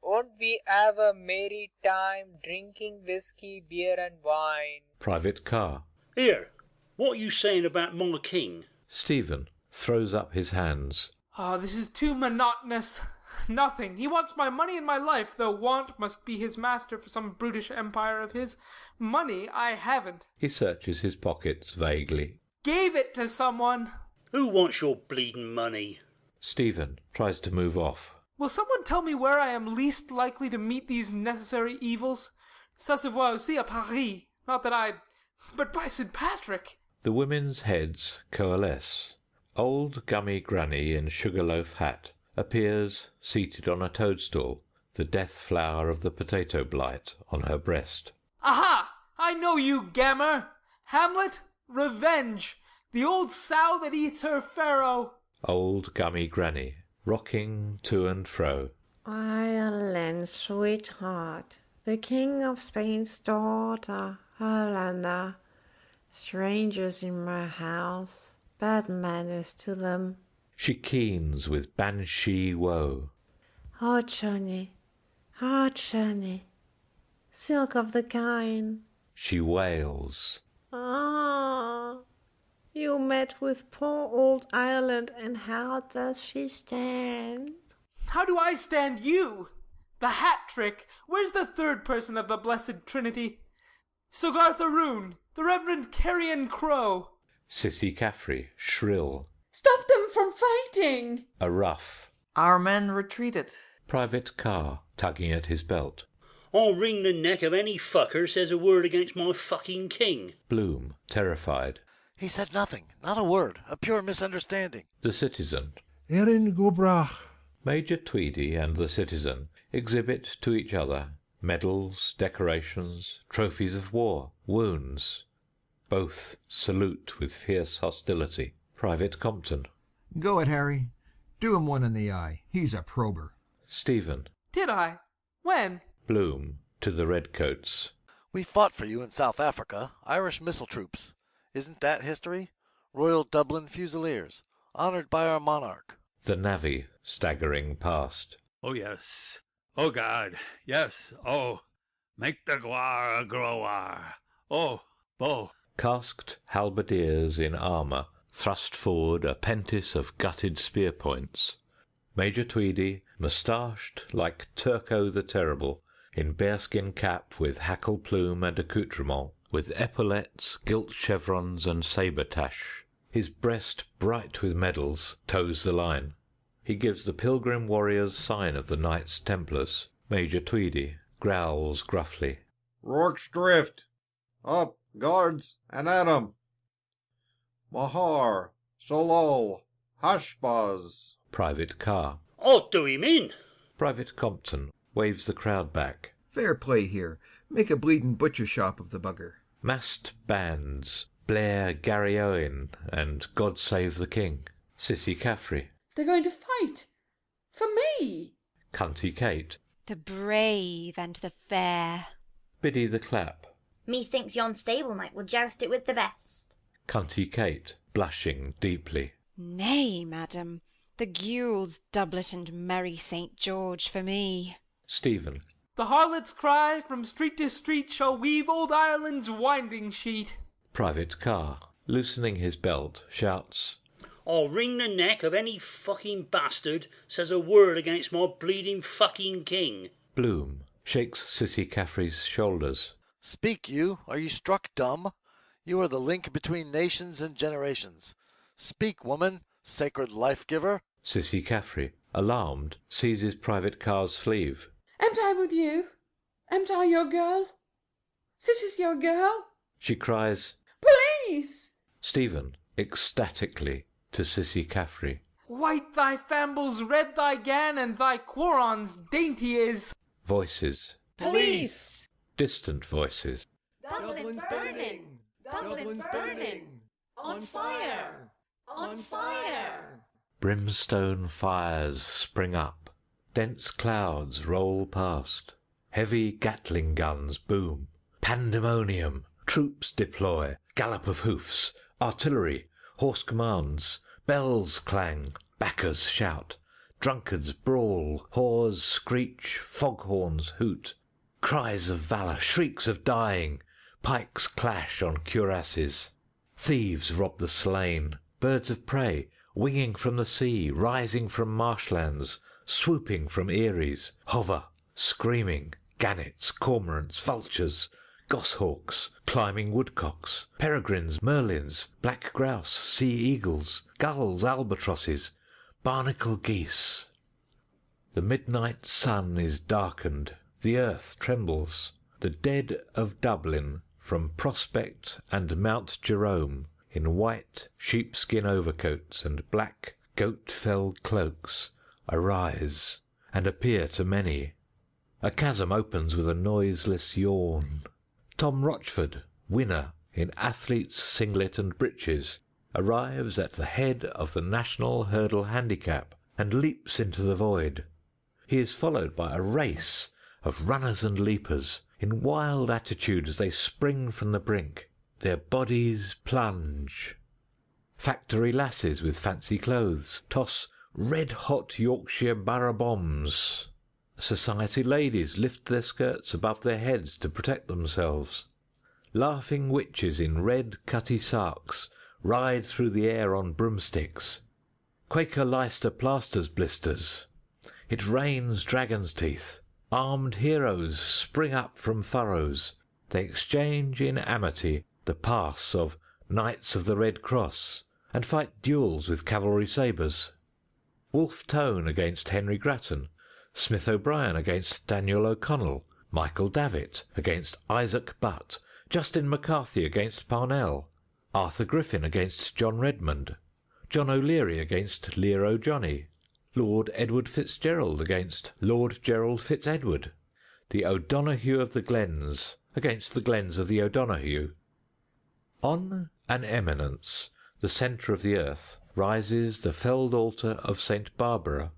won't we have a merry time drinking whiskey, beer, and wine? Private car. Here, what are you saying about my king? Stephen throws up his hands. Oh, this is too monotonous. Nothing. He wants my money and my life, though want must be his master for some brutish empire of his. Money I haven't. He searches his pockets vaguely. Gave it to someone. Who wants your bleeding money? Stephen tries to move off. Will someone tell me where I am least likely to meet these necessary evils? Ça se voit aussi à Paris. Not that I... But by St. Patrick! The women's heads coalesce. Old gummy granny in sugarloaf hat appears seated on a toadstool, the death flower of the potato blight on her breast. Aha! I know you, Gammer! Hamlet, revenge! The old sow that eats her farrow! Old gummy granny, rocking to and fro. Ireland, sweetheart, the King of Spain's daughter, Irlanda. Strangers in my house, bad manners to them. She keens with banshee woe. Oh, Johnny, silk of the kine. She wails. Ah, you met with poor old Ireland, and how does she stand? How do I stand you? The hat trick. Where's the third person of the blessed Trinity? Soggarth Aroon, the Reverend Carrion Crow. Sissy Caffrey, shrill. Stop them from fighting! A rough. Our men retreated. Private car, tugging at his belt. I'll wring the neck of any fucker says a word against my fucking king. Bloom, terrified. He said nothing, not a word, a pure misunderstanding. The citizen. Erin Gobrach. Major Tweedy and the citizen exhibit to each other medals, decorations, trophies of war, wounds. Both salute with fierce hostility. Private Compton. Go it, Harry. Do him one in the eye. He's a prober. Stephen. Did I? When? Bloom, to the redcoats. We fought for you in South Africa, Irish missile troops. Isn't that history? Royal Dublin Fusiliers, honoured by our monarch. The navvy, staggering past. Oh, yes. Oh, God. Yes. Oh, make the guar grower. Oh, bow. Casqued halberdiers in armour thrust forward a pentis of gutted spear points. Major Tweedy, moustached like Turco the Terrible, in bearskin cap with hackle plume and accoutrement, with epaulettes, gilt chevrons, and sabre tache. His breast bright with medals toes the line. He gives the pilgrim warrior's sign of the Knights Templars. Major Tweedy growls gruffly. Rorke's Drift! Up, guards, and at 'em! Mahar, Solol, Hashbaz. Private car. I'll do him in. Private Compton waves the crowd back. Fair play here. Make a bleedin' butcher shop of the bugger. Massed bands blare Gary Owen and God Save the King. Sissy Caffrey. They're going to fight. For me. Cunty Kate. The brave and the fair. Biddy the Clap. Methinks yon stable knight will joust it with the best. Cunty Kate, blushing deeply. Nay, madam, the gules doublet and merry St. George for me. Stephen. The harlot's cry from street to street shall weave old Ireland's winding sheet. Private car, loosening his belt, shouts. I'll wring the neck of any fucking bastard says a word against my bleeding fucking king. Bloom shakes Sissy Caffrey's shoulders. Speak, you. Are you struck dumb? You are the link between nations and generations. Speak, woman, sacred life-giver. Sissy Caffrey, alarmed, seizes Private Car's sleeve. Am I with you? Am I your girl? This is your girl? She cries. Police! Stephen, ecstatically, to Sissy Caffrey. White thy fambles, red thy gan, and thy quarons dainty is. Voices. Police! Distant voices. Dublin's burning! Dublin's burning! On fire! On fire! Brimstone fires spring up. Dense clouds roll past. Heavy Gatling guns boom. Pandemonium. Troops deploy. Gallop of hoofs. Artillery. Horse commands. Bells clang, backers shout, drunkards brawl, whores screech, foghorns hoot. Cries of valour, shrieks of dying, pikes clash on cuirasses. Thieves rob the slain, birds of prey, winging from the sea, rising from marshlands, swooping from eyries, hover, screaming, gannets, cormorants, vultures, goshawks, climbing woodcocks, peregrines, merlins, black grouse, sea eagles, gulls, albatrosses, barnacle geese. The midnight sun is darkened, the earth trembles. The dead of Dublin, from Prospect and Mount Jerome, in white sheepskin overcoats and black goat-fell cloaks, arise and appear to many. A chasm opens with a noiseless yawn. Tom Rochford, winner, in athlete's singlet and breeches, arrives at the head of the National Hurdle Handicap and leaps into the void. He is followed by a race of runners and leapers. In wild attitudes they spring from the brink. Their bodies plunge. Factory lasses with fancy clothes toss red-hot Yorkshire borough bombs. Society ladies lift their skirts above their heads to protect themselves. Laughing witches in red cutty sarks ride through the air on broomsticks. Quaker Leicester plasters blisters. It rains dragon's teeth. Armed heroes spring up from furrows. They exchange in amity the pass of Knights of the Red Cross, and fight duels with cavalry sabres. Wolfe Tone against Henry Grattan, Smith O'Brien against Daniel O'Connell, Michael Davitt against Isaac Butt, Justin McCarthy against Parnell, Arthur Griffin against John Redmond, John O'Leary against Lear O'Johnny, Lord Edward Fitzgerald against Lord Gerald Fitzedward, the O'Donoghue of the Glens against the Glens of the O'Donoghue. On an eminence, the centre of the earth, rises the felled altar of St. Barbara.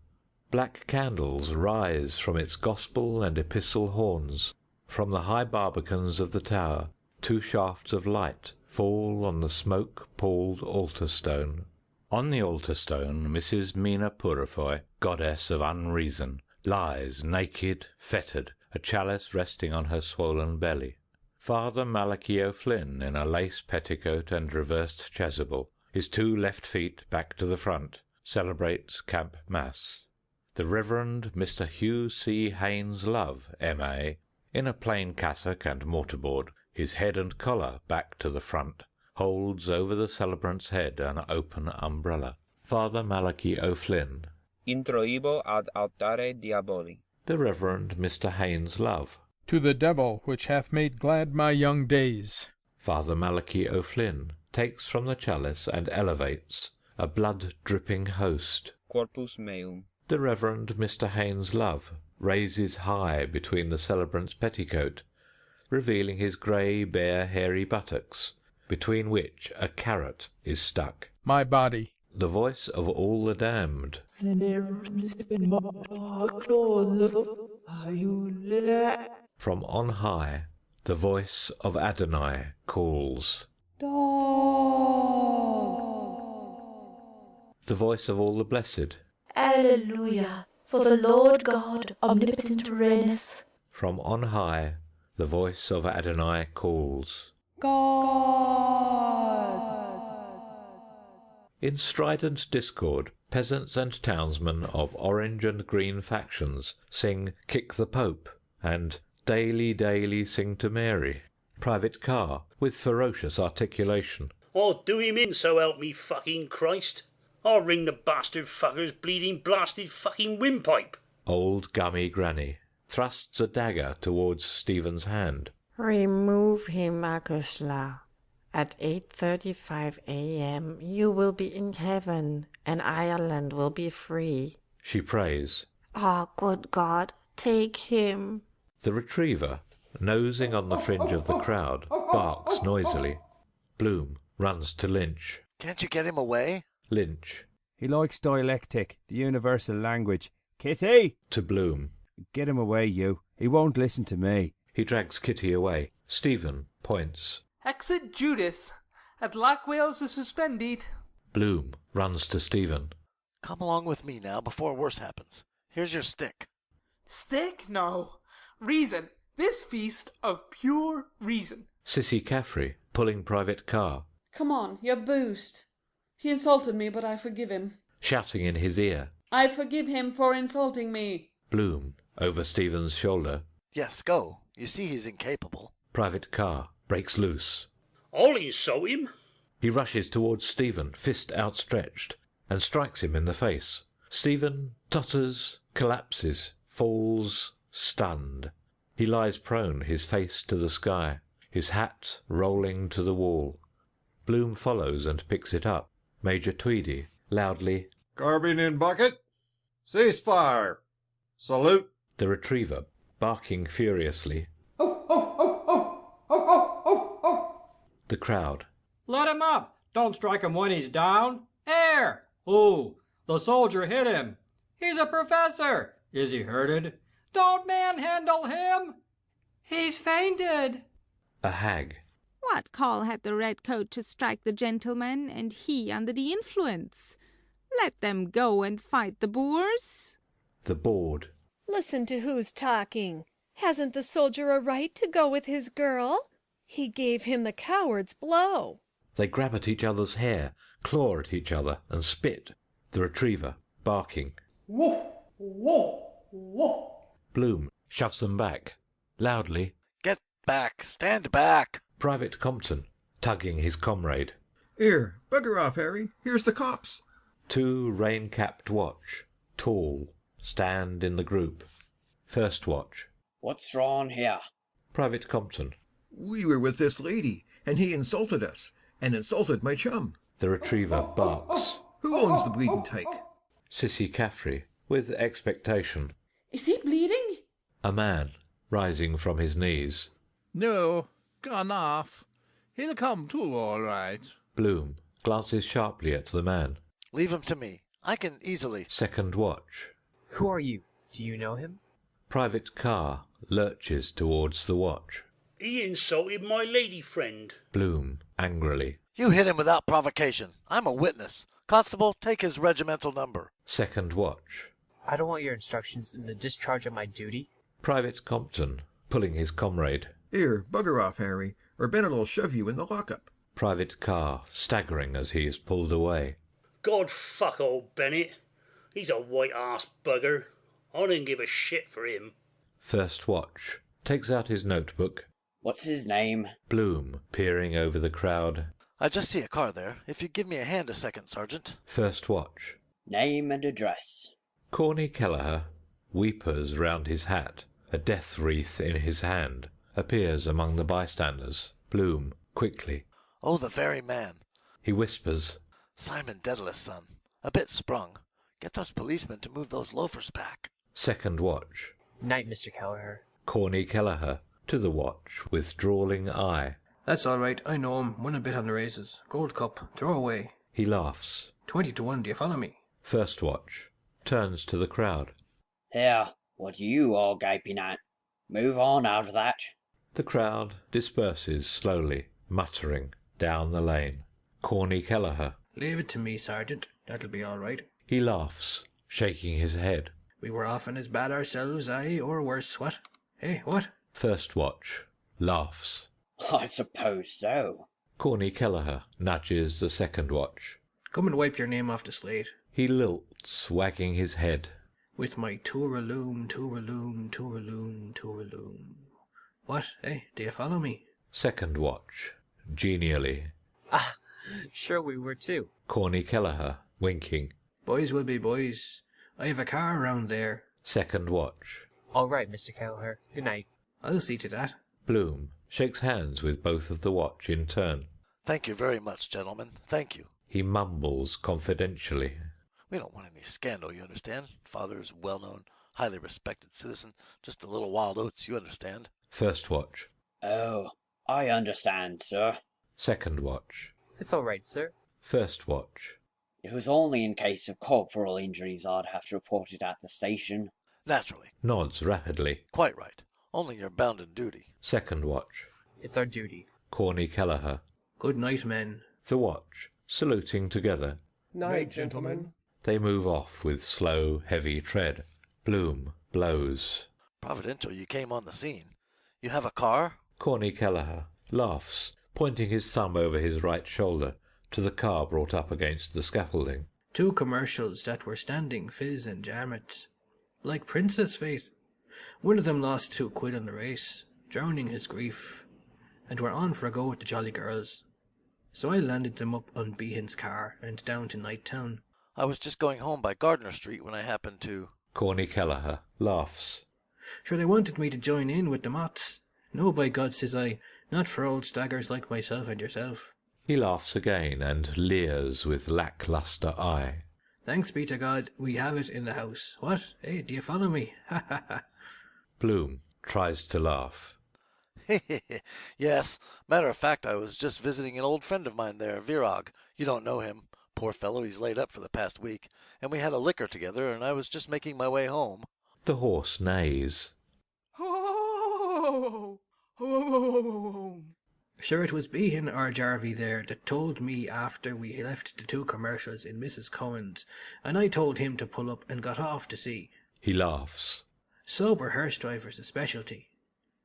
Black candles rise from its gospel and epistle horns. From the high barbicans of the tower, 2 shafts of light fall on the smoke-palled altar stone. On the altar stone, Mrs. Mina Purifoy, goddess of unreason, lies naked, fettered, a chalice resting on her swollen belly. Father Malachi O'Flynn, in a lace petticoat and reversed chasuble, his 2 left feet back to the front, celebrates camp mass. The Reverend Mr. Hugh C. Haynes Love, M.A., in a plain cassock and mortarboard, his head and collar back to the front, holds over the celebrant's head an open umbrella. Father Malachi O'Flynn. Introibo ad altare diaboli. The Reverend Mr. Haynes Love. To the devil which hath made glad my young days. Father Malachi O'Flynn takes from the chalice and elevates a blood-dripping host. Corpus meum. The Reverend Mr. Haynes Love raises high between the celebrant's petticoat, revealing his grey, bare, hairy buttocks, between which a carrot is stuck. My body. The voice of all the damned. From on high, the voice of Adonai calls. Dog. The voice of all the blessed. Alleluia, for the Lord God omnipotent reigneth. From on high, the voice of Adonai calls. God. In strident discord, peasants and townsmen of orange and green factions sing Kick the Pope and Daily, Daily Sing to Mary. Private car, with ferocious articulation. Oh, do him in, so help me fucking Christ. I'll ring the bastard fucker's bleeding blasted fucking windpipe. Old gummy granny thrusts a dagger towards Stephen's hand. Remove him, Agusla. At 8:35 a.m. you will be in heaven, and Ireland will be free. She prays. Ah, good God, take him. The retriever, nosing on the fringe of the crowd, barks noisily. Bloom runs to Lynch. Can't you get him away? Lynch. He likes dialectic, the universal language. Kitty! To Bloom. Get him away, you. He won't listen to me. He drags Kitty away. Stephen points. Exit Judas. At Lack Wales is suspended. Bloom runs to Stephen. Come along with me now before worse happens. Here's your stick. Stick? No. Reason. This feast of pure reason. Sissy Caffrey pulling Private Carr. Come on, your boost. He insulted me, but I forgive him. Shouting in his ear. I forgive him for insulting me. Bloom over Stephen's shoulder. Yes, go. You see he's incapable. Private Carr breaks loose. I'll insult him. He rushes towards Stephen, fist outstretched, and strikes him in the face. Stephen totters, collapses, falls, stunned. He lies prone, his face to the sky, his hat rolling to the wall. Bloom follows and picks it up. Major Tweedy, loudly, Carbine in bucket. Cease fire. Salute. The retriever, barking furiously. The crowd. Let him up. Don't strike him when he's down. Air! Oh, the soldier hit him. He's a professor. Is he hurted? Don't manhandle him. He's fainted. A hag. What call had the red coat to strike the gentleman, and he under the influence? Let them go and fight the Boers. The board. Listen to who's talking. Hasn't the soldier a right to go with his girl? He gave him the coward's blow. They grab at each other's hair, claw at each other, and spit. The retriever, barking. Woof, woof, woof. Bloom shoves them back. Loudly. Get back. Stand back. Private Compton, tugging his comrade. Here, bugger off, Harry. Here's the cops. Two rain-capped watch, tall, stand in the group. First watch. What's wrong here? Private Compton. We were with this lady, and he insulted us, and insulted my chum. The retriever barks. Who owns the bleeding tyke? Sissy Caffrey, with expectation. Is he bleeding? A man, rising from his knees. No, gone off. He'll come to all right. Bloom glances sharply at the man. Leave him to me. I can easily. Second watch. Who are you? Do you know him? Private Carr lurches towards the watch. He insulted my lady friend. Bloom, angrily. You hit him without provocation. I'm a witness. Constable, take his regimental number. Second watch. I don't want your instructions in the discharge of my duty. Private Compton, pulling his comrade. Here, bugger off, Harry, or Bennett'll shove you in the lockup. Private Carr, staggering as he is pulled away. God fuck old Bennett. He's a white-ass bugger. I didn't give a shit for him. First watch. Takes out his notebook. What's his name? Bloom, peering over the crowd. I just see a car there. If you give me a hand a second, Sergeant. First watch. Name and address. Corny Kelleher, weepers round his hat, a death wreath in his hand, appears among the bystanders. Bloom, quickly. Oh, the very man. He whispers. Simon Dedalus' son. A bit sprung. Get those policemen to move those loafers back. Second watch. Night, Mr. Kelleher. Corny Kelleher, to the watch, with drawling eye. That's all right. I know him. Won a bit on the races. Gold cup. Throw away. He laughs. 20-1. Do you follow me? First watch. Turns to the crowd. Here, what are you all gaping at? Move on out of that. The crowd disperses slowly, muttering, down the lane. Corny Kelleher. Leave it to me, Sergeant. That'll be all right. He laughs, shaking his head. We were often as bad ourselves, aye, or worse, what? Hey, what? First watch. Laughs. I suppose so. Corny Kelleher nudges the second watch. Come and wipe your name off the slate. He lilts, wagging his head. With my touraloom, touraloom, touraloom, touraloom. What, eh? Do you follow me? Second watch. Genially. Ah, sure we were too. Corny Kelleher, winking. Boys will be boys. I have a car round there. Second watch. All right, Mr. Kelleher. Good night. I'll see to that. Bloom shakes hands with both of the watch in turn. Thank you very much, gentlemen. Thank you. He mumbles confidentially. We don't want any scandal, you understand? Father's well-known, highly respected citizen. Just a little wild oats, you understand? First watch. Oh, I understand, sir. Second watch. It's all right, sir. First watch. It was only in case of corporal injuries I'd have to report it at the station. Naturally. Nods rapidly. Quite right. Only you're bound in duty. Second watch. It's our duty. Corny Kelleher. Good night, men. The watch, saluting together, Night, gentlemen. They move off with slow, heavy tread. Bloom blows. Providential you came on the scene. You have a car? Corny Kelleher laughs, pointing his thumb over his right shoulder to the car brought up against the scaffolding. 2 commercials that were standing fizz and jarmets. Like Princess Faith. One of them lost 2 quid on the race, drowning his grief, and were on for a go with the jolly girls. So I landed them up on Behan's car and down to Night Town. I was just going home by Gardner Street when I happened to... Corny Kelleher laughs. Sure, they wanted me to join in with the mots. No, by God, says I, not for old staggers like myself and yourself. He laughs again and leers with lacklustre eye. Thanks be to God, we have it in the house. What? Hey, do you follow me? Ha ha ha. Bloom tries to laugh. Yes. Matter of fact, I was just visiting an old friend of mine there, Virag. You don't know him. Poor fellow, he's laid up for the past week. And we had a liquor together, and I was just making my way home. The horse neighs. Oh, oh. Sure, it was Behan or Jarvey there that told me after we left the 2 commercials in Mrs. Cohen's, and I told him to pull up and got off to see. He laughs. Sober hearse driver's a specialty.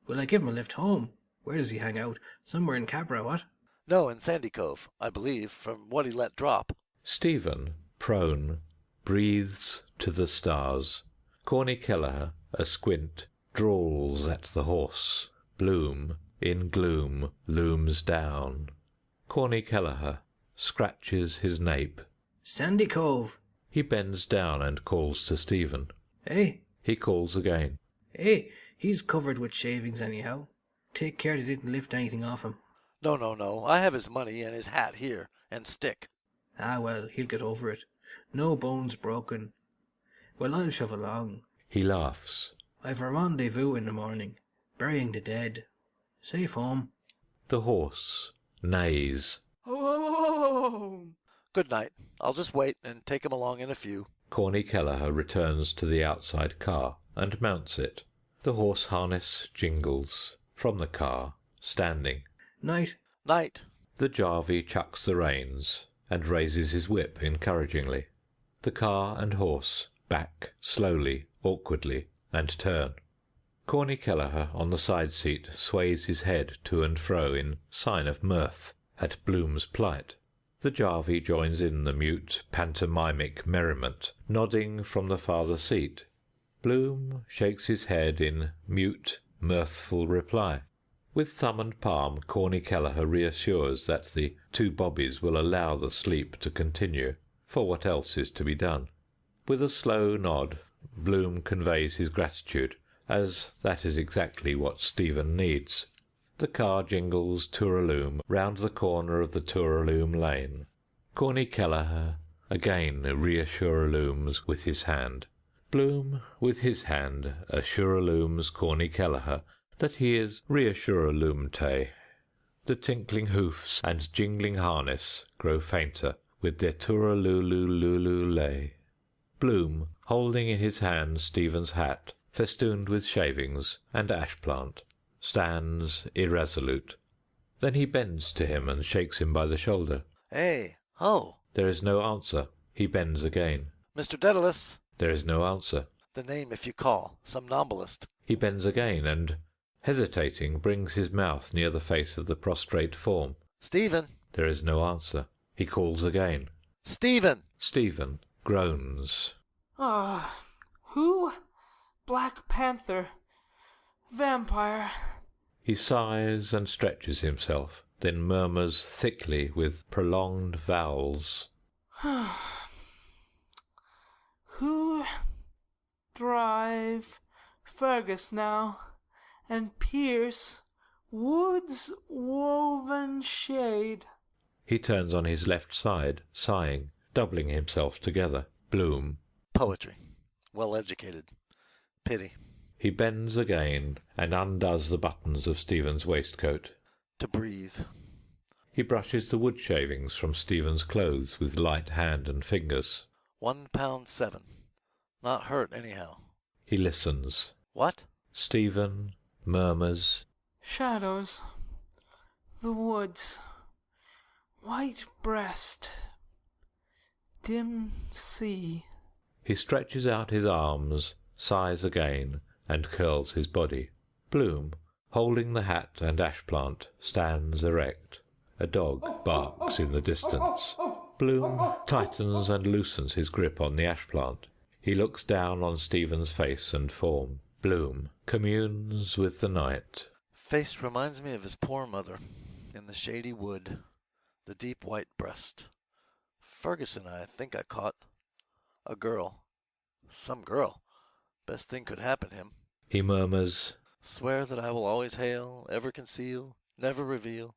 Will I give him a lift home? Where does he hang out? Somewhere in Cabra, what? No, in Sandy Cove, I believe, from what he let drop. Stephen, prone, breathes to the stars. Corny Kelleher, a squint, drawls at the horse. Bloom, in gloom, looms down. Corny Kelleher scratches his nape. Sandy Cove. He bends down and calls to Stephen. Hey? He calls again. Hey, he's covered with shavings anyhow. Take care they didn't lift anything off him. No. I have his money and his hat here, and stick. Ah, well, he'll get over it. No bones broken. Well, I'll shove along. He laughs. I've a rendezvous in the morning. Burying the dead. Safe home. The horse neighs. Oh. Good night. I'll just wait and take him along in a few. Corny Kelleher returns to the outside car and mounts it. The horse harness jingles. From the car, standing. Night. Night. The Jarvey chucks the reins and raises his whip encouragingly. The car and horse back slowly, awkwardly, and turn. Corny Kelleher on the side seat sways his head to and fro in sign of mirth at Bloom's plight. The Jarvey joins in the mute, pantomimic merriment, nodding from the farther seat. Bloom shakes his head in mute, mirthful reply. With thumb and palm, Corny Kelleher reassures that the 2 bobbies will allow the sleep to continue, for what else is to be done. With a slow nod, Bloom conveys his gratitude, as that is exactly what Stephen needs. The car jingles touraloom round the corner of the touraloom lane. Corny Kelleher again reassuralooms with his hand. Bloom, with his hand, assuralooms Corny Kelleher that he is reassuraloomte. The tinkling hoofs and jingling harness grow fainter with their tooraloo-loo-loo-loo-lay. Bloom, holding in his hand Stephen's hat, festooned with shavings and ash-plant, stands irresolute. Then he bends to him and shakes him by the shoulder. Hey, ho! There is no answer. He bends again. Mr. Daedalus! There is no answer. The name if you call. Somnambulist. He bends again and, hesitating, brings his mouth near the face of the prostrate form. Stephen! There is no answer. He calls again. Stephen! Stephen groans. Who? Black Panther. Vampire. He sighs and stretches himself, then murmurs thickly with prolonged vowels. Who drive Fergus now, and pierce wood's woven shade. He turns on his left side, sighing, doubling himself together. Bloom. Poetry. Well educated. Pity. He bends again and undoes the buttons of Stephen's waistcoat. To breathe. He brushes the wood shavings from Stephen's clothes with light hand and fingers. £1.7. Not hurt, anyhow. He listens. What? Stephen murmurs. Shadows. The woods. White breast. dim sea. He stretches out his arms, sighs again, and curls his body. Bloom, holding the hat and ash plant, stands erect. A dog barks in the distance. Bloom tightens and loosens his grip on the ash plant. He looks down on Stephen's face and form. Bloom communes with the night. Face reminds me of his poor mother, in the shady wood, the deep white breast. Ferguson, I think I caught. A girl. Some girl. Best thing could happen him. He murmurs, Swear that I will always hail, ever conceal, never reveal,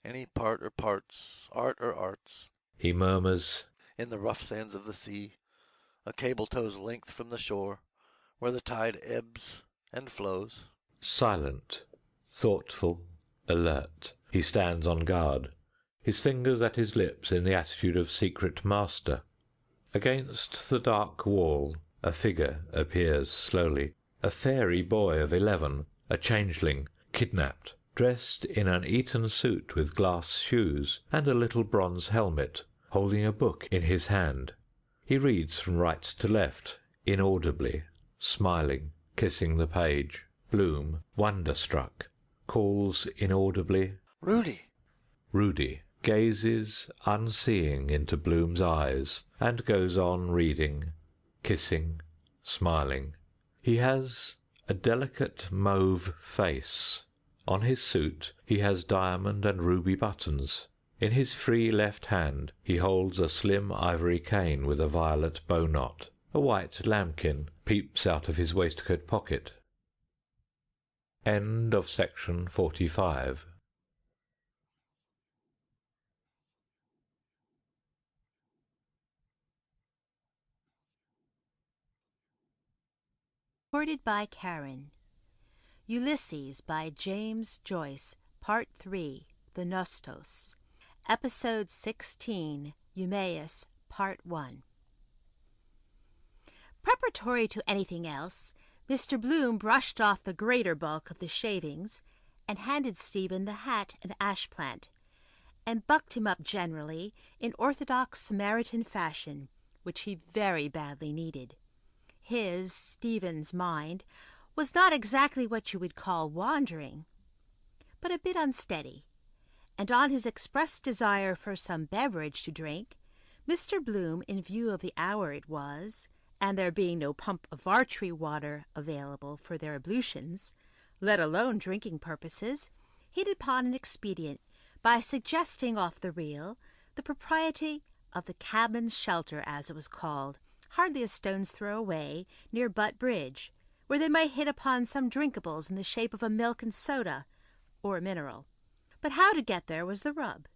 any part or parts, art or arts. He murmurs, in the rough sands of the sea, a cable tow's length from the shore, where the tide ebbs and flows. Silent, thoughtful, alert, he stands on guard, his fingers at his lips in the attitude of secret master. Against the dark wall a figure appears slowly. A fairy boy of 11, a changeling, kidnapped, dressed in an Eton suit with glass shoes and a little bronze helmet, holding a book in his hand. He reads from right to left, inaudibly, smiling, kissing the page. Bloom, wonder-struck, calls inaudibly, Rudy! Rudy gazes unseeing into Bloom's eyes and goes on reading, kissing, smiling. He has a delicate mauve face. On his suit he has diamond and ruby buttons. In his free left hand he holds a slim ivory cane with a violet bow knot. A white lambkin peeps out of his waistcoat pocket. End of section 45. Recorded by Karen. Ulysses by James Joyce, Part 3, The Nostos. Episode 16, Eumaeus, Part 1. Preparatory to anything else, Mr. Bloom brushed off the greater bulk of the shavings and handed Stephen the hat and ash plant, and bucked him up generally in orthodox Samaritan fashion, which he very badly needed. His, Stephen's, mind was not exactly what you would call wandering, but a bit unsteady, and on his expressed desire for some beverage to drink, Mr. Bloom, in view of the hour it was, and there being no pump of Vartry water available for their ablutions, let alone drinking purposes, hit upon an expedient by suggesting off the reel the propriety of the cabman's shelter, as it was called, hardly a stone's throw away, near Butt Bridge, where they might hit upon some drinkables in the shape of a milk and soda, or a mineral. But how to get there was the rub.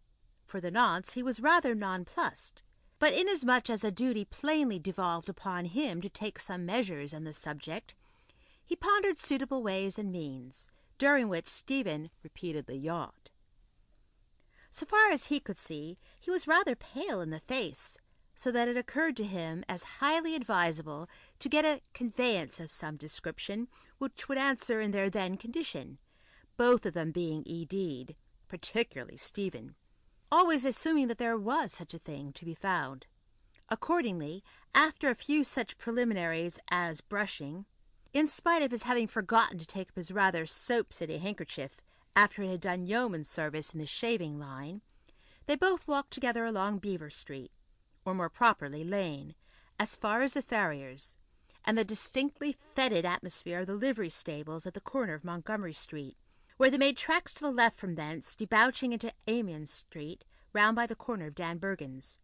For the nonce he was rather nonplussed, but inasmuch as a duty plainly devolved upon him to take some measures on the subject, he pondered suitable ways and means, during which Stephen repeatedly yawned. So far as he could see, he was rather pale in the face, so that it occurred to him as highly advisable to get a conveyance of some description which would answer in their then condition, both of them being ED'd, particularly Stephen, always assuming that there was such a thing to be found. Accordingly, after a few such preliminaries as brushing, in spite of his having forgotten to take up his rather soap-city handkerchief after it had done yeoman's service in the shaving line, they both walked together along Beaver Street, or more properly Lane, as far as the farrier's, and the distinctly fetid atmosphere of the livery stables at the corner of Montgomery Street, where they made tracks to the left from thence, debouching into Amiens Street, round by the corner of Dan Bergen's.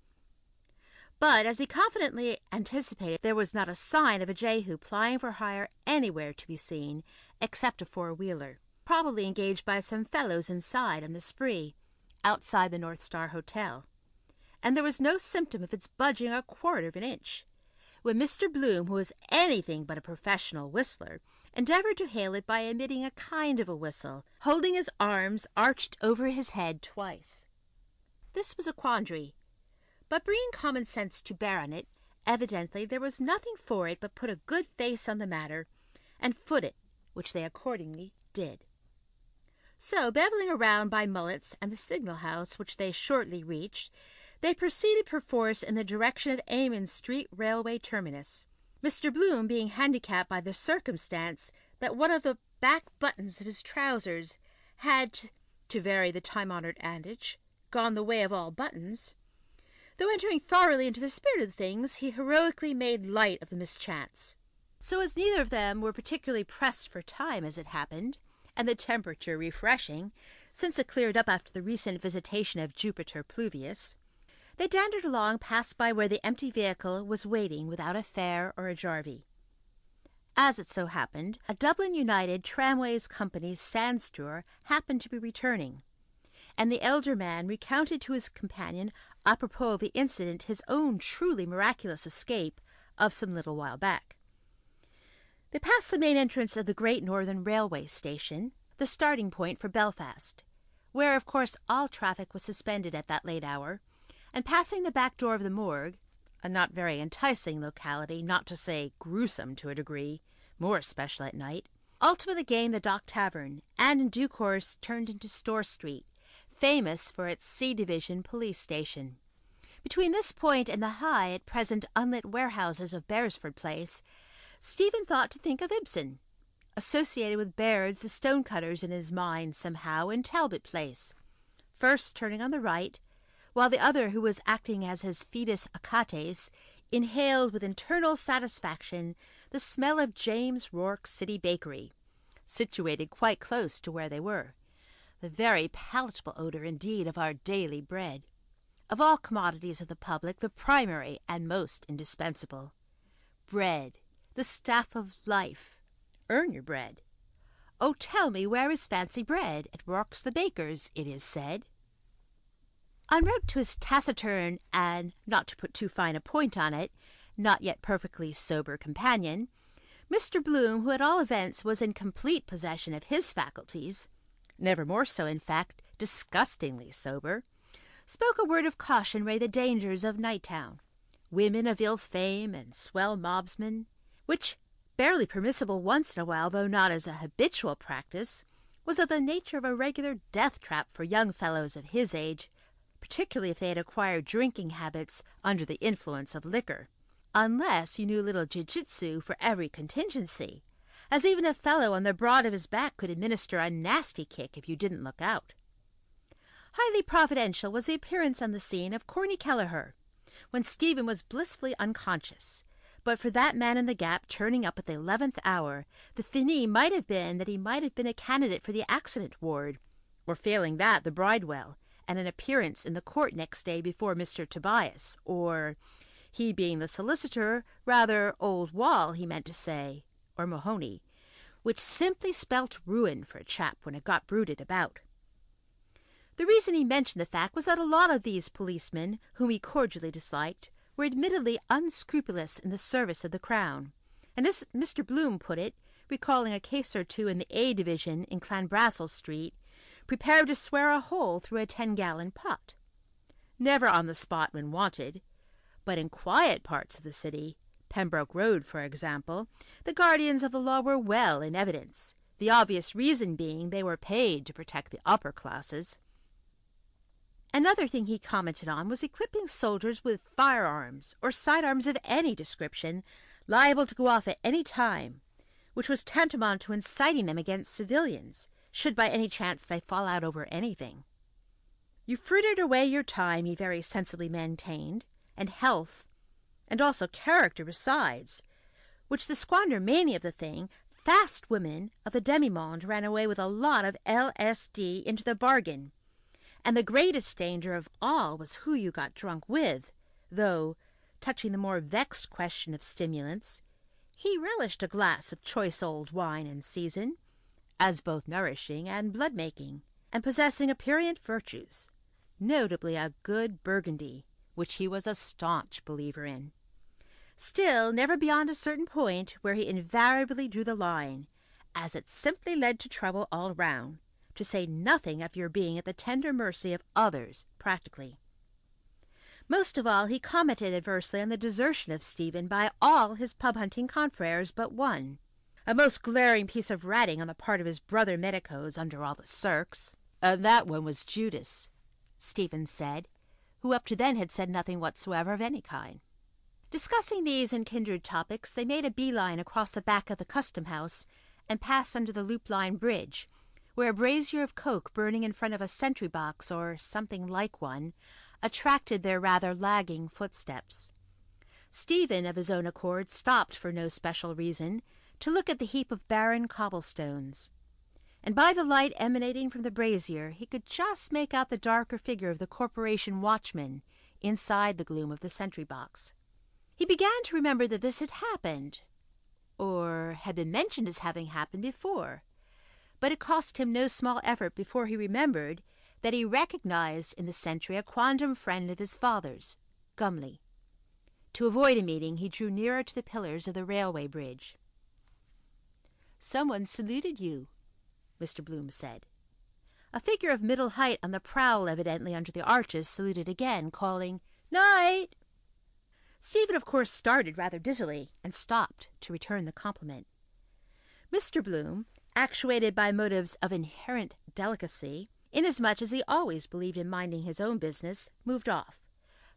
But, as he confidently anticipated, there was not a sign of a Jehu plying for hire anywhere to be seen, except a four-wheeler, probably engaged by some fellows inside on the spree, outside the North Star Hotel. And there was no symptom of its budging a quarter of an inch, when Mr. Bloom, who was anything but a professional whistler, endeavored to hail it by emitting a kind of a whistle, holding his arms arched over his head twice. This was a quandary, but bringing common sense to bear on it, evidently there was nothing for it but put a good face on the matter, and foot it, which they accordingly did. So, beveling around by Mullet's and the signal-house, which they shortly reached, They proceeded perforce in the direction of Amon Street Railway terminus, Mr. Bloom being handicapped by the circumstance that one of the back buttons of his trousers had, to vary the time-honoured adage, gone the way of all buttons. Though entering thoroughly into the spirit of things, he heroically made light of the mischance. So as neither of them were particularly pressed for time as it happened, and the temperature refreshing, since it cleared up after the recent visitation of Jupiter Pluvius, they dandered along past by where the empty vehicle was waiting without a fare or a jarvey. As it so happened, a Dublin United Tramways Company's sandstrewer happened to be returning, and the elder man recounted to his companion apropos of the incident his own truly miraculous escape of some little while back. They passed the main entrance of the Great Northern Railway Station, the starting point for Belfast, where of course all traffic was suspended at that late hour, and passing the back door of the morgue, a not very enticing locality, not to say gruesome to a degree, more especially at night, ultimately gained the Dock Tavern, and in due course turned into Store Street, famous for its C Division police station. Between this point and the high, at present unlit warehouses of Beresford Place, Stephen thought to think of Ibsen, associated with Baird's The Stonecutters in his mind somehow in Talbot Place, first turning on the right, while the other, who was acting as his fidus Achates, inhaled with internal satisfaction the smell of James Rourke's City Bakery, situated quite close to where they were. The very palatable odour indeed of our daily bread. Of all commodities of the public, the primary and most indispensable. Bread, the staff of life. Earn your bread. Oh, tell me, where is fancy bread? At Rourke's the baker's, it is said. En route to his taciturn and, not to put too fine a point on it, not yet perfectly sober companion, Mr. Bloom, who at all events was in complete possession of his faculties, never more so, in fact, disgustingly sober, spoke a word of caution re the dangers of Nighttown, women of ill fame and swell mobsmen, which, barely permissible once in a while, though not as a habitual practice, was of the nature of a regular death-trap for young fellows of his age, particularly if they had acquired drinking habits under the influence of liquor, unless you knew little jiu-jitsu for every contingency, as even a fellow on the broad of his back could administer a nasty kick if you didn't look out. Highly providential was the appearance on the scene of Corny Kelleher, when Stephen was blissfully unconscious. But for that man in the gap turning up at the 11th hour, the finis might have been that he might have been a candidate for the accident ward, or failing that, the bridewell, and an appearance in the court next day before Mr. Tobias, or, he being the solicitor, rather old Wall, he meant to say, or Mahoney, which simply spelt ruin for a chap when it got bruited about. The reason he mentioned the fact was that a lot of these policemen, whom he cordially disliked, were admittedly unscrupulous in the service of the Crown, and as Mr. Bloom put it, recalling a case or two in the A Division in Clanbrassil Street, prepared to swear a hole through a 10-gallon pot. Never on the spot when wanted, but in quiet parts of the city, Pembroke Road, for example, the guardians of the law were well in evidence, the obvious reason being they were paid to protect the upper classes. Another thing he commented on was equipping soldiers with firearms, or sidearms of any description, liable to go off at any time, which was tantamount to inciting them against civilians, should by any chance they fall out over anything. You frittered away your time, he very sensibly maintained, and health, and also character besides, which the squandermania of the thing, fast women of the demi-monde ran away with a lot of LSD into the bargain, and the greatest danger of all was who you got drunk with, though, touching the more vexed question of stimulants, he relished a glass of choice old wine in season, as both nourishing and blood-making, and possessing aperient virtues, notably a good Burgundy, which he was a staunch believer in. Still, never beyond a certain point, where he invariably drew the line, as it simply led to trouble all round, to say nothing of your being at the tender mercy of others, practically. Most of all, he commented adversely on the desertion of Stephen by all his pub-hunting confreres but one, a most glaring piece of ratting on the part of his brother medicos under all the circs. And that one was Judas, Stephen said, who up to then had said nothing whatsoever of any kind. Discussing these and kindred topics, they made a bee-line across the back of the custom-house and passed under the loop-line bridge, where a brazier of coke burning in front of a sentry-box, or something like one, attracted their rather lagging footsteps. Stephen, of his own accord, stopped for no special reason to look at the heap of barren cobblestones, and by the light emanating from the brazier he could just make out the darker figure of the corporation watchman inside the gloom of the sentry-box. He began to remember that this had happened, or had been mentioned as having happened before, but it cost him no small effort before he remembered that he recognized in the sentry a quondam friend of his father's, Gumley. To avoid a meeting, he drew nearer to the pillars of the railway bridge. "Someone saluted you," Mr. Bloom said. A figure of middle height on the prowl, evidently under the arches, saluted again, calling, "Night!" Stephen, of course, started rather dizzily and stopped to return the compliment. Mr. Bloom, actuated by motives of inherent delicacy, inasmuch as he always believed in minding his own business, moved off,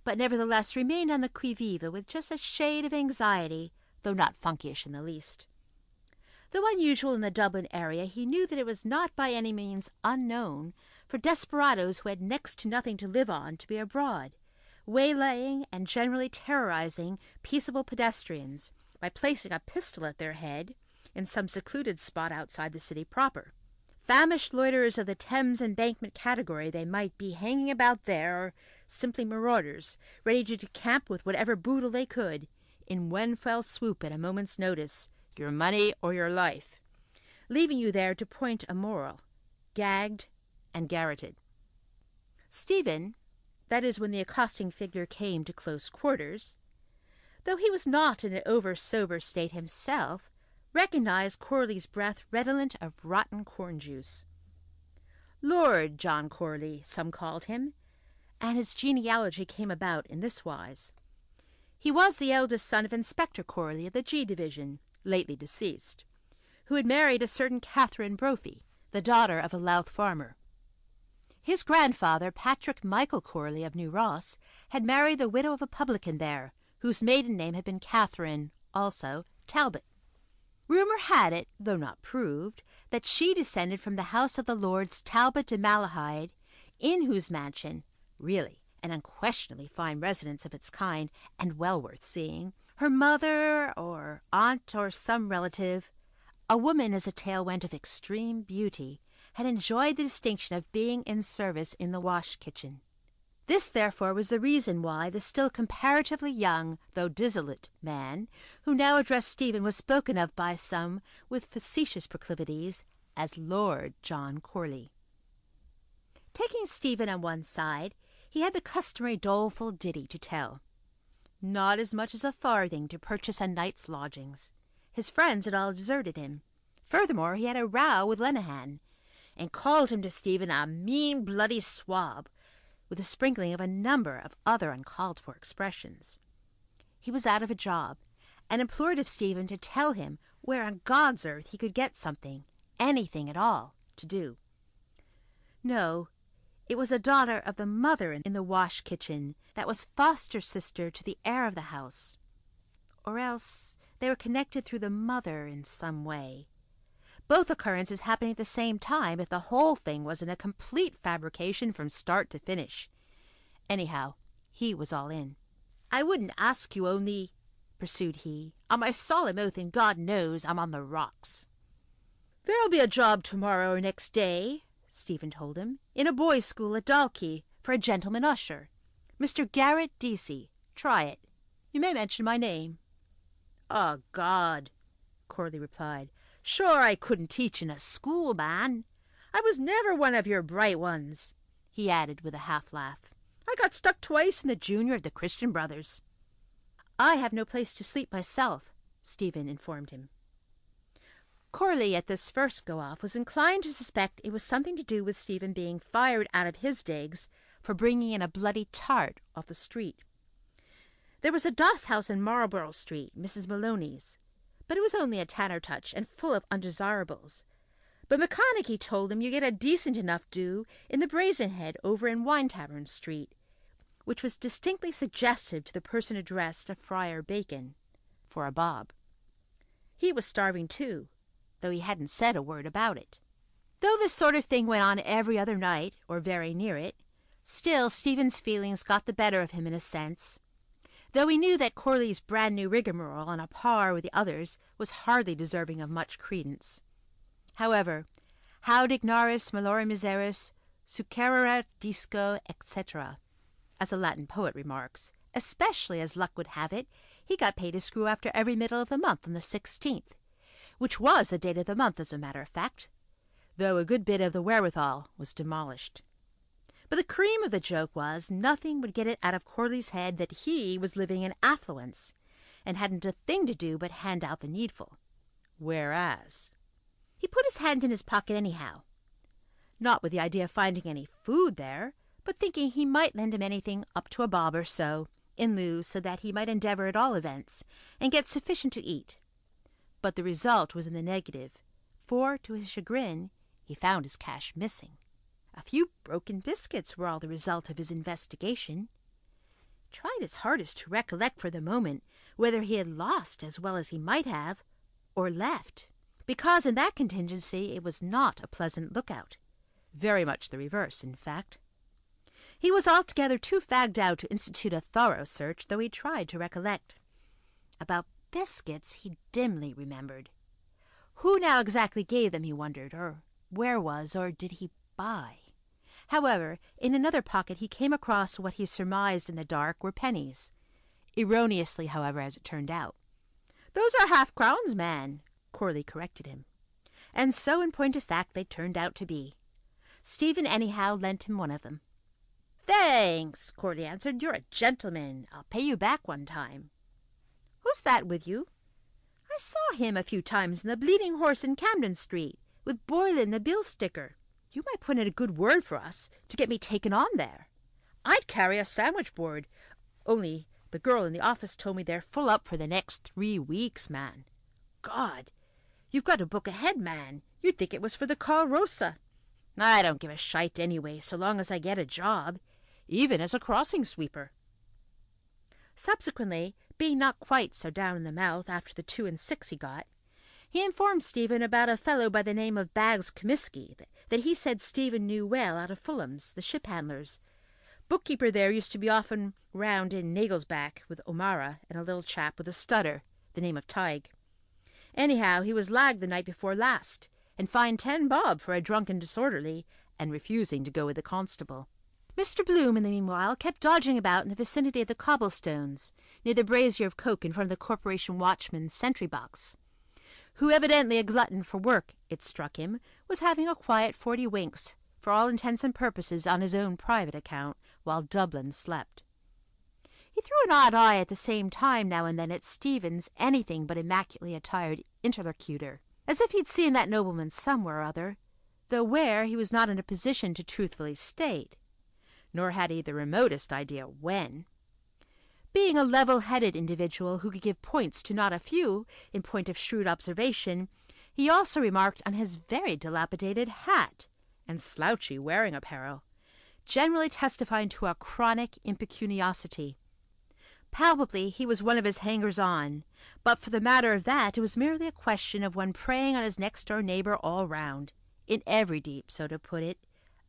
but nevertheless remained on the qui-vive with just a shade of anxiety, though not funkyish in the least. Though unusual in the Dublin area, he knew that it was not by any means unknown for desperadoes who had next to nothing to live on to be abroad, waylaying and generally terrorizing peaceable pedestrians by placing a pistol at their head in some secluded spot outside the city proper. Famished loiterers of the Thames Embankment category they might be, hanging about there, or simply marauders, ready to decamp with whatever boodle they could, in one fell swoop at a moment's notice, your money or your life, leaving you there to point a moral, gagged and garroted. Stephen, that is, when the accosting figure came to close quarters, though he was not in an over-sober state himself, recognized Corley's breath redolent of rotten corn-juice. Lord John Corley, some called him, and his genealogy came about in this wise. He was the eldest son of Inspector Corley of the G Division, lately deceased, who had married a certain Catherine Brophy, the daughter of a Louth farmer. His grandfather, Patrick Michael Corley of New Ross, had married the widow of a publican there, whose maiden name had been Catherine, also, Talbot. Rumour had it, though not proved, that she descended from the house of the Lords Talbot de Malahide, in whose mansion, really an unquestionably fine residence of its kind, and well worth seeing, her mother, or aunt, or some relative, a woman, as the tale went, of extreme beauty, had enjoyed the distinction of being in service in the wash-kitchen. This, therefore, was the reason why the still comparatively young, though dissolute, man, who now addressed Stephen, was spoken of by some, with facetious proclivities, as Lord John Corley. Taking Stephen on one side, he had the customary doleful ditty to tell. Not as much as a farthing to purchase a night's lodgings. His friends had all deserted him. Furthermore, he had a row with Lenehan, and called him to Stephen a mean bloody swab, with a sprinkling of a number of other uncalled-for expressions. He was out of a job, and implored of Stephen to tell him where on God's earth he could get something, anything at all, to do. No, it was a daughter of the mother in the wash-kitchen that was foster-sister to the heir of the house, or else they were connected through the mother in some way. Both occurrences happening at the same time, if the whole thing wasn't a complete fabrication from start to finish. Anyhow, he was all in. "I wouldn't ask you only," pursued he, "on my solemn oath, and God knows I'm on the rocks." "There'll be a job tomorrow or next day," Stephen told him, "in a boys' school at Dalkey, for a gentleman usher. Mr. Garrett Deasy. Try it. You may mention my name." "Oh, God," Corley replied. "Sure I couldn't teach in a school, man. I was never one of your bright ones," he added with a half-laugh. "I got stuck twice in the junior of the Christian Brothers." "I have no place to sleep myself," Stephen informed him. Corley, at this first go-off, was inclined to suspect it was something to do with Stephen being fired out of his digs for bringing in a bloody tart off the street. There was a doss-house in Marlborough Street, Mrs. Maloney's, but it was only a tanner touch and full of undesirables. But McConaughey told him you get a decent enough do in the Brazen Head over in Wine Tavern Street, which was distinctly suggestive to the person addressed of Friar Bacon, for a bob. He was starving too, though he hadn't said a word about it. Though this sort of thing went on every other night, or very near it, still Stephen's feelings got the better of him in a sense, though he knew that Corley's brand-new rigmarole on a par with the others was hardly deserving of much credence. However, haud ignaris malore miseris succererat disco, etc., as a Latin poet remarks, especially as luck would have it, he got paid his screw after every middle of the month on the 16th, which was the date of the month as a matter of fact, though a good bit of the wherewithal was demolished. But the cream of the joke was, nothing would get it out of Corley's head that he was living in affluence, and hadn't a thing to do but hand out the needful. Whereas he put his hand in his pocket anyhow, not with the idea of finding any food there, but thinking he might lend him anything up to a bob or so, in lieu, so that he might endeavour at all events, and get sufficient to eat. But the result was in the negative, for, to his chagrin, he found his cash missing. A few broken biscuits were all the result of his investigation. He tried his hardest to recollect for the moment whether he had lost as well as he might have, or left, because in that contingency it was not a pleasant lookout. Very much the reverse, in fact. He was altogether too fagged out to institute a thorough search, though he tried to recollect. About biscuits he dimly remembered. Who now exactly gave them, he wondered, or where was, or did he buy? However, in another pocket he came across what he surmised in the dark were pennies. Erroneously, however, as it turned out. "Those are half-crowns, man," Corley corrected him. And so, in point of fact, they turned out to be. Stephen anyhow lent him one of them. "Thanks," Corley answered. "You're a gentleman. I'll pay you back one time." "Who's that with you?" "I saw him a few times in the Bleeding Horse in Camden Street, with Boylan the bill-sticker. You might put in a good word for us to get me taken on there. I'd carry a sandwich board, only the girl in the office told me they're full up for the next 3 weeks, man. God, you've got to book ahead, man. You'd think it was for the Call Rosa. I don't give a shite anyway, so long as I get a job, even as a crossing sweeper." Subsequently, being not quite so down in the mouth after the 2 and 6 he got, he informed Stephen about a fellow by the name of Baggs Comiskey that he said Stephen knew well out of Fulham's, the ship handlers. Bookkeeper there used to be often round in Nagel's-Back with O'Mara and a little chap with a stutter, the name of Tige. Anyhow, he was lagged the night before last, and fined 10 bob for a drunken disorderly, and refusing to go with the constable. Mr. Bloom, in the meanwhile, kept dodging about in the vicinity of the cobblestones, near the brazier of coke in front of the corporation watchman's sentry-box, who, evidently a glutton for work, it struck him, was having a quiet 40 winks, for all intents and purposes on his own private account, while Dublin slept. He threw an odd eye at the same time now and then at Stephen's anything but immaculately attired interlocutor, as if he'd seen that nobleman somewhere or other, though where he was not in a position to truthfully state, nor had he the remotest idea when. Being a level-headed individual who could give points to not a few in point of shrewd observation, he also remarked on his very dilapidated hat and slouchy wearing apparel, generally testifying to a chronic impecuniosity. Palpably he was one of his hangers-on, but for the matter of that it was merely a question of one preying on his next-door neighbour all round, in every deep, so to put it,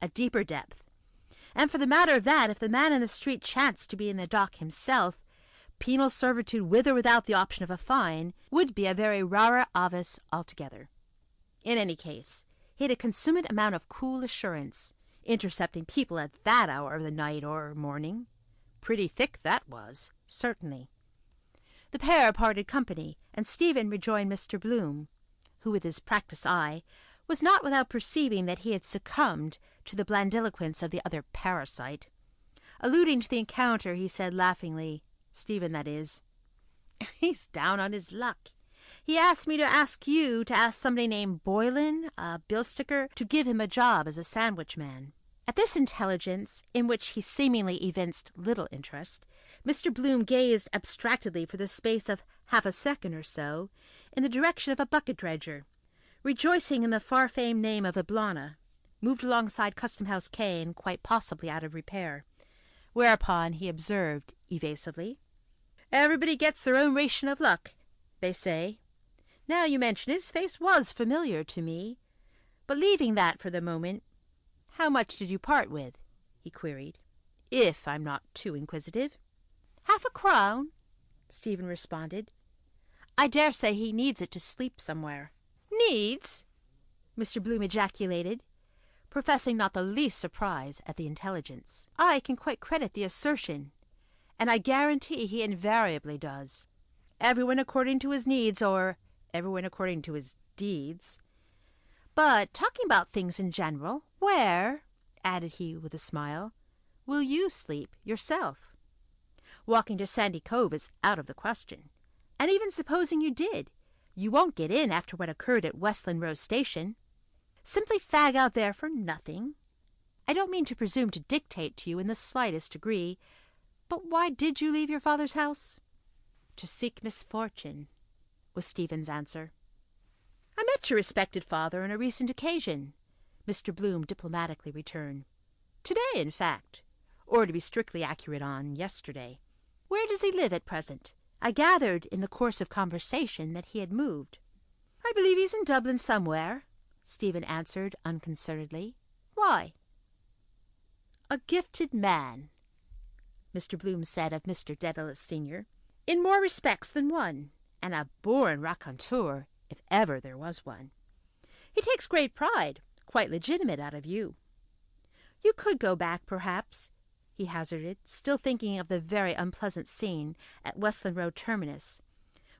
a deeper depth. And for the matter of that, if the man in the street chanced to be in the dock himself, penal servitude with or without the option of a fine would be a very rara avis altogether. In any case, he had a consummate amount of cool assurance, intercepting people at that hour of the night or morning. Pretty thick that was, certainly. The pair parted company, and Stephen rejoined Mr. Bloom, who, with his practised eye, was not without perceiving that he had succumbed to the blandiloquence of the other parasite. Alluding to the encounter, he said laughingly, Stephen, that is, "He's down on his luck. He asked me to ask you to ask somebody named Boylan, a bill-sticker, to give him a job as a sandwich man." At this intelligence, in which he seemingly evinced little interest, Mr. Bloom gazed abstractedly for the space of half a second or so in the direction of a bucket-dredger, rejoicing in the far-famed name of Iblana, moved alongside Custom House Quay and quite possibly out of repair, whereupon he observed evasively, "Everybody gets their own ration of luck, they say. Now you mention it, his face was familiar to me. But leaving that for the moment, how much did you part with?" he queried, "if I'm not too inquisitive." "£0.5, Stephen responded. "I dare say he needs it to sleep somewhere." "Needs?" Mr. Bloom ejaculated, professing not the least surprise at the intelligence. "I can quite credit the assertion, and I guarantee he invariably does. Everyone according to his needs, or everyone according to his deeds. But talking about things in general, where," added he with a smile, "will you sleep yourself? Walking to Sandy Cove is out of the question, and even supposing you did, you won't get in after what occurred at Westland Row Station. Simply fag out there for nothing. I don't mean to presume to dictate to you in the slightest degree, but why did you leave your father's house?" "To seek misfortune," was Stephen's answer. "I met your respected father on a recent occasion," Mr. Bloom diplomatically returned. "Today, in fact, or to be strictly accurate, on yesterday. Where does he live at present? I gathered in the course of conversation that he had moved." "I believe he's in Dublin somewhere," Stephen answered unconcernedly. "Why?" "A gifted man," Mr. Bloom said of Mr. Dedalus Senior, "in more respects than one, and a born raconteur, if ever there was one. He takes great pride, quite legitimate, out of you. You could go back, perhaps," he hazarded, still thinking of the very unpleasant scene at Westland Road terminus,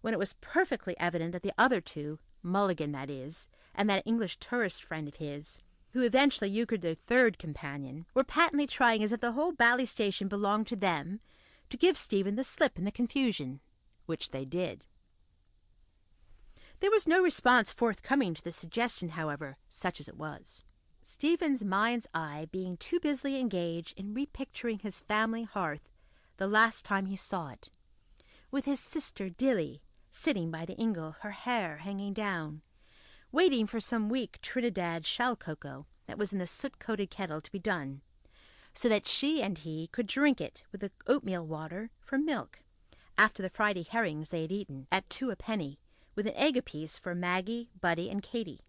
when it was perfectly evident that the other two, Mulligan that is, and that English tourist friend of his, who eventually euchred their third companion, were patently trying, as if the whole Bally station belonged to them, to give Stephen the slip in the confusion, which they did. There was no response forthcoming to the suggestion, however, such as it was, Stephen's mind's eye being too busily engaged in repicturing his family hearth the last time he saw it, with his sister Dilly sitting by the ingle, her hair hanging down, waiting for some weak Trinidad shell cocoa that was in the soot-coated kettle to be done, so that she and he could drink it with the oatmeal water for milk, after the Friday herrings they had eaten, at 2 a penny, with an egg apiece for Maggie, Buddy, and Katy.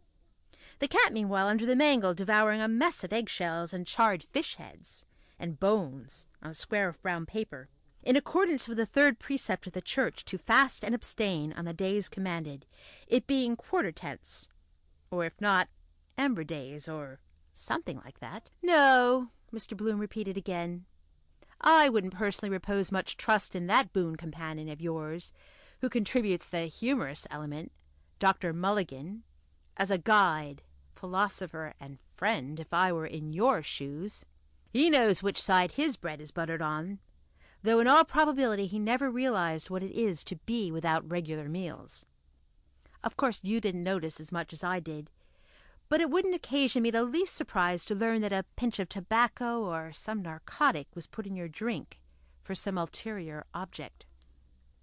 The cat, meanwhile, under the mangle, devouring a mess of eggshells and charred fish heads and bones on a square of brown paper, in accordance with the third precept of the church to fast and abstain on the days commanded, it being quarter tense, or if not, ember days, or something like that. "No," Mr. Bloom repeated again, "I wouldn't personally repose much trust in that boon companion of yours, who contributes the humorous element, Dr. Mulligan, as a guide, philosopher, and friend, if I were in your shoes. He knows which side his bread is buttered on, though in all probability he never realized what it is to be without regular meals. Of course you didn't notice as much as I did, but it wouldn't occasion me the least surprise to learn that a pinch of tobacco or some narcotic was put in your drink for some ulterior object."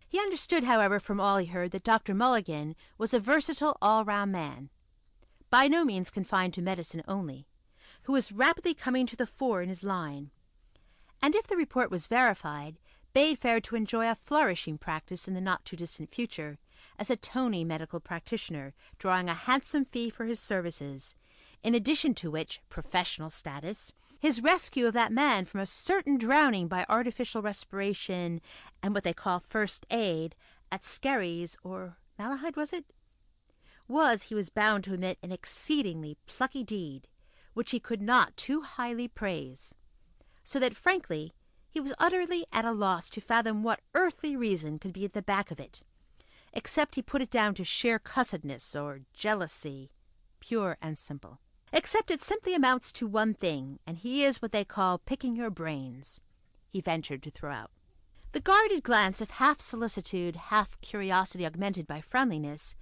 He understood, however, from all he heard, that Dr. Mulligan was a versatile all-round man, by no means confined to medicine only, who was rapidly coming to the fore in his line, and if the report was verified, bade fair to enjoy a flourishing practice in the not-too-distant future, as a Tony medical practitioner, drawing a handsome fee for his services, in addition to which professional status, his rescue of that man from a certain drowning by artificial respiration and what they call first aid at Skerries, or Malahide, was, he was bound to admit, an exceedingly plucky deed, which he could not too highly praise, so that, frankly, he was utterly at a loss to fathom what earthly reason could be at the back of it, except he put it down to sheer cussedness or jealousy, pure and simple. "Except it simply amounts to one thing, and he is what they call picking your brains," he ventured to throw out. The guarded glance of half solicitude, half curiosity augmented by friendliness,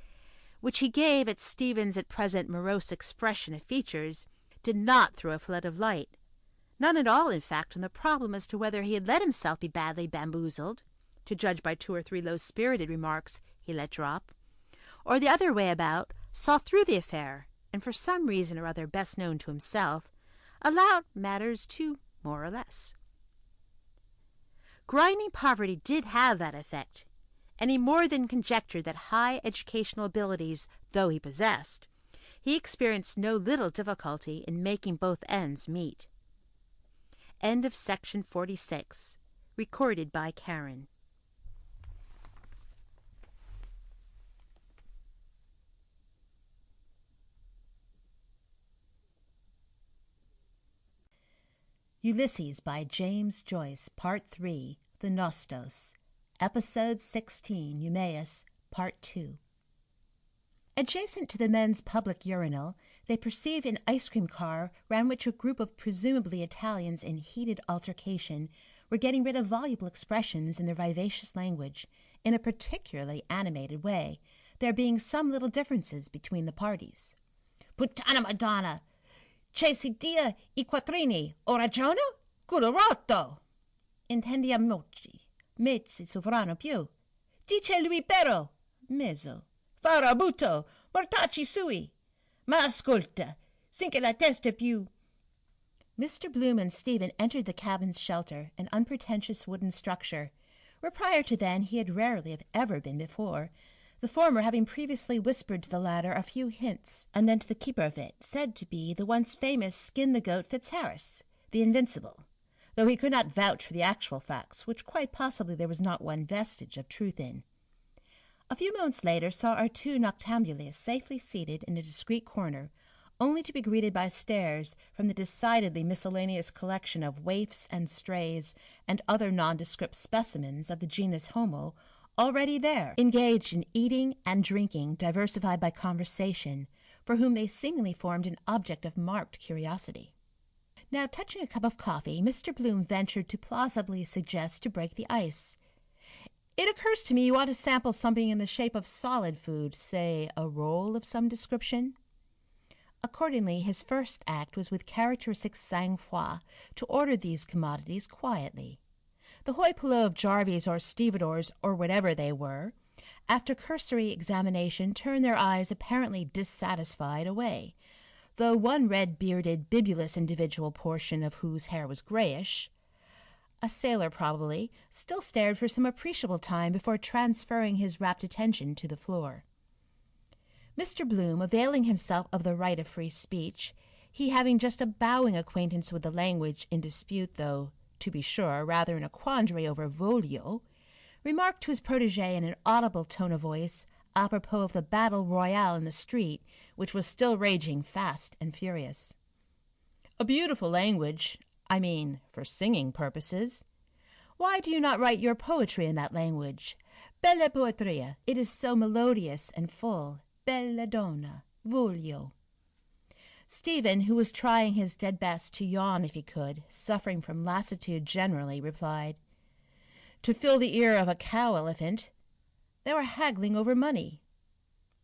which he gave at Stephen's at present morose expression of features, did not throw a flood of light, none at all, in fact, on the problem as to whether he had let himself be badly bamboozled, to judge by 2 or 3 low-spirited remarks he let drop, or the other way about, saw through the affair, and for some reason or other best known to himself, allowed matters to more or less. Grinding poverty did have that effect, and he more than conjectured that high educational abilities though he possessed, he experienced no little difficulty in making both ends meet. End of section 46. Recorded by Karen. Ulysses by James Joyce, Part 3, The Nostos, Episode 16, Eumaeus, Part 2. Adjacent to the men's public urinal, they perceive an ice cream car round which a group of presumably Italians in heated altercation were getting rid of voluble expressions in their vivacious language in a particularly animated way, there being some little differences between the parties. Puttana Madonna! C'è si dia I quattrini, ho ragione? Culo rotto! Intendiamoci, mezzi sovrano più. Dice lui però, mezzo, farabuto, mortacci sui. Ma ascolta, sinche la testa più. Mr. Bloom and Stephen entered the cabin's shelter, an unpretentious wooden structure, where prior to then he had rarely, if ever, been before, the former having previously whispered to the latter a few hints, and then to the keeper of it, said to be the once famous Skin-the-Goat Fitzharris, the Invincible, though he could not vouch for the actual facts, which quite possibly there was not one vestige of truth in. A few moments later saw our two noctambulists safely seated in a discreet corner, only to be greeted by stares from the decidedly miscellaneous collection of waifs and strays and other nondescript specimens of the genus Homo, already there, engaged in eating and drinking, diversified by conversation, for whom they seemingly formed an object of marked curiosity. Now, touching a cup of coffee, Mr. Bloom ventured to plausibly suggest to break the ice. "It occurs to me you ought to sample something in the shape of solid food, say a roll of some description." Accordingly, his first act was with characteristic sang-froid to order these commodities quietly. The hoi pollou of Jarvies or stevedores, or whatever they were, after cursory examination turned their eyes apparently dissatisfied away, though one red-bearded, bibulous individual portion of whose hair was grayish, a sailor probably, still stared for some appreciable time before transferring his rapt attention to the floor. Mr. Bloom, availing himself of the right of free speech, he having just a bowing acquaintance with the language in dispute, though, to be sure, rather in a quandary over voglio, remarked to his protégé in an audible tone of voice, apropos of the battle royal in the street, which was still raging fast and furious. "A beautiful language, I mean, for singing purposes. Why do you not write your poetry in that language? Bella poetria, it is so melodious and full. Bella donna, voglio." Stephen, who was trying his dead best to yawn if he could, suffering from lassitude generally, replied, "To fill the ear of a cow-elephant. They were haggling over money."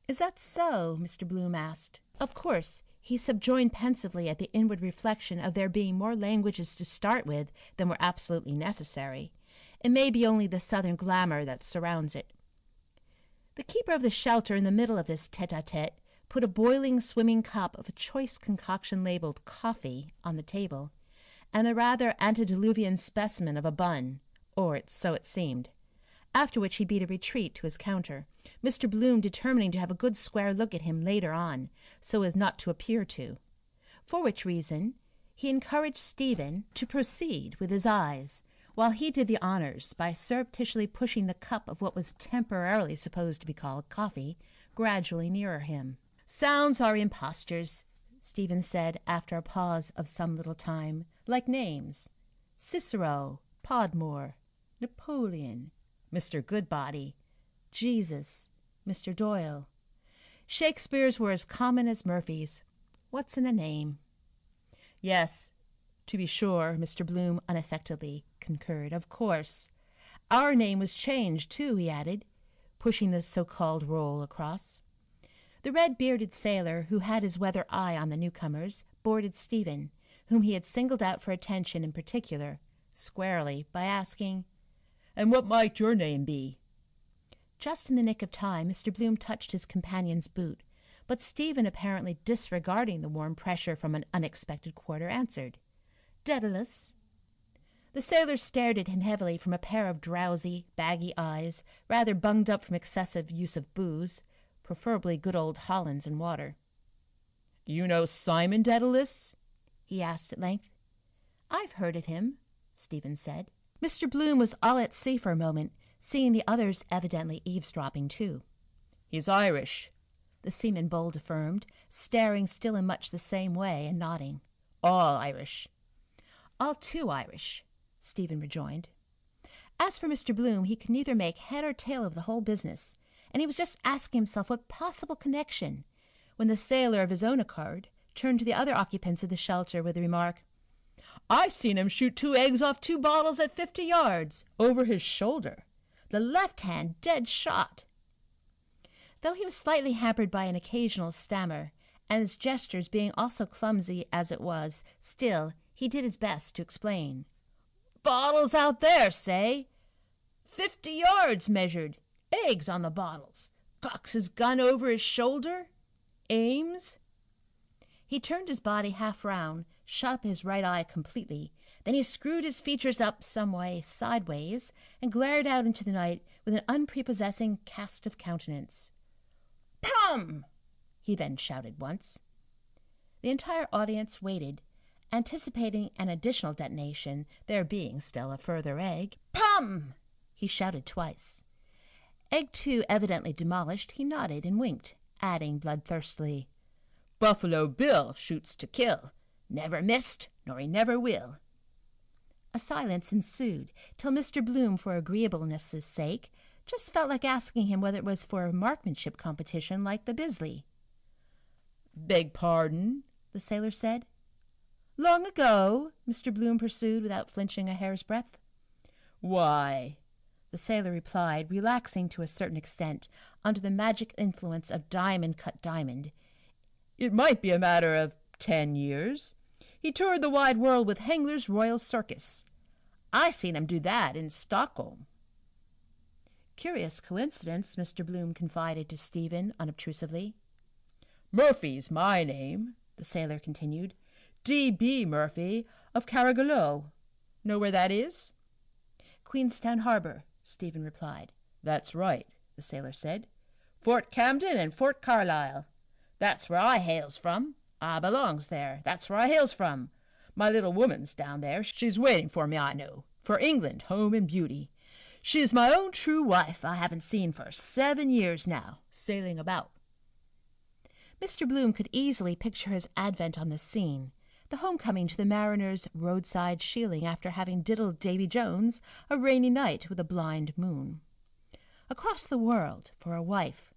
"Is that so?" Mr. Bloom asked. Of course, he subjoined pensively at the inward reflection of there being more languages to start with than were absolutely necessary. It may be only the southern glamour that surrounds it. The keeper of the shelter in the middle of this tete-a-tete put a boiling swimming cup of a choice concoction labeled coffee on the table, and a rather antediluvian specimen of a bun, or so it seemed, after which he beat a retreat to his counter, Mr. Bloom determining to have a good square look at him later on, so as not to appear to, for which reason he encouraged Stephen to proceed with his eyes, while he did the honors by surreptitiously pushing the cup of what was temporarily supposed to be called coffee gradually nearer him. "Sounds are impostures," Stephen said after a pause of some little time, "like names. Cicero, Podmore, Napoleon, Mr. Goodbody, Jesus, Mr. Doyle. Shakespeare's were as common as Murphy's. What's in a name?" "Yes, to be sure," Mr. Bloom unaffectedly concurred. "Of course. Our name was changed, too," he added, pushing the so-called roll across. The red-bearded sailor, who had his weather eye on the newcomers, boarded Stephen, whom he had singled out for attention in particular, squarely, by asking, "And what might your name be?" Just in the nick of time, Mr. Bloom touched his companion's boot, but Stephen, apparently disregarding the warm pressure from an unexpected quarter, answered, "Daedalus." The sailor stared at him heavily from a pair of drowsy, baggy eyes, rather bunged up from excessive use of booze, preferably good old Hollands and water. "You know Simon Dedalus?" he asked at length. "I've heard of him," Stephen said. Mr. Bloom was all at sea for a moment, seeing the others evidently eavesdropping too. "He's Irish," the seaman bold affirmed, staring still in much the same way and nodding. "All Irish." "All too Irish," Stephen rejoined. As for Mr. Bloom, he could neither make head or tail of the whole business, and he was just asking himself what possible connection, when the sailor of his own accord turned to the other occupants of the shelter with the remark, "I seen him shoot 2 eggs off 2 bottles at 50 yards, over his shoulder. The left hand dead shot." Though he was slightly hampered by an occasional stammer, and his gestures being also clumsy as it was, still he did his best to explain. "Bottles out there, say? 50 yards measured. Eggs on the bottles. Cocks his gun over his shoulder. Aims." He turned his body half round, shut up his right eye completely, then he screwed his features up some way sideways, and glared out into the night with an unprepossessing cast of countenance. "Pum!" he then shouted once. The entire audience waited, anticipating an additional detonation, there being still a further egg. "Pum!" he shouted twice. Egg 2 evidently demolished, he nodded and winked, adding bloodthirstily, "Buffalo Bill shoots to kill. Never missed, nor he never will." A silence ensued, till Mr. Bloom, for agreeableness' sake, just felt like asking him whether it was for a marksmanship competition like the Bisley. "Beg pardon?" the sailor said. "Long ago?" Mr. Bloom pursued without flinching a hair's breadth. "Why," the sailor replied, relaxing to a certain extent under the magic influence of diamond-cut diamond, "it might be a matter of 10 years. He toured the wide world with Hengler's Royal Circus. I seen him do that in Stockholm." "Curious coincidence," Mr. Bloom confided to Stephen unobtrusively. "Murphy's my name," the sailor continued. "D.B. Murphy of Carrigaloe. Know where that is?" "Queenstown Harbor," Stephen replied. "That's right," the sailor said. "Fort Camden and Fort Carlisle. That's where I hails from. I belongs there. That's where I hails from. My little woman's down there. She's waiting for me, I know. For England, home and beauty. She is my own true wife I haven't seen for 7 years now, sailing about." Mr. Bloom could easily picture his advent on the scene, the homecoming to the mariner's roadside shieling after having diddled Davy Jones a rainy night with a blind moon. Across the world for a wife.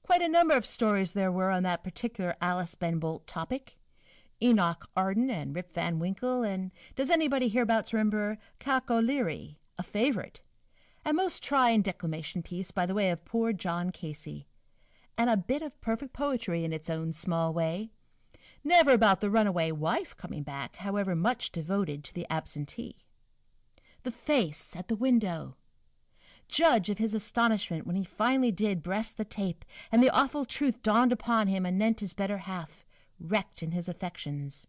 Quite a number of stories there were on that particular Alice Ben Bolt topic. Enoch Arden and Rip Van Winkle, and does anybody hereabouts remember Cac O'Leary, a favourite? A most trying declamation piece by the way of poor John Casey, and a bit of perfect poetry in its own small way. Never about the runaway wife coming back, however much devoted to the absentee. The face at the window. Judge of his astonishment when he finally did breast the tape, and the awful truth dawned upon him anent his better half, wrecked in his affections.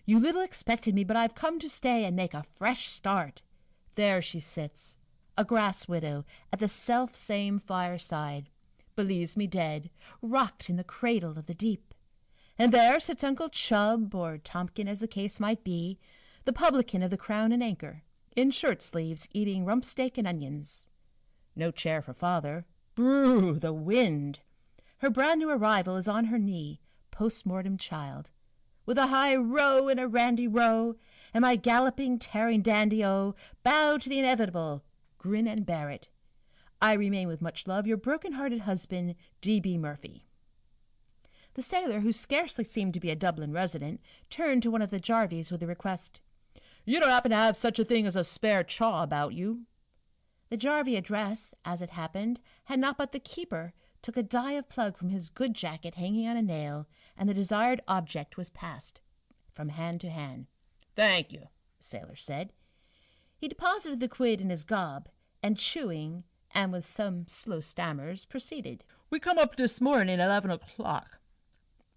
"You little expected me, but I've come to stay and make a fresh start." There she sits, a grass widow, at the self-same fireside, believes me dead, rocked in the cradle of the deep. And there sits Uncle Chubb, or Tompkin as the case might be, the publican of the Crown and Anchor, in shirt-sleeves, eating rump steak and onions. No chair for father. Brrr, the wind! Her brand-new arrival is on her knee, post-mortem child, with a high row and a randy row, and my galloping, tearing dandy-o, bow to the inevitable, grin and bear it. I remain with much love your broken-hearted husband, D.B. Murphy. The sailor, who scarcely seemed to be a Dublin resident, turned to one of the Jarvies with the request, "You don't happen to have such a thing as a spare chaw about you?" The Jarvey address, as it happened, had not but the keeper took a die of plug from his good jacket hanging on a nail, and the desired object was passed from hand to hand. "Thank you," the sailor said. He deposited the quid in his gob, and chewing, and with some slow stammers, proceeded. "We come up this morning 11 o'clock.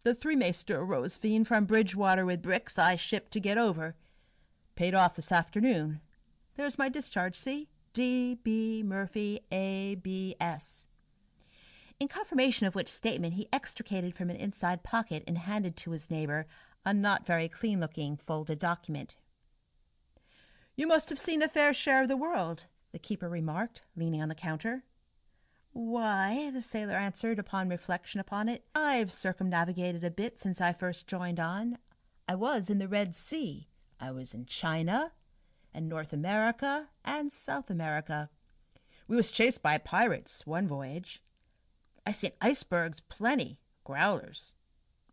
The three-master Rosefiend from Bridgewater with bricks I shipped to get over. Paid off this afternoon. There's my discharge, see? D.B. Murphy, A.B.S. In confirmation of which statement, he extricated from an inside pocket and handed to his neighbor a not very clean-looking folded document. "You must have seen a fair share of the world," the keeper remarked, leaning on the counter. "Why," the sailor answered upon reflection upon it, "I've circumnavigated a bit since I first joined on. I was in the Red Sea. I was in China, and North America, and South America. We was chased by pirates one voyage. I seen icebergs plenty, growlers.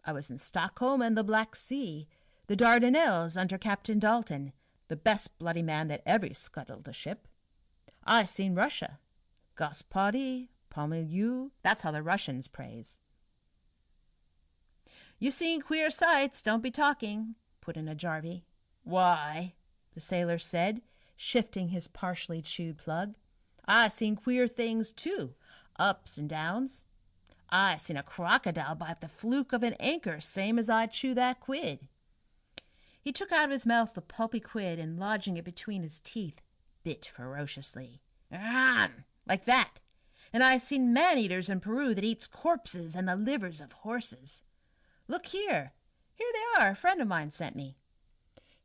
I was in Stockholm and the Black Sea, the Dardanelles under Captain Dalton, the best bloody man that ever scuttled a ship. I seen Russia, Gospodi, Pomilu, that's how the Russians praise." "You seen queer sights, don't be talking," put in a Jarvey. "Why," the sailor said, shifting his partially chewed plug, "I seen queer things, too, ups and downs. I seen a crocodile bite the fluke of an anchor, same as I chew that quid." He took out of his mouth the pulpy quid and, lodging it between his teeth, bit ferociously. "Ahem! Like that. And I seen man-eaters in Peru that eats corpses and the livers of horses. Look here. Here they are, a friend of mine sent me."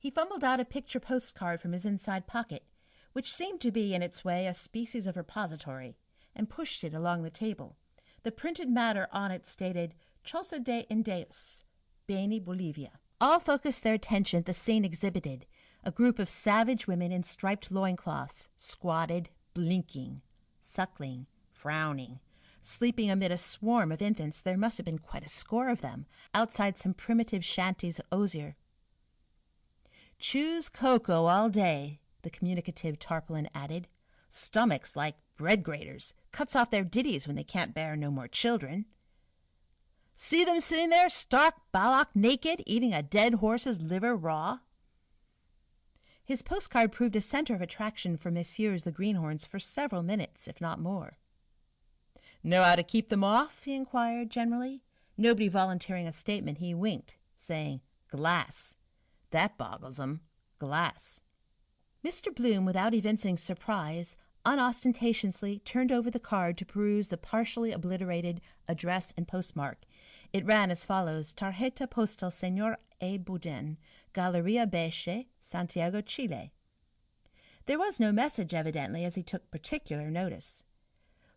He fumbled out a picture postcard from his inside pocket, which seemed to be in its way a species of repository, and pushed it along the table. The printed matter on it stated, "Choza de Indeus, Beni Bolivia." All focused their attention at the scene exhibited, a group of savage women in striped loincloths, squatted, blinking, suckling, frowning, sleeping amid a swarm of infants. There must have been quite a score of them, outside some primitive shanties of osier. "Chews cocoa all day," the communicative tarpaulin added. "Stomachs like bread graters. Cuts off their ditties when they can't bear no more children. See them sitting there, stark ballock naked, eating a dead horse's liver raw." His postcard proved a center of attraction for Messieurs the Greenhorns for several minutes, if not more. "Know how to keep them off?" he inquired generally. Nobody volunteering a statement, he winked, saying, "Glass. That boggles 'em. Glass." Mr. Bloom, without evincing surprise, unostentatiously turned over the card to peruse the partially obliterated address and postmark. It ran as follows: Tarjeta postal Señor A. Boudin, Galeria Beche, Santiago, Chile. There was no message, evidently, as he took particular notice.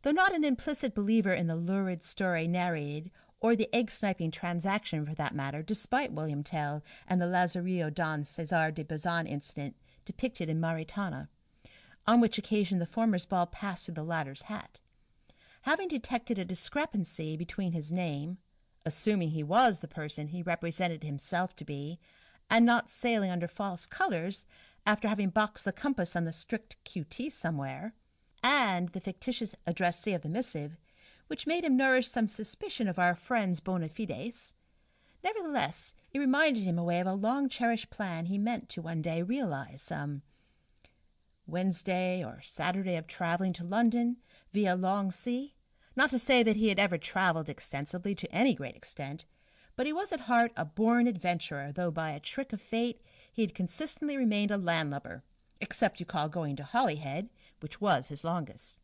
Though not an implicit believer in the lurid story narrated, or the egg-sniping transaction for that matter, despite William Tell and the Lazarillo Don Cesar de Bazan incident depicted in Maritana, on which occasion the former's ball passed through the latter's hat. Having detected a discrepancy between his name, assuming he was the person he represented himself to be, and not sailing under false colors after having boxed the compass on the strict QT somewhere, and the fictitious addressee of the missive, which made him nourish some suspicion of our friend's bona fides, nevertheless, it reminded him away of a long-cherished plan he meant to one day realize, some Wednesday or Saturday of traveling to London via long sea. Not to say that he had ever traveled extensively to any great extent, but he was at heart a born adventurer, though by a trick of fate he had consistently remained a landlubber, except you call going to Holyhead, which was his longest.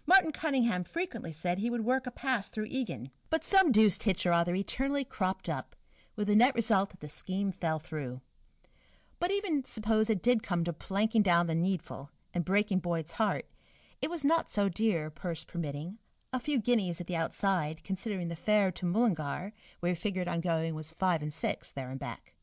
Martin Cunningham frequently said he would work a pass through Egan, but some deuced hitch or other eternally cropped up, with the net result that the scheme fell through. But even suppose it did come to planking down the needful and breaking Boyd's heart, it was not so dear, purse permitting. A few guineas at the outside, considering the fare to Mullingar, where he figured on going, was 5 and 6 there and back.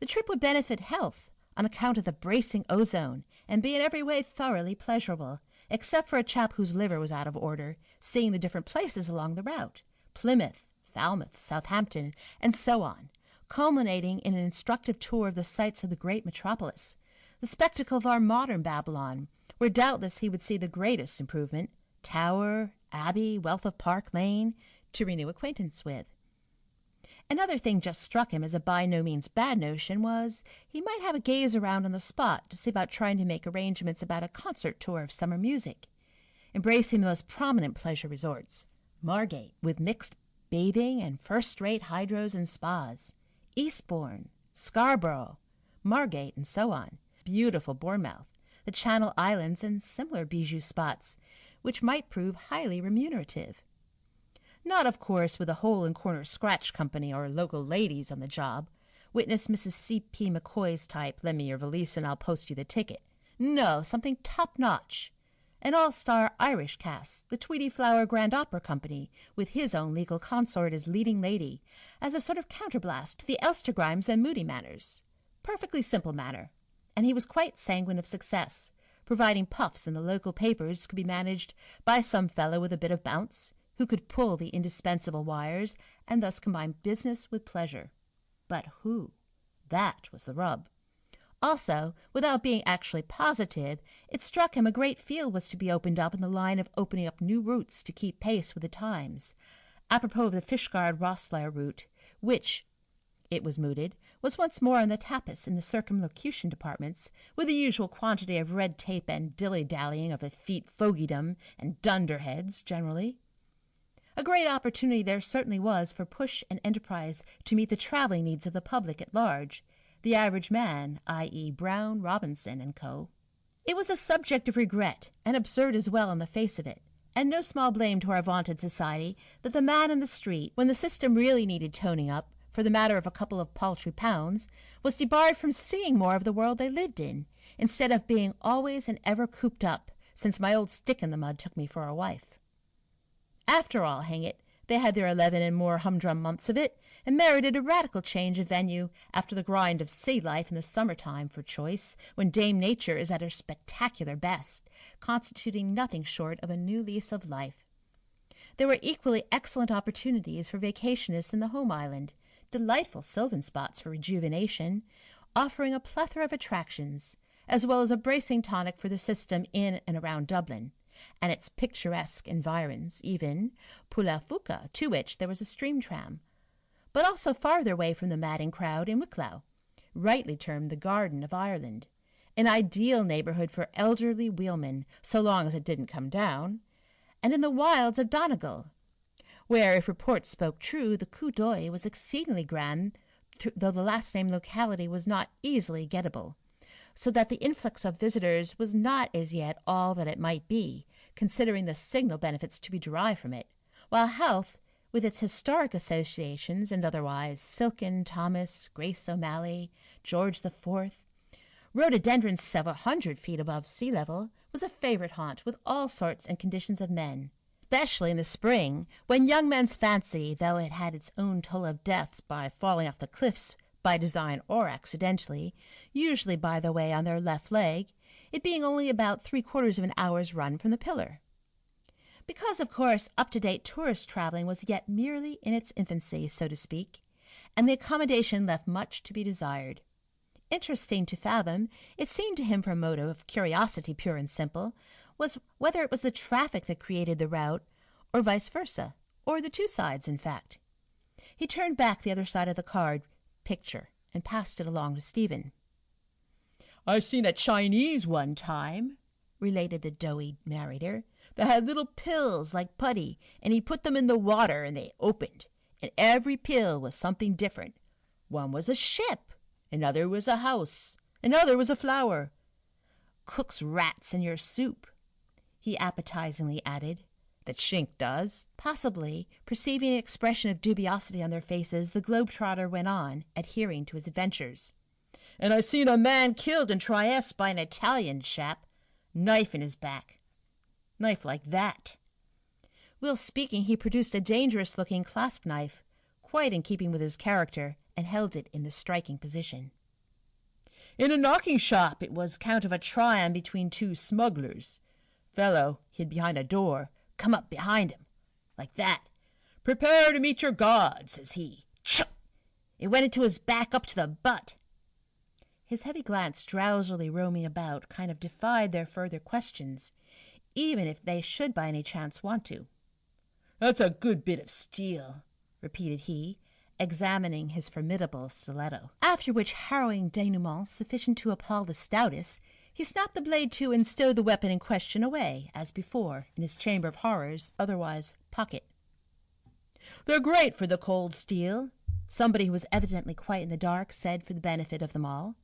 The trip would benefit health on account of the bracing ozone, and be in every way thoroughly pleasurable, except for a chap whose liver was out of order, seeing the different places along the route, Plymouth, Falmouth, Southampton, and so on, culminating in an instructive tour of the sights of the great metropolis, the spectacle of our modern Babylon, where doubtless he would see the greatest improvement, Tower, Abbey, wealth of Park Lane, to renew acquaintance with. Another thing just struck him as a by no means bad notion was he might have a gaze around on the spot to see about trying to make arrangements about a concert tour of summer music, embracing the most prominent pleasure resorts, Margate, with mixed bathing and first-rate hydros and spas, Eastbourne, Scarborough, Margate, and so on, beautiful Bournemouth, the Channel Islands, and similar bijou spots, which might prove highly remunerative. Not, of course, with a hole-and-corner scratch company or local ladies on the job. Witness Mrs. C.P. McCoy's type, lend me your valise and I'll post you the ticket. No, something top-notch. An all-star Irish cast, the Tweedy Flower Grand Opera Company, with his own legal consort as leading lady, as a sort of counterblast to the Elster Grimes and Moody manners. Perfectly simple matter, and he was quite sanguine of success, providing puffs in the local papers could be managed by some fellow with a bit of bounce, who could pull the indispensable wires and thus combine business with pleasure. But who? That was the rub. Also, without being actually positive, it struck him a great field was to be opened up in the line of opening up new routes to keep pace with the times, apropos of the Fishguard-Rosslare route, which, it was mooted, was once more on the tapis in the circumlocution departments, with the usual quantity of red tape and dilly-dallying of effete fogeydom and dunderheads generally. A great opportunity there certainly was for push and enterprise to meet the travelling needs of the public at large, the average man, i.e. Brown, Robinson, and Co. It was a subject of regret, and absurd as well on the face of it, and no small blame to our vaunted society that the man in the street, when the system really needed toning up, for the matter of a couple of paltry pounds, was debarred from seeing more of the world they lived in, instead of being always and ever cooped up, since my old stick-in-the-mud took me for a wife. After all, hang it, they had their 11 and more humdrum months of it, and merited a radical change of venue after the grind of city life in the summer-time for choice, when Dame Nature is at her spectacular best, constituting nothing short of a new lease of life. There were equally excellent opportunities for vacationists in the home island, delightful sylvan spots for rejuvenation, offering a plethora of attractions, as well as a bracing tonic for the system in and around Dublin, and its picturesque environs, even Pulafuca, to which there was a stream tram, but also farther away from the madding crowd in Wicklow, rightly termed the Garden of Ireland, an ideal neighbourhood for elderly wheelmen, so long as it didn't come down, and in the wilds of Donegal, where, if reports spoke true, the coup d'oeil was exceedingly grand, though the last-named locality was not easily gettable, so that the influx of visitors was not as yet all that it might be, considering the signal benefits to be derived from it, while Howth, with its historic associations and otherwise, Silken, Thomas, Grace O'Malley, George the Fourth, rhododendrons several hundred feet above sea level, was a favourite haunt with all sorts and conditions of men, especially in the spring, when young men's fancy, though it had its own toll of deaths by falling off the cliffs by design or accidentally, usually by the way on their left leg, it being only about 3/4 of an hour's run from the pillar. Because, of course, up-to-date tourist travelling was yet merely in its infancy, so to speak, and the accommodation left much to be desired. Interesting to fathom, it seemed to him from a motive of curiosity pure and simple, was whether it was the traffic that created the route, or vice versa, or the two sides, in fact. He turned back the other side of the card picture and passed it along to Stephen. "I seen a Chinese one time," related the doughy narrator, "that had little pills like putty, and he put them in the water and they opened, and every pill was something different. One was a ship, another was a house, another was a flower. Cooks rats in your soup," he appetizingly added. "That Shink does." Possibly, perceiving an expression of dubiosity on their faces, the globe-trotter went on, adhering to his adventures. "And I seen a man killed in Trieste by an Italian chap, knife in his back. Knife like that." While speaking, he produced a dangerous-looking clasp knife, quite in keeping with his character, and held it in the striking position. "In a knocking shop it was count of a try-on between two smugglers. Fellow hid behind a door, come up behind him, like that. 'Prepare to meet your God,' says he. Chut! It went into his back up to the butt." His heavy glance drowsily roaming about kind of defied their further questions, even if they should by any chance want to. "That's a good bit of steel," repeated he, examining his formidable stiletto. After which harrowing denouement sufficient to appall the stoutest, he snapped the blade to and stowed the weapon in question away, as before, in his chamber of horrors, otherwise pocket. "They're great for the cold steel," somebody who was evidently quite in the dark said for the benefit of them all.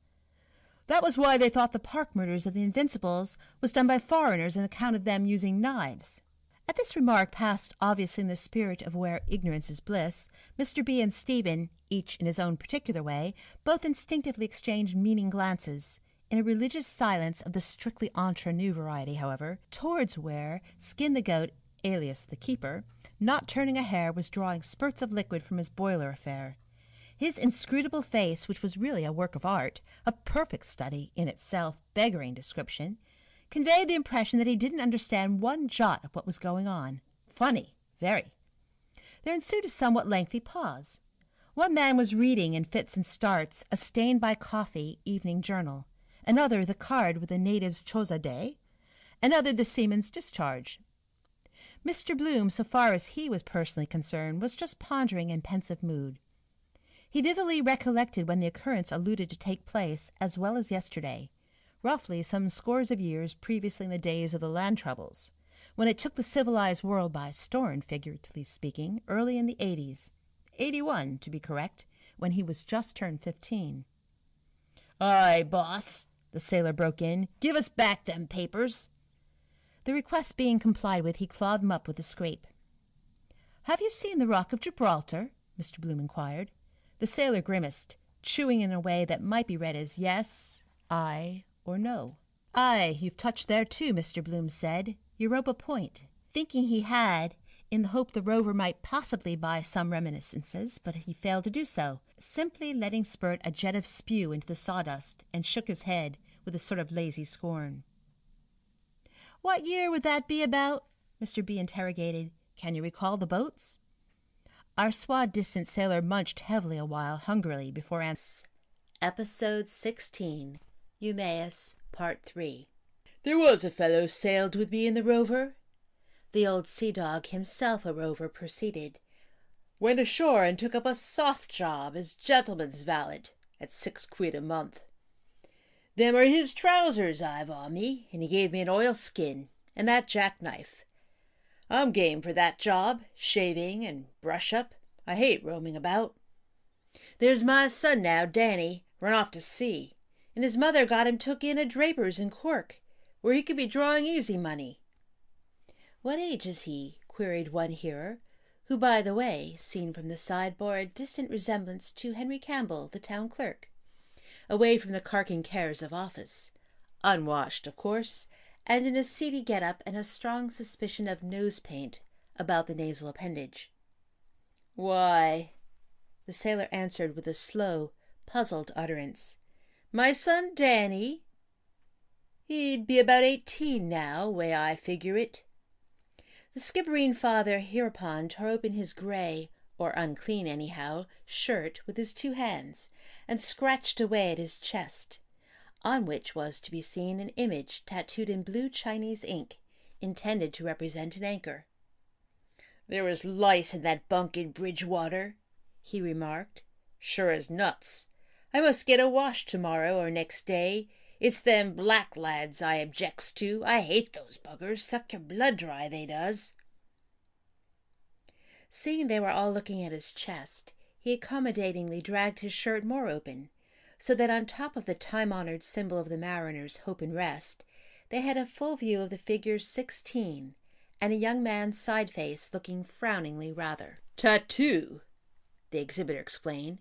That was why they thought the park murders of the Invincibles was done by foreigners on account of them using knives. At this remark, passed obviously in the spirit of where ignorance is bliss, Mr. B. and Stephen, each in his own particular way, both instinctively exchanged meaning glances, in a religious silence of the strictly entre nous variety, however, towards where Skin the Goat, alias the keeper, not turning a hair, was drawing spurts of liquid from his boiler affair. His inscrutable face, which was really a work of art, a perfect study in itself, beggaring description, conveyed the impression that he didn't understand one jot of what was going on. Funny, very. There ensued a somewhat lengthy pause. One man was reading in fits and starts a stained-by-coffee evening journal, another the card with the native's Chosa Day, another the seaman's discharge. Mr. Bloom, so far as he was personally concerned, was just pondering in pensive mood. He vividly recollected when the occurrence alluded to take place, as well as yesterday, roughly some scores of years previously in the days of the land troubles, when it took the civilized world by storm, figuratively speaking, early in the 80s. 81, to be correct, when he was just turned 15. "Aye, boss," the sailor broke in. "Give us back them papers." The request being complied with, he clawed them up with a scrape. "Have you seen the Rock of Gibraltar?" Mr. Bloom inquired. The sailor grimaced, chewing in a way that might be read as yes, aye, or no. "Aye, you've touched there too," Mr. Bloom said. Europa Point, thinking he had, in the hope the rover might possibly buy some reminiscences, but he failed to do so, simply letting spurt a jet of spew into the sawdust, and shook his head with a sort of lazy scorn. "What year would that be about?" Mr. B. interrogated. "Can you recall the boats?" Our suave distant sailor munched heavily a while, hungrily, before answering. Episode 16, Eumaeus, Part 3. "There was a fellow sailed with me in the rover," the old sea-dog, himself a rover, proceeded. "Went ashore and took up a soft job as gentleman's valet at £6 a month. Them are his trousers I've on me, and he gave me an oilskin and that jackknife. I'm game for that job, shaving and brush-up. I hate roaming about. There's my son now, Danny, run off to sea, and his mother got him took in a draper's in Cork, where he could be drawing easy money." "What age is he?" queried one hearer, who, by the way, seen from the side, bore a distant resemblance to Henry Campbell, the town clerk, away from the carking cares of office, unwashed, of course, and in a seedy get-up and a strong suspicion of nose-paint about the nasal appendage. "Why," the sailor answered with a slow, puzzled utterance, "my son Danny, he'd be about 18 now, way I figure it." The skipperine father hereupon tore open his grey, or unclean anyhow, shirt with his 2 hands, and scratched away at his chest, on which was to be seen an image tattooed in blue Chinese ink, intended to represent an anchor. "There was lice in that bunk in Bridgewater," he remarked. "Sure as nuts. I must get a wash tomorrow or next day. It's them black lads I objects to. I hate those buggers. Suck your blood dry, they does." Seeing they were all looking at his chest, he accommodatingly dragged his shirt more open, so that on top of the time-honoured symbol of the mariner's hope and rest, they had a full view of the figure 16, and a young man's side face looking frowningly rather. "Tattoo," the exhibitor explained.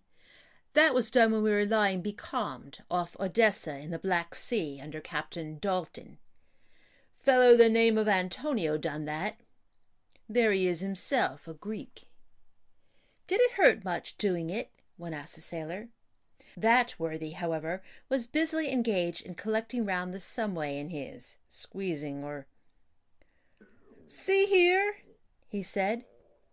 "That was done when we were lying becalmed off Odessa in the Black Sea under Captain Dalton. Fellow the name of Antonio done that. There he is himself, a Greek." "Did it hurt much doing it?" one asked the sailor. That worthy, however, was busily engaged in collecting round the someway in his, squeezing or... "See here," he said,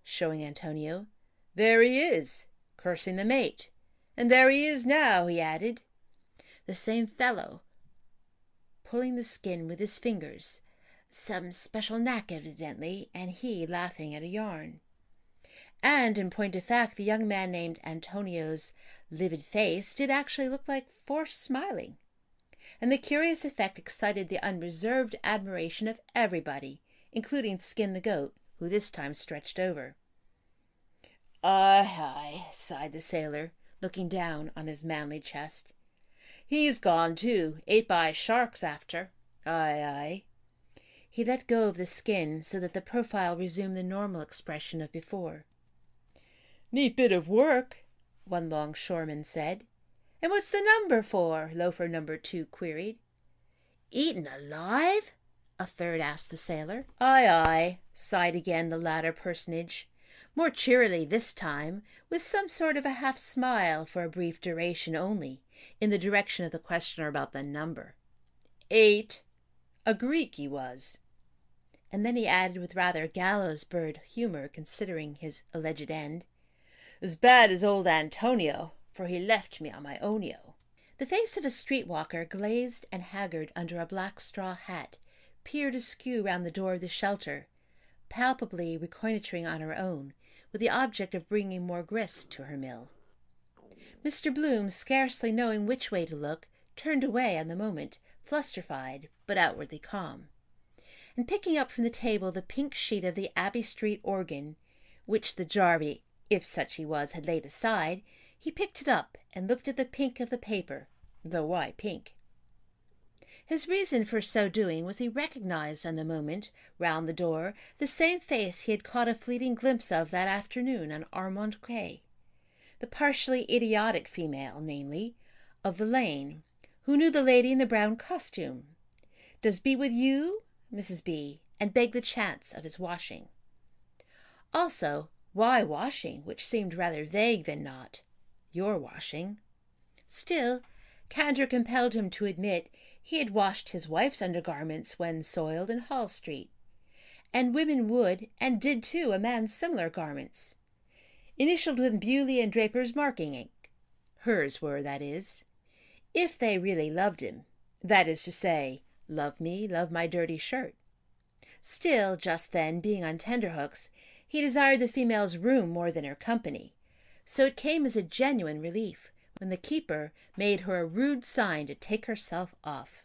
showing Antonio. "There he is, cursing the mate. And there he is now," he added. "The same fellow, pulling the skin with his fingers. Some special knack, evidently, and he laughing at a yarn." And, in point of fact, the young man named Antonio's livid face did actually look like forced smiling, and the curious effect excited the unreserved admiration of everybody, including Skin the Goat, who this time stretched over. "Aye, aye," sighed the sailor, looking down on his manly chest. He's gone too, ate by sharks after. Aye, aye. He let go of the skin so that the profile resumed the normal expression of before. Neat bit of work, one longshoreman said. And what's the number for? Loafer number 2 queried. Eaten alive? A third asked the sailor. Aye, aye, sighed again the latter personage, more cheerily this time, with some sort of a half-smile for a brief duration only, in the direction of the questioner about the number. 8. A Greek he was. And then he added with rather gallows-bird humour considering his alleged end, as bad as old Antonio, for he left me on my ownio. The face of a street-walker, glazed and haggard under a black straw hat, peered askew round the door of the shelter, palpably reconnoitring on her own, with the object of bringing more grist to her mill. Mr. Bloom, scarcely knowing which way to look, turned away on the moment, flusterfied, but outwardly calm. And picking up from the table the pink sheet of the Abbey Street organ, which the Jarvey, if such he was, had laid aside, he picked it up and looked at the pink of the paper, though why pink? His reason for so doing was he recognized on the moment, round the door, the same face he had caught a fleeting glimpse of that afternoon on Armand Quay. The partially idiotic female, namely, of the lane, who knew the lady in the brown costume. Does be with you, Mrs. B., and beg the chance of his washing. Also, why washing, which seemed rather vague than not. Your washing. Still, candour compelled him to admit he had washed his wife's undergarments when soiled in Hall Street, and women would, and did too, a man's similar garments, initialed with Bewley and Draper's marking ink. Hers were, that is, if they really loved him, that is to say, love me, love my dirty shirt. Still, just then, being on tenterhooks, he desired the female's room more than her company, so it came as a genuine relief when the keeper made her a rude sign to take herself off.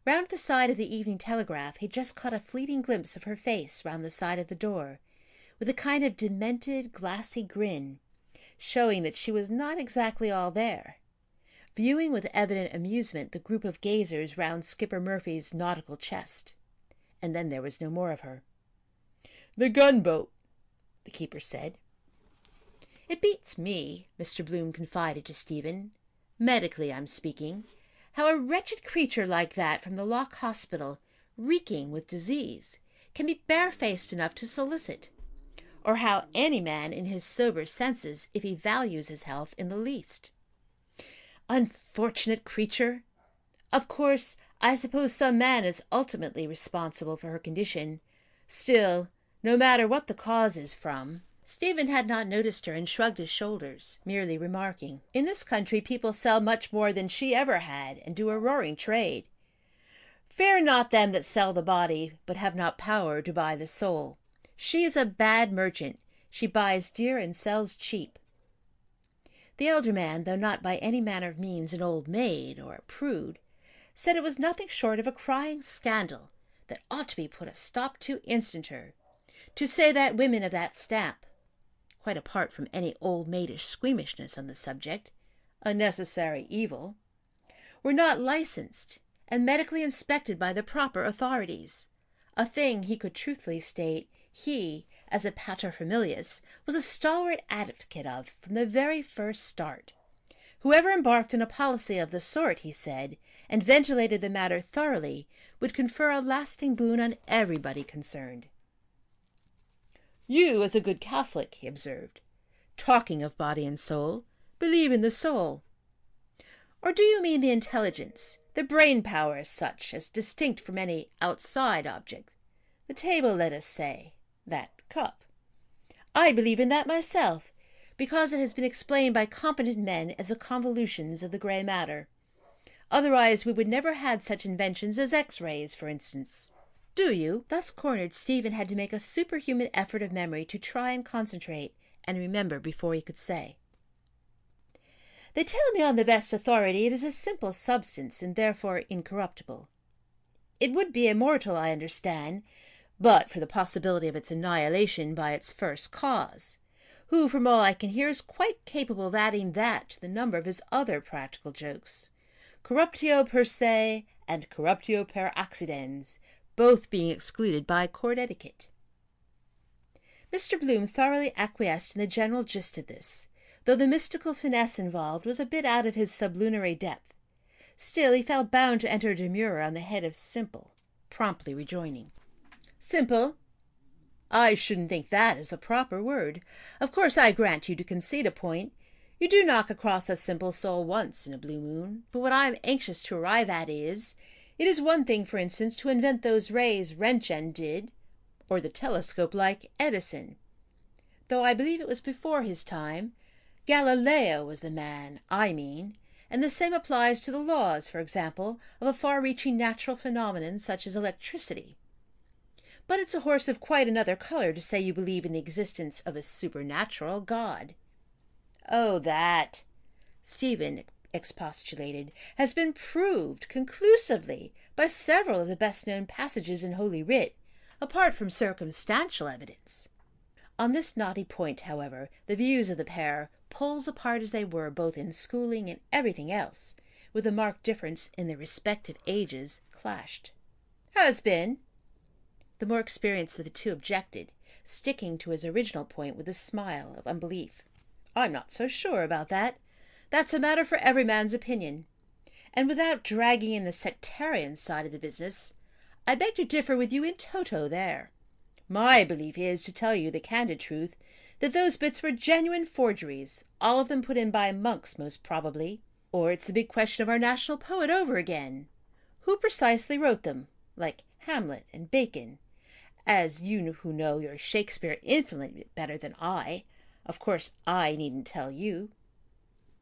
Round the side of the Evening Telegraph he just caught a fleeting glimpse of her face round the side of the door, with a kind of demented, glassy grin, showing that she was not exactly all there, viewing with evident amusement the group of gazers round Skipper Murphy's nautical chest. And then there was no more of her. "The gunboat," the keeper said. "It beats me," Mr. Bloom confided to Stephen, "medically I'm speaking, how a wretched creature like that from the Lock Hospital, reeking with disease, can be barefaced enough to solicit, or how any man in his sober senses, if he values his health in the least. Unfortunate creature! Of course, I suppose some man is ultimately responsible for her condition. Still, no matter what the cause is from." Stephen had not noticed her and shrugged his shoulders, merely remarking, "In this country people sell much more than she ever had, and do a roaring trade. Fear not them that sell the body, but have not power to buy the soul. She is a bad merchant. She buys dear and sells cheap." The elder man, though not by any manner of means an old maid or a prude, said it was nothing short of a crying scandal that ought to be put a stop to instanter, to say that women of that stamp, quite apart from any old maidish squeamishness on the subject, a necessary evil, were not licensed and medically inspected by the proper authorities, a thing he could truthfully state he, as a paterfamilias, was a stalwart advocate of from the very first start. Whoever embarked on a policy of the sort, he said, and ventilated the matter thoroughly, would confer a lasting boon on everybody concerned. "You, as a good Catholic," he observed, "talking of body and soul, believe in the soul. Or do you mean the intelligence, the brain power as such, as distinct from any outside object? The table, let us say, that cup. I believe in that myself, because it has been explained by competent men as the convolutions of the grey matter. Otherwise we would never had such inventions as X-rays, for instance. Do you?" Thus cornered, Stephen had to make a superhuman effort of memory to try and concentrate and remember before he could say. "They tell me on the best authority it is a simple substance and therefore incorruptible. It would be immortal, I understand, but for the possibility of its annihilation by its first cause, who, from all I can hear, is quite capable of adding that to the number of his other practical jokes, corruptio per se and corruptio per accidens, both being excluded by court etiquette. Mr. Bloom thoroughly acquiesced in the general gist of this, though the mystical finesse involved was a bit out of his sublunary depth. Still, he felt bound to enter a demurrer on the head of simple, promptly rejoining. Simple? I shouldn't think that is the proper word. Of course I grant you to concede a point. You do knock across a simple soul once in a blue moon. But what I am anxious to arrive at is, it is one thing, for instance, to invent those rays Roentgen did, or the telescope like Edison. Though I believe it was before his time. Galileo was the man, I mean, and the same applies to the laws, for example, of a far-reaching natural phenomenon such as electricity. But it's a horse of quite another color to say you believe in the existence of a supernatural God. Oh, that, Stephen expostulated, has been proved conclusively by several of the best-known passages in Holy Writ, apart from circumstantial evidence. On this knotty point, however, the views of the pair, poles apart as they were both in schooling and everything else, with a marked difference in their respective ages, clashed. Has been. The more experienced of the two objected, sticking to his original point with a smile of unbelief. I'm not so sure about that. That's a matter for every man's opinion. And without dragging in the sectarian side of the business, I beg to differ with you in toto there. My belief is, to tell you the candid truth, that those bits were genuine forgeries, all of them put in by monks most probably. Or it's the big question of our national poet over again. Who precisely wrote them, like Hamlet and Bacon? As you who know your Shakespeare infinitely better than I, of course I needn't tell you.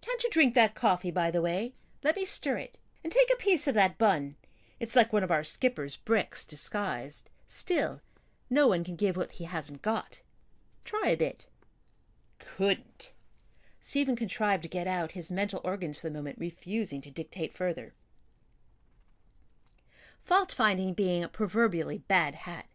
Can't you drink that coffee, by the way? Let me stir it. And take a piece of that bun. It's like one of our skipper's bricks disguised. Still, no one can give what he hasn't got. Try a bit. Couldn't. Stephen contrived to get out, his mental organs for the moment refusing to dictate further. Fault-finding being a proverbially bad hat,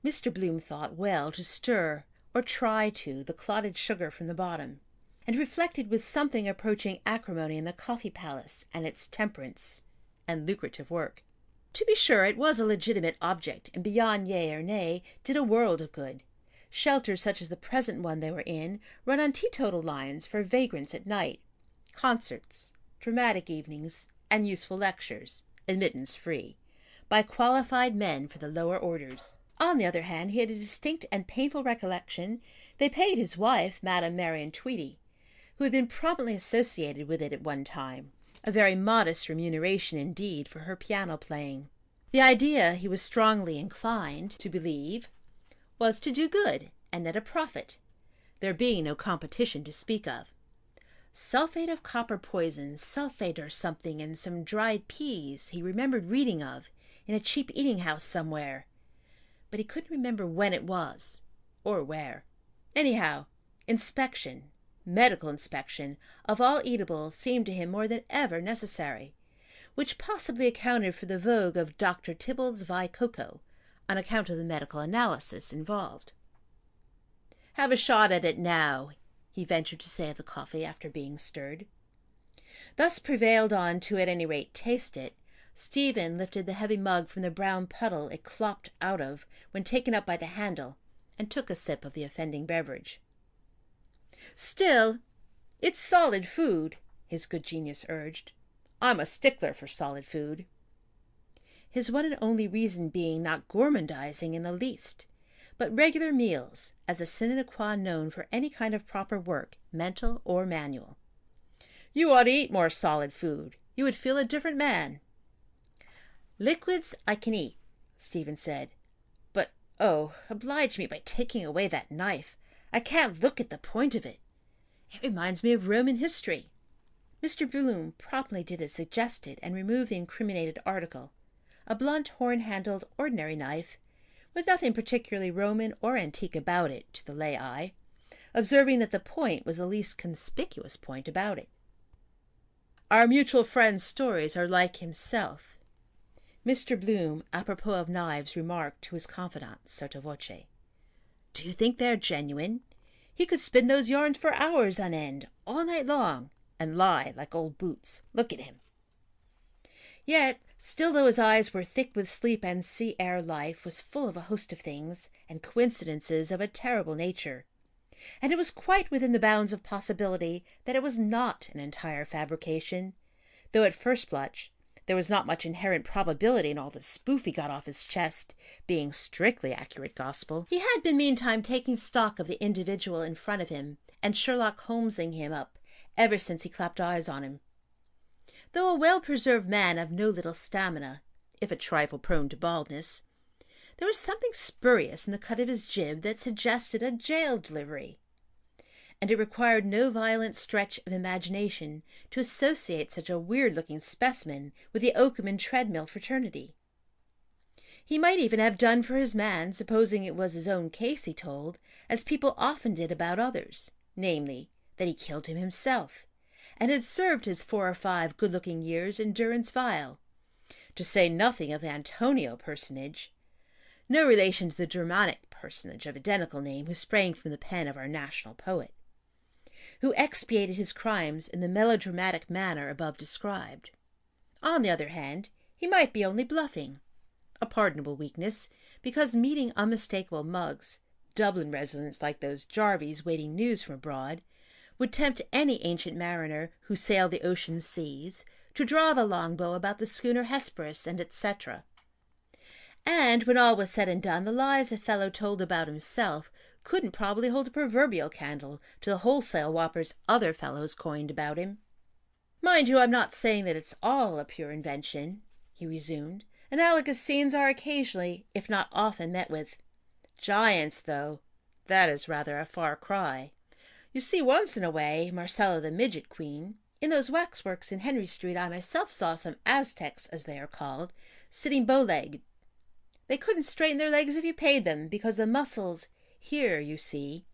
Mr. Bloom thought well to stir, or try to, the clotted sugar from the bottom, and reflected with something approaching acrimony in the coffee palace and its temperance and lucrative work. To be sure, it was a legitimate object, and beyond yea or nay, did a world of good. Shelters such as the present one they were in run on teetotal lines for vagrants at night, concerts, dramatic evenings, and useful lectures, admittance free, by qualified men for the lower orders. On the other hand, he had a distinct and painful recollection they paid his wife, Madame Marion Tweedy, who had been prominently associated with it at one time, a very modest remuneration indeed for her piano playing. The idea, he was strongly inclined to believe, was to do good and net a profit, there being no competition to speak of. Sulphate of copper poison, sulphate or something, and some dried peas he remembered reading of in a cheap eating-house somewhere, but he couldn't remember when it was, or where. Anyhow, inspection, medical inspection, of all eatables seemed to him more than ever necessary, which possibly accounted for the vogue of Dr. Tibble's Vi Cocoa, on account of the medical analysis involved. "Have a shot at it now," he ventured to say of the coffee after being stirred. Thus prevailed on to at any rate taste it, Stephen lifted the heavy mug from the brown puddle it clopped out of when taken up by the handle, and took a sip of the offending beverage. "Still, it's solid food," his good genius urged. "I'm a stickler for solid food." His one and only reason being not gourmandizing in the least, but regular meals as a sine qua non for any kind of proper work, mental or manual. "You ought to eat more solid food. You would feel a different man." "Liquids I can eat," Stephen said. "But, oh, oblige me by taking away that knife. I can't look at the point of it. It reminds me of Roman history." Mr. Bloom promptly did as suggested and removed the incriminated article, a blunt, horn-handled, ordinary knife, with nothing particularly Roman or antique about it to the lay eye, observing that the point was the least conspicuous point about it. "Our mutual friend's stories are like himself," Mr. Bloom, apropos of knives, remarked to his confidant, sotto voce. "Do you think they're genuine? He could spin those yarns for hours on end, all night long, and lie like old boots. Look at him." Yet, still though his eyes were thick with sleep and sea air, life was full of a host of things and coincidences of a terrible nature, and it was quite within the bounds of possibility that it was not an entire fabrication, though at first blush there was not much inherent probability in all the spoof he got off his chest being strictly accurate gospel. He had been meantime taking stock of the individual in front of him and Sherlock Holmesing him up ever since he clapped eyes on him. Though a well-preserved man of no little stamina, if a trifle prone to baldness, there was something spurious in the cut of his jib that suggested a jail delivery, and it required no violent stretch of imagination to associate such a weird-looking specimen with the Oakham and Treadmill fraternity. He might even have done for his man, supposing it was his own case he told, as people often did about others, namely, that he killed him himself, and had served his 4 or 5 good-looking years in durance vile, to say nothing of the Antonio personage, no relation to the Germanic personage of identical name who sprang from the pen of our national poet, who expiated his crimes in the melodramatic manner above described. On the other hand, he might be only bluffing, a pardonable weakness, because meeting unmistakable mugs, Dublin residents like those Jarvies waiting news from abroad, would tempt any ancient mariner who sailed the ocean seas to draw the longbow about the schooner Hesperus and etc. And when all was said and done, the lies a fellow told about himself couldn't probably hold a proverbial candle to the wholesale whoppers other fellows coined about him. "Mind you, I'm not saying that it's all a pure invention," he resumed. "Analogous scenes are occasionally, if not often, met with. Giants, though, that is rather a far cry. You see, once in a way, Marcella the Midget Queen, in those waxworks in Henry Street I myself saw some Aztecs, as they are called, sitting bow-legged. They couldn't straighten their legs if you paid them, because the muscles here, you see,"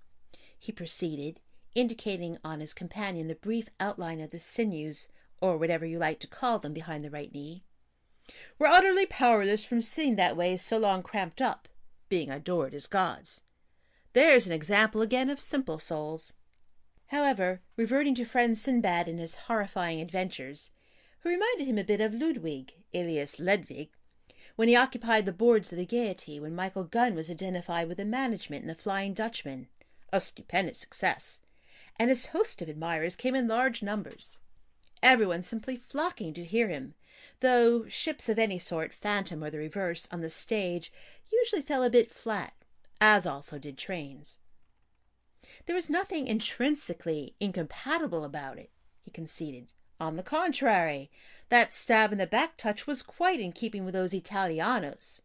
he proceeded, indicating on his companion the brief outline of the sinews, or whatever you like to call them, behind the right knee, "were utterly powerless from sitting that way so long cramped up, being adored as gods. There's an example again of simple souls." However, reverting to friend Sinbad and his horrifying adventures, who reminded him a bit of Ludwig, alias Ledwig, when he occupied the boards of the Gaiety when Michael Gunn was identified with the management in the Flying Dutchman, a stupendous success, and his host of admirers came in large numbers, everyone simply flocking to hear him, though ships of any sort, phantom or the reverse, on the stage usually fell a bit flat, as also did trains. There was nothing intrinsically incompatible about it, he conceded. On the contrary, that stab in the back touch was quite in keeping with those Italianos,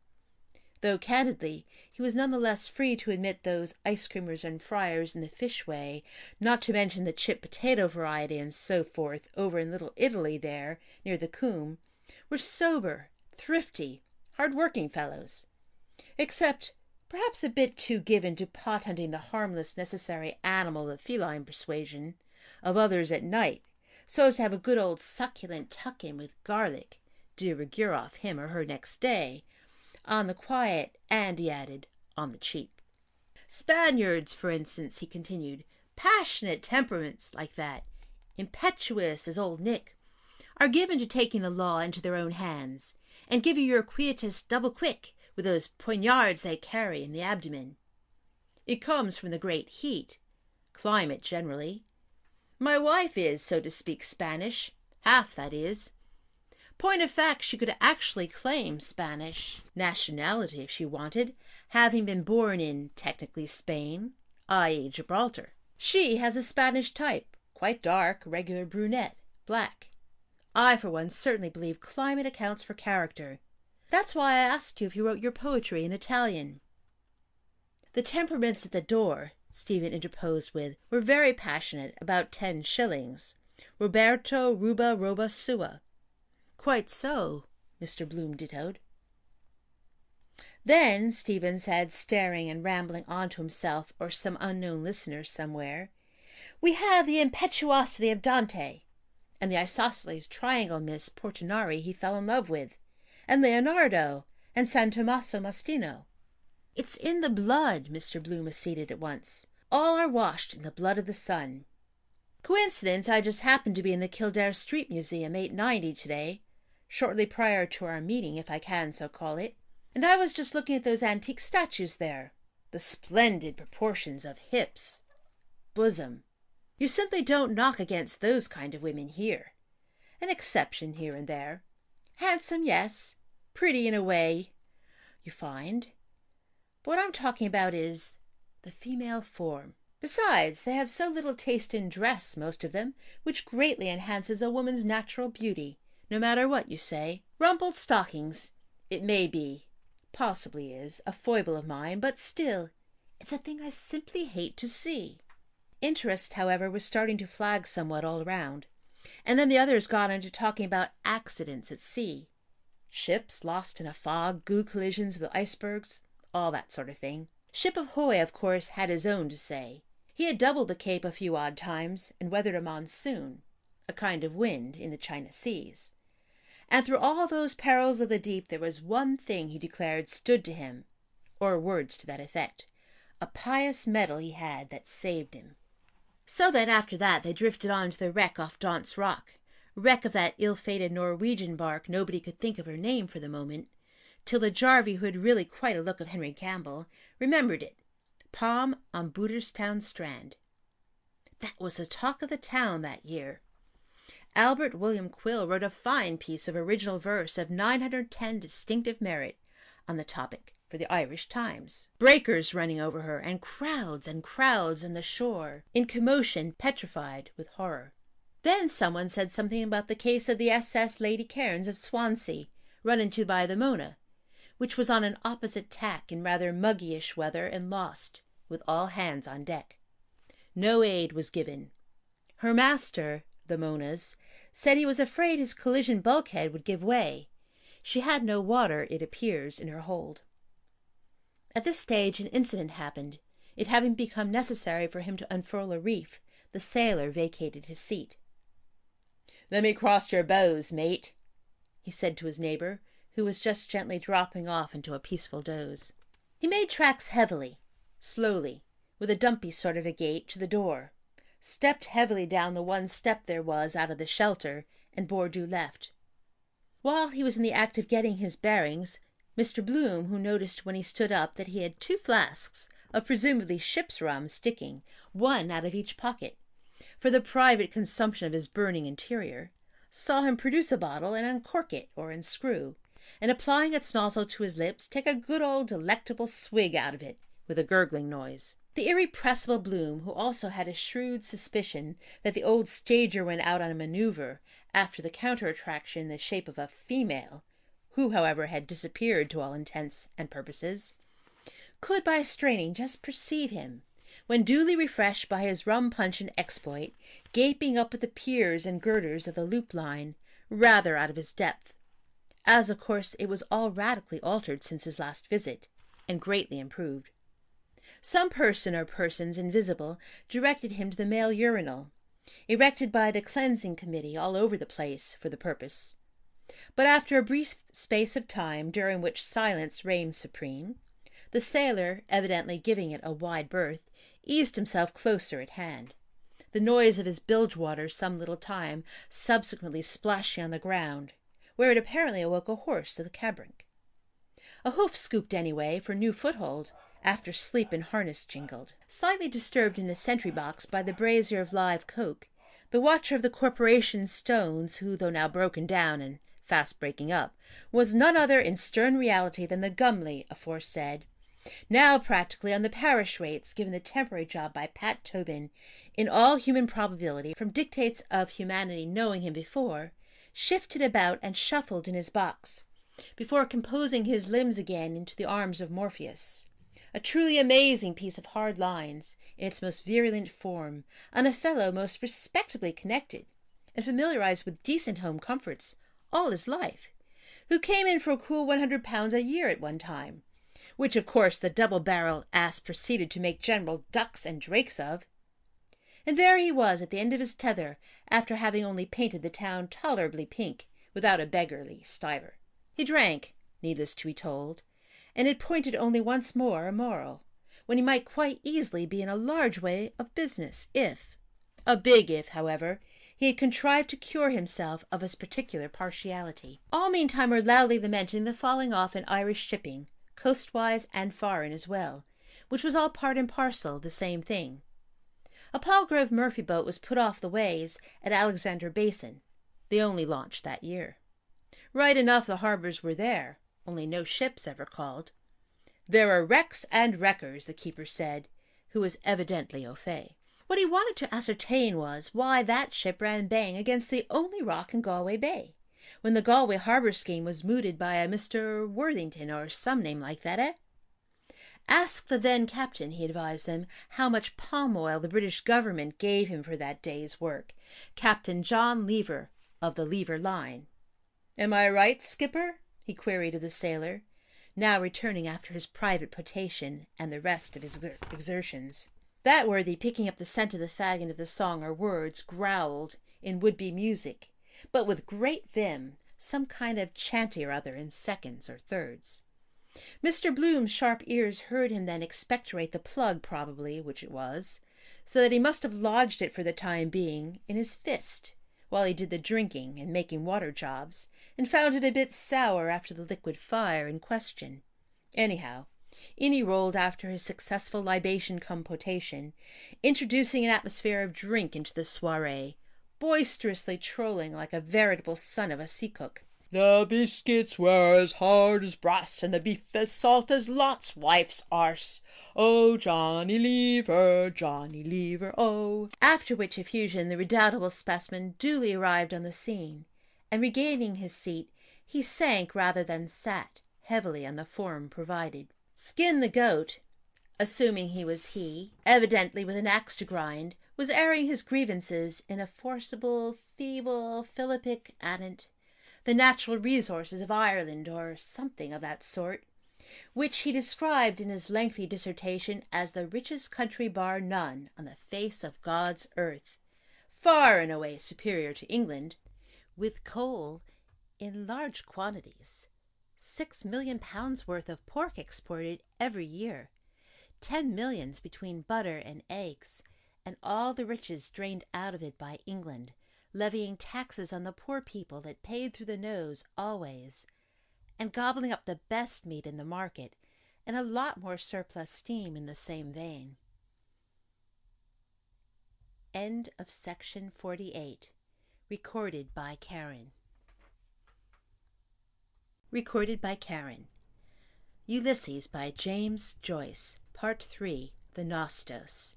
though candidly he was none the less free to admit those ice creamers and friars in the fish way, not to mention the chip potato variety and so forth, over in Little Italy there, near the Coombe, were sober, thrifty, hard-working fellows, except perhaps a bit too given to pot-hunting the harmless necessary animal of feline persuasion of others at night, so as to have a good old succulent tuck-in with garlic, de rigueur off him or her next day, on the quiet, and, he added, on the cheap. Spaniards, for instance, he continued, passionate temperaments like that, impetuous as old Nick, are given to taking the law into their own hands, and give you your quietus double quick with those poignards they carry in the abdomen. It comes from the great heat, climate generally. My wife is, so to speak, Spanish, half, that is. Point of fact, she could actually claim Spanish nationality if she wanted, having been born in, technically, Spain, i.e. Gibraltar. She has a Spanish type, quite dark, regular brunette, black. I, for one, certainly believe climate accounts for character. That's why I asked you if you wrote your poetry in Italian. The temperaments at the door, Stephen interposed with, were very passionate, about 10 shillings. Roberto ruba roba sua. Quite so, Mr. Bloom dittoed. Then, Stephen said, staring and rambling on to himself or some unknown listener somewhere, we have the impetuosity of Dante, and the isosceles triangle Miss Portinari he fell in love with, and Leonardo, and San Tommaso Mastino. It's in the blood, Mr. Bloom acceded at once. All are washed in the blood of the sun. Coincidence, I just happened to be in the Kildare Street Museum 890 today. shortly prior to our meeting, if I can so call it, and I was just looking at those antique statues there. The splendid proportions of hips, bosom. You simply don't knock against those kind of women here. An exception here and there. Handsome, yes. Pretty in a way, you find. But what I'm talking about is the female form. Besides, they have so little taste in dress, most of them, which greatly enhances a woman's natural beauty, no matter what you say. Rumpled stockings, it may be, possibly is, a foible of mine, but still, it's a thing I simply hate to see. Interest, however, was starting to flag somewhat all round, and then the others got on to talking about accidents at sea. Ships lost in a fog, goo collisions with icebergs, all that sort of thing. Ship Ahoy, of course, had his own to say. He had doubled the Cape a few odd times, and weathered a monsoon, a kind of wind, in the China seas. And through all those perils of the deep there was one thing he declared stood to him, or words to that effect, a pious medal he had that saved him. So then after that they drifted on to the wreck off Daunt's Rock, wreck of that ill-fated Norwegian bark nobody could think of her name for the moment, till the Jarvey, who had really quite a look of Henry Campbell, remembered it. Palm on Booterstown Strand. That was the talk of the town that year. Albert William Quill wrote a fine piece of original verse of 910 distinctive merit on the topic for the Irish Times. Breakers running over her, and crowds on the shore, in commotion, petrified with horror. Then someone said something about the case of the SS Lady Cairns of Swansea, run into by the Mona, which was on an opposite tack in rather muggyish weather and lost, with all hands on deck. No aid was given. Her master, the Mona's, said he was afraid his collision bulkhead would give way. She had no water, it appears, in her hold. At this stage an incident happened. It having become necessary for him to unfurl a reef, the sailor vacated his seat. "Let me cross your bows, mate," he said to his neighbour, who was just gently dropping off into a peaceful doze. He made tracks heavily, slowly, with a dumpy sort of a gait, to the door, stepped heavily down the one step there was out of the shelter, and bore due left. While he was in the act of getting his bearings, Mr. Bloom, who noticed when he stood up that he had 2 flasks of presumably ship's rum sticking, one out of each pocket, for the private consumption of his burning interior, saw him produce a bottle and uncork it or unscrew, and applying its nozzle to his lips, take a good old delectable swig out of it, with a gurgling noise. The irrepressible Bloom, who also had a shrewd suspicion that the old stager went out on a manoeuvre after the counter-attraction in the shape of a female, who, however, had disappeared to all intents and purposes, could by straining just perceive him, when duly refreshed by his rum-puncheon exploit, gaping up at the piers and girders of the loop line, rather out of his depth, as of course it was all radically altered since his last visit, and greatly improved. Some person or persons invisible directed him to the male urinal, erected by the cleansing committee all over the place for the purpose. But after a brief space of time, during which silence reigned supreme, the sailor, evidently giving it a wide berth, eased himself closer at hand, the noise of his bilge-water some little time subsequently splashing on the ground, where it apparently awoke a horse of the cab-rank. A hoof scooped anyway for new foothold, after sleep and harness jingled. Slightly disturbed in the sentry-box by the brazier of live coke, the watcher of the corporation's stones, who, though now broken down and fast breaking up, was none other in stern reality than the Gumley aforesaid, now practically on the parish rates, given the temporary job by Pat Tobin, in all human probability, from dictates of humanity knowing him before, shifted about and shuffled in his box, before composing his limbs again into the arms of Morpheus. A truly amazing piece of hard lines, in its most virulent form, on a fellow most respectably connected, and familiarized with decent home comforts all his life, who came in for a cool £100 a year at one time, which of course the double-barrel ass proceeded to make general ducks and drakes of. And there he was at the end of his tether, after having only painted the town tolerably pink, without a beggarly stiver. He drank, needless to be told, and it pointed only once more a moral, when he might quite easily be in a large way of business, if, a big if, however, He had contrived to cure himself of his particular partiality. All meantime were loudly lamenting the falling off in Irish shipping, coastwise and foreign as well, which was all part and parcel the same thing. A Palgrave Murphy boat was put off the ways at Alexander Basin, the only launch that year. Right enough the harbours were there, only no ships ever called. There are wrecks and wreckers, the keeper said, who was evidently au fait. What he wanted to ascertain was why that ship ran bang against the only rock in Galway Bay, when the Galway harbour scheme was mooted by a Mr. Worthington or some name like that, eh? Ask the then captain, he advised them, how much palm oil the British government gave him for that day's work, Captain John Lever of the Lever Line. Am I right, skipper? He queried of the sailor, now returning after his private potation and the rest of his exertions. That worthy, picking up the scent of the faggot of the song or words, growled, in would-be music, but with great vim, some kind of chanty or other in seconds or thirds. Mr. Bloom's sharp ears heard him then expectorate the plug, probably, which it was, so that he must have lodged it for the time being in his fist, while he did the drinking and making water jobs, and found it a bit sour after the liquid fire in question. Anyhow, in he rolled after his successful libation cum potation, introducing an atmosphere of drink into the soiree, boisterously trolling like a veritable son of a sea-cook. The biscuits were as hard as brass, and the beef as salt as Lot's wife's arse. Oh, Johnny Lever, oh. After which effusion the redoubtable specimen duly arrived on the scene, and regaining his seat, he sank rather than sat heavily on the form provided. Skin the goat, assuming he was he, evidently with an axe to grind, was airing his grievances in a forcible, feeble, philippic anent, the natural resources of Ireland, or something of that sort, which he described in his lengthy dissertation as the richest country bar none on the face of God's earth, far and away superior to England, with coal in large quantities, 6 million pounds worth of pork exported every year, 10 millions between butter and eggs, and all the riches drained out of it by England, levying taxes on the poor people that paid through the nose always, and gobbling up the best meat in the market, and a lot more surplus steam in the same vein. End of section 48. Recorded by Karen. Ulysses by James Joyce. Part 3. The Nostos.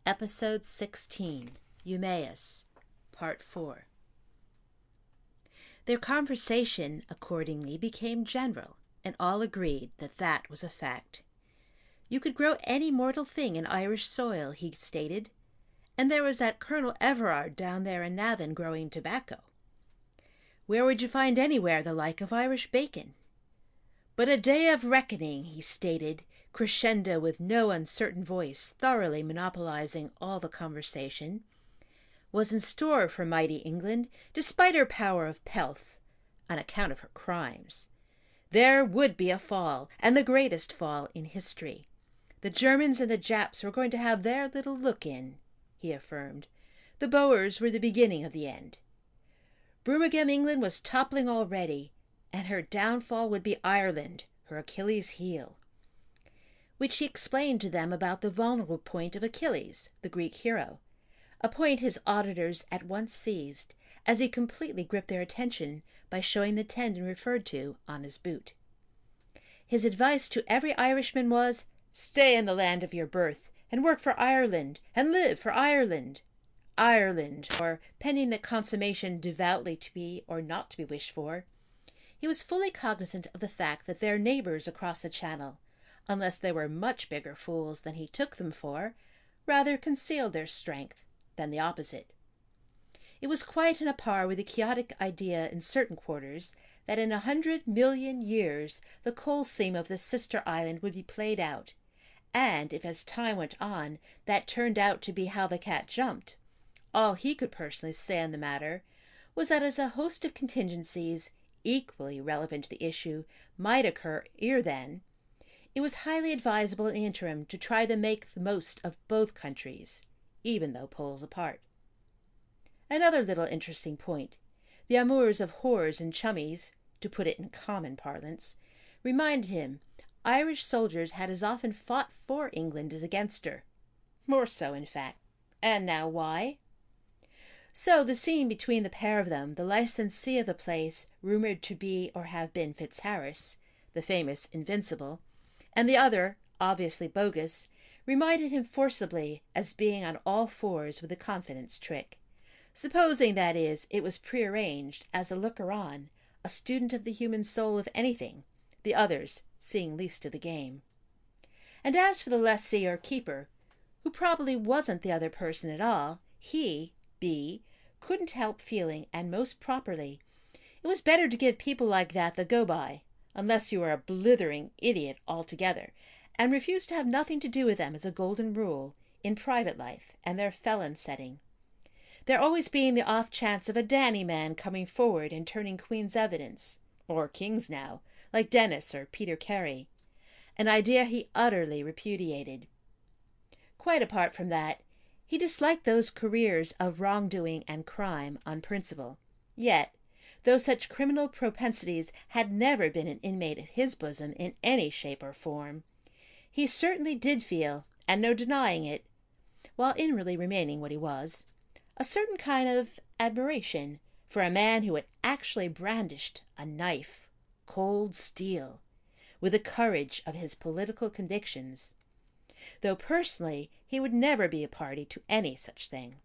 Episode 16. Eumaeus. Part 4. Their conversation, accordingly, became general, and all agreed that that was a fact. You could grow any mortal thing in Irish soil, he stated, and there was that Colonel Everard down there in Navan growing tobacco. Where would you find anywhere the like of Irish bacon? But a day of reckoning, he stated, crescendo with no uncertain voice, thoroughly monopolizing all the conversation, was in store for mighty England, despite her power of pelf, on account of her crimes. There would be a fall, and the greatest fall in history. The Germans and the Japs were going to have their little look-in, he affirmed. The Boers were the beginning of the end. Brummagem England was toppling already, and her downfall would be Ireland, her Achilles' heel. Which he explained to them about the vulnerable point of Achilles, the Greek hero, a point his auditors at once seized, as he completely gripped their attention by showing the tendon referred to on his boot. His advice to every Irishman was, stay in the land of your birth, and work for Ireland, and live for Ireland. Ireland, or pending the consummation devoutly to be or not to be wished for. He was fully cognizant of the fact that their neighbours across the Channel, unless they were much bigger fools than he took them for, rather concealed their strength than the opposite. It was quite in a par with the quixotic idea in certain quarters that in 100 million years the coal seam of the sister island would be played out, and if as time went on that turned out to be how the cat jumped, all he could personally say on the matter was that as a host of contingencies, equally relevant to the issue, might occur ere then, it was highly advisable in the interim to try to make the most of both countries, even though poles apart. Another little interesting point. The amours of whores and chummies, to put it in common parlance, reminded him Irish soldiers had as often fought for England as against her. More so, in fact. And now why? So the scene between the pair of them, the licensee of the place, rumoured to be or have been Fitzharris, the famous Invincible, and the other, obviously bogus, reminded him forcibly as being on all fours with the confidence trick. Supposing, that is, it was prearranged, as a looker-on, a student of the human soul if anything, the others seeing least of the game. And as for the lessee or keeper, who probably wasn't the other person at all, he, B, couldn't help feeling, and most properly, it was better to give people like that the go-by, unless you were a blithering idiot altogether, and refused to have nothing to do with them as a golden rule, in private life and their felon setting. There always being the off chance of a Danny man coming forward and turning Queen's evidence, or King's now, like Dennis or Peter Carey, an idea he utterly repudiated. Quite apart from that, he disliked those careers of wrongdoing and crime on principle. Yet, though such criminal propensities had never been an inmate of his bosom in any shape or form, he certainly did feel, and no denying it, while inwardly remaining what he was, a certain kind of admiration for a man who had actually brandished a knife, cold steel, with the courage of his political convictions, though personally he would never be a party to any such thing.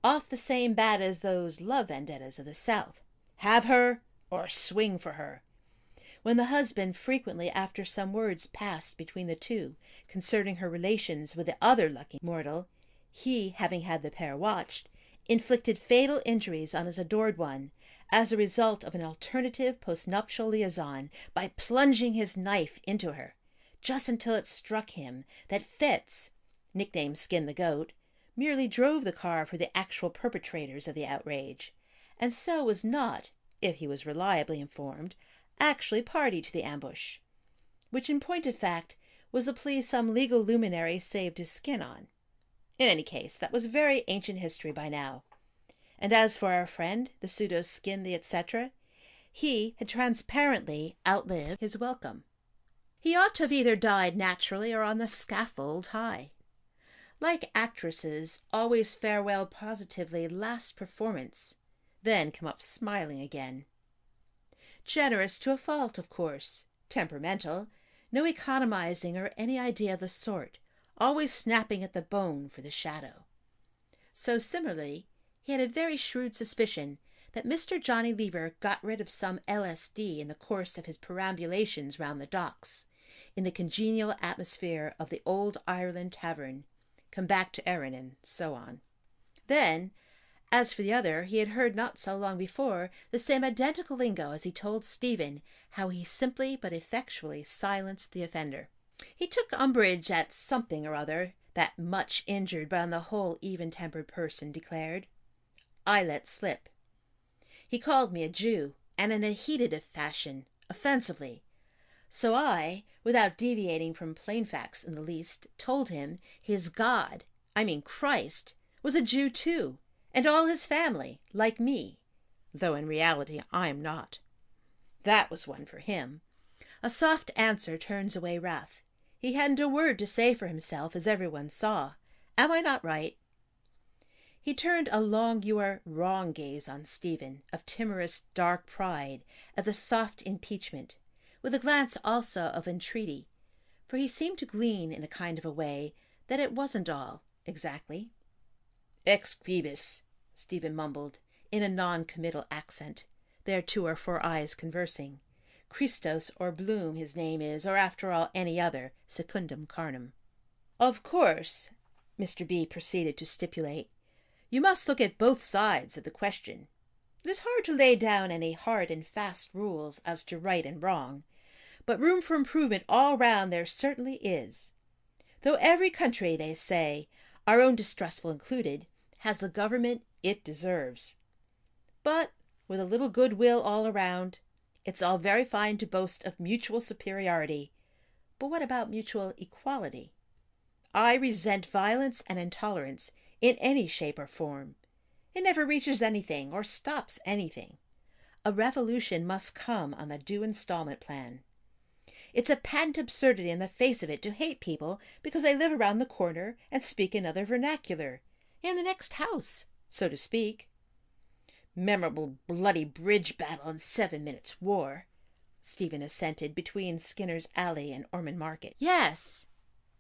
Off the same bat as those love vendettas of the South, have her or swing for her, when the husband frequently, after some words passed between the two concerning her relations with the other lucky mortal, he having had the pair watched, inflicted fatal injuries on his adored one as a result of an alternative postnuptial liaison by plunging his knife into her, just until it struck him that Fitz, nicknamed Skin the Goat, merely drove the car for the actual perpetrators of the outrage, and so was not, if he was reliably informed, actually party to the ambush, which in point of fact was the plea some legal luminary saved his skin on. In any case, that was very ancient history by now. And as for our friend, the pseudo-Skin the etc., he had transparently outlived his welcome. He ought to have either died naturally or on the scaffold high. Like actresses, always farewell positively last performance, then come up smiling again. Generous to a fault, of course, temperamental, no economizing or any idea of the sort, always snapping at the bone for the shadow. So similarly, he had a very shrewd suspicion that Mr. Johnny Lever got rid of some LSD in the course of his perambulations round the docks, in the congenial atmosphere of the Old Ireland Tavern, come back to Erin, and so on. Then, as for the other, he had heard not so long before the same identical lingo as he told Stephen how he simply but effectually silenced the offender. He took umbrage at something or other, that much injured but on the whole even-tempered person declared. I let slip. He called me a Jew, and in a heated fashion, offensively. So I, without deviating from plain facts in the least, told him his God, I mean Christ, was a Jew too, and all his family, like me, though in reality I am not. That was one for him. A soft answer turns away wrath. He hadn't a word to say for himself, as everyone saw. Am I not right? He turned a long you are wrong gaze on Stephen, of timorous dark pride, at the soft impeachment, with a glance also of entreaty, for he seemed to glean in a kind of a way that it wasn't all, exactly. Ex quibus, Stephen mumbled, in a non-committal accent. There 2 or 4 eyes conversing. Christos or Bloom his name is, or after all any other, secundum carnum. Of course, Mr. B. proceeded to stipulate, you must look at both sides of the question. It is hard to lay down any hard and fast rules as to right and wrong, but room for improvement all round there certainly is. Though every country, they say, our own distrustful included, has the government it deserves. But, with a little goodwill all around, it's all very fine to boast of mutual superiority. But what about mutual equality? I resent violence and intolerance in any shape or form. It never reaches anything or stops anything. A revolution must come on the due installment plan. It's a patent absurdity in the face of it to hate people because they live around the corner and speak another vernacular, in the next house, so to speak. Memorable bloody bridge battle and 7 minutes war, Stephen assented, between Skinner's Alley and Ormond Market. Yes,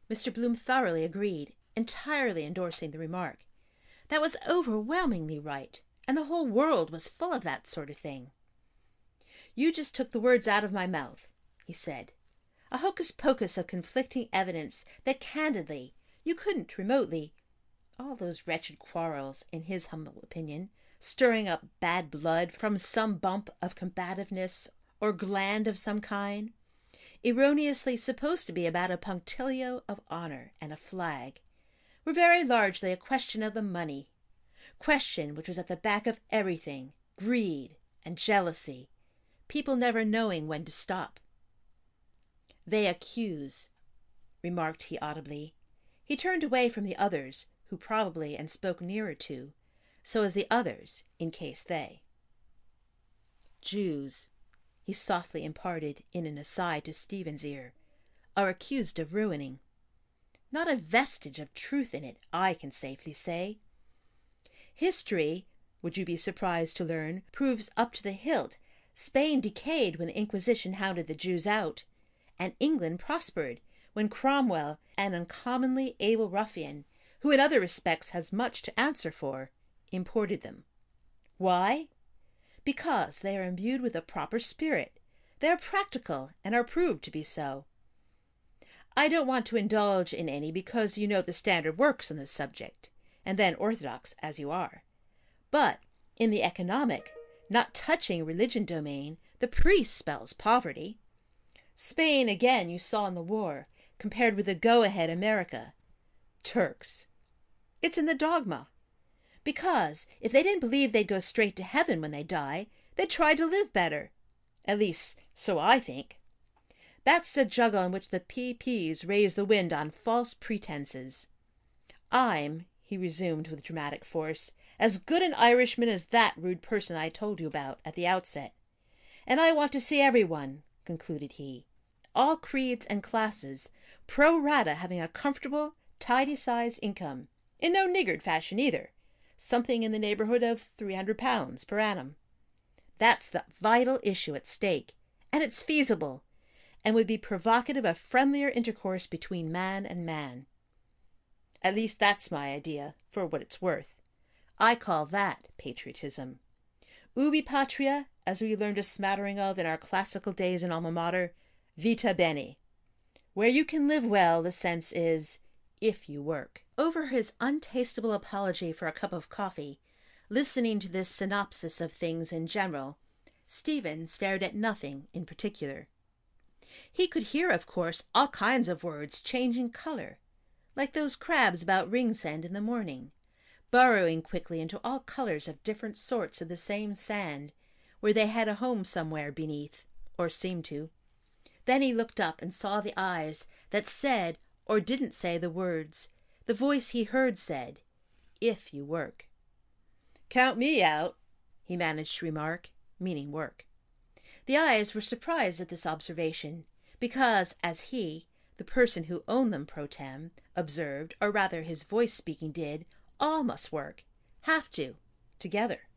Mr. Bloom thoroughly agreed, entirely endorsing the remark. That was overwhelmingly right, and the whole world was full of that sort of thing. You just took the words out of my mouth, he said. A hocus-pocus of conflicting evidence that candidly you couldn't remotely. All those wretched quarrels, in his humble opinion, stirring up bad blood from some bump of combativeness or gland of some kind, erroneously supposed to be about a punctilio of honor and a flag, were very largely a question of the money, question which was at the back of everything, greed and jealousy, people never knowing when to stop. They accuse, remarked he audibly. He turned away from the others, who probably and spoke nearer to, so as the others, in case they. Jews, he softly imparted in an aside to Stephen's ear, are accused of ruining. Not a vestige of truth in it, I can safely say. History, would you be surprised to learn, proves up to the hilt Spain decayed when the Inquisition hounded the Jews out, and England prospered when Cromwell, an uncommonly able ruffian, who in other respects has much to answer for, imported them. Why? Because they are imbued with a proper spirit. They are practical and are proved to be so. I don't want to indulge in any because you know the standard works on this subject, and then orthodox as you are. But in the economic, not touching religion domain, the priest spells poverty. Spain, again, you saw in the war, compared with the go-ahead America. Turks. It's in the dogma. Because if they didn't believe they'd go straight to heaven when they die, they'd try to live better. At least, so I think. That's the juggle in which the PPs raise the wind on false pretenses. I'm, he resumed with dramatic force, as good an Irishman as that rude person I told you about at the outset. And I want to see everyone, concluded he, all creeds and classes, pro rata having a comfortable, tidy-sized income, in no niggard fashion either, something in the neighborhood of £300 per annum. That's the vital issue at stake, and it's feasible, and would be provocative of friendlier intercourse between man and man. At least that's my idea, for what it's worth. I call that patriotism. Ubi patria, as we learned a smattering of in our classical days in Alma Mater, vita bene. Where you can live well, the sense is, if you work. Over his untastable apology for a cup of coffee, listening to this synopsis of things in general, Stephen stared at nothing in particular. He could hear, of course, all kinds of words changing color, like those crabs about Ringsend in the morning, burrowing quickly into all colors of different sorts of the same sand, where they had a home somewhere beneath, or seemed to. Then he looked up and saw the eyes that said or didn't say the words. The voice he heard said, "If you work." "Count me out," he managed to remark, meaning work. The eyes were surprised at this observation, because, as he, the person who owned them pro tem, observed, or rather his voice speaking did, all must work, have to, together.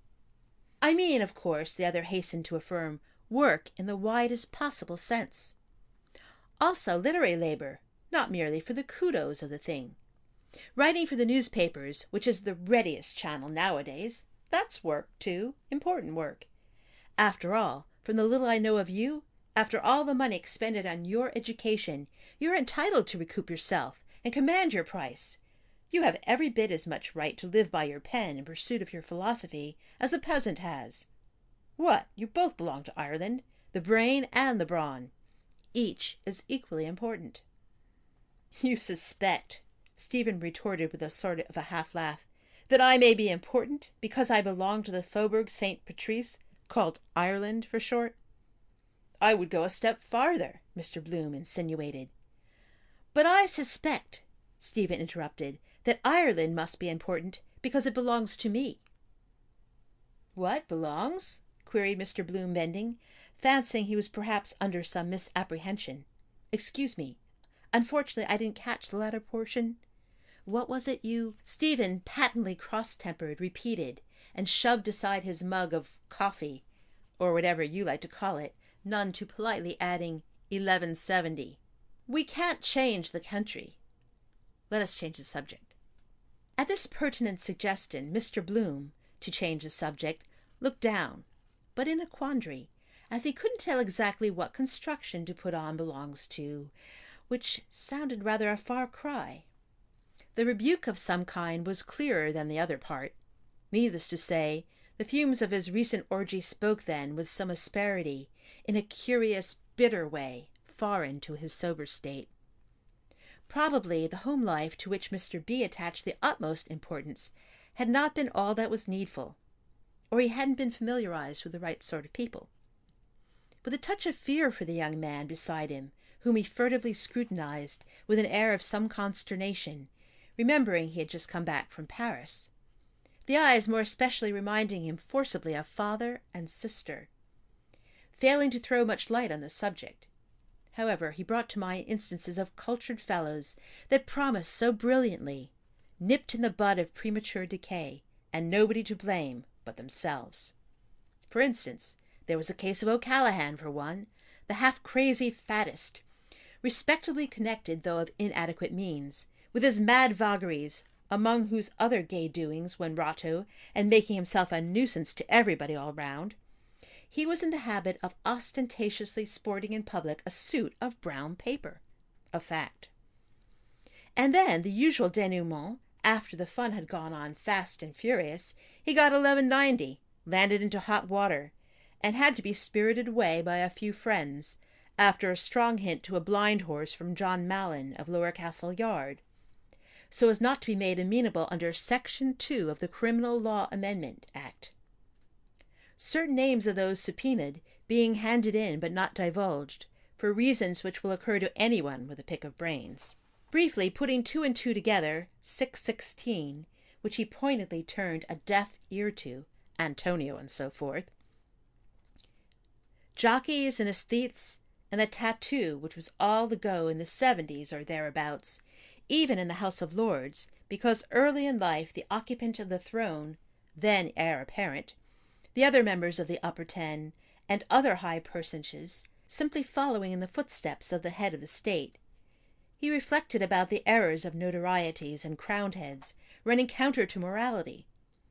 I mean, of course, the other hastened to affirm, work in the widest possible sense. Also literary labor, not merely for the kudos of the thing. Writing for the newspapers, which is the readiest channel nowadays, that's work, too, important work. After all, from the little I know of you, after all the money expended on your education, you're entitled to recoup yourself and command your price. You have every bit as much right to live by your pen in pursuit of your philosophy as a peasant has. What, you both belong to Ireland, the brain and the brawn. Each is equally important. You suspect, Stephen retorted with a sort of a half-laugh, that I may be important because I belong to the Faubourg Saint Patrice, called Ireland for short? I would go a step farther, Mr. Bloom insinuated. But I suspect, Stephen interrupted, that Ireland must be important because it belongs to me. What belongs? Queried Mr. Bloom, bending, fancying he was perhaps under some misapprehension. Excuse me. Unfortunately, I didn't catch the latter portion. What was it you... Stephen, patently cross-tempered, repeated, and shoved aside his mug of coffee, or whatever you like to call it, none too politely adding 1170. We can't change the country. Let us change the subject. At this pertinent suggestion, Mr. Bloom, to change the subject, looked down, but in a quandary, as he couldn't tell exactly what construction to put on belongs to, which sounded rather a far cry. The rebuke of some kind was clearer than the other part. Needless to say, the fumes of his recent orgy spoke then with some asperity, in a curious, bitter way, foreign to his sober state. Probably the home life to which Mr. B. attached the utmost importance had not been all that was needful, or he hadn't been familiarized with the right sort of people. With a touch of fear for the young man beside him, whom he furtively scrutinized with an air of some consternation, remembering he had just come back from Paris, the eyes more especially reminding him forcibly of father and sister. Failing to throw much light on the subject, however, he brought to mind instances of cultured fellows that promised so brilliantly, nipped in the bud of premature decay, and nobody to blame but themselves. For instance, there was the case of O'Callaghan, for one, the half-crazy faddist, respectably connected, though of inadequate means, with his mad vagaries, among whose other gay doings when Rotto, and making himself a nuisance to everybody all round, he was in the habit of ostentatiously sporting in public a suit of brown paper, a fact. And then the usual denouement, after the fun had gone on fast and furious, he got 1190, landed into hot water, and had to be spirited away by a few friends, after a strong hint to a blind horse from John Mallon of Lower Castle Yard, so as not to be made amenable under Section 2 of the Criminal Law Amendment Act. Certain names of those subpoenaed being handed in but not divulged, for reasons which will occur to anyone with a pick of brains. Briefly, putting 2 and 2 together, 616, which he pointedly turned a deaf ear to, Antonio and so forth. Jockeys and aesthetes, and the tattoo, which was all the go in the 70s or thereabouts, even in the House of Lords, because early in life the occupant of the throne, then heir apparent, the other members of the Upper Ten, and other high personages, simply following in the footsteps of the head of the state. He reflected about the errors of notorieties and crowned heads running counter to morality,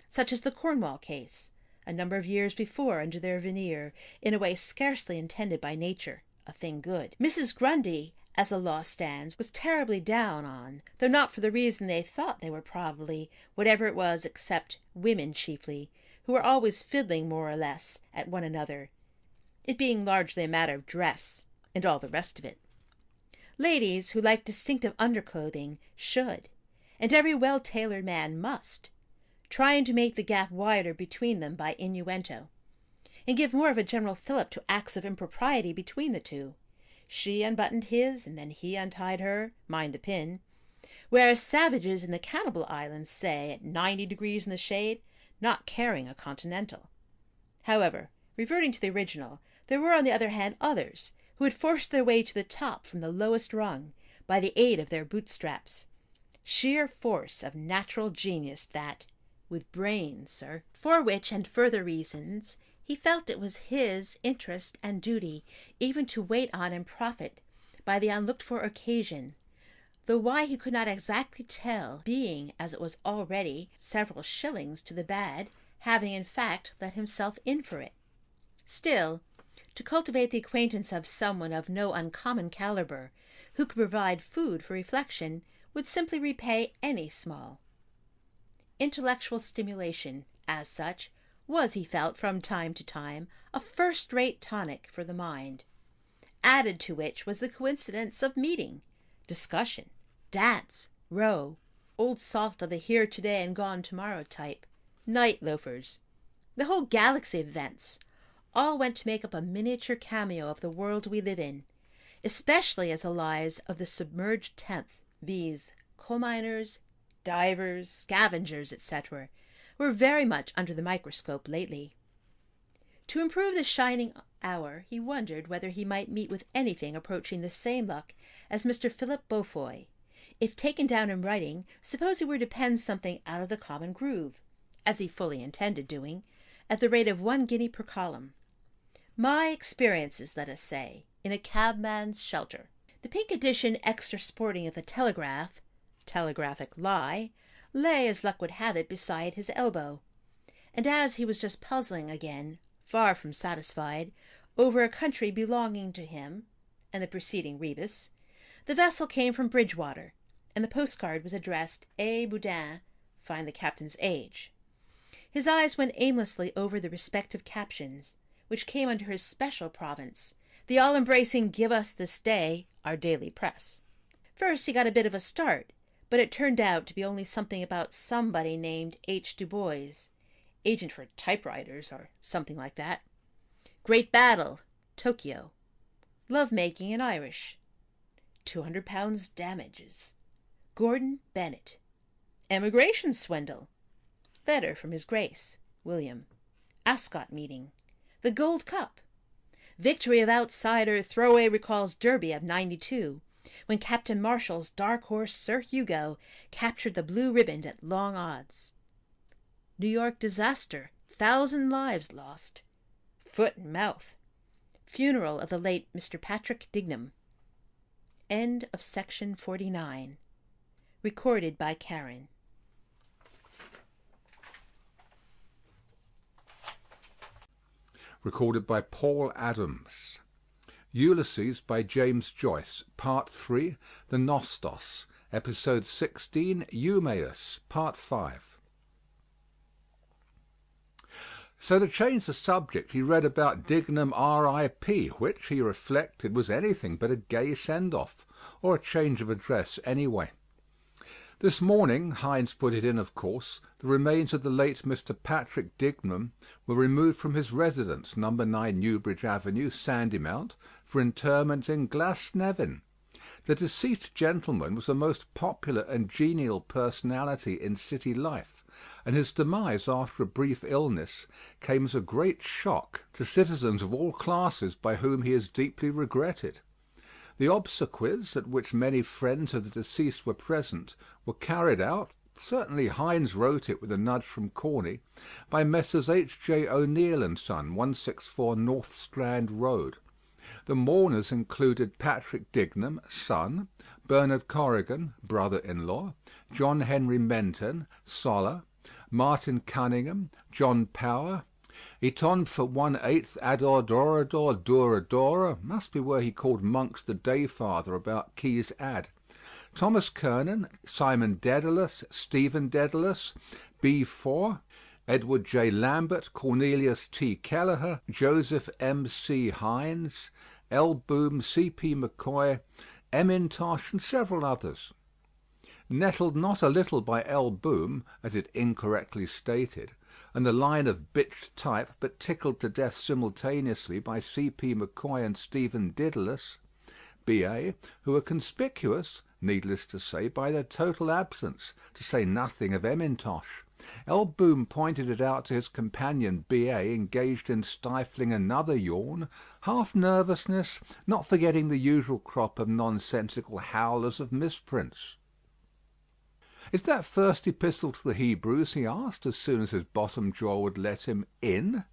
such as the Cornwall case, a number of years before under their veneer, in a way scarcely intended by nature, a thing good. Mrs. Grundy, as the law stands, was terribly down on, though not for the reason they thought they were probably, whatever it was except women chiefly, who were always fiddling more or less at one another, it being largely a matter of dress, and all the rest of it. Ladies who like distinctive underclothing should, and every well-tailored man must, trying to make the gap wider between them by innuendo, and give more of a general fillip to acts of impropriety between the two. She unbuttoned his, and then he untied her, mind the pin, whereas savages in the Cannibal Islands say, at 90 degrees in the shade, not caring a continental. However, reverting to the original, there were on the other hand others who had forced their way to the top from the lowest rung by the aid of their bootstraps. Sheer force of natural genius that, with brains, sir, for which and further reasons he felt it was his interest and duty even to wait on and profit by the unlooked-for occasion, though why he could not exactly tell, being, as it was already, several shillings to the bad, having in fact let himself in for it. Still, to cultivate the acquaintance of someone of no uncommon calibre, who could provide food for reflection, would simply repay any small. Intellectual stimulation, as such, was, he felt, from time to time, a first-rate tonic for the mind, added to which was the coincidence of meeting, discussion, dance, row, old salt of the here today and gone tomorrow type, night loafers, the whole galaxy of events, all went to make up a miniature cameo of the world we live in, especially as the lives of the submerged tenth, viz., coal miners, divers, scavengers, etc., were very much under the microscope lately. To improve the shining hour, he wondered whether he might meet with anything approaching the same luck as Mr. Philip Beaufoy. If taken down in writing, suppose he were to pen something out of the common groove, as he fully intended doing, at the rate of 1 guinea per column. My experiences, let us say, in a cabman's shelter. The pink edition extra sporting of the Telegraph, telegraphic lie, lay, as luck would have it, beside his elbow. And as he was just puzzling again, far from satisfied, over a country belonging to him, and the preceding rebus, the vessel came from Bridgewater, and the postcard was addressed A. Boudin, find the captain's age. His eyes went aimlessly over the respective captions, which came under his special province, the all-embracing Give Us This Day, our daily press. First he got a bit of a start, but it turned out to be only something about somebody named H. Du Bois, agent for typewriters, or something like that. Great battle, Tokyo. Love-making in Irish. £200 damages. Gordon Bennett. Emigration swindle. Letter from His Grace, William. Ascot meeting. The Gold Cup. Victory of outsider throwaway recalls Derby of '92, when Captain Marshall's dark horse Sir Hugo captured the blue ribbon at long odds. New York disaster, 1,000 lives lost. Foot and mouth. Funeral of the late Mr. Patrick Dignam. End of section 49. Recorded by Karen. Recorded by Paul Adams. Ulysses by James Joyce, Part 3, The Nostos, Episode 16, Eumaeus, Part 5. So to change the subject, he read about Dignam R.I.P., which, he reflected, was anything but a gay send-off, or a change of address anyway. This morning, Hines put it in, of course, the remains of the late Mr. Patrick Dignam were removed from his residence, No. 9 Newbridge Avenue, Sandymount, for interment in Glasnevin. The deceased gentleman was a most popular and genial personality in city life, and his demise after a brief illness came as a great shock to citizens of all classes by whom he is deeply regretted. The obsequies, at which many friends of the deceased were present, were carried out, certainly Hines wrote it with a nudge from Corney, by Messrs. H. J. O'Neill and Son, 164 North Strand Road. The mourners included Patrick Dignam, son, Bernard Corrigan, brother-in-law, John Henry Menton, Soller, Martin Cunningham, John Power, Eton for 1/8 Adorador Duradora, must be where he called Monks the Day-Father about Key's Ad, Thomas Kernan, Simon Dedalus, Stephen Dedalus, B4, Edward J. Lambert, Cornelius T. Kelleher, Joseph M. C. Hines, L. Boom, C. P. McCoy, M. Intosh, and several others. Nettled not a little by L. Boom, as it incorrectly stated, and the line of bitched type, but tickled to death simultaneously by C. P. McCoy and Stephen Dedalus, B.A., who were conspicuous, needless to say, by their total absence, to say nothing of M. Intosh. L. Boom pointed it out to his companion B.A., engaged in stifling another yawn, half nervousness, not forgetting the usual crop of nonsensical howlers of misprints. "Is that first epistle to the Hebrews?" he asked, as soon as his bottom jaw would let him in.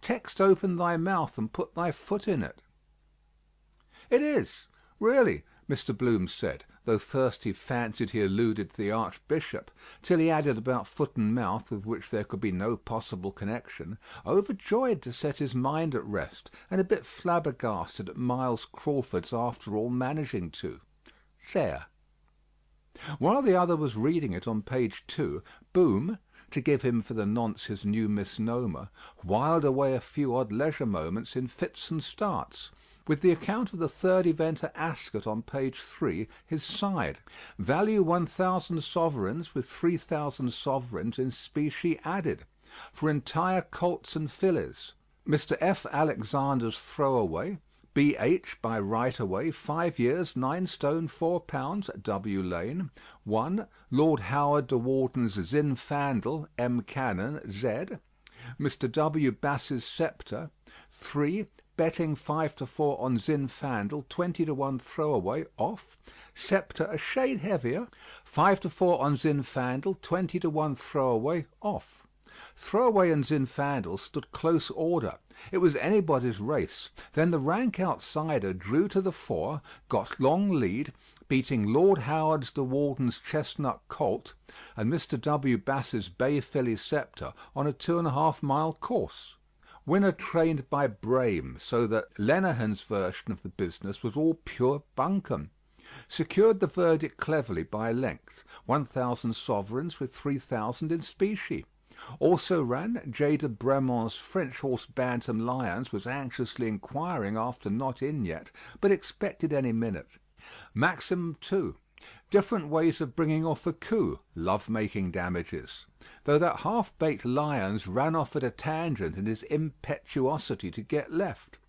"Text open thy mouth and put thy foot in it." "It is, really," Mr. Bloom said, though first he fancied he alluded to the Archbishop, till he added about foot and mouth, with which there could be no possible connection, overjoyed to set his mind at rest, and a bit flabbergasted at Miles Crawford's after all managing to. There. While the other was reading it on page 2, Boom, to give him for the nonce his new misnomer, whiled away a few odd leisure moments in fits and starts, with the account of the third event at Ascot on page 3 his side. Value 1,000 sovereigns, with 3,000 sovereigns in specie added, for entire colts and fillies. Mr. F. Alexander's throwaway, B.H. by right-away, 5 years, 9 stone 4 pounds, W. Lane. 1. Lord Howard de Walden's Zinfandel, M. Cannon, Z. Mr. W. Bass's Sceptre. 3. Betting 5-4 on Zinfandel, 20-1 throwaway, off. Sceptre a shade heavier. 5-4 on Zinfandel, 20-1 throwaway, off. Throwaway and Zinfandel stood close order. It was anybody's race. Then the rank outsider drew to the fore, got long lead, beating Lord Howard's de Walden's Chestnut Colt and Mr. W. Bass's Bay Filly Sceptre on a 2.5-mile course. Winner trained by Brame, so that Lenehan's version of the business was all pure bunkum. Secured the verdict cleverly by length, 1,000 sovereigns with 3,000 in specie. Also ran J. de Bremont's French horse Bantam Lions was anxiously inquiring after not in yet, but expected any minute. Maxim 2. Different ways of bringing off a coup, love-making damages. Though that half-baked Lyons ran off at a tangent in his impetuosity to get left.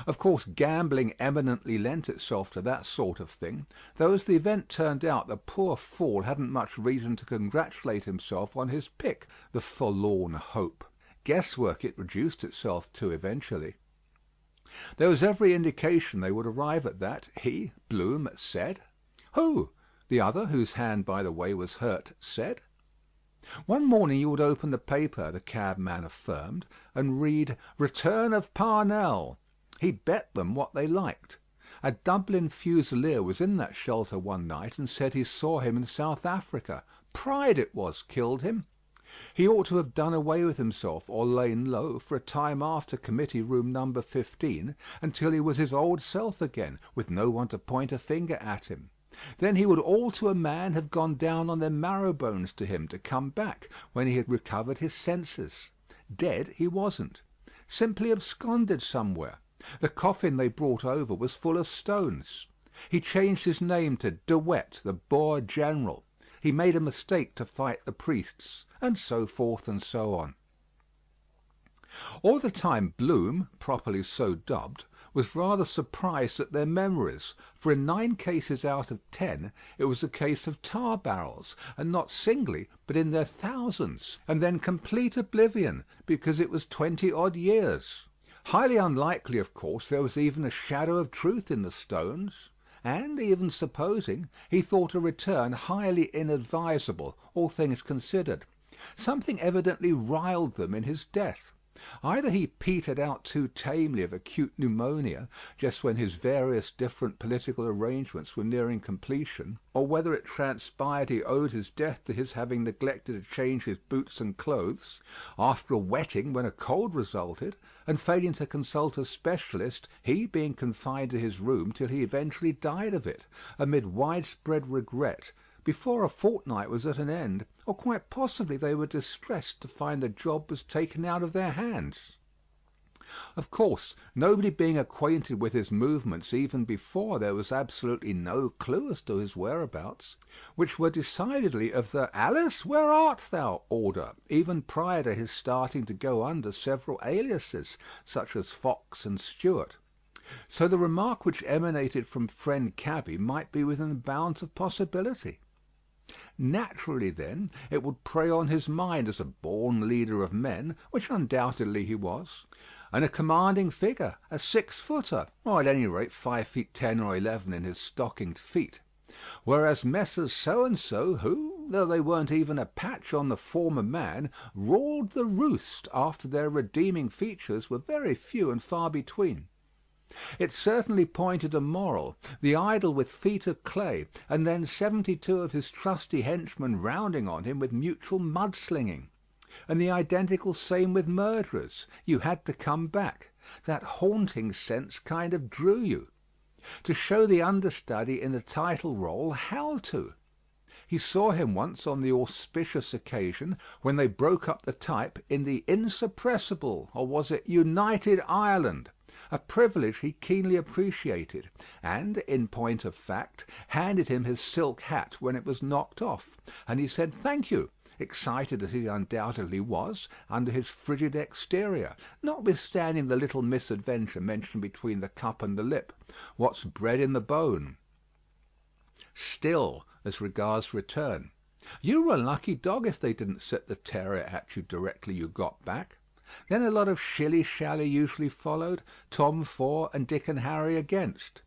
Of course, gambling eminently lent itself to that sort of thing, though as the event turned out, the poor fool hadn't much reason to congratulate himself on his pick, the forlorn hope. Guesswork it reduced itself to eventually. There was every indication they would arrive at that. He, Bloom, said. Who? The other, whose hand, by the way, was hurt, said. One morning you would open the paper, the cabman affirmed, and read, Return of Parnell. He bet them what they liked. A Dublin Fusilier was in that shelter one night and said he saw him in South Africa. Pride it was killed him. He ought to have done away with himself or lain low for a time after committee room number 15 until he was his old self again, with no one to point a finger at him. Then he would all to a man have gone down on their marrow bones to him to come back when he had recovered his senses. Dead he wasn't. Simply absconded somewhere. The coffin they brought over was full of stones. He changed his name to De Wet, the Boer general. He made a mistake to fight the priests, and so forth and so on. All the time Bloom, properly so dubbed, was rather surprised at their memories, for in 9 cases out of 10 it was a case of tar barrels, and not singly, but in their thousands, and then complete oblivion, because it was 20-odd years. Highly unlikely, of course, there was even a shadow of truth in the stones, and, even supposing, he thought a return highly inadvisable, all things considered. Something evidently riled them in his death. Either he petered out too tamely of acute pneumonia just when his various different political arrangements were nearing completion, or whether it transpired he owed his death to his having neglected to change his boots and clothes, after a wetting when a cold resulted, and failing to consult a specialist, he being confined to his room till he eventually died of it, amid widespread regret, before a fortnight was at an end, or quite possibly they were distressed to find the job was taken out of their hands. Of course, nobody being acquainted with his movements even before, there was absolutely no clue as to his whereabouts, which were decidedly of the "Alice, where art thou?" order, even prior to his starting to go under several aliases, such as Fox and Stewart. So the remark which emanated from friend Cabby might be within the bounds of possibility. Naturally, then, it would prey on his mind as a born leader of men, which undoubtedly he was, and a commanding figure, a 6-footer, or at any rate 5 feet 10 or 11 in his stockinged feet. Whereas Messrs. So-and-so, who, though they weren't even a patch on the former man, ruled the roost after their redeeming features were very few and far between. It certainly pointed a moral, the idol with feet of clay, and then 72 of his trusty henchmen rounding on him with mutual mudslinging. And the identical same with murderers. You had to come back. That haunting sense kind of drew you. To show the understudy in the title role how to. He saw him once on the auspicious occasion when they broke up the type in the Insuppressible, or was it United Ireland? A privilege he keenly appreciated, and, in point of fact, handed him his silk hat when it was knocked off, and he said "Thank you," excited as he undoubtedly was, under his frigid exterior, notwithstanding the little misadventure mentioned between the cup and the lip. What's bred in the bone? Still, as regards return, you were a lucky dog if they didn't set the terrier at you directly you got back. Then a lot of shilly-shally usually followed, Tom for and Dick and Harry against.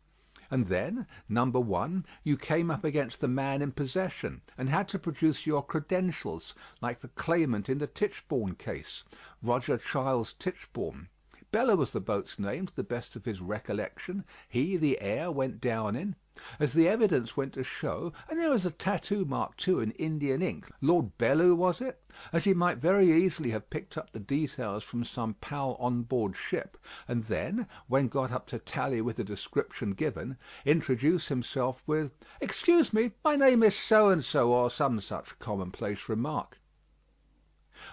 And then, number one, you came up against the man in possession, and had to produce your credentials, like the claimant in the Tichborne case, Roger Charles Tichborne. Bella was the boat's name, to the best of his recollection. He, the heir, went down in. As the evidence went to show, and there was a tattoo mark too in Indian ink, Lord Bellew was it? As he might very easily have picked up the details from some pal on board ship, and then, when got up to tally with the description given, introduce himself with, "Excuse me, my name is so-and-so," or some such commonplace remark.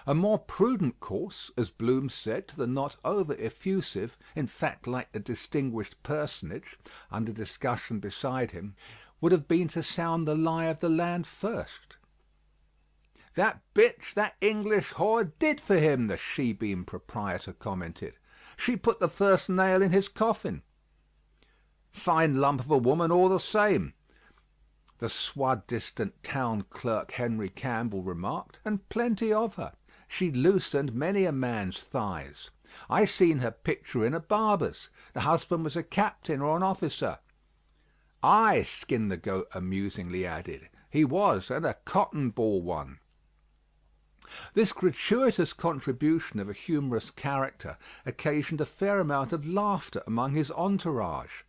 A more prudent course, as Bloom said to the not over effusive, in fact like a distinguished personage, under discussion beside him, would have been to sound the lie of the land first. "That bitch, that English whore, did for him," the she-beam proprietor commented. "She put the first nail in his coffin." "Fine lump of a woman all the same," the distant town clerk Henry Campbell remarked, "and plenty of her. She loosened many a man's thighs. I seen her picture in a barber's. The husband was a captain or an officer." "Ay," Skin the Goat amusingly added, "he was, and a cotton ball one." This gratuitous contribution of a humorous character occasioned a fair amount of laughter among his entourage.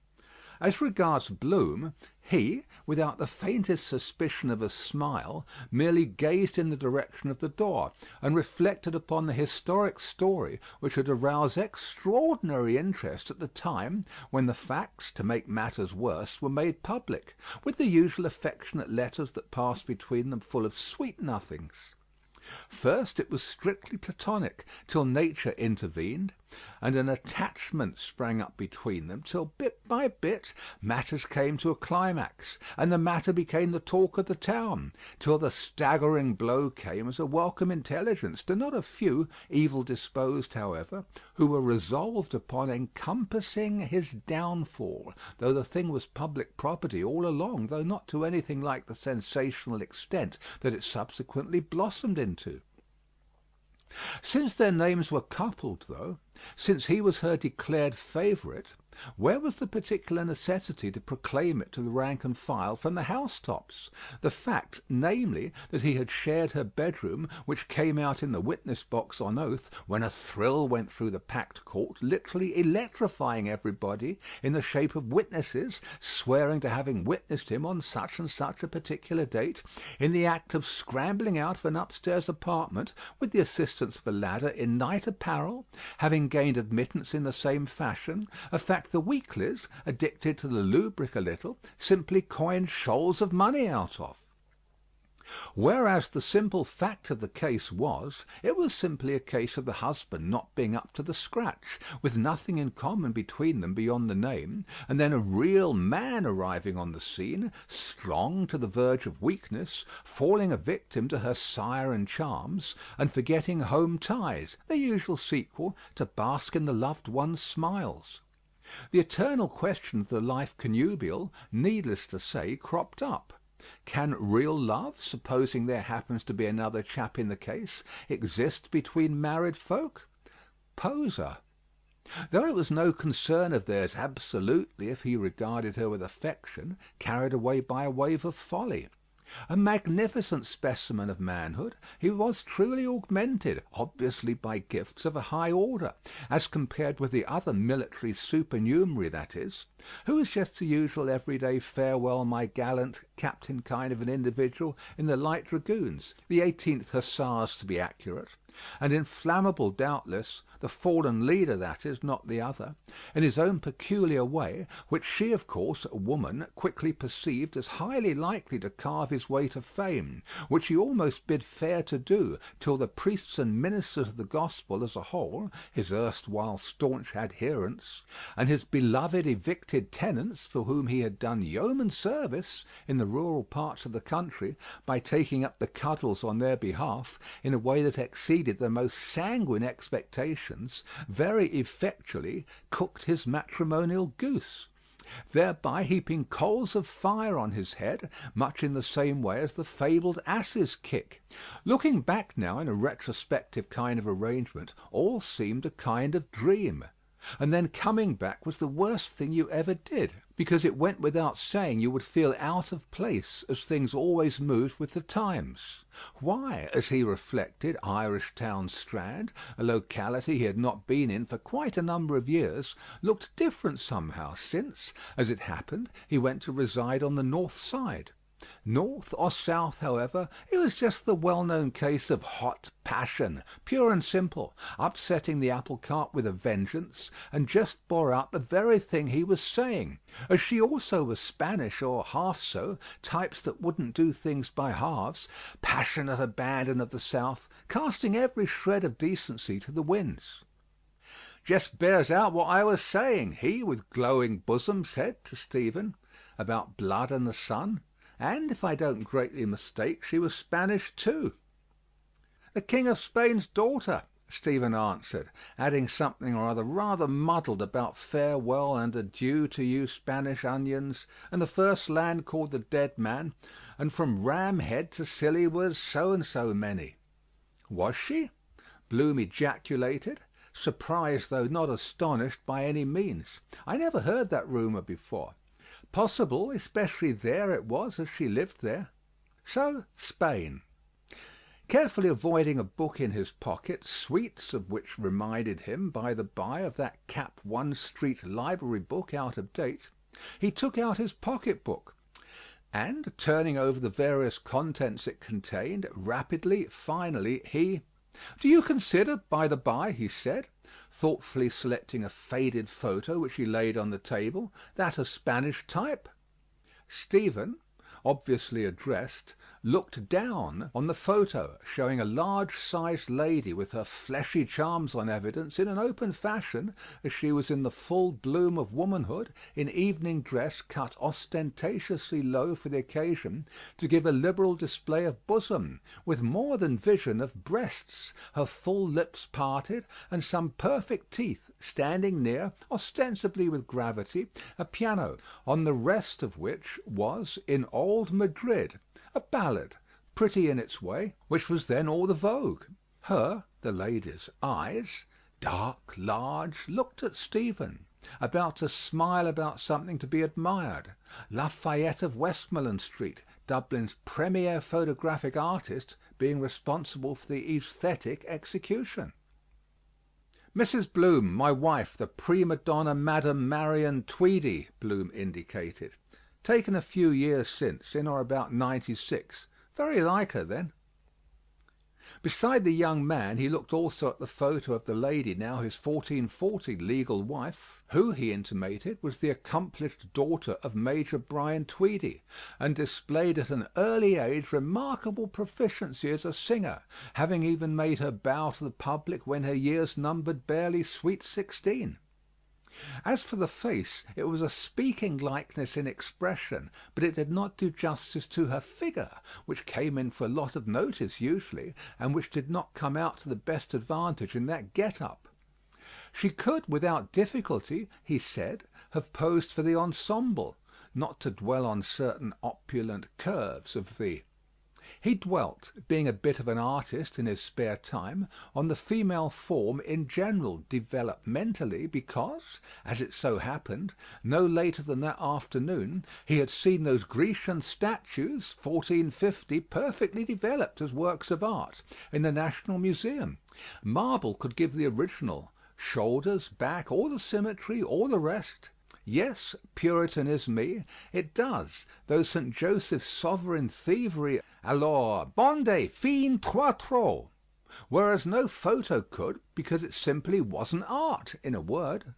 As regards Bloom, he, without the faintest suspicion of a smile, merely gazed in the direction of the door, and reflected upon the historic story which had aroused extraordinary interest at the time when the facts, to make matters worse, were made public, with the usual affectionate letters that passed between them full of sweet nothings. First it was strictly platonic, till nature intervened, and an attachment sprang up between them, till bit by bit matters came to a climax, and the matter became the talk of the town, till the staggering blow came as a welcome intelligence to not a few, evil disposed however, who were resolved upon encompassing his downfall, though the thing was public property all along, though not to anything like the sensational extent that it subsequently blossomed into. Since their names were coupled, though, since he was her declared favourite, where was the particular necessity to proclaim it to the rank and file from the housetops? The fact, namely, that he had shared her bedroom, which came out in the witness box on oath, when a thrill went through the packed court, literally electrifying everybody, in the shape of witnesses swearing to having witnessed him on such and such a particular date, in the act of scrambling out of an upstairs apartment, with the assistance of a ladder, in night apparel, having gained admittance in the same fashion, a fact the Weekleys, addicted to the lubric a little, simply coined shoals of money out of. Whereas the simple fact of the case was, it was simply a case of the husband not being up to the scratch, with nothing in common between them beyond the name, and then a real man arriving on the scene, strong to the verge of weakness, falling a victim to her sire and charms, and forgetting home ties, the usual sequel to bask in the loved one's smiles. The eternal question of the life connubial, needless to say, cropped up. Can real love, supposing there happens to be another chap in the case, exist between married folk? Poser. Though it was no concern of theirs absolutely if he regarded her with affection, carried away by a wave of folly. A magnificent specimen of manhood, he was truly augmented, obviously by gifts of a high order, as compared with the other military supernumerary, that is, who was just the usual everyday farewell my gallant captain kind of an individual in the light dragoons, the 18th Hussars to be accurate, and inflammable doubtless, the fallen leader that is, not the other, in his own peculiar way, which she of course, a woman, quickly perceived as highly likely to carve his way to fame, which he almost bid fair to do, till the priests and ministers of the gospel as a whole, his erstwhile staunch adherents, and his beloved evicted tenants, for whom he had done yeoman service in the rural parts of the country, by taking up the cudgels on their behalf, in a way that exceeded the most sanguine expectations, very effectually cooked his matrimonial goose. thereby heaping coals of fire on his head, much in the same way as the fabled ass's kick. Looking back now in a retrospective kind of arrangement, all seemed a kind of dream. And then coming back was the worst thing you ever did, because it went without saying you would feel out of place, as things always moved with the times. Why, as he reflected, Irish Town Strand, a locality he had not been in for quite a number of years, looked different somehow since, as it happened, he went to reside on the north side. North or south, however, it was just the well-known case of hot passion, pure and simple, upsetting the apple cart with a vengeance, and just bore out the very thing he was saying, as she also was Spanish or half so, types that wouldn't do things by halves, passionate abandon of the south, casting every shred of decency to the winds. "Just bears out what I was saying," he, with glowing bosom, said to Stephen, about blood and the sun. And, if I don't greatly mistake, she was Spanish too. "The King of Spain's daughter," Stephen answered, adding something or other rather muddled about farewell and adieu to you Spanish onions, and the first land called the Dead Man, and from Ram Head to Scilly was so and so many. "Was she?" Bloom ejaculated, surprised though not astonished by any means. "I never heard that rumour before." "Possible, especially there it was, as she lived there. So, Spain." Carefully avoiding a book in his pocket, sweets of which reminded him, by the by, of that Cap 1 Street library book out of date, he took out his pocket-book, and, turning over the various contents it contained, rapidly, finally, he... "Do you consider, by the by," he said, thoughtfully selecting a faded photo which he laid on the table, "that a Spanish type?" Stephen, obviously addressed, looked down on the photo, showing a large-sized lady with her fleshy charms on evidence in an open fashion, as she was in the full bloom of womanhood, in evening dress cut ostentatiously low for the occasion, to give a liberal display of bosom, with more than vision of breasts, her full lips parted, and some perfect teeth, standing near, ostensibly with gravity, a piano, on the rest of which was, in old Madrid, a ballad, pretty in its way, which was then all the vogue. Her, the lady's, eyes, dark, large, looked at Stephen, about to smile about something to be admired. Lafayette of Westmoreland Street, Dublin's premier photographic artist, being responsible for the aesthetic execution. "Mrs. Bloom, my wife, the prima donna Madame Marion Tweedy," Bloom indicated. "Taken a few years since, in or about 96. Very like her then." Beside the young man he looked also at the photo of the lady, now his 1440 legal wife, who, he intimated, was the accomplished daughter of Major Brian Tweedy, and displayed at an early age remarkable proficiency as a singer, having even made her bow to the public when her years numbered barely sweet 16. As for the face, it was a speaking likeness in expression, but it did not do justice to her figure, which came in for a lot of notice usually, and which did not come out to the best advantage in that get-up. She could, without difficulty, he said, have posed for the ensemble, not to dwell on certain opulent curves of the... He dwelt, being a bit of an artist in his spare time, on the female form in general, developmentally, because, as it so happened, no later than that afternoon, he had seen those Grecian statues, 1450, perfectly developed as works of art, in the National Museum. Marble could give the original, shoulders, back, all the symmetry, all the rest. Yes, Puritan as me, it does, though St. Joseph's sovereign thievery, alors, bonde, fin trois trop, whereas no photo could, because it simply wasn't art, in a word.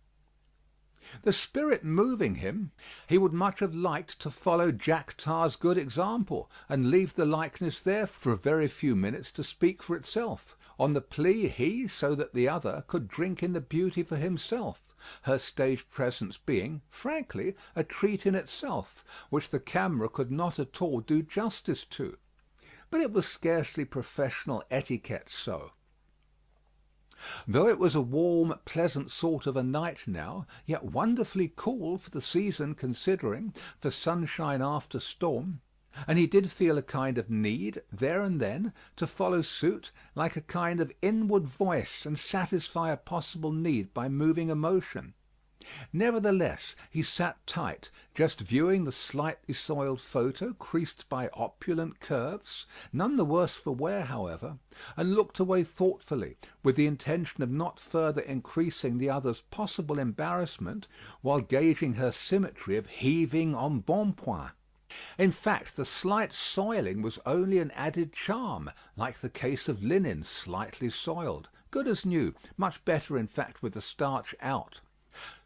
The spirit moving him, he would much have liked to follow Jack Tar's good example, and leave the likeness there for a very few minutes to speak for itself, on the plea he, so that the other, could drink in the beauty for himself, her stage presence being, frankly, a treat in itself, which the camera could not at all do justice to. But it was scarcely professional etiquette so. Though it was a warm, pleasant sort of a night now, yet wonderfully cool for the season considering, for sunshine after storm, and he did feel a kind of need, there and then, to follow suit, like a kind of inward voice, and satisfy a possible need by moving emotion. Nevertheless, he sat tight, just viewing the slightly soiled photo creased by opulent curves, none the worse for wear, however, and looked away thoughtfully, with the intention of not further increasing the other's possible embarrassment, while gauging her symmetry of heaving embonpoint. In fact, the slight soiling was only an added charm, like the case of linen slightly soiled, good as new, much better in fact with the starch out.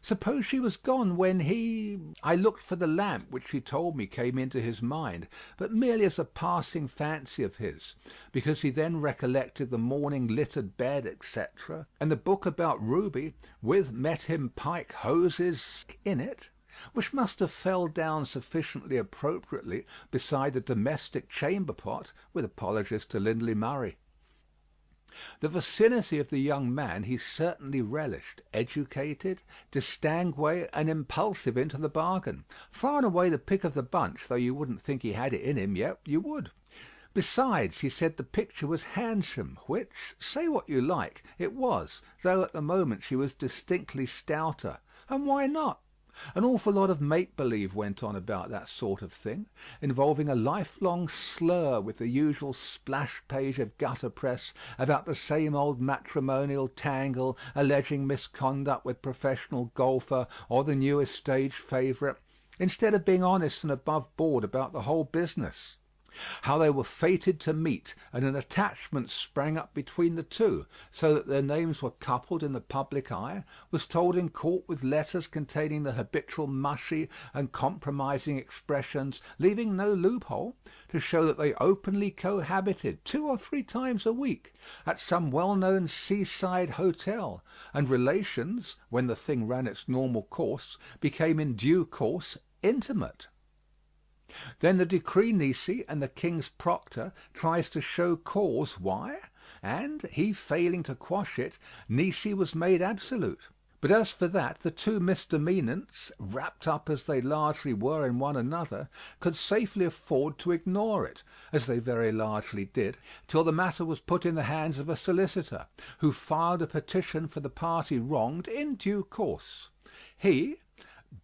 Suppose she was gone when he... I looked for the lamp which he told me came into his mind, but merely as a passing fancy of his, because he then recollected the morning littered bed, etc., and the book about Ruby, with met him pike hoses in it, which must have fell down sufficiently appropriately beside the domestic chamber pot, with apologies to Lindley Murray. The vicinity of the young man he certainly relished, educated, distingué, and impulsive into the bargain. Far and away the pick of the bunch, though you wouldn't think he had it in him, yet you would. Besides, he said the picture was handsome, which, say what you like, it was, though at the moment she was distinctly stouter. And why not? An awful lot of make-believe went on about that sort of thing, involving a lifelong slur with the usual splash page of gutter press about the same old matrimonial tangle alleging misconduct with professional golfer or the newest stage favourite, instead of being honest and above board about the whole business. How they were fated to meet, and an attachment sprang up between the two, so that their names were coupled in the public eye, was told in court with letters containing the habitual mushy and compromising expressions, leaving no loophole, to show that they openly cohabited 2 or 3 times a week at some well-known seaside hotel, and relations, when the thing ran its normal course, became in due course intimate. Then the decree nisi and the king's proctor tries to show cause why, and, he failing to quash it, nisi was made absolute. But as for that, the two misdemeanants, wrapped up as they largely were in one another, could safely afford to ignore it, as they very largely did, till the matter was put in the hands of a solicitor, who filed a petition for the party wronged in due course. He,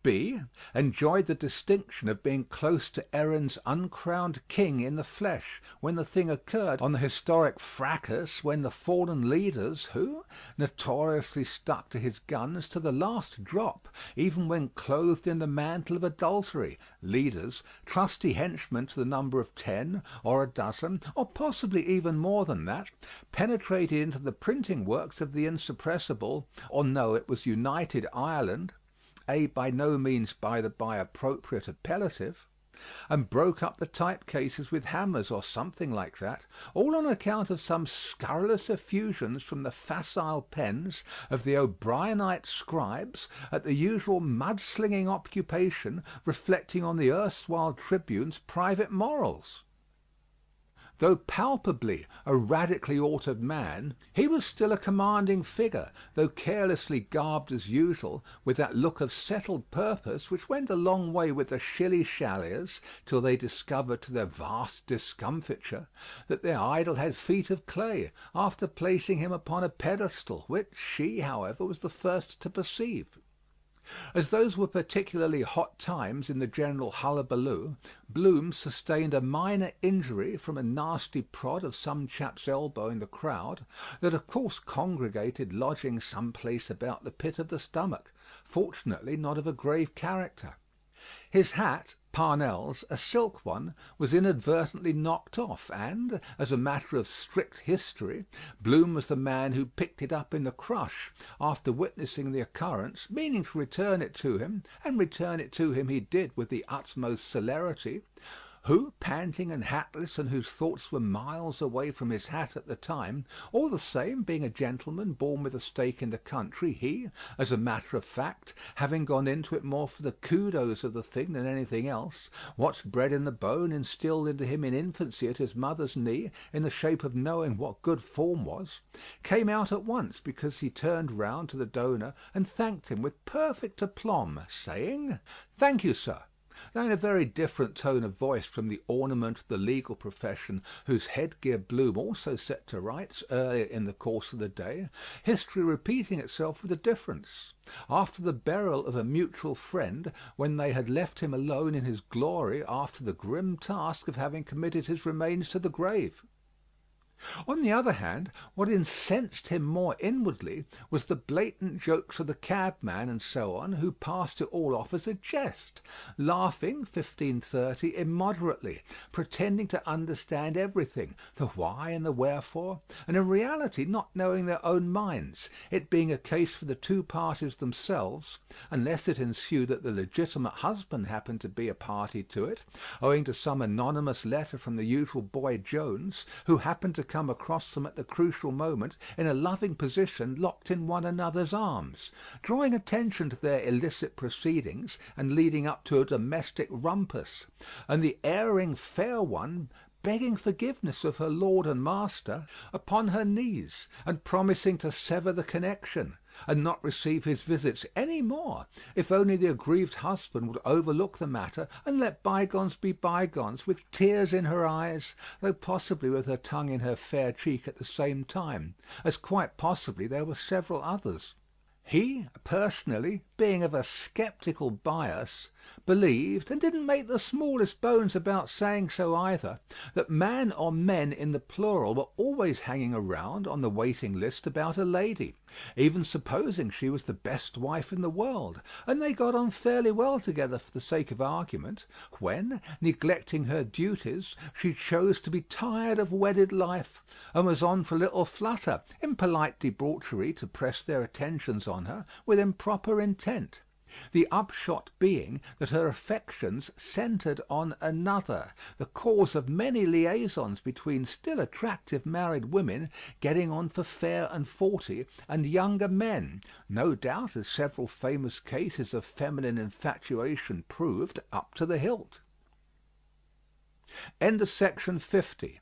B, enjoyed the distinction of being close to Erin's uncrowned king in the flesh, when the thing occurred, on the historic fracas when the fallen leaders, who notoriously stuck to his guns to the last drop, even when clothed in the mantle of adultery, leaders, trusty henchmen to the number of 10 or a dozen, or possibly even more than that, penetrated into the printing works of the insuppressible, or no, it was United Ireland, a by no means by-the-by appropriate appellative, and broke up the type cases with hammers or something like that, all on account of some scurrilous effusions from the facile pens of the O'Brienite scribes at the usual mudslinging occupation reflecting on the erstwhile tribune's private morals. Though palpably a radically altered man, he was still a commanding figure, though carelessly garbed as usual, with that look of settled purpose which went a long way with the shilly-shalliers, till they discovered to their vast discomfiture that their idol had feet of clay, after placing him upon a pedestal, which she, however, was the first to perceive. As those were particularly hot times in the general hullabaloo, Bloom sustained a minor injury from a nasty prod of some chap's elbow in the crowd, that of course congregated lodging some place about the pit of the stomach, fortunately not of a grave character. His hat, Parnell's, a silk one, was inadvertently knocked off, and, as a matter of strict history, Bloom was the man who picked it up in the crush, after witnessing the occurrence, meaning to return it to him, and return it to him he did with the utmost celerity, who, panting and hatless, and whose thoughts were miles away from his hat at the time, all the same, being a gentleman born with a stake in the country, he, as a matter of fact, having gone into it more for the kudos of the thing than anything else, what's bred in the bone instilled into him in infancy at his mother's knee in the shape of knowing what good form was, came out at once because he turned round to the donor and thanked him with perfect aplomb, saying, "Thank you, sir," though in a very different tone of voice from the ornament of the legal profession whose headgear Bloom also set to rights earlier in the course of the day, history repeating itself with a difference. After the burial of a mutual friend, when they had left him alone in his glory after the grim task of having committed his remains to the grave. On the other hand, what incensed him more inwardly was the blatant jokes of the cabman and so on, who passed it all off as a jest, laughing 1530 immoderately, pretending to understand everything, the why and the wherefore, and in reality not knowing their own minds, it being a case for the two parties themselves, unless it ensued that the legitimate husband happened to be a party to it, owing to some anonymous letter from the usual boy Jones, who happened to come across them at the crucial moment in a loving position locked in one another's arms, drawing attention to their illicit proceedings and leading up to a domestic rumpus, and the erring fair one begging forgiveness of her lord and master upon her knees, and promising to sever the connection, and not receive his visits any more, if only the aggrieved husband would overlook the matter and let bygones be bygones, with tears in her eyes, though possibly with her tongue in her fair cheek at the same time, as quite possibly there were several others. He, personally, being of a sceptical bias, believed, and didn't make the smallest bones about saying so either, that man or men in the plural were always hanging around on the waiting list about a lady, even supposing she was the best wife in the world, and they got on fairly well together for the sake of argument, when, neglecting her duties, she chose to be tired of wedded life, and was on for a little flutter, in polite debauchery, to press their attentions on her with improper intent. The upshot being that her affections centred on another, the cause of many liaisons between still attractive married women getting on for fair and 40 and younger men, no doubt, as several famous cases of feminine infatuation proved, up to the hilt. End of section 50.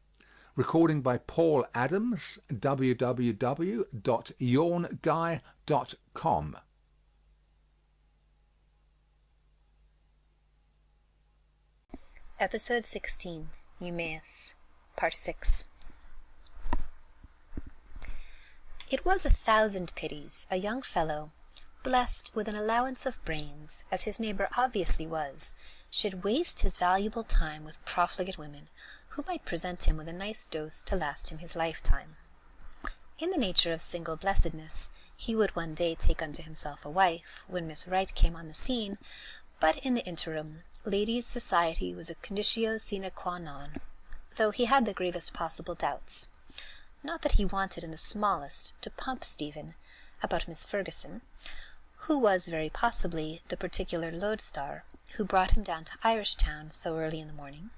Recording by Paul Adams, www.yawnguy.com. Episode 16, Eumaeus, Part 6. It was 1,000 pities a young fellow, blessed with an allowance of brains, as his neighbour obviously was, should waste his valuable time with profligate women, who might present him with a nice dose to last him his lifetime. In the nature of single blessedness, he would one day take unto himself a wife, when Miss Wright came on the scene, but in the interim, ladies' society was a conditio sine qua non, though he had the gravest possible doubts. Not that he wanted in the smallest to pump Stephen about Miss Ferguson, who was very possibly the particular lodestar who brought him down to Irishtown so early in the morning,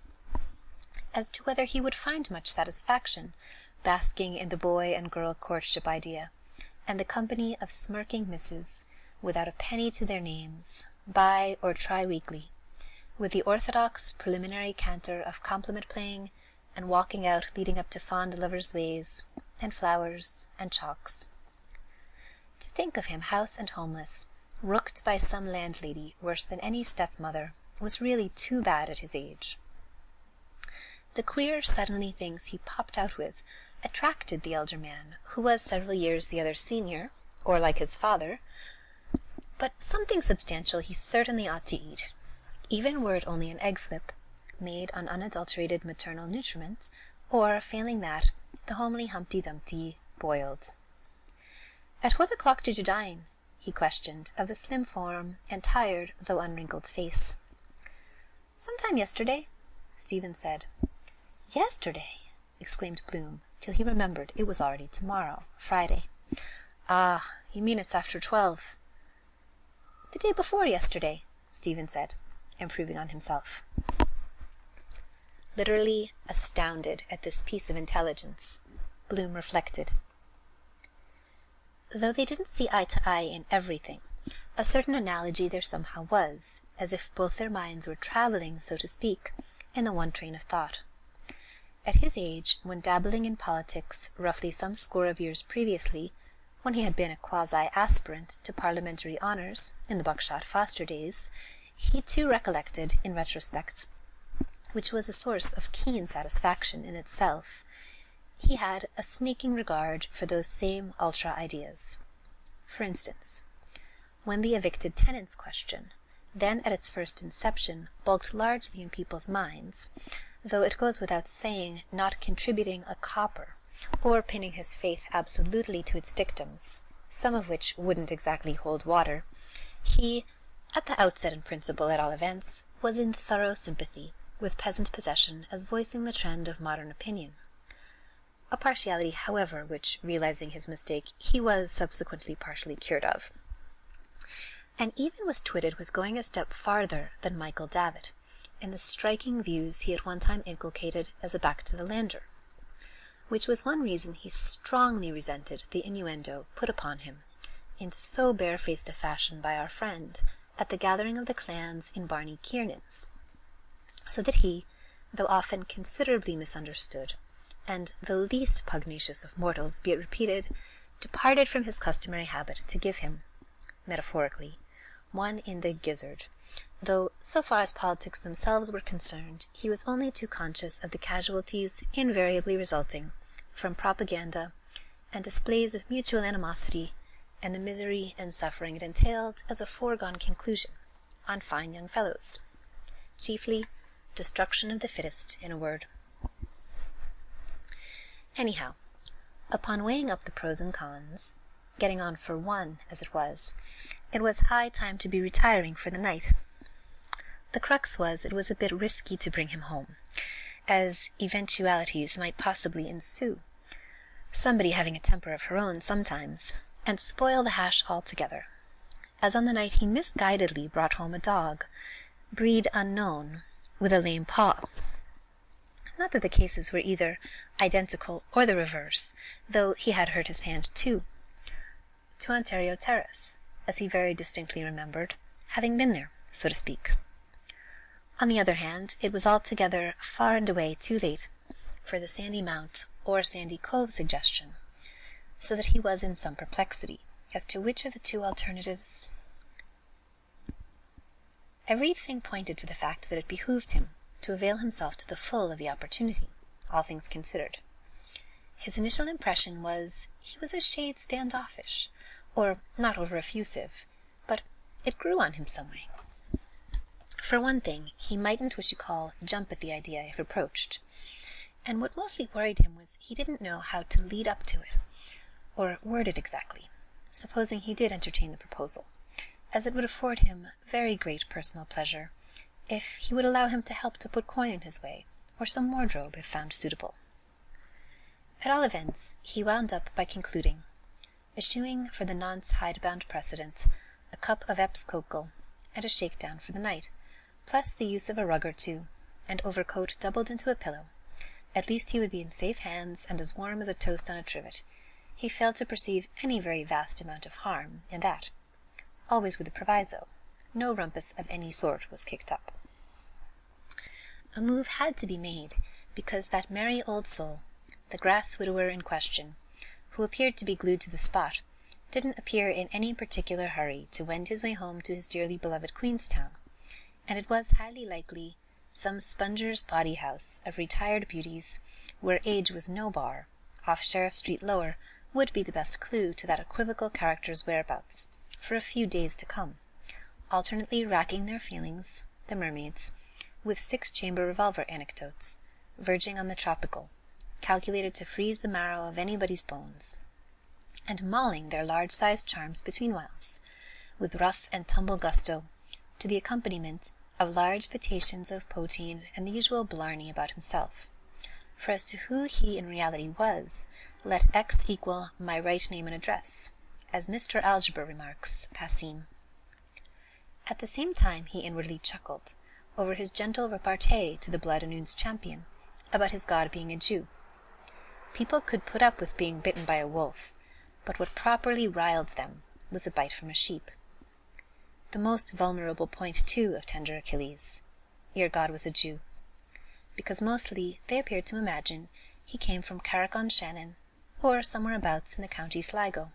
as to whether he would find much satisfaction basking in the boy and girl courtship idea, and the company of smirking misses, without a penny to their names, bi or tri-weekly, with the orthodox preliminary canter of compliment playing and walking out leading up to fond lovers' lays, and flowers, and chalks. To think of him house and homeless, rooked by some landlady worse than any stepmother, was really too bad at his age. The queer, suddenly things he popped out with attracted the elder man, who was several years the other's senior, or like his father, but something substantial he certainly ought to eat, even were it only an egg flip, made on unadulterated maternal nutriment, or, failing that, the homely Humpty Dumpty boiled. "At what o'clock did you dine?" he questioned of the slim form and tired though unwrinkled face. "Sometime yesterday," Stephen said. "Yesterday!" exclaimed Bloom, till he remembered it was already tomorrow, Friday. "Ah, you mean it's after 12. "The day before yesterday," Stephen said, improving on himself. literally astounded at this piece of intelligence, Bloom reflected. Though they didn't see eye to eye in everything, a certain analogy there somehow was, as if both their minds were travelling, so to speak, in the one train of thought. At his age, when dabbling in politics roughly some score of years previously, when he had been a quasi-aspirant to parliamentary honours in the Buckshot Foster days, he too recollected, in retrospect, which was a source of keen satisfaction in itself, he had a sneaking regard for those same ultra-ideas. For instance, when the evicted tenants question, then at its first inception bulked largely in people's minds, though it goes without saying not contributing a copper, or pinning his faith absolutely to its dictums, some of which wouldn't exactly hold water, he, at the outset in principle at all events, was in thorough sympathy with peasant possession as voicing the trend of modern opinion. A partiality, however, which, realizing his mistake, he was subsequently partially cured of. And even was twitted with going a step farther than Michael Davitt, in the striking views he at one time inculcated as a back-to-the-lander, which was one reason he strongly resented the innuendo put upon him, in so barefaced a fashion by our friend, at the gathering of the clans in Barney Kiernan's, so that he, though often considerably misunderstood, and the least pugnacious of mortals, be it repeated, departed from his customary habit to give him, metaphorically, one in the gizzard, though, so far as politics themselves were concerned, he was only too conscious of the casualties invariably resulting from propaganda and displays of mutual animosity, and the misery and suffering it entailed as a foregone conclusion on fine young fellows. Chiefly, destruction of the fittest, in a word. Anyhow, upon weighing up the pros and cons, getting on for one, as it was high time to be retiring for the night. The crux was, it was a bit risky to bring him home, as eventualities might possibly ensue, somebody having a temper of her own sometimes, and spoil the hash altogether, as on the night he misguidedly brought home a dog, breed unknown, with a lame paw. Not that the cases were either identical or the reverse, though he had hurt his hand too, to Ontario Terrace, as he very distinctly remembered, having been there, so to speak. On the other hand, it was altogether far and away too late for the Sandy Mount or Sandy Cove suggestion, so that he was in some perplexity as to which of the two alternatives. Everything pointed to the fact that it behooved him to avail himself to the full of the opportunity, all things considered. His initial impression was he was a shade standoffish, or not over-effusive, but it grew on him some way. For one thing, he mightn't what you call jump at the idea if approached, and what mostly worried him was he didn't know how to lead up to it, or word it exactly, supposing he did entertain the proposal, as it would afford him very great personal pleasure if he would allow him to help to put coin in his way, or some wardrobe if found suitable. At all events, he wound up by concluding, eschewing for the nonce hidebound precedent a cup of Epps-Cockle and a shakedown for the night, plus the use of a rug or two, and overcoat doubled into a pillow. At least he would be in safe hands and as warm as a toast on a trivet. He failed to perceive any very vast amount of harm in that, always with a proviso. No rumpus of any sort was kicked up. A move had to be made, because that merry old soul, the grass widower in question, who appeared to be glued to the spot, didn't appear in any particular hurry to wend his way home to his dearly beloved Queenstown, and it was highly likely some Sponger's bawdy house of retired beauties, where age was no bar, off Sheriff Street Lower, would be the best clue to that equivocal character's whereabouts, for a few days to come, alternately racking their feelings, the mermaids, with six-chamber revolver anecdotes, verging on the tropical, calculated to freeze the marrow of anybody's bones, and mauling their large-sized charms between whiles, with rough and tumble gusto, to the accompaniment of large potations of poteen and the usual blarney about himself. For as to who he in reality was, let X equal my right name and address, as Mr. Algebra remarks, passim. At the same time he inwardly chuckled, over his gentle repartee to the Blood and Wounds champion about his god being a Jew. People could put up with being bitten by a wolf, but what properly riled them was a bite from a sheep. The most vulnerable point, too, of tender Achilles, ere God was a Jew, because mostly they appeared to imagine he came from Carrick-on-Shannon, or somewhere abouts in the county Sligo.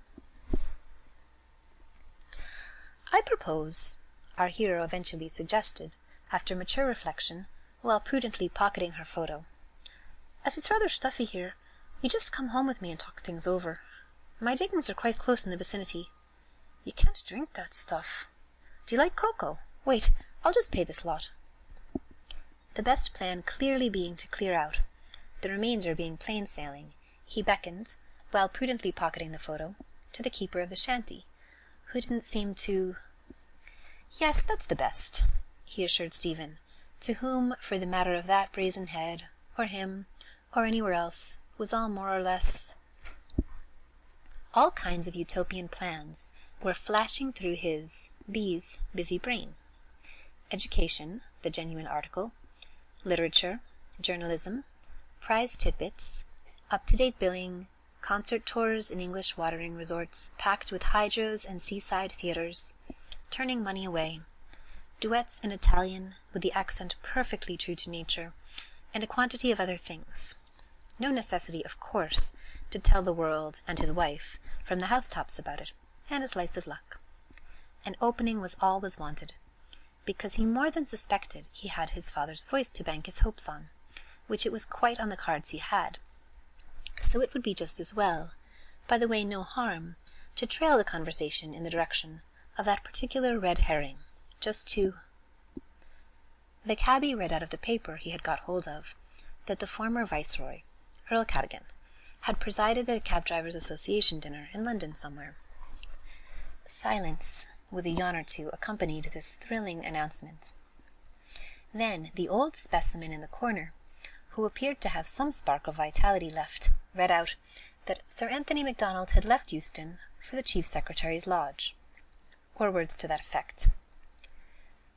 I propose, our hero eventually suggested, after mature reflection, while prudently pocketing her photo, as it's rather stuffy here, you just come home with me and talk things over. My diggings are quite close in the vicinity. You can't drink that stuff. Do you like cocoa? Wait, I'll just pay this lot. The best plan clearly being to clear out, the remainder being plain sailing, he beckoned, while prudently pocketing the photo, to the keeper of the shanty, who didn't seem to... Yes, that's the best, he assured Stephen, to whom, for the matter of that brazen head, or him, or anywhere else, was all more or less... All kinds of utopian plans were flashing through his, B's, busy brain. Education, the genuine article, literature, journalism, prize tidbits, up-to-date billing, concert tours in English watering resorts packed with hydros and seaside theatres, turning money away, duets in Italian with the accent perfectly true to nature, and a quantity of other things. No necessity, of course, to tell the world and his wife from the housetops about it, and a slice of luck. An opening was all was wanted, because he more than suspected he had his father's voice to bank his hopes on, which it was quite on the cards he had. So it would be just as well, by the way no harm, to trail the conversation in the direction of that particular red herring, just to... The cabby read out of the paper he had got hold of that the former Viceroy, Earl Cadogan, had presided at a Cab Drivers' Association dinner in London somewhere. Silence, with a yawn or two, accompanied this thrilling announcement. Then the old specimen in the corner, who appeared to have some spark of vitality left, read out that Sir Anthony MacDonald had left Euston for the Chief Secretary's lodge, or words to that effect.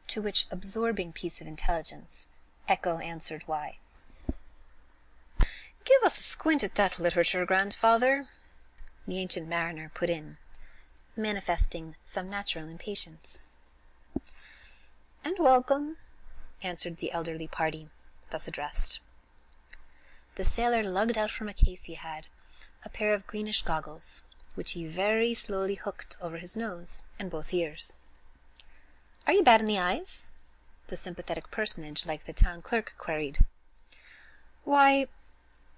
To which absorbing piece of intelligence Echo answered why. "Give us a squint at that literature, grandfather," the ancient mariner put in, manifesting some natural impatience. "And welcome," answered the elderly party, thus addressed. The sailor lugged out from a case he had a pair of greenish goggles, which he very slowly hooked over his nose and both ears. "Are you bad in the eyes?" the sympathetic personage like the town clerk queried. "Why,"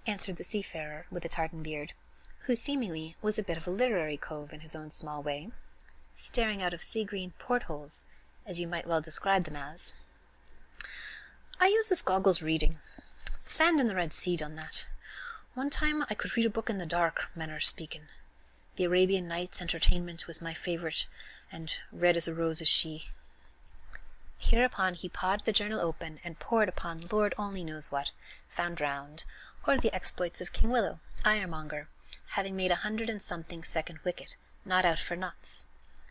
answered the seafarer with the tartan beard, who seemingly was a bit of a literary cove in his own small way, staring out of sea-green portholes, as you might well describe them as. "I uses goggles reading. Sand in the Red Sea done that. One time I could read a book in the dark, manner speaking. The Arabian Nights Entertainment was my favourite, and Red as a Rose is she." Hereupon he pawed the journal open and pored upon Lord only knows what, found drowned, or the exploits of King Willow, ironmonger, having made 100-and-something second wicket, not out for nuts,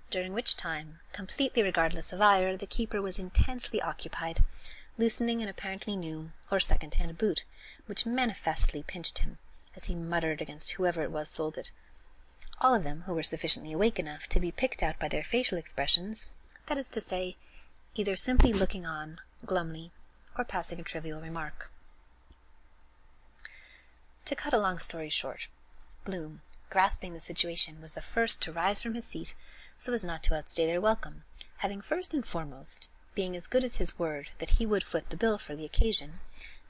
during which time, completely regardless of ire, the keeper was intensely occupied, loosening an apparently new or second-hand boot, which manifestly pinched him, as he muttered against whoever it was sold it, all of them who were sufficiently awake enough to be picked out by their facial expressions, that is to say, either simply looking on, glumly, or passing a trivial remark. To cut a long story short, Bloom, grasping the situation, was the first to rise from his seat so as not to outstay their welcome, having first and foremost, being as good as his word that he would foot the bill for the occasion,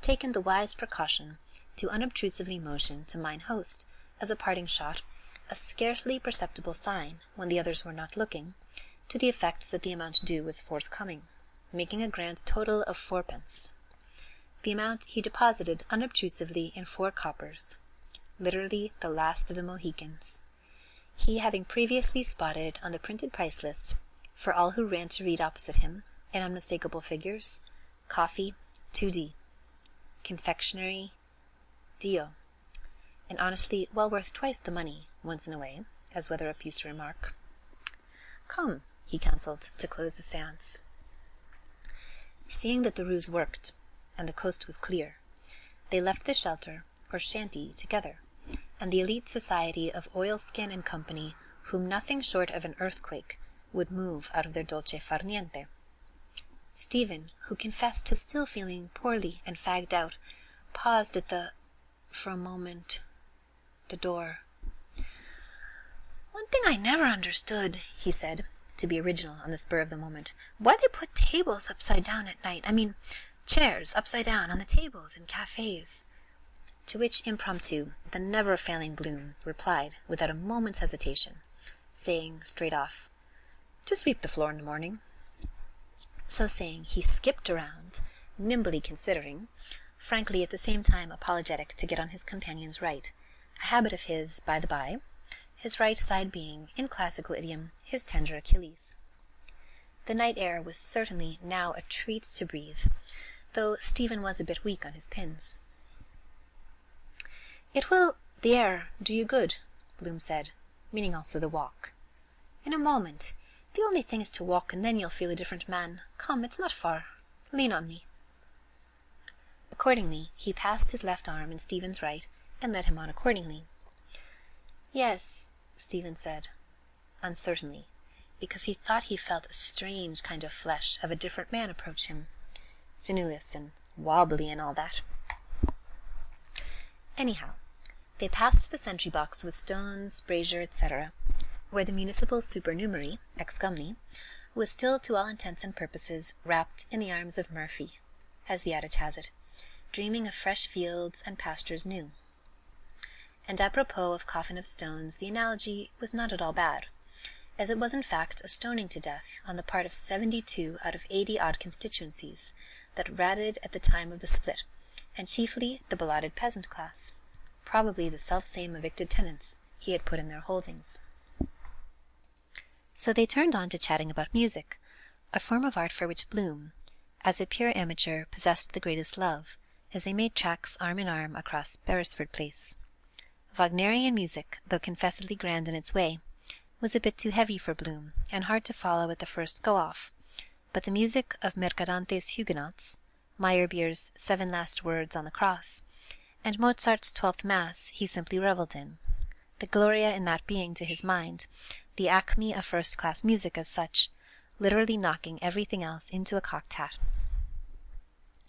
taken the wise precaution to unobtrusively motion to mine host, as a parting shot, a scarcely perceptible sign, when the others were not looking, to the effect that the amount due was forthcoming, making a grand total of 4d. The amount he deposited unobtrusively in 4 coppers, literally the last of the Mohicans, he having previously spotted on the printed price list, for all who ran to read opposite him, in unmistakable figures, coffee, 2d, confectionery, Dio, and honestly well worth twice the money, once in a way, as Weatherup used to remark. "Come," he counselled, to close the séance. Seeing that the ruse worked, and the coast was clear, they left the shelter, or shanty, together, and the elite society of Oilskin and Company, whom nothing short of an earthquake would move out of their dolce far niente. Stephen, who confessed to still feeling poorly and fagged out, paused at the door. "One thing I never understood," he said, to be original on the spur of the moment. "Why they put tables upside down at night? I mean, chairs upside down on the tables in cafes." To which impromptu the never-failing Bloom replied without a moment's hesitation, saying straight off, "To sweep the floor in the morning." So saying, he skipped around, nimbly considering, frankly at the same time apologetic to get on his companion's right, a habit of his, by the by, his right side being, in classical idiom, his tender Achilles. The night air was certainly now a treat to breathe, though Stephen was a bit weak on his pins. "It will, the air, do you good," Bloom said, meaning also the walk. "In a moment. The only thing is to walk, and then you'll feel a different man. Come, it's not far. Lean on me." Accordingly, he passed his left arm in Stephen's right, and led him on accordingly. "Yes," Stephen said, uncertainly, because he thought he felt a strange kind of flesh of a different man approach him, sinewless and wobbly and all that. Anyhow, they passed the sentry box with stones, brazier, etc., where the municipal supernumerary, ex-gumney, was still to all intents and purposes wrapped in the arms of Murphy, as the adage has it, dreaming of fresh fields and pastures new. And apropos of coffin of stones, the analogy was not at all bad, as it was in fact a stoning to death on the part of 72 out of 80-odd constituencies that ratted at the time of the split, and chiefly the belauded peasant class, probably the self-same evicted tenants he had put in their holdings. So they turned on to chatting about music, a form of art for which Bloom, as a pure amateur, possessed the greatest love, as they made tracks arm in arm across Beresford Place. Wagnerian music, though confessedly grand in its way, was a bit too heavy for Bloom, and hard to follow at the first go-off, but the music of Mercadante's Huguenots, Meyerbeer's 7 Last Words on the Cross, and Mozart's 12th Mass he simply revelled in, the Gloria in that being, to his mind, the acme of first-class music as such, literally knocking everything else into a cocked hat.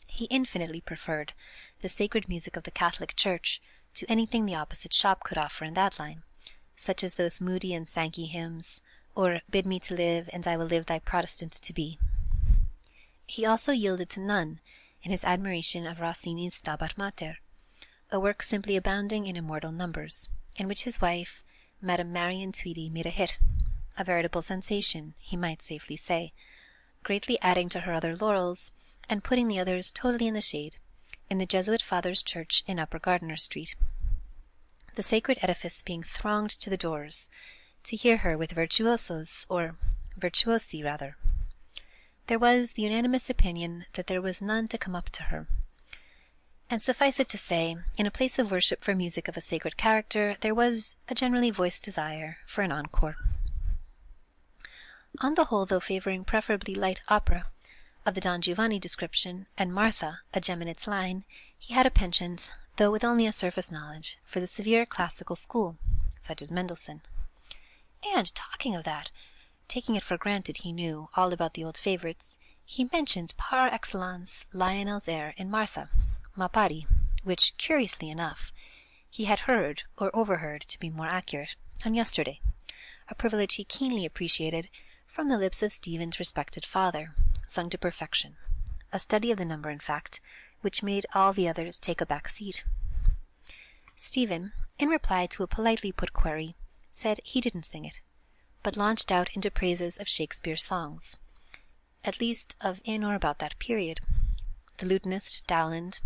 He infinitely preferred the sacred music of the Catholic Church to anything the opposite shop could offer in that line, such as those Moody and Sankey hymns, or Bid me to live, and I will live thy Protestant to be. He also yielded to none in his admiration of Rossini's Stabat Mater, a work simply abounding in immortal numbers, in which his wife, Madame Marion Tweedy, made a hit, a veritable sensation, he might safely say, greatly adding to her other laurels, and putting the others totally in the shade, in the Jesuit Father's Church in Upper Gardiner Street, the sacred edifice being thronged to the doors, to hear her with virtuosos, or virtuosi rather. There was the unanimous opinion that there was none to come up to her, and suffice it to say, in a place of worship for music of a sacred character, there was a generally voiced desire for an encore. On the whole, though favouring preferably light opera, of the Don Giovanni description, and Martha, a gem in its line, he had a penchant, though with only a surface knowledge, for the severe classical school, such as Mendelssohn. And, talking of that, taking it for granted he knew all about the old favourites, he mentioned par excellence Lionel's air in Martha, Ma pari, which, curiously enough, he had heard, or overheard to be more accurate, on yesterday, a privilege he keenly appreciated from the lips of Stephen's respected father, sung to perfection, a study of the number, in fact, which made all the others take a back seat. Stephen, in reply to a politely put query, said he didn't sing it, but launched out into praises of Shakespeare's songs, at least of in or about that period. The lutenist, Dowland,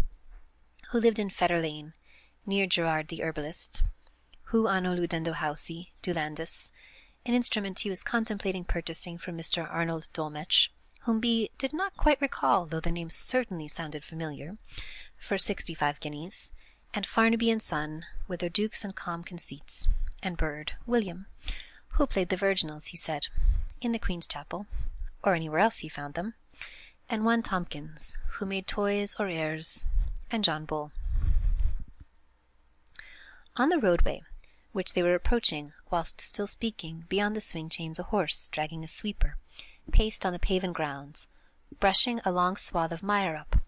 who lived in Fetter Lane, near Gerard the herbalist, who anno ludendo hausi, Dulandus, an instrument he was contemplating purchasing from Mr. Arnold Dolmetsch, whom B. did not quite recall, though the name certainly sounded familiar, for 65 guineas, and Farnaby and Son, with their dukes and calm conceits, and Bird, William, who played the virginals, he said, in the Queen's Chapel, or anywhere else he found them, and one Tompkins, who made toys or airs, and John Bull. On the roadway, which they were approaching whilst still speaking, beyond the swing chains a horse, dragging a sweeper, paced on the paven grounds, brushing a long swath of mire up,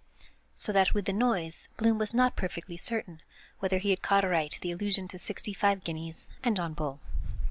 so that with the noise Bloom was not perfectly certain whether he had caught aright the allusion to 65 guineas and John Bull.